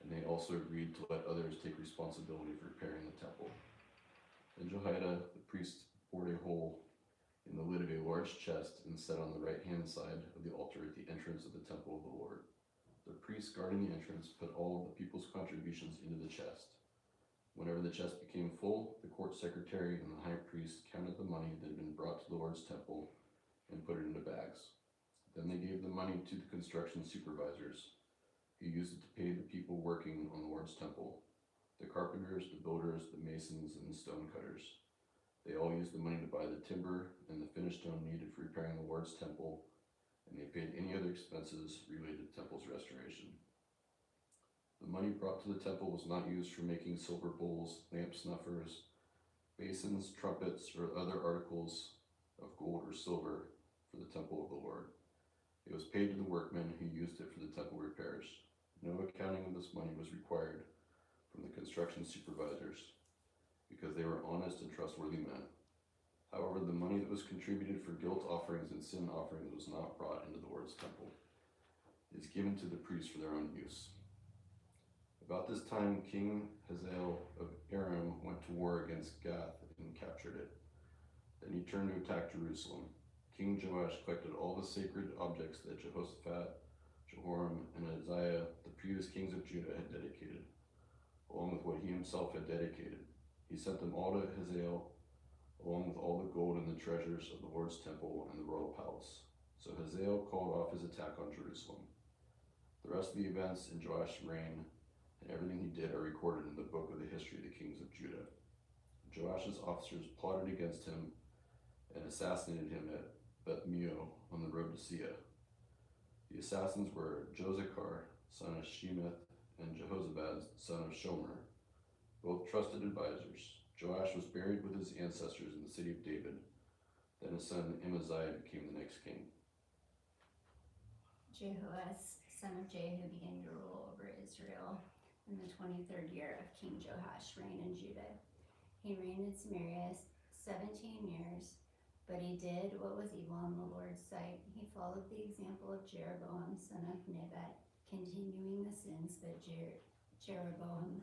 and they also agreed to let others take responsibility for repairing the temple. Then Jehoiada, the priest, bored a hole in the lid of a large chest and set on the right-hand side of the altar at the entrance of the temple of the Lord. The priests guarding the entrance put all of the people's contributions into the chest. Whenever the chest became full, the court secretary and the high priest counted the money that had been brought to the Lord's temple and put it into bags. Then they gave the money to the construction supervisors, who used it to pay the people working on the Lord's temple: the carpenters, the builders, the masons, and the stone cutters. They all used the money to buy the timber and the finished stone needed for repairing the Lord's temple, and they paid any other expenses related to the temple's restoration. The money brought to the temple was not used for making silver bowls, lamp snuffers, basins, trumpets, or other articles of gold or silver for the temple of the Lord. It was paid to the workmen who used it for the temple repairs. No accounting of this money was required from the construction supervisors, because they were honest and trustworthy men. However, the money that was contributed for guilt offerings and sin offerings was not brought into the Lord's temple. It is given to the priests for their own use. About this time, King Hazael of Aram went to war against Gath and captured it. Then he turned to attack Jerusalem. King Joash collected all the sacred objects that Jehoshaphat, Jehoram, and Uzziah, the previous kings of Judah, had dedicated, along with what he himself had dedicated. He sent them all to Hazael, along with all the gold and the treasures of the Lord's temple and the royal palace. So Hazael called off his attack on Jerusalem. The rest of the events in Joash's reign and everything he did are recorded in the book of the history of the kings of Judah. Joash's officers plotted against him and assassinated him at Beth-Mio on the road to Sia. The assassins were Josachar, son of Shemeth, and Jehozabad, son of Shomer, both trusted advisors. Joash was buried with his ancestors in the city of David. Then his son Amaziah became the next king. Jehoash, son of Jehu, began to rule over Israel in the 23rd year of King Joash's reign in Judah. He reigned in Samaria 17 years, but he did what was evil in the Lord's sight. He followed the example of Jeroboam, son of Nebat, continuing the sins that Jeroboam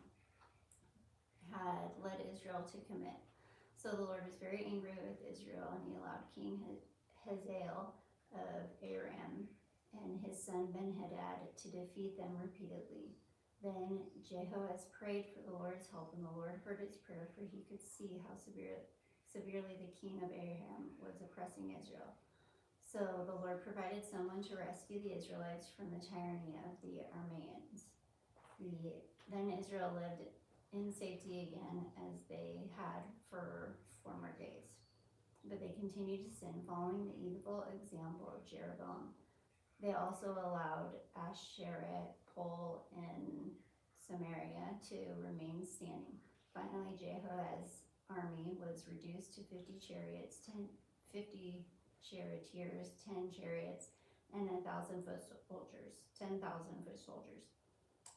had led Israel to commit. So the Lord was very angry with Israel, and he allowed King Hazael of Aram and his son Ben-Hadad to defeat them repeatedly. Then Jehoash prayed for the Lord's help, and the Lord heard his prayer, for he could see how severely the king of Aram was oppressing Israel. So the Lord provided someone to rescue the Israelites from the tyranny of the Arameans. Then Israel lived in safety again, as they had for former days. But they continued to sin, following the evil example of Jeroboam. They also allowed Asherah pole in Samaria to remain standing. Finally, Jehoahaz's army was reduced to 50 chariots, 50 charioteers, 10 chariots, and 10,000 foot soldiers.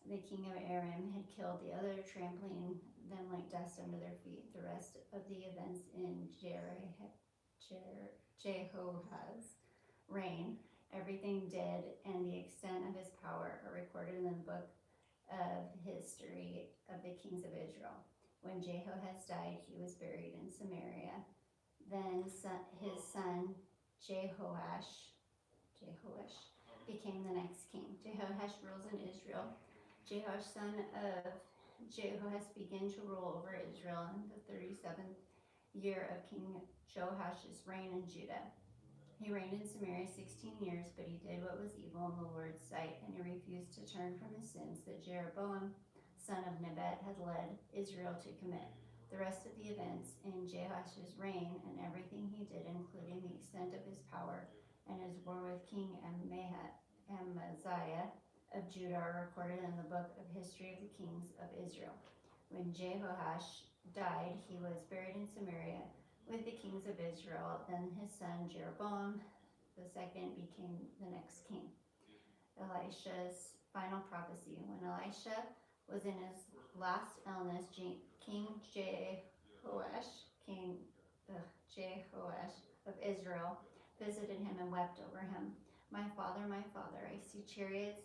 the king of Aram had killed the other, trampling them like dust under their feet. The rest of the events in Jehoahaz's reign, everything did, and the extent of his power are recorded in the book of history of the kings of Israel. When Jehoahaz died, he was buried in Samaria. Then his son Jehoash became the next king. Jehoash rules in Israel. Jehoash, son of Jehoash, began to rule over Israel in the 37th year of King Joash's reign in Judah. He reigned in Samaria 16 years, but he did what was evil in the Lord's sight, and he refused to turn from his sins that Jeroboam, son of Nebat, had led Israel to commit. The rest of the events in Jehoash's reign and everything he did, including the extent of his power and his war with King Amaziah of Judah, are recorded in the book of history of the kings of Israel. When Jehoash died, he was buried in Samaria with the kings of Israel. Then his son Jeroboam II became the next king. Elisha's final prophecy. When Elisha was in his last illness, King Jehoash of Israel visited him and wept over him. My father, I see chariots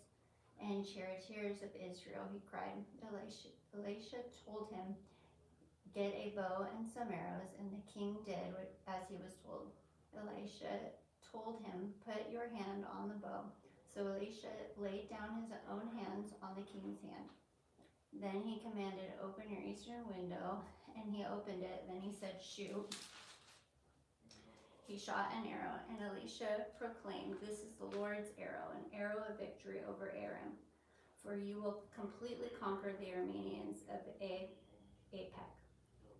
and charioteers of Israel, he cried. Elisha told him, get a bow and some arrows, and the king did as he was told. Elisha told him, put your hand on the bow. So Elisha laid down his own hands on the king's hand. Then he commanded, open your eastern window, and he opened it. Then he said, shoot. He shot an arrow, and Elisha proclaimed, this is the Lord's arrow, an arrow of victory over Aram. For you will completely conquer the Arameans of Apec.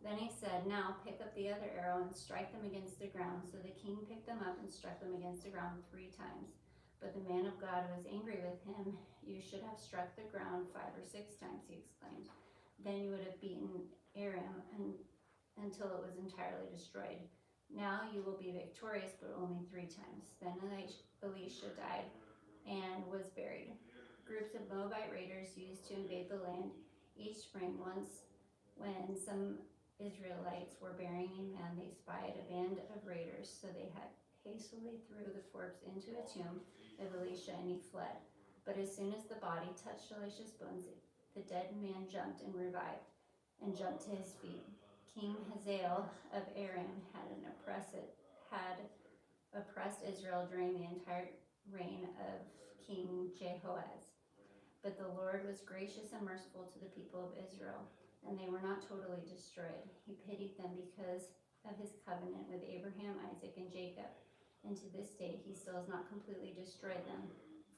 Then he said, now pick up the other arrow and strike them against the ground. So the king picked them up and struck them against the ground 3 times. But the man of God was angry with him. You should have struck the ground 5 or 6 times, he exclaimed. Then you would have beaten Aram until it was entirely destroyed. Now you will be victorious, but only 3 times. Then Elisha died and was buried. Groups of Moabite raiders used to invade the land each spring. Once, when some Israelites were burying a man, they spied a band of raiders, so they hastily threw the corpse into a tomb of Elisha, and he fled. But as soon as the body touched Elisha's bones, the dead man jumped and revived, and jumped to his feet. King Hazael of Aram had oppressed Israel during the entire reign of King Jehoahaz. But the Lord was gracious and merciful to the people of Israel, and they were not totally destroyed. He pitied them because of his covenant with Abraham, Isaac, and Jacob. And to this day, he still has not completely destroyed them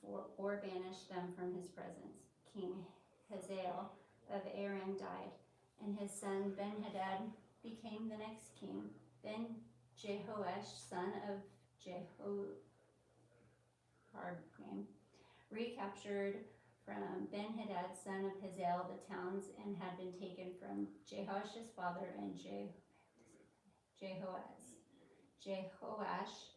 or banished them from his presence. King Hazael of Aram died, and his son Ben-Hadad became the next king. Then Jehoash, son of Jehoiakim, recaptured from Ben-Hadad, son of Hazael, the towns and had been taken from Jehoash's father and Jehoaz. Jehoash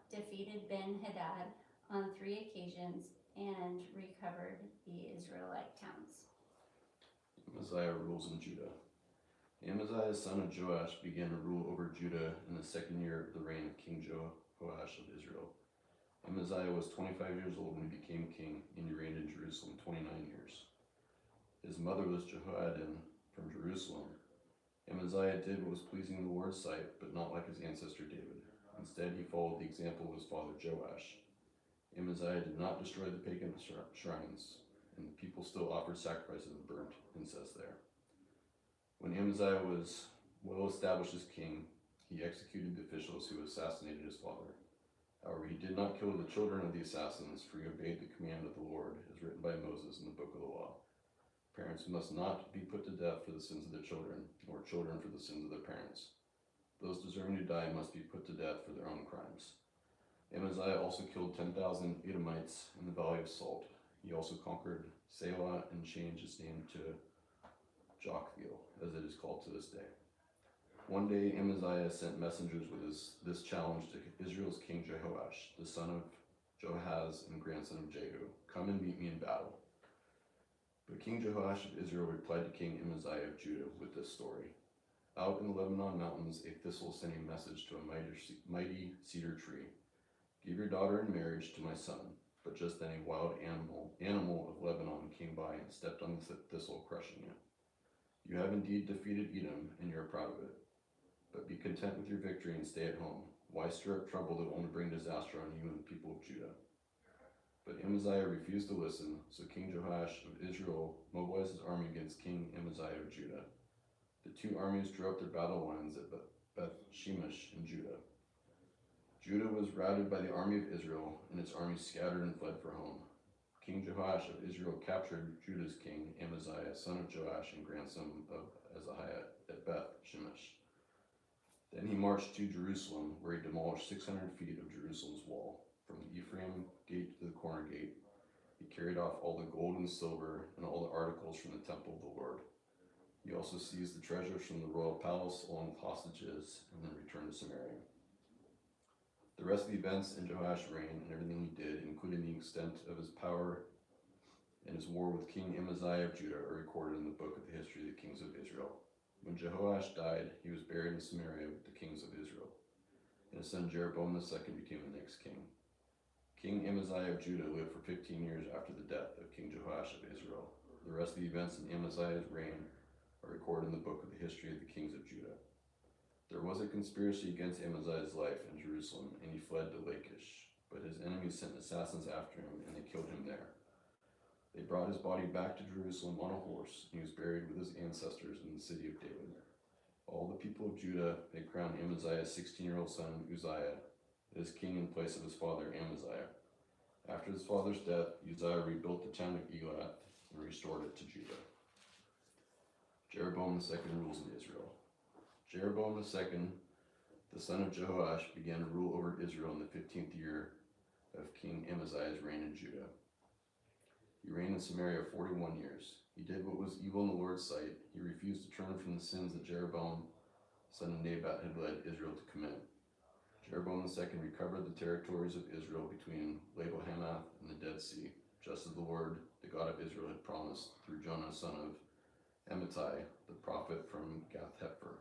defeated Ben-Hadad on 3 occasions and recovered the Israelite towns. Amaziah rules in Judah. Amaziah, son of Joash, began to rule over Judah in the 2nd year of the reign of King Jehoash of Israel. Amaziah was 25 years old when he became king, and he reigned in Jerusalem 29 years. His mother was Jehoiadan from Jerusalem. Amaziah did what was pleasing in the Lord's sight, but not like his ancestor David. Instead, he followed the example of his father Joash. Amaziah did not destroy the pagan shrines, and the people still offered sacrifices and burnt incense there. When Amaziah was well established as king, he executed the officials who assassinated his father. However, he did not kill the children of the assassins, for he obeyed the command of the Lord, as written by Moses in the book of the law. Parents must not be put to death for the sins of their children, nor children for the sins of their parents. Those deserving to die must be put to death for their own crimes. Amaziah also killed 10,000 Edomites in the Valley of Salt. He also conquered Selah and changed its name to Joktheel, as it is called to this day. One day Amaziah sent messengers with this challenge to Israel's king Jehoash, the son of Joahaz and grandson of Jehu. Come and meet me in battle. But King Jehoash of Israel replied to King Amaziah of Judah with this story. Out in the Lebanon mountains, a thistle sent a message to a mighty cedar tree. Give your daughter in marriage to my son. But just then a wild animal of Lebanon came by and stepped on the thistle, crushing it. You have indeed defeated Edom, and you are proud of it. But be content with your victory and stay at home. Why stir up trouble that will only bring disaster on you and the people of Judah? But Amaziah refused to listen, so King Jehoash of Israel mobilized his army against King Amaziah of Judah. The two armies drew up their battle lines at Beth Shemesh in Judah. Judah was routed by the army of Israel, and its armies scattered and fled for home. King Jehoash of Israel captured Judah's king, Amaziah, son of Joash and grandson of Ahaziah, at Beth Shemesh. Then he marched to Jerusalem, where he demolished 600 feet of Jerusalem's wall. From the Ephraim gate to the corner gate, he carried off all the gold and silver and all the articles from the temple of the Lord. He also seized the treasures from the royal palace along with hostages, and then returned to Samaria. The rest of the events in Jehoash's reign and everything he did, including the extent of his power and his war with King Amaziah of Judah, are recorded in the book of the history of the kings of Israel. When Jehoash died, he was buried in Samaria with the kings of Israel, and his son Jeroboam II became the next king. King Amaziah of Judah lived for 15 years after the death of King Jehoash of Israel. The rest of the events in Amaziah's reign are recorded in the book of the history of the kings of Judah. There was a conspiracy against Amaziah's life in Jerusalem, and he fled to Lachish. But his enemies sent assassins after him, and they killed him there. They brought his body back to Jerusalem on a horse, and he was buried with his ancestors in the city of David. All the people of Judah had crowned Amaziah's 16-year-old son Uzziah as king in place of his father Amaziah. After his father's death, Uzziah rebuilt the town of Elath and restored it to Judah. Jeroboam II rules in Israel. Jeroboam II, the son of Jehoash, began to rule over Israel in the 15th year of King Amaziah's reign in Judah. He reigned in Samaria 41 years. He did what was evil in the Lord's sight. He refused to turn from the sins that Jeroboam, son of Nebat, had led Israel to commit. Jeroboam II recovered the territories of Israel between Labo-Hamath and the Dead Sea, just as the Lord, the God of Israel, had promised through Jonah, son of Amittai, the prophet from Gath-Hepher.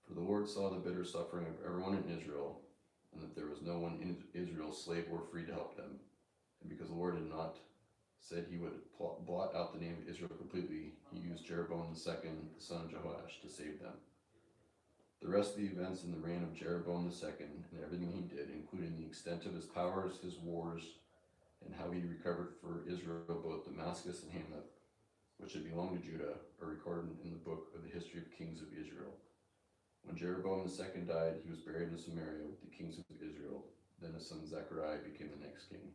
For the Lord saw the bitter suffering of everyone in Israel, and that there was no one in Israel, slave or free, to help them. And because the Lord had not said he would blot out the name of Israel completely, he used Jeroboam II, the son of Jehoash, to save them. The rest of the events in the reign of Jeroboam II and everything he did, including the extent of his powers, his wars, and how he recovered for Israel both Damascus and Hamath, which had belonged to Judah, are recorded in the book of the history of kings of Israel. When Jeroboam II died, he was buried in Samaria with the kings of Israel. Then his son Zechariah became the next king.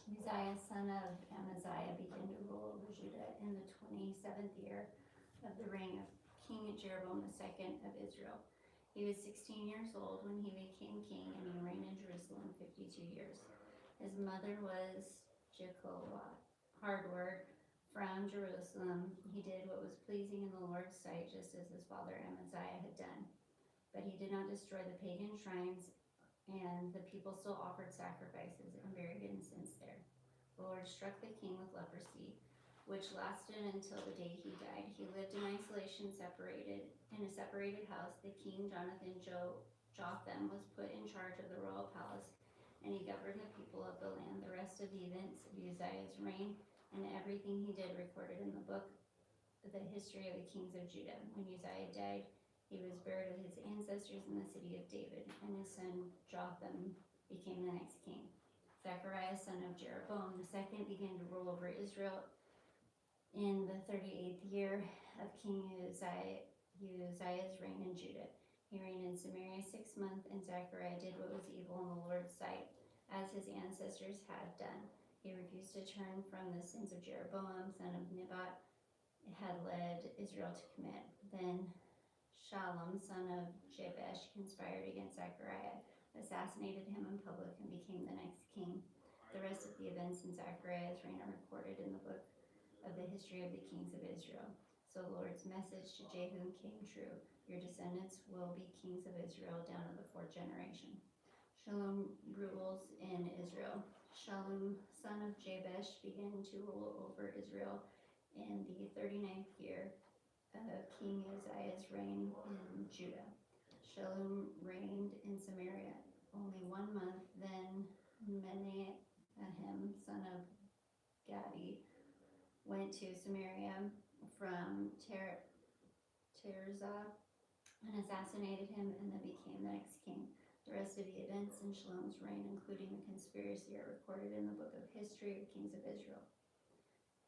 Uzziah, son of Amaziah, began to rule over Judah in the 27th year of the reign of King Jeroboam II of Israel. He was 16 years old when he became king, and he reigned in Jerusalem 52 years. His mother was Jehoah, hard work, from Jerusalem. He did what was pleasing in the Lord's sight, just as his father Amaziah had done. But he did not destroy the pagan shrines, and the people still offered sacrifices and buried incense there. The Lord struck the king with leprosy, which lasted until the day he died. He lived in isolation, in a separated house. The king Jotham was put in charge of the royal palace, and he governed the people of the land. The rest of the events of Uzziah's reign and everything he did recorded in the book of the history of the kings of Judah. When Uzziah died, he was buried with his ancestors in the city of David, and his son Jotham became the next king. Zechariah, son of Jeroboam II, began to rule over Israel in the 38th year of King Uzziah's reign in Judah. He reigned in Samaria 6 months, and Zechariah did what was evil in the Lord's sight, as his ancestors had done. He refused to turn from the sins of Jeroboam, son of Nebat, had led Israel to commit. Then Shallum, son of Jabesh, conspired against Zechariah, assassinated him in public, and became the next king. The rest of the events in Zechariah's reign are recorded in the book of the history of the kings of Israel. So the Lord's message to Jehu came true. Your descendants will be kings of Israel down to the 4th generation. Shalom rules in Israel. Shallum, son of Jabesh, began to rule over Israel in the 39th year of King Uzziah's reign in Judah. Shallum reigned in Samaria only 1 month. Then Menahem, son of Gadi, went to Samaria from Tirzah and assassinated him, and then became the next king. The rest of the events in Shallum's reign, including the conspiracy, are recorded in the book of history of kings of Israel.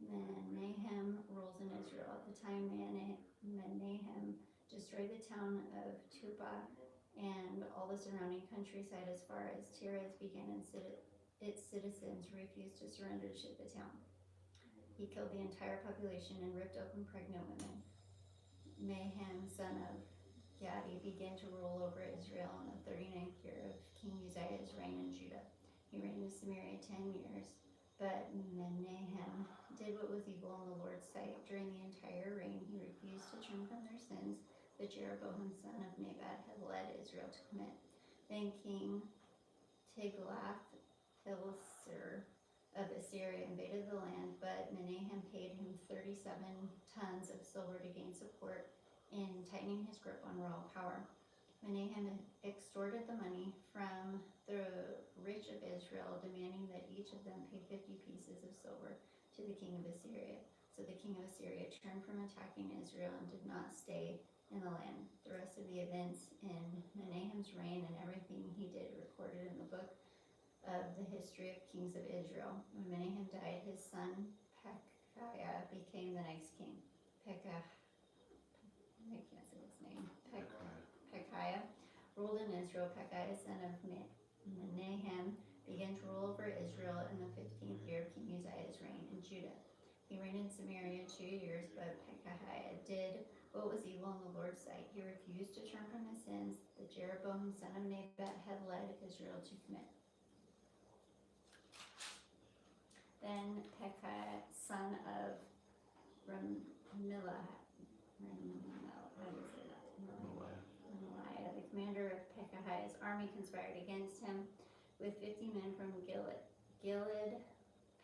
Menahem rules in Israel. At the time Menahem destroyed the town of Tupah and all the surrounding countryside as far as Tirzah began, and its citizens refused to surrender to the town. He killed the entire population and ripped open pregnant women. Menahem, son of Gadi, began to rule over Israel in the 39th year of King Uzziah's reign in Judah. He reigned in Samaria 10 years, but Menahem did what was evil in the Lord's sight. During the entire reign, he refused to turn from their sins that Jeroboam, son of Nebat, had led Israel to commit. Then King Tiglath-Pileser of Assyria invaded the land, but Menahem paid him 37 tons of silver to gain support in tightening his grip on royal power. Menahem extorted the money from the rich of Israel, demanding that each of them pay 50 pieces of silver to the king of Assyria. So the king of Assyria turned from attacking Israel and did not stay in the land. The rest of the events in Menahem's reign and everything he did are recorded in the book of the history of kings of Israel. When Menahem died, his son Pekahiah became the next king. I can't say his name. Pekahiah ruled in Israel. Pekahiah, son of Menahem, began to rule over Israel in the 15th year of King Uzziah's reign in Judah. He reigned in Samaria 2 years, but Pekahiah did what was evil in the Lord's sight. He refused to turn from the sins that Jeroboam, son of Nebat, had led Israel to commit. Then Pekahiah, son of Remaliah, the commander of Pekahiah's army, conspired against him with 50 men from Gilead.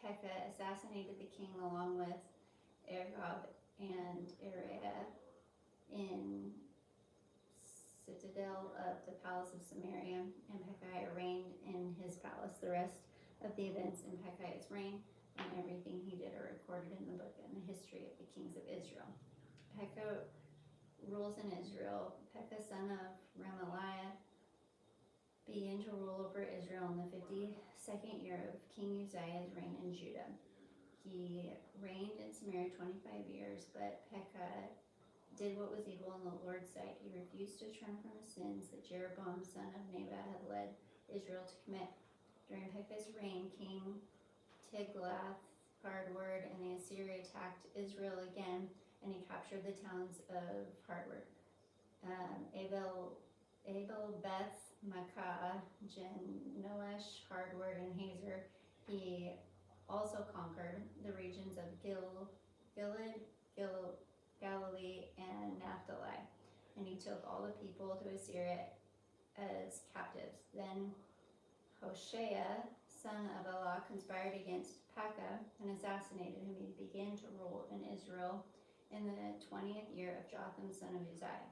Pekah assassinated the king along with Argob and Ariah in citadel of the palace of Samaria, and Pekahiah reigned in his palace. The rest of the events in Pekahiah's reign and everything he did are recorded in the book and the history of the kings of Israel. Pekah rules in Israel. Pekah, son of Remaliah, began to rule over Israel in the 52nd year of King Uzziah's reign in Judah. He reigned in Samaria 25 years, but Pekah did what was evil in the Lord's sight. He refused to turn from the sins that Jeroboam, son of Nebat, had led Israel to commit. During Pekah's reign, King Tiglath-Pileser and the Assyria attacked Israel again, and he captured the towns of Hardward, Abel Beth Makkah, Genosh, Hardward, and Hazer. He also conquered the regions of Gilead, Galilee, and Naphtali, and he took all the people to Assyria as captives. Then Hoshea, son of Elah, conspired against Pekah and assassinated him. He began to rule in Israel in the 20th year of Jotham, son of Uzziah.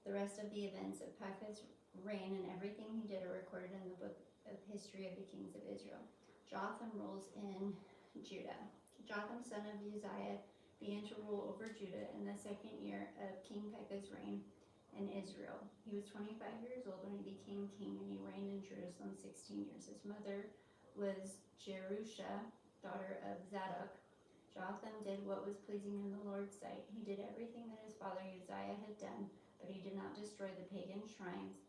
The rest of the events of Pekah's reign and everything he did are recorded in the book of history of the kings of Israel. Jotham rules in Judah. Jotham, son of Uzziah, began to rule over Judah in the 2nd year of King Pekah's reign in Israel. He was 25 years old when he became king, and he reigned in Jerusalem 16 years. His mother was Jerusha, daughter of Zadok. Jotham did what was pleasing in the Lord's sight. He did everything that his father Uzziah had done, but he did not destroy the pagan shrines,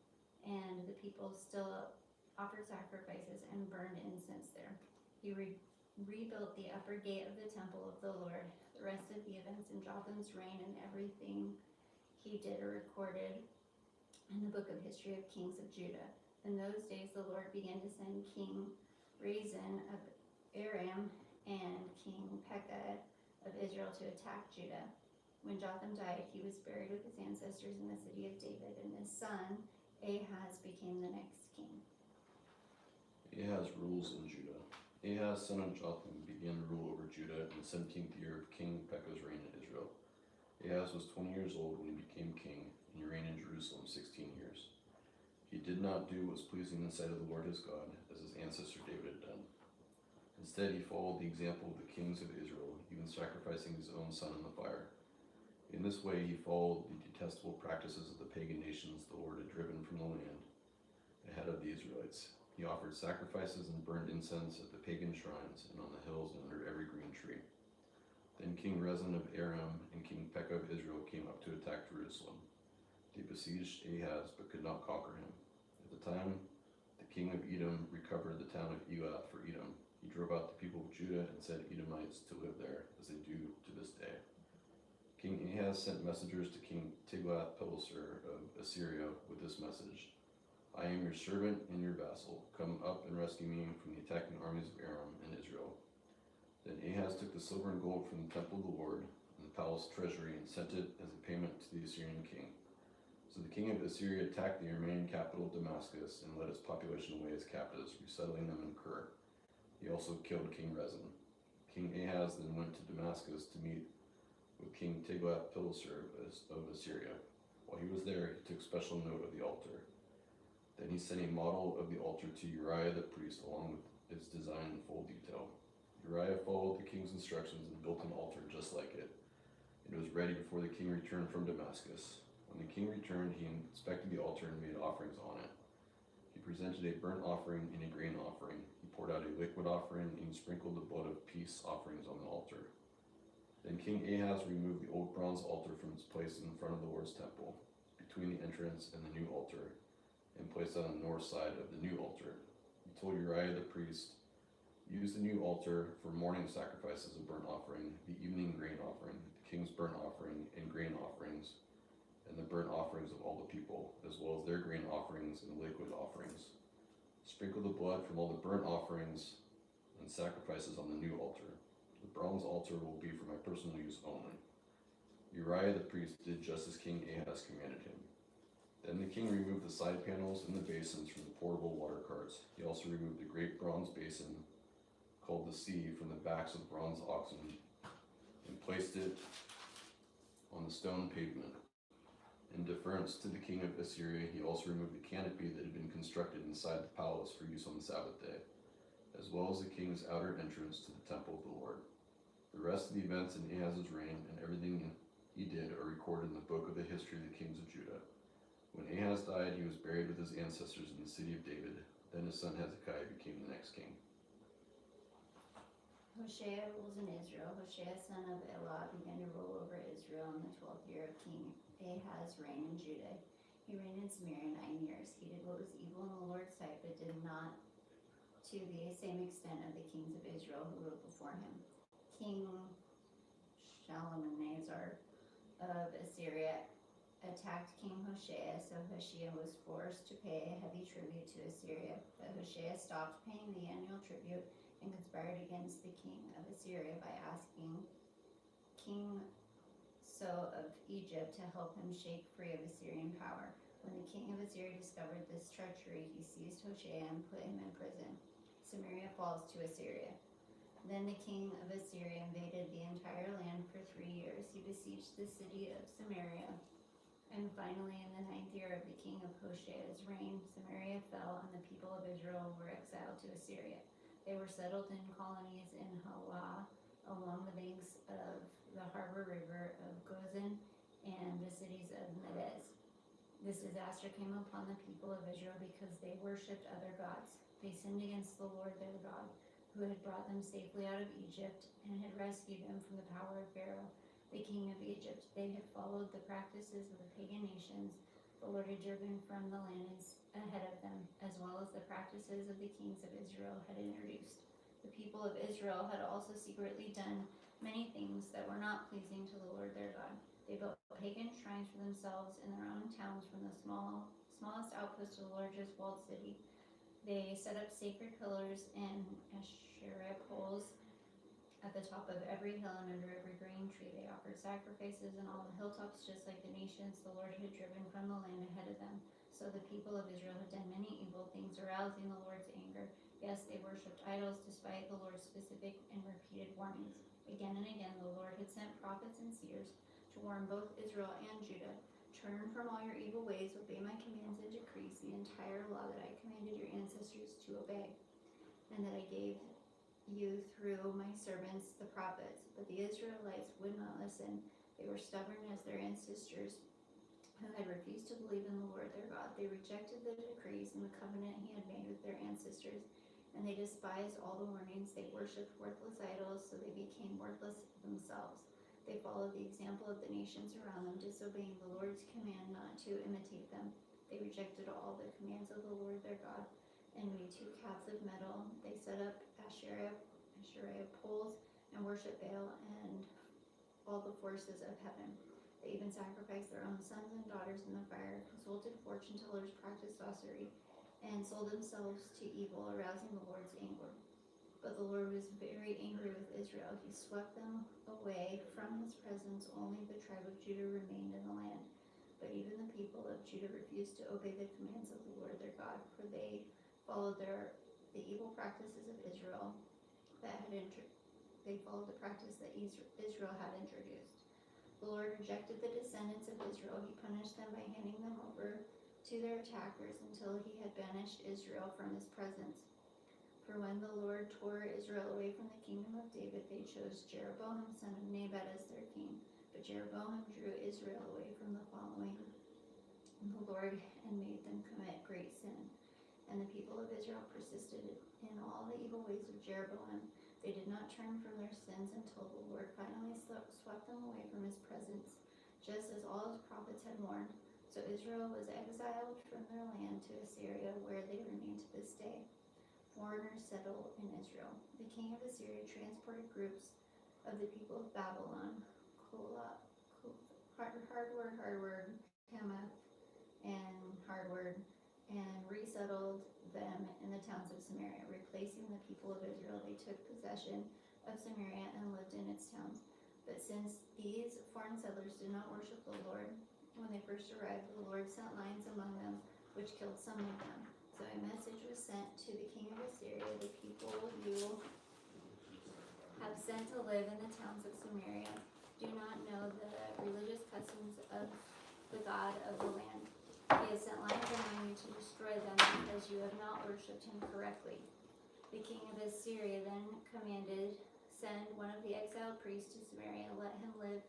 and the people still offered sacrifices and burned incense there. He rebuilt the upper gate of the temple of the Lord. The rest of the events in Jotham's reign and everything he did are recorded in the book of history of kings of Judah. In those days the Lord began to send King Rezin of Aram and King Pekah of Israel to attack Judah. When Jotham died, he was buried with his ancestors in the city of David, and his son Ahaz became the next king. Ahaz rules in Judah. Ahaz, son of Jotham, began to rule over Judah in the 17th year of King Pekah's reign in Israel. Ahaz was 20 years old when he became king, and he reigned in Jerusalem 16 years. He did not do what was pleasing in the sight of the Lord his God, as his ancestor David had done. Instead, he followed the example of the kings of Israel, even sacrificing his own son in the fire. In this way, he followed the detestable practices of the pagan nations the Lord had driven from the land ahead of the Israelites. He offered sacrifices and burned incense at the pagan shrines and on the hills and under every green tree. Then King Rezin of Aram and King Pekah of Israel came up to attack Jerusalem. They besieged Ahaz but could not conquer him. At the time the king of Edom recovered the town of Elath for Edom, he drove out the people of Judah and set Edomites to live there, as they do to this day. King Ahaz sent messengers to King Tiglath-Pileser of Assyria with this message: I am your servant and your vassal. Come up and rescue me from the attacking armies of Aram and Israel. Then Ahaz took the silver and gold from the temple of the Lord and the palace treasury and sent it as a payment to the Assyrian king. So the king of Assyria attacked the Aramean capital Damascus and led its population away as captives, resettling them in Kir. He also killed King Rezin. King Ahaz then went to Damascus to meet with King Tiglath-Pileser of Assyria. While he was there, he took special note of the altar. Then he sent a model of the altar to Uriah the priest along with its design in full detail. Uriah followed the king's instructions and built an altar just like it. It was ready before the king returned from Damascus. When the king returned, he inspected the altar and made offerings on it. He presented a burnt offering and a grain offering. He poured out a liquid offering and he sprinkled the blood of peace offerings on the altar. Then King Ahaz removed the old bronze altar from its place in front of the Lord's temple, between the entrance and the new altar, and placed it on the north side of the new altar. He told Uriah the priest, use the new altar for morning sacrifices of burnt offering, the evening grain offering, the king's burnt offering and grain offerings, and the burnt offerings of all the people, as well as their grain offerings and liquid offerings. Sprinkle the blood from all the burnt offerings and sacrifices on the new altar. The bronze altar will be for my personal use only. Uriah the priest did just as King Ahaz commanded him. Then the king removed the side panels and the basins from the portable water carts. He also removed the great bronze basin called the sea from the backs of bronze oxen and placed it on the stone pavement. In deference to the king of Assyria, he also removed the canopy that had been constructed inside the palace for use on the Sabbath day, as well as the king's outer entrance to the temple of the Lord. The rest of the events in Ahaz's reign and everything he did are recorded in the book of the history of the kings of Judah. When Ahaz died, he was buried with his ancestors in the city of David. Then his son Hezekiah became the next king. Hoshea rules in Israel. Hoshea, son of Elah, began to rule over Israel in the 12th year of King Ahaz's reign in Judah. He reigned in Samaria 9 years. He did what was evil in the Lord's sight, but did not to the same extent of the kings of Israel who ruled before him. King Shalmaneser of Assyria attacked King Hoshea, so Hoshea was forced to pay a heavy tribute to Assyria. But Hoshea stopped paying the annual tribute and conspired against the king of Assyria by asking King So of Egypt to help him shake free of Assyrian power. When the king of Assyria discovered this treachery, he seized Hoshea and put him in prison. Samaria falls to Assyria. Then the king of Assyria invaded the entire land for 3 years. He besieged the city of Samaria. And finally, in the 9th year of the king of Hoshea's reign, Samaria fell and the people of Israel were exiled to Assyria. They were settled in colonies in Halah, along the banks of the harbor river of Gozan and the cities of Medes. This disaster came upon the people of Israel because they worshipped other gods. They sinned against the Lord their God, who had brought them safely out of Egypt and had rescued them from the power of Pharaoh, the king of Egypt. They had followed the practices of the pagan nations the Lord had driven from the lands ahead of them, as well as the practices of the kings of Israel had introduced. The people of Israel had also secretly done many things that were not pleasing to the Lord their God. They built pagan shrines for themselves in their own towns, from the smallest outpost to the largest walled city. They set up sacred pillars and Asherah poles at the top of every hill and under every green tree. They offered sacrifices on all the hilltops, just like the nations the Lord had driven from the land ahead of them. So the people of Israel had done many evil things, arousing the Lord's anger. Yes, they worshipped worshipped idols despite the Lord's specific and repeated warnings. Again and again, the Lord had sent prophets and seers to warn both Israel and Judah. Turn from all your evil ways, obey my commands and decrees, the entire law that I commanded your ancestors to obey, and that I gave you through my servants, the prophets. But the Israelites would not listen. They were stubborn as their ancestors who had refused to believe in the Lord their God. They rejected the decrees and the covenant he had made with their ancestors, and they despised all the warnings. They worshipped worthless idols, so they became worthless themselves. They followed the example of the nations around them, disobeying the Lord's command not to imitate them. They rejected all the commands of the Lord their God and made 2 calves of metal. They set up Asherah poles and worshiped Baal and all the forces of heaven. They even sacrificed their own sons and daughters in the fire, consulted fortune tellers, practiced sorcery, and sold themselves to evil, arousing the Lord's anger. But the Lord was very angry with Israel. He swept them away from his presence. Only the tribe of Judah remained in the land. But even the people of Judah refused to obey the commands of the Lord their God, for they followed the evil practices of Israel they followed the practice that Israel had introduced. The Lord rejected the descendants of Israel. He punished them by handing them over to their attackers until he had banished Israel from his presence. For when the Lord tore Israel away from the kingdom of David, they chose Jeroboam, son of Nebat, as their king. But Jeroboam drew Israel away from the following the Lord and made them commit great sin. And the people of Israel persisted in all the evil ways of Jeroboam. They did not turn from their sins until the Lord finally swept them away from his presence, just as all his prophets had warned. So Israel was exiled from their land to Assyria, where they remain to this day. Foreigners settle in Israel. The king of Assyria transported groups of the people of Babylon, Hardward, Hamath, and Hardward, and resettled them in the towns of Samaria. Replacing the people of Israel, they took possession of Samaria and lived in its towns. But since these foreign settlers did not worship the Lord when they first arrived, the Lord sent lions among them, which killed some of them. So a message was sent to the king of Assyria: the people you have sent to live in the towns of Samaria do not know the religious customs of the God of the land. He has sent lions among you to destroy them because you have not worshipped him correctly. The king of Assyria then commanded, send one of the exiled priests to Samaria, let him live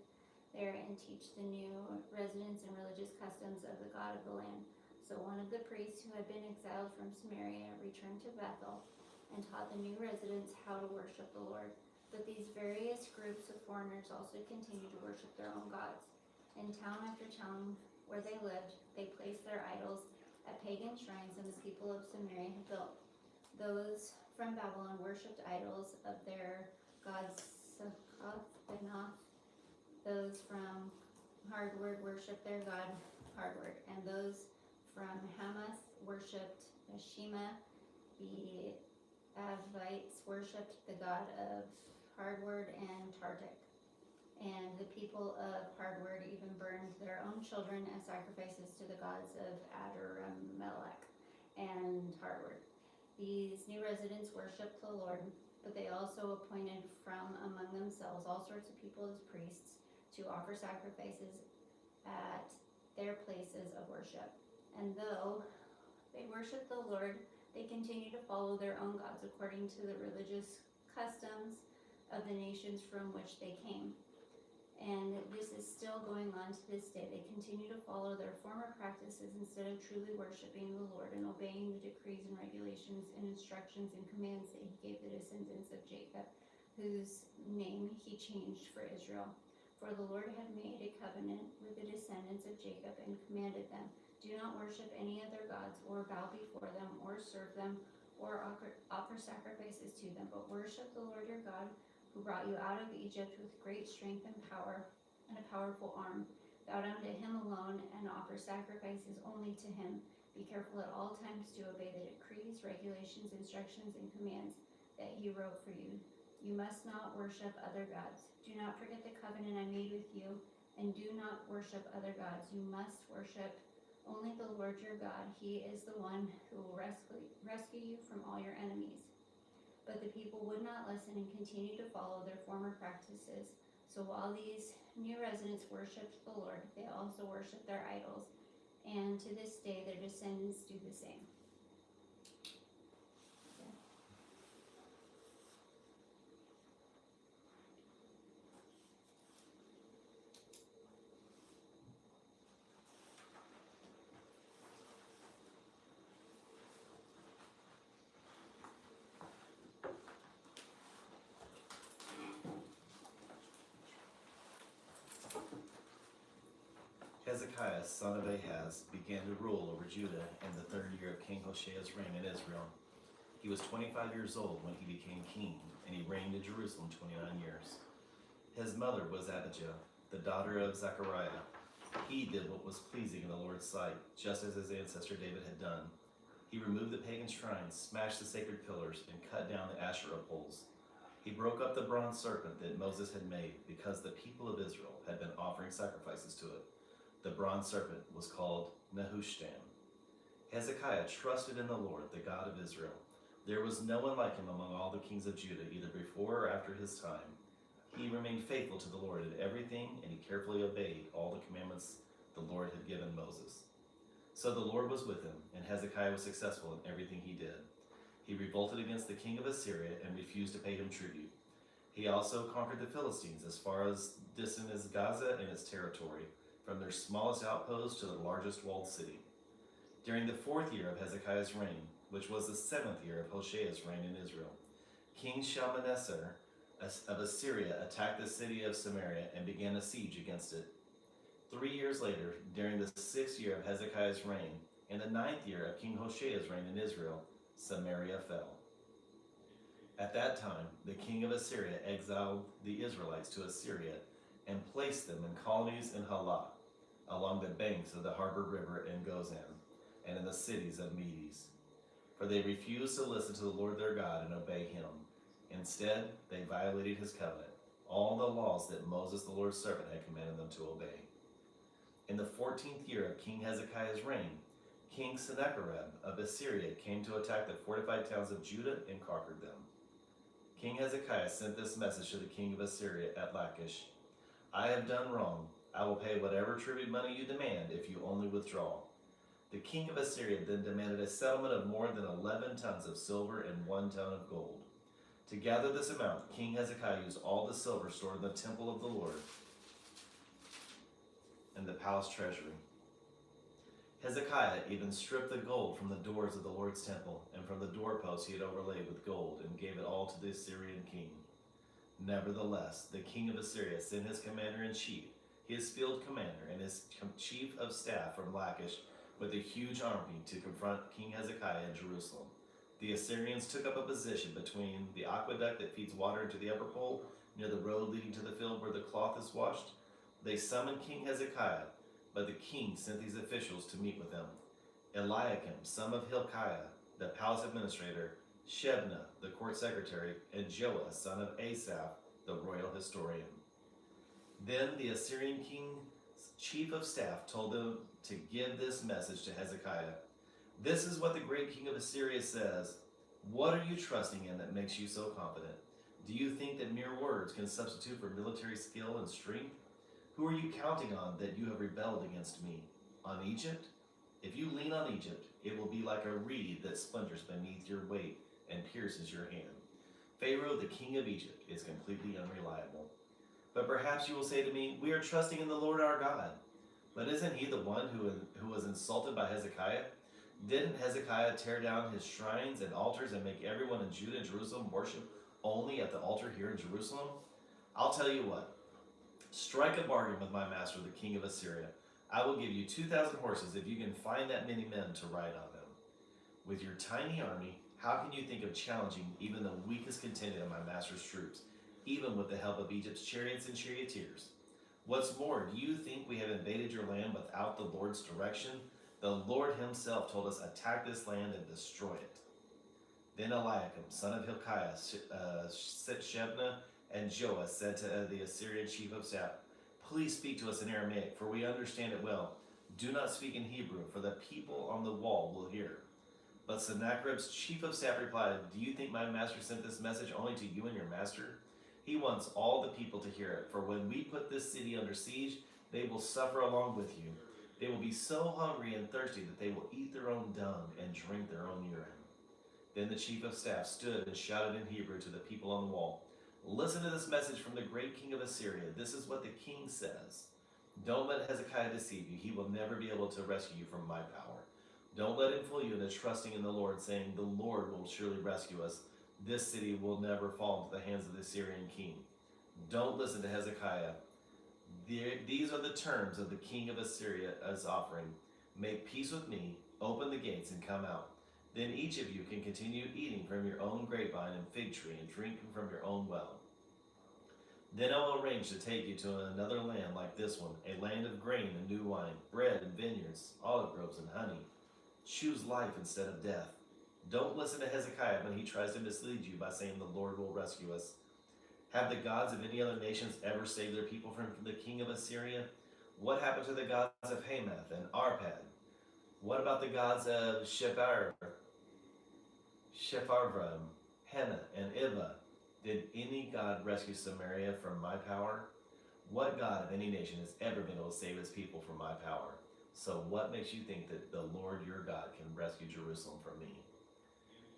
there and teach the new residents and religious customs of the God of the land. So one of the priests who had been exiled from Samaria returned to Bethel and taught the new residents how to worship the Lord. But these various groups of foreigners also continued to worship their own gods. In town after town where they lived, they placed their idols at pagan shrines, and the people of Samaria had built. Those from Babylon worshipped idols of their gods Succoth, Benoth. Those from Hardward worshipped their god Hardward, and those from Hamath worshipped Ashima. The Avites worshipped the god of Hardward and Tartak. And the people of Hardward even burned their own children as sacrifices to the gods of Adaramelech and Hardward. These new residents worshipped the Lord, but they also appointed from among themselves all sorts of people as priests to offer sacrifices at their places of worship. And though they worshiped the Lord, they continued to follow their own gods according to the religious customs of the nations from which they came. And this is still going on to this day. They continue to follow their former practices instead of truly worshiping the Lord and obeying the decrees and regulations and instructions and commands that he gave the descendants of Jacob, whose name he changed for Israel. For the Lord had made a covenant with the descendants of Jacob and commanded them, do not worship any other gods or bow before them or serve them or offer sacrifices to them, but worship the Lord your God, who brought you out of Egypt with great strength and power and a powerful arm. Bow down to him alone and offer sacrifices only to him. Be careful at all times to obey the decrees, regulations, instructions, and commands that he wrote for you. You must not worship other gods. Do not forget the covenant I made with you, and do not worship other gods. You must worship only the Lord your God. He is the one who will rescue you from all your enemies. But the people would not listen and continued to follow their former practices. So while these new residents worshipped the Lord, they also worshipped their idols, and to this day their descendants do the same. Hezekiah, son of Ahaz, began to rule over Judah in the 3rd year of King Hoshea's reign in Israel. He was 25 years old when he became king, and he reigned in Jerusalem 29 years. His mother was Abijah, the daughter of Zechariah. He did what was pleasing in the Lord's sight, just as his ancestor David had done. He removed the pagan shrines, smashed the sacred pillars, and cut down the Asherah poles. He broke up the bronze serpent that Moses had made because the people of Israel had been offering sacrifices to it. The bronze serpent was called Nehushtan. Hezekiah trusted in the Lord, the God of Israel. There was no one like him among all the kings of Judah, either before or after his time. He remained faithful to the Lord in everything, and he carefully obeyed all the commandments the Lord had given Moses. So the Lord was with him, and Hezekiah was successful in everything he did. He revolted against the king of Assyria and refused to pay him tribute. He also conquered the Philistines as far as distant as Gaza and its territory, from their smallest outpost to the largest walled city. During the 4th year of Hezekiah's reign, which was the 7th year of Hoshea's reign in Israel, King Shalmaneser of Assyria attacked the city of Samaria and began a siege against it. 3 years later, during the 6th year of Hezekiah's reign, and the 9th year of King Hoshea's reign in Israel, Samaria fell. At that time, the king of Assyria exiled the Israelites to Assyria and placed them in colonies in Halah, along the banks of the harbor river in Gozan, and in the cities of Medes. For they refused to listen to the Lord their God and obey him. Instead, they violated his covenant, all the laws that Moses the Lord's servant had commanded them to obey. In the 14th year of King Hezekiah's reign, King Sennacherib of Assyria came to attack the fortified towns of Judah and conquered them. King Hezekiah sent this message to the king of Assyria at Lachish: "I have done wrong. I will pay whatever tribute money you demand if you only withdraw." The king of Assyria then demanded a settlement of more than 11 tons of silver and 1 ton of gold. To gather this amount, King Hezekiah used all the silver stored in the temple of the Lord and the palace treasury. Hezekiah even stripped the gold from the doors of the Lord's temple and from the doorposts he had overlaid with gold, and gave it all to the Assyrian king. Nevertheless, the king of Assyria sent his commander-in-chief, his field commander, and his chief of staff from Lachish with a huge army to confront King Hezekiah in Jerusalem. The Assyrians took up a position between the aqueduct that feeds water into the upper pool, near the road leading to the field where the cloth is washed. They summoned King Hezekiah, but the king sent these officials to meet with them: Eliakim, son of Hilkiah, the palace administrator, Shebna, the court secretary, and Joah, son of Asaph, the royal historian. Then the Assyrian king's chief of staff told them to give this message to Hezekiah: "This is what the great king of Assyria says. What are you trusting in that makes you so confident? Do you think that mere words can substitute for military skill and strength? Who are you counting on that you have rebelled against me? On Egypt? If you lean on Egypt, it will be like a reed that splinters beneath your weight and pierces your hand. Pharaoh, the king of Egypt, is completely unreliable. But perhaps you will say to me, 'We are trusting in the Lord our God.' But isn't he the one who was insulted by Hezekiah? Didn't Hezekiah tear down his shrines and altars and make everyone in Judah and Jerusalem worship only at the altar here in Jerusalem? I'll tell you what. Strike a bargain with my master, the king of Assyria. I will give you 2,000 horses if you can find that many men to ride on them. With your tiny army, how can you think of challenging even the weakest contingent of my master's troops, even with the help of Egypt's chariots and charioteers? What's more, do you think we have invaded your land without the Lord's direction? The Lord himself told us, attack this land and destroy it." Then Eliakim, son of Hilkiah, Shebna, and Joah said to the Assyrian chief of staff, "Please speak to us in Aramaic, for we understand it well. Do not speak in Hebrew, for the people on the wall will hear." But Sennacherib's chief of staff replied, "Do you think my master sent this message only to you and your master? He wants all the people to hear it, for when we put this city under siege, they will suffer along with you. They will be so hungry and thirsty that they will eat their own dung and drink their own urine." Then the chief of staff stood and shouted in Hebrew to the people on the wall, "Listen to this message from the great king of Assyria. This is what the king says. Don't let Hezekiah deceive you. He will never be able to rescue you from my power. Don't let him fool you into trusting in the Lord, saying, 'The Lord will surely rescue us. This city will never fall into the hands of the Assyrian king.' Don't listen to Hezekiah. These are the terms of the king of Assyria's offering. Make peace with me, open the gates, and come out. Then each of you can continue eating from your own grapevine and fig tree and drinking from your own well. Then I will arrange to take you to another land like this one, a land of grain and new wine, bread and vineyards, olive groves and honey. Choose life instead of death. Don't listen to Hezekiah when he tries to mislead you by saying the Lord will rescue us. Have the gods of any other nations ever saved their people from the king of Assyria? What happened to the gods of Hamath and Arpad? What about the gods of Shepharvaim, Hena, and Iva? Did any god rescue Samaria from my power? What god of any nation has ever been able to save his people from my power? So what makes you think that the Lord your God can rescue Jerusalem from me?"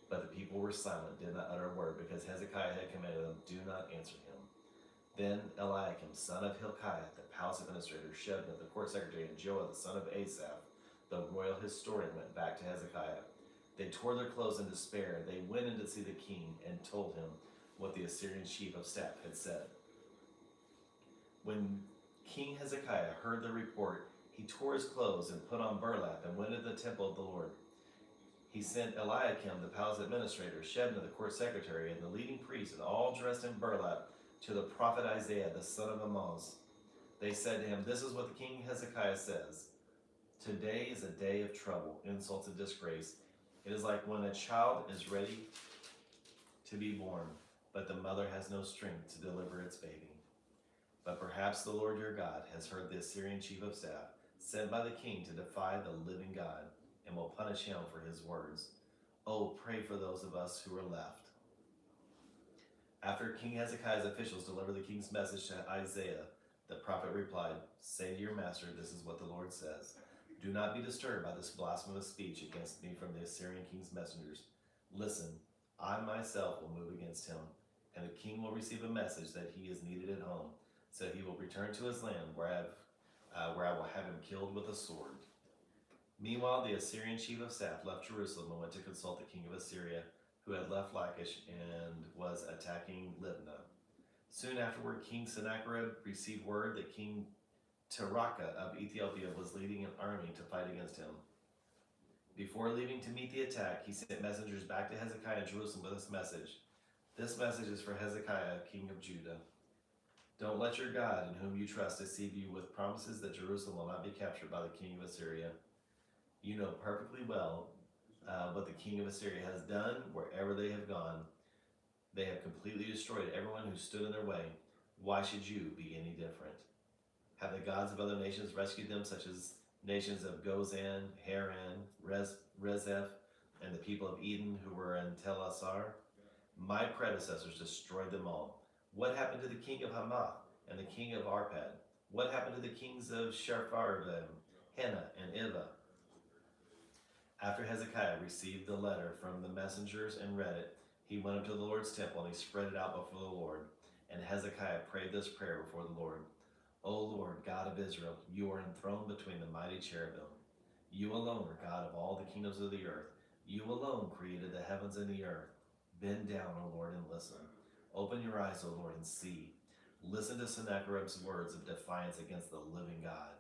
But the people were silent, did not utter a word, because Hezekiah had commanded them, "Do not answer him." Then Eliakim, son of Hilkiah, the palace administrator, Shebna, the court secretary, and Joah, the son of Asaph, the royal historian, went back to Hezekiah. They tore their clothes in despair. They went in to see the king and told him what the Assyrian chief of staff had said. When King Hezekiah heard the report, he tore his clothes and put on burlap and went to the temple of the Lord. He sent Eliakim, the palace administrator, Shebna, the court secretary, and the leading priests, and all dressed in burlap, to the prophet Isaiah, the son of Amoz. They said to him, "This is what the king Hezekiah says. Today is a day of trouble, insults, and disgrace. It is like when a child is ready to be born, but the mother has no strength to deliver its baby. But perhaps the Lord your God has heard the Assyrian chief of staff, sent by the king to defy the living God, and will punish him for his words. Oh, pray for those of us who are left." After King Hezekiah's officials delivered the king's message to Isaiah, the prophet replied, "Say to your master, this is what the Lord says. Do not be disturbed by this blasphemous speech against me from the Assyrian king's messengers. Listen, I myself will move against him, and the king will receive a message that he is needed at home, so he will return to his land where I will have him killed with a sword." Meanwhile, the Assyrian chief of staff left Jerusalem and went to consult the king of Assyria, who had left Lachish and was attacking Libnah. Soon afterward, King Sennacherib received word that King Tirhakah of Ethiopia was leading an army to fight against him. Before leaving to meet the attack, he sent messengers back to Hezekiah in Jerusalem with this message. "This message is for Hezekiah, king of Judah. Don't let your God, in whom you trust, deceive you with promises that Jerusalem will not be captured by the king of Assyria. You know perfectly well what the king of Assyria has done wherever they have gone. They have completely destroyed everyone who stood in their way. Why should you be any different? Have the gods of other nations rescued them, such as nations of Gozan, Haran, Rezeph, and the people of Eden who were in Tel Assar? My predecessors destroyed them all. What happened to the king of Hamath and the king of Arpad? What happened to the kings of Shepharvaim, Hena, and Iva?" After Hezekiah received the letter from the messengers and read it, he went up to the Lord's temple and he spread it out before the Lord. And Hezekiah prayed this prayer before the Lord. "O Lord, God of Israel, you are enthroned between the mighty cherubim. You alone are God of all the kingdoms of the earth. You alone created the heavens and the earth. Bend down, O Lord, and listen. Open your eyes, O Lord, and see. Listen to Sennacherib's words of defiance against the living God.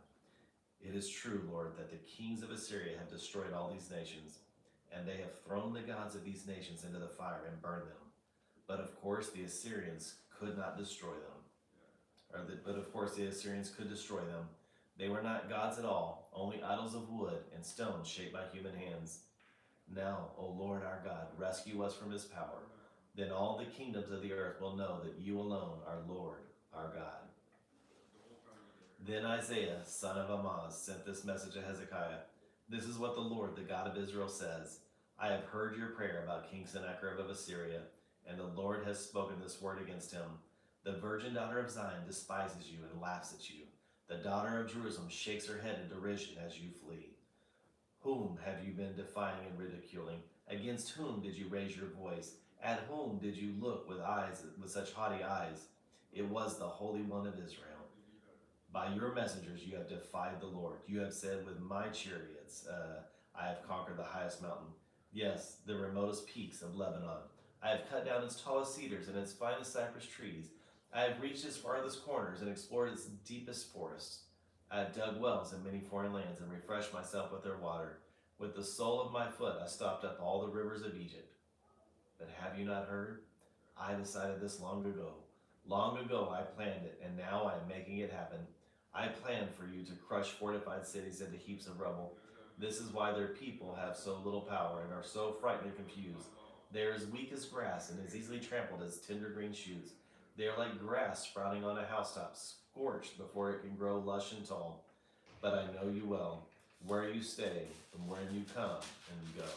It is true, Lord, that the kings of Assyria have destroyed all these nations, and they have thrown the gods of these nations into the fire and burned them. But of course the Assyrians could not destroy them. The Assyrians could destroy them. They were not gods at all, only idols of wood and stone shaped by human hands. Now, O Lord our God, rescue us from his power. Then all the kingdoms of the earth will know that you alone are Lord our God." Then Isaiah, son of Amoz, sent this message to Hezekiah. "This is what the Lord, the God of Israel, says. I have heard your prayer about King Sennacherib of Assyria, and the Lord has spoken this word against him. The virgin daughter of Zion despises you and laughs at you. The daughter of Jerusalem shakes her head in derision as you flee. Whom have you been defying and ridiculing? Against whom did you raise your voice? At whom did you look with such haughty eyes? It was the Holy One of Israel. By your messengers you have defied the Lord. You have said, with my chariots I have conquered the highest mountain. Yes, the remotest peaks of Lebanon. I have cut down its tallest cedars and its finest cypress trees. I have reached its farthest corners and explored its deepest forests. I have dug wells in many foreign lands and refreshed myself with their water. With the sole of my foot I stopped up all the rivers of Egypt. But have you not heard? I decided this long ago. Long ago I planned it, and now I am making it happen. I planned for you to crush fortified cities into heaps of rubble. This is why their people have so little power and are so frightened and confused. They are as weak as grass and as easily trampled as tender green shoots. They are like grass sprouting on a housetop, scorched before it can grow lush and tall. But I know you well, where you stay and where you come and go.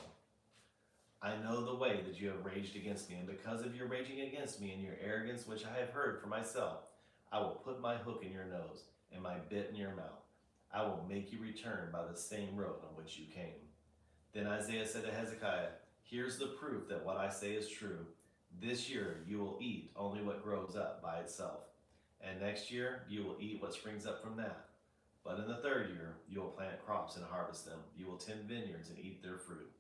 I know the way that you have raged against me, and because of your raging against me and your arrogance, which I have heard for myself, I will put my hook in your nose and my bit in your mouth. I will make you return by the same road on which you came. Then Isaiah said to Hezekiah, here's the proof that what I say is true. This year you will eat only what grows up by itself, and next year you will eat what springs up from that. But in the third year you will plant crops and harvest them. You will tend vineyards and eat their fruit.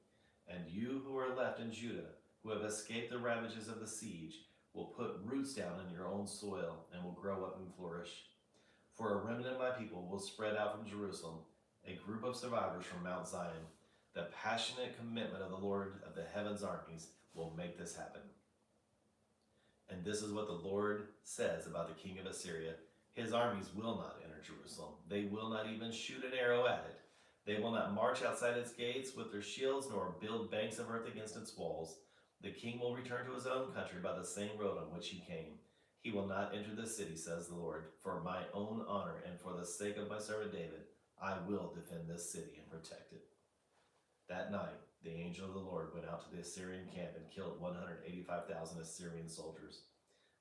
And you who are left in Judah, who have escaped the ravages of the siege, will put roots down in your own soil and will grow up and flourish. For a remnant of my people will spread out from Jerusalem, a group of survivors from Mount Zion. The passionate commitment of the Lord of the heavens' armies will make this happen. And this is what the Lord says about the king of Assyria. His armies will not enter Jerusalem. They will not even shoot an arrow at it. They will not march outside its gates with their shields, nor build banks of earth against its walls. The king will return to his own country by the same road on which he came. He will not enter the city, says the Lord. For my own honor and for the sake of my servant David, I will defend this city and protect it. That night, the angel of the Lord went out to the Assyrian camp and killed 185,000 Assyrian soldiers.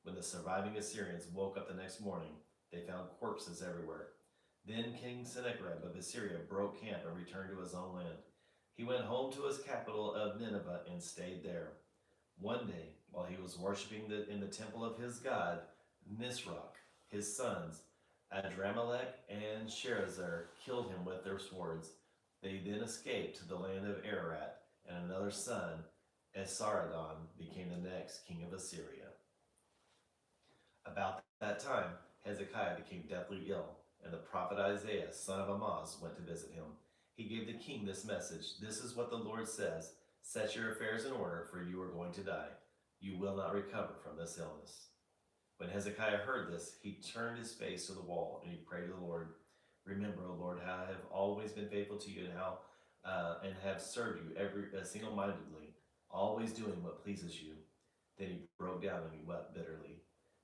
When the surviving Assyrians woke up the next morning, they found corpses everywhere. Then King Sennacherib of Assyria broke camp and returned to his own land. He went home to his capital of Nineveh and stayed there. One day, while he was worshiping in the temple of his god, Nisroch, his sons, Adramelech and Sharezer, killed him with their swords. They then escaped to the land of Ararat, and another son, Esarhaddon, became the next king of Assyria. About that time, Hezekiah became deathly ill, and the prophet Isaiah, son of Amoz, went to visit him. He gave the king this message. This is what the Lord says. Set your affairs in order, for you are going to die. You will not recover from this illness. When Hezekiah heard this, he turned his face to the wall, and he prayed to the Lord. Remember, O Lord, how I have always been faithful to you, and how and have served you single-mindedly, always doing what pleases you. Then he broke down and he wept bitterly.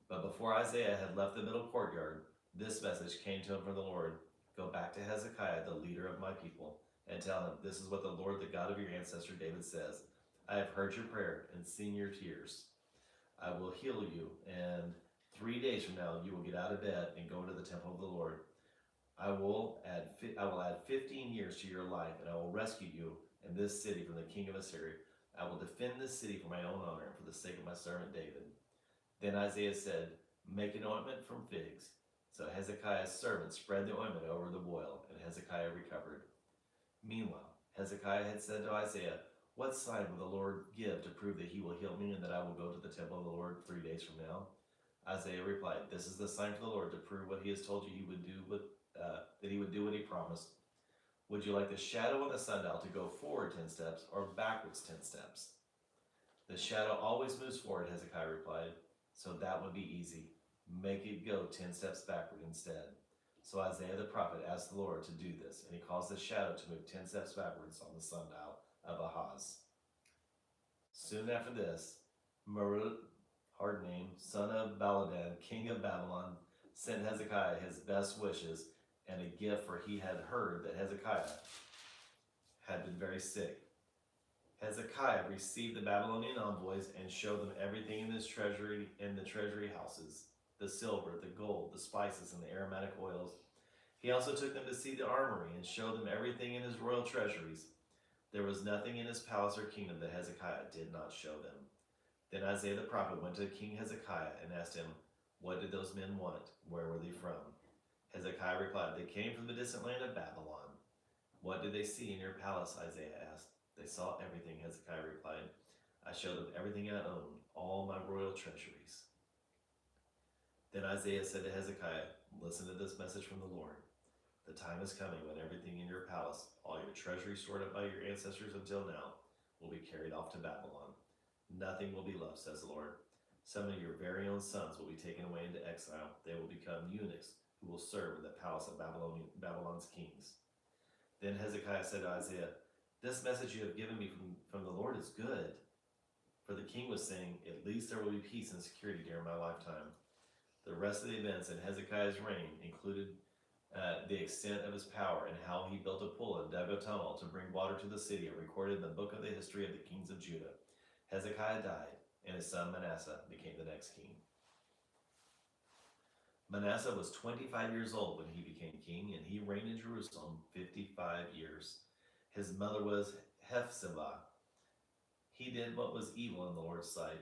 But before Isaiah had left the middle courtyard, this message came to him from the Lord. Go back to Hezekiah, the leader of my people, and tell him, this is what the Lord, the God of your ancestor David says. I have heard your prayer and seen your tears. I will heal you, and 3 days from now you will get out of bed and go into the temple of the Lord. I will add 15 years to your life, and I will rescue you and this city from the king of Assyria. I will defend this city for my own honor and for the sake of my servant David. Then Isaiah said, make an ointment from figs. So Hezekiah's servant spread the ointment over the boil, and Hezekiah recovered. Meanwhile, Hezekiah had said to Isaiah, what sign will the Lord give to prove that he will heal me and that I will go to the temple of the Lord 3 days from now? Isaiah replied, this is the sign for the Lord to prove what he has told you he would do, that he would do what he promised. Would you like the shadow on the sundial to go forward 10 steps or backwards 10 steps? The shadow always moves forward, Hezekiah replied, so that would be easy. Make it go 10 steps backward instead. So Isaiah the prophet asked the Lord to do this, and he caused the shadow to move 10 steps backwards on the sundial of Ahaz. Soon after this, Merut, hard name, son of Baladan, king of Babylon, sent Hezekiah his best wishes and a gift, for he had heard that Hezekiah had been very sick. Hezekiah received the Babylonian envoys and showed them everything in the treasury houses, the silver, the gold, the spices, and the aromatic oils. He also took them to see the armory and showed them everything in his royal treasuries. There was nothing in his palace or kingdom that Hezekiah did not show them. Then Isaiah the prophet went to King Hezekiah and asked him, "What did those men want? Where were they from?" Hezekiah replied, "They came from the distant land of Babylon." "What did they see in your palace?" Isaiah asked. "They saw everything," Hezekiah replied. "I showed them everything I owned, all my royal treasuries." Then Isaiah said to Hezekiah, "Listen to this message from the Lord. The time is coming when everything in your palace, all your treasuries stored up by your ancestors until now, will be carried off to Babylon. Nothing will be left, says the Lord. Some of your very own sons will be taken away into exile. They will become eunuchs who will serve in the palace of Babylon's kings." Then Hezekiah said to Isaiah, "This message you have given me from the Lord is good." For the king was saying, "At least there will be peace and security during my lifetime." The rest of the events in Hezekiah's reign included the extent of his power and how he built a pool and dug a tunnel to bring water to the city, are recorded in the book of the history of the kings of Judah. Hezekiah died, and his son Manasseh became the next king. Manasseh was 25 years old when he became king, and he reigned in Jerusalem 55 years. His mother was Hephzibah. He did what was evil in the Lord's sight,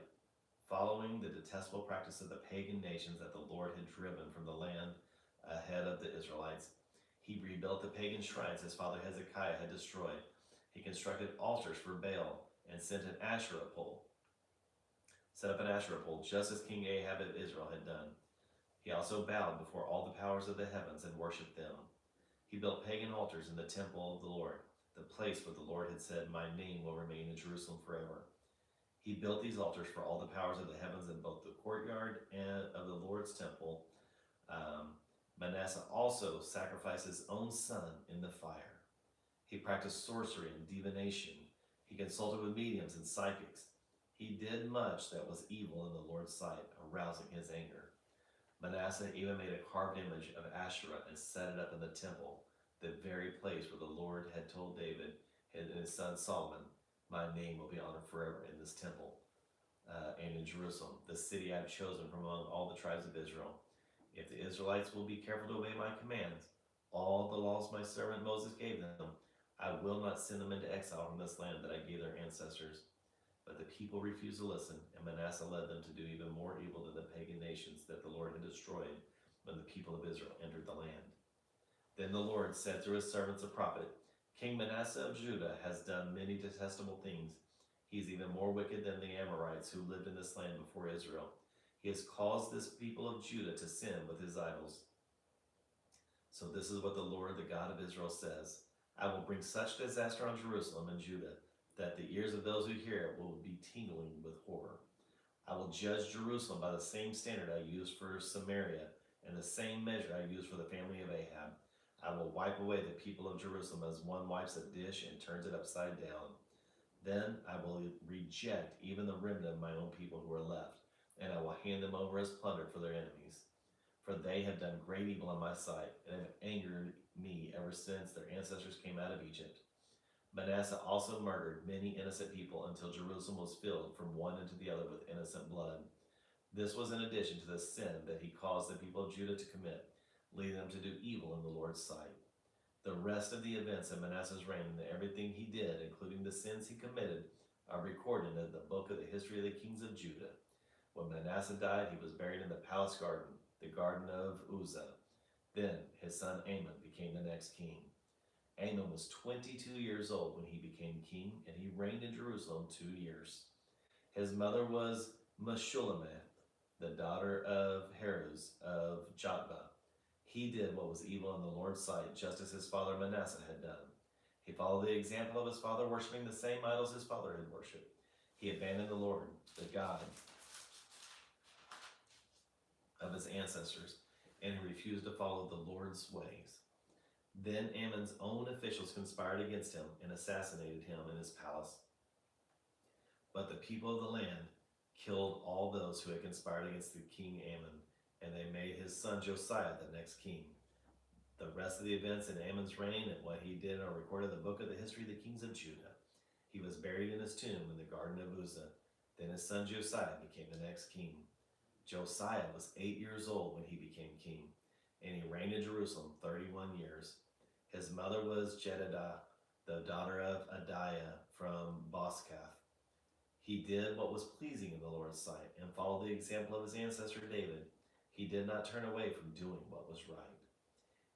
following the detestable practice of the pagan nations that the Lord had driven from the land ahead of the Israelites. He rebuilt the pagan shrines his father Hezekiah had destroyed. He constructed altars for Baal and set up an Asherah pole, just as King Ahab of Israel had done. He also bowed before all the powers of the heavens and worshipped them. He built pagan altars in the temple of the Lord, the place where the Lord had said, "My name will remain in Jerusalem forever." He built these altars for all the powers of the heavens in both the courtyard and of the Lord's temple. Manasseh also sacrificed his own son in the fire. He practiced sorcery and divination. He consulted with mediums and psychics. He did much that was evil in the Lord's sight, arousing his anger. Manasseh even made a carved image of Asherah and set it up in the temple, the very place where the Lord had told David and his son Solomon, "My name will be honored forever in this temple and in Jerusalem, the city I have chosen from among all the tribes of Israel. If the Israelites will be careful to obey my commands, all the laws my servant Moses gave them, I will not send them into exile from this land that I gave their ancestors." But the people refused to listen, and Manasseh led them to do even more evil than the pagan nations that the Lord had destroyed when the people of Israel entered the land. Then the Lord said through his servants the prophet, "King Manasseh of Judah has done many detestable things. He is even more wicked than the Amorites who lived in this land before Israel. He has caused this people of Judah to sin with his idols. So this is what the Lord, the God of Israel, says. I will bring such disaster on Jerusalem and Judah that the ears of those who hear it will be tingling with horror. I will judge Jerusalem by the same standard I used for Samaria and the same measure I used for the family of Ahab. I will wipe away the people of Jerusalem as one wipes a dish and turns it upside down. Then I will reject even the remnant of my own people who are left, and I will hand them over as plunder for their enemies. For they have done great evil in my sight, and have angered me ever since their ancestors came out of Egypt. Manasseh also murdered many innocent people until Jerusalem was filled from one end to the other with innocent blood. This was in addition to the sin that he caused the people of Judah to commit, leading them to do evil in the Lord's sight. The rest of the events of Manasseh's reign and everything he did, including the sins he committed, are recorded in the book of the history of the kings of Judah. When Manasseh died, he was buried in the palace garden, the garden of Uzzah. Then his son Amon became the next king. Amon was 22 years old when he became king, and he reigned in Jerusalem 2 years. His mother was Meshullemeth, the daughter of Haruz of Jotbah. He did what was evil in the Lord's sight, just as his father Manasseh had done. He followed the example of his father, worshiping the same idols his father had worshipped. He abandoned the Lord, the God of his ancestors, and he refused to follow the Lord's ways. Then Ammon's own officials conspired against him and assassinated him in his palace. But the people of the land killed all those who had conspired against the king Ammon, and they made his son Josiah the next king. The rest of the events in Ammon's reign and what he did are recorded in the book of the history of the kings of Judah. He was buried in his tomb in the garden of Uzzah. Then his son Josiah became the next king. Josiah was 8 years old when he became king, and he reigned in Jerusalem 31 years. His mother was Jedidah, the daughter of Adiah from Boskath. He did what was pleasing in the Lord's sight and followed the example of his ancestor David. He did not turn away from doing what was right.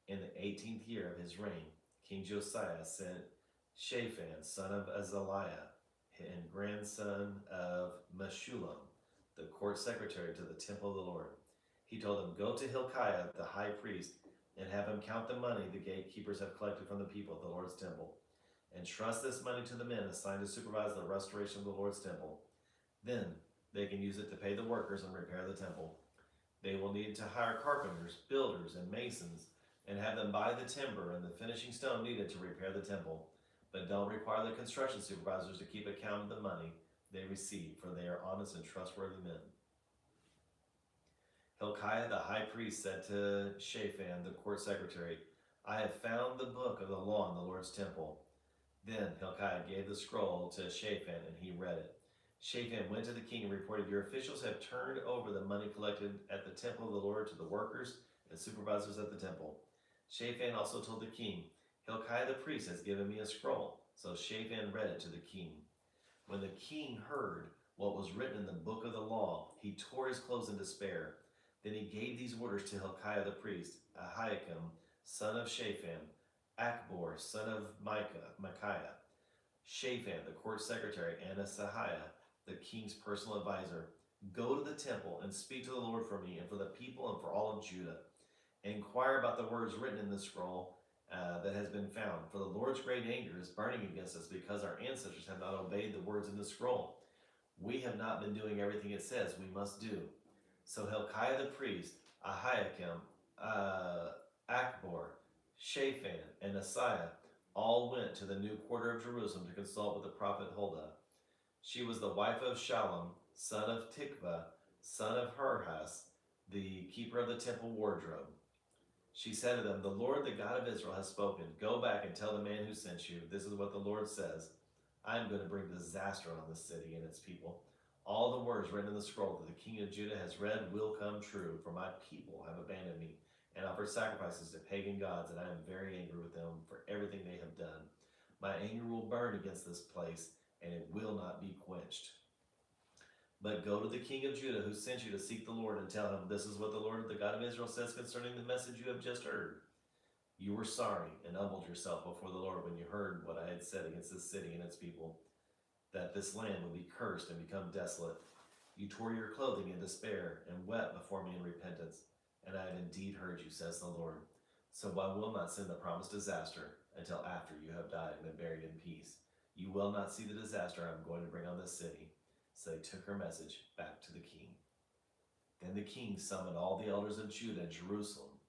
In the 18th year of his reign, King Josiah sent Shaphan, son of Azaliah, and grandson of Meshullam, the court secretary, to the temple of the Lord. He told him, "Go to Hilkiah, the high priest, and have him count the money the gatekeepers have collected from the people of the Lord's temple. Entrust this money to the men assigned to supervise the restoration of the Lord's temple. Then they can use it to pay the workers and repair the temple. They will need to hire carpenters, builders, and masons, and have them buy the timber and the finishing stone needed to repair the temple. But don't require the construction supervisors to keep account of the money they receive, for they are honest and trustworthy men." Hilkiah the high priest said to Shaphan, the court secretary, "I have found the book of the law in the Lord's temple." Then Hilkiah gave the scroll to Shaphan, and he read it. Shaphan went to the king and reported, "Your officials have turned over the money collected at the temple of the Lord to the workers and supervisors at the temple." Shaphan also told the king, "Hilkiah the priest has given me a scroll." So Shaphan read it to the king. When the king heard what was written in the book of the law, he tore his clothes in despair. Then he gave these orders to Hilkiah the priest, Ahikam, son of Shaphan, Akbor, son of Micaiah, Shaphan, the court secretary, and Asahiah, the king's personal advisor. "Go to the temple and speak to the Lord for me and for the people and for all of Judah. Inquire about the words written in the scroll that has been found, for the Lord's great anger is burning against us because our ancestors have not obeyed the words in the scroll. We have not been doing everything it says we must do." So Hilkiah the priest, Ahikam, Akbor, Shaphan, and Asaiah all went to the new quarter of Jerusalem to consult with the prophet Huldah. She was the wife of Shallum, son of Tikvah, son of Harhas, the keeper of the temple wardrobe. She said to them, "The Lord, the God of Israel, has spoken. Go back and tell the man who sent you, this is what the Lord says. I am going to bring disaster on this city and its people. All the words written in the scroll that the king of Judah has read will come true, for my people have abandoned me and offered sacrifices to pagan gods, and I am very angry with them for everything they have done. My anger will burn against this place, and it will not be quenched. But go to the king of Judah who sent you to seek the Lord and tell him, this is what the Lord, the God of Israel, says concerning the message you have just heard. You were sorry and humbled yourself before the Lord when you heard what I had said against this city and its people, that this land would be cursed and become desolate. You tore your clothing in despair and wept before me in repentance, and I have indeed heard you, says the Lord. So I will not send the promised disaster until after you have died and been buried in peace. You will not see the disaster I am going to bring on this city." So they took her message back to the king. Then the king summoned all the elders of Judah and Jerusalem,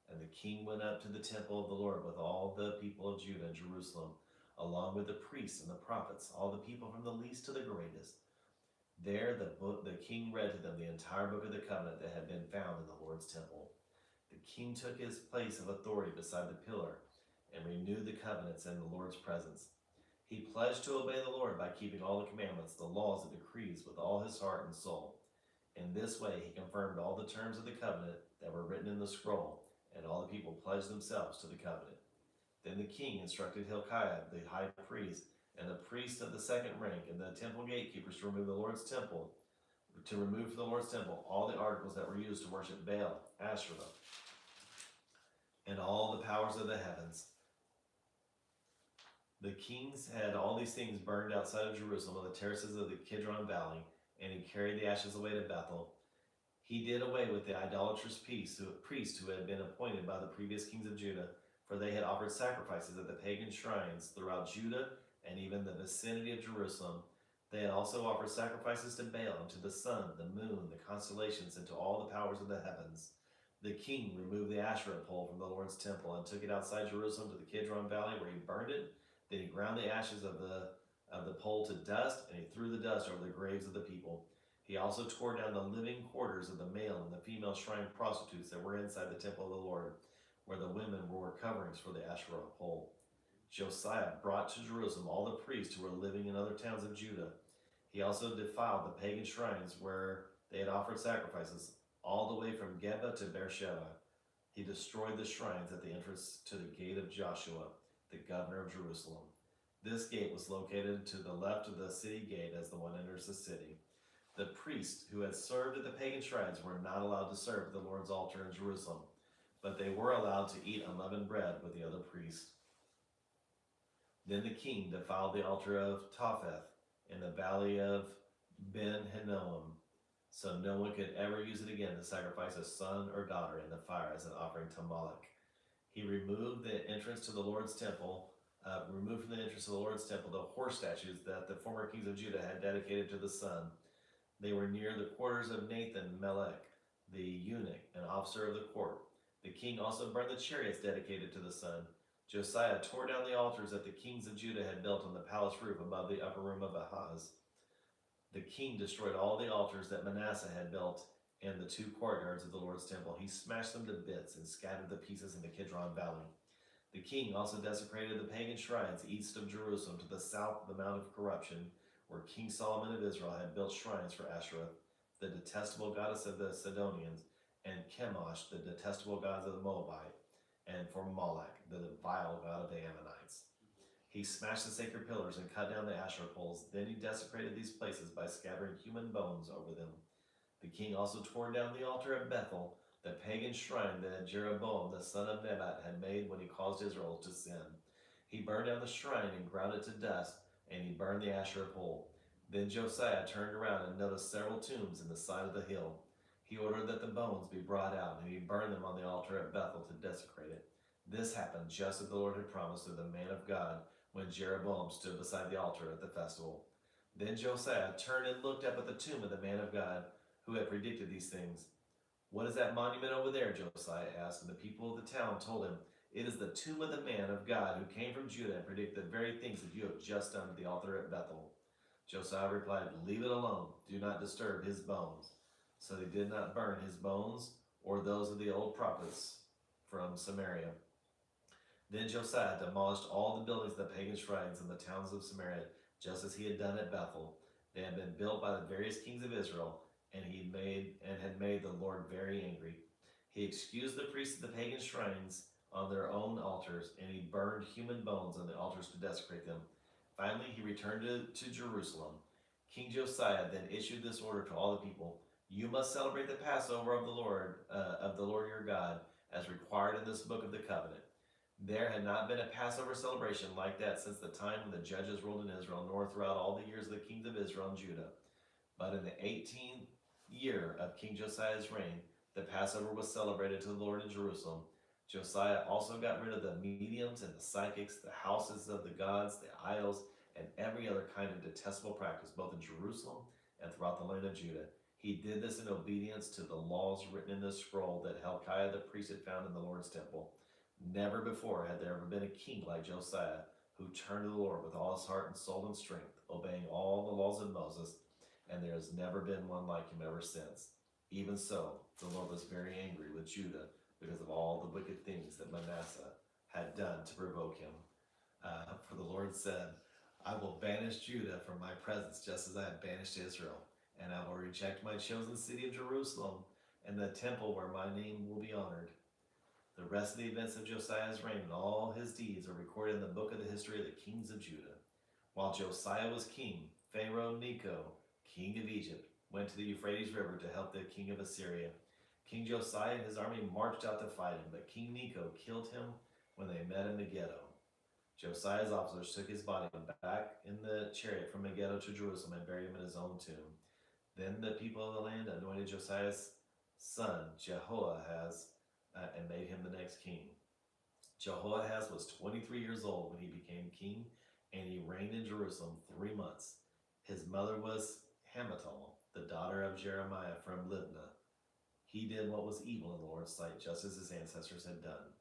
and the king went up to the temple of the Lord with all the people of Judah and Jerusalem, along with the priests and the prophets, all the people from the least to the greatest. There the king read to them the entire book of the covenant that had been found in the Lord's temple. The king took his place of authority beside the pillar and renewed the covenants in the Lord's presence. He pledged to obey the Lord by keeping all the commandments, the laws, and decrees with all his heart and soul. In this way he confirmed all the terms of the covenant that were written in the scroll, and all the people pledged themselves to the covenant. Then the king instructed Hilkiah, the high priest, and the priests of the second rank, and the temple gatekeepers to remove from the Lord's temple all the articles that were used to worship Baal, Asherah, and all the powers of the heavens. The kings had all these things burned outside of Jerusalem on the terraces of the Kidron Valley, and he carried the ashes away to Bethel. He did away with the idolatrous priests who had been appointed by the previous kings of Judah, for they had offered sacrifices at the pagan shrines throughout Judah and even the vicinity of Jerusalem. They had also offered sacrifices to Baal and to the sun, the moon, the constellations, and to all the powers of the heavens. The king removed the Asherah pole from the Lord's temple and took it outside Jerusalem to the Kidron Valley, where he burned it. Then he ground the ashes of the pole to dust, and he threw the dust over the graves of the people. He also tore down the living quarters of the male and the female shrine prostitutes that were inside the temple of the Lord, where the women wore coverings for the Asherah pole. Josiah brought to Jerusalem all the priests who were living in other towns of Judah. He also defiled the pagan shrines where they had offered sacrifices, all the way from Geba to Beersheba. He destroyed the shrines at the entrance to the gate of Joshua, the governor of Jerusalem. This gate was located to the left of the city gate as the one enters the city. The priests who had served at the pagan shrines were not allowed to serve at the Lord's altar in Jerusalem, but they were allowed to eat unleavened bread with the other priests. Then the king defiled the altar of Topheth in the valley of Ben Hinnom, so no one could ever use it again to sacrifice a son or daughter in the fire as an offering to Moloch. He removed the entrance to the Lord's temple, removed from the entrance of the Lord's temple the horse statues that the former kings of Judah had dedicated to the sun. They were near the quarters of Nathan Melech, the eunuch, an officer of the court. The king also burned the chariots dedicated to the sun. Josiah tore down the altars that the kings of Judah had built on the palace roof above the upper room of Ahaz. The king destroyed all the altars that Manasseh had built in the two courtyards of the Lord's temple. He smashed them to bits and scattered the pieces in the Kidron Valley. The king also desecrated the pagan shrines east of Jerusalem to the south of the Mount of Corruption, where King Solomon of Israel had built shrines for Asherah, the detestable goddess of the Sidonians, and Chemosh, the detestable gods of the Moabite, and for Moloch, the vile god of the Ammonites. He smashed the sacred pillars and cut down the Asherah poles. Then he desecrated these places by scattering human bones over them. The king also tore down the altar at Bethel, the pagan shrine that Jeroboam the son of Nebat had made when he caused Israel to sin. He burned down the shrine and ground it to dust, and he burned the Asherah pole. Then Josiah turned around and noticed several tombs in the side of the hill. He ordered that the bones be brought out, and he burned them on the altar at Bethel to desecrate it. This happened just as the Lord had promised to the man of God when Jeroboam stood beside the altar at the festival. Then Josiah turned and looked up at the tomb of the man of God who had predicted these things. "What is that monument over there?" Josiah asked, and the people of the town told him, "It is the tomb of the man of God who came from Judah and predicted the very things that you have just done at the altar at Bethel." Josiah replied, "Leave it alone. Do not disturb his bones." So they did not burn his bones or those of the old prophets from Samaria. Then Josiah demolished all the buildings of the pagan shrines in the towns of Samaria, just as he had done at Bethel. They had been built by the various kings of Israel, and had made the Lord very angry. He excused the priests of the pagan shrines on their own altars, and he burned human bones on the altars to desecrate them. Finally, he returned to Jerusalem. King Josiah then issued this order to all the people: "You must celebrate the Passover of the Lord your God, as required in this book of the covenant." There had not been a Passover celebration like that since the time when the judges ruled in Israel, nor throughout all the years of the kings of Israel and Judah. But in the 18th year of King Josiah's reign, the Passover was celebrated to the Lord in Jerusalem. Josiah also got rid of the mediums and the psychics, the houses of the gods, the idols, and every other kind of detestable practice, both in Jerusalem and throughout the land of Judah. He did this in obedience to the laws written in the scroll that Hilkiah the priest had found in the Lord's temple. Never before had there ever been a king like Josiah, who turned to the Lord with all his heart and soul and strength, obeying all the laws of Moses, and there has never been one like him ever since. Even so, the Lord was very angry with Judah because of all the wicked things that Manasseh had done to provoke him. For the Lord said, "I will banish Judah from my presence, just as I have banished Israel, and I will reject my chosen city of Jerusalem and the temple where my name will be honored." The rest of the events of Josiah's reign and all his deeds are recorded in the book of the history of the kings of Judah. While Josiah was king, Pharaoh Necho, king of Egypt, went to the Euphrates River to help the king of Assyria. King Josiah and his army marched out to fight him, but King Necho killed him when they met in Megiddo. Josiah's officers took his body back in the chariot from Megiddo to Jerusalem and buried him in his own tomb. Then the people of the land anointed Josiah's son, Jehoahaz, and made him the next king. Jehoahaz was 23 years old when he became king, and he reigned in Jerusalem 3 months. His mother was Hamutal, the daughter of Jeremiah from Libnah. He did what was evil in the Lord's sight, just as his ancestors had done.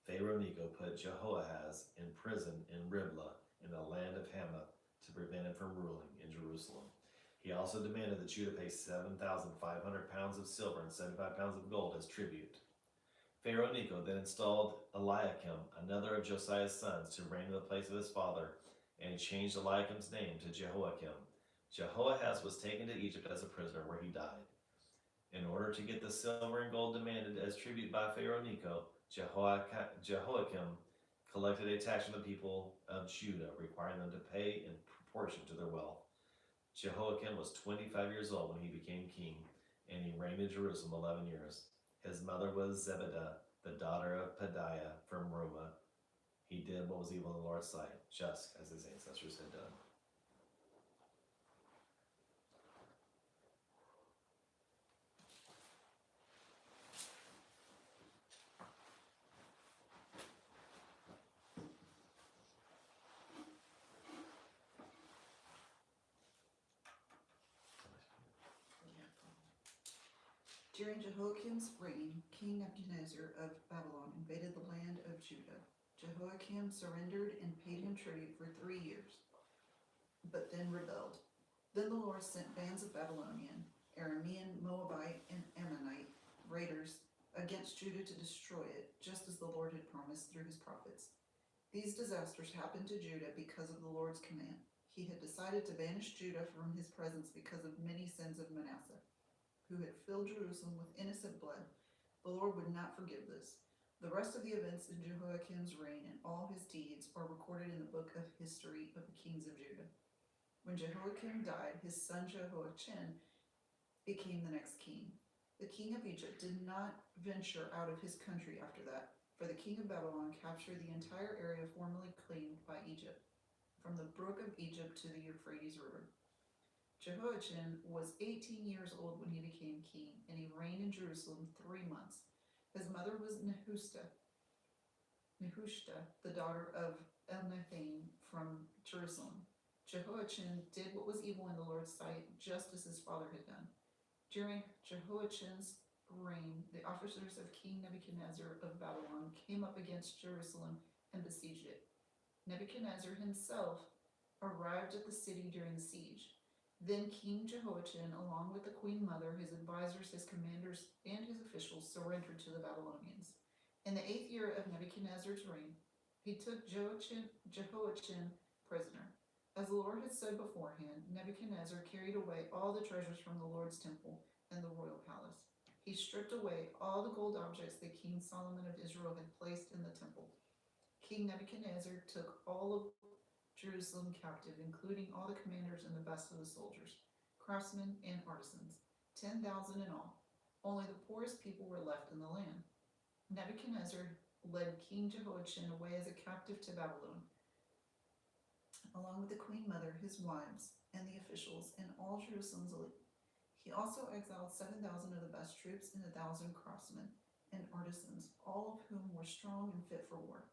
Pharaoh Necho put Jehoahaz in prison in Riblah, in the land of Hamath, to prevent him from ruling in Jerusalem. He also demanded that Judah pay 7,500 pounds of silver and 75 pounds of gold as tribute. Pharaoh Necho then installed Eliakim, another of Josiah's sons, to reign in the place of his father, and he changed Eliakim's name to Jehoiakim. Jehoahaz was taken to Egypt as a prisoner, where he died. In order to get the silver and gold demanded as tribute by Pharaoh Necho, Jehoiakim collected a tax from the people of Judah, requiring them to pay in proportion to their wealth. Jehoiakim was 25 years old when he became king, and he reigned in Jerusalem 11 years. His mother was Zebedah, the daughter of Pedaiah from Rumah. He did what was evil in the Lord's sight, just as his ancestors had done. During Jehoiakim's reign, King Nebuchadnezzar of Babylon invaded the land of Judah. Jehoiakim surrendered and paid him tribute for 3 years, but then rebelled. Then the Lord sent bands of Babylonian, Aramean, Moabite, and Ammonite raiders against Judah to destroy it, just as the Lord had promised through his prophets. These disasters happened to Judah because of the Lord's command. He had decided to banish Judah from his presence because of many sins of Manasseh, who had filled Jerusalem with innocent blood. The Lord would not forgive this. The rest of the events in Jehoiakim's reign and all his deeds are recorded in the book of history of the kings of Judah. When Jehoiakim died, his son Jehoiachin became the next king. The king of Egypt did not venture out of his country after that, for the king of Babylon captured the entire area formerly claimed by Egypt, from the brook of Egypt to the Euphrates River. Jehoiachin was 18 years old when he became king, and he reigned in Jerusalem 3 months. His mother was Nehushta, the daughter of Elnathan from Jerusalem. Jehoiachin did what was evil in the Lord's sight, just as his father had done. During Jehoiachin's reign, the officers of King Nebuchadnezzar of Babylon came up against Jerusalem and besieged it. Nebuchadnezzar himself arrived at the city during the siege. Then King Jehoiachin, along with the queen mother, his advisors, his commanders, and his officials, surrendered to the Babylonians. In the 8th year of Nebuchadnezzar's reign, he took Jehoiachin prisoner. As the Lord had said beforehand, Nebuchadnezzar carried away all the treasures from the Lord's temple and the royal palace. He stripped away all the gold objects that King Solomon of Israel had placed in the temple. King Nebuchadnezzar took all of Jerusalem captive, including all the commanders and the best of the soldiers, craftsmen, and artisans, 10,000 in all. Only the poorest people were left in the land. Nebuchadnezzar led King Jehoiachin away as a captive to Babylon, along with the queen mother, his wives, and the officials, and all Jerusalem's elite. He also exiled 7,000 of the best troops and 1,000 craftsmen and artisans, all of whom were strong and fit for war.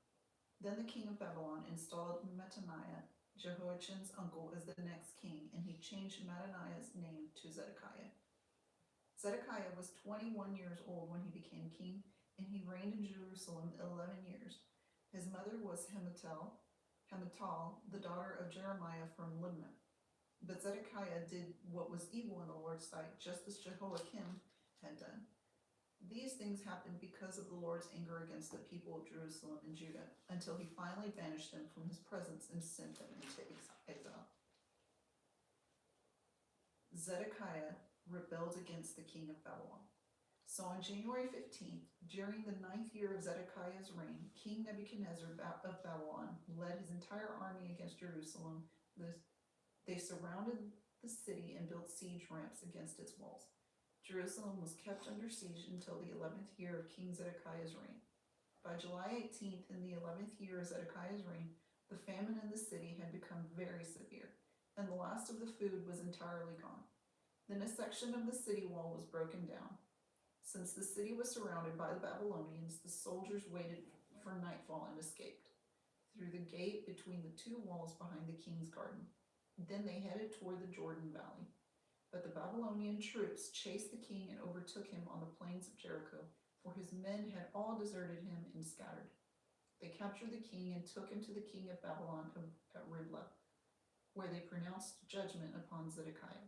Then the king of Babylon installed Mattaniah, Jehoiachin's uncle, as the next king, and he changed Mattaniah's name to Zedekiah. Zedekiah was 21 years old when he became king, and he reigned in Jerusalem 11 years. His mother was Hamutal, the daughter of Jeremiah from Libnah. But Zedekiah did what was evil in the Lord's sight, just as Jehoiakim had done. These things happened because of the Lord's anger against the people of Jerusalem and Judah, until he finally banished them from his presence and sent them into exile. Zedekiah rebelled against the king of Babylon. So on January 15th, during the 9th year of Zedekiah's reign, King Nebuchadnezzar of Babylon led his entire army against Jerusalem. They surrounded the city and built siege ramps against its walls. Jerusalem was kept under siege until the 11th year of King Zedekiah's reign. By July 18th, in the 11th year of Zedekiah's reign, the famine in the city had become very severe, and the last of the food was entirely gone. Then a section of the city wall was broken down. Since the city was surrounded by the Babylonians, the soldiers waited for nightfall and escaped through the gate between the 2 walls behind the king's garden. Then they headed toward the Jordan Valley. But the Babylonian troops chased the king and overtook him on the plains of Jericho, for his men had all deserted him and scattered. They captured the king and took him to the king of Babylon at Riblah, where they pronounced judgment upon Zedekiah.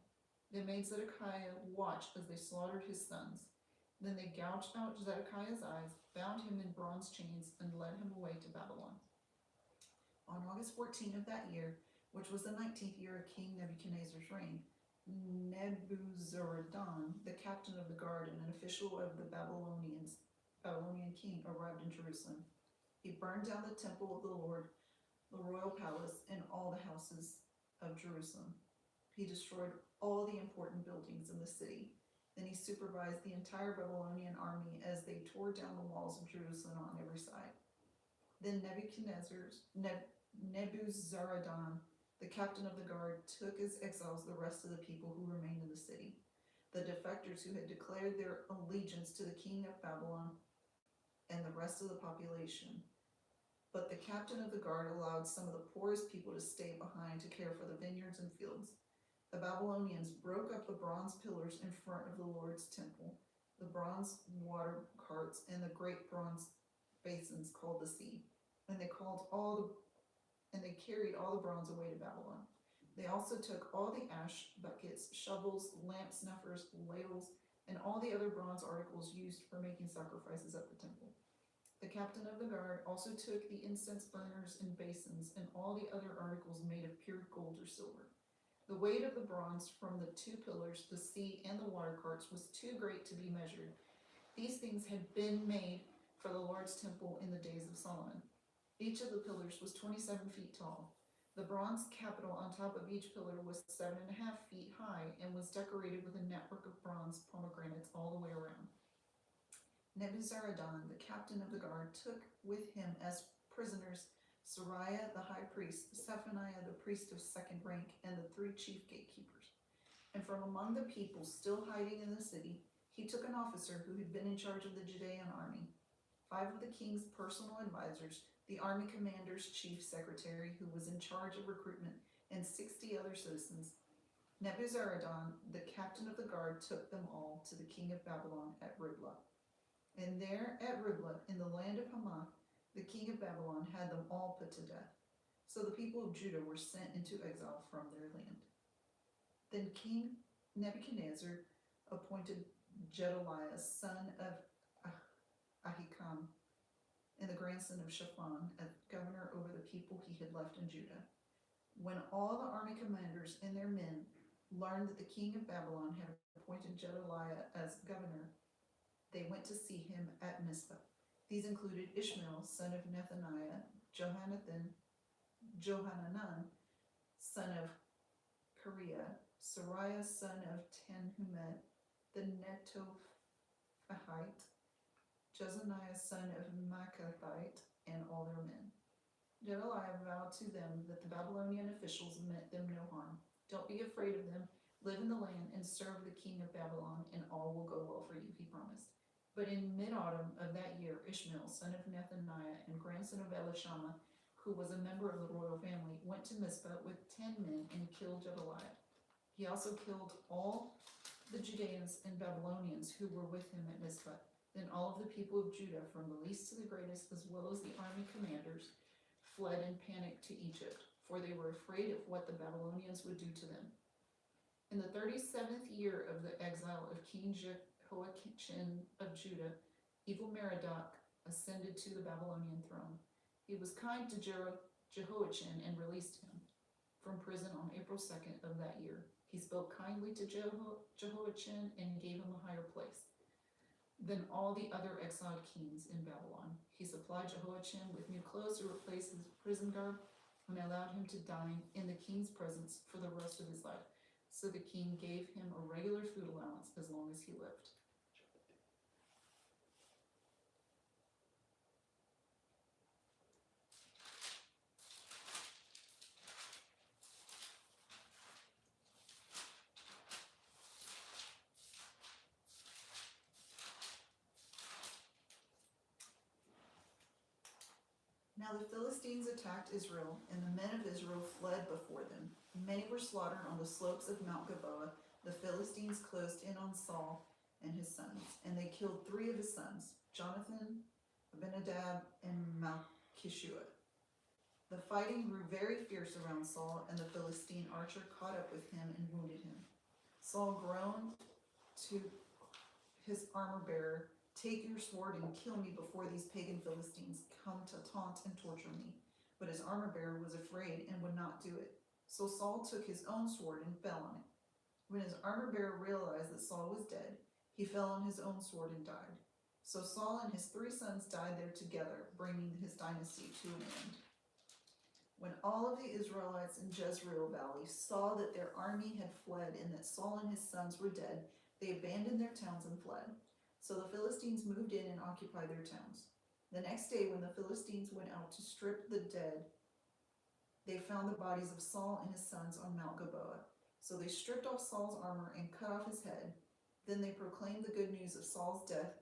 They made Zedekiah watch as they slaughtered his sons. Then they gouged out Zedekiah's eyes, bound him in bronze chains, and led him away to Babylon. On August 14 of that year, which was the 19th year of King Nebuchadnezzar's reign, Nebuzaradan, the captain of the guard and an official of the Babylonian king, arrived in Jerusalem. He burned down the temple of the Lord, the royal palace, and all the houses of Jerusalem. He destroyed all the important buildings in the city. Then he supervised the entire Babylonian army as they tore down the walls of Jerusalem on every side. Then Nebuzaradan, the captain of the guard, took as exiles the rest of the people who remained in the city, the defectors who had declared their allegiance to the king of Babylon and the rest of the population. But the captain of the guard allowed some of the poorest people to stay behind to care for the vineyards and fields. The Babylonians broke up the bronze pillars in front of the Lord's temple, the bronze water carts, and the great bronze basins called the sea, and they carried all the bronze away to Babylon. They also took all the ash buckets, shovels, lamp snuffers, ladles, and all the other bronze articles used for making sacrifices at the temple. The captain of the guard also took the incense burners and basins and all the other articles made of pure gold or silver. The weight of the bronze from the two pillars, the sea, and the water carts was too great to be measured. These things had been made for the Lord's temple in the days of Solomon. Each of the pillars was 27 feet tall. The bronze capital on top of each pillar was 7.5 feet high and was decorated with a network of bronze pomegranates all the way around. Nebuzaradan, the captain of the guard, took with him as prisoners Sariah the high priest, Zephaniah the priest of second rank, and the 3 chief gatekeepers. And from among the people still hiding in the city, he took an officer who had been in charge of the Judean army, 5 of the king's personal advisors, the army commander's chief secretary who was in charge of recruitment, and 60 other citizens. Nebuzaradan, the captain of the guard, took them all to the king of Babylon at Riblah. And there at Riblah, in the land of Hamath, the king of Babylon had them all put to death. So the people of Judah were sent into exile from their land. Then King Nebuchadnezzar appointed Gedaliah, son of Ahikam, and the grandson of Shaphan, as governor over the people he had left in Judah. When all the army commanders and their men learned that the king of Babylon had appointed Gedaliah as governor, they went to see him at Mizpah. These included Ishmael, son of Nethaniah, Johanan, son of Kareah, Sariah, son of Tanhumet, the Netophahite, Jezaniah, son of Maacathite, and all their men. Gedaliah vowed to them that the Babylonian officials meant them no harm. Don't be afraid of them. Live in the land and serve the king of Babylon, and all will go well for you, he promised. But in mid-autumn of that year, Ishmael, son of Nethaniah and grandson of Elishama, who was a member of the royal family, went to Mizpah with 10 men and killed Gedaliah. He also killed all the Judeans and Babylonians who were with him at Mizpah. Then all of the people of Judah, from the least to the greatest, as well as the army commanders, fled in panic to Egypt, for they were afraid of what the Babylonians would do to them. In the 37th year of the exile of King Jehoiachin of Judah, evil Merodach ascended to the Babylonian throne. He was kind to Jehoiachin and released him from prison on April 2nd of that year. He spoke kindly to Jehoiachin and gave him a higher place than all the other exiled kings in Babylon. He supplied Jehoiachin with new clothes to replace his prison garb and allowed him to dine in the king's presence for the rest of his life. So the king gave him a regular food allowance as long as he lived. Now the Philistines attacked Israel, and the men of Israel fled before them. Many were slaughtered on the slopes of Mount Gilboa. The Philistines closed in on Saul and his sons, and they killed 3 of his sons, Jonathan, Abinadab, and Malchishua. The fighting grew very fierce around Saul, and the Philistine archer caught up with him and wounded him. Saul groaned to his armor bearer, "Take your sword and kill me before these pagan Philistines come to taunt and torture me." But his armor bearer was afraid and would not do it. So Saul took his own sword and fell on it. When his armor bearer realized that Saul was dead, he fell on his own sword and died. So Saul and his 3 sons died there together, bringing his dynasty to an end. When all of the Israelites in Jezreel Valley saw that their army had fled and that Saul and his sons were dead, they abandoned their towns and fled. So the Philistines moved in and occupied their towns. The next day, when the Philistines went out to strip the dead, they found the bodies of Saul and his sons on Mount Gilboa. So they stripped off Saul's armor and cut off his head. Then they proclaimed the good news of Saul's death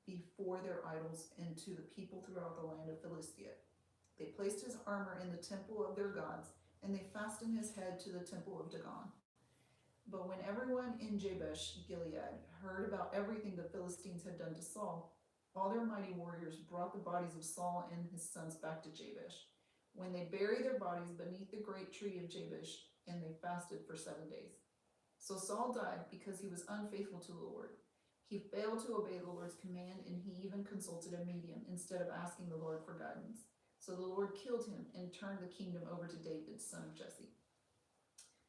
before their idols and to the people throughout the land of Philistia. They placed his armor in the temple of their gods, and they fastened his head to the temple of Dagon. But when everyone in Jabesh Gilead heard about everything the Philistines had done to Saul, all their mighty warriors brought the bodies of Saul and his sons back to Jabesh. When they buried their bodies beneath the great tree of Jabesh, and they fasted for 7 days. So Saul died because he was unfaithful to the Lord. He failed to obey the Lord's command, and he even consulted a medium instead of asking the Lord for guidance. So the Lord killed him and turned the kingdom over to David, son of Jesse.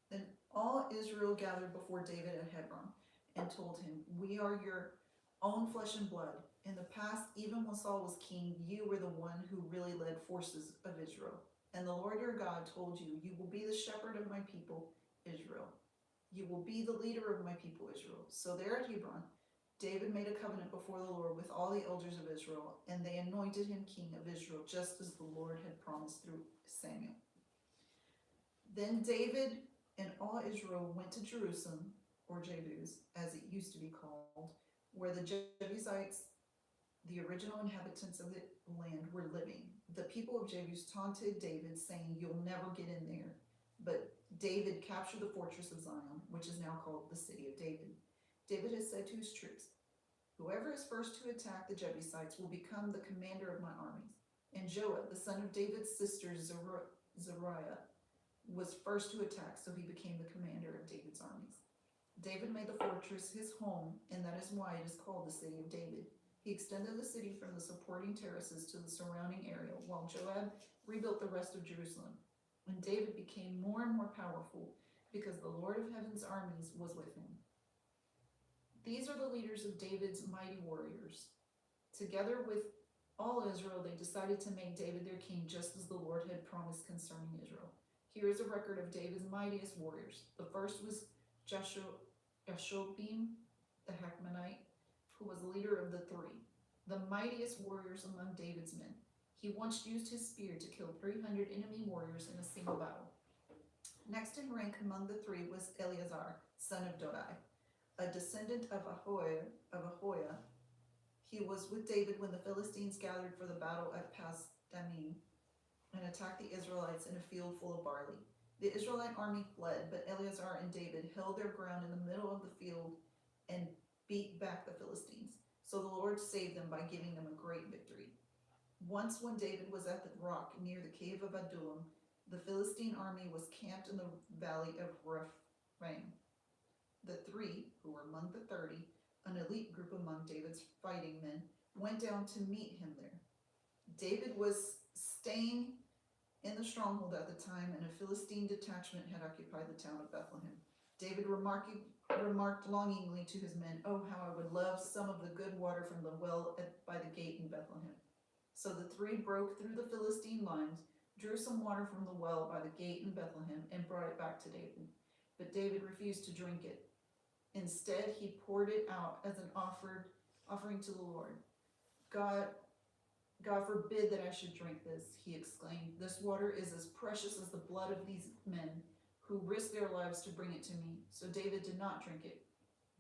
Then all Israel gathered before David at Hebron and told him, "We are your own flesh and blood. In the past, even when Saul was king, you were the one who really led forces of Israel. And the Lord your God told you, 'You will be the shepherd of my people, Israel. You will be the leader of my people, Israel.' So there at Hebron, David made a covenant before the Lord with all the elders of Israel, and they anointed him king of Israel, just as the Lord had promised through Samuel. Then David and all Israel went to Jerusalem, or Jebus, as it used to be called, where the Jebusites, the original inhabitants of the land, were living. The people of Jebus taunted David, saying, 'You'll never get in there.' But David captured the fortress of Zion, which is now called the City of David. David has said to his troops, 'Whoever is first to attack the Jebusites will become the commander of my armies.' And Joab, the son of David's sister Zeruiah, was first to attack, so he became the commander of David's armies. David made the fortress his home, and that is why it is called the City of David. He extended the city from the supporting terraces to the surrounding area, while Joab rebuilt the rest of Jerusalem. And David became more and more powerful because the Lord of Heaven's armies was with him. These are the leaders of David's mighty warriors. Together with all Israel, they decided to make David their king, just as the Lord had promised concerning Israel. Here is a record of David's mightiest warriors. The first was Yashobim, the Hakmonite, who was the leader of the 3, the mightiest warriors among David's men. He once used his spear to kill 300 enemy warriors in a single battle. Next in rank among the 3 was Eleazar, son of Dodai, a descendant of Ahoiah. He was with David when the Philistines gathered for the battle at Pas Damim and attacked the Israelites in a field full of barley. The Israelite army fled, but Eleazar and David held their ground in the middle of the field and beat back the Philistines. So the Lord saved them by giving them a great victory. Once when David was at the rock near the cave of Adullam, the Philistine army was camped in the valley of Rephaim. The 3, who were among the 30, an elite group among David's fighting men, went down to meet him there. David was staying in the stronghold at the time, and a Philistine detachment had occupied the town of Bethlehem. David remarked longingly to his men, "Oh, how I would love some of the good water from the well by the gate in Bethlehem." So the 3 broke through the Philistine lines, drew some water from the well by the gate in Bethlehem, and brought it back to David. But David refused to drink it. Instead, he poured it out as an offering to the Lord. God forbid that I should drink this," he exclaimed. "This water is as precious as the blood of these men who risked their lives to bring it to me." So David did not drink it.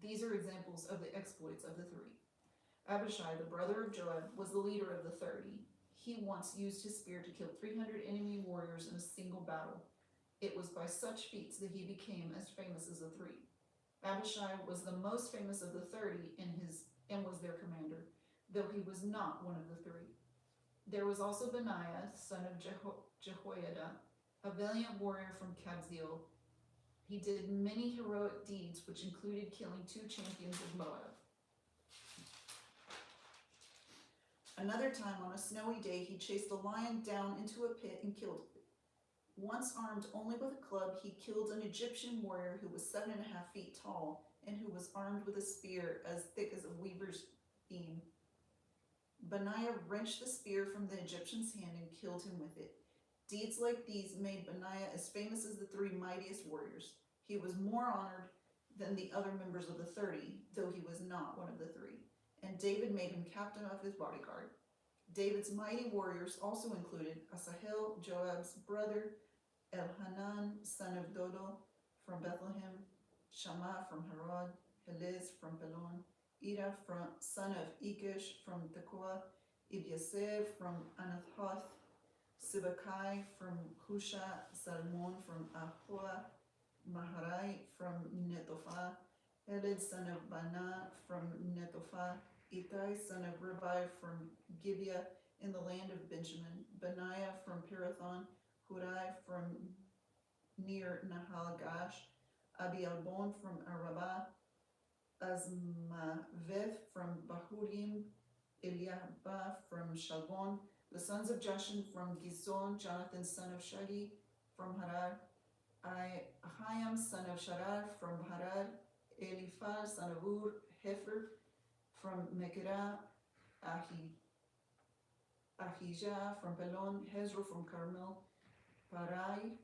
These are examples of the exploits of the 3. Abishai, the brother of Joab, was the leader of the 30. He once used his spear to kill 300 enemy warriors in a single battle. It was by such feats that he became as famous as the 3. Abishai was the most famous of the 30 and was their commander, though he was not one of the 3. There was also Benaiah, son of Jehoiada, a valiant warrior from Kabzeel. He did many heroic deeds, which included killing 2 champions of Moab. Another time, on a snowy day, he chased a lion down into a pit and killed it. Once armed only with a club, he killed an Egyptian warrior who was 7.5 feet tall and who was armed with a spear as thick as a weaver's beam. Benaiah wrenched the spear from the Egyptian's hand and killed him with it. Deeds like these made Benaiah as famous as the 3 mightiest warriors. He was more honored than the other members of the 30, though he was not one of the 3. And David made him captain of his bodyguard. David's mighty warriors also included Asahel, Joab's brother, Elhanan, son of Dodo, from Bethlehem, Shammah from Harod, Heliz from Pelon, Ira, son of Ikish, from Tekoa, Ibyasev from Anathoth, Sibakai from Husha, Salmon from Ahoa, Maharai from Netophah, Heled, son of Bana, from Netophah, Ittai, son of Ribai, from Gibeah in the land of Benjamin, Benaiah from Pirathon, Hurai from near Nahal Gash, Abialbon from Arabah, Azmaveth from Bahurim, Eliahba from Shalbon, the sons of Jashin from Gizon, Jonathan son of Shagi from Harar, Ahiam son of Sharar from Harar, Eliphaz son of Ur, Hefer from Mekirah, Ahijah from Pelon, Hezro from Carmel, Parai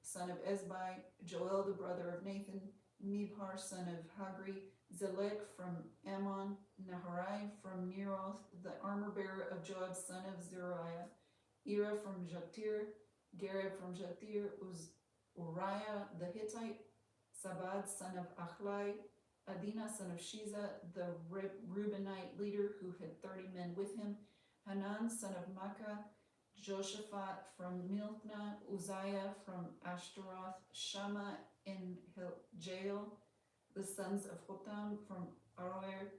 son of Ezbai, Joel the brother of Nathan, Mibhar son of Hagri, Zelek from Ammon, Naharai from Neroth, the armor bearer of Joab son of Zeruiah, Ira from Jatir, Gareb from Jatir, Uriah the Hittite, Sabad son of Achlai, Adina son of Shiza, the Reubenite leader who had 30 men with him, Hanan son of Makkah, Joshaphat from Milthna, Uzziah from Ashtaroth, Shammah and Jael, the sons of Hotam from Aroer,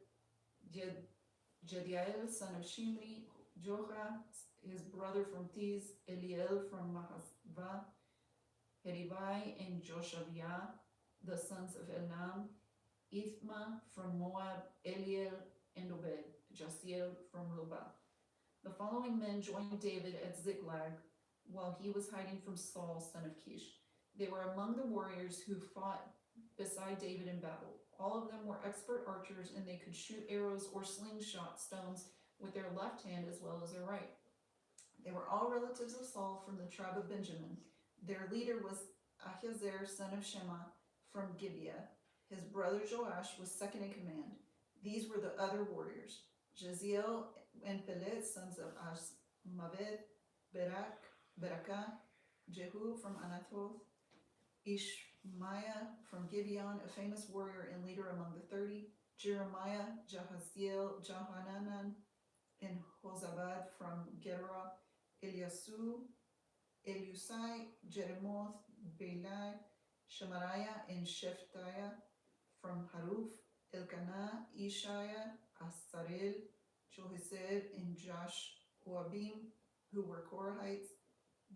Jediel son of Shimri, Jocha, his brother from Tiz, Eliel from Mahazvah, Heribai and Joshaviah, the sons of Elnam, Ithma from Moab, Eliel and Obed, Jasiel from Rubah. The following men joined David at Ziklag while he was hiding from Saul, son of Kish. They were among the warriors who fought beside David in battle. All of them were expert archers, and they could shoot arrows or slingshot stones with their left hand as well as their right. They were all relatives of Saul from the tribe of Benjamin. Their leader was Ahiezer, son of Shema, from Gibeah. His brother Joash was second in command. These were the other warriors: Jeziel and Pelet, sons of Azmaveth, Berakah, Jehu from Anathoth, Ishmaiah from Gibeon, a famous warrior and leader among the 30, Jeremiah, Jahaziel, Johanan, and Hozabad from Gedera, Eliasu, Elusai, Jeremoth, Belai, Shemariah, and Shephatiah from Haruf, Elkanah, Ishaiah, Asarel, Johesed, and Josh-Oabim, who were Korahites,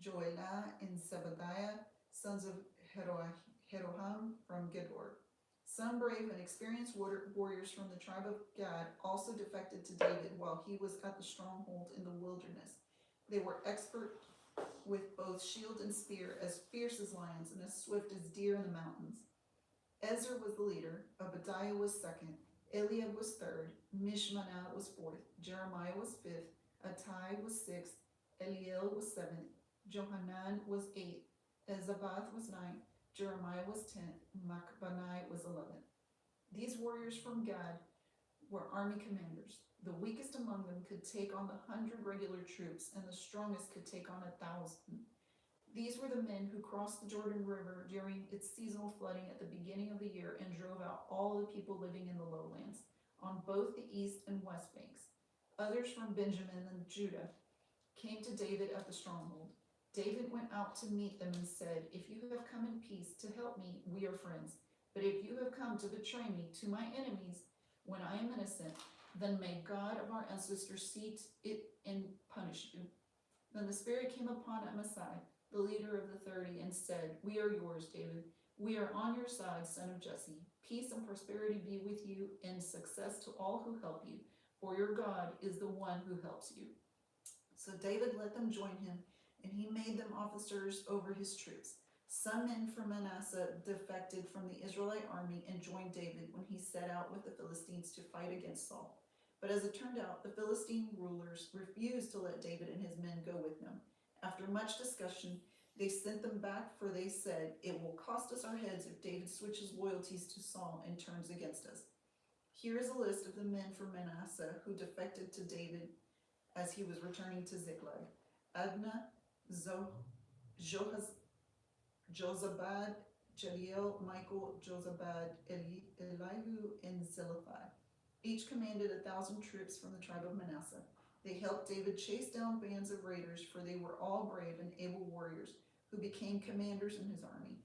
Joelah and Zebadiah, sons of Heroham from Gedor. Some brave and experienced warriors from the tribe of Gad also defected to David while he was at the stronghold in the wilderness. They were expert with both shield and spear, as fierce as lions and as swift as deer in the mountains. Ezer was the leader, Obadiah was second, Eliab was third, Mishmanah was fourth, Jeremiah was fifth, Attai was sixth, Eliel was seventh, Johanan was eighth, Ezabath was ninth, Jeremiah was 10th, Machbanai was 11th. These warriors from Gad were army commanders. The weakest among them could take on the 100 regular troops, and the strongest could take on 1,000. These were the men who crossed the Jordan River during its seasonal flooding at the beginning of the year and drove out all the people living in the lowlands, on both the east and west banks. Others from Benjamin and Judah came to David at the stronghold. David went out to meet them and said, "If you have come in peace to help me, we are friends. But if you have come to betray me to my enemies when I am innocent, then may God of our ancestors see it and punish you." Then the Spirit came upon Amasai, the leader of the 30, and said, "We are yours, David. We are on your side, son of Jesse. Peace and prosperity be with you, and success to all who help you. for your God is the one who helps you." So David let them join him, and he made them officers over his troops. Some men from Manasseh defected from the Israelite army and joined David when he set out with the Philistines to fight against Saul. But as it turned out, the Philistine rulers refused to let David and his men go with them. After much discussion, they sent them back, for they said, "It will cost us our heads if David switches loyalties to Saul and turns against us." Here is a list of the men from Manasseh who defected to David as he was returning to Ziklag: Adnah, Jozabad, Jediel, Michael, Jozabad, Elihu, and Ziliphi. Each commanded 1,000 troops from the tribe of Manasseh. They helped David chase down bands of raiders, for they were all brave and able warriors who became commanders in his army.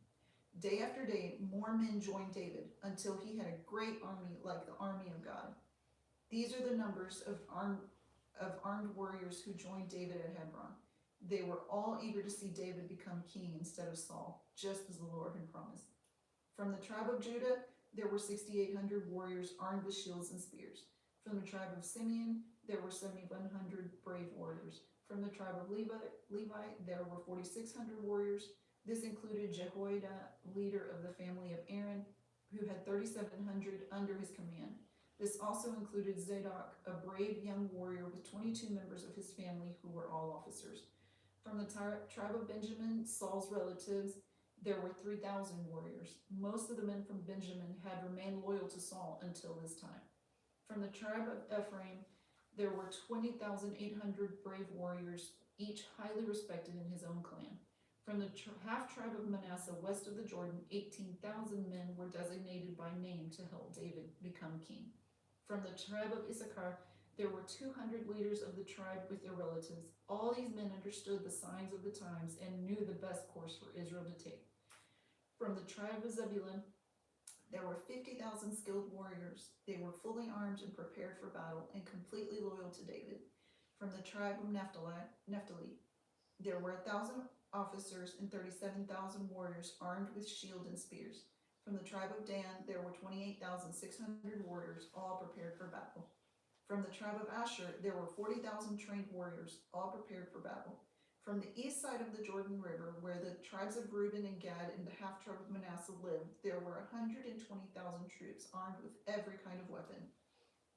Day after day, more men joined David until he had a great army like the army of God. These are the numbers of armed warriors who joined David at Hebron. They were all eager to see David become king instead of Saul, just as the Lord had promised. From the tribe of Judah, there were 6,800 warriors armed with shields and spears. From the tribe of Simeon, there were 7,100 brave warriors. From the tribe of Levi, there were 4,600 warriors. This included Jehoiada, leader of the family of Aaron, who had 3,700 under his command. This also included Zadok, a brave young warrior with 22 members of his family who were all officers. From the tribe of Benjamin, Saul's relatives, there were 3,000 warriors. Most of the men from Benjamin had remained loyal to Saul until this time. From the tribe of Ephraim, there were 20,800 brave warriors, each highly respected in his own clan. From the half-tribe of Manasseh west of the Jordan, 18,000 men were designated by name to help David become king. From the tribe of Issachar, there were 200 leaders of the tribe with their relatives. All these men understood the signs of the times and knew the best course for Israel to take. From the tribe of Zebulun, there were 50,000 skilled warriors. They were fully armed and prepared for battle and completely loyal to David. From the tribe of Naphtali, there were 1,000 officers and 37,000 warriors armed with shield and spears. From the tribe of Dan, there were 28,600 warriors, all prepared for battle. From the tribe of Asher, there were 40,000 trained warriors, all prepared for battle. From the east side of the Jordan River, where the tribes of Reuben and Gad and the half-tribe of Manasseh lived, there were 120,000 troops armed with every kind of weapon.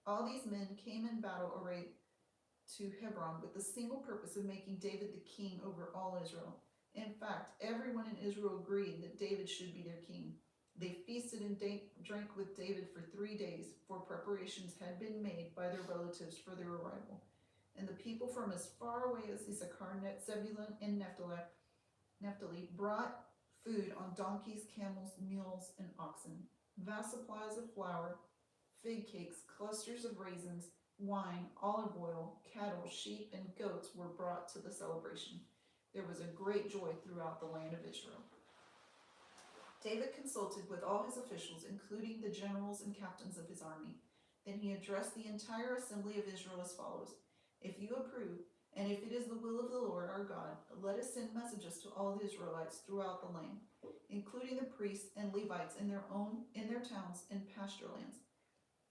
All these men came in battle array to Hebron with the single purpose of making David the king over all Israel. In fact, everyone in Israel agreed that David should be their king. They feasted and drank with David for 3 days, for preparations had been made by their relatives for their arrival. And the people from as far away as Issachar, Zebulun, and Naphtali brought food on donkeys, camels, mules, and oxen, vast supplies of flour, fig cakes, clusters of raisins, wine, olive oil, cattle, sheep, and goats were brought to the celebration. There was a great joy throughout the land of Israel. David consulted with all his officials, including the generals and captains of his army. Then he addressed the entire assembly of Israel as follows: "If you approve, and if it is the will of the Lord our God, let us send messages to all the Israelites throughout the land, including the priests and Levites in their towns and pasture lands.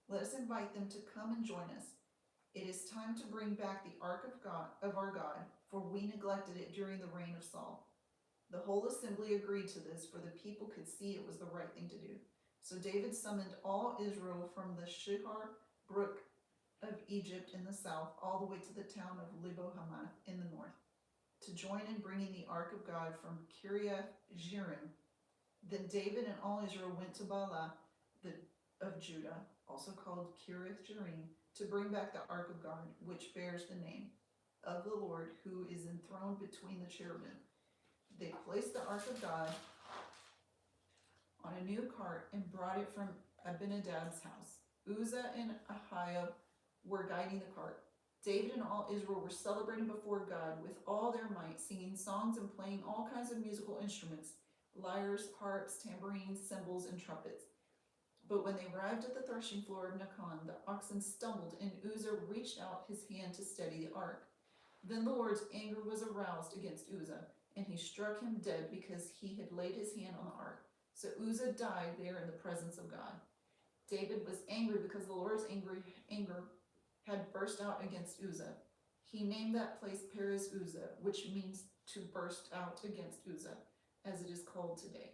Let us invite them to come and join us. It is time to bring back the ark of our God, for we neglected it during the reign of Saul." The whole assembly agreed to this, for the people could see it was the right thing to do. So David summoned all Israel from the Shihar brook of Egypt in the south all the way to the town of Lebo-Hamath in the north, to join in bringing the ark of God from Kiriath Jearim. Then David and all Israel went to Baalah of Judah, also called Kiriath Jearim, to bring back the ark of God, which bears the name of the Lord, who is enthroned between the cherubim. They placed the ark of God on a new cart and brought it from Abinadab's house. Uzzah and Ahiah were guiding the cart. David and all Israel were celebrating before God with all their might, singing songs and playing all kinds of musical instruments: lyres, harps, tambourines, cymbals, and trumpets. But when they arrived at the threshing floor of Nacon, the oxen stumbled, and Uzzah reached out his hand to steady the ark. Then the Lord's anger was aroused against Uzzah, and he struck him dead because he had laid his hand on the ark. So Uzzah died there in the presence of God. David was angry because the Lord's anger had burst out against Uzzah. He named that place Perez Uzzah, which means to burst out against Uzzah, as it is called today.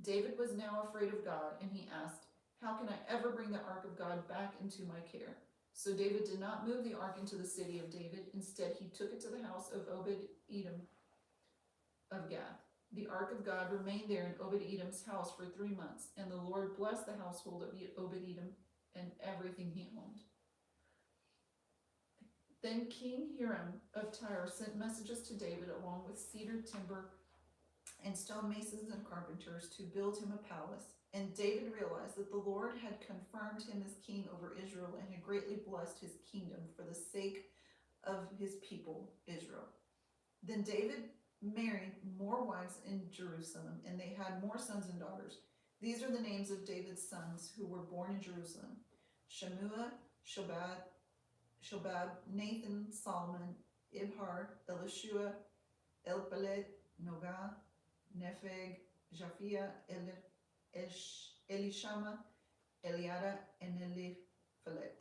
David was now afraid of God, and he asked, "How can I ever bring the ark of God back into my care?" So David did not move the ark into the city of David. Instead, he took it to the house of Obed-Edom of Gath. The ark of God remained there in Obed-Edom's house for 3 months, and the Lord blessed the household of Obed-Edom and everything he owned. Then King Hiram of Tyre sent messages to David along with cedar timber and stonemasons and carpenters to build him a palace. And David realized that the Lord had confirmed him as king over Israel and had greatly blessed his kingdom for the sake of his people, Israel. Then David married more wives in Jerusalem, and they had more sons and daughters. These are the names of David's sons who were born in Jerusalem: Shemua, Shobab, Nathan, Solomon, Ibhar, Elishua, Elpelet, Nogah, Nepheg, Japhia, Elishama, Eliada, and Eliphalet.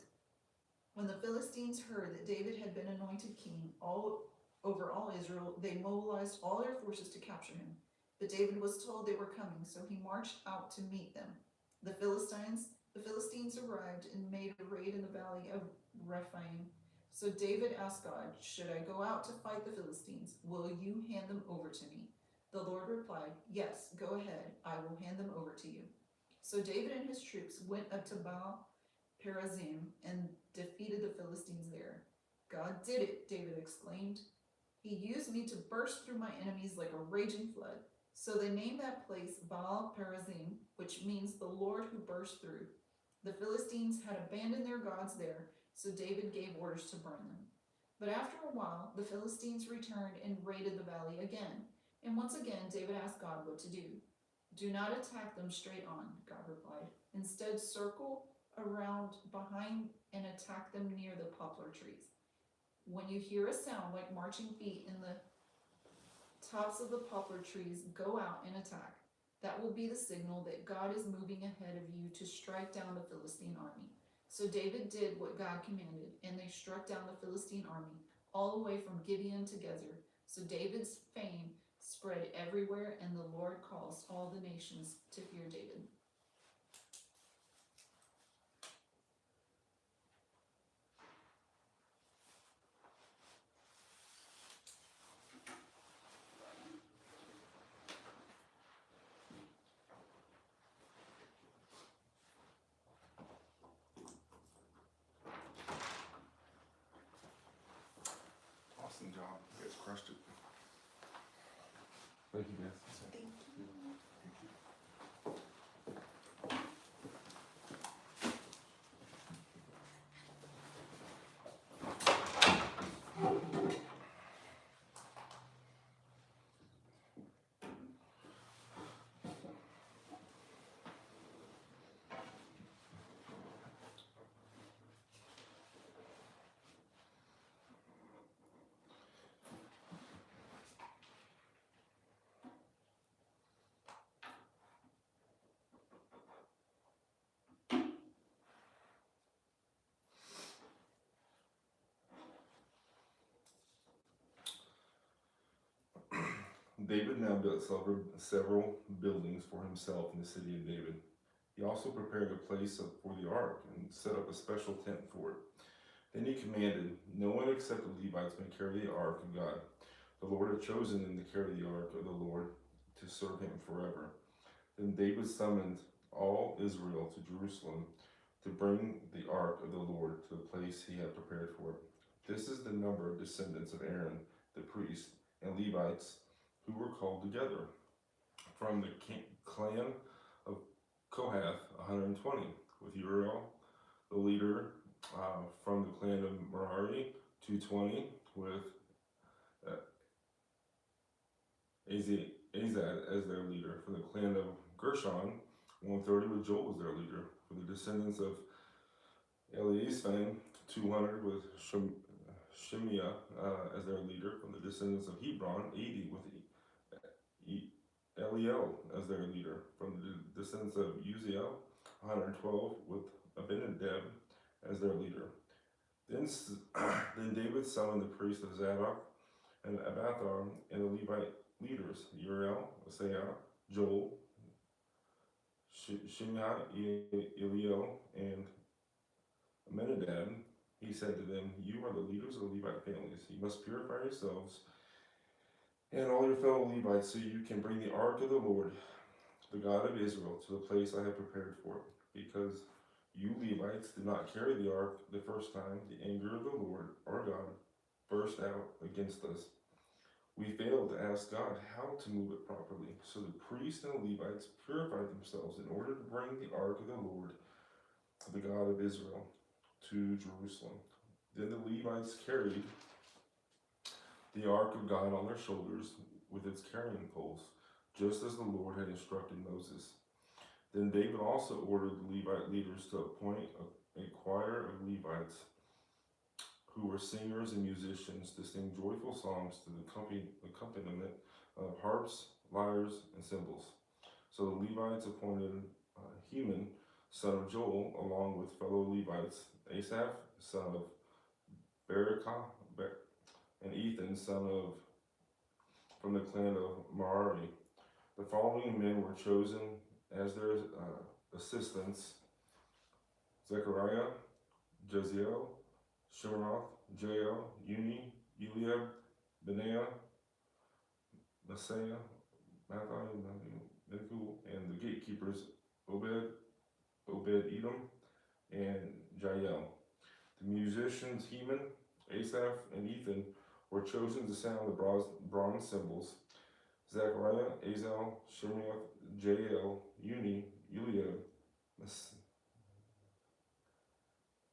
When the Philistines heard that David had been anointed king over all Israel, they mobilized all their forces to capture him. But David was told they were coming, so he marched out to meet them. The Philistines arrived and made a raid in the valley of Rephaim. So David asked God, "Should I go out to fight the Philistines? Will you hand them over to me?" The Lord replied, "Yes, go ahead. I will hand them over to you." So David and his troops went up to Baal Perazim and defeated the Philistines there. "God did it," David exclaimed. "He used me to burst through my enemies like a raging flood." So they named that place Baal Perazim, which means the Lord who burst through. The Philistines had abandoned their gods there, so David gave orders to burn them. But after a while, the Philistines returned and raided the valley again. And once again, David asked God what to do. "Do not attack them straight on," God replied. "Instead, circle around behind and attack them near the poplar trees. When you hear a sound like marching feet in the tops of the poplar trees, go out and attack. That will be the signal that God is moving ahead of you to strike down the Philistine army." So David did what God commanded, and they struck down the Philistine army all the way from Gibeon to Gezer. So David's fame spread everywhere, and the Lord caused all the nations to fear David. Awesome job. You guys crushed it. Thank you, guys. David now built several buildings for himself in the city of David. He also prepared a place for the ark and set up a special tent for it. Then he commanded, "No one except the Levites may carry the ark of God. The Lord had chosen them to carry the ark of the Lord to serve him forever." Then David summoned all Israel to Jerusalem to bring the ark of the Lord to the place he had prepared for it. This is the number of descendants of Aaron, the priest, and Levites who were called together. From the clan of Kohath, 120, with Uriel, the leader. From the clan of Merari, 220, with Azad as their leader. From the clan of Gershon, 130, with Joel as their leader. For the descendants of Eliasaph, 200, with Shemiah as their leader. From the descendants of Hebron, 80, with Eliel as their leader. From the descendants of Uziel, 112, with Abinadab as their leader. Then David summoned the priests of Zadok and Abiathar and the Levite leaders, Uriel, Asaiah, Joel, Shimei, Eliel, and Amminadab. He said to them, "You are the leaders of the Levite families. You must purify yourselves and all your fellow Levites so you can bring the ark of the Lord, the God of Israel, to the place I have prepared for it. Because you Levites did not carry the ark the first time, the anger of the Lord, our God, burst out against us. We failed to ask God how to move it properly. So the priests and the Levites purified themselves in order to bring the ark of the Lord, the God of Israel, to Jerusalem. Then the Levites carried the ark of God on their shoulders with its carrying poles, just as the Lord had instructed Moses. Then David also ordered the Levite leaders to appoint a choir of Levites who were singers and musicians to sing joyful songs to the accompaniment of harps, lyres, and cymbals. So the Levites appointed Heman, son of Joel, along with fellow Levites, Asaph, son of Berekah, and Ethan, son of from the clan of Merari. The following men were chosen as their assistants: Zechariah, Jeziel, Shemarath, Jael, Uni, Eliab, Benaiah, Messiah, Matthai, Michael, and the gatekeepers Obed-Edom, and Jael. The musicians Heman, Asaph, and Ethan were chosen to sound the bronze cymbals. Zechariah, Azel, Shemarath, Jael, Uni, Eliab,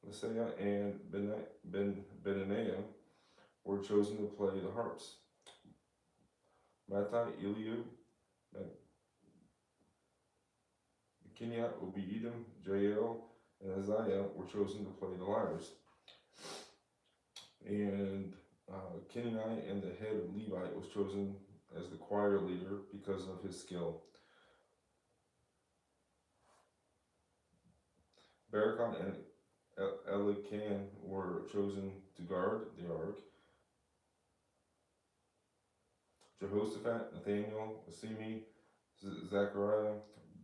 Messiah, and Benaiah were chosen to play the harps. Mattai, Eliab, Kenyat, Obed-Edom, Jael, and Isaiah were chosen to play the lyres. And Kenani and the head of Levite was chosen as the choir leader because of his skill. Berekah and Elican were chosen to guard the ark. Jehoshaphat, Nathaniel, Asimi, Zechariah,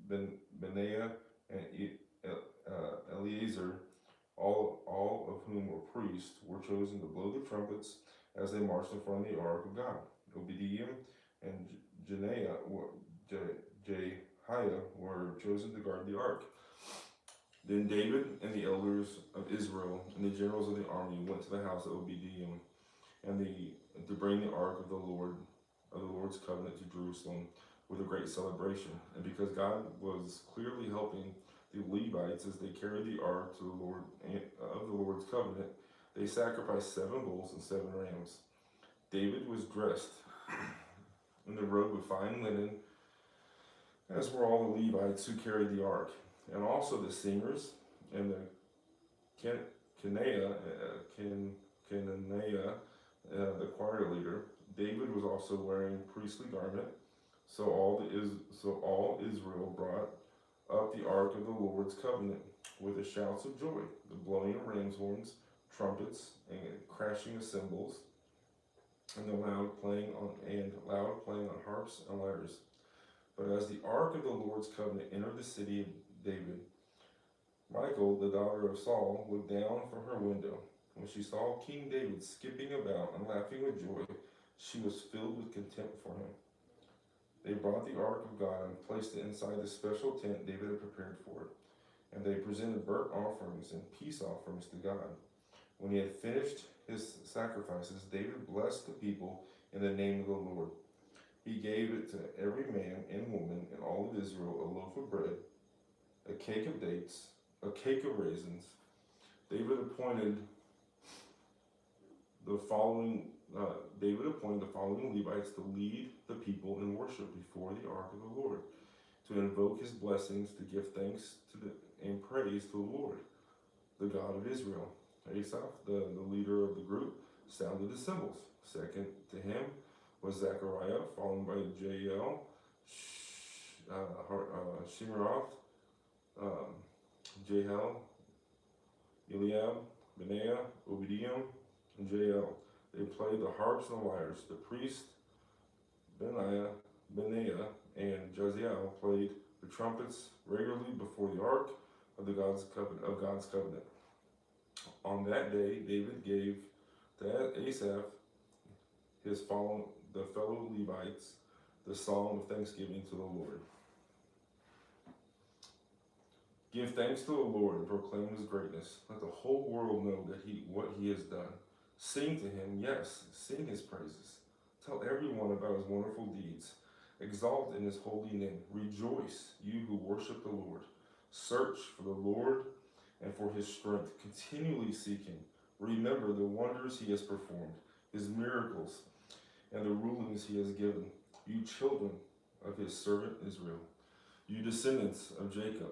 Benaiah, and Eleazar, all of whom were priests, were chosen to blow the trumpets as they marched in front of the ark of God. Obadiah and Jehiah were chosen to guard the ark. Then David and the elders of Israel and the generals of the army went to the house of Obadiah and to bring the ark of the Lord's covenant to Jerusalem with a great celebration. And because God was clearly helping the Levites as they carried the ark to the Lord of the Lord's covenant, they sacrificed 7 bulls and 7 rams. David was dressed in the robe of fine linen, as were all the Levites who carried the ark, and also the singers and the Kenaniah, the choir leader. David was also wearing priestly garment. So all Israel brought up the ark of the Lord's covenant with the shouts of joy, the blowing of ram's horns, trumpets, and crashing of cymbals, and the loud playing on harps and lyres. But as the ark of the Lord's covenant entered the city of David, Michal, the daughter of Saul, looked down from her window. When she saw King David skipping about and laughing with joy, she was filled with contempt for him. They brought the ark of God and placed it inside the special tent David had prepared for it. And they presented burnt offerings and peace offerings to God. When he had finished his sacrifices, David blessed the people in the name of the Lord. He gave it to every man and woman in all of Israel a loaf of bread, a cake of dates, a cake of raisins. David appointed the following Levites to lead the people in worship before the ark of the Lord, to invoke his blessings, to give thanks and praise to the Lord, the God of Israel. Asaph, the leader of the group, sounded the cymbals. Second to him was Zechariah, followed by Jael, Shemarath, Jehiel, Eliab, Benaiah, Obadiah, and Jael. They played the harps and the lyres. The priest Benaiah, and Jaziel played the trumpets regularly before the ark of God's covenant. On that day, David gave to Asaph, the fellow Levites, the song of thanksgiving to the Lord. Give thanks to the Lord and proclaim his greatness. Let the whole world know what he has done. Sing to him, yes, sing his praises. Tell everyone about his wonderful deeds. Exalt in his holy name. Rejoice, you who worship the Lord. Search for the Lord and for his strength. Continually seek him. Remember the wonders he has performed, his miracles, and the rulings he has given. You children of his servant Israel, you descendants of Jacob,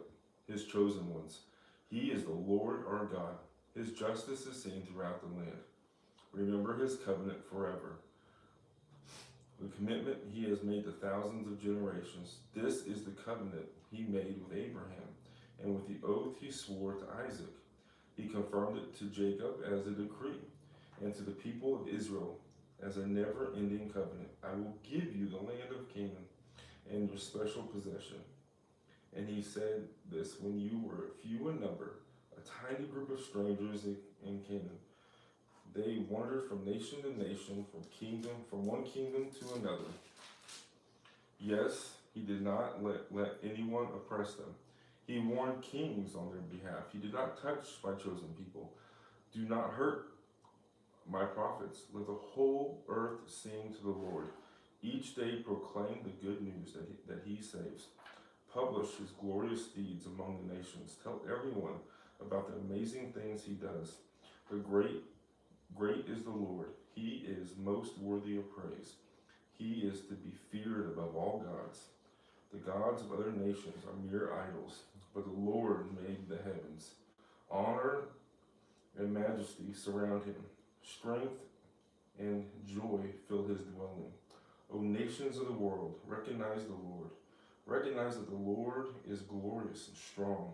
his chosen ones. He is the Lord our God. His justice is seen throughout the land. Remember his covenant forever, the commitment he has made to thousands of generations. This is the covenant he made with Abraham, and with the oath he swore to Isaac. He confirmed it to Jacob as a decree, and to the people of Israel as a never-ending covenant. I will give you the land of Canaan and your special possession. And he said this when you were few in number, a tiny group of strangers in Canaan. They wandered from nation to nation, from one kingdom to another. Yes, he did not let anyone oppress them. He warned kings on their behalf. He did not touch my chosen people. Do not hurt my prophets. Let the whole earth sing to the Lord. Each day proclaim the good news that he saves. Publish his glorious deeds among the nations. Tell everyone about the amazing things he does. The great is the Lord. He is most worthy of praise. He is to be feared above all gods. The gods of other nations are mere idols, but the Lord made the heavens. Honor and majesty surround him. Strength and joy fill his dwelling. O nations of the world, recognize the Lord. Recognize that the Lord is glorious and strong.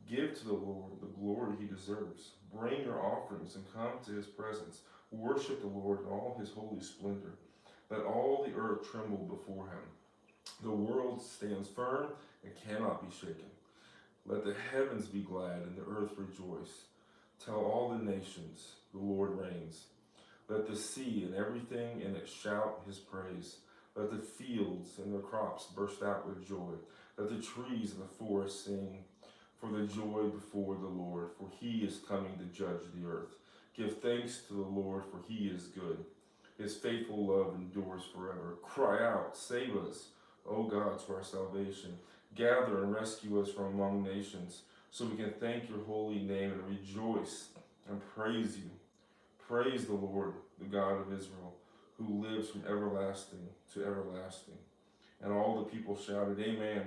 Give to the Lord the glory he deserves. Bring your offerings and come to his presence. Worship the Lord in all his holy splendor. Let all the earth tremble before him. The world stands firm and cannot be shaken. Let the heavens be glad and the earth rejoice. Tell all the nations, the Lord reigns. Let the sea and everything in it shout his praise. Let the fields and their crops burst out with joy. Let the trees and the forest sing for the joy before the Lord, for he is coming to judge the earth. Give thanks to the Lord, for he is good. His faithful love endures forever. Cry out, save us, O God, to our salvation. Gather and rescue us from among nations, so we can thank your holy name and rejoice and praise you. Praise the Lord, the God of Israel, who lives from everlasting to everlasting. And all the people shouted, Amen,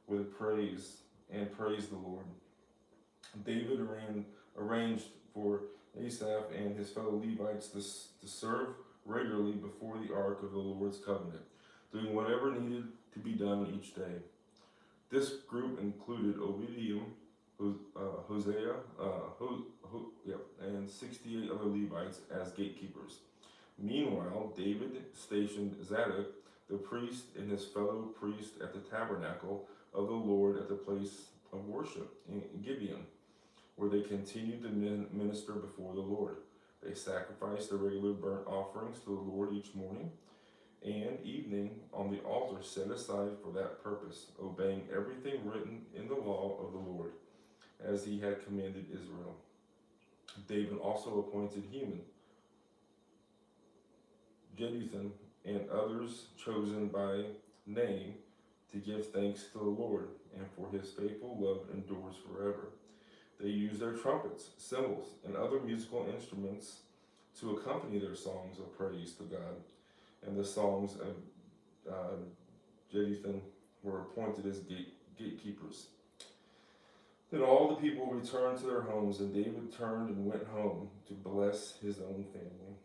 with praise, and praise the Lord. David arranged for Asaph and his fellow Levites to serve regularly before the ark of the Lord's covenant, doing whatever needed to be done each day. This group included Obadiah, Hosea, and 68 other Levites as gatekeepers. Meanwhile, David stationed Zadok, the priest, and his fellow priest at the tabernacle of the Lord at the place of worship in Gibeon, where they continued to minister before the Lord. They sacrificed the regular burnt offerings to the Lord each morning and evening on the altar set aside for that purpose, obeying everything written in the law of the Lord, as he had commanded Israel. David also appointed Heman, Jeduthun, and others chosen by name to give thanks to the Lord, and for his faithful love endures forever. They used their trumpets, cymbals, and other musical instruments to accompany their songs of praise to God. And the songs of Jeduthun were appointed as gatekeepers. Then all the people returned to their homes, and David turned and went home to bless his own family.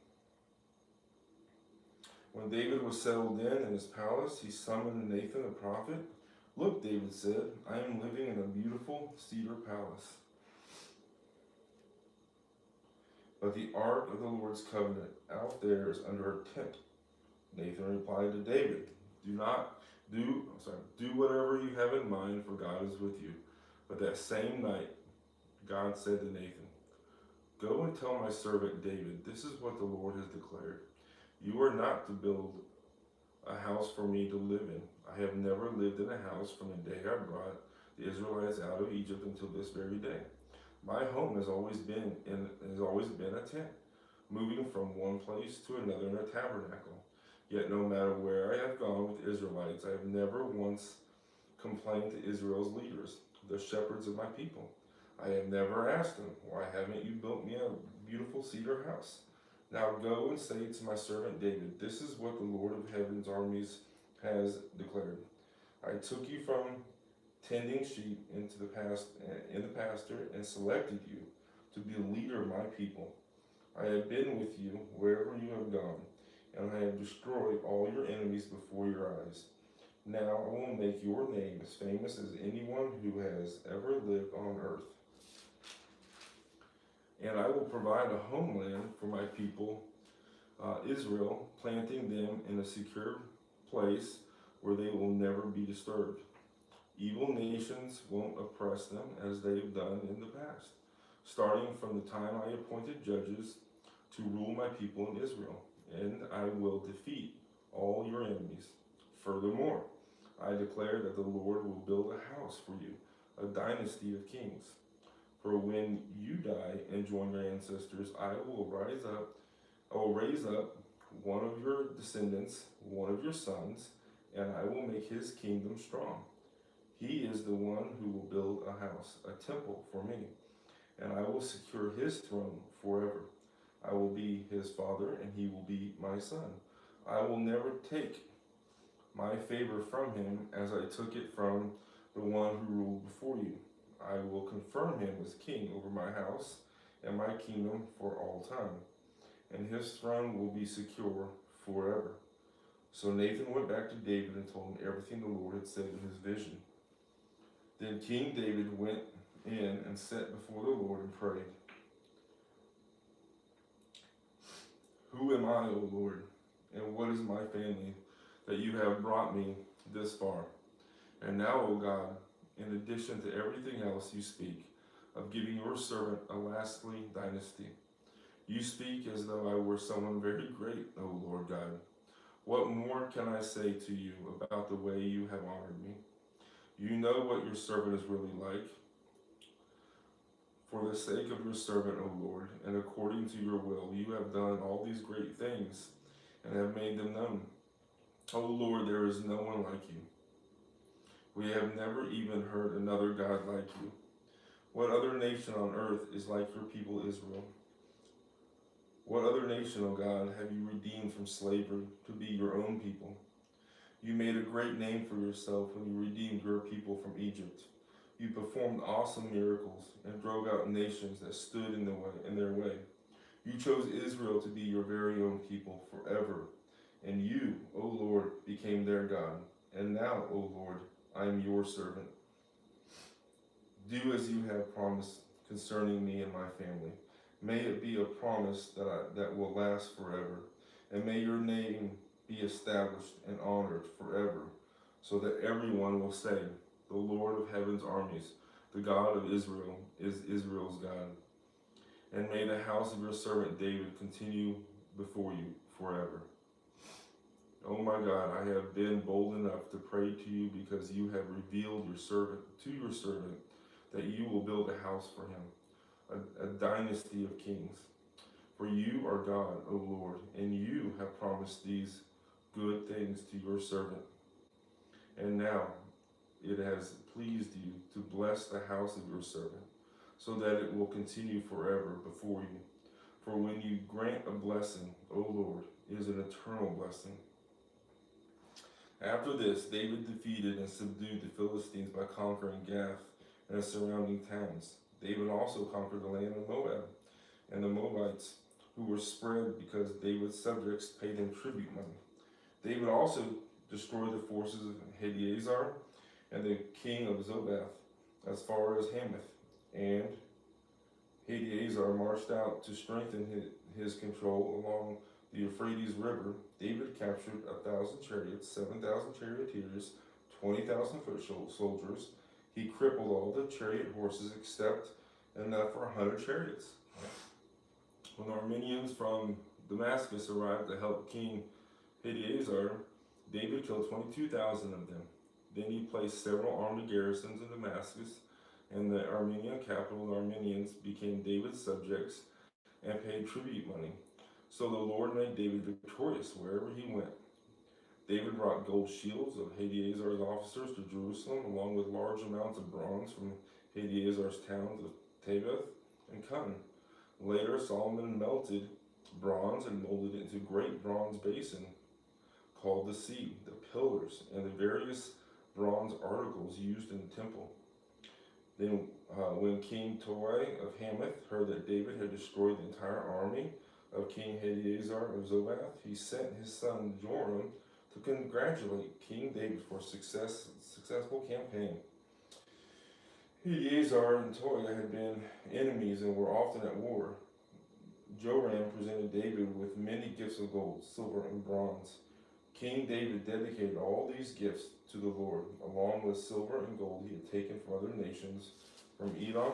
When David was settled in his palace, he summoned Nathan the prophet. Look, David said, I am living in a beautiful cedar palace. but the ark of the Lord's covenant out there is under a tent. Nathan replied to David, do whatever you have in mind, for God is with you. But that same night, God said to Nathan, go and tell my servant David, this is what the Lord has declared. You are not to build a house for me to live in. I have never lived in a house from the day I brought the Israelites out of Egypt until this very day. My home has always been a tent, moving from one place to another in a tabernacle. Yet no matter where I have gone with the Israelites, I have never once complained to Israel's leaders, the shepherds of my people. I have never asked them, why haven't you built me a beautiful cedar house? Now go and say to my servant David, this is what the Lord of heaven's armies has declared. I took you from tending sheep in the pasture and selected you to be the leader of my people. I have been with you wherever you have gone, and I have destroyed all your enemies before your eyes. Now I will make your name as famous as anyone who has ever lived on earth. And I will provide a homeland for my people, Israel, planting them in a secure place where they will never be disturbed. Evil nations won't oppress them as they have done in the past, starting from the time I appointed judges to rule my people in Israel, and I will defeat all your enemies. Furthermore, I declare that the Lord will build a house for you, a dynasty of kings. For when you die and join your ancestors, I will raise up one of your descendants, one of your sons, and I will make his kingdom strong. He is the one who will build a house, a temple for me, and I will secure his throne forever. I will be his father, and he will be my son. I will never take my favor from him as I took it from the one who ruled before you. I will confirm him as king over my house and my kingdom for all time, and his throne will be secure forever. So Nathan went back to David and told him everything the Lord had said in his vision. Then King David went in and sat before the Lord and prayed. Who am I, O Lord, and what is my family that you have brought me this far? And now, O God, in addition to everything else you speak of giving your servant a lasting dynasty, you speak as though I were someone very great, O Lord God. What more can I say to you about the way you have honored me? You know what your servant is really like. For the sake of your servant, O Lord, and according to your will, you have done all these great things and have made them known. O Lord, there is no one like you. We have never even heard another God like you. What other nation on earth is like your people Israel? What other nation, O God, have you redeemed from slavery to be your own people? You made a great name for yourself when you redeemed your people from Egypt. You performed awesome miracles and drove out nations that stood in their way. You chose Israel to be your very own people forever. And you, O Lord, became their God. And now, O Lord, I am your servant. Do as you have promised concerning me and my family. May it be a promise that will last forever. And may your name be established and honored forever, so that everyone will say, the Lord of heaven's armies, the God of Israel, is Israel's God. And may the house of your servant David continue before you forever. Oh my God, I have been bold enough to pray to you because you have revealed to your servant that you will build a house for him, a dynasty of kings. For you are God, O Lord, and you have promised these good things to your servant. And now it has pleased you to bless the house of your servant, so that it will continue forever before you. For when you grant a blessing, O Lord, it is an eternal blessing. After this, David defeated and subdued the Philistines by conquering Gath and the surrounding towns. David also conquered the land of Moab and the Moabites, who were spread because David's subjects paid him tribute money. David also destroyed the forces of Hadaezer and the king of Zobah as far as Hamath, and Hadaezer marched out to strengthen his control along the Euphrates River. David captured 1,000 chariots, 7,000 charioteers, 20,000 foot soldiers. He crippled all the chariot horses except enough for 100 chariots. When the Armenians from Damascus arrived to help King Hadaezer, David killed 22,000 of them. Then he placed several army garrisons in Damascus, and the Armenian capital. The Armenians became David's subjects and paid tribute money. So the Lord made David victorious wherever he went. David brought gold shields of Hadaezer's officers to Jerusalem, along with large amounts of bronze from Hadaezer's towns of Tabith and Kun. Later, Solomon melted bronze and molded it into a great bronze basin called the sea, the pillars, and the various bronze articles used in the temple. Then when King Toi of Hamath heard that David had destroyed the entire army of King Hadaezer of Zobath, he sent his son Joram to congratulate King David for successful campaign. Hadaezer and Toi had been enemies and were often at war. Joram presented David with many gifts of gold, silver, and bronze. King David dedicated all these gifts to the Lord, along with silver and gold he had taken from other nations, from Edom,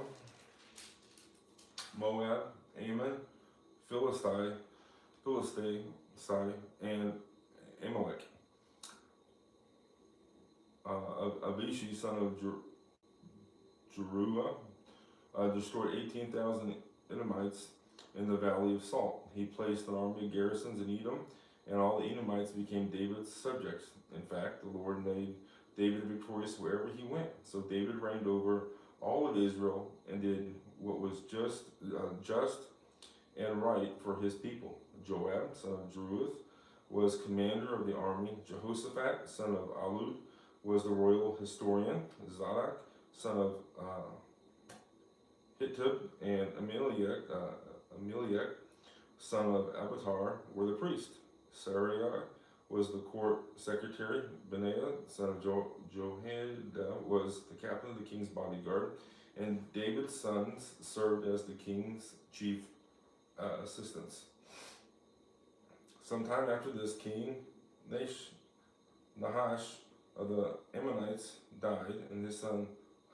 Moab, Ammon, Philistia, and Amalek. Abishi, son of Jeruah, destroyed 18,000 Edomites in the Valley of Salt. He placed an army of garrisons in Edom, and all the Edomites became David's subjects. In fact, the Lord made David victorious wherever he went. So David reigned over all of Israel and did what was just and right for his people. Joab, son of Jeruith, was commander of the army. Jehoshaphat, son of Ahilud, was the royal historian. Zadok, son of Hittub, and Ameliak, son of Abiathar, were the priests. Sariah was the court secretary. Benaiah, son of Jehoiada, was the captain of the king's bodyguard. And David's sons served as the king's chief assistants. Sometime after this, King Nahash of the Ammonites died, and his son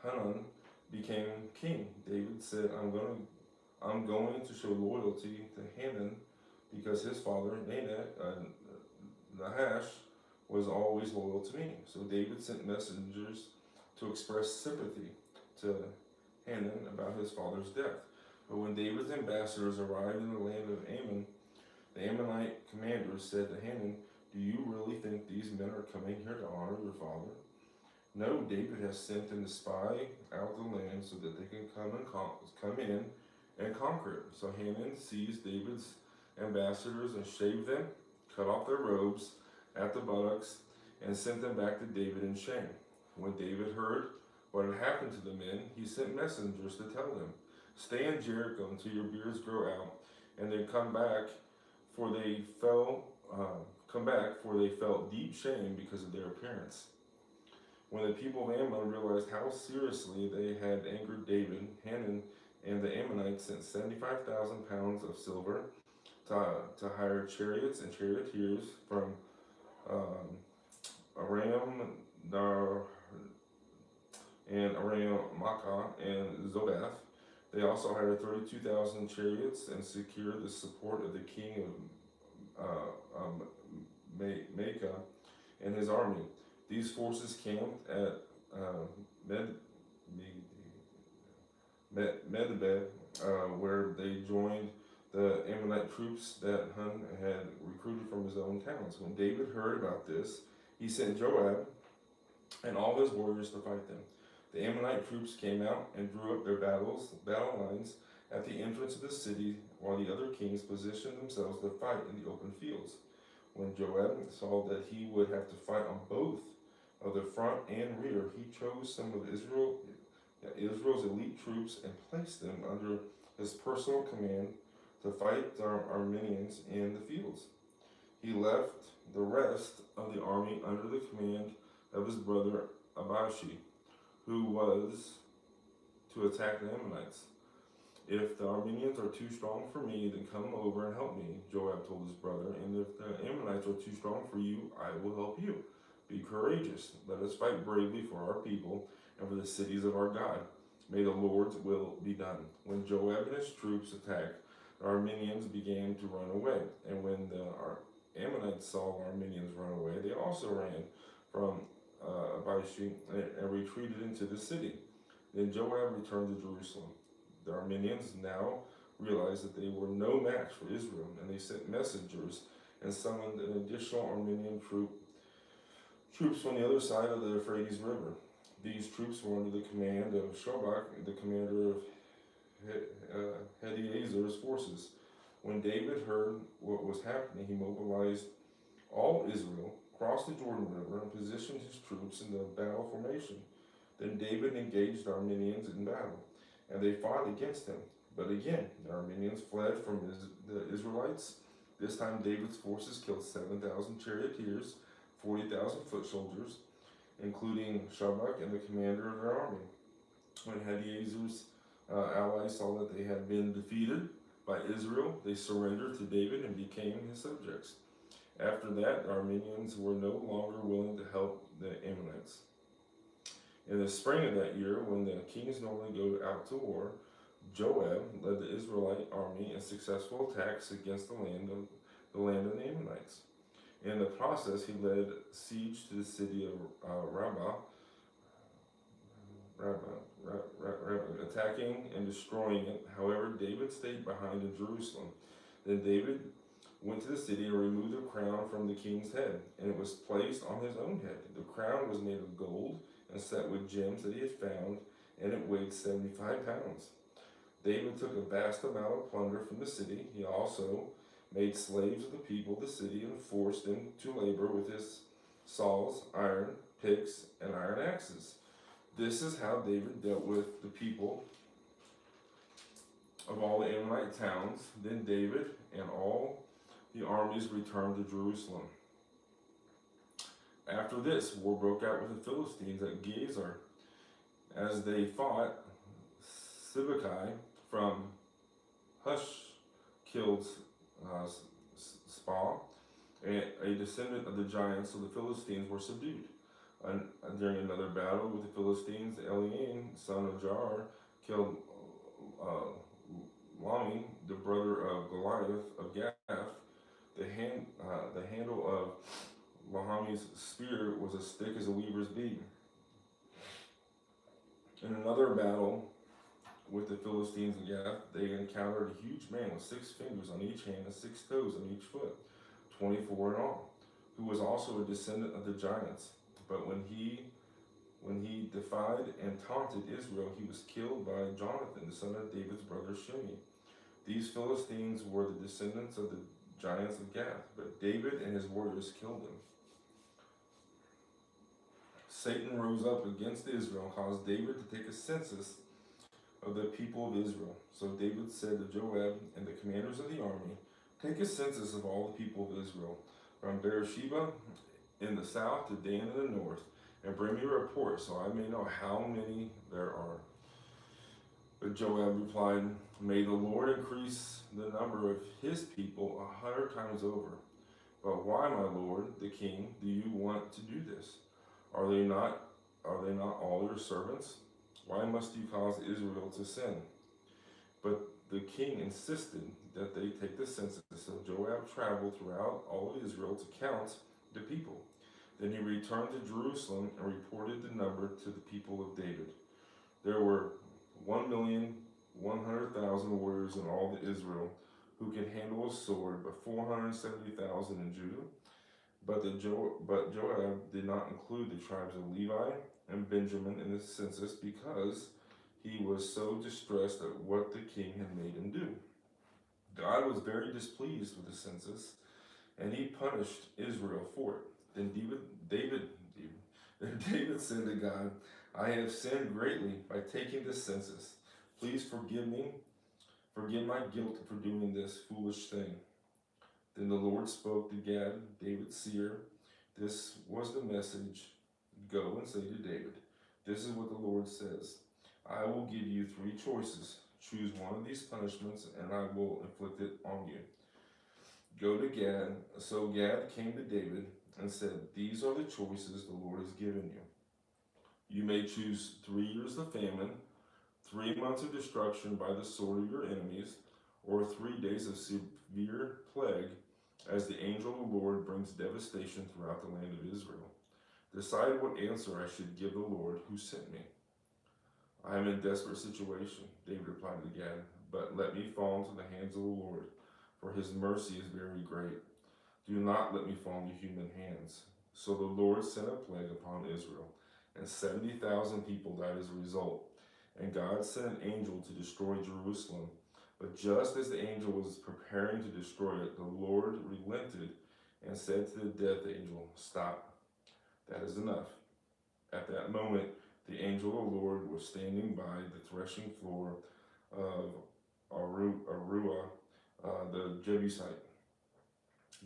Hanun became king. David said, I'm going to show loyalty to Hanun because his father, Nahash, was always loyal to me. So David sent messengers to express sympathy to Hanun about his father's death. But when David's ambassadors arrived in the land of Ammon, the Ammonite commanders said to Hanun, do you really think these men are coming here to honor your father? No, David has sent them to spy out the land so that they can come in and conquer it. So Hanun seized David's ambassadors and shaved them, cut off their robes at the buttocks, and sent them back to David in shame. When David heard what had happened to the men, he sent messengers to tell them, stay in Jericho until your beards grow out, and then come back, for they felt deep shame because of their appearance. When the people of Ammon realized how seriously they had angered David, Hanun and the Ammonites sent 75,000 pounds of silver to hire chariots and charioteers from Aram and Aram-Maacah and Zobath. They also hired 32,000 chariots and secured the support of the king of Maacah and his army. These forces camped at Medebed, where they joined the Ammonite troops that Hun had recruited from his own towns. When David heard about this, he sent Joab and all his warriors to fight them. The Ammonite troops came out and drew up their battle lines at the entrance of the city, while the other kings positioned themselves to fight in the open fields. When Joab saw that he would have to fight on both of the front and rear, he chose some of Israel's elite troops and placed them under his personal command to fight the Armenians in the fields. He left the rest of the army under the command of his brother Abishi, who was to attack the Ammonites. If the Arameans are too strong for me, then come over and help me, Joab told his brother. And if the Ammonites are too strong for you, I will help you. Be courageous. Let us fight bravely for our people and for the cities of our God. May the Lord's will be done. When Joab and his troops attacked, the Arameans began to run away. And when the Ammonites saw the Arameans run away, they also ran from Abishi and retreated into the city. Then Joab returned to Jerusalem. The Arameans now realized that they were no match for Israel, and they sent messengers and summoned an additional Aramean troops from the other side of the Euphrates River. These troops were under the command of Shobach, the commander of Hadaezer's forces. When David heard what was happening, he mobilized all Israel, crossed the Jordan River, and positioned his troops in the battle formation. Then David engaged the Arameans in battle, and they fought against him. But again, the Arameans fled from the Israelites. This time David's forces killed 7,000 charioteers, 40,000 foot soldiers, including Shobach and the commander of their army. When Hadaezer's allies saw that they had been defeated by Israel, they surrendered to David and became his subjects. After that, the Arameans were no longer willing to help the Ammonites. In the spring of that year, when the kings normally go out to war, Joab led the Israelite army in successful attacks against the land of the Ammonites. In the process, he led siege to the city of Rabbah, attacking and destroying it. However, David stayed behind in Jerusalem. Then David went to the city and removed the crown from the king's head, and it was placed on his own head. The crown was made of gold and set with gems that he had found, and it weighed 75 pounds. David took a vast amount of plunder from the city. He also made slaves of the people of the city and forced them to labor with his saws, iron picks, and iron axes. This is how David dealt with the people of all the Ammonite towns. Then David and all the armies returned to Jerusalem. After this, war broke out with the Philistines at Gezer. As they fought, Sibbecai from Hush killed Spa, a descendant of the giants, so the Philistines were subdued. During another battle with the Philistines, Eliam, son of Jair, killed Lami, the brother of Goliath of Gath. The handle of Lahami's spear was as thick as a weaver's beam. In another battle with the Philistines in Gath, they encountered a huge man with 6 fingers on each hand and 6 toes on each foot, 24 in all, who was also a descendant of the giants. But when he defied and taunted Israel, he was killed by Jonathan, the son of David's brother Shimei. These Philistines were the descendants of the giants of Gath, but David and his warriors killed them. Satan rose up against Israel and caused David to take a census of the people of Israel. So David said to Joab and the commanders of the army, "Take a census of all the people of Israel, from Beersheba in the south to Dan in the north, and bring me a report so I may know how many there are." But Joab replied, "May the Lord increase the number of his people 100 times over. But why, my lord, the king, do you want to do this? Are they not all your servants? Why must you cause Israel to sin?" But the king insisted that they take the census, so Joab traveled throughout all of Israel to count the people. Then he returned to Jerusalem and reported the number to the people of David. There were 1,100,000 warriors in all of Israel who could handle a sword, but 470,000 in Judah. But Joab did not include the tribes of Levi and Benjamin in the census because he was so distressed at what the king had made him do. God was very displeased with the census, and he punished Israel for it. Then David said to God, "I have sinned greatly by taking this census. Please forgive my guilt for doing this foolish thing." Then the Lord spoke to Gad, David's seer. This was the message: "Go and say to David, this is what the Lord says. I will give you 3 choices. Choose one of these punishments, and I will inflict it on you. Go to Gad. So Gad came to David and said, These are the choices the Lord has given you. You may choose 3 years of famine, 3 months of destruction by the sword of your enemies, or 3 days of severe plague, as the angel of the Lord brings devastation throughout the land of Israel. Decide what answer I should give the Lord who sent me. I am in a desperate situation, David replied to Gad, but let me fall into the hands of the Lord, for his mercy is very great. Do not let me fall into human hands. So the Lord sent a plague upon Israel, and 70,000 people died as a result. And God sent an angel to destroy Jerusalem. But just as the angel was preparing to destroy it, the Lord relented and said to the death angel, Stop. That is enough. At that moment, the angel of the Lord was standing by the threshing floor of Aruah, the Jebusite.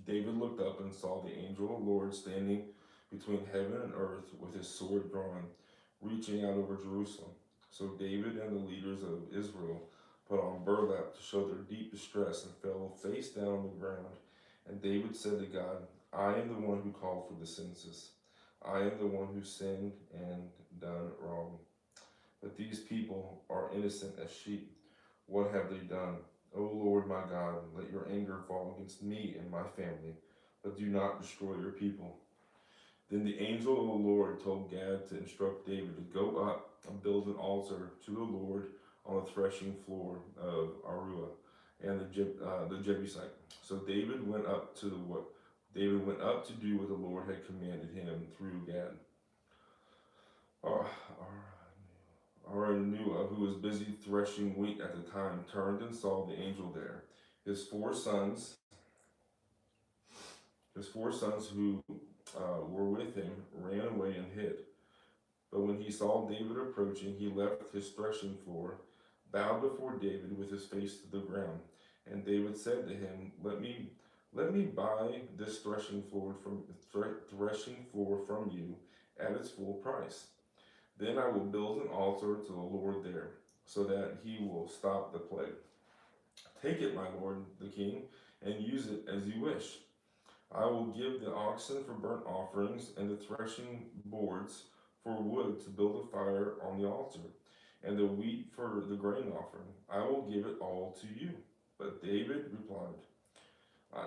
David looked up and saw the angel of the Lord standing between heaven and earth with his sword drawn, reaching out over Jerusalem. So David and the leaders of Israel put on burlap to show their deep distress and fell face down on the ground. And David said to God, I am the one who called for the census. I am the one who sinned and done wrong. But these people are innocent as sheep. What have they done? O Lord my God, let your anger fall against me and my family, but do not destroy your people. Then the angel of the Lord told Gad to instruct David to go up and build an altar to the Lord on the threshing floor of Aruah and the Jebusite. So David went up to do what the Lord had commanded him through Gad. Araunah, who was busy threshing wheat at the time, turned and saw the angel there. His four sons who were with him ran away and hid. But when he saw David approaching, he left his threshing floor, bowed before David with his face to the ground. And David said to him, Let me buy this threshing floor from you at its full price. Then I will build an altar to the Lord there, so that he will stop the plague. Take it, my lord, the king, and use it as you wish. I will give the oxen for burnt offerings and the threshing boards for wood to build a fire on the altar, and the wheat for the grain offering. I will give it all to you. But David replied,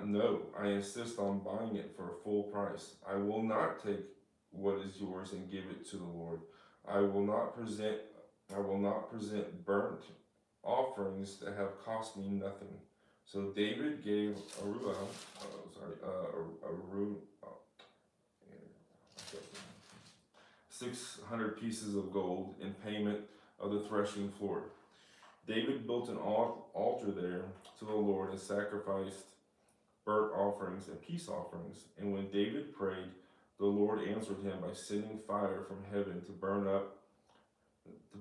No, I insist on buying it for a full price. I will not take what is yours and give it to the Lord. I will not present burnt offerings that have cost me nothing. So David gave 600 pieces of gold in payment of the threshing floor. David built an altar there to the Lord and sacrificed burnt offerings and peace offerings. And when David prayed, the Lord answered him by sending fire from heaven to burn up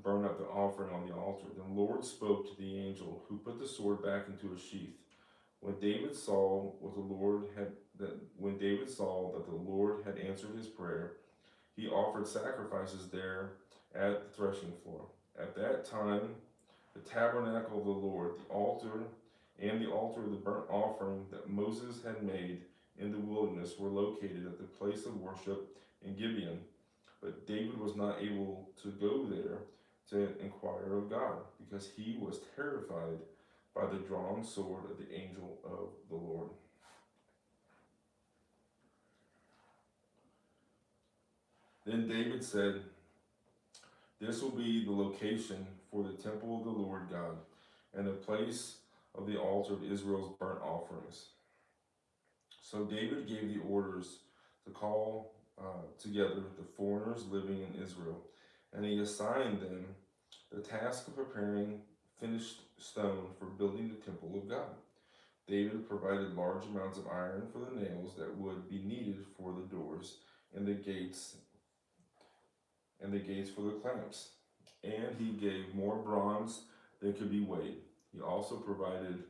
the offering on the altar. Then the Lord spoke to the angel, who put the sword back into its sheath. When David saw that the Lord had answered his prayer, he offered sacrifices there at the threshing floor. At that time, the tabernacle of the Lord, the altar, and the altar of the burnt offering that Moses had made in the wilderness were located at the place of worship in Gibeon. But David was not able to go there to inquire of God, because he was terrified by the drawn sword of the angel of the Lord. Then David said, This will be the location for the temple of the Lord God, and the place of the altar of Israel's burnt offerings. So David gave the orders to call together the foreigners living in Israel, and he assigned them the task of preparing finished stone for building the temple of God. David provided large amounts of iron for the nails that would be needed for the doors and the gates for the clamps. And he gave more bronze than could be weighed. He also provided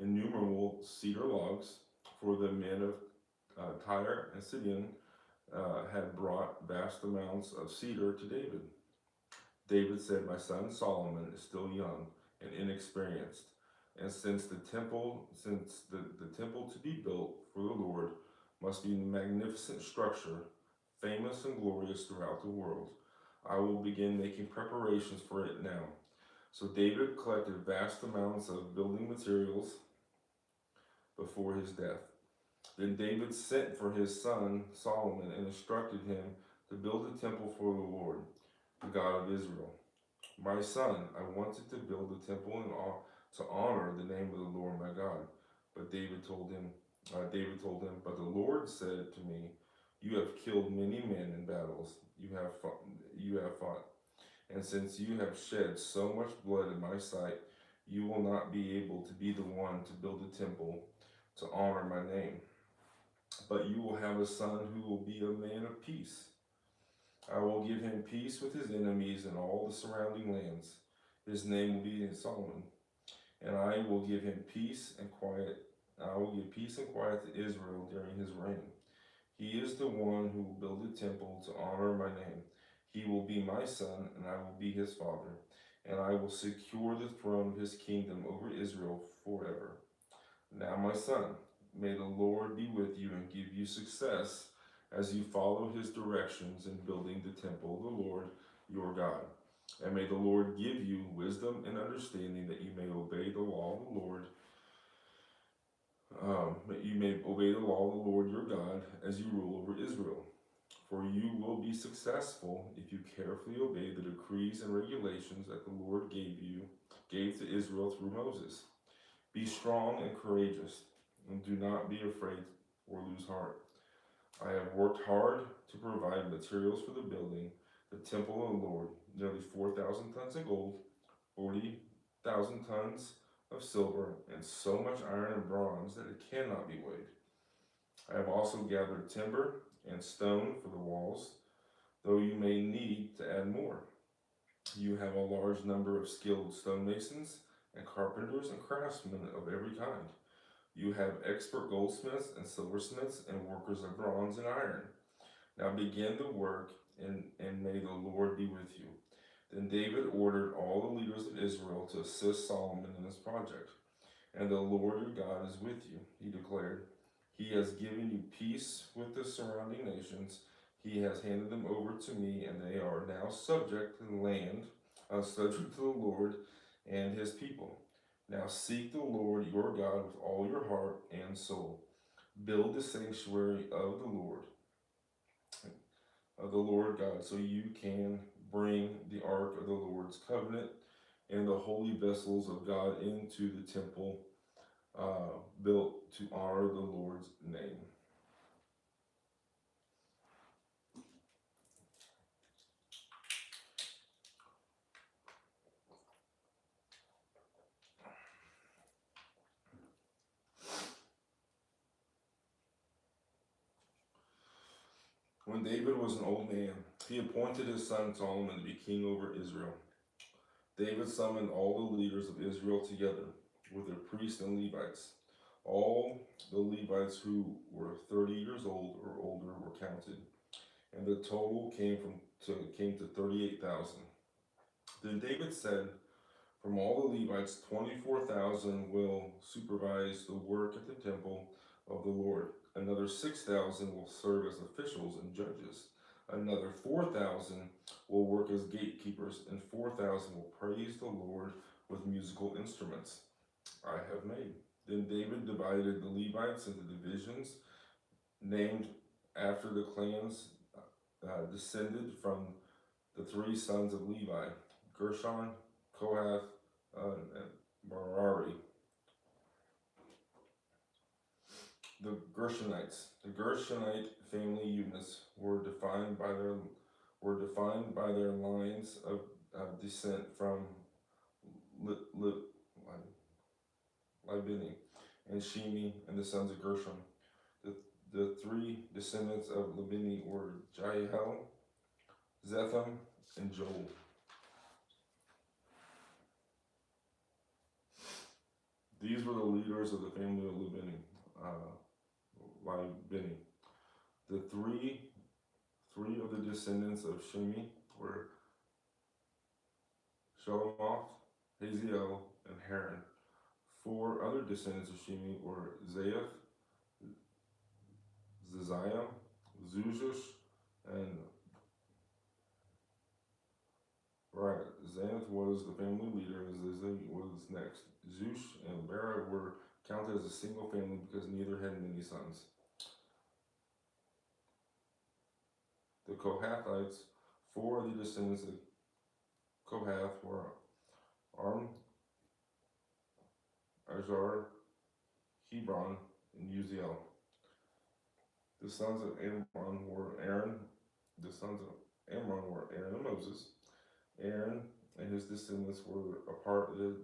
innumerable cedar logs, for the men of Tyre and Sidon had brought vast amounts of cedar to David. David said, My son Solomon is still young, and inexperienced. And since the temple to be built for the Lord must be a magnificent structure, famous and glorious throughout the world, I will begin making preparations for it now. So David collected vast amounts of building materials before his death. Then David sent for his son Solomon and instructed him to build a temple for the Lord, the God of Israel. My son, I wanted to build a temple to honor the name of the Lord my God. But David told him, but the Lord said to me, you have killed many men in battles you have fought. And since you have shed so much blood in my sight, you will not be able to be the one to build a temple to honor my name. But you will have a son who will be a man of peace. I will give him peace with his enemies and all the surrounding lands. His name will be Solomon, and I will give him peace and quiet. I will give peace and quiet to Israel during his reign. He is the one who will build a temple to honor my name. He will be my son, and I will be his father, and I will secure the throne of his kingdom over Israel forever. Now, my son, may the Lord be with you and give you success as you follow his directions in building the temple of the Lord your God. And may the Lord give you wisdom and understanding that you may obey the law of the Lord. That you may obey the law of the Lord your God as you rule over Israel. For you will be successful if you carefully obey the decrees and regulations that the Lord gave to Israel through Moses. Be strong and courageous, and do not be afraid or lose heart. I have worked hard to provide materials for the building, the temple of the Lord, nearly 4,000 tons of gold, 40,000 tons of silver, and so much iron and bronze that it cannot be weighed. I have also gathered timber and stone for the walls, though you may need to add more. You have a large number of skilled stonemasons and carpenters and craftsmen of every kind. You have expert goldsmiths and silversmiths and workers of bronze and iron. Now begin the work, and may the Lord be with you. Then David ordered all the leaders of Israel to assist Solomon in this project. And the Lord your God is with you, he declared. He has given you peace with the surrounding nations. He has handed them over to me, and they are now subject to the Lord and his people. Now seek the Lord your God with all your heart and soul. Build the sanctuary of the Lord God, so you can bring the ark of the Lord's covenant and the holy vessels of God into the temple built to honor the Lord's name. When David was an old man, he appointed his son Solomon to be king over Israel. David summoned all the leaders of Israel together with their priests and Levites. All the Levites who were 30 years old or older were counted, and the total came to 38,000. Then David said, from all the Levites, 24,000 will supervise the work at the temple of the Lord. Another 6,000 will serve as officials and judges. Another 4,000 will work as gatekeepers, and 4,000 will praise the Lord with musical instruments I have made. Then David divided the Levites into divisions named after the clans descended from the three sons of Levi, Gershon, Kohath, and Merari. The Gershonite family units were defined by their lines of descent from Libni and Shimi and the sons of Gershon. The three descendants of Libni were Jael, Zetham, and Joel. These were the leaders of the family of Libni. The three of the descendants of Shimi were Shelomoth, Haziel, and Haran. 4 other descendants of Shimi were Zaeth, Zeziah, Zuzish, and Beriah. Zaeth was the family leader, and Zeziah was next. Zush and Beriah were counted as a single family because neither had many sons. The Kohathites, 4 of the descendants of Kohath were Arm, Ajar, Hebron, and Uziel. The sons of Amram were Aaron. The sons of Amram were Aaron and Moses. Aaron and his descendants were appointed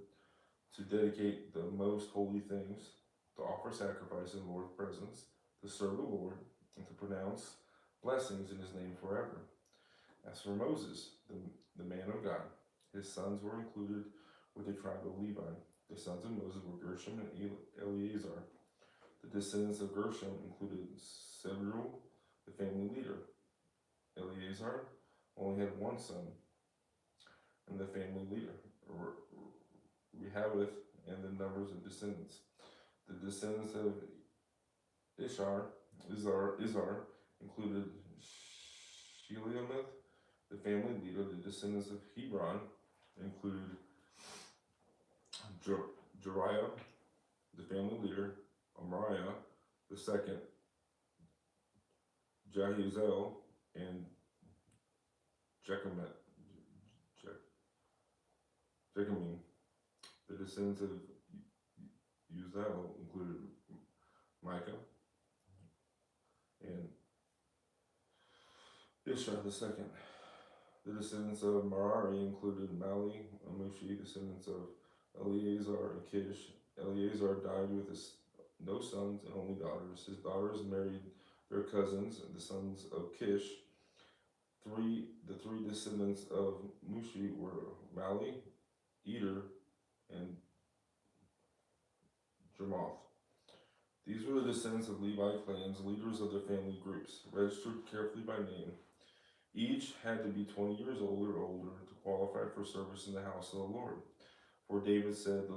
to dedicate the most holy things, to offer sacrifice in the Lord's presence, to serve the Lord, and to pronounce blessings in his name forever. As for Moses, the man of God, his sons were included with the tribe of Levi. The sons of Moses were Gershom and Eleazar. The descendants of Gershom included Zebul, the family leader. Eleazar only had one son, and the family leader, Rehaboth, and the numbers of descendants. The descendants of Izhar included Sheliamith, the family leader. The descendants of Hebron included Jeriah, the family leader, Amariah, the second, Jahaziel, and Jechimim. The descendants of Uziel included Micah and Ishah the second. The descendants of Merari included Mali, Amushi, descendants of Eleazar and Kish. Eleazar died with no sons and only daughters. His daughters married their cousins, the sons of Kish. The 3 descendants of Mushi were Mali, Eder, and Jermoth. These were the descendants of Levi clans, leaders of their family groups, registered carefully by name. Each had to be 20 years old or older to qualify for service in the house of the Lord. For David said, the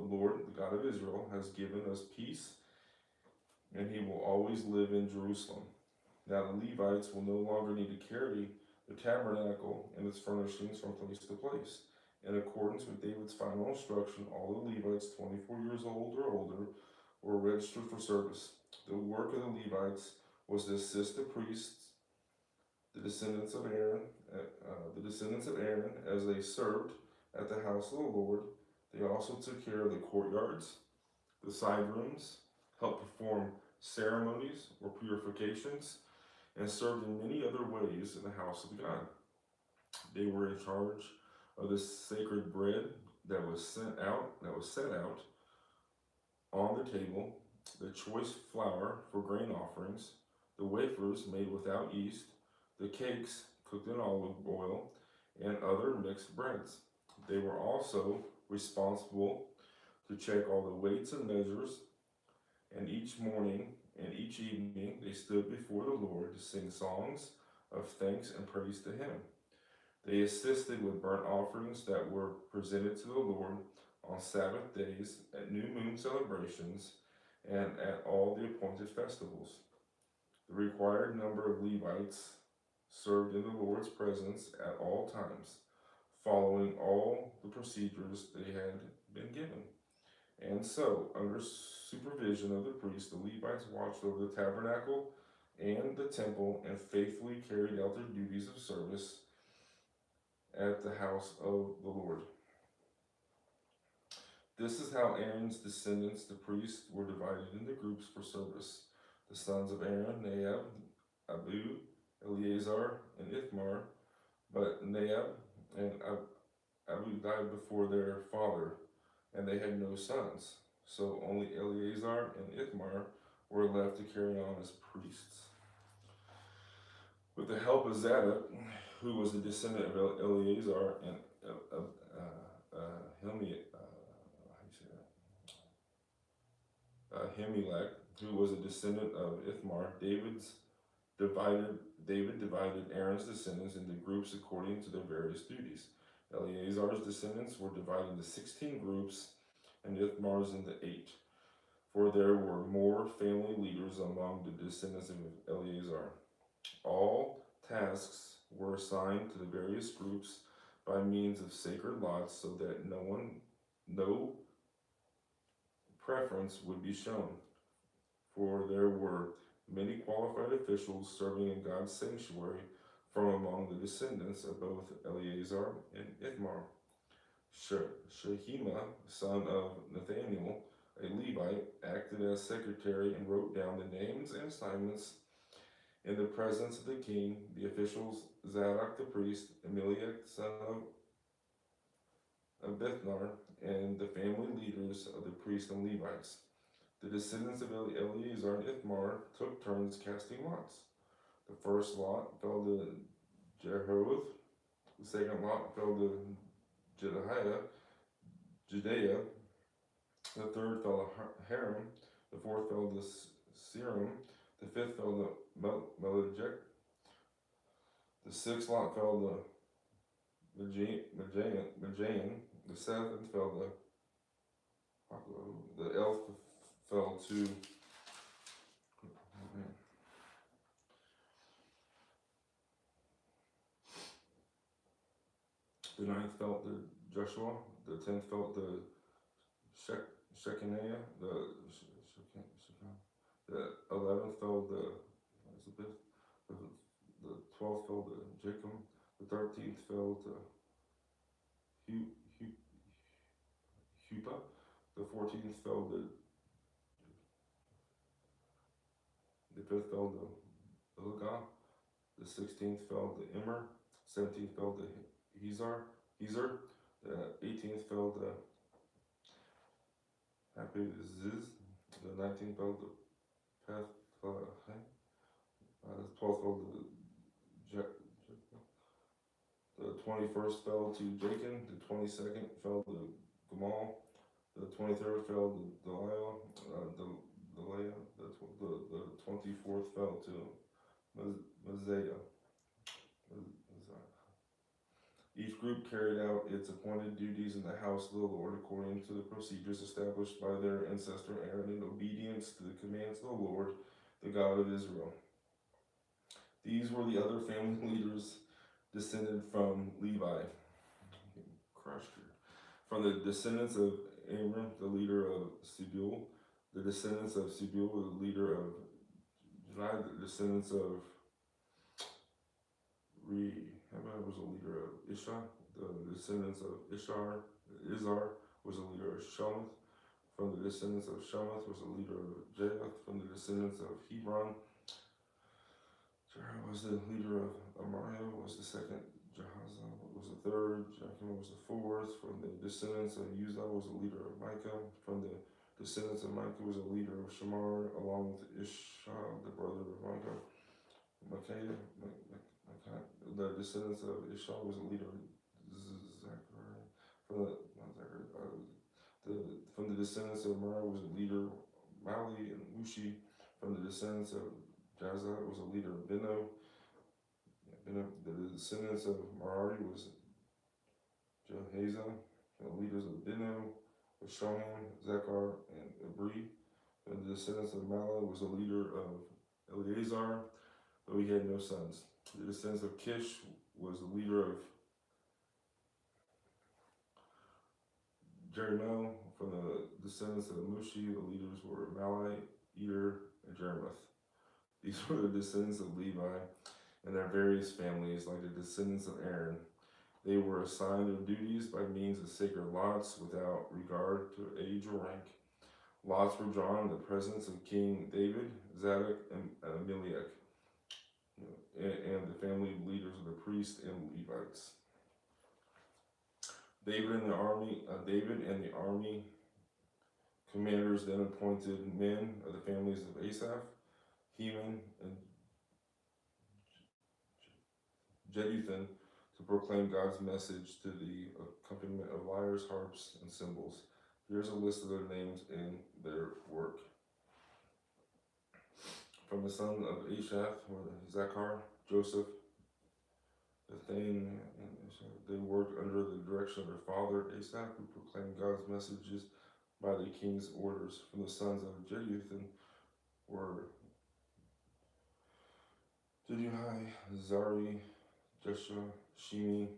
Lord, the God of Israel, has given us peace, and he will always live in Jerusalem. Now the Levites will no longer need to carry the tabernacle and its furnishings from place to place. In accordance with David's final instruction, all the Levites 24 years old or older were registered for service. The work of the Levites was to assist the priests, the descendants of Aaron, as they served at the house of the Lord. They also took care of the courtyards, the side rooms, helped perform ceremonies or purifications, and served in many other ways in the house of God. They were in charge of the sacred bread that was set out on the table, the choice flour for grain offerings, the wafers made without yeast, the cakes cooked in olive oil, and other mixed breads. They were also responsible to check all the weights and measures, and each morning and each evening they stood before the Lord to sing songs of thanks and praise to him. They assisted with burnt offerings that were presented to the Lord on Sabbath days, at new moon celebrations, and at all the appointed festivals. The required number of Levites served in the Lord's presence at all times, following all the procedures they had been given. And so, under supervision of the priest, the Levites watched over the tabernacle and the temple and faithfully carried out their duties of service at the house of the Lord. This is how Aaron's descendants, the priests, were divided into groups for service. The sons of Aaron, Nadab, Abihu, Eleazar, and Ithamar. But Nadab and Abihu died before their father, and they had no sons. So only Eleazar and Ithamar were left to carry on as priests. With the help of Zadok, who was a descendant of Eleazar, and Himmelech, who was a descendant of Ithamar, David divided Aaron's descendants into groups according to their various duties. Eleazar's descendants were divided into 16 groups, and Ithamar's into 8. For there were more family leaders among the descendants of Eleazar. All tasks were assigned to the various groups by means of sacred lots, so that no preference would be shown. For there were many qualified officials serving in God's sanctuary from among the descendants of both Eleazar and Ithamar. Shehima, son of Nathaniel, a Levite, acted as secretary and wrote down the names and assignments in the presence of the king. The officials, Zadok the priest, Elimelech, son of Bethnar, and the family leaders of the priests and Levites. The descendants of Eleazar and Ithamar took turns casting lots. The first lot fell to Jehoath, the second lot fell to Judea, the third fell to Haram, the fourth fell to Seram, the fifth fell to Melechek, the sixth lot fell to Majan, the seventh fell to Haklo, the 11th fell to the 9th fell to Joshua, the 10th fell to Shechaniah, the 11th fell to Elizabeth, the 12th fell to Jacob, the 13th fell to Hupa, the 14th fell to, the 5th fell to Ilgah, the 16th fell to Immer, 17th fell to Hezer, the 18th fell to Hapiziz, the 19th fell to Pethlahim, the 12th fell to the 21st fell to Jachin, the 22nd fell to Gamal, the 23rd fell to Deliah, the 24th fell to Mosiah. Each group carried out its appointed duties in the house of the Lord according to the procedures established by their ancestor Aaron in obedience to the commands of the Lord, the God of Israel. These were the other family leaders descended from Levi. Crushed her. From the descendants of Amram, the leader of Sibul, the descendants of Sibul, the leader of Janai, the descendants of Rehab was a leader of Isha, the descendants of Izhar was a leader of Sheloth. From the descendants of Sheloth was a leader of Japheth. From the descendants of Hebron, Jerah was the leader of Amariah, was the second. Jehazel was the third. Jachim was the fourth. From the descendants of Uzah was a leader of Micah. From the descendants of Micah was a leader of Shamar, along with Isha, the brother of Micah. The descendants of Isha was a leader of Zechariah. From the descendants of Merah was a leader Mali and Mushi. From the descendants of Jaza was a leader of Beno. The descendants of Merari was Jehaza. The leaders of Beno was Shoham, Zechar, and Abri. And the descendants of Mala was a leader of Eleazar, though he had no sons. The descendants of Kish was the leader of Jerimel. From the descendants of Mushi, the leaders were Malai, Eder, and Jeremoth. These were the descendants of Levi and their various families, like the descendants of Aaron. They were assigned their duties by means of sacred lots without regard to age or rank. Lots were drawn in the presence of King David, Zadok, and Ahimelech, and the family leaders of the priests and Levites. David and the army commanders then appointed men of the families of Asaph, Heman, and Jeduthun to proclaim God's message to the accompaniment of lyres, harps, and cymbals. Here's a list of their names and their work. From the son of Asaph were Zachar, Joseph, They worked under the direction of their father Asaph, who proclaimed God's messages by the king's orders. From the sons of Jeduthun were Jeduhai, Zari, Jesha, Shimi,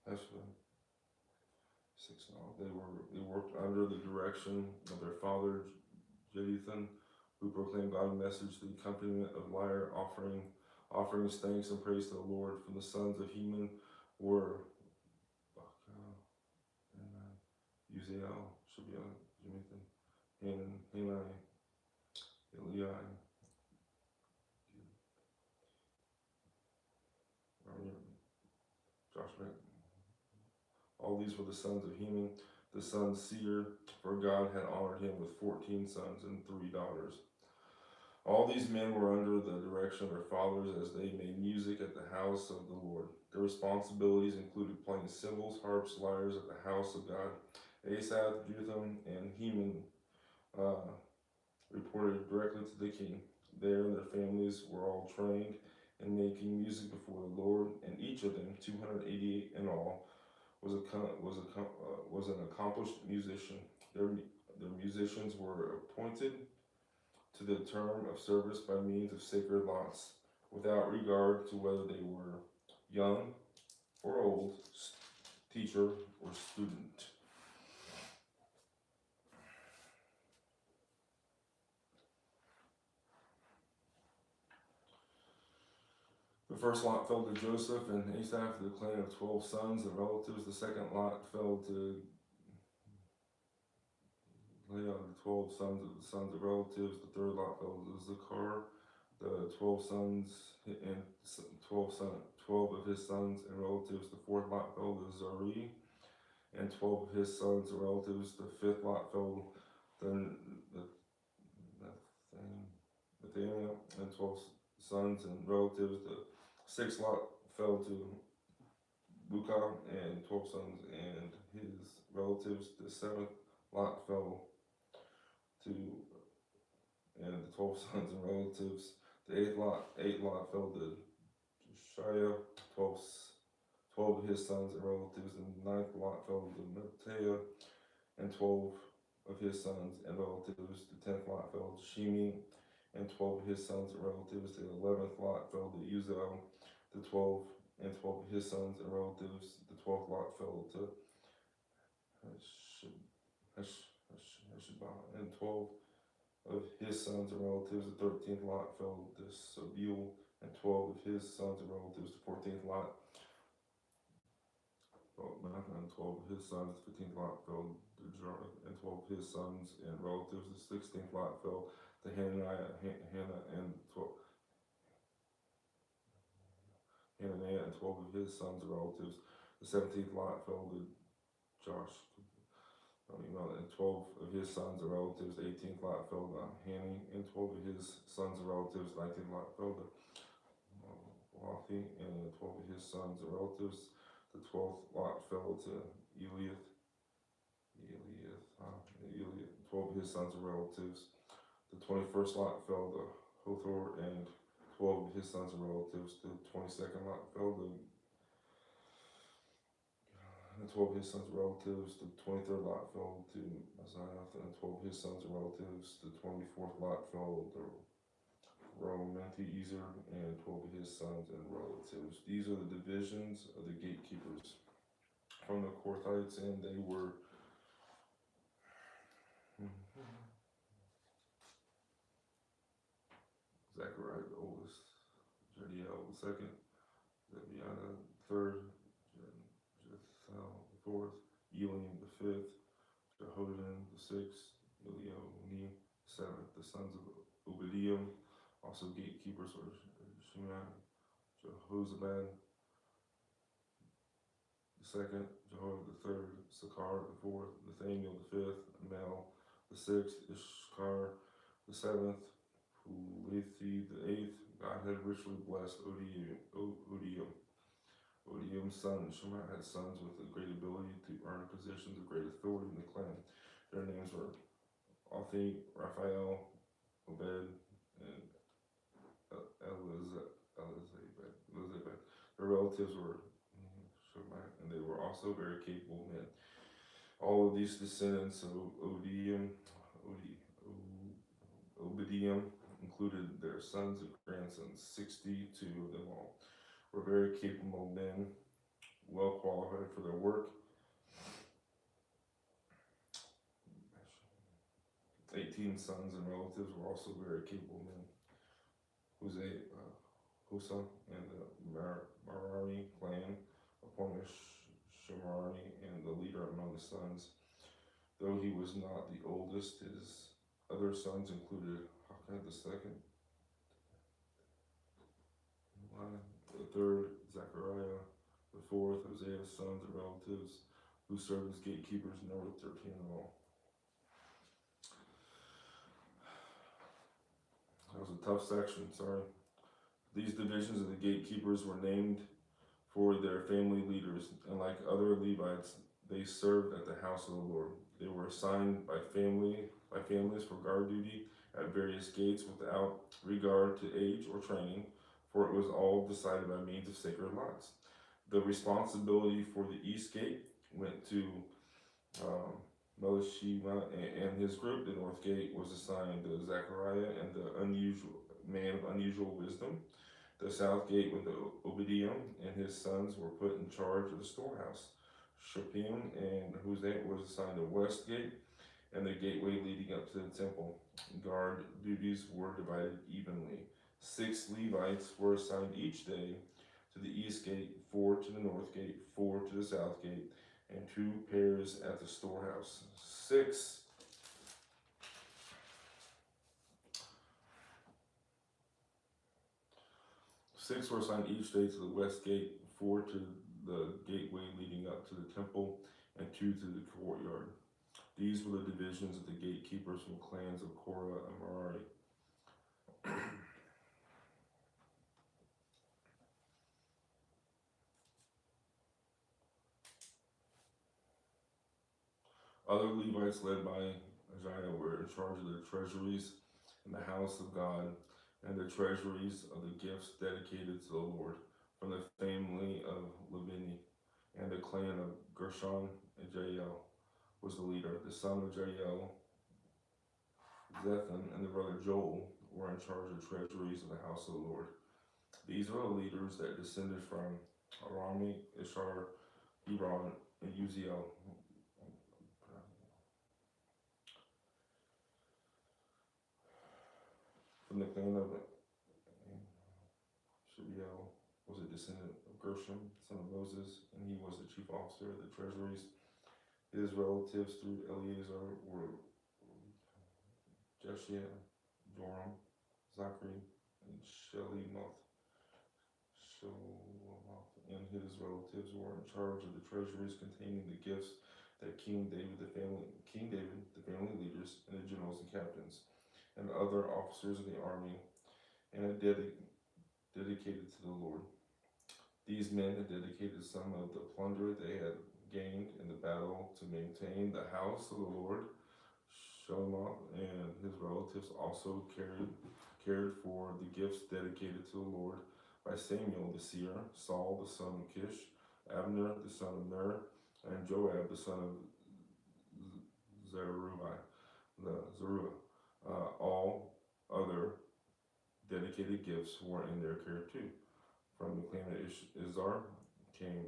Heshbon. 6 in all. They worked under the direction of their father Jeduthun, who proclaimed God's message to the accompaniment of lyre, offerings thanks and praise to the Lord. From the sons of Heman were Uziel, Shabiah, Jonathan, Hanai, Eliai, Joshua. All these were the sons of Heman, the son Seir, for God had honored him with 14 sons and 3 daughters. All these men were under the direction of their fathers as they made music at the house of the Lord. Their responsibilities included playing cymbals, harps, lyres at the house of God. Asaph, Jotham, and Heman reported directly to the king. There, their families were all trained in making music before the Lord, and each of them, 288 in all, was an accomplished musician. Their musicians were appointed to the term of service by means of sacred lots, without regard to whether they were young or old, teacher or student. The first lot fell to Joseph and Asaph, the clan of 12 sons and relatives. The second lot fell to Leah, the 12 sons of relatives. The third lot fell to Zachar, the 12 sons and 12 of his sons and relatives. The fourth lot fell to Zari and 12 of his sons and relatives. The fifth lot fell to Nathaniel and 12 sons and relatives. The sixth lot fell to Buka and 12 sons and his relatives. The seventh lot fell to and the 12 sons and relatives. The eighth lot fell to Shia, 12 of his sons and relatives. And the ninth lot fell to Mattiah and 12 of his sons and relatives. The 10th lot fell to Shimi and 12 of his sons and relatives. The 11th lot fell to Uzel, the 12 of his sons and relatives. The 12th lot fell to Heshbah and 12 of his sons and relatives. The 13th lot fell to Sabil and 12 of his sons and relatives. The 14th lot fell to Malcolm and 12 of his sons. The 15th lot fell to Jareth and 12 of his sons and relatives. The 16th lot fell to Hananiah and 12 of his sons and relatives. The 17th lot fell to Josh and 12 of his sons and relatives. The 18th lot fell to Hanni and 12 of his sons and relatives. The 19th lot fell to Wathi and 12 of his sons and relatives. The 12th lot fell to Eliath, 12 of his sons and relatives. The 21st lot fell to Hothor and 12 of his sons and relatives. The 22nd lot fell to 12 of his sons and relatives. The 23rd lot fell to Mazioth and 12 of his sons and relatives. The 24th lot fell to Romanthi-Ezer and 12 of his sons and relatives. These are the divisions of the gatekeepers from the Kohathites, and they were Zechariah the oldest, Jediel the second, Zebiah the third, Jethel the fourth, Eliam the fifth, Jehoiakim the sixth, Elioni the seventh. The sons of Obadiah, also gatekeepers, were Shimei, Jehozabad the second, Jehoiada the third, Sakar the fourth, Nathaniel the fifth, Amel the sixth, Ishkar the seventh, Pulethi the eighth. God had richly blessed Odium. Odium's son Shema had sons with a great ability to earn positions of great authority in the clan. Their names were Othi, Raphael, Obed, and Elizabeth. Their Her relatives were, and they were also very capable men. All of these descendants of Obadiah included their sons and grandsons. 62 of them all were very capable men, well qualified for their work. 18 sons and relatives were also very capable men. Husa and the Merari clan appointed Shemarani and the leader among the sons. Though he was not the oldest, his other sons included Hakan II, the third, Zechariah, the fourth, Hosea's sons and relatives, who served as gatekeepers, number 13 in all. That was a tough section, sorry. These divisions of the gatekeepers were named for their family leaders, and like other Levites, they served at the house of the Lord. They were assigned by families for guard duty at various gates without regard to age or training, for it was all decided by means of sacred lots. The responsibility for the east gate went to Melishima and his group. The north gate was assigned to Zechariah and the man of unusual wisdom. The south gate went to Obadiah, and his sons were put in charge of the storehouse. Shapim and Hosea was assigned the west gate and the gateway leading up to the temple. Guard duties were divided evenly. 6 Levites were assigned each day to the east gate, 4 to the north gate, 4 to the south gate, and 2 pairs at the storehouse. 6 were assigned each day to the west gate, 4 to the gateway leading up to the temple, and 2 to the courtyard. These were the divisions of the gatekeepers from clans of Korah and Merari. Other Levites led by Isaiah were in charge of the treasuries in the house of God and the treasuries of the gifts dedicated to the Lord. From the family of Levini and the clan of Gershon, and Jael was the leader. The son of Jael, Zethan, and the brother Joel were in charge of treasuries of the house of the Lord. These are the leaders that descended from Arami, Ishar, Hebron, and Uziel. From the clan of Shabiel was a descendant of Gershom, son of Moses, and he was the chief officer of the treasuries. His relatives through Eleazar were Jeshia, Joram, Zachary, and Shelomoth, and his relatives were in charge of the treasuries containing the gifts that King David, the family leaders, and the generals and captains, and other officers of the army, and had dedicated to the Lord. These men had dedicated some of the plunder they had gained in the battle to maintain the house of the Lord. Shelomoth and his relatives also cared for the gifts dedicated to the Lord by Samuel the seer, Saul the son of Kish, Abner the son of Ner, and Joab the son of Zeruiah. All other dedicated gifts were in their care too. From the clan of Izhar came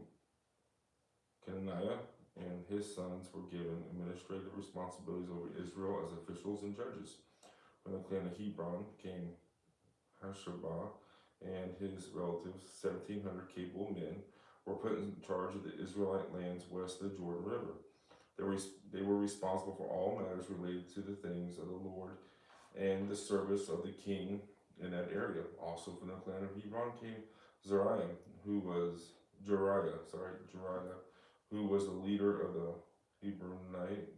Kenaniah, and his sons were given administrative responsibilities over Israel as officials and judges. From the clan of Hebron came Hashabah and his relatives. 1,700 capable men were put in charge of the Israelite lands west of the Jordan River. They were responsible for all matters related to the things of the Lord and the service of the king in that area. Also from the clan of Hebron came Jeriah, who was the leader of the Hebronite,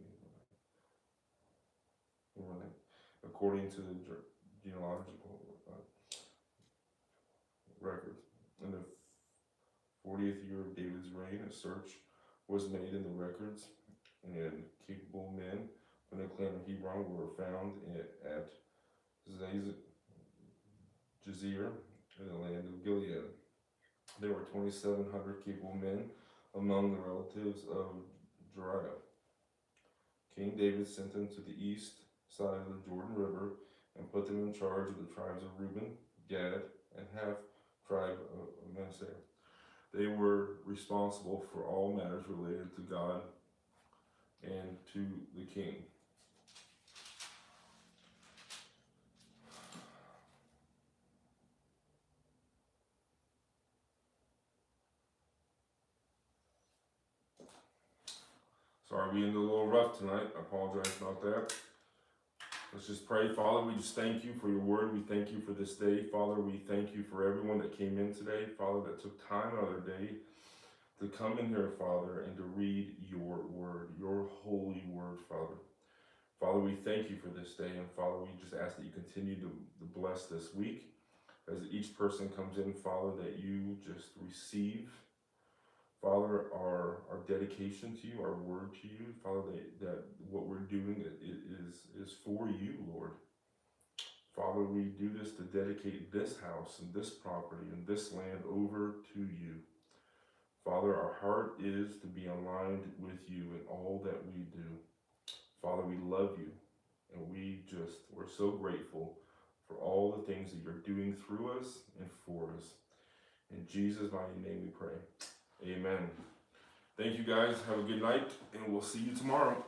according to the genealogical records. In the 40th year of David's reign, a search was made in the records, and capable men from the clan of Hebron were found at Jazer in the land of Gilead. There were 2,700 capable men among the relatives of Jeriah. King David sent them to the east side of the Jordan River and put them in charge of the tribes of Reuben, Gad, and half tribe of Manasseh. They were responsible for all matters related to God and to the king. Sorry, we ended a little rough tonight. I apologize about that. Let's just pray. Father, we just thank you for your word. We thank you for this day. Father, we thank you for everyone that came in today. Father, that took time out of their day to come in here, Father, and to read your word, your holy word, Father. Father, we thank you for this day. And Father, we just ask that you continue to bless this week. As each person comes in, Father, that you just receive, Father, our dedication to you, our word to you, Father, that what we're doing is for you, Lord. Father, we do this to dedicate this house and this property and this land over to you. Father, our heart is to be aligned with you in all that we do. Father, we love you, and we're so grateful for all the things that you're doing through us and for us. In Jesus' mighty name we pray. Amen. Thank you guys. Have a good night, and we'll see you tomorrow.